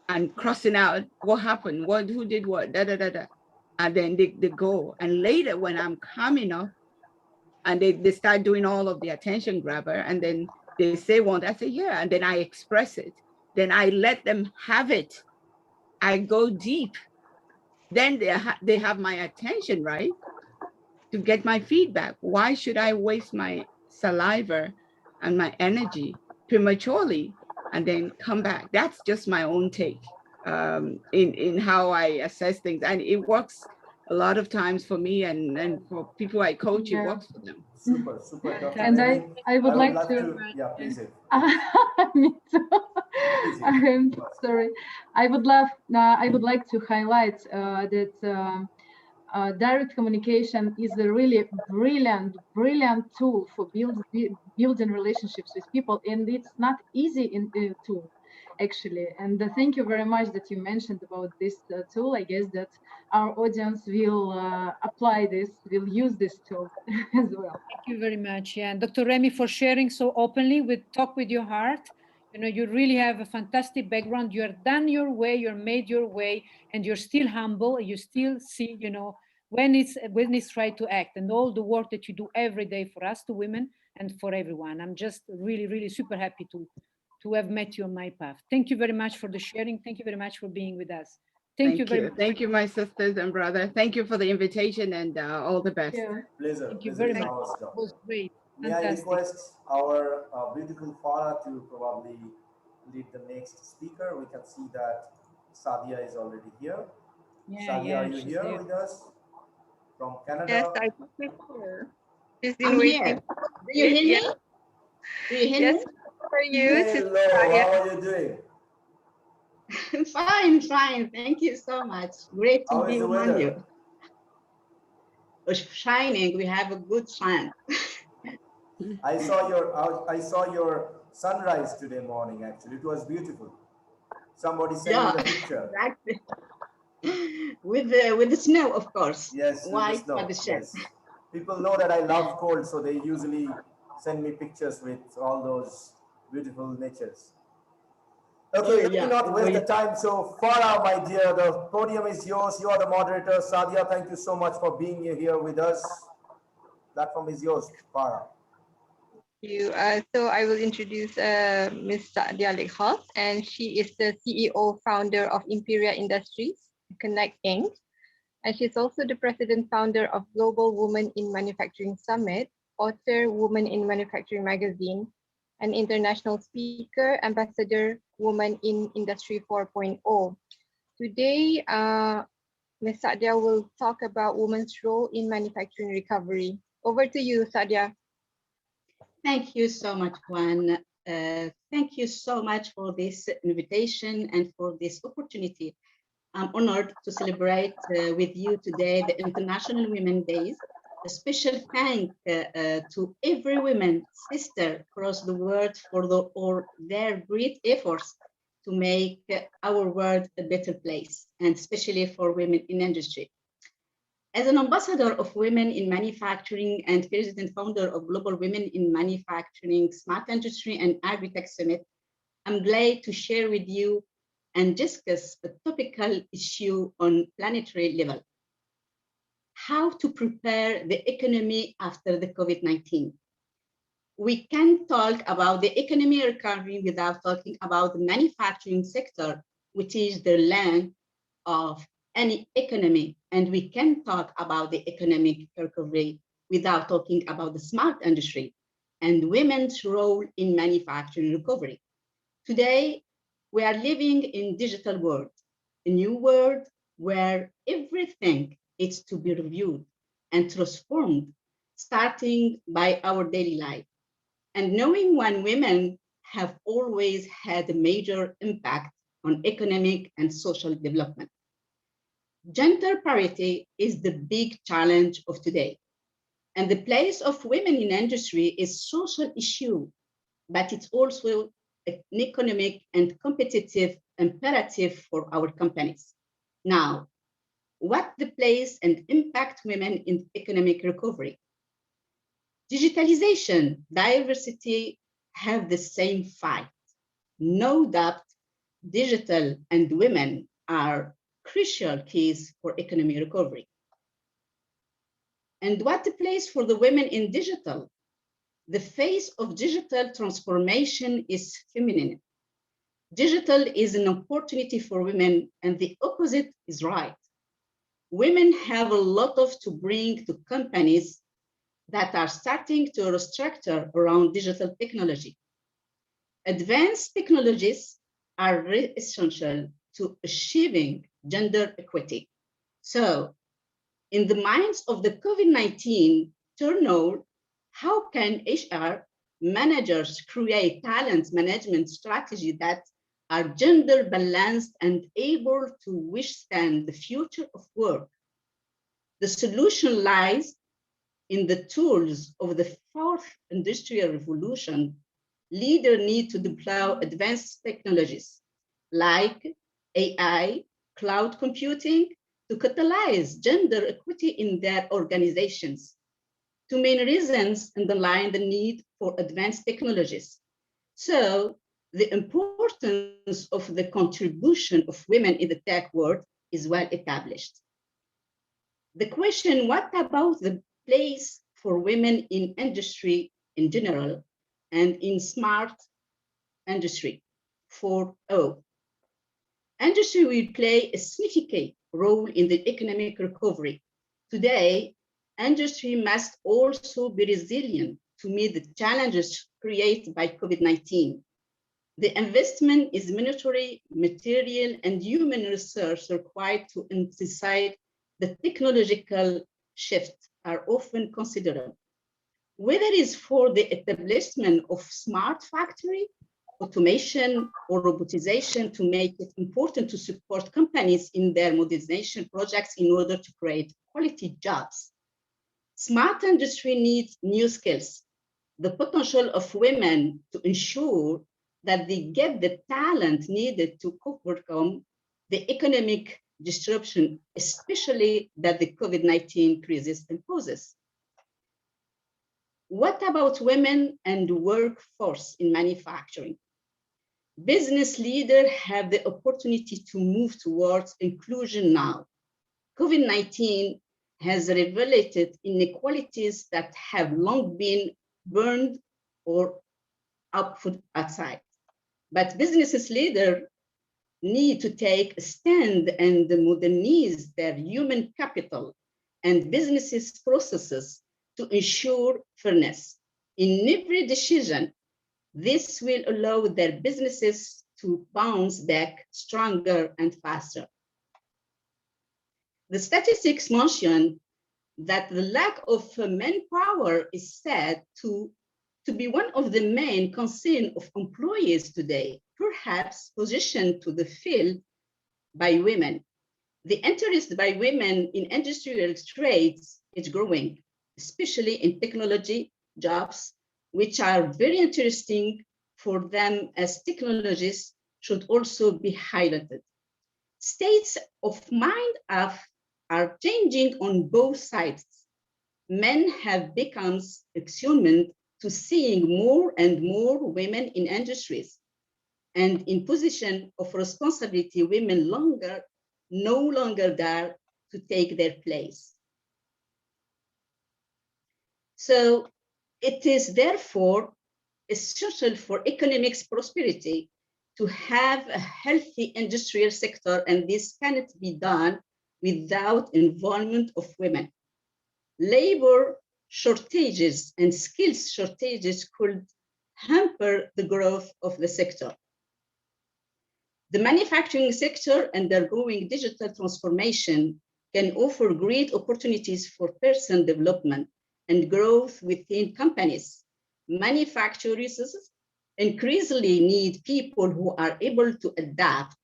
and crossing out what happened, who did what, da da da da. And then they go. And later when I'm calm enough and they start doing all of the attention grabber, and then they say one, I say, yeah, and then I express it. Then I let them have it. I go deep. Then they have my attention, right? To get my feedback. Why should I waste my saliva and my energy prematurely and then come back? That's just my own take in how I assess things. And it works a lot of times for me, and for people I coach, it works for them. Super, super. Dr. And Naveen, I would like love to yeah, please. Me too. I'm sorry. I would like to highlight that direct communication is a really brilliant tool for building relationships with people, and it's not easy tool actually. And thank you very much that you mentioned about this tool. I guess that our audience will apply this, will use this tool as well. Thank you very much. Yeah, and Dr. Remy, for sharing so openly with Talk With Your Heart. You know, you really have a fantastic background. You're done your way, you're made your way, and you're still humble. You still see, you know, when it's right to act, and all the work that you do every day for us, to women, and for everyone. I'm just really, really super happy to have met you on my path. Thank you very much for the sharing. Thank you very much for being with us. Thank you very much. Thank you, my sisters and brother. Thank you for the invitation, and all the best. Yeah. Pleasure. Thank you very much. It was great. May I request our beautiful Farah to probably lead the next speaker? We can see that Sadia is already here. Sadia, are you here with us from Canada? Yes, I took picture. I'm here. Do you hear me? Do you hear me? How are you? Hello, how are you doing? Fine, fine. Thank you so much. Great to be among you. It's shining. We have a good sun. I saw your sunrise today morning. Actually, it was beautiful. Somebody sent me the picture. Exactly. With the snow, of course. Yes, white with the snow. yes. People know that I love cold, so they usually send me pictures with all those beautiful natures. Okay, let me not waste the time. So Farah, my dear, the podium is yours. You are the moderator. Sadia, thank you so much for being here with us. Platform is yours, Farah. Thank you. So I will introduce Ms. Sadia Lekhal, and she is the CEO founder of Imperial Industries, Connect Inc. And she's also the president founder of Global Women in Manufacturing Summit, author Women in Manufacturing Magazine, an international speaker, ambassador, Women in Industry 4.0. Today, Ms. Sadia will talk about women's role in manufacturing recovery. Over to you, Sadia. Thank you so much, Juan. Thank you so much for this invitation and for this opportunity. I'm honored to celebrate with you today the International Women's Days. A special thank to every woman sister across the world for their great efforts to make our world a better place, and especially for women in industry. As an ambassador of women in manufacturing and president founder of Global Women in Manufacturing, Smart Industry and Agri-Tech Summit, I'm glad to share with you and discuss a topical issue on planetary level. How to prepare the economy after the COVID-19. We can talk about the economy recovery without talking about the manufacturing sector, which is the lung of any economy. And we can talk about the economic recovery without talking about the smart industry and women's role in manufacturing recovery. Today, we are living in digital world, a new world where everything it's to be reviewed and transformed, starting by our daily life. And knowing when women have always had a major impact on economic and social development. Gender parity is the big challenge of today. And the place of women in industry is a social issue, but it's also an economic and competitive imperative for our companies. Now, what the place and impact women in economic recovery? Digitalization, diversity have the same fight. No doubt, digital and women are crucial keys for economic recovery. And what the place for the women in digital? The face of digital transformation is feminine. Digital is an opportunity for women, and the opposite is right. Women have a lot to bring to companies that are starting to restructure around digital technology. Advanced technologies are essential to achieving gender equity. So, in the minds of the COVID-19 turnover, how can HR managers create talent management strategy that are gender balanced and able to withstand the future of work? The solution lies in the tools of the fourth industrial revolution. Leaders need to deploy advanced technologies like AI, cloud computing, to catalyze gender equity in their organizations. Two main reasons underline the need for advanced technologies. So the importance of the contribution of women in the tech world is well established. The question, what about the place for women in industry in general and in smart industry 4.0? Industry will play a significant role in the economic recovery. Today, industry must also be resilient to meet the challenges created by COVID-19. The investment is monetary, material, and human resource required to anticipate the technological shift are often considerable. Whether it's for the establishment of smart factory, automation, or robotization to make it important to support companies in their modernization projects in order to create quality jobs. Smart industry needs new skills, the potential of women to ensure that they get the talent needed to overcome the economic disruption, especially that the COVID-19 crisis imposes. What about women and the workforce in manufacturing? Business leaders have the opportunity to move towards inclusion now. COVID-19 has revealed inequalities that have long been burned or put outside. But business leaders need to take a stand and modernize their human capital and businesses processes to ensure fairness in every decision. This will allow their businesses to bounce back stronger and faster. The statistics mention that the lack of manpower is said to be one of the main concerns of employees today, perhaps positioned to the field by women. The interest by women in industrial trades is growing, especially in technology jobs, which are very interesting for them as technologies should also be highlighted. States of mind are changing on both sides. Men have become accustomed to seeing more and more women in industries, and in position of responsibility, women no longer dare to take their place. So it is therefore essential for economic prosperity to have a healthy industrial sector, and this cannot be done without involvement of women. Labor shortages and skills shortages could hamper the growth of the sector. The manufacturing sector undergoing digital transformation can offer great opportunities for personal development and growth within companies. Manufacturers increasingly need people who are able to adapt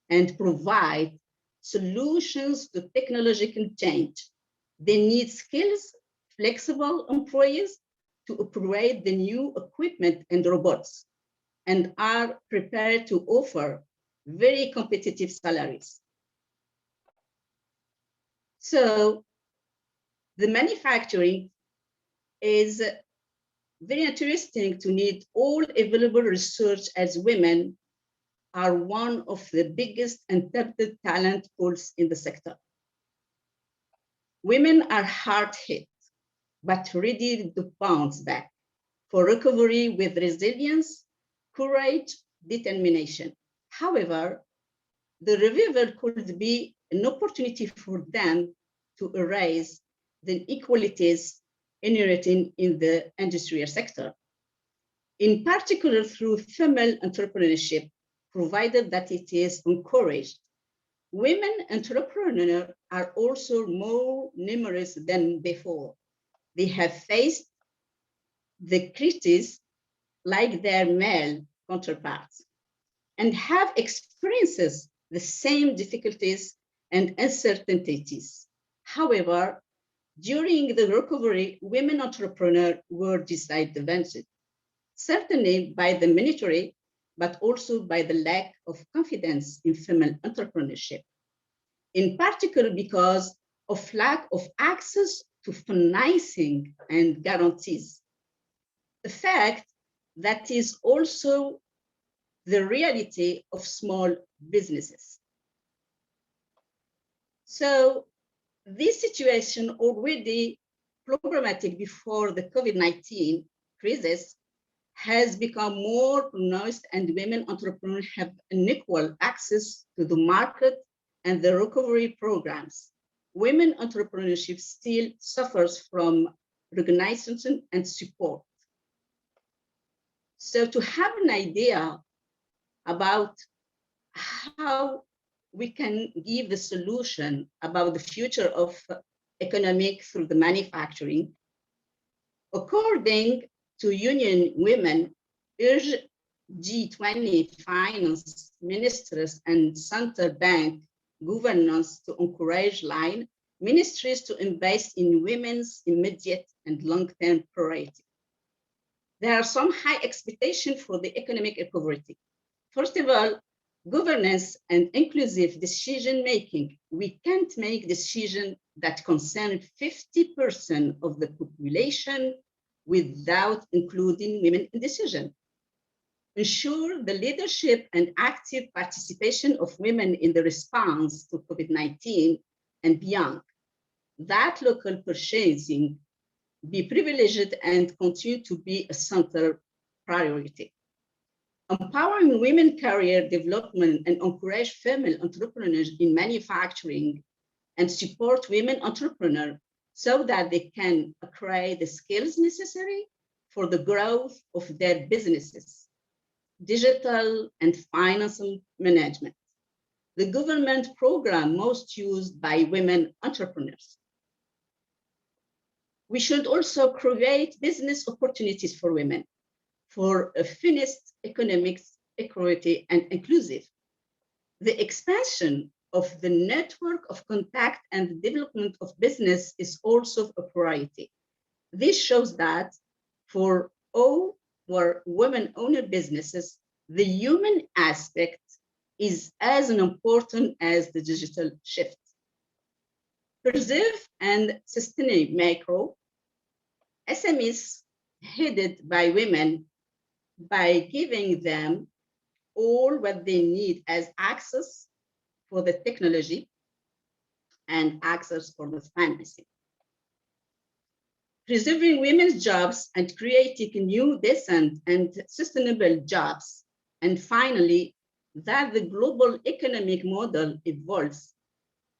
and provide solutions to technological change. They need skills, flexible employees to operate the new equipment and robots, and are prepared to offer very competitive salaries. So the manufacturing is very interesting to need all available research, as women are one of the biggest untapped talent pools in the sector. Women are hard hit, but ready to bounce back for recovery with resilience, courage, determination. However, the revival could be an opportunity for them to erase the inequalities inherent in the industrial sector, in particular through female entrepreneurship, provided that it is encouraged. Women entrepreneurs are also more numerous than before. They have faced the criticism like their male counterparts and have experienced the same difficulties and uncertainties. However, during the recovery, women entrepreneurs were disadvantaged, certainly by the military, but also by the lack of confidence in female entrepreneurship, in particular because of lack of access to financing and guarantees. A fact that is also the reality of small businesses. So this situation, already problematic before the COVID-19 crisis, has become more pronounced, and women entrepreneurs have unequal access to the market and the recovery programs. Women entrepreneurship still suffers from recognition and support. So to have an idea about how we can give the solution about the future of economic through the manufacturing, according to Union Women, urge G20 finance ministers and central bank governance to encourage line ministries to invest in women's immediate and long-term priority. There are some high expectations for the economic recovery. First of all, governance and inclusive decision-making. We can't make decisions that concern 50% of the population without including women in decision. Ensure the leadership and active participation of women in the response to COVID-19 and beyond. That local purchasing be privileged and continue to be a central priority. Empowering women career development and encourage female entrepreneurs in manufacturing and support women entrepreneurs so that they can acquire the skills necessary for the growth of their businesses, digital and financial management. The government program most used by women entrepreneurs. We should also create business opportunities for women for a finished economics, equity, and inclusive. The expansion of the network of contact and development of business is also a priority. This shows that for all our women-owned businesses, the human aspect is as important as the digital shift. Preserve and sustain macro SMEs headed by women by giving them all what they need as access for the technology and access for the financing. Preserving women's jobs and creating new, decent, and sustainable jobs. And finally, that the global economic model evolves,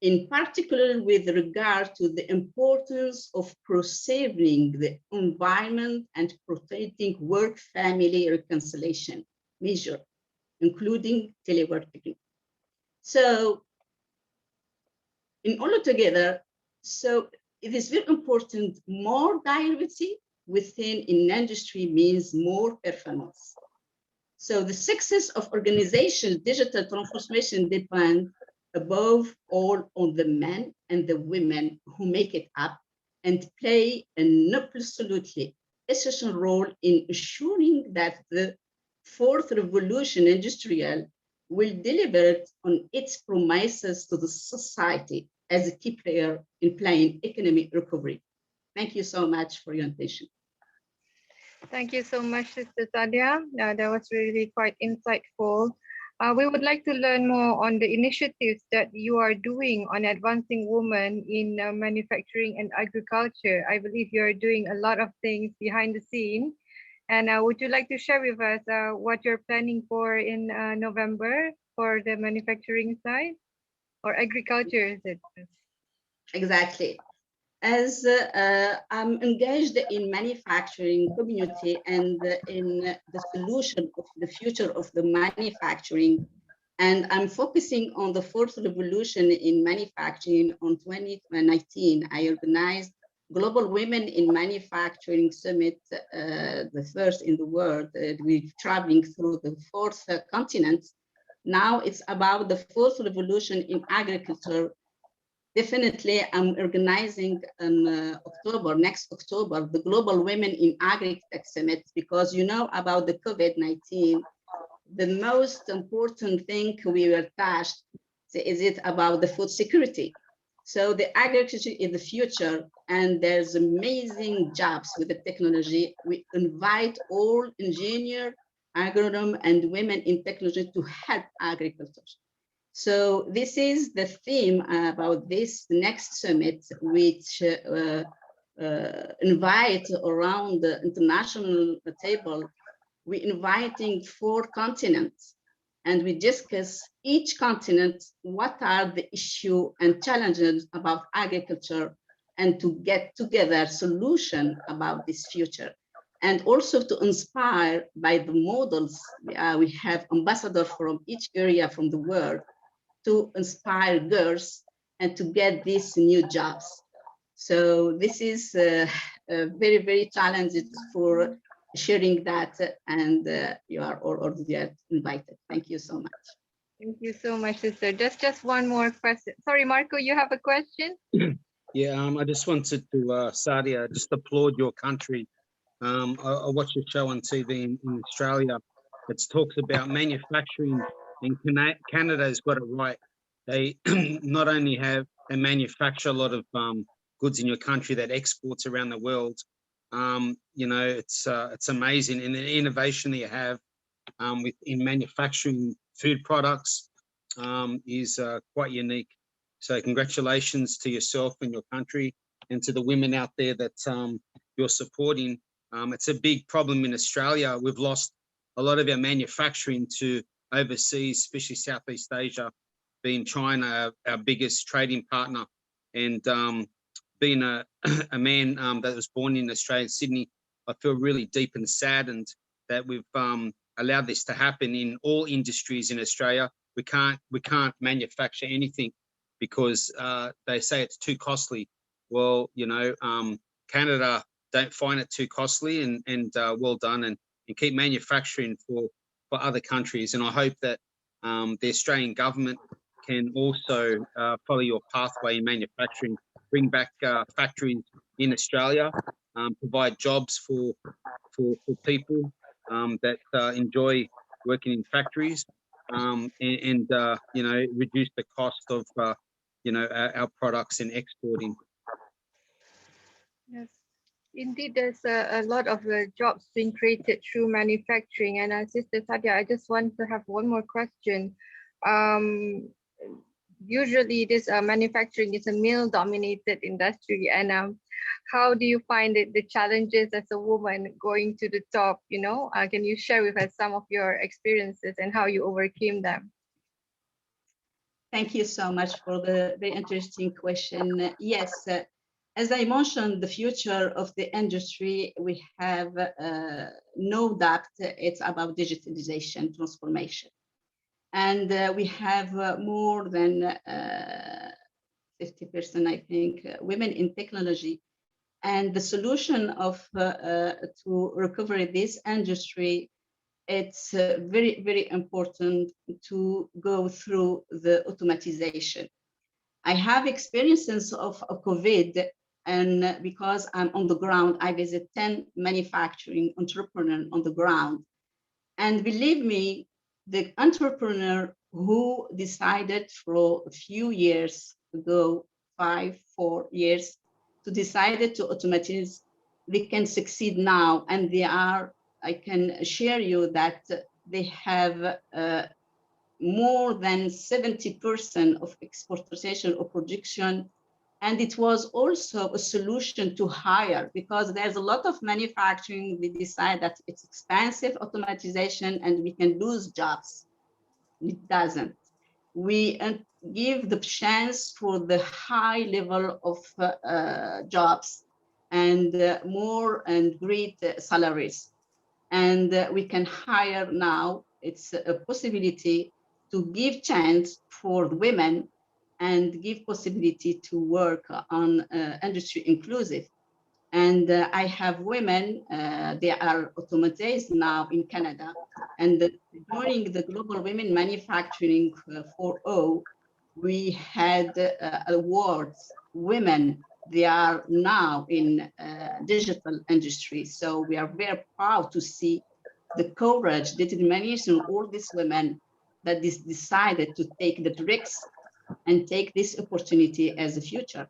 in particular with regard to the importance of preserving the environment and protecting work-family reconciliation measure, including teleworking. So in all together. So it is very important, more diversity within an industry means more performance. So the success of organizational digital transformation depends above all on the men and the women who make it up and play an absolutely essential role in ensuring that the fourth revolution industrial will deliver on its promises to the society as a key player in playing economic recovery. Thank you so much for your attention. Thank you so much, Sister Sadia. That was really quite insightful. We would like to learn more on the initiatives that you are doing on advancing women in manufacturing and agriculture. I believe you are doing a lot of things behind the scene. And would you like to share with us what you're planning for in November for the manufacturing side or agriculture, is it? Exactly. As I'm engaged in manufacturing community and in the solution of the future of the manufacturing, and I'm focusing on the fourth revolution in manufacturing. On 2019, I organized Global Women in Manufacturing Summit, the first in the world. We're traveling through the fourth continent. Now it's about the fourth revolution in agriculture. Definitely, I'm organizing in next October, the Global Women in Agri-Tech Summit, because you know about the COVID-19, the most important thing we were touched is it about the food security. So the agriculture is the future, and there's amazing jobs with the technology. We invite all engineers, agronomy, and women in technology to help agriculture. So this is the theme about this next summit, which invite around the international table. We're inviting 4 continents, and we discuss each continent, what are the issues and challenges about agriculture, and to get together solution about this future. And also to inspire by the models, we have ambassadors from each area from the world to inspire girls and to get these new jobs. So this is very, very challenging for sharing that, and you are all already invited. Thank you so much. Thank you so much, sister. Just one more question. Sorry, Marco, you have a question? Yeah, I just wanted to, Sadia, just applaud your country. I watched a show on TV in Australia that talks about manufacturing, and Canada's got it right. They not only they manufacture a lot of goods in your country that exports around the world. You know, it's amazing, and the innovation that you have in manufacturing food products is quite unique. So congratulations to yourself and your country, and to the women out there that you're supporting. It's a big problem in Australia. We've lost a lot of our manufacturing to overseas, especially Southeast Asia, being China our biggest trading partner. And being a man that was born in Australia, Sydney, I feel really deep and saddened that we've allowed this to happen in all industries in Australia. We can't manufacture anything because they say it's too costly. Well, you know, Canada don't find it too costly, and well done, and keep manufacturing for other countries. And I hope that the Australian government can also follow your pathway in manufacturing, bring back factories in Australia, provide jobs for people that enjoy working in factories, and you know, reduce the cost of you know, our products and exporting. Yes, indeed, there's a lot of jobs being created through manufacturing. And Sister Sadia, I just want to have one more question. Usually this manufacturing is a male-dominated industry, and how do you find it, the challenges as a woman going to the top, you know? Can you share with us some of your experiences and how you overcame them? Thank you so much for the very interesting question. Yes, as I mentioned, the future of the industry, we have no doubt it's about digitalization, transformation. And we have more than 50%, I think, women in technology. And the solution to recover this industry, it's very, very important to go through the automatization. I have experiences of COVID, and because I'm on the ground, I visit 10 manufacturing entrepreneurs on the ground. And believe me, the entrepreneur who decided for a few years ago, 4 years, to decided to automatize, they can succeed now. And they are, I can share you that they have more than 70% of exportation or production. And it was also a solution to hire, because there's a lot of manufacturing. We decide that it's expensive automatization and we can lose jobs. It doesn't. We give the chance for the high level of jobs and more and great salaries. And we can hire now. It's a possibility to give chance for women and give possibility to work on industry inclusive. And I have women, they are automatized now in Canada. And during the Global Women Manufacturing 4.0, we had awards, women, they are now in digital industry. So we are very proud to see the courage, determination of all these women that decided to take the risks and take this opportunity as a future.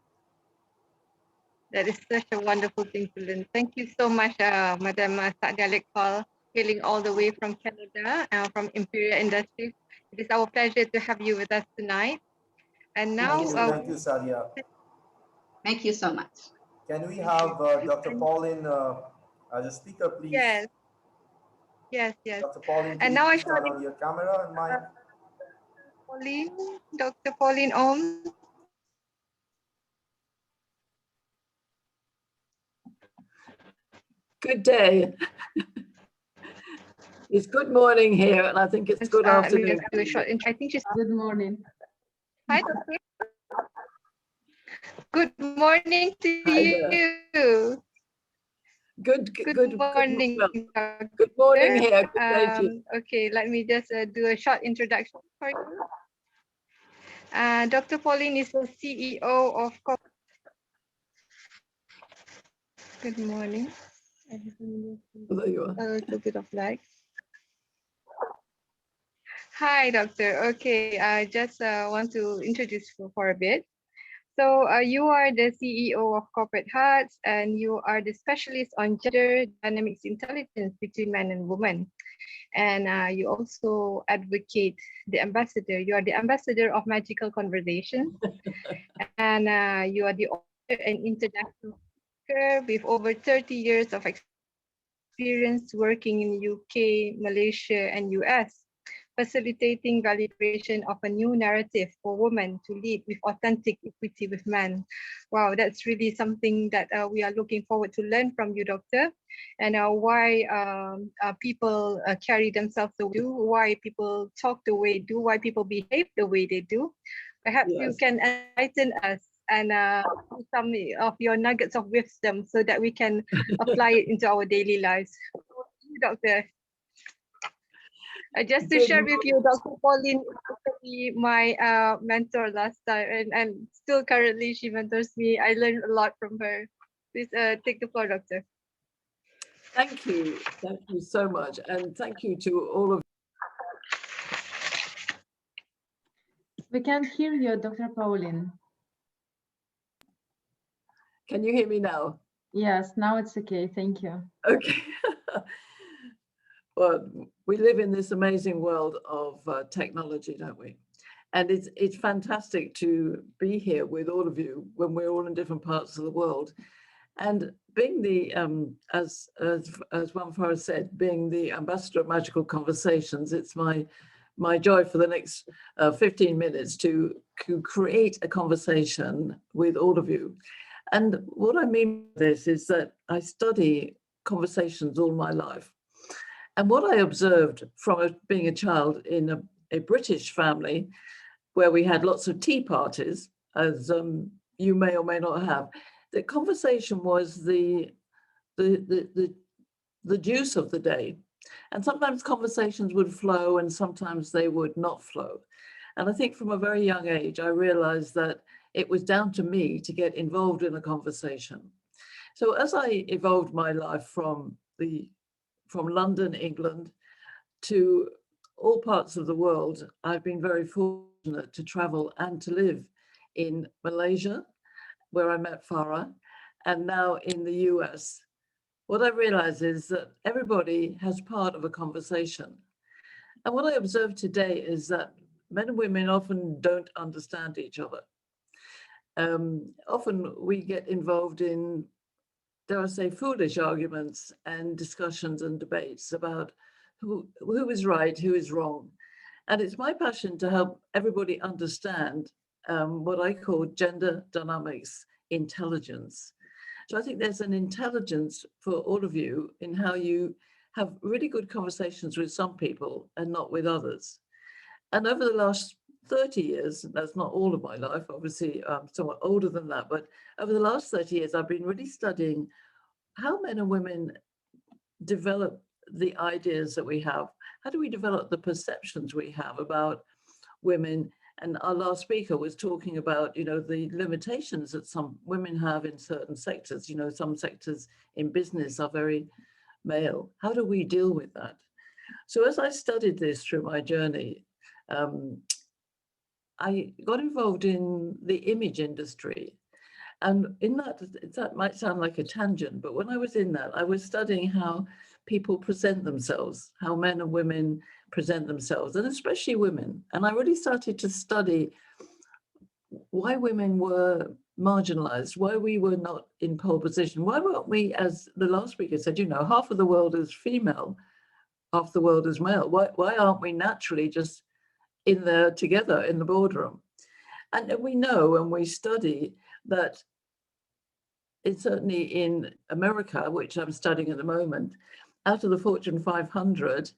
That is such a wonderful thing to learn. Thank you so much, Madam Saadia Lekhal, hailing all the way from Canada, from Imperial Industries. It is our pleasure to have you with us tonight. And now, thank you, Saadia. Thank you so much. Can we have Dr. Pauline as a speaker, please? Yes. Yes, yes. Dr. Pauline, and now I shall turn on your camera and mic? Pauline, Dr. Pauline Om. Good day. It's good morning here, and I think it's good afternoon. Let me just do a short intro. I think she's good morning. Hi, Doctor. Good morning to you. Good morning. Good morning here. Good day to you. Okay, let me just do a short introduction for you. Dr. Pauline is the CEO of. Good morning. There you are. A little bit of lag. Hi, Doctor. Okay, I just want to introduce you for a bit. So you are the CEO of Corporate Hearts, and you are the specialist on gender dynamics intelligence between men and women. And you also advocate the ambassador. You are the ambassador of Magical Conversations. And you are the author and international speaker with over 30 years of experience working in UK, Malaysia, and US, facilitating validation of a new narrative for women to lead with authentic equity with men. Wow, that's really something that we are looking forward to learn from you, Doctor, and why people carry themselves the way they do, why people talk the way they do, why people behave the way they do. Perhaps you can enlighten us and some of your nuggets of wisdom so that we can apply it into our daily lives. Doctor. Just to share with you, Dr. Pauline is my mentor last time, and still currently she mentors me. I learned a lot from her. Please take the floor, Doctor. Thank you so much, and thank you to all of. We can't hear you, Dr. Pauline. Can you hear me now? Yes, now it's okay. Thank you. Okay. Well, we live in this amazing world of technology, don't we? And it's fantastic to be here with all of you when we're all in different parts of the world. And being the, as Juan Farah said, being the ambassador of Magical Conversations, it's my joy for the next 15 minutes to create a conversation with all of you. And what I mean by this is that I study conversations all my life. And what I observed from being a child in a British family where we had lots of tea parties, as you may or may not have. The conversation was the juice of the day. And sometimes conversations would flow and sometimes they would not flow. And I think from a very young age, I realized that it was down to me to get involved in a conversation. So as I evolved my life from London, England, to all parts of the world, I've been very fortunate to travel and to live in Malaysia, where I met Farah, and now in the US. What I realize is that everybody has part of a conversation. And what I observe today is that men and women often don't understand each other. Often we get involved in, dare I say, foolish arguments and discussions and debates about who is right, who is wrong. And it's my passion to help everybody understand what I call gender dynamics intelligence. So I think there's an intelligence for all of you in how you have really good conversations with some people and not with others. And over the last 30 years, that's not all of my life, obviously I'm somewhat older than that, but over the last 30 years, I've been really studying how men and women develop the ideas that we have. How do we develop the perceptions we have about women? And our last speaker was talking about, the limitations that some women have in certain sectors. Some sectors in business are very male. How do we deal with that? So as I studied this through my journey, I got involved in the image industry. And in that might sound like a tangent, but when I was in that, I was studying how people present themselves, how men and women present themselves, and especially women. And I really started to study why women were marginalized, why we were not in pole position, why weren't we, as the last speaker said, half of the world is female, half the world is male. Why aren't we naturally just in there together in the boardroom? And we know and we study that it's certainly in America, which I'm studying at the moment, out of the Fortune 500,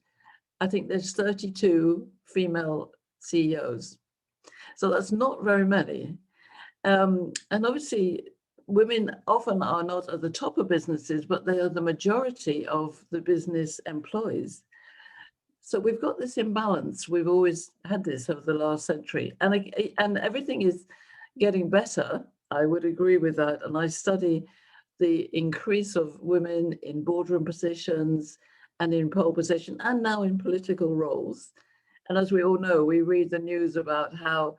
I think there's 32 female CEOs. So that's not very many. And obviously, women often are not at the top of businesses, but they are the majority of the business employees. So we've got this imbalance. We've always had this over the last century. And everything is getting better. I would agree with that. And I study the increase of women in boardroom positions and in pole position and now in political roles. And as we all know, we read the news about how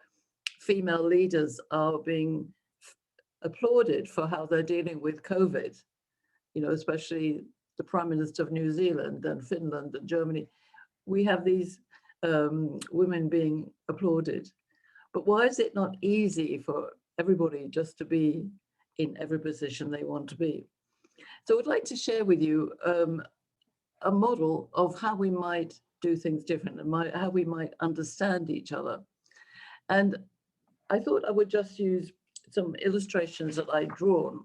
female leaders are being applauded for how they're dealing with COVID, especially the Prime Minister of New Zealand and Finland and Germany. We have these women being applauded. But why is it not easy for everybody just to be in every position they want to be? So I'd like to share with you a model of how we might do things different and how we might understand each other. And I thought I would just use some illustrations that I'd drawn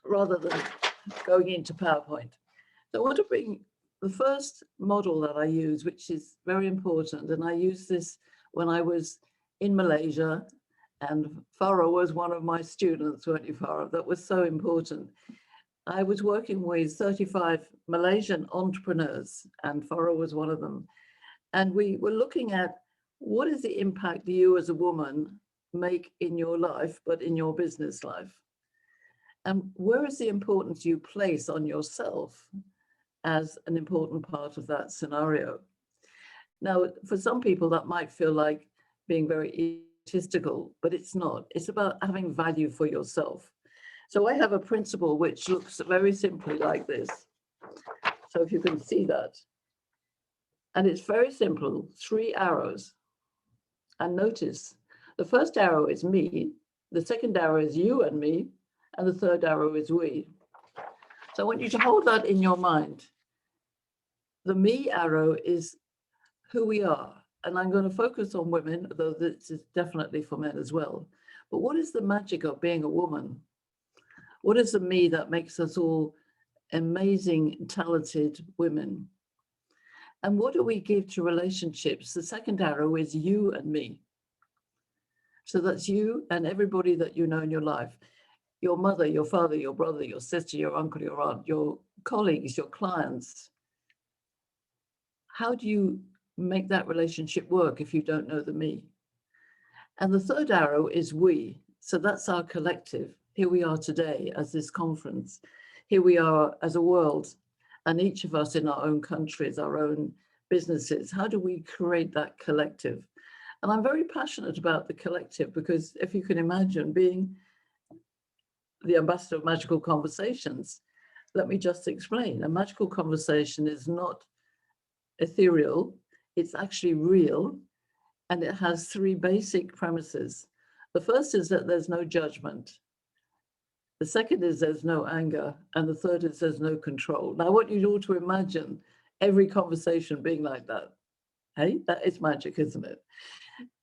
rather than going into PowerPoint. So I want to bring the first model that I use, which is very important. And I used this when I was in Malaysia, and Farah was one of my students, weren't you, Farah? That was so important. I was working with 35 Malaysian entrepreneurs, and Farah was one of them. And we were looking at what is the impact you as a woman make in your life, but in your business life? And where is the importance you place on yourself as an important part of that scenario? Now, for some people, that might feel like being very egotistical, but it's not. It's about having value for yourself. So I have a principle which looks very simply like this. So if you can see that. And it's very simple, 3 arrows. And notice, the first arrow is me, the second arrow is you and me, and the third arrow is we. So I want you to hold that in your mind. The me arrow is who we are. And I'm going to focus on women, though this is definitely for men as well. But what is the magic of being a woman? What is the me that makes us all amazing, talented women? And what do we give to relationships? The second arrow is you and me. So that's you and everybody that you know in your life, your mother, your father, your brother, your sister, your uncle, your aunt, your colleagues, your clients. How do you make that relationship work if you don't know the me? And the third arrow is we. So that's our collective. Here we are today as this conference. Here we are as a world, and each of us in our own countries, our own businesses. How do we create that collective? And I'm very passionate about the collective because if you can imagine being the ambassador of magical conversations, let me just explain. A magical conversation is not ethereal, it's actually real, and it has three basic premises. The first is that there's no judgment. The second is there's no anger, and the third is there's no control. Now I want you all to imagine every conversation being like that. Hey, that is magic, isn't it?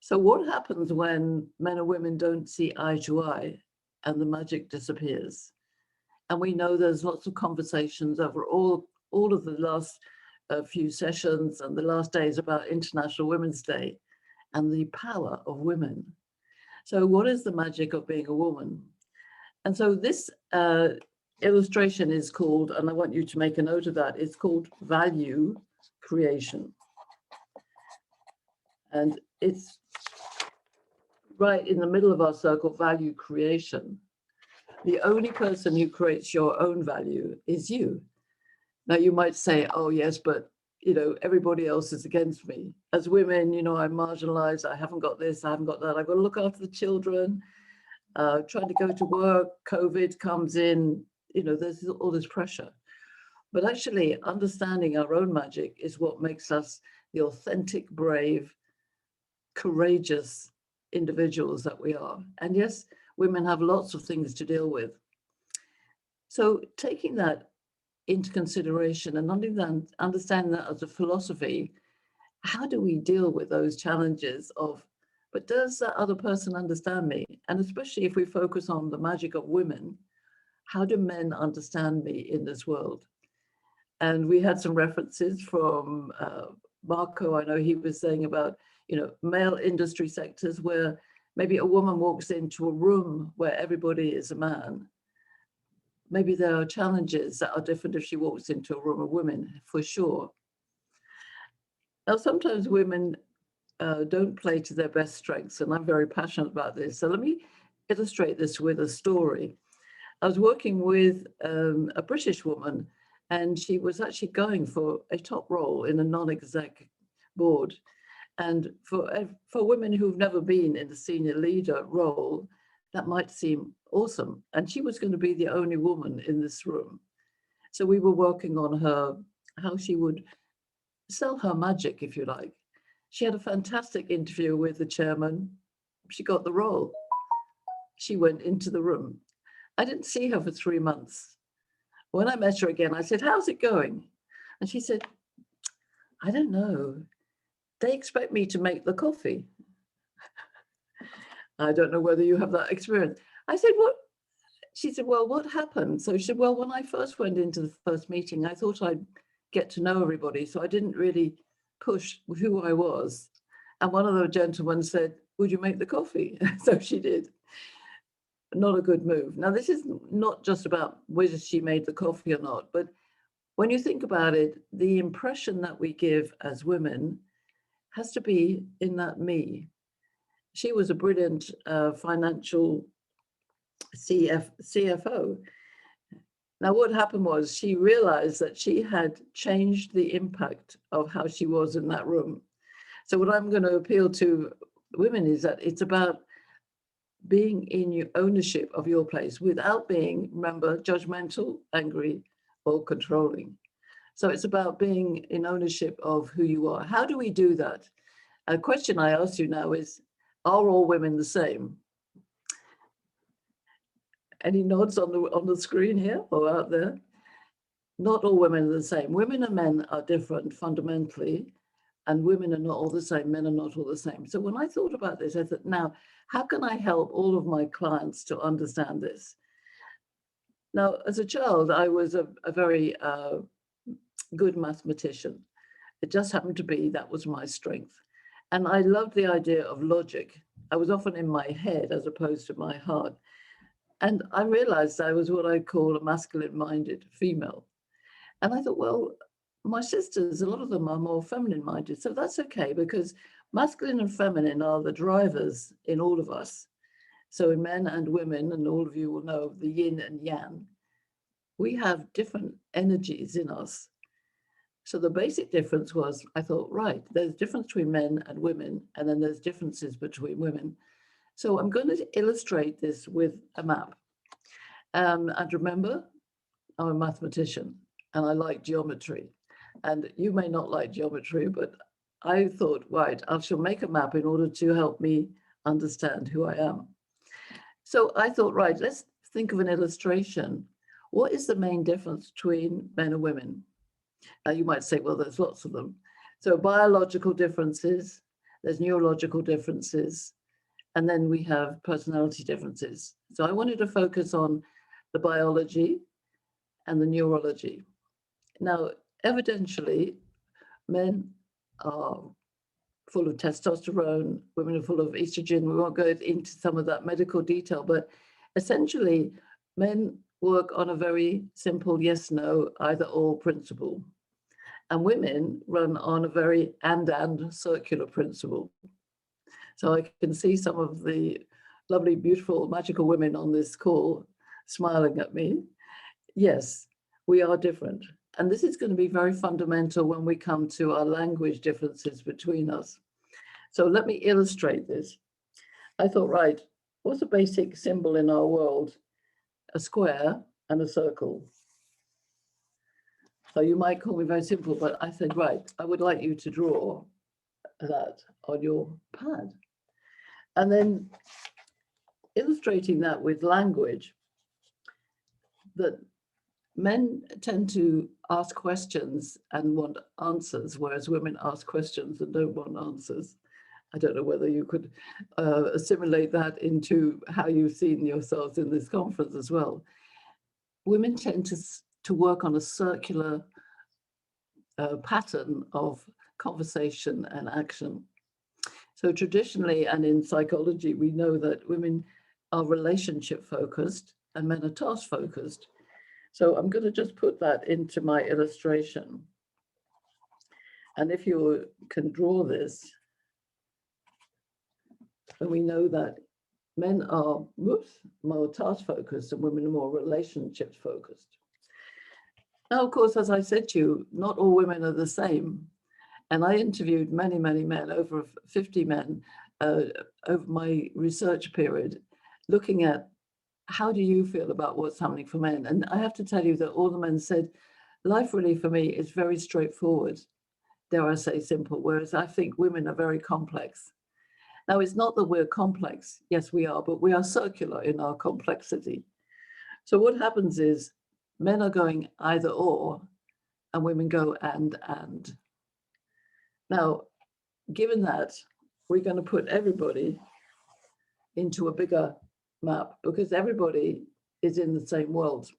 So what happens when men and women don't see eye to eye and the magic disappears? And we know there's lots of conversations over all of the last few sessions and the last days about International Women's Day and the power of women. So what is the magic of being a woman? And so this illustration is called, and I want you to make a note of that, it's called value creation. And it's right in the middle of our circle, value creation. The only person who creates your own value is you. Now you might say, oh yes, but you know, everybody else is against me. As women, you know, I'm marginalized, I haven't got this, I haven't got that, I've got to look after the children, trying to go to work, COVID comes in, you know, there's all this pressure. But actually understanding our own magic is what makes us the authentic, brave, courageous individuals that we are. And yes, women have lots of things to deal with. So taking that into consideration and understanding that as a philosophy, how do we deal with those challenges of, but does that other person understand me? And especially if we focus on the magic of women, how do men understand me in this world? And we had some references from Marco. I know he was saying about, you know, male industry sectors where maybe a woman walks into a room where everybody is a man. Maybe there are challenges that are different if she walks into a room of women, for sure. Now, sometimes women don't play to their best strengths, and I'm very passionate about this. So let me illustrate this with a story. I was working with a British woman, and she was actually going for a top role in a non-exec board. And for women who've never been in a senior leader role, that might seem awesome. And she was going to be the only woman in this room. So we were working on her, how she would sell her magic, if you like. She had a fantastic interview with the chairman. She got the role. She went into the room. I didn't see her for 3 months. When I met her again, I said, how's it going? And she said, I don't know. They expect me to make the coffee. I don't know whether you have that experience. I said, what? She said, well, what happened? So she said, well, when I first went into the first meeting, I thought I'd get to know everybody. So I didn't really push who I was. And one of the gentlemen said, would you make the coffee? So she did. Not a good move. Now, this is not just about whether she made the coffee or not, but when you think about it, the impression that we give as women has to be in that me. She was a brilliant financial CFO. Now, what happened was she realized that she had changed the impact of how she was in that room. So what I'm going to appeal to women is that it's about being in your ownership of your place without being, remember, judgmental, angry, or controlling. So it's about being in ownership of who you are. How do we do that? A question I ask you now is, are all women the same? Any nods on the screen here or out there? Not all women are the same. Women and men are different fundamentally, and women are not all the same, men are not all the same. So when I thought about this, I thought, now, how can I help all of my clients to understand this? Now, as a child, I was a very good mathematician. It just happened to be that was my strength. And I loved the idea of logic. I was often in my head as opposed to my heart. And I realized I was what I call a masculine-minded female. And I thought, well, my sisters, a lot of them are more feminine-minded. So that's okay, because masculine and feminine are the drivers in all of us. So in men and women, and all of you will know the yin and yang, we have different energies in us. So the basic difference was, I thought, right, there's difference between men and women, and then there's differences between women. So I'm going to illustrate this with a map. And remember, I'm a mathematician and I like geometry. And you may not like geometry, but I thought, right, I shall make a map in order to help me understand who I am. So I thought, right, let's think of an illustration. What is the main difference between men and women? You might say, well, there's lots of them. So biological differences, there's neurological differences, and then we have personality differences. So I wanted to focus on the biology and the neurology. Now, evidentially, men are full of testosterone, women are full of estrogen. We won't go into some of that medical detail, but essentially, men work on a very simple yes, no, either or principle. And women run on a very and circular principle. So I can see some of the lovely, beautiful, magical women on this call smiling at me. Yes, we are different. And this is going to be very fundamental when we come to our language differences between us. So let me illustrate this. I thought, right, what's a basic symbol in our world? A square and a circle. So you might call me very simple, but I said, right, I would like you to draw that on your pad. And then illustrating that with language, that men tend to ask questions and want answers, whereas women ask questions and don't want answers. I don't know whether you could assimilate that into how you've seen yourselves in this conference as well. Women tend to work on a circular pattern of conversation and action. So traditionally, and in psychology, we know that women are relationship focused and men are task focused. So I'm going to just put that into my illustration. And if you can draw this, and we know that men are more task focused and women are more relationship focused. Now, of course, as I said to you, not all women are the same. And I interviewed many, many men, over 50 men, over my research period, looking at how do you feel about what's happening for men? And I have to tell you that all the men said, life really for me is very straightforward, dare I say simple, whereas I think women are very complex. Now, it's not that we're complex, yes, we are, but we are circular in our complexity. So what happens is men are going either or, and women go and. Now, given that, we're going to put everybody into a bigger map because everybody is in the same world.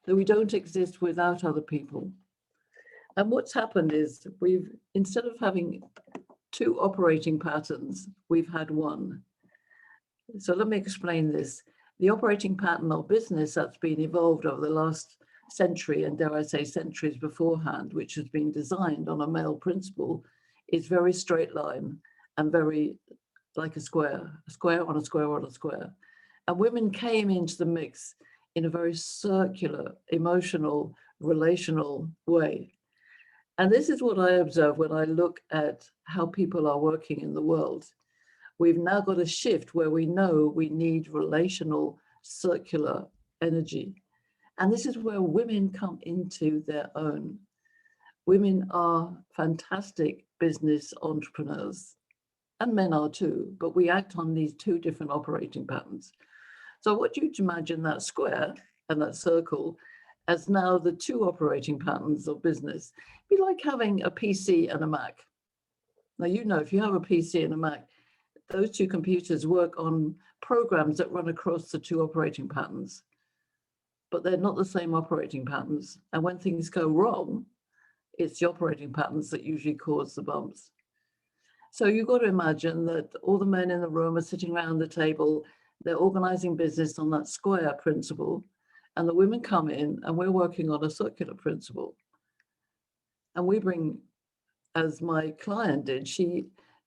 So we don't exist without other people. And what's happened is instead of having two operating patterns, we've had one. So let me explain this. The operating pattern of business that's been evolved over the last century, and dare I say centuries beforehand, which has been designed on a male principle, is very straight line and very like a square on a square on a square. And women came into the mix in a very circular, emotional, relational way. And this is what I observe when I look at how people are working in the world. We've now got a shift where we know we need relational, circular energy. And this is where women come into their own. Women are fantastic business entrepreneurs, and men are too, but we act on these two different operating patterns. So what do you imagine that square and that circle as now the two operating patterns of business? It'd be like having a PC and a Mac. Now, you know, if you have a PC and a Mac, those two computers work on programs that run across the two operating patterns, but they're not the same operating patterns. And when things go wrong, it's the operating patterns that usually cause the bumps. So you've got to imagine that all the men in the room are sitting around the table, they're organizing business on that square principle, and the women come in and we're working on a circular principle. And we bring, as my client did, she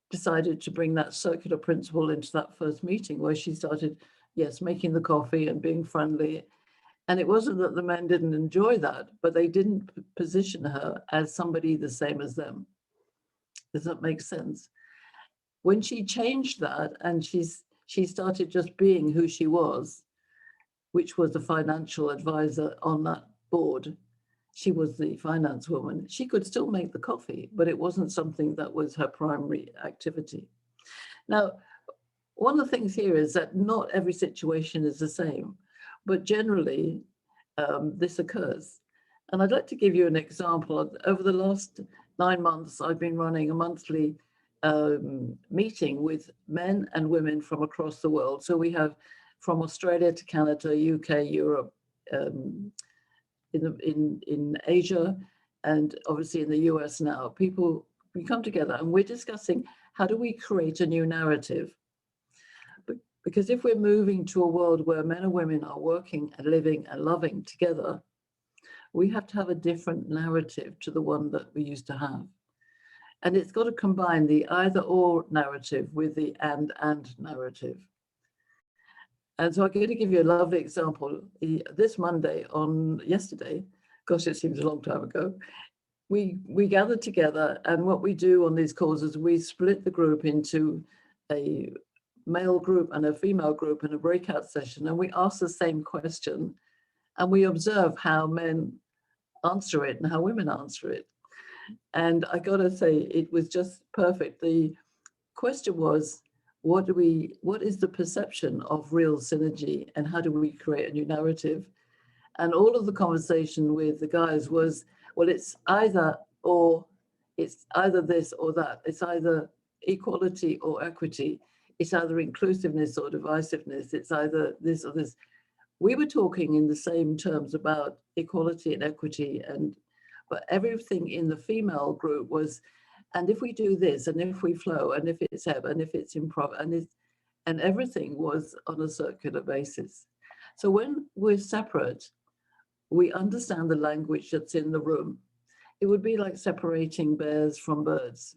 decided to bring that circular principle into that first meeting where she started, yes, making the coffee and being friendly. And it wasn't that the men didn't enjoy that, but they didn't position her as somebody the same as them. Does that make sense? When she changed that and she started just being who she was, which was the financial advisor on that board, she was the finance woman. She could still make the coffee, but it wasn't something that was her primary activity. Now, one of the things here is that not every situation is the same, but generally this occurs. And I'd like to give you an example. Over the last 9 months, I've been running a monthly meeting with men and women from across the world. So we have from Australia to Canada, UK, Europe, in Asia, and obviously in the US now. People, we come together and we're discussing how do we create a new narrative? Because if we're moving to a world where men and women are working and living and loving together, we have to have a different narrative to the one that we used to have. And it's got to combine the either or narrative with the and narrative. And so I'm going to give you a lovely example. This Monday yesterday, gosh, it seems a long time ago, we gathered together, and what we do on these calls is we split the group into a male group and a female group in a breakout session, and we ask the same question, and we observe how men answer it and how women answer it. And I gotta say, it was just perfect. The question was, what is the perception of real synergy and how do we create a new narrative? And all of the conversation with the guys was, well, it's either or, it's either this or that. It's either equality or equity. It's either inclusiveness or divisiveness. It's either this or this. We were talking in the same terms about equality and equity, but everything in the female group was, and if we do this, and if we flow, and if it's ebb, and if it's improv, and everything was on a circular basis. So when we're separate, we understand the language that's in the room. It would be like separating bears from birds.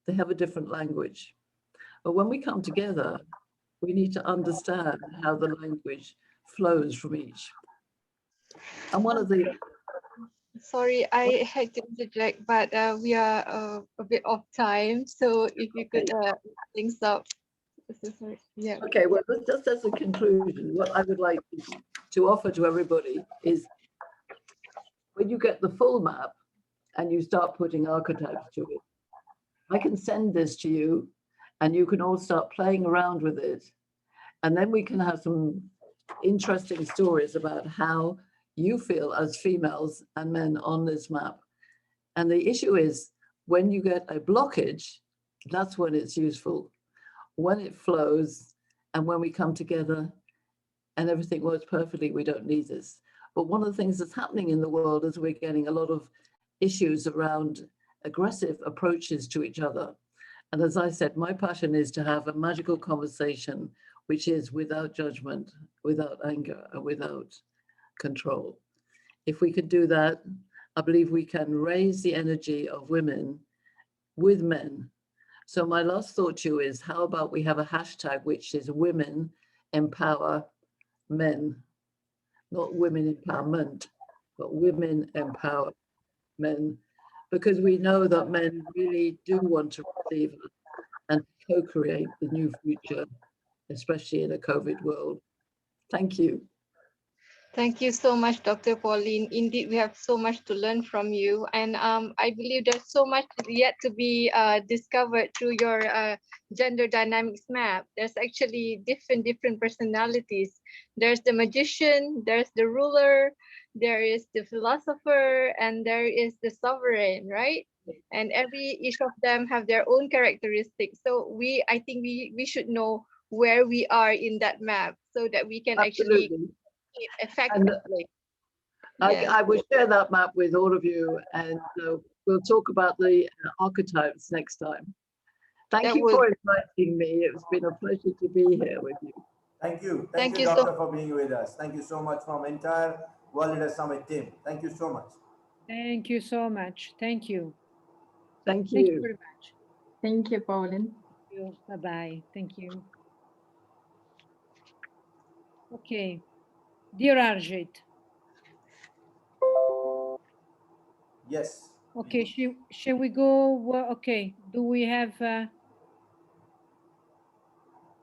They have a different language. But when we come together, we need to understand how the language flows from each. And one of the... Sorry, I had to interject, but we are a bit off time. So if you could things up. Yeah. Okay, well, just as a conclusion, what I would like to offer to everybody is when you get the full map and you start putting archetypes to it, I can send this to you and you can all start playing around with it. And then we can have some interesting stories about how you feel as females and men on this map. And the issue is when you get a blockage, that's when it's useful. When it flows and when we come together and everything works perfectly, we don't need this. But one of the things that's happening in the world is we're getting a lot of issues around aggressive approaches to each other. And as I said, my passion is to have a magical conversation, which is without judgment, without anger, and without control. If we could do that, I believe we can raise the energy of women with men. So my last thought to you is, how about we have a hashtag which is women empower men, not women empowerment, but women empower men, because we know that men really do want to receive and co-create the new future, especially in a COVID world. Thank you. Thank you so much, Dr. Pauline. Indeed, we have so much to learn from you. And I believe there's so much yet to be discovered through your gender dynamics map. There's actually different personalities. There's the magician, there's the ruler, there is the philosopher, and there is the sovereign, right? And each of them have their own characteristics. So I think we should know where we are in that map so that we can actually effectively. I will share that map with all of you, and we'll talk about the archetypes next time. Thank you for inviting me. It's been a pleasure to be here with you. Thank you. Thank You, you Doctor, so for being with us. Thank you so much from entire World Leader Summit team. Thank you so much. Thank you so much. Thank you. Thank Thank you you. very much. Thank you, Pauline. Bye-bye. Thank you. Okay. Dear Arjit. Yes. Okay, shall we go? Okay, do we have...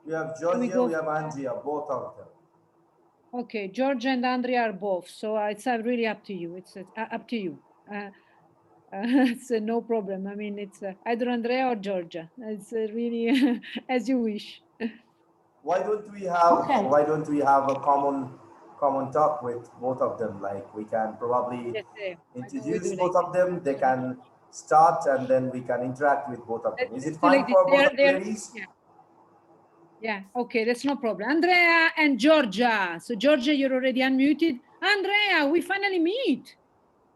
we have Georgia, we have Andrea, both of them. Okay, Georgia and Andrea are both, so it's really up to you. It's up to you. It's no problem. I mean, it's either Andrea or Georgia. It's really as you wish. Why don't we have a common talk with both of them? Like we can probably introduce both of them. They can start and then we can interact with both of them. Is it fine for both of the ladies? Yeah, okay, that's no problem. Andrea and Georgia. So Georgia, you're already unmuted. Andrea, we finally meet.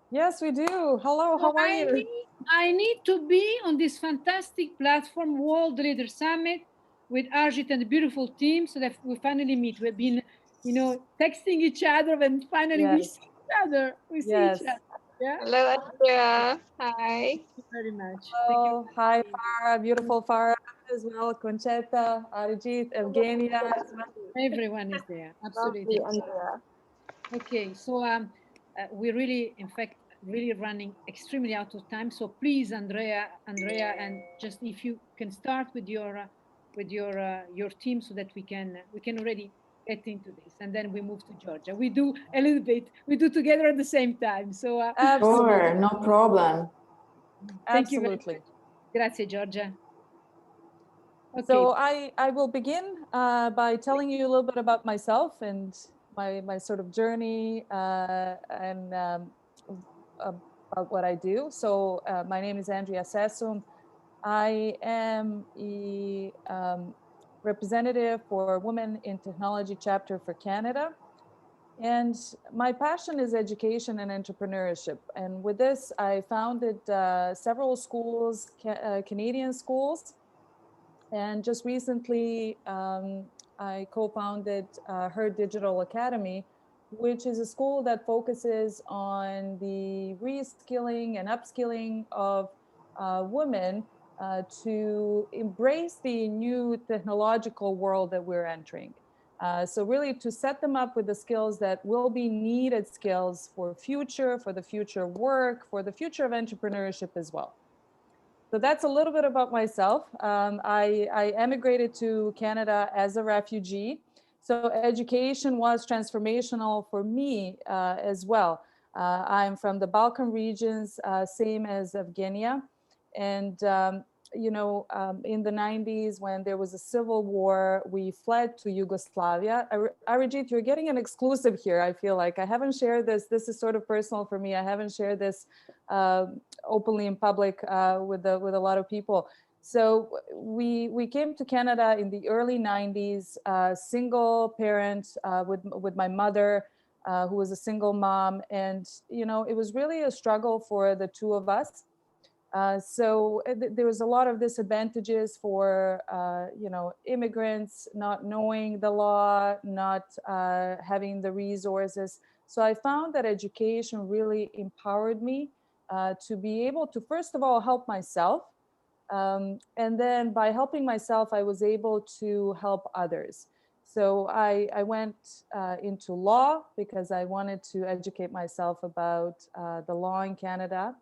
Yes, we do. Hello, how are you? I need to be on this fantastic platform, World Leader Summit, with Arjit and the beautiful team, so that we finally meet. We've been, texting each other, and finally we see each other. We see each other. Yeah. Hello, Andrea. Hi. Thank you very much. Hello. Hi, Farah, beautiful Farah as well, Conchetta, Arjit, Evgenia as well. Everyone is there. Absolutely. Andrea. Okay, so we're really, in fact, really running extremely out of time. So please, Andrea, and just if you can start with your team, so that we can already get into this, and then we move to Georgia. We do a little bit. We do together at the same time. So Absolutely. No problem. Thank you. Absolutely. Grazie, Georgia. Okay. So I will begin by telling you a little bit about myself and my sort of journey and about what I do. So my name is Andrea Sessum. I am a representative for Women in Technology Chapter for Canada. And my passion is education and entrepreneurship. And with this, I founded several schools, Canadian schools. And just recently, I co-founded Her Digital Academy, which is a school that focuses on the reskilling and upskilling of women to embrace the new technological world that we're entering. So really to set them up with the skills that will be needed skills for the future work, for the future of entrepreneurship as well. So that's a little bit about myself. I emigrated to Canada as a refugee. So education was transformational for me as well. I'm from the Balkan regions, same as Evgenia. And, in the 90s, when there was a civil war, we fled to Yugoslavia. Arijit, you're getting an exclusive here, I feel like. I haven't shared this. This is sort of personal for me. I haven't shared this openly in public with a lot of people. So we came to Canada in the early 90s, single parent with my mother, who was a single mom. And, it was really a struggle for the two of us. So there was a lot of disadvantages for, immigrants not knowing the law, not having the resources. So I found that education really empowered me to be able to, first of all, help myself. And then by helping myself, I was able to help others. So I went into law because I wanted to educate myself about the law in Canada.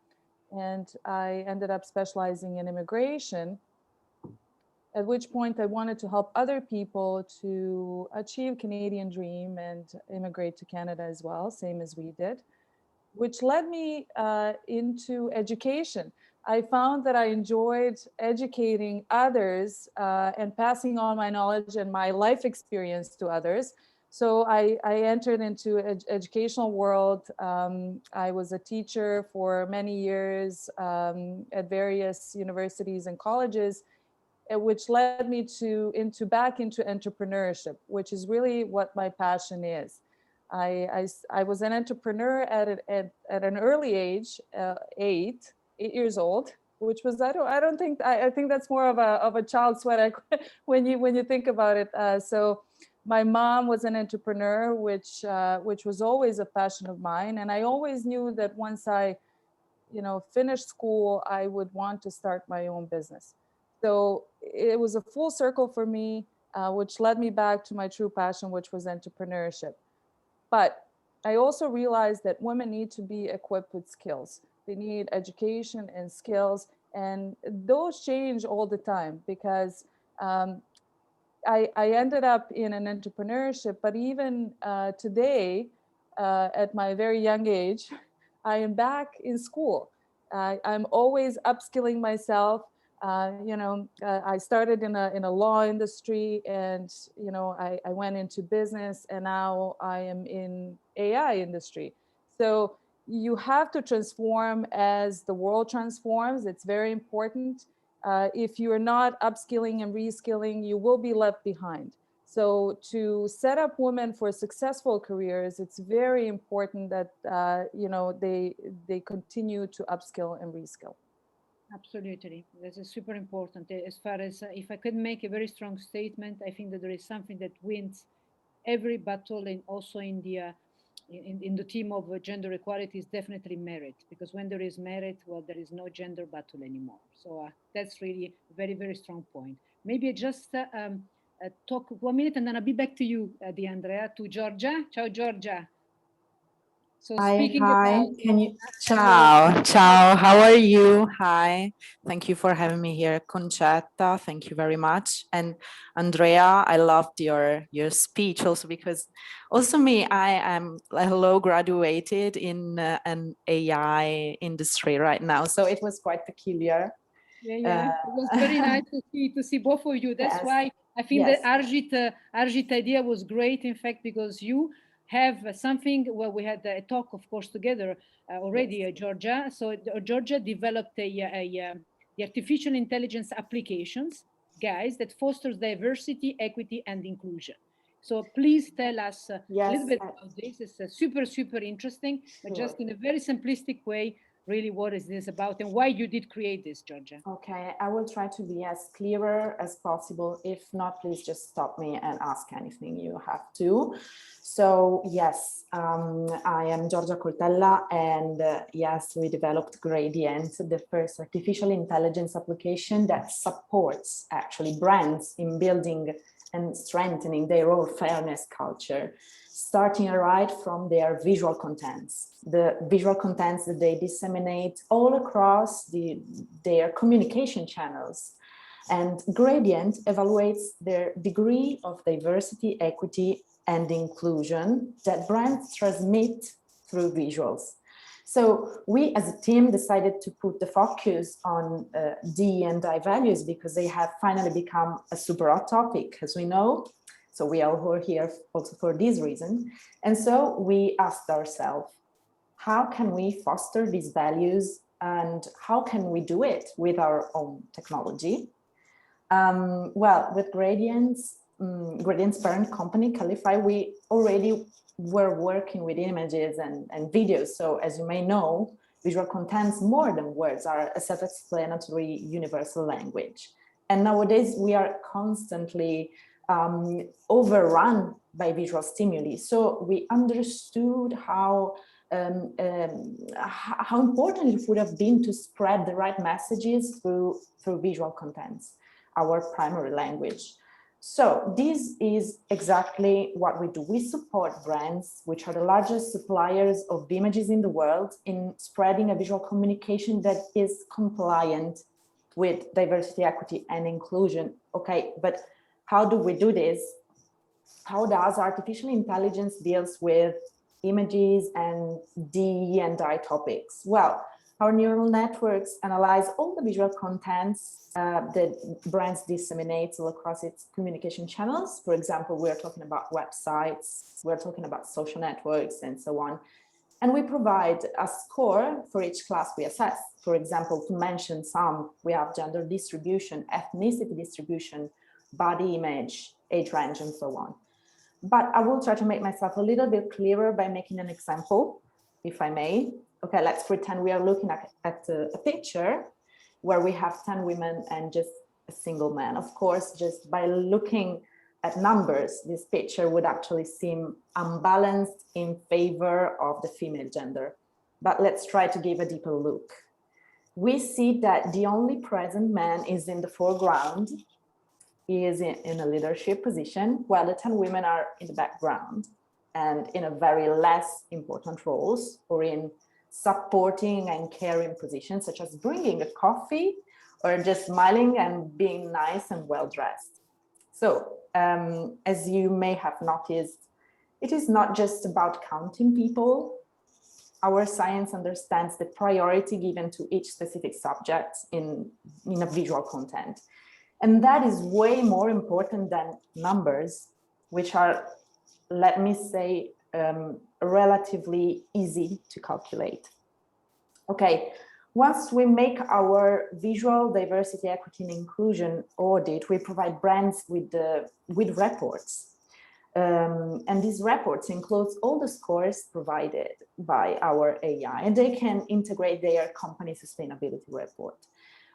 And I ended up specializing in immigration, at which point I wanted to help other people to achieve Canadian dream and immigrate to Canada as well, same as we did, which led me into education. I found that I enjoyed educating others and passing on my knowledge and my life experience to others. So I entered into educational world. I was a teacher for many years at various universities and colleges, which led me back into entrepreneurship, which is really what my passion is. I was an entrepreneur at an early age, 8 years old. which was I don't think I think that's more of a child sweat when you think about it. So my mom was an entrepreneur, which was always a passion of mine, and I always knew that once I finished school, I would want to start my own business. So it was a full circle for me, which led me back to my true passion, which was entrepreneurship. But I also realized that women need to be equipped with skills. They need education and skills, and those change all the time because I ended up in an entrepreneurship, but even today, at my very young age, I am back in school. I'm always upskilling myself. I started in a law industry, and I went into business, and now I am in AI industry. So you have to transform as the world transforms. It's very important. If you are not upskilling and reskilling, you will be left behind. So to set up women for successful careers, it's very important that they continue to upskill and reskill. Absolutely, this is super important. As far as if I could make a very strong statement, I think that there is something that wins every battle, and also in the team of gender equality is definitely merit, because when there is merit, well, there is no gender battle anymore. So that's really a very, very strong point. Maybe just talk 1 minute and then I'll be back to you, Andrea, to Georgia. Ciao, Georgia. So speaking Hi, about can you, ciao, how are you? Hi, thank you for having me here, Concetta, thank you very much. And Andrea, I loved your speech also, because also me, I am hello graduated in an AI industry right now, so it was quite peculiar. Yeah. It was very nice to see both of you. That's why I think that Arjit idea was great, in fact, because you have something where we had a talk, of course, together already, Georgia. So Georgia developed the artificial intelligence applications, guys, that fosters diversity, equity, and inclusion. So please tell us a little bit about this. It's super, super interesting, but just in a very simplistic way, really what is this about and why you did create this, Georgia? Okay, I will try to be as clearer as possible. If not, please just stop me and ask anything you have to. So yes, I am Giorgia Coltella, and yes, we developed Gradient, the first artificial intelligence application that supports actually brands in building and strengthening their own fairness culture, starting right from their visual contents, the visual contents that they disseminate all across their communication channels. And Gradient evaluates their degree of diversity, equity, and inclusion that brands transmit through visuals. So we as a team decided to put the focus on D&I values because they have finally become a super hot topic, as we know. So we all are here also for this reason. And so we asked ourselves, how can we foster these values and how can we do it with our own technology? Well, with Gradient's parent company, Calify, we already were working with images and videos. So as you may know, visual contents more than words are a self-explanatory universal language. And nowadays we are constantly overrun by visual stimuli. So we understood how important it would have been to spread the right messages through visual contents, our primary language. So this is exactly what we do. We support brands, which are the largest suppliers of images in the world, in spreading a visual communication that is compliant with diversity, equity, and inclusion. Okay, but how do we do this? How does artificial intelligence deals with images and D&I topics? Well, our neural networks analyze all the visual contents that brands disseminate all across its communication channels. For example, we're talking about websites, we're talking about social networks, and so on. And we provide a score for each class we assess. For example, to mention some, we have gender distribution, ethnicity distribution, body image, age range, and so on. But I will try to make myself a little bit clearer by making an example, if I may. Okay, let's pretend we are looking at a picture, where we have 10 women and just a single man. Of course, just by looking at numbers, this picture would actually seem unbalanced in favor of the female gender. But let's try to give a deeper look. We see that the only present man is in the foreground. He is in a leadership position, while the 10 women are in the background and in a very less important roles, or in supporting and caring positions, such as bringing a coffee or just smiling and being nice and well-dressed. So as you may have noticed, it is not just about counting people. Our science understands the priority given to each specific subject in a visual content. And that is way more important than numbers, which are, let me say, relatively easy to calculate. Okay, once we make our visual diversity, equity, and inclusion audit, we provide brands with reports. And these reports include all the scores provided by our AI, and they can integrate their company sustainability report.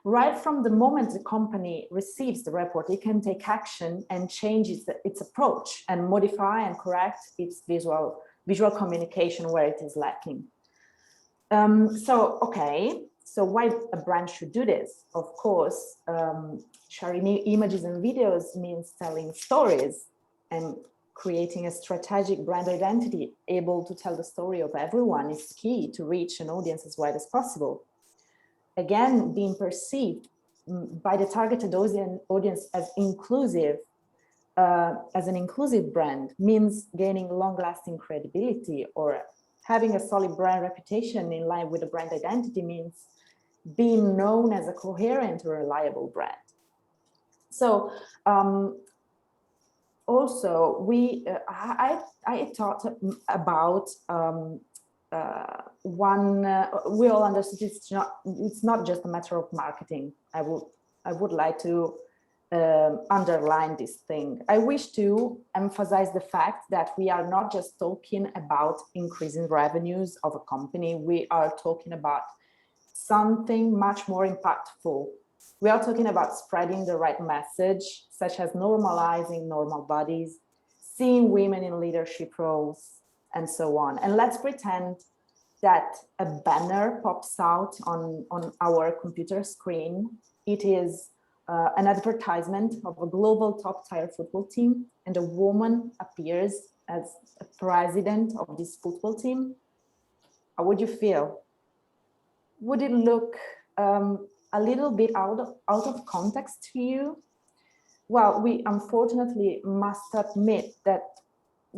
Right from the moment the company receives the report, it can take action and change its approach and modify and correct its visual communication where it is lacking. So why a brand should do this? Of course, sharing images and videos means telling stories and creating a strategic brand identity able to tell the story of everyone is key to reach an audience as wide as possible. Again, being perceived by the targeted audience as inclusive, as an inclusive brand means gaining long-lasting credibility, or having a solid brand reputation in line with the brand identity means being known as a coherent or reliable brand. So also I thought about we all understood it's not just a matter of marketing. I would like to underline this thing. I wish to emphasize the fact that we are not just talking about increasing revenues of a company. We are talking about something much more impactful. We are talking about spreading the right message, such as normalizing normal bodies, seeing women in leadership roles, and so on. And let's pretend that a banner pops out on our computer screen. It is an advertisement of a global top-tier football team, and a woman appears as a president of this football team. How would you feel? Would it look a little bit out of context to you? Well, we unfortunately must admit that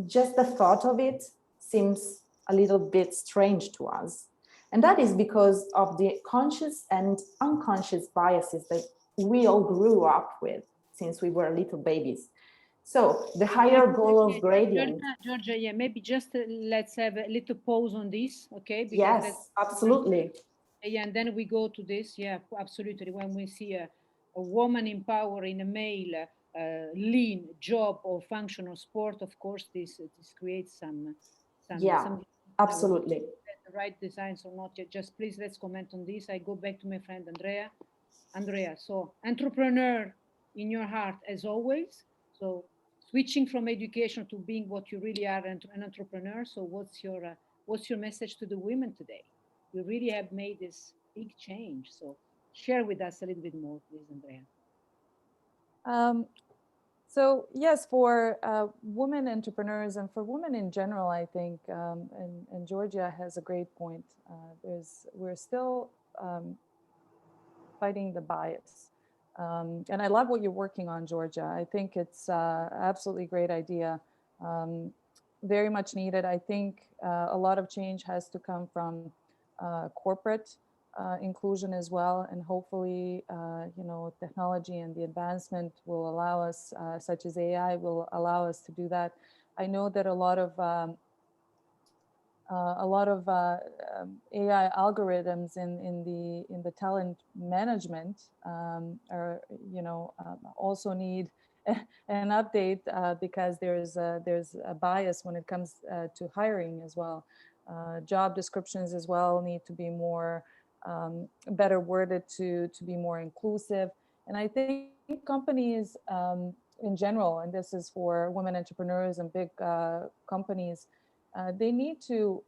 just the thought of it seems a little bit strange to us. And that is because of the conscious and unconscious biases that we all grew up with since we were little babies. So the higher goal of gradient. Georgia, yeah, maybe just let's have a little pause on this, okay? Because yes, absolutely. Yeah, and then we go to this. Yeah, absolutely. When we see a woman empowering a male lean job or function or sport, of course, this creates some absolutely. The right designs or not. Just please let's comment on this. I go back to my friend Andrea. Andrea, so entrepreneur in your heart as always. So switching from education to being what you really are, an entrepreneur. So what's your message to the women today? You really have made this big change. So share with us a little bit more, please, Andrea. So yes, for women entrepreneurs and for women in general, I think, and Georgia has a great point. We're still fighting the bias. And I love what you're working on, Georgia. I think it's absolutely great idea. Very much needed. I think a lot of change has to come from corporate inclusion as well, and hopefully technology and the advancement will allow us, such as AI, will allow us to do that. I know that a lot of AI algorithms in the talent management also need an update because there's a bias when it comes to hiring as well. Job descriptions as well need to be more better worded to be more inclusive. And I think companies in general, and this is for women entrepreneurs and big companies, they need to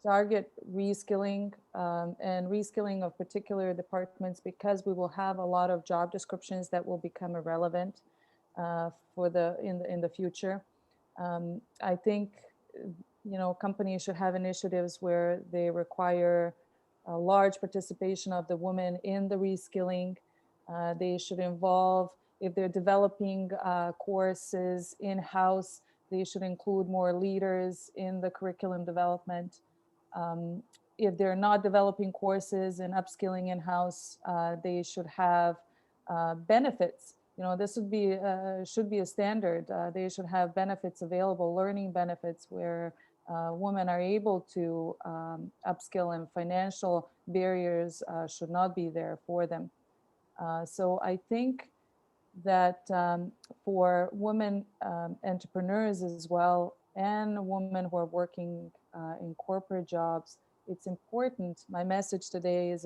target reskilling and reskilling of particular departments, because we will have a lot of job descriptions that will become irrelevant for in the future. I think companies should have initiatives where they require a large participation of the women in the reskilling. They should involve, if they're developing courses in-house, they should include more leaders in the curriculum development. If they're not developing courses and upskilling in-house, they should have benefits. This should be a standard. They should have benefits available, learning benefits, where women are able to upskill, and financial barriers should not be there for them. So I think that for women entrepreneurs as well, and women who are working in corporate jobs, it's important. My message today is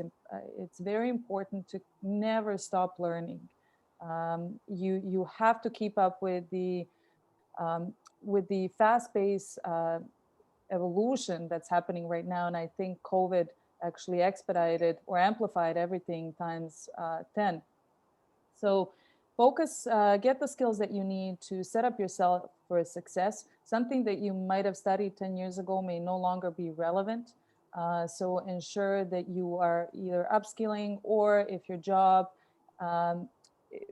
it's very important to never stop learning. You have to keep up with the fast-paced evolution that's happening right now. And I think COVID actually expedited or amplified everything times 10. So focus, get the skills that you need to set up yourself for success. Something that you might have studied 10 years ago may no longer be relevant. So ensure that you are either upskilling, or if your job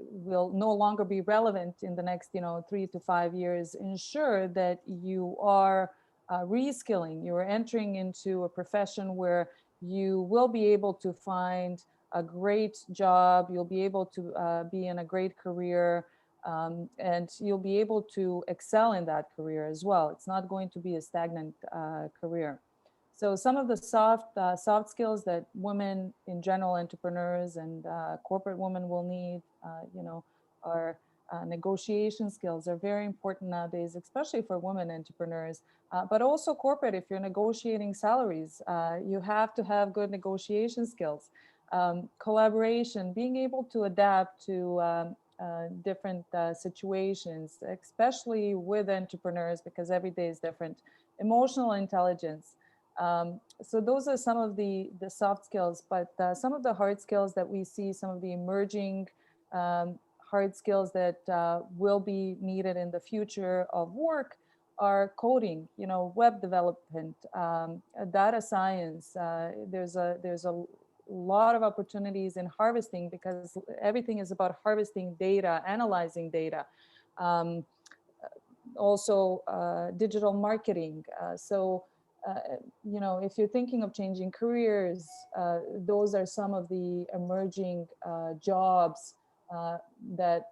will no longer be relevant in the next 3 to 5 years, ensure that you are reskilling. You're entering into a profession where you will be able to find a great job, you'll be able to be in a great career, and you'll be able to excel in that career as well. It's not going to be a stagnant career. So some of the soft skills that women in general, entrepreneurs and corporate women will need, are negotiation skills are very important nowadays, especially for women entrepreneurs, but also corporate. If you're negotiating salaries, you have to have good negotiation skills. Collaboration, being able to adapt to different situations, especially with entrepreneurs, because every day is different. Emotional intelligence. So those are some of the soft skills, but some of the hard skills that we see, some of the emerging hard skills that will be needed in the future of work are coding, web development, data science. There's a lot of opportunities in harvesting, because everything is about harvesting data, analyzing data. Also digital marketing. If you're thinking of changing careers, those are some of the emerging jobs that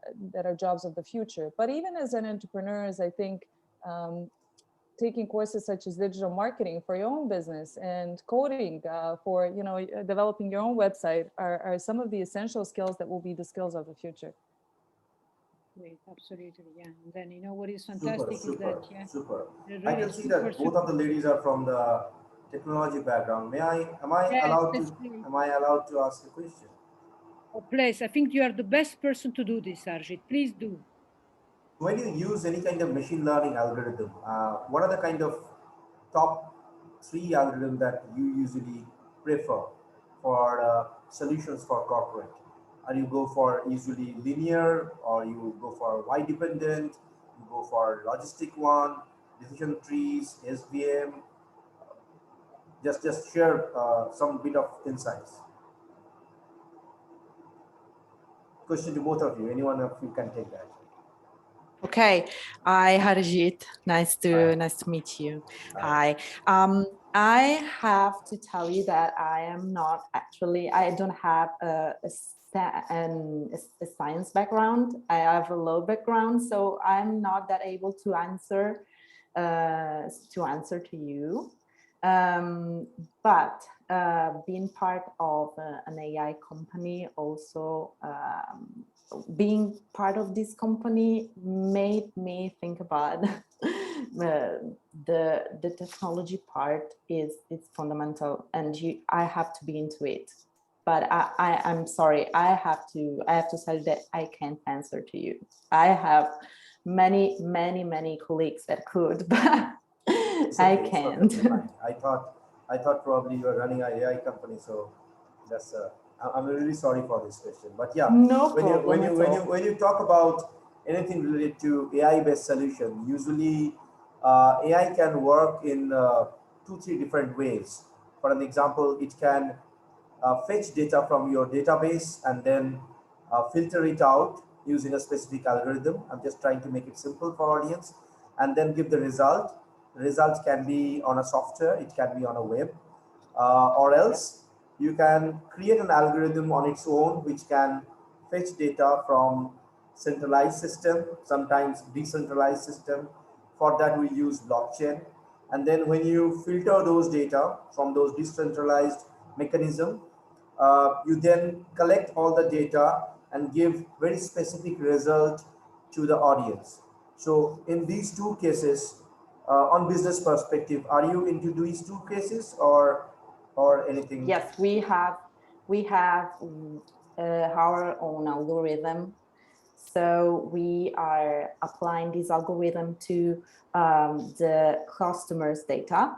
are jobs of the future. But even as an entrepreneur, I think taking courses such as digital marketing for your own business and coding for developing your own website are some of the essential skills that will be the skills of the future. Great, absolutely, yeah. And then what is fantastic is that super. Really I can see that both of the ladies are from the technology background. Am I allowed to ask a question? Oh, please, I think you are the best person to do this, Arjit. Please do. When you use any kind of machine learning algorithm, what are the kind of top 3 algorithms that you usually prefer for solutions for corporate? Are you go for usually linear, or you go for Y dependent, you go for logistic one, decision trees, SVM? Just share some bit of insights. Question to both of you. Anyone of you can take that. Okay. Hi, Harjit. Nice to meet you. Hi. I have to tell you that I don't have a science background. I have a low background, so I'm not that able to answer to you. But being part of an AI company, also being part of this company made me think about the technology part is fundamental, and I have to be into it. But I'm sorry, I have to tell you that I can't answer to you. I have many colleagues that could, but I can't. I thought probably you are running an AI company, so that's I'm really sorry for this question. But yeah, no problem when you talk about anything related to AI-based solution, usually AI can work in 2-3 different ways. For an example, it can fetch data from your database and then filter it out using a specific algorithm. I'm just trying to make it simple for audience, and then give the result. The result can be on a software, it can be on a web, or else you can create an algorithm on its own which can fetch data from centralized system, sometimes decentralized system. For that we use blockchain. And then when you filter those data from those decentralized mechanism, you then collect all the data and give very specific result to the audience. So in these two cases, on business perspective, are you into these two cases or anything? Yes, we have our own algorithm. So we are applying this algorithm to the customer's data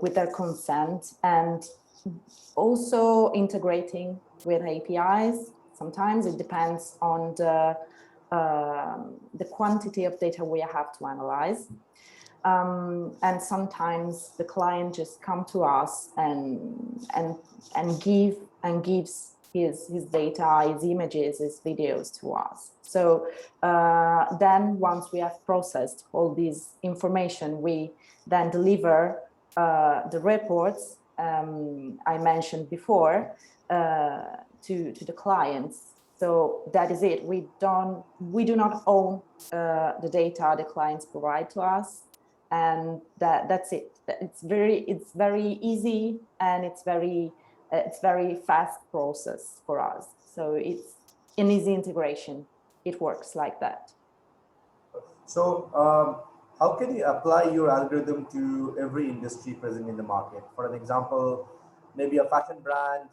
with their consent, and also integrating with APIs. Sometimes it depends on the quantity of data we have to analyze. And sometimes the client just come to us and gives his data, his images, his videos to us. So then once we have processed all this information, we then deliver the reports I mentioned before to the clients. So that is it. We do not own the data the clients provide to us, and that's it. It's very easy, and it's very fast process for us. So it's an easy integration. It works like that. So how can you apply your algorithm to every industry present in the market? For an example, maybe a fashion brand,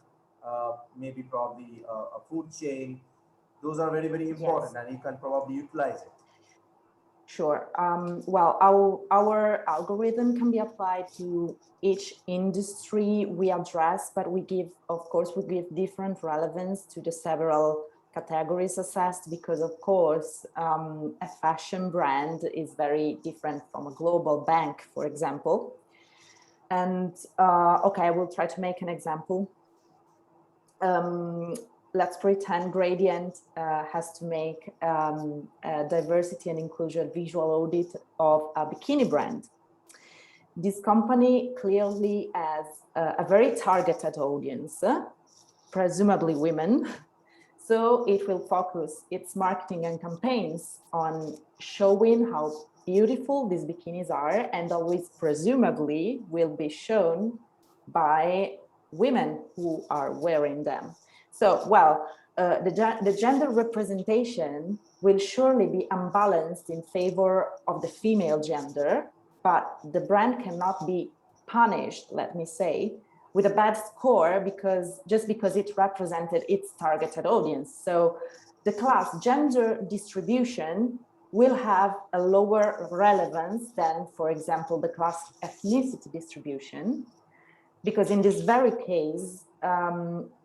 maybe probably a food chain. Those are very important, yes. And you can probably utilize it. Sure. Well, our algorithm can be applied to each industry we address, but we give different relevance to the several categories assessed, because of course, a fashion brand is very different from a global bank, for example. And okay, I will try to make an example. Let's pretend Gradient has to make a diversity and inclusion visual audit of a bikini brand. This company clearly has a very targeted audience, presumably women. So it will focus its marketing and campaigns on showing how beautiful these bikinis are, and always presumably will be shown by women who are wearing them. So, well, the gender representation will surely be unbalanced in favor of the female gender, but the brand cannot be punished, let me say, with a bad score just because it represented its targeted audience. So the class gender distribution will have a lower relevance than, for example, the class ethnicity distribution, because in this very case,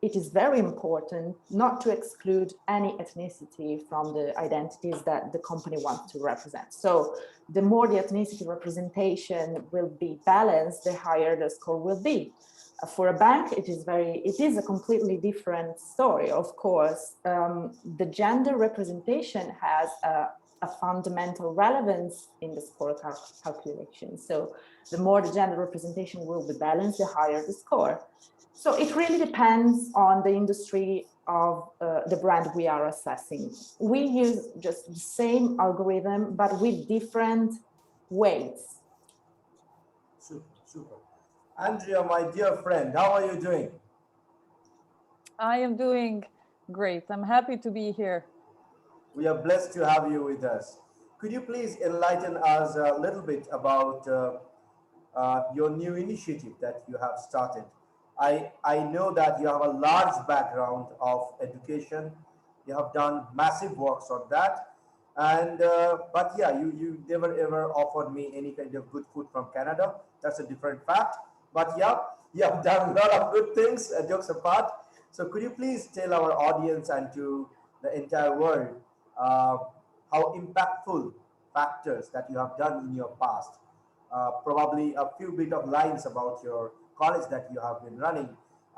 it is very important not to exclude any ethnicity from the identities that the company wants to represent. So the more the ethnicity representation will be balanced, the higher the score will be. For a bank, it is a completely different story. Of course, the gender representation has a fundamental relevance in the score calculation. So the more the gender representation will be balanced, the higher the score. So it really depends on the industry of the brand we are assessing. We use just the same algorithm, but with different weights. Super. Andrea, my dear friend, how are you doing? I am doing great. I'm happy to be here. We are blessed to have you with us. Could you please enlighten us a little bit about your new initiative that you have started? I know that you have a large background of education. You have done massive works on that. And but yeah, you never ever offered me any kind of good food from Canada. That's a different fact. But yeah, you have done a lot of good things, jokes apart. So could you please tell our audience and to the entire world uh, how impactful factors that you have done in your past, probably a few bit of lines about your college that you have been running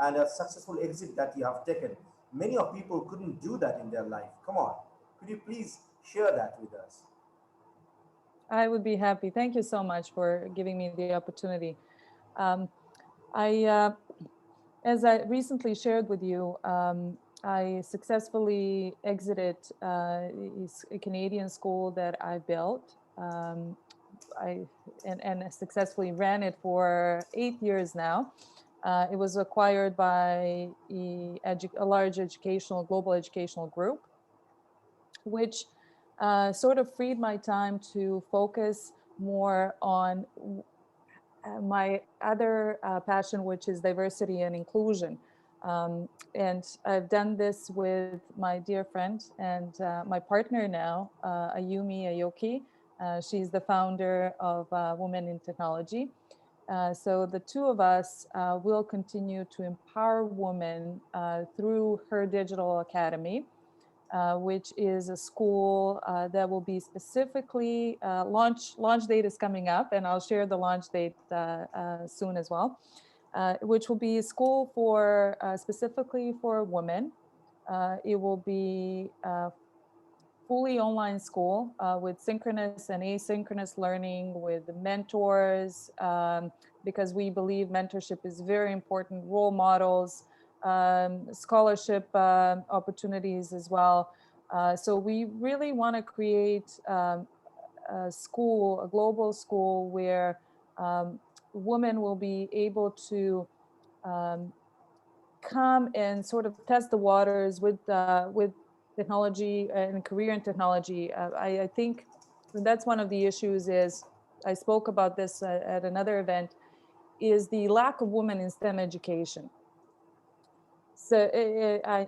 and a successful exit that you have taken. Many of people couldn't do that in their life. Come on, could you please share that with us? I would be happy. Thank you so much for giving me the opportunity. Um, as I recently shared with you, I successfully exited a Canadian school that I built. And successfully ran it for 8 years now. It was acquired by a large global educational group, which sort of freed my time to focus more on my other passion, which is diversity and inclusion. And I've done this with my dear friend and my partner now, Ayumi Aoki. She's the founder of Women in Technology. So the two of us will continue to empower women through her digital academy, which is a school that will be specifically launch date is coming up, and I'll share the launch date soon as well, which will be a school for specifically for women. It will be fully online school with synchronous and asynchronous learning with mentors, because we believe mentorship is very important, role models, scholarship opportunities as well. So we really want to create a school, a global school where women will be able to come and sort of test the waters with technology and career in technology. I think that's one of the issues is, I spoke about this at another event, is the lack of women in STEM education. So,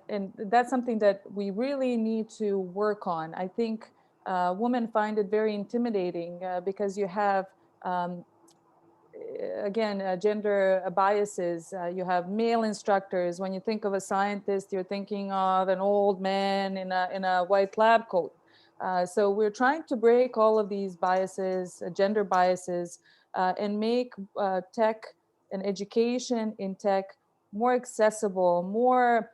and that's something that we really need to work on. I think women find it very intimidating because you have, again, gender biases. You have male instructors. When you think of a scientist, you're thinking of an old man in a white lab coat. So we're trying to break all of these biases, gender biases, and make tech and education in tech more accessible, more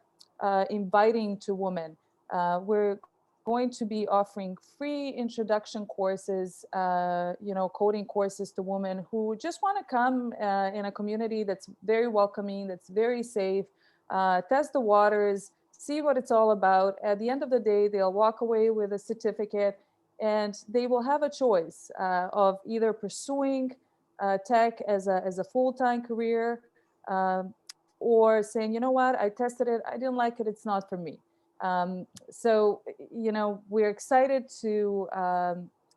inviting to women. We're going to be offering free introduction courses, coding courses to women who just want to come in a community that's very welcoming, that's very safe, test the waters, see what it's all about. At the end of the day, they'll walk away with a certificate and they will have a choice of either pursuing tech as a full-time career, or saying, you know what, I tested it, I didn't like it, it's not for me. So, we're excited to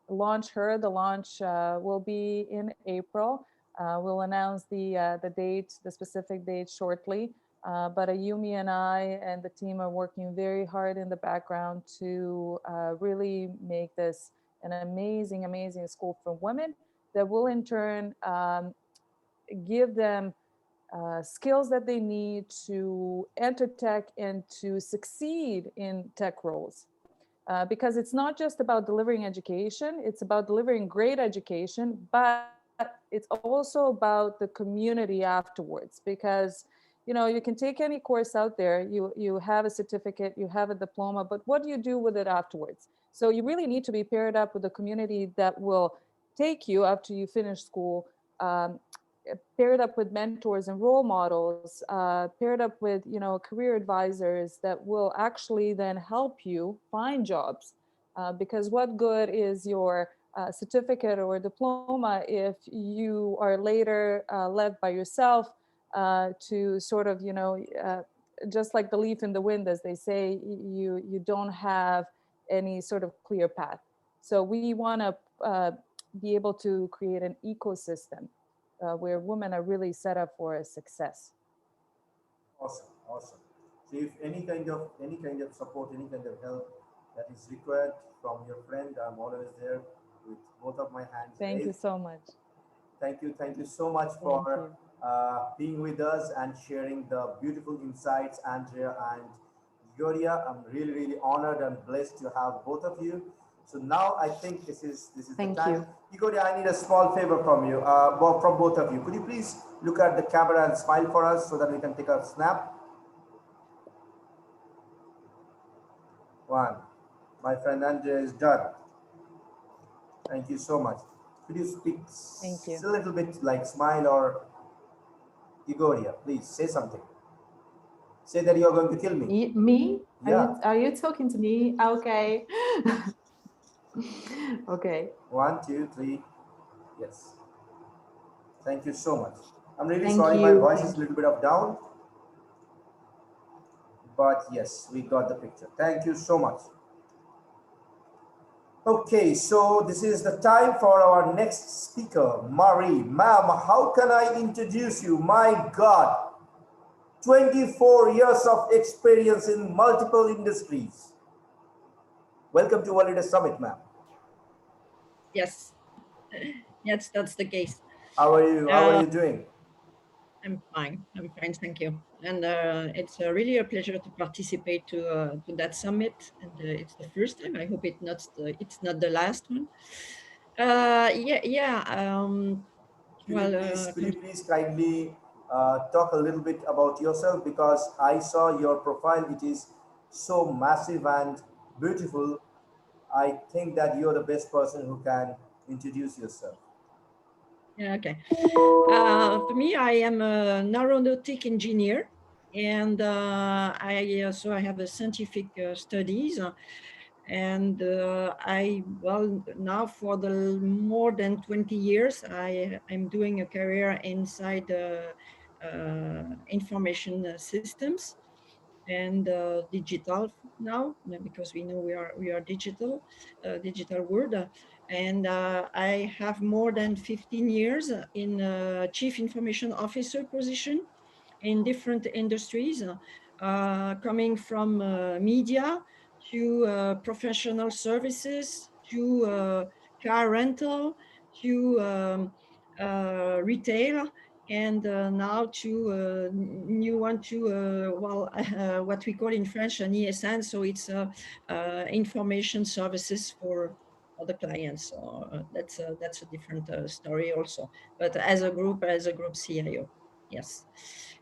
launch her. The launch will be in April. We'll announce the date, the specific date shortly. But Ayumi and I and the team are working very hard in the background to really make this an amazing, amazing school for women that will in turn give them skills that they need to enter tech and to succeed in tech roles. Because it's not just about delivering education, it's about delivering great education, but it's also about the community afterwards. Because you can take any course out there, you have a certificate, you have a diploma, but what do you do with it afterwards? So you really need to be paired up with a community that will take you after you finish school, paired up with mentors and role models, paired up with career advisors that will actually then help you find jobs. Because what good is your certificate or diploma if you are later left by yourself to sort of just like the leaf in the wind, as they say, you don't have any sort of clear path. So we want to be able to create an ecosystem where women are really set up for a success. Awesome, awesome. So if any kind of support, any kind of help that is required from your friend, I'm always there with both of my hands Thank raised. you so much. Thank you so much for being with us and sharing the beautiful insights, Andrea and Gloria. I'm really honored and blessed to have both of you. So now I think this is Thank the time. you. Gloria, I need a small favor from you, from both of you. Could you please look at the camera and smile for us so that we can take a snap? One. My friend Andrea is done. Thank you so much. Could you speak a little bit, like smile, or Igoria, please say something. Say that you are going to kill me. Me? Yeah. Are you talking to me? Okay. Okay. 1, 2, 3. Yes. Thank you so much. I'm really Thank sorry, you. my voice is a little bit of down. But yes, we got the picture. Thank you so much. Okay, so this is the time for our next speaker, Marie. Ma'am, how can I introduce you? My God, 24 years of experience in multiple industries. Welcome to World Leader Summit, ma'am. Yes, yes, that's the case. How are you? How are you doing? I'm fine, thank you. And it's really a pleasure to participate to that summit. And it's the first time. I hope it's not the last one. Could you please kindly talk a little bit about yourself, because I saw your profile. It is so massive and beautiful. I think that you're the best person who can introduce yourself. Yeah, okay. For me, I am an aeronautic engineer, and I have a scientific studies, and now for the more than 20 years, I'm doing a career inside information systems and digital now, because we know we are digital world. And I have more than 15 years in chief information officer position in different industries, coming from media to professional services, to car rental, to retail, and now to new one to what we call in French an ESN, so it's information services for the clients. So that's a different story also, but as a group CIO. Yes.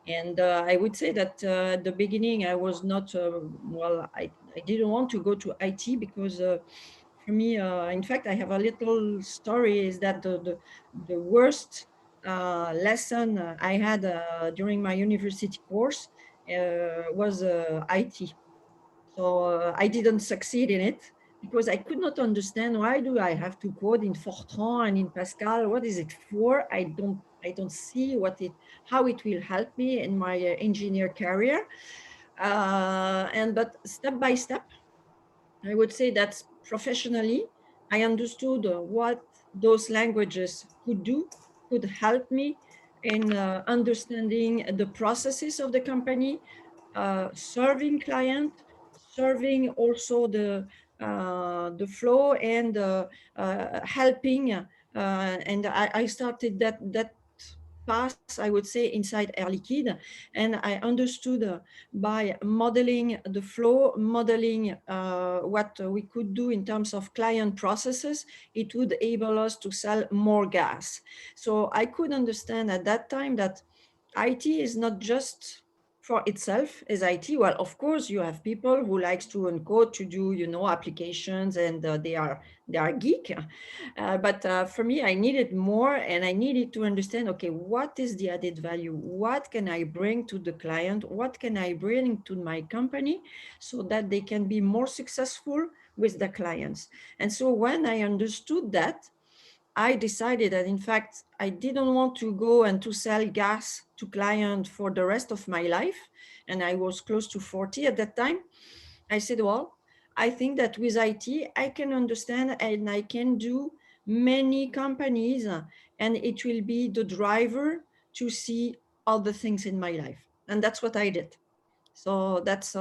And I would say that at the beginning, I was not, I didn't want to go to IT because for me, in fact, I have a little story, is that the worst lesson I had during my university course was IT. So I didn't succeed in it because I could not understand, why do I have to code in Fortran and in Pascal? What is it for? I don't see how it will help me in my engineer career. But step by step, I would say that professionally, I understood what those languages could help me in understanding the processes of the company, serving client, serving also the flow, and helping. And I started that path, I would say, inside Air Liquide, and I understood by modeling the flow, modeling what we could do in terms of client processes, it would enable us to sell more gas. So I could understand at that time that IT is not just for itself as IT. Well, of course, you have people who likes to encode, to do, applications, and they are geek. But for me, I needed more, and I needed to understand, okay, what is the added value? What can I bring to the client? What can I bring to my company so that they can be more successful with the clients? And so when I understood that, I decided that, in fact, I didn't want to go and to sell gas to client for the rest of my life. And I was close to 40 at that time. I said, well, I think that with IT, I can understand and I can do many companies, and it will be the driver to see all the things in my life. And that's what I did. So that's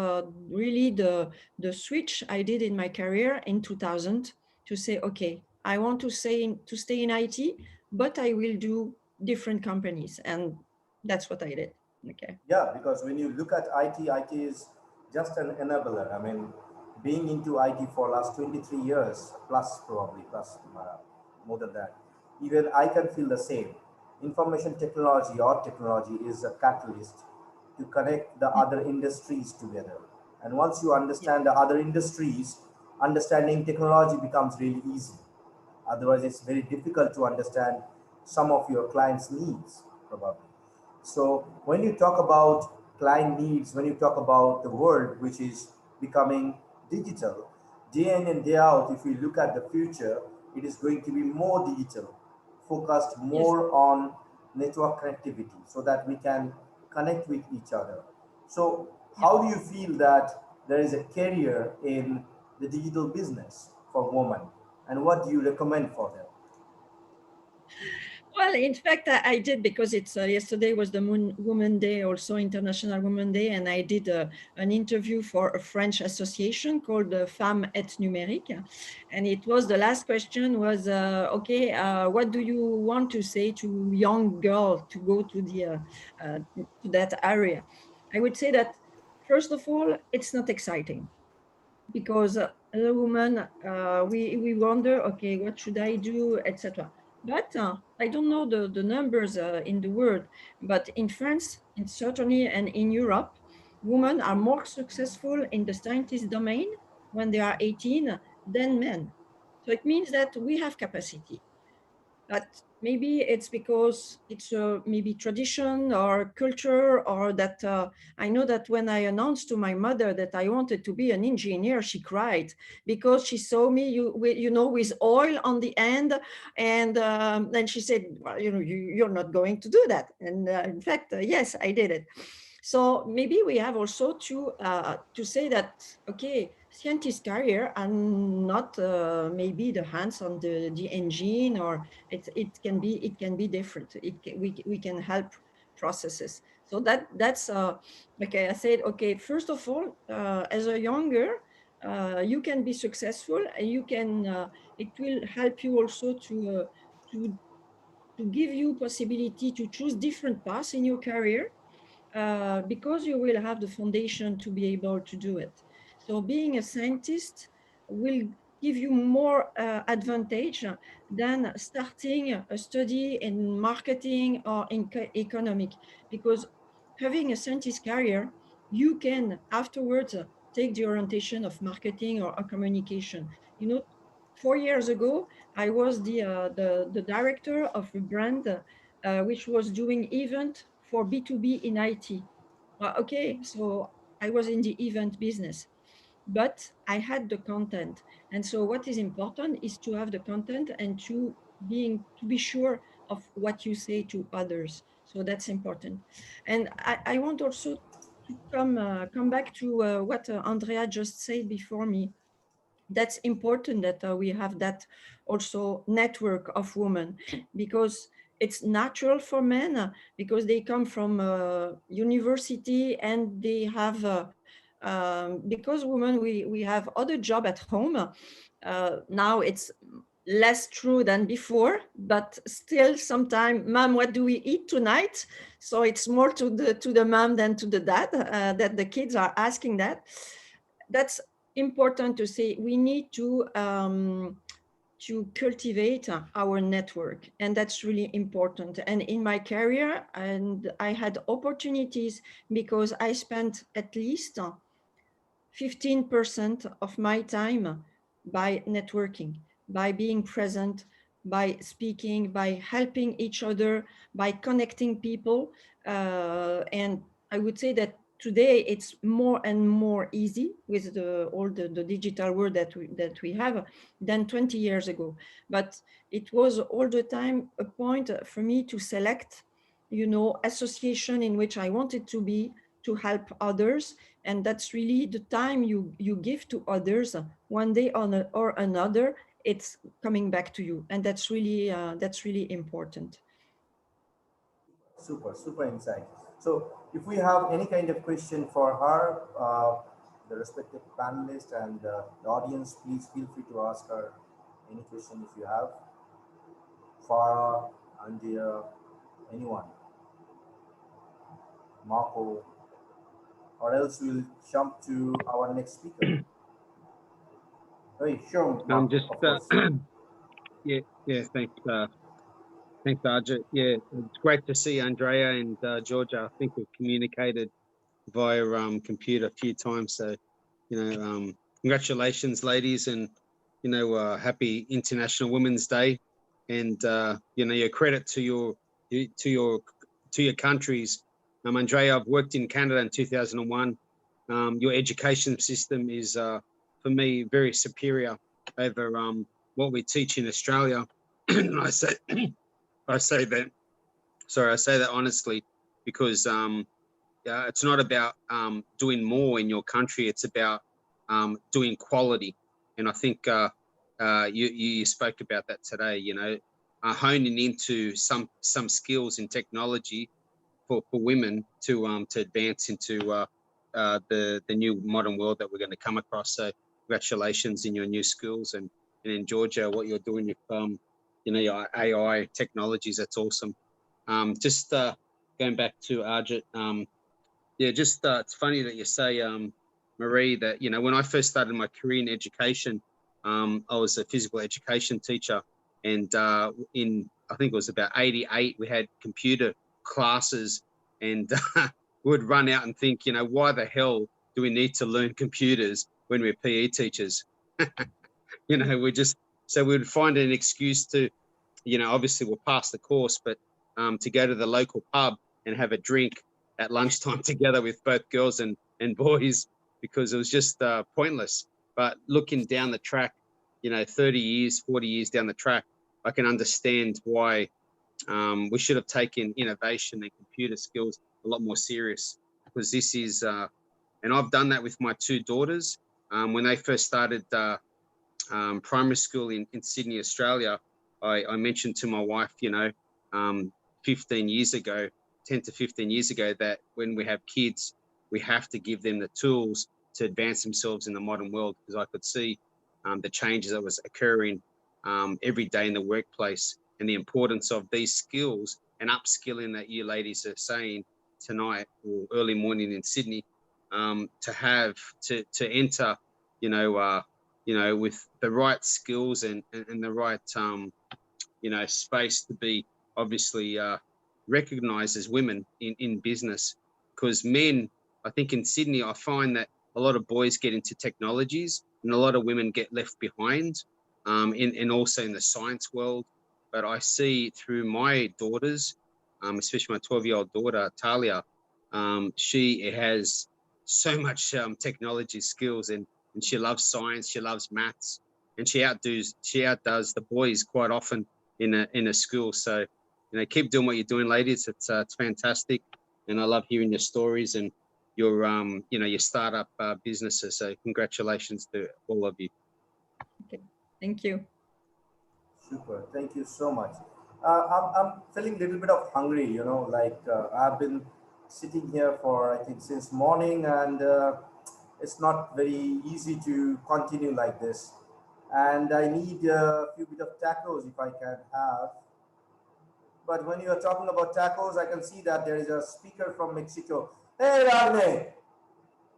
really the switch I did in my career in 2000 to say, okay, I want to stay in IT, but I will do different companies. And that's what I did. Okay. Yeah, because when you look at IT is just an enabler. I mean, being into IT for last 23 years, plus probably, plus more than that, even I can feel the same. Information technology or technology is a catalyst to connect the other industries together. And once you understand the other industries, understanding technology becomes really easy. Otherwise, it's very difficult to understand some of your clients' needs, probably. So when you talk about client needs, when you talk about the world which is becoming digital, day in and day out, if we look at the future, it is going to be more digital, focused more on network connectivity so that we can connect with each other. So how do you feel that there is a career in the digital business for women, and what do you recommend for them? Well, in fact, I did, because it's yesterday was the Women Day, also International Women Day, and I did an interview for a French association called Femmes et Numérique, and it was the last question was, okay, what do you want to say to young girls to go to the to that area? I would say that first of all, it's not exciting, because as a woman, we wonder, okay, what should I do, etc. But I don't know the numbers in the world, but in France, and certainly, and in Europe, women are more successful in the scientist domain when they are 18 than men. So it means that we have capacity. But maybe it's because it's maybe tradition or culture, or that I know that when I announced to my mother that I wanted to be an engineer, she cried, because she saw me, you know, with oil on the end, and then she said, well, you know, you're not going to do that. And in fact, yes, I did it. So maybe we have also to say that, okay, scientist career and not maybe the hands on the engine, or it can be different. We can help processes. So that's okay. I said, okay, first of all, as a younger, you can be successful, and you can it will help you also to give you possibility to choose different paths in your career, because you will have the foundation to be able to do it. So being a scientist will give you more advantage than starting a study in marketing or in economic, because having a scientist career, you can afterwards take the orientation of marketing or communication. You know, 4 years ago, I was the director of a brand which was doing event for B2B in IT. Okay, so I was in the event business, but I had the content. And so what is important is to have the content and to be sure of what you say to others. So that's important. And I want also to come back to what Andrea just said before me. That's important that we have that also network of women, because it's natural for men because they come from university, and they have because women, we have other job at home. Now it's less true than before, but still sometimes, mom, what do we eat tonight? So it's more to the mom than to the dad, that the kids are asking that. That's important to say. We need to cultivate our network, and that's really important. And in my career, and I had opportunities because I spent at least 15% of my time by networking, by being present, by speaking, by helping each other, by connecting people. And I would say that today it's more and more easy with all the digital world that we have than 20 years ago. But it was all the time a point for me to select, you know, association in which I wanted to be, to help others. And that's really the time you give to others. One day or another, it's coming back to you. And that's really important. Super, super insight. So if we have any kind of question for her, the respective panelist and the audience, please feel free to ask her any question if you have. Farah, Andia, anyone, Marco, or else we'll jump to our next speaker. Hey, sure, I'm Marco, just, of course. yeah, thanks, Arjit. Yeah, it's great to see Andrea and Georgia. I think we've communicated via computer a few times. So, congratulations, ladies, and happy International Women's Day. And your credit to your countries. Andrea, I've worked in Canada in 2001. Your education system is, for me, very superior over what we teach in Australia. And I say that honestly, because it's not about doing more in your country. It's about doing quality. And I think you spoke about that today. Honing into some skills in technology for women to advance into the new modern world that we're going to come across. So congratulations in your new skills, and in Georgia, what you're doing with your AI technologies. That's awesome. Just going back to Arjit, it's funny that you say, Marie, that when I first started my career in education, I was a physical education teacher, and I think it was about '88, we had computer classes, and would run out and think, why the hell do we need to learn computers when we're PE teachers? So we would find an excuse to, obviously we'll pass the course, but to go to the local pub and have a drink at lunchtime together with both girls and boys, because it was just pointless. But looking down the track, 30 years, 40 years down the track, I can understand why we should have taken innovation and computer skills a lot more serious, because this is, and I've done that with my two daughters. When they first started primary school in Sydney, Australia, I mentioned to my wife, 15 years ago, 10 to 15 years ago, that when we have kids, we have to give them the tools to advance themselves in the modern world, because I could see the changes that was occurring every day in the workplace, and the importance of these skills and upskilling that you ladies are saying tonight or early morning in Sydney, to enter, with the right skills and the right, space to be obviously recognized as women in business. Because men, I think in Sydney, I find that a lot of boys get into technologies and a lot of women get left behind, and also in the science world. But I see through my daughters, especially my 12-year-old daughter, Talia, she has so much technology skills, and she loves science, she loves maths, and she outdoes the boys quite often in a school. So, keep doing what you're doing, ladies. It's fantastic, and I love hearing your stories and your your startup businesses. So congratulations to all of you. Okay. Thank you. Super. Thank you so much. I'm feeling a little bit of hungry, I've been sitting here for, I think, since morning, and it's not very easy to continue like this. And I need a few bit of tacos if I can have. But when you are talking about tacos, I can see that there is a speaker from Mexico. Hey, Ragne,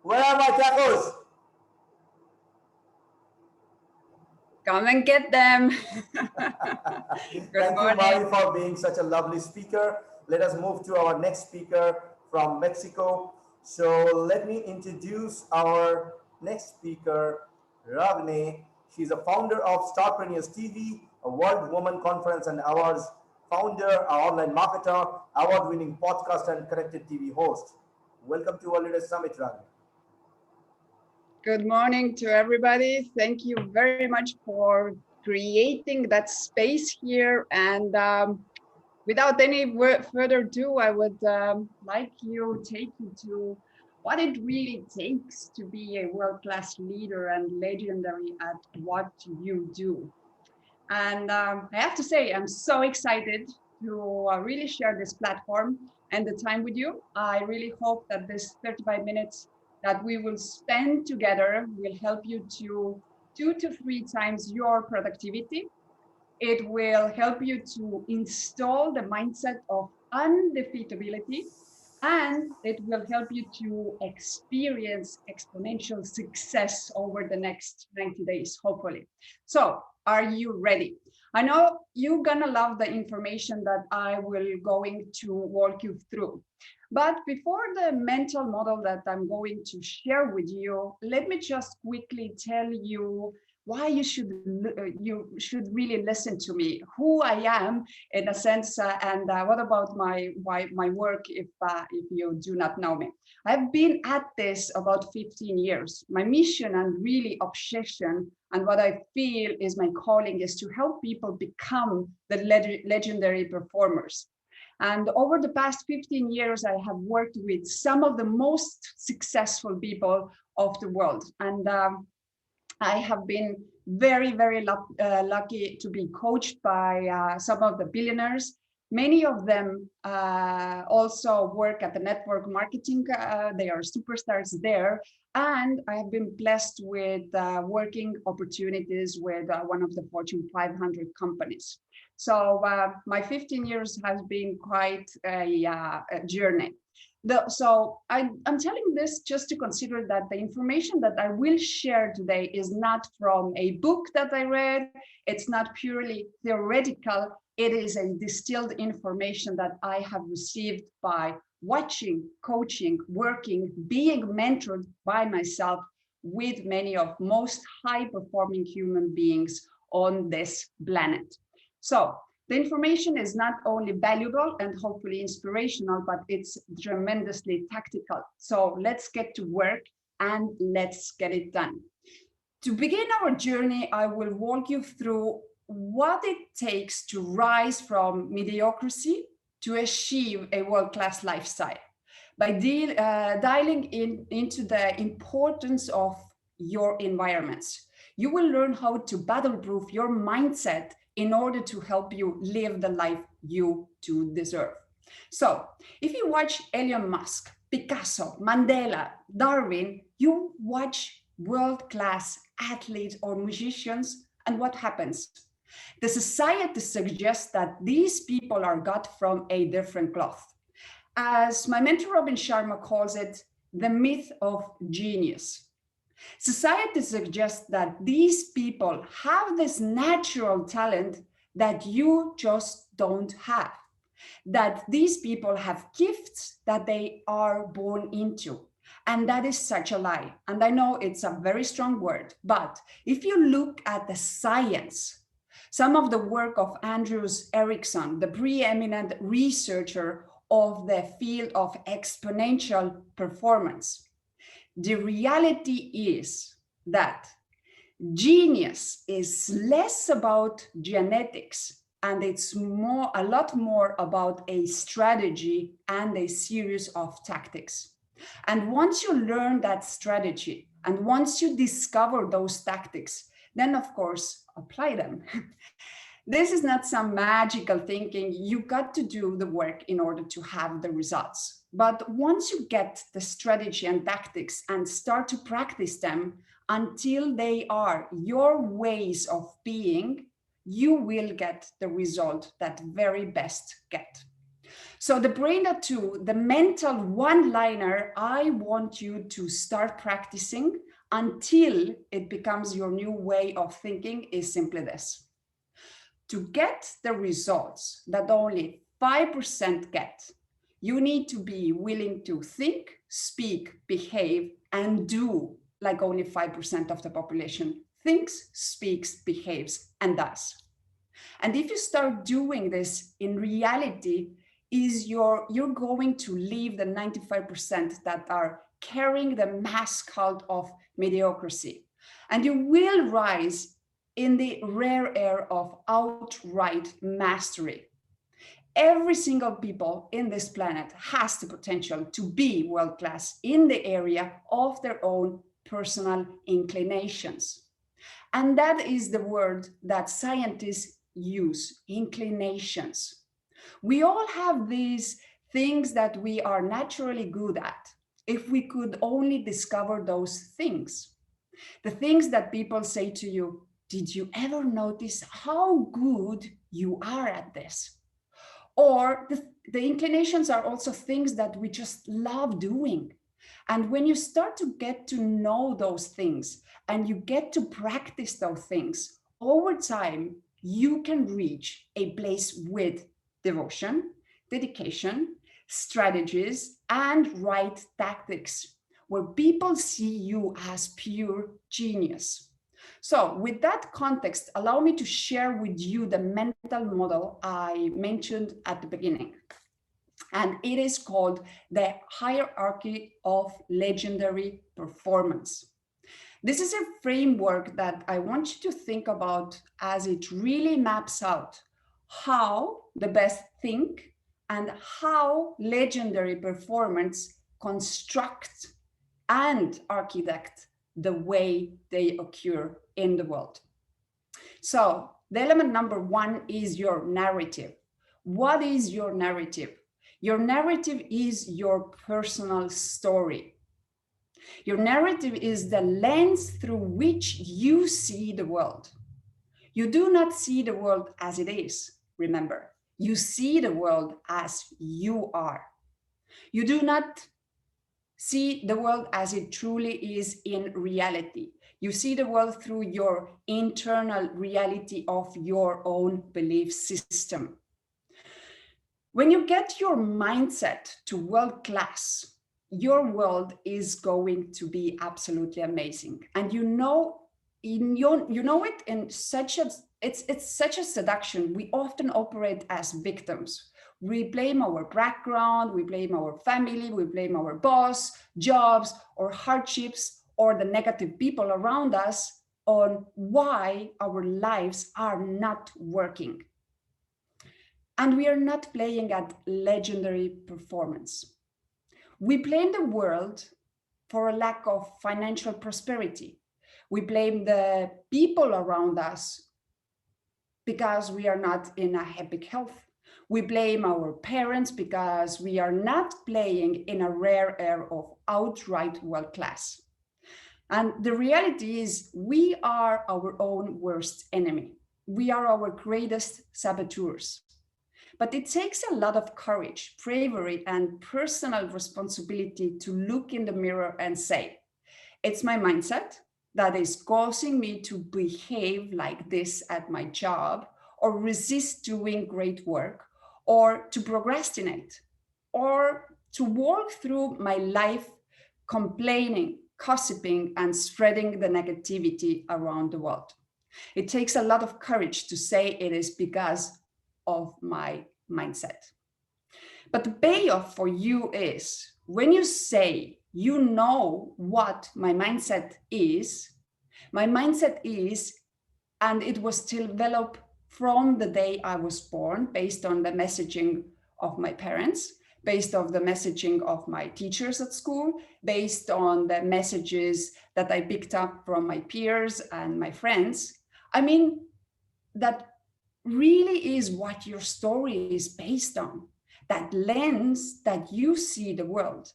where are my tacos? Come and get them. Thank you, Mari, for being such a lovely speaker. Let us move to our next speaker from Mexico. So let me introduce our next speaker, Ragne. She's a founder of Starpreneurs TV, a World Women Conference and Awards founder, an online marketer, award-winning podcast and connected TV host. Welcome to World Leaders Summit, Ragne. Good morning to everybody. Thank you very much for creating that space here. And without any further ado, I would like you take you to what it really takes to be a world-class leader and legendary at what you do. And I have to say, I'm so excited to really share this platform and the time with you. I really hope that this 35 minutes that we will spend together will help you to 2 to 3 times your productivity. It will help you to install the mindset of undefeatability, and it will help you to experience exponential success over the next 90 days, hopefully. So, are you ready? I know you're gonna love the information that I will going to walk you through. But before the mental model that I'm going to share with you, let me just quickly tell you why you should really listen to me, who I am in a sense, and what about my work if you do not know me. I've been at this about 15 years. My mission and really obsession and what I feel is my calling is to help people become the legendary performers. And over the past 15 years, I have worked with some of the most successful people of the world. And I have been very, very lucky to be coached by some of the billionaires. Many of them also work at the network marketing. They are superstars there. And I have been blessed with working opportunities with one of the Fortune 500 companies. So my 15 years has been quite a journey. So I'm telling this just to consider that the information that I will share today is not from a book that I read. It's not purely theoretical. It is a distilled information that I have received by watching, coaching, working, being mentored by myself with many of most high-performing human beings on this planet. So the information is not only valuable and hopefully inspirational, but it's tremendously tactical. So let's get to work and let's get it done. To begin our journey, I will walk you through what it takes to rise from mediocrity to achieve a world-class lifestyle by dialing into the importance of your environments. You will learn how to battle-proof your mindset in order to help you live the life you do deserve. So if you watch Elon Musk, Picasso, Mandela, Darwin, you watch world-class athletes or musicians, and what happens? The society suggests that these people are cut from a different cloth. As my mentor Robin Sharma calls it, the myth of genius. Society suggests that these people have this natural talent that you just don't have, that these people have gifts that they are born into. And that is such a lie. And I know it's a very strong word, but if you look at the science, some of the work of Andrews Erickson, the preeminent researcher of the field of exponential performance, the reality is that genius is less about genetics and it's a lot more about a strategy and a series of tactics. And once you learn that strategy and once you discover those tactics, then of course, apply them. This is not some magical thinking. You got to do the work in order to have the results. But once you get the strategy and tactics and start to practice them until they are your ways of being, you will get the result that very best get. So the brainer two, the mental one-liner, I want you to start practicing until it becomes your new way of thinking is simply this. To get the results that only 5% get, you need to be willing to think, speak, behave, and do like only 5% of the population thinks, speaks, behaves, and does. And if you start doing this in reality, you're going to leave the 95% that are carrying the mass cult of mediocrity. And you will rise in the rare air of outright mastery. every single people in this planet has the potential to be world-class in the area of their own personal inclinations. And that is the word that scientists use, inclinations. We all have these things that we are naturally good at, if we could only discover those things. The things that people say to you, did you ever notice how good you are at this? Or the inclinations are also things that we just love doing. And when you start to get to know those things and you get to practice those things, over time, you can reach a place with devotion, dedication, strategies, and right tactics, where people see you as pure genius. So with that context, allow me to share with you the mental model I mentioned at the beginning. And it is called the hierarchy of legendary performance. This is a framework that I want you to think about, as it really maps out how the best think and how legendary performance construct and architect the way they occur in the world. So the element number one is your narrative. What is your narrative? Your narrative is your personal story. Your narrative is the lens through which you see the world. You do not see the world as it is, remember. You see the world as you are. You do not see the world as it truly is in reality. You see the world through your internal reality of your own belief system. When you get your mindset to world class, your world is going to be absolutely amazing. And you know it in such a, it's such a seduction. We often operate as victims. We blame our background, we blame our family, we blame our boss, jobs, or hardships, or the negative people around us on why our lives are not working. And we are not playing at legendary performance. We blame the world for a lack of financial prosperity. We blame the people around us because we are not in a happy health. We blame our parents because we are not playing in a rare air of outright world class. And the reality is we are our own worst enemy. We are our greatest saboteurs. But it takes a lot of courage, bravery, and personal responsibility to look in the mirror and say, it's my mindset that is causing me to behave like this at my job, or resist doing great work, or to procrastinate, or to walk through my life complaining, gossiping, and spreading the negativity around the world. It takes a lot of courage to say it is because of my mindset. But the payoff for you is when you say, you know what my mindset is, and it was still developed from the day I was born based on the messaging of my parents, based on the messaging of my teachers at school, based on the messages that I picked up from my peers and my friends. I mean, that really is what your story is based on, that lens that you see the world.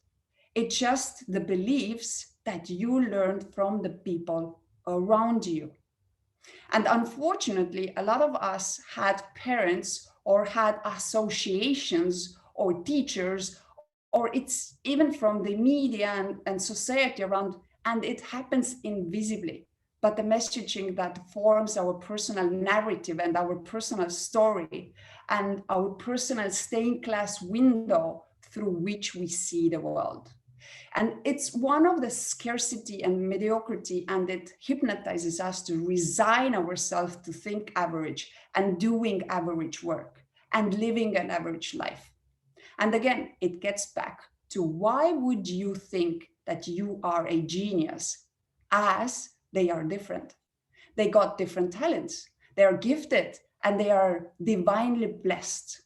It's just the beliefs that you learned from the people around you. And unfortunately, a lot of us had parents or had associations or teachers, or it's even from the media and society around, and it happens invisibly. But the messaging that forms our personal narrative and our personal story and our personal stained glass window through which we see the world. And it's one of the scarcity and mediocrity, and it hypnotizes us to resign ourselves to think average and doing average work and living an average life. And again, it gets back to why would you think that you are a genius, as they are different. They got different talents. They are gifted and they are divinely blessed.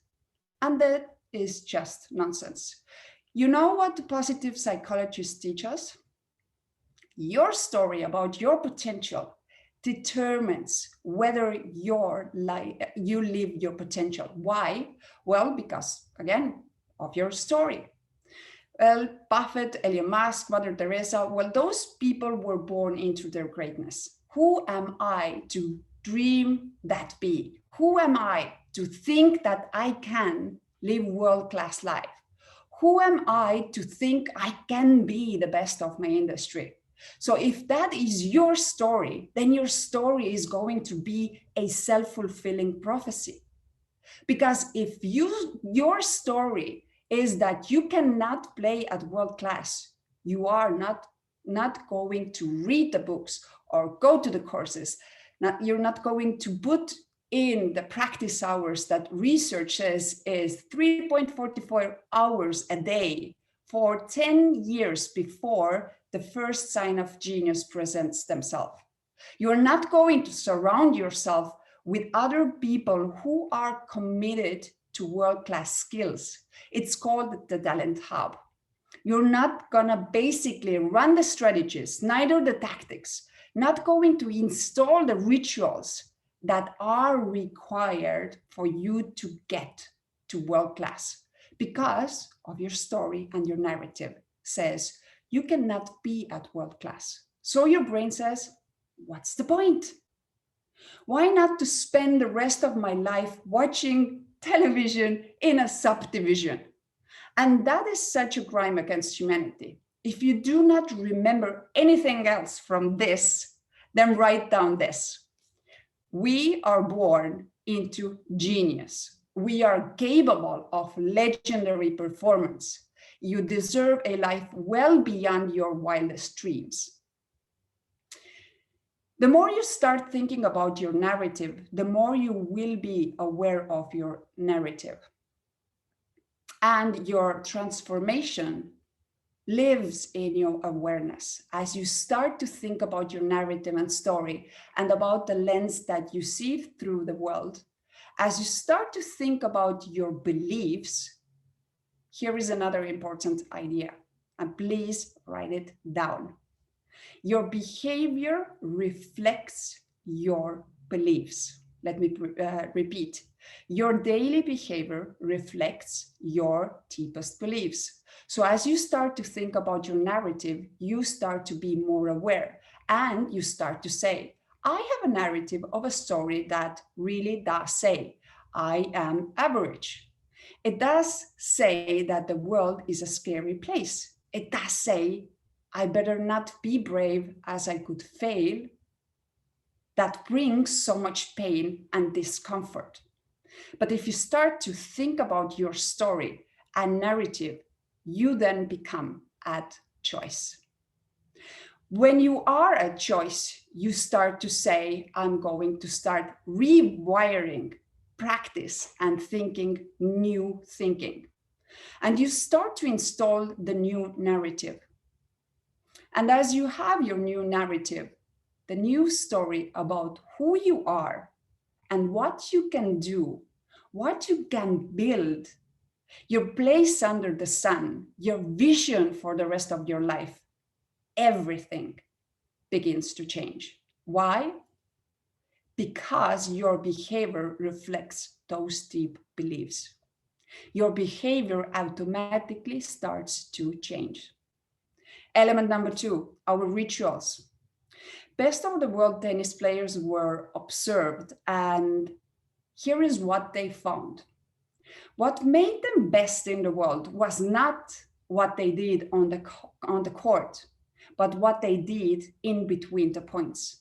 And that is just nonsense. You know what the positive psychologists teach us? Your story about your potential determines whether you live your potential. Why? Well, because, again, of your story. Well, Buffett, Elon Musk, Mother Teresa, well, those people were born into their greatness. Who am I to dream that big? Who am I to think that I can live world-class life? Who am I to think I can be the best of my industry? So if that is your story, then your story is going to be a self-fulfilling prophecy. Because if your story is that you cannot play at world class, you are not going to read the books or go to the courses. You're not going to put in the practice hours that research says is 3.44 hours a day for 10 years before the first sign of genius presents themselves. You're not going to surround yourself with other people who are committed to world-class skills. It's called the talent hub. You're not gonna basically run the strategies, neither the tactics, not going to install the rituals that are required for you to get to world-class because of your story and your narrative says you cannot be at world-class. So your brain says, what's the point? Why not to spend the rest of my life watching television in a subdivision? And that is such a crime against humanity. If you do not remember anything else from this, then write down this. We are born into genius. We are capable of legendary performance. You deserve a life well beyond your wildest dreams. The more you start thinking about your narrative, the more you will be aware of your narrative. And your transformation lives in your awareness. As you start to think about your narrative and story and about the lens that you see through the world, as you start to think about your beliefs, here is another important idea, and please write it down. Your behavior reflects your beliefs. Let me repeat. Your daily behavior reflects your deepest beliefs. So as you start to think about your narrative, you start to be more aware and you start to say, I have a narrative of a story that really does say, I am average. It does say that the world is a scary place. It does say, I better not be brave as I could fail. That brings so much pain and discomfort. But if you start to think about your story and narrative, you then become at choice. When you are at choice, you start to say, I'm going to start rewiring practice and thinking new thinking. And you start to install the new narrative. And as you have your new narrative, the new story about who you are and what you can do, what you can build, your place under the sun, your vision for the rest of your life, everything begins to change. Why? Because your behavior reflects those deep beliefs. Your behavior automatically starts to change. Element number 2, our rituals. Best of the world tennis players were observed, and here is what they found. What made them best in the world was not what they did on the court, but what they did in between the points.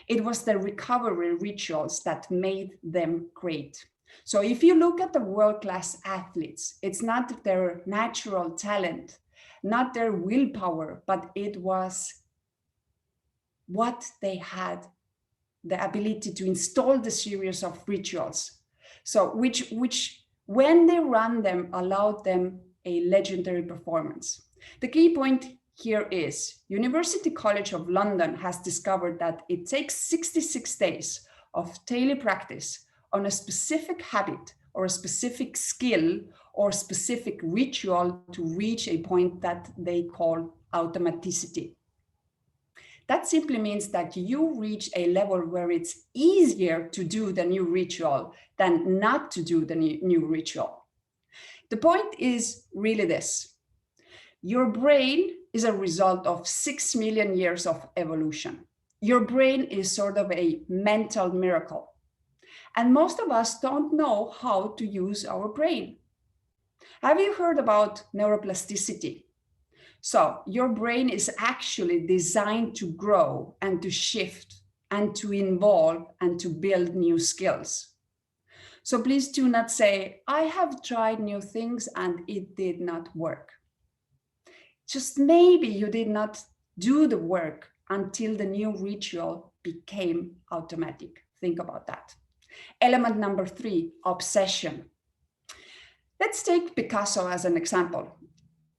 It was the recovery rituals that made them great. So if you look at the world-class athletes, it's not their natural talent, not their willpower, but it was what they had, the ability to install the series of rituals. So which when they ran them, allowed them a legendary performance. The key point here is University College of London has discovered that it takes 66 days of daily practice on a specific habit or a specific skill or specific ritual to reach a point that they call automaticity. That simply means that you reach a level where it's easier to do the new ritual than not to do the new ritual. The point is really this. Your brain is a result of 6 million years of evolution. Your brain is sort of a mental miracle. And most of us don't know how to use our brain. Have you heard about neuroplasticity? So your brain is actually designed to grow and to shift and to evolve and to build new skills. So please do not say, I have tried new things and it did not work. Just maybe you did not do the work until the new ritual became automatic. Think about that. Element number 3, obsession. Let's take Picasso as an example.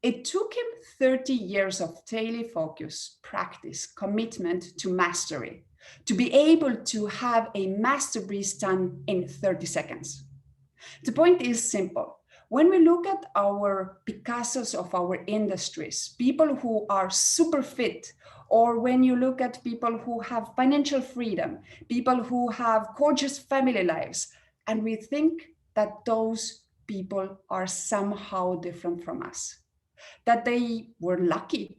It took him 30 years of daily focus, practice, commitment to mastery, to be able to have a masterpiece done in 30 seconds. The point is simple. When we look at our Picassos of our industries, people who are super fit, or when you look at people who have financial freedom, people who have gorgeous family lives, and we think that those people are somehow different from us, that they were lucky.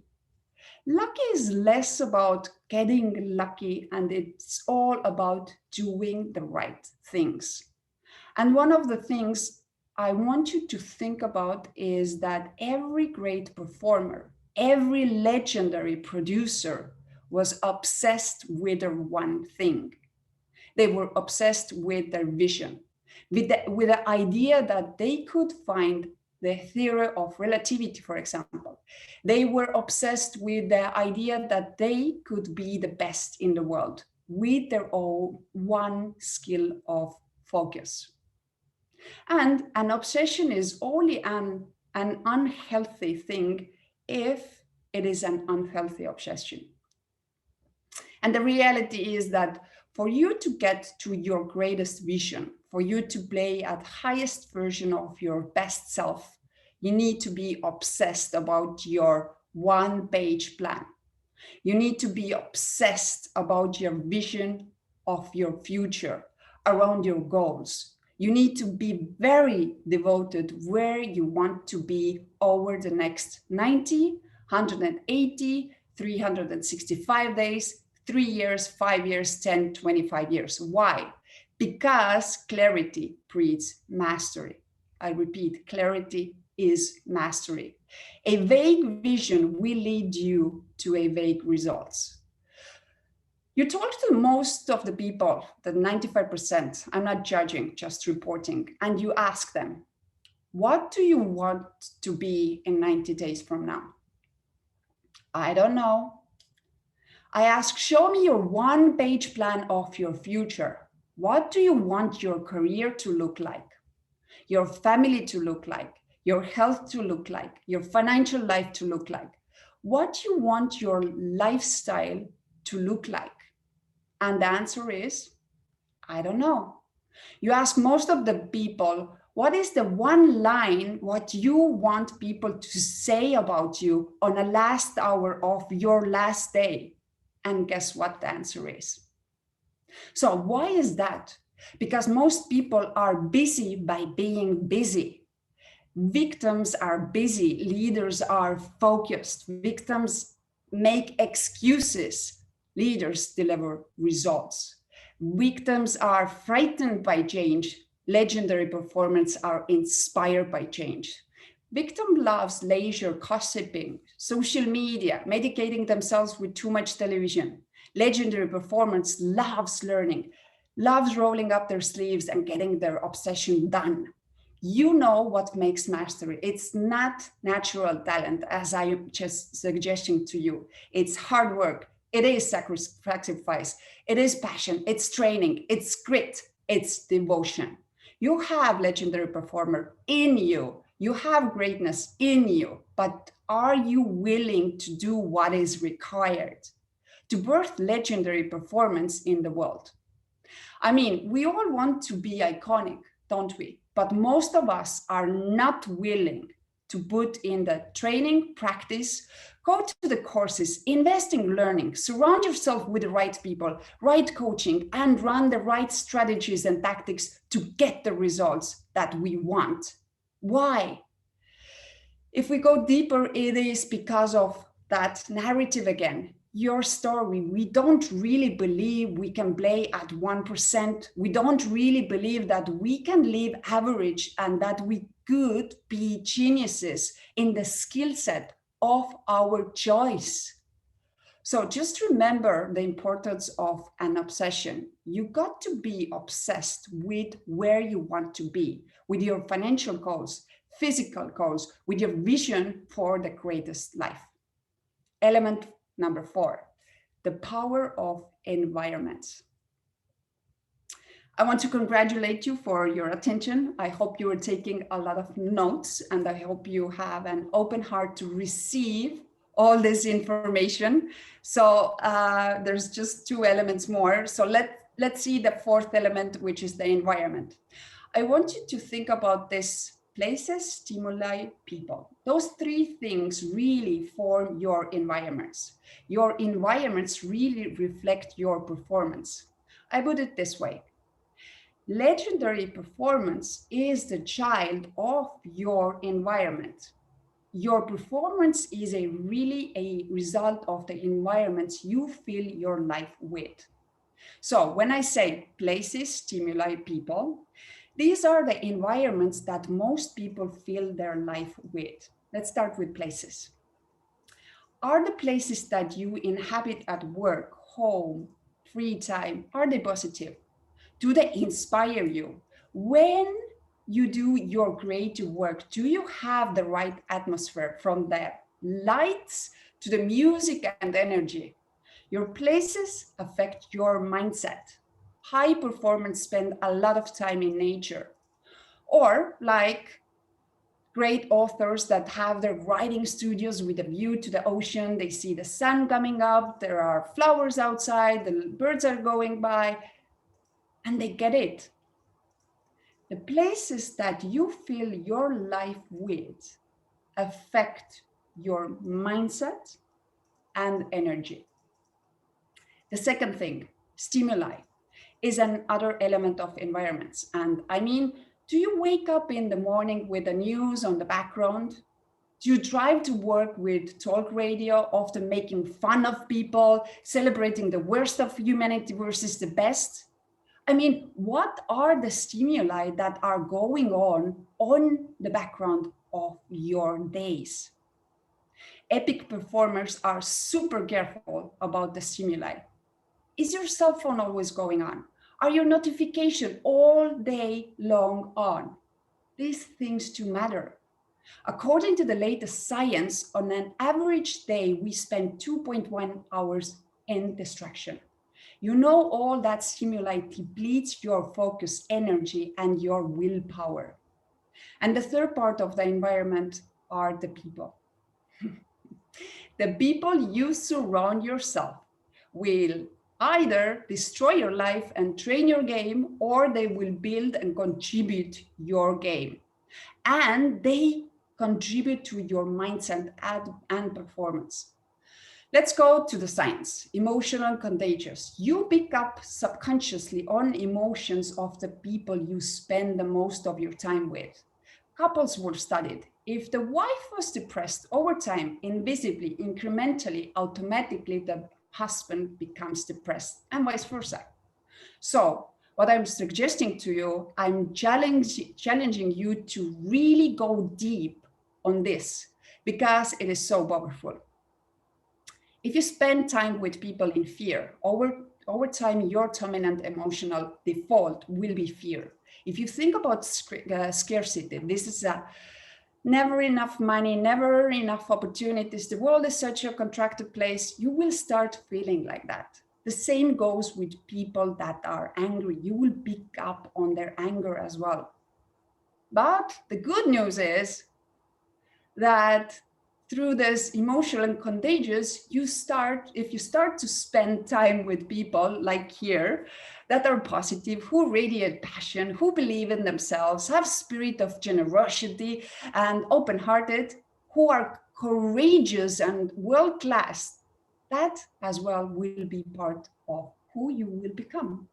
Lucky is less about getting lucky, and it's all about doing the right things. And one of the things I want you to think about is that every great performer, every legendary producer was obsessed with their one thing. They were obsessed with their vision, with the idea that they could find the theory of relativity, for example. They were obsessed with the idea that they could be the best in the world with their own one skill of focus. And an obsession is only an unhealthy thing if it is an unhealthy obsession. And the reality is that for you to get to your greatest vision, for you to play at highest version of your best self, you need to be obsessed about your one-page plan. You need to be obsessed about your vision of your future, around your goals. You need to be very devoted where you want to be over the next 90, 180, 365 days, 3 years, 5 years, 10, 25 years. Why? Because clarity breeds mastery. I repeat, clarity is mastery. A vague vision will lead you to a vague results. You talk to most of the people, the 95%, I'm not judging, just reporting, and you ask them, what do you want to be in 90 days from now? I don't know. I ask, show me your one-page plan of your future. What do you want your career to look like? Your family to look like? Your health to look like? Your financial life to look like? What do you want your lifestyle to look like? And the answer is, I don't know. You ask most of the people, what is the one line, what you want people to say about you on the last hour of your last day? And guess what the answer is? So why is that? Because most people are busy by being busy. Victims are busy, leaders are focused, victims make excuses, leaders deliver results. Victims are frightened by change, legendary performers are inspired by change. Victim loves leisure, gossiping, social media, medicating themselves with too much television. Legendary performance loves learning, loves rolling up their sleeves and getting their obsession done. You know what makes mastery. It's not natural talent, as I am just suggesting to you. It's hard work. It is sacrifice. It is passion. It's training. It's grit. It's devotion. You have legendary performer in you. You have greatness in you, but are you willing to do what is required to birth legendary performance in the world? I mean, we all want to be iconic, don't we? but most of us are not willing to put in the training, practice, go to the courses, invest in learning, surround yourself with the right people, right coaching, and run the right strategies and tactics to get the results that we want. Why? If we go deeper, it is because of that narrative again. Your story, we don't really believe we can play at 1%. We don't really believe that we can live average and that we could be geniuses in the skill set of our choice. So just remember the importance of an obsession. You got to be obsessed with where you want to be, with your financial goals, physical goals, with your vision for the greatest life. Element number 4, the power of environments. I want to congratulate you for your attention. I hope you are taking a lot of notes, and I hope you have an open heart to receive all this information. So there's just 2 elements more. So let's see the 4th element, which is the environment. I want you to think about this: places, stimuli, people. Those 3 things really form your environments. Your environments really reflect your performance. I put it this way: legendary performance is the child of your environment. Your performance is really a result of the environments you fill your life with. So when I say places, stimuli, people, these are the environments that most people fill their life with. Let's start with places. Are the places that you inhabit at work, home, free time, are they positive? Do they inspire you? When you do your creative work, do you have the right atmosphere, from the lights to the music and energy? Your places affect your mindset. High performers spend a lot of time in nature. Or like great authors that have their writing studios with a view to the ocean, they see the sun coming up, there are flowers outside, the birds are going by, and they get it. The places that you fill your life with affect your mindset and energy. The second thing, stimuli, is another element of environments. And I mean, do you wake up in the morning with the news on the background? Do you drive to work with talk radio, often making fun of people, celebrating the worst of humanity versus the best? I mean, what are the stimuli that are going on the background of your days? Epic performers are super careful about the stimuli. Is your cell phone always going on? Are your notifications all day long on? These things do matter. According to the latest science, on an average day, we spend 2.1 hours in distraction. You know, all that stimuli depletes your focus, energy, and your willpower. And the third part of the environment are the people. The people you surround yourself will either destroy your life and train your game, or they will build and contribute your game. And they contribute to your mindset and performance. Let's go to the science. Emotional contagious. You pick up subconsciously on emotions of the people you spend the most of your time with. Couples were studied. If the wife was depressed over time, invisibly, incrementally, automatically, the husband becomes depressed, and vice versa. So what I'm suggesting to you, I'm challenging you to really go deep on this, because it is so powerful. If you spend time with people in fear, over time, your dominant emotional default will be fear. If you think about scarcity, this is a never enough money, never enough opportunities, the world is such a contracted place, you will start feeling like that. The same goes with people that are angry. You will pick up on their anger as well. But the good news is that through this emotional and contagious, if you start to spend time with people like here that are positive, who radiate passion, who believe in themselves, have spirit of generosity and open-hearted, who are courageous and world-class, that as well will be part of who you will become.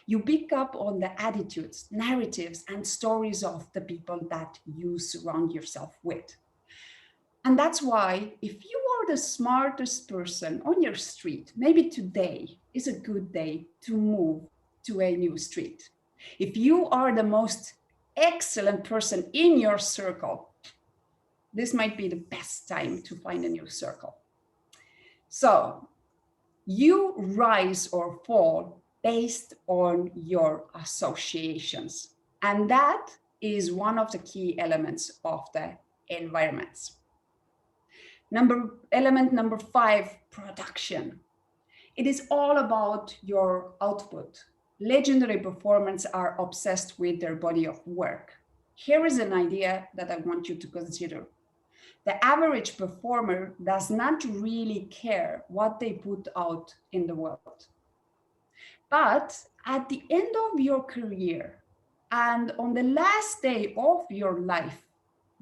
You pick up on the attitudes, narratives, and stories of the people that you surround yourself with. And that's why if you are the smartest person on your street, maybe today is a good day to move to a new street. If you are the most excellent person in your circle, this might be the best time to find a new circle. So you rise or fall based on your associations. And that is one of the key elements of the environments. Element number 5, production. It is all about your output. Legendary performers are obsessed with their body of work. Here is an idea that I want you to consider. The average performer does not really care what they put out in the world. But at the end of your career and on the last day of your life,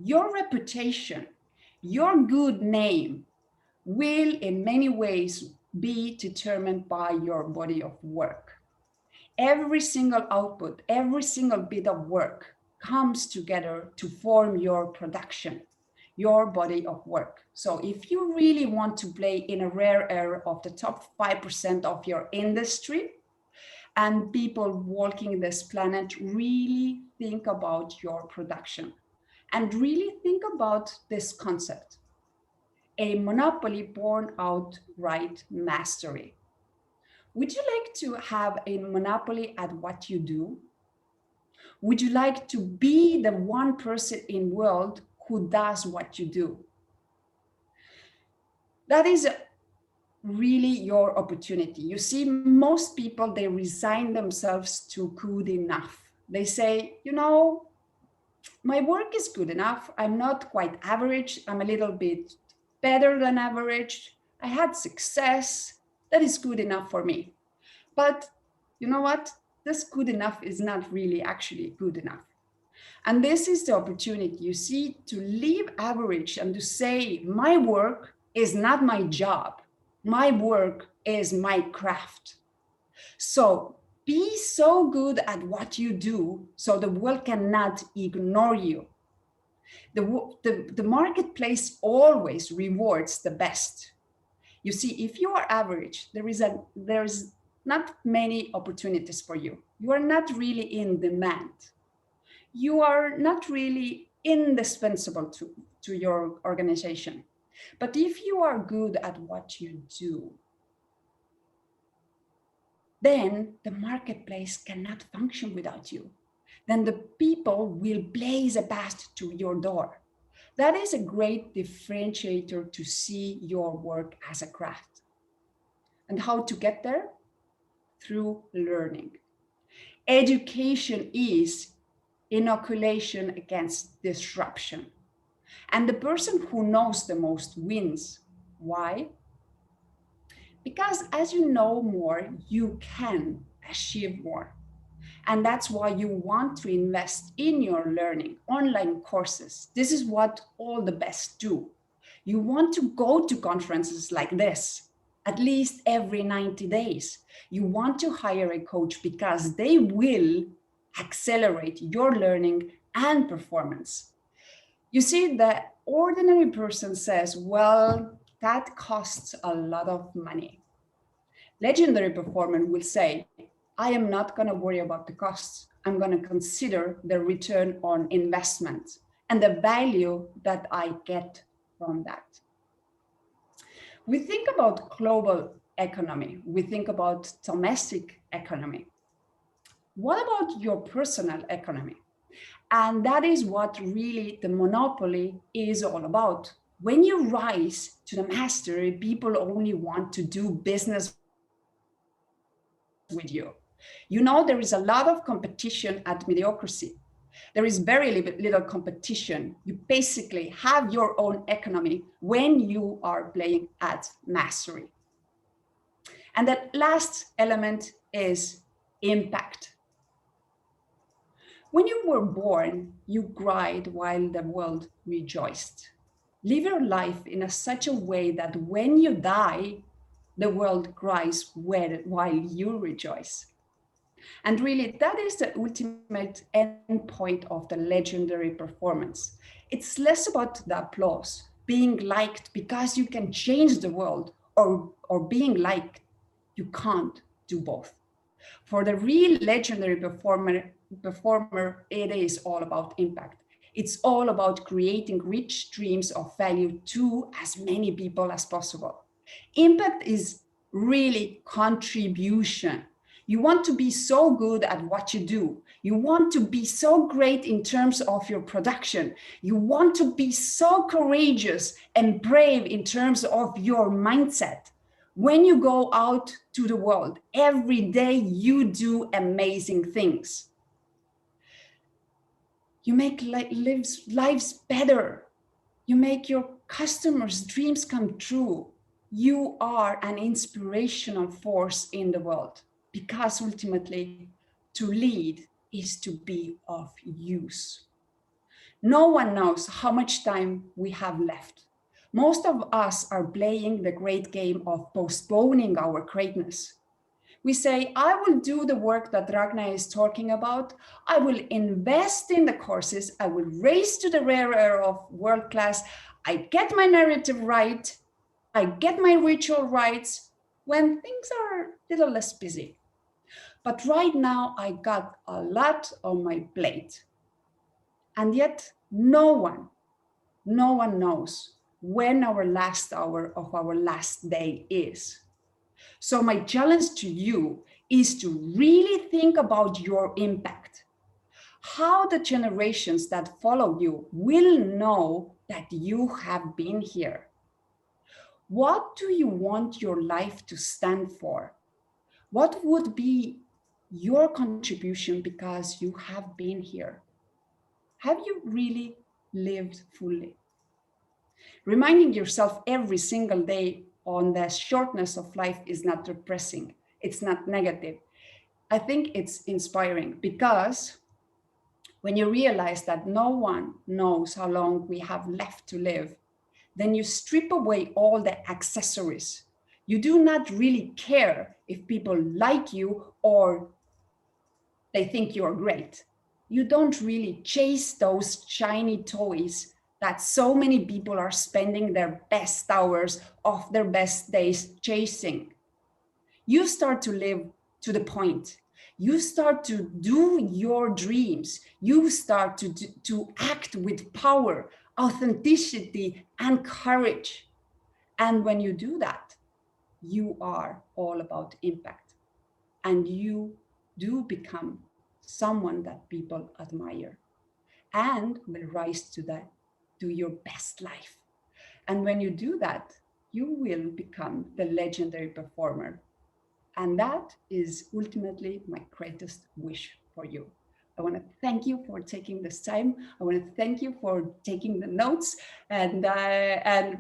your reputation, your good name will in many ways be determined by your body of work. Every single output, every single bit of work comes together to form your production, your body of work. So if you really want to play in a rare air of the top 5% of your industry, and people walking this planet, really think about your production and really think about this concept. A monopoly born outright mastery. Would you like to have a monopoly at what you do? Would you like to be the one person in the world who does what you do? That is really your opportunity. You see, most people, they resign themselves to good enough. They say, you know, my work is good enough. I'm not quite average. I'm a little bit better than average. I had success. That is good enough for me. But you know what? This good enough is not really actually good enough. And this is the opportunity, you see, to leave average and to say, my work is not my job. My work is my craft. So be so good at what you do so the world cannot ignore you. The marketplace always rewards the best. You see, if you are average, there's not many opportunities for you. You are not really in demand. You are not really indispensable to your organization. But if you are good at what you do, then the marketplace cannot function without you. Then the people will blaze a path to your door. That is a great differentiator to see your work as a craft. And how to get there? Through learning. Education is inoculation against disruption. And the person who knows the most wins. Why? Because as you know more, you can achieve more. And that's why you want to invest in your learning, online courses. This is what all the best do. You want to go to conferences like this, at least every 90 days. You want to hire a coach because they will accelerate your learning and performance. You see, the ordinary person says, well, that costs a lot of money. Legendary performer will say, I am not going to worry about the costs. I'm going to consider the return on investment and the value that I get from that. We think about global economy. We think about domestic economy. What about your personal economy? And that is what really the monopoly is all about. When you rise to the mastery, people only want to do business with you. You know, there is a lot of competition at mediocrity. There is very little competition. You basically have your own economy when you are playing at mastery. And that last element is impact. When you were born, you cried while the world rejoiced. Live your life in such a way that when you die, the world cries while you rejoice. And really, that is the ultimate end point of the legendary performance. It's less about the applause, being liked because you can change the world, or being liked, you can't do both. For the real legendary performer, it is all about impact. It's all about creating rich streams of value to as many people as possible. Impact is really contribution. You want to be so good at what you do. You want to be so great in terms of your production. You want to be so courageous and brave in terms of your mindset. When you go out to the world, every day you do amazing things. You make lives better. You make your customers' dreams come true. You are an inspirational force in the world, because ultimately, to lead is to be of use. No one knows how much time we have left. Most of us are playing the great game of postponing our greatness. We say, I will do the work that Ragnar is talking about. I will invest in the courses. I will raise to the rare air of world class. I get my narrative right. I get my ritual rights when things are a little less busy. But right now, I got a lot on my plate. And yet, no one knows when our last hour of our last day is. So my challenge to you is to really think about your impact. How the generations that follow you will know that you have been here. What do you want your life to stand for? What would be your contribution because you have been here? Have you really lived fully? Reminding yourself every single day on the shortness of life is not depressing. It's not negative. I think it's inspiring, because when you realize that no one knows how long we have left to live, then you strip away all the accessories. You do not really care if people like you or they think you're great. You don't really chase those shiny toys that so many people are spending their best hours of their best days chasing. You start to live to the point. You start to do your dreams. You start to act with power, authenticity, and courage. And when you do that, you are all about impact. And you do become someone that people admire and will rise to your best life. And when you do that, you will become the legendary performer. And that is ultimately my greatest wish for you. I want to thank you for taking this time. I want to thank you for taking the notes and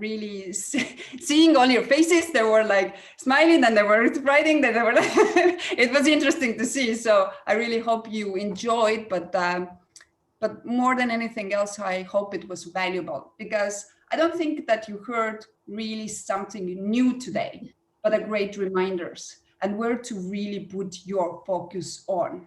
really seeing all your faces. They were like smiling and they were writing. That they were like it was interesting to see. So I really hope you enjoyed. But more than anything else, I hope it was valuable, because I don't think that you heard really something new today, but a great reminders and where to really put your focus on.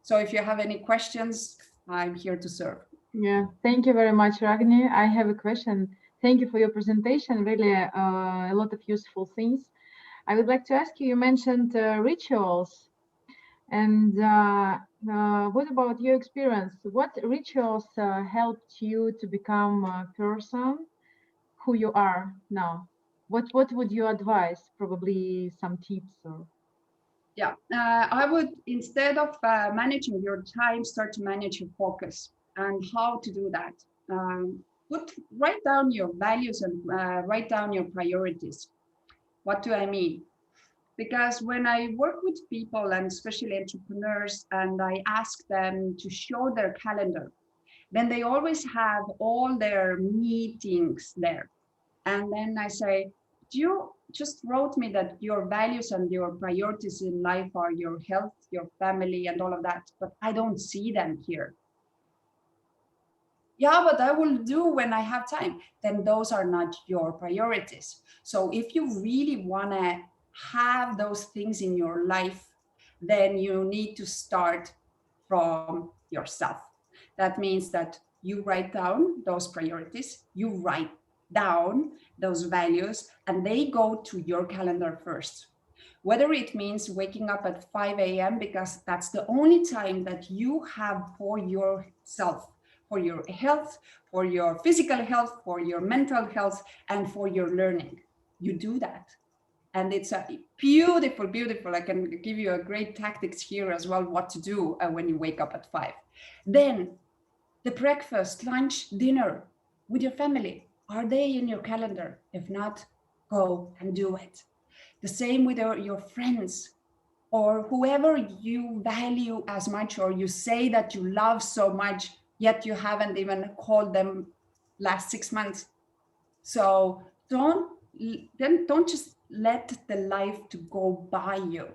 So if you have any questions, I'm here to serve. Yeah, thank you very much, Ragni. I have a question. Thank you for your presentation, really a lot of useful things. I would like to ask you, you mentioned rituals. And what about your experience? What rituals helped you to become a person who you are now? What would you advise? Probably some tips or... Yeah, I would, instead of managing your time, start to manage your focus. And how to do that? Write down your values and write down your priorities. What do I mean? Because when I work with people, and especially entrepreneurs, and I ask them to show their calendar, then they always have all their meetings there. And then I say, you just wrote me that your values and your priorities in life are your health, your family, and all of that, but I don't see them here. Yeah, but I will do when I have time. Then those are not your priorities. So if you really want to have those things in your life, then you need to start from yourself. That means that you write down those priorities, you write down those values, and they go to your calendar first. Whether it means waking up at 5 a.m. because that's the only time that you have for yourself, for your health, for your physical health, for your mental health, and for your learning. You do that. And it's a beautiful, beautiful. I can give you a great tactics here as well, what to do when you wake up at 5. Then the breakfast, lunch, dinner with your family, are they in your calendar? If not, go and do it. The same with your friends or whoever you value as much, or you say that you love so much, yet you haven't even called them last 6 months. So don't just let the life to go by you,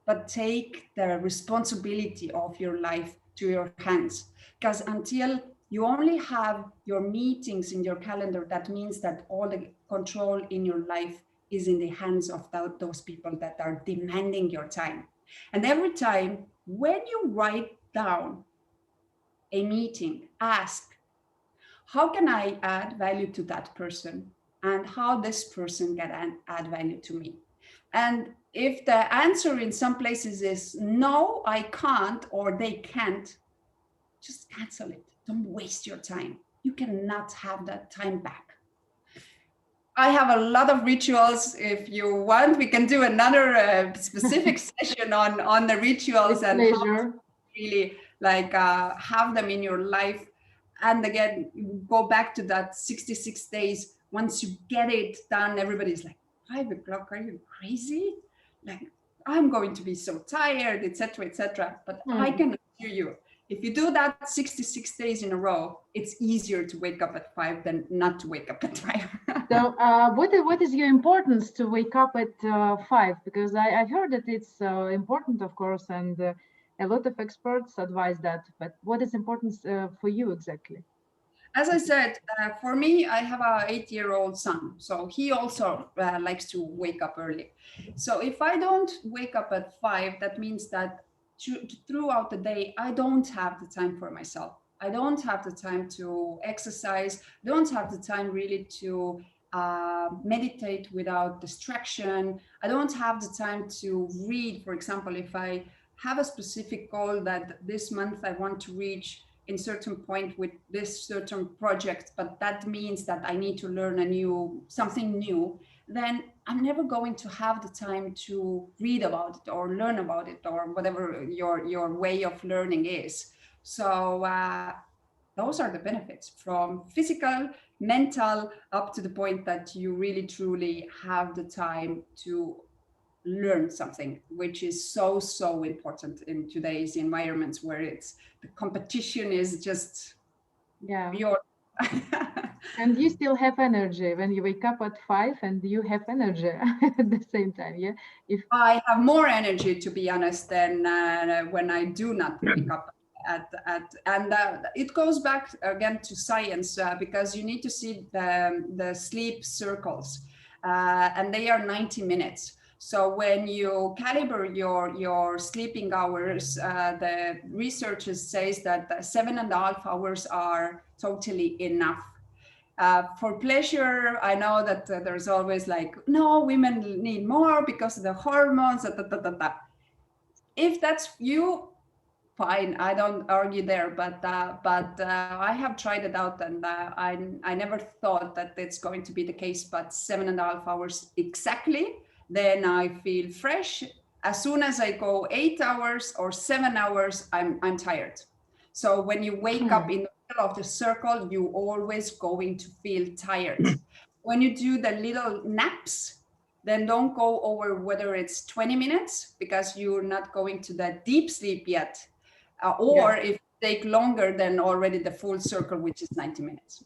but take the responsibility of your life to your hands. Because until you only have your meetings in your calendar, that means that all the control in your life is in the hands of those people that are demanding your time. And every time when you write down a meeting, ask, how can I add value to that person? And how this person can add value to me? And if the answer in some places is no, I can't, or they can't, just cancel it. Don't waste your time. You cannot have that time back. I have a lot of rituals. If you want, we can do another specific session on the rituals and how to really like have them in your life. And again, go back to that 66 days. Once you get it done, everybody's like, 5 o'clock, are you crazy? Like, I'm going to be so tired, etc., etc. But I can assure you, if you do that 66 days in a row, it's easier to wake up at 5 than not to wake up at 5. So what is your importance to wake up at 5? Because I've heard that it's important, of course, and a lot of experts advise that. But what is important for you exactly? As I said, for me, I have a 8-year-old son. So he also likes to wake up early. So if I don't wake up at 5, that means that throughout the day, I don't have the time for myself. I don't have the time to exercise. Don't have the time really to meditate without distraction. I don't have the time to read. For example, if I have a specific goal that this month I want to reach in certain point with this certain project, but that means that I need to learn something new, then I'm never going to have the time to read about it or learn about it or whatever your way of learning is. So those are the benefits from physical, mental, up to the point that you really truly have the time to learn something, which is so, so important in today's environments where the competition is just pure. And you still have energy when you wake up at 5 and you have energy at the same time. Yeah. If I have more energy, to be honest, than when I do not wake up and it goes back again to science because you need to see the sleep circles and they are 90 minutes. So when you calibrate your sleeping hours, the researchers says that 7.5 hours are totally enough. For pleasure, I know that there's always like, no, women need more because of the hormones. If that's you, fine, I don't argue there, but I have tried it out and I never thought that it's going to be the case, but 7.5 hours exactly, then I feel fresh. As soon as I go 8 hours or 7 hours, I'm tired. So when you wake up in the middle of the circle, you always going to feel tired. When you do the little naps, then don't go over whether it's 20 minutes because you're not going to that deep sleep yet. Or if take longer than already the full circle, which is 90 minutes.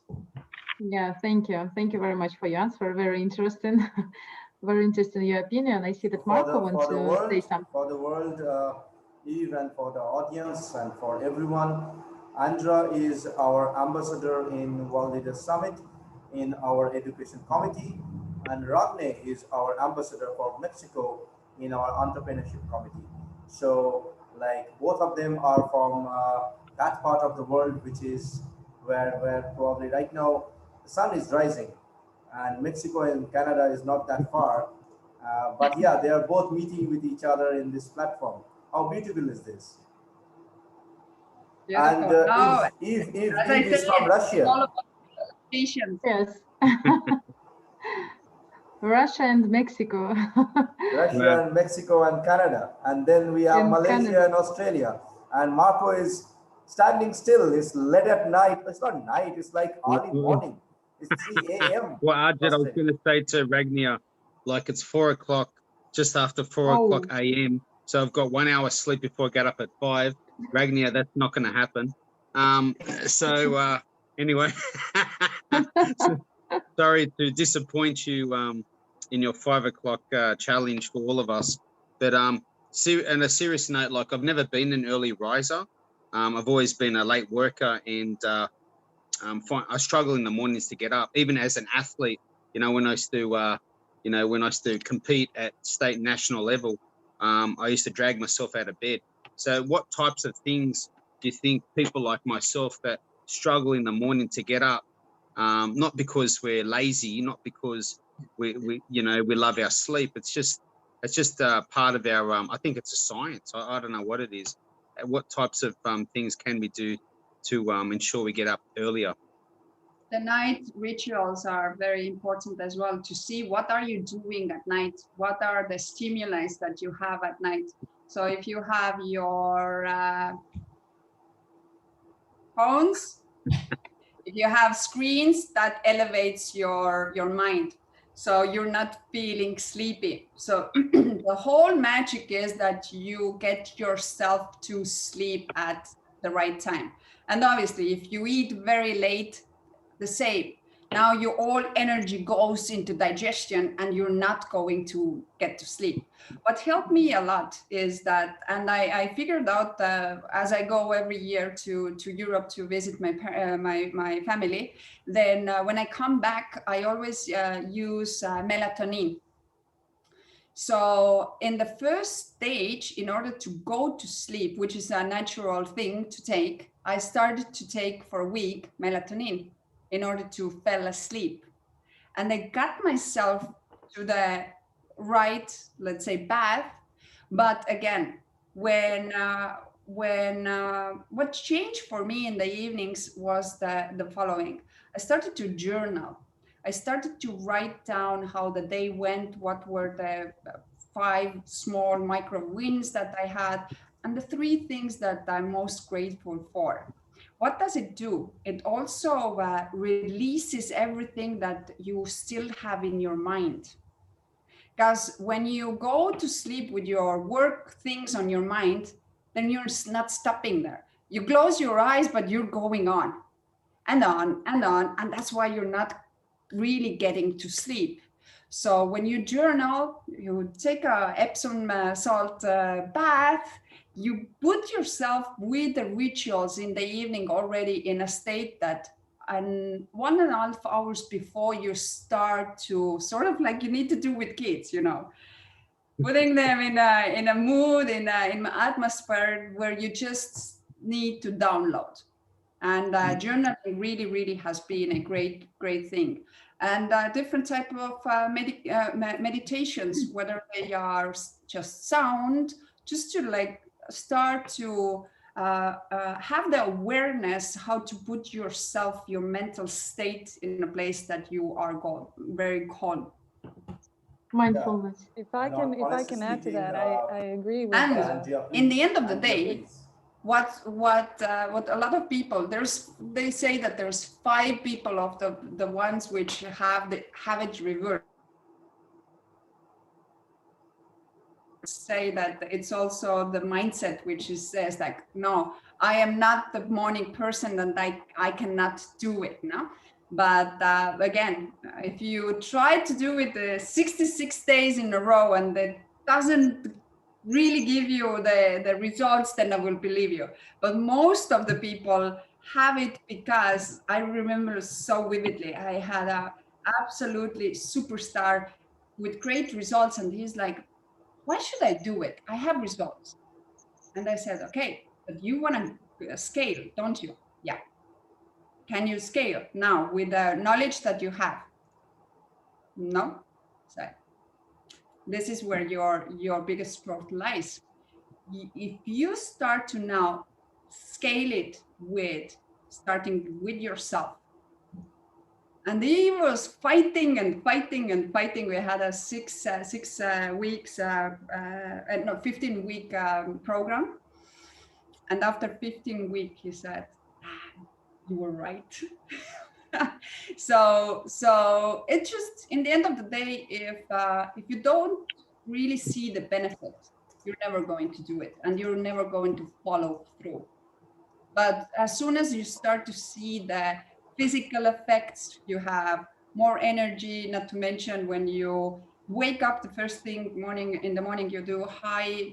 Yeah, thank you. Thank you very much for your answer. Very interesting. Very interesting your opinion. I see that Marco wants to say something. For the world, Eve, and for the audience and for everyone, Andra is our ambassador in World Leaders Summit in our education committee, and Ragne is our ambassador for Mexico in our entrepreneurship committee. So like both of them are from that part of the world, which is where probably right now the sun is rising, and Mexico and Canada is not that far. But yeah, they are both meeting with each other in this platform. How beautiful is this? Beautiful. And Eve is from Russia. All about patience. Yes. Russia and Mexico. Russia and Mexico and Canada. And then we have Malaysia Canada. And Australia. And Marco is standing still. It's late at night. It's not night, it's like early morning. It's 3 a.m. Well, Arjit, I was going to say to Ragnia, like it's 4 o'clock, just after 4 o'clock a.m. So I've got 1 hour sleep before I get up at 5. Ragnia, that's not going to happen. Anyway, so, sorry to disappoint you in your 5 o'clock challenge for all of us. But on a serious note, like I've never been an early riser. I've always been a late worker, and I struggle in the mornings to get up. Even as an athlete, you know, when I used to, compete at state and national level, I used to drag myself out of bed. So, what types of things do you think people like myself that struggle in the morning to get up, not because we're lazy, not because we love our sleep. It's just part of our. I think it's a science. I don't know what it is. What types of things can we do to ensure we get up earlier? The night rituals are very important as well, to see what are you doing at night, what are the stimuli that you have at night. So if you have your phones, if you have screens, that elevates your mind, so you're not feeling sleepy. So the whole magic is that you get yourself to sleep at the right time. And obviously, if you eat very late, the same. Now your all energy goes into digestion and you're not going to get to sleep. What helped me a lot is that, and I figured out as I go every year to Europe to visit my family, then when I come back, I always use melatonin. So in the first stage, in order to go to sleep, which is a natural thing to take, I started to take for a week melatonin in order to fall asleep. And I got myself to the right, let's say, bath. But again, what changed for me in the evenings was the following. I started to journal. I started to write down how the day went, what were the 5 small micro wins that I had, and the 3 things that I'm most grateful for. What does it do? It also releases everything that you still have in your mind. Because when you go to sleep with your work things on your mind, then you're not stopping there. You close your eyes, but you're going on and on and on. And that's why you're not really getting to sleep. So when you journal, you take a Epsom salt bath, you put yourself with the rituals in the evening already in a state that 1.5 hours before you start to, sort of like you need to do with kids, you know, putting them in a mood, in an atmosphere where you just need to download. And journaling really has been a great thing. And different type of meditations, whether they are just sound, just to like start to have the awareness how to put yourself, your mental state in a place that you are very calm. Mindfulness. If I can add to that, I agree with. And in the end of the day, what a lot of people, they say that there's 5 people of the ones which have it reversed. say that it's also the mindset which is says like, no, I am not the morning person and I cannot do it, no? But again, if you try to do it 66 days in a row and it doesn't really give you the results, then I will believe you. But most of the people have it because I remember so vividly, I had a absolutely superstar with great results, and he's like, why should I do it? I have results. And I said, okay, but you want to scale, don't you? Yeah. Can you scale now with the knowledge that you have? No. So this is where your biggest growth lies. If you start to now scale it with starting with yourself, and he was fighting and fighting and fighting. We had a 15 week program. And after 15 weeks, he said, you were right. So it just, in the end of the day, if you don't really see the benefit, you're never going to do it and you're never going to follow through. But as soon as you start to see the physical effects, you have more energy, not to mention when you wake up the first thing in the morning, you do high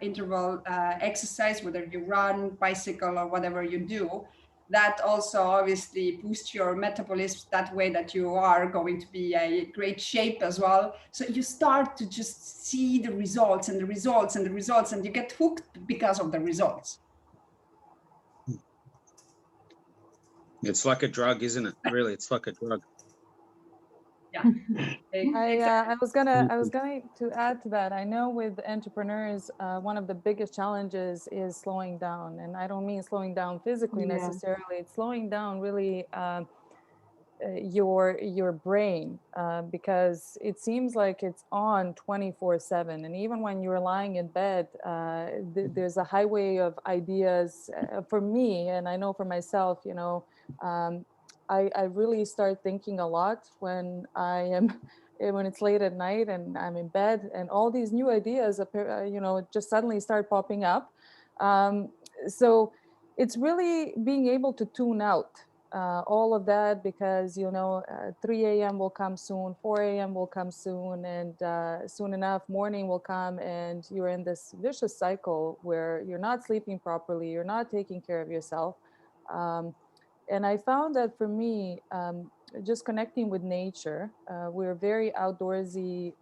interval exercise, whether you run, bicycle, or whatever you do. That also obviously boosts your metabolism that way that you are going to be a great shape as well. So you start to just see the results and the results and the results, and you get hooked because of the results. It's like a drug, isn't it? Really, it's like a drug. Yeah. I was going to add to that. I know with entrepreneurs, one of the biggest challenges is slowing down, and I don't mean slowing down physically necessarily. It's slowing down really your brain, because it seems like it's on 24/7, and even when you're lying in bed, there's a highway of ideas for me, and I know for myself, you know. I really start thinking a lot when when it's late at night and I'm in bed, and all these new ideas appear, just suddenly start popping up. So it's really being able to tune out all of that, because 3 a.m. will come soon, 4 a.m. will come soon, and soon enough morning will come, and you're in this vicious cycle where you're not sleeping properly, you're not taking care of yourself. And I found that for me, just connecting with nature, we're a very outdoorsy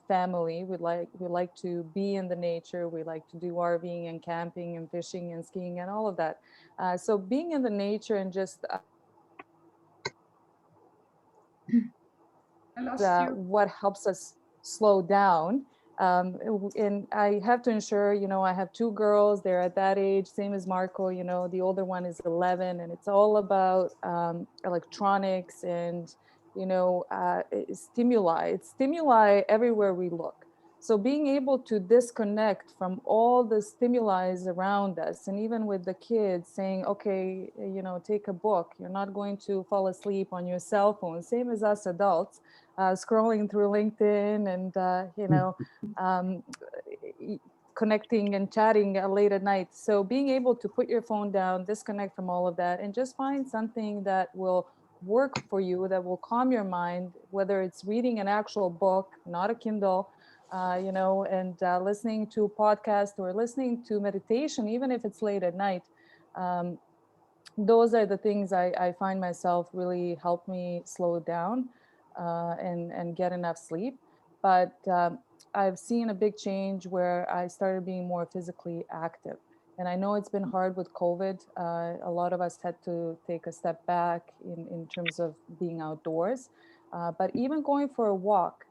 family. We like to be in the nature. We like to do RVing and camping and fishing and skiing and all of that. So being in the nature and just what helps us slow down. And I have to ensure, I have 2 girls, they're at that age, same as Marco, the older one is 11, and it's all about electronics and, stimuli. It's stimuli everywhere we look. So being able to disconnect from all the stimuli around us, and even with the kids saying, okay, take a book, you're not going to fall asleep on your cell phone, same as us adults. Scrolling through LinkedIn and, connecting and chatting late at night. So being able to put your phone down, disconnect from all of that, and just find something that will work for you, that will calm your mind, whether it's reading an actual book, not a Kindle, and listening to a podcast or listening to meditation, even if it's late at night. Those are the things I find myself really help me slow down. And get enough sleep. But I've seen a big change where I started being more physically active. And I know it's been hard with COVID. A lot of us had to take a step back in terms of being outdoors. But even going for a walk,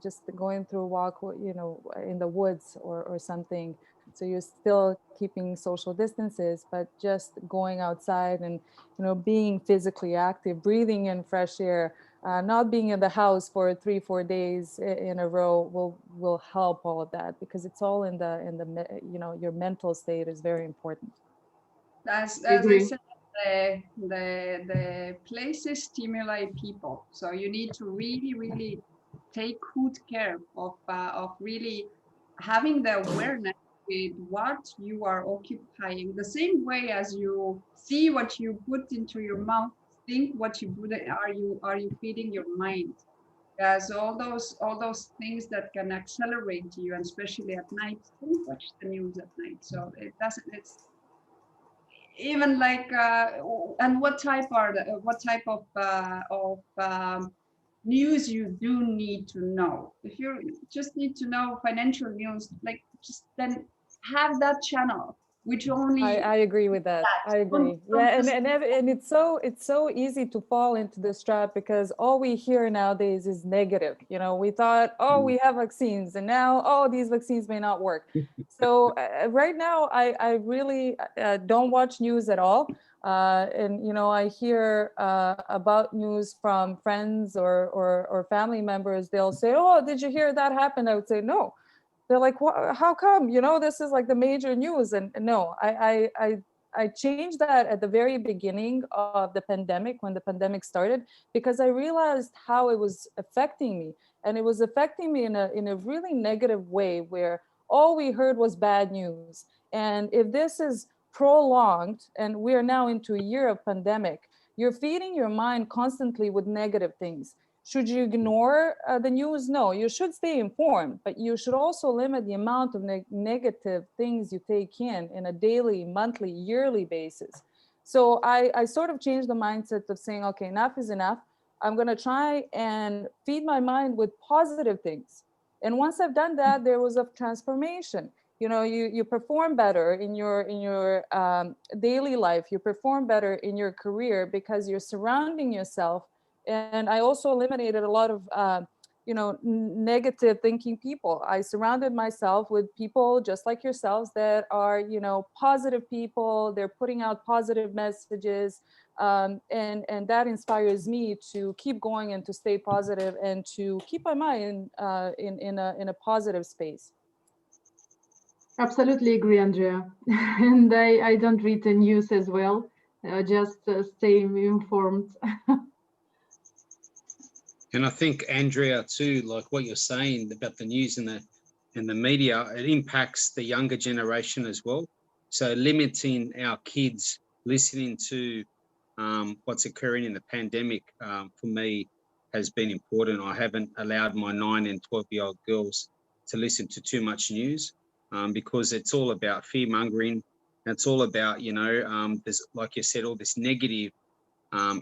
just going through a walk, in the woods or something. So you're still keeping social distances, but just going outside and, being physically active, breathing in fresh air, not being in the house for 3-4 days in a row will help all of that, because it's all in the your mental state is very important. As I said, the places stimulate people. So you need to really, really take good care of really having the awareness with what you are occupying. The same way as you see what you put into your mouth, think what you put. Are you feeding your mind? Yes, all those things that can accelerate you, and especially at night. Don't watch the news at night. So it doesn't. It's even like and what type of news you do need to know. If you just need to know financial news, like just then have that channel, which only I agree with that. I agree. Yeah, and it's so easy to fall into this trap because all we hear nowadays is negative. You know, we thought, oh, we have vaccines, and now, oh, these vaccines may not work. So right now, I really don't watch news at all. And you know, I hear about news from friends or family members. They'll say, "Oh, did you hear that happened?" I would say, "No." They're like, "What? How come? You know, this is like the major news." And no, I changed that at the very beginning of the pandemic, when the pandemic started, because I realized how it was affecting me, and it was affecting me in a really negative way, where all we heard was bad news. And if this is prolonged, and we are now into a year of pandemic, you're feeding your mind constantly with negative things. Should you ignore the news? No, you should stay informed, but you should also limit the amount of negative things you take in a daily, monthly, yearly basis. So I sort of changed the mindset of saying, okay, enough is enough. I'm going to try and feed my mind with positive things. And once I've done that, there was a transformation. You know, you perform better in your daily life. You perform better in your career because you're surrounding yourself. And I also eliminated a lot of you know, negative thinking people. I surrounded myself with people just like yourselves that are, you know, positive people. They're putting out positive messages, and that inspires me to keep going and to stay positive and to keep my mind in a positive space. Absolutely agree, Andrea. And I don't read the news as well. Just stay informed. And I think, Andrea, too, like what you're saying about the news and the media, it impacts the younger generation as well. So limiting our kids listening to what's occurring in the pandemic, for me, has been important. I haven't allowed my 9 and 12-year-old girls to listen to too much news, because it's all about fear mongering. It's all about, you know, there's, like you said, all this negative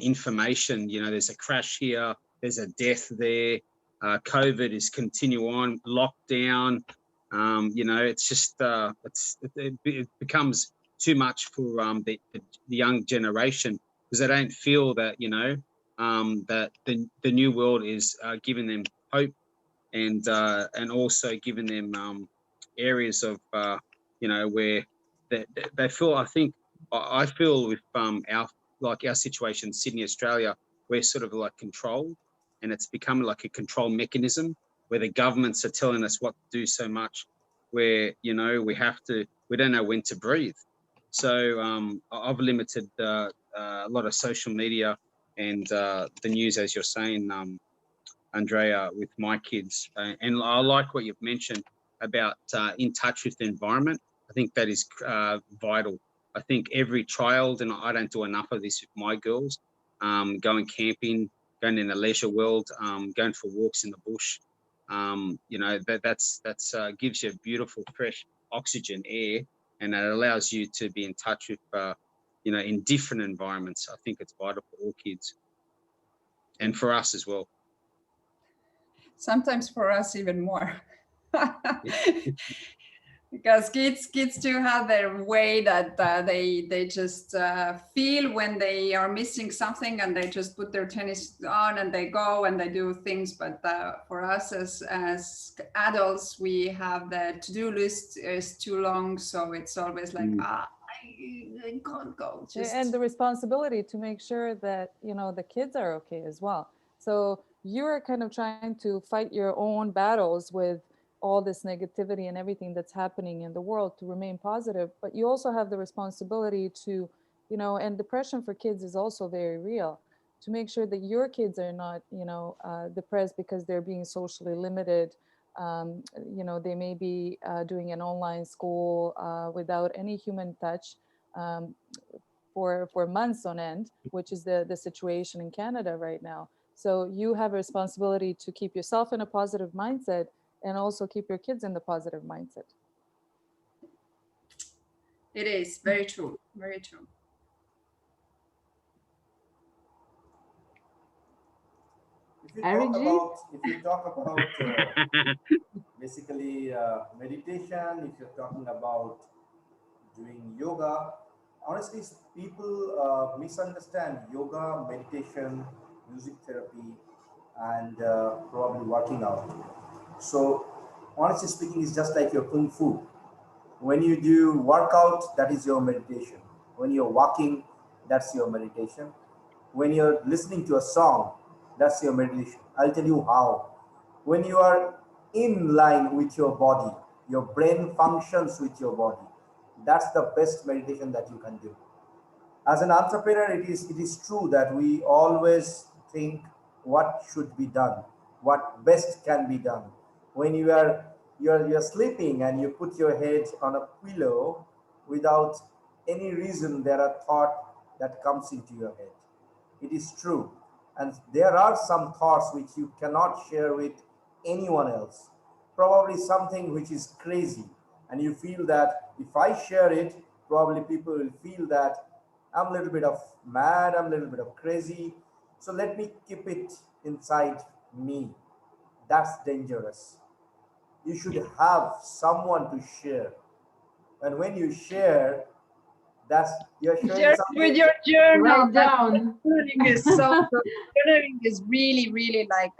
information. You know, there's a crash here, there's a death there, COVID is continue on, lockdown. You know, it's just it becomes too much for the young generation, because they don't feel that, you know, that the new world is giving them hope, and also giving them areas of you know, where they feel. I feel with our situation in Sydney, Australia, we're sort of like controlled, and it's become like a control mechanism where the governments are telling us what to do so much, where, you know, we don't know when to breathe. So I've limited a lot of social media and the news, as you're saying, Andrea, with my kids. And I like what you've mentioned about in touch with the environment. I think that is vital. I think every child, and I don't do enough of this with my girls, going camping, going in the leisure world, going for walks in the bush. You know, that's gives you beautiful, fresh oxygen air, and it allows you to be in touch with, you know, in different environments. I think it's vital for all kids, and for us as well. Sometimes for us even more. Because kids do have their way that they just feel when they are missing something, and they just put their tennis on and they go and they do things. But for us as adults, we have the to-do list is too long, so it's always like I can't go. And the responsibility to make sure that, you know, the kids are okay as well. So you're kind of trying to fight your own battles with all this negativity and everything that's happening in the world to remain positive, but you also have the responsibility to, you know, and depression for kids is also very real. to make sure that your kids are not, depressed because they're being socially limited. They may be doing an online school without any human touch for months on end, which is the situation in Canada right now. So you have a responsibility to keep yourself in a positive mindset and also keep your kids in the positive mindset. It is very true, very true. If you talk about basically meditation, if you're talking about doing yoga, honestly, people misunderstand yoga, meditation, music therapy, and probably working out. So, honestly speaking, it's just like your kung fu. When you do workout, that is your meditation. When you're walking, that's your meditation. When you're listening to a song, that's your meditation. I'll tell you how. When you are in line with your body, your brain functions with your body. That's the best meditation that you can do. As an entrepreneur, it is true that we always think what should be done, what best can be done. When you're sleeping and you put your head on a pillow without any reason, there are thought that comes into your head. It is true. And there are some thoughts which you cannot share with anyone else. Probably something which is crazy. And you feel that if I share it, probably people will feel that I'm a little bit of mad, I'm a little bit of crazy. So let me keep it inside me. That's dangerous. You should have someone to share. And when you share, that's you're sharing Share something. with your journal. Write down. Journaling is so good. Journaling is really, really like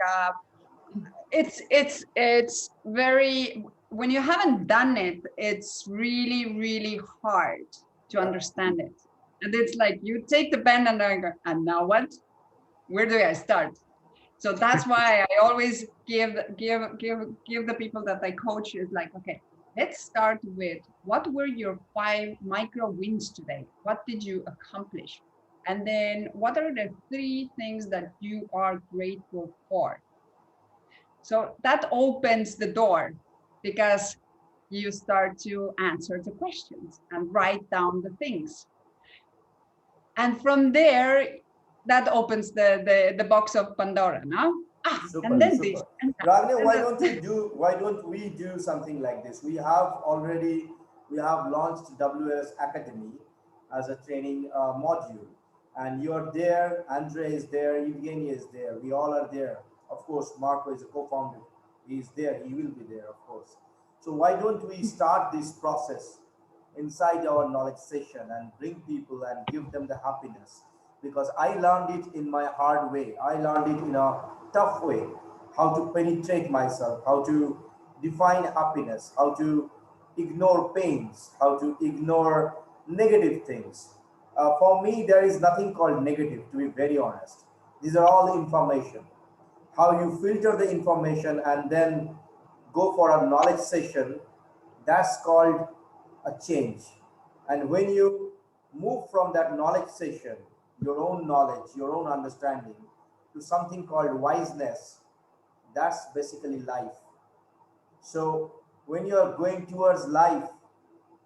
it's very, when you haven't done it, it's really, really hard to understand it. And it's like you take the pen and I go, and now what? Where do I start? So that's why I always give the people that I coach is like, okay, let's start with what were your 5 micro wins today? What did you accomplish? And then what are the 3 things that you are grateful for? So that opens the door because you start to answer the questions and write down the things. And from there, that opens the box of Pandora, no? And then this. Ragnar, why don't we do something like this? We have launched WS Academy as a training module, and you're there, Andre is there, Evgeny is there, we all are there. Of course, Marco is a co-founder. He's there, he will be there, of course. So why don't we start this process inside our knowledge session and bring people and give them the happiness? Because I learned it in my hard way. I learned it in a tough way, how to penetrate myself, how to define happiness, how to ignore pains, how to ignore negative things. For me, there is nothing called negative, to be very honest. These are all information. How you filter the information and then go for a knowledge session, that's called a change. And when you move from that knowledge session, your own knowledge, your own understanding, to something called wiseness, that's basically life. So when you're going towards life,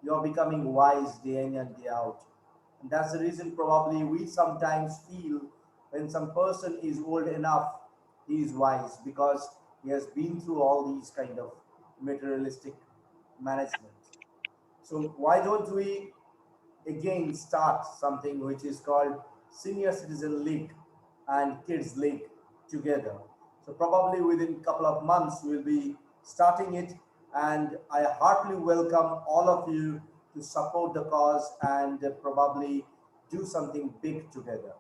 you're becoming wise day in and day out. And that's the reason probably we sometimes feel when some person is old enough, he is wise because he has been through all these kind of materialistic management. So why don't we again start something which is called Senior Citizen League and Kids League together? So probably within a couple of months we'll be starting it, and I heartily welcome all of you to support the cause and probably do something big together.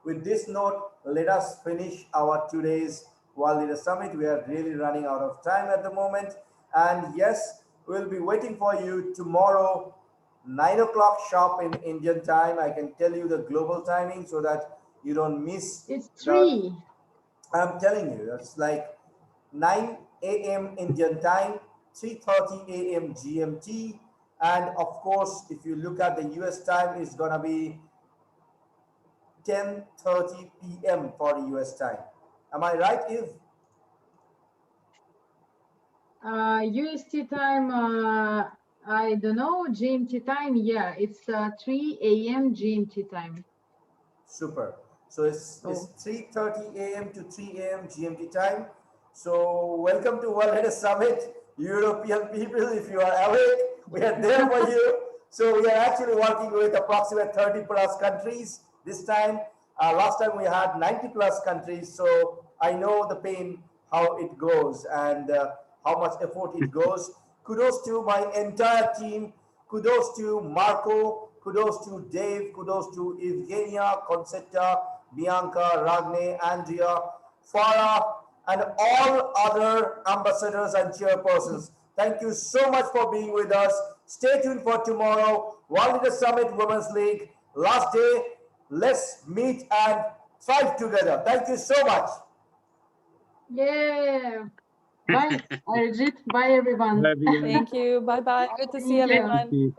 With this note, let us finish our today's World Leader Summit. We are really running out of time at the moment. And yes, we'll be waiting for you tomorrow, 9 o'clock sharp in Indian time. I can tell you the global timing so that you don't miss. It's 3. I'm telling you, it's like 9 a.m. Indian time, 3:30 a.m. GMT. And of course, if you look at the US time, it's going to be 10:30 p.m. for the US time. Am I right, Eve? UST time, I don't know. GMT time, yeah, it's 3 a.m. GMT time. Super. So it's 3:30 a.m. to 3 a.m. GMT time. So welcome to World Leaders Summit, European people. If you are awake, we are there for you. So we are actually working with approximately 30 plus countries this time. Last time we had 90 plus countries. So I know the pain, how it goes, and how much effort it goes. Kudos to my entire team. Kudos to Marco. Kudos to Dave. Kudos to Evgenia, Concetta, Bianca, Ragne, Andrea, Farah, and all other ambassadors and chairpersons. Thank you so much for being with us. Stay tuned for tomorrow. World Leaders Summit Women's League. Last day. Let's meet and thrive together. Thank you so much. Yeah. Bye, Arjit. Bye, everyone. Thank you. Bye bye. Good to see everyone.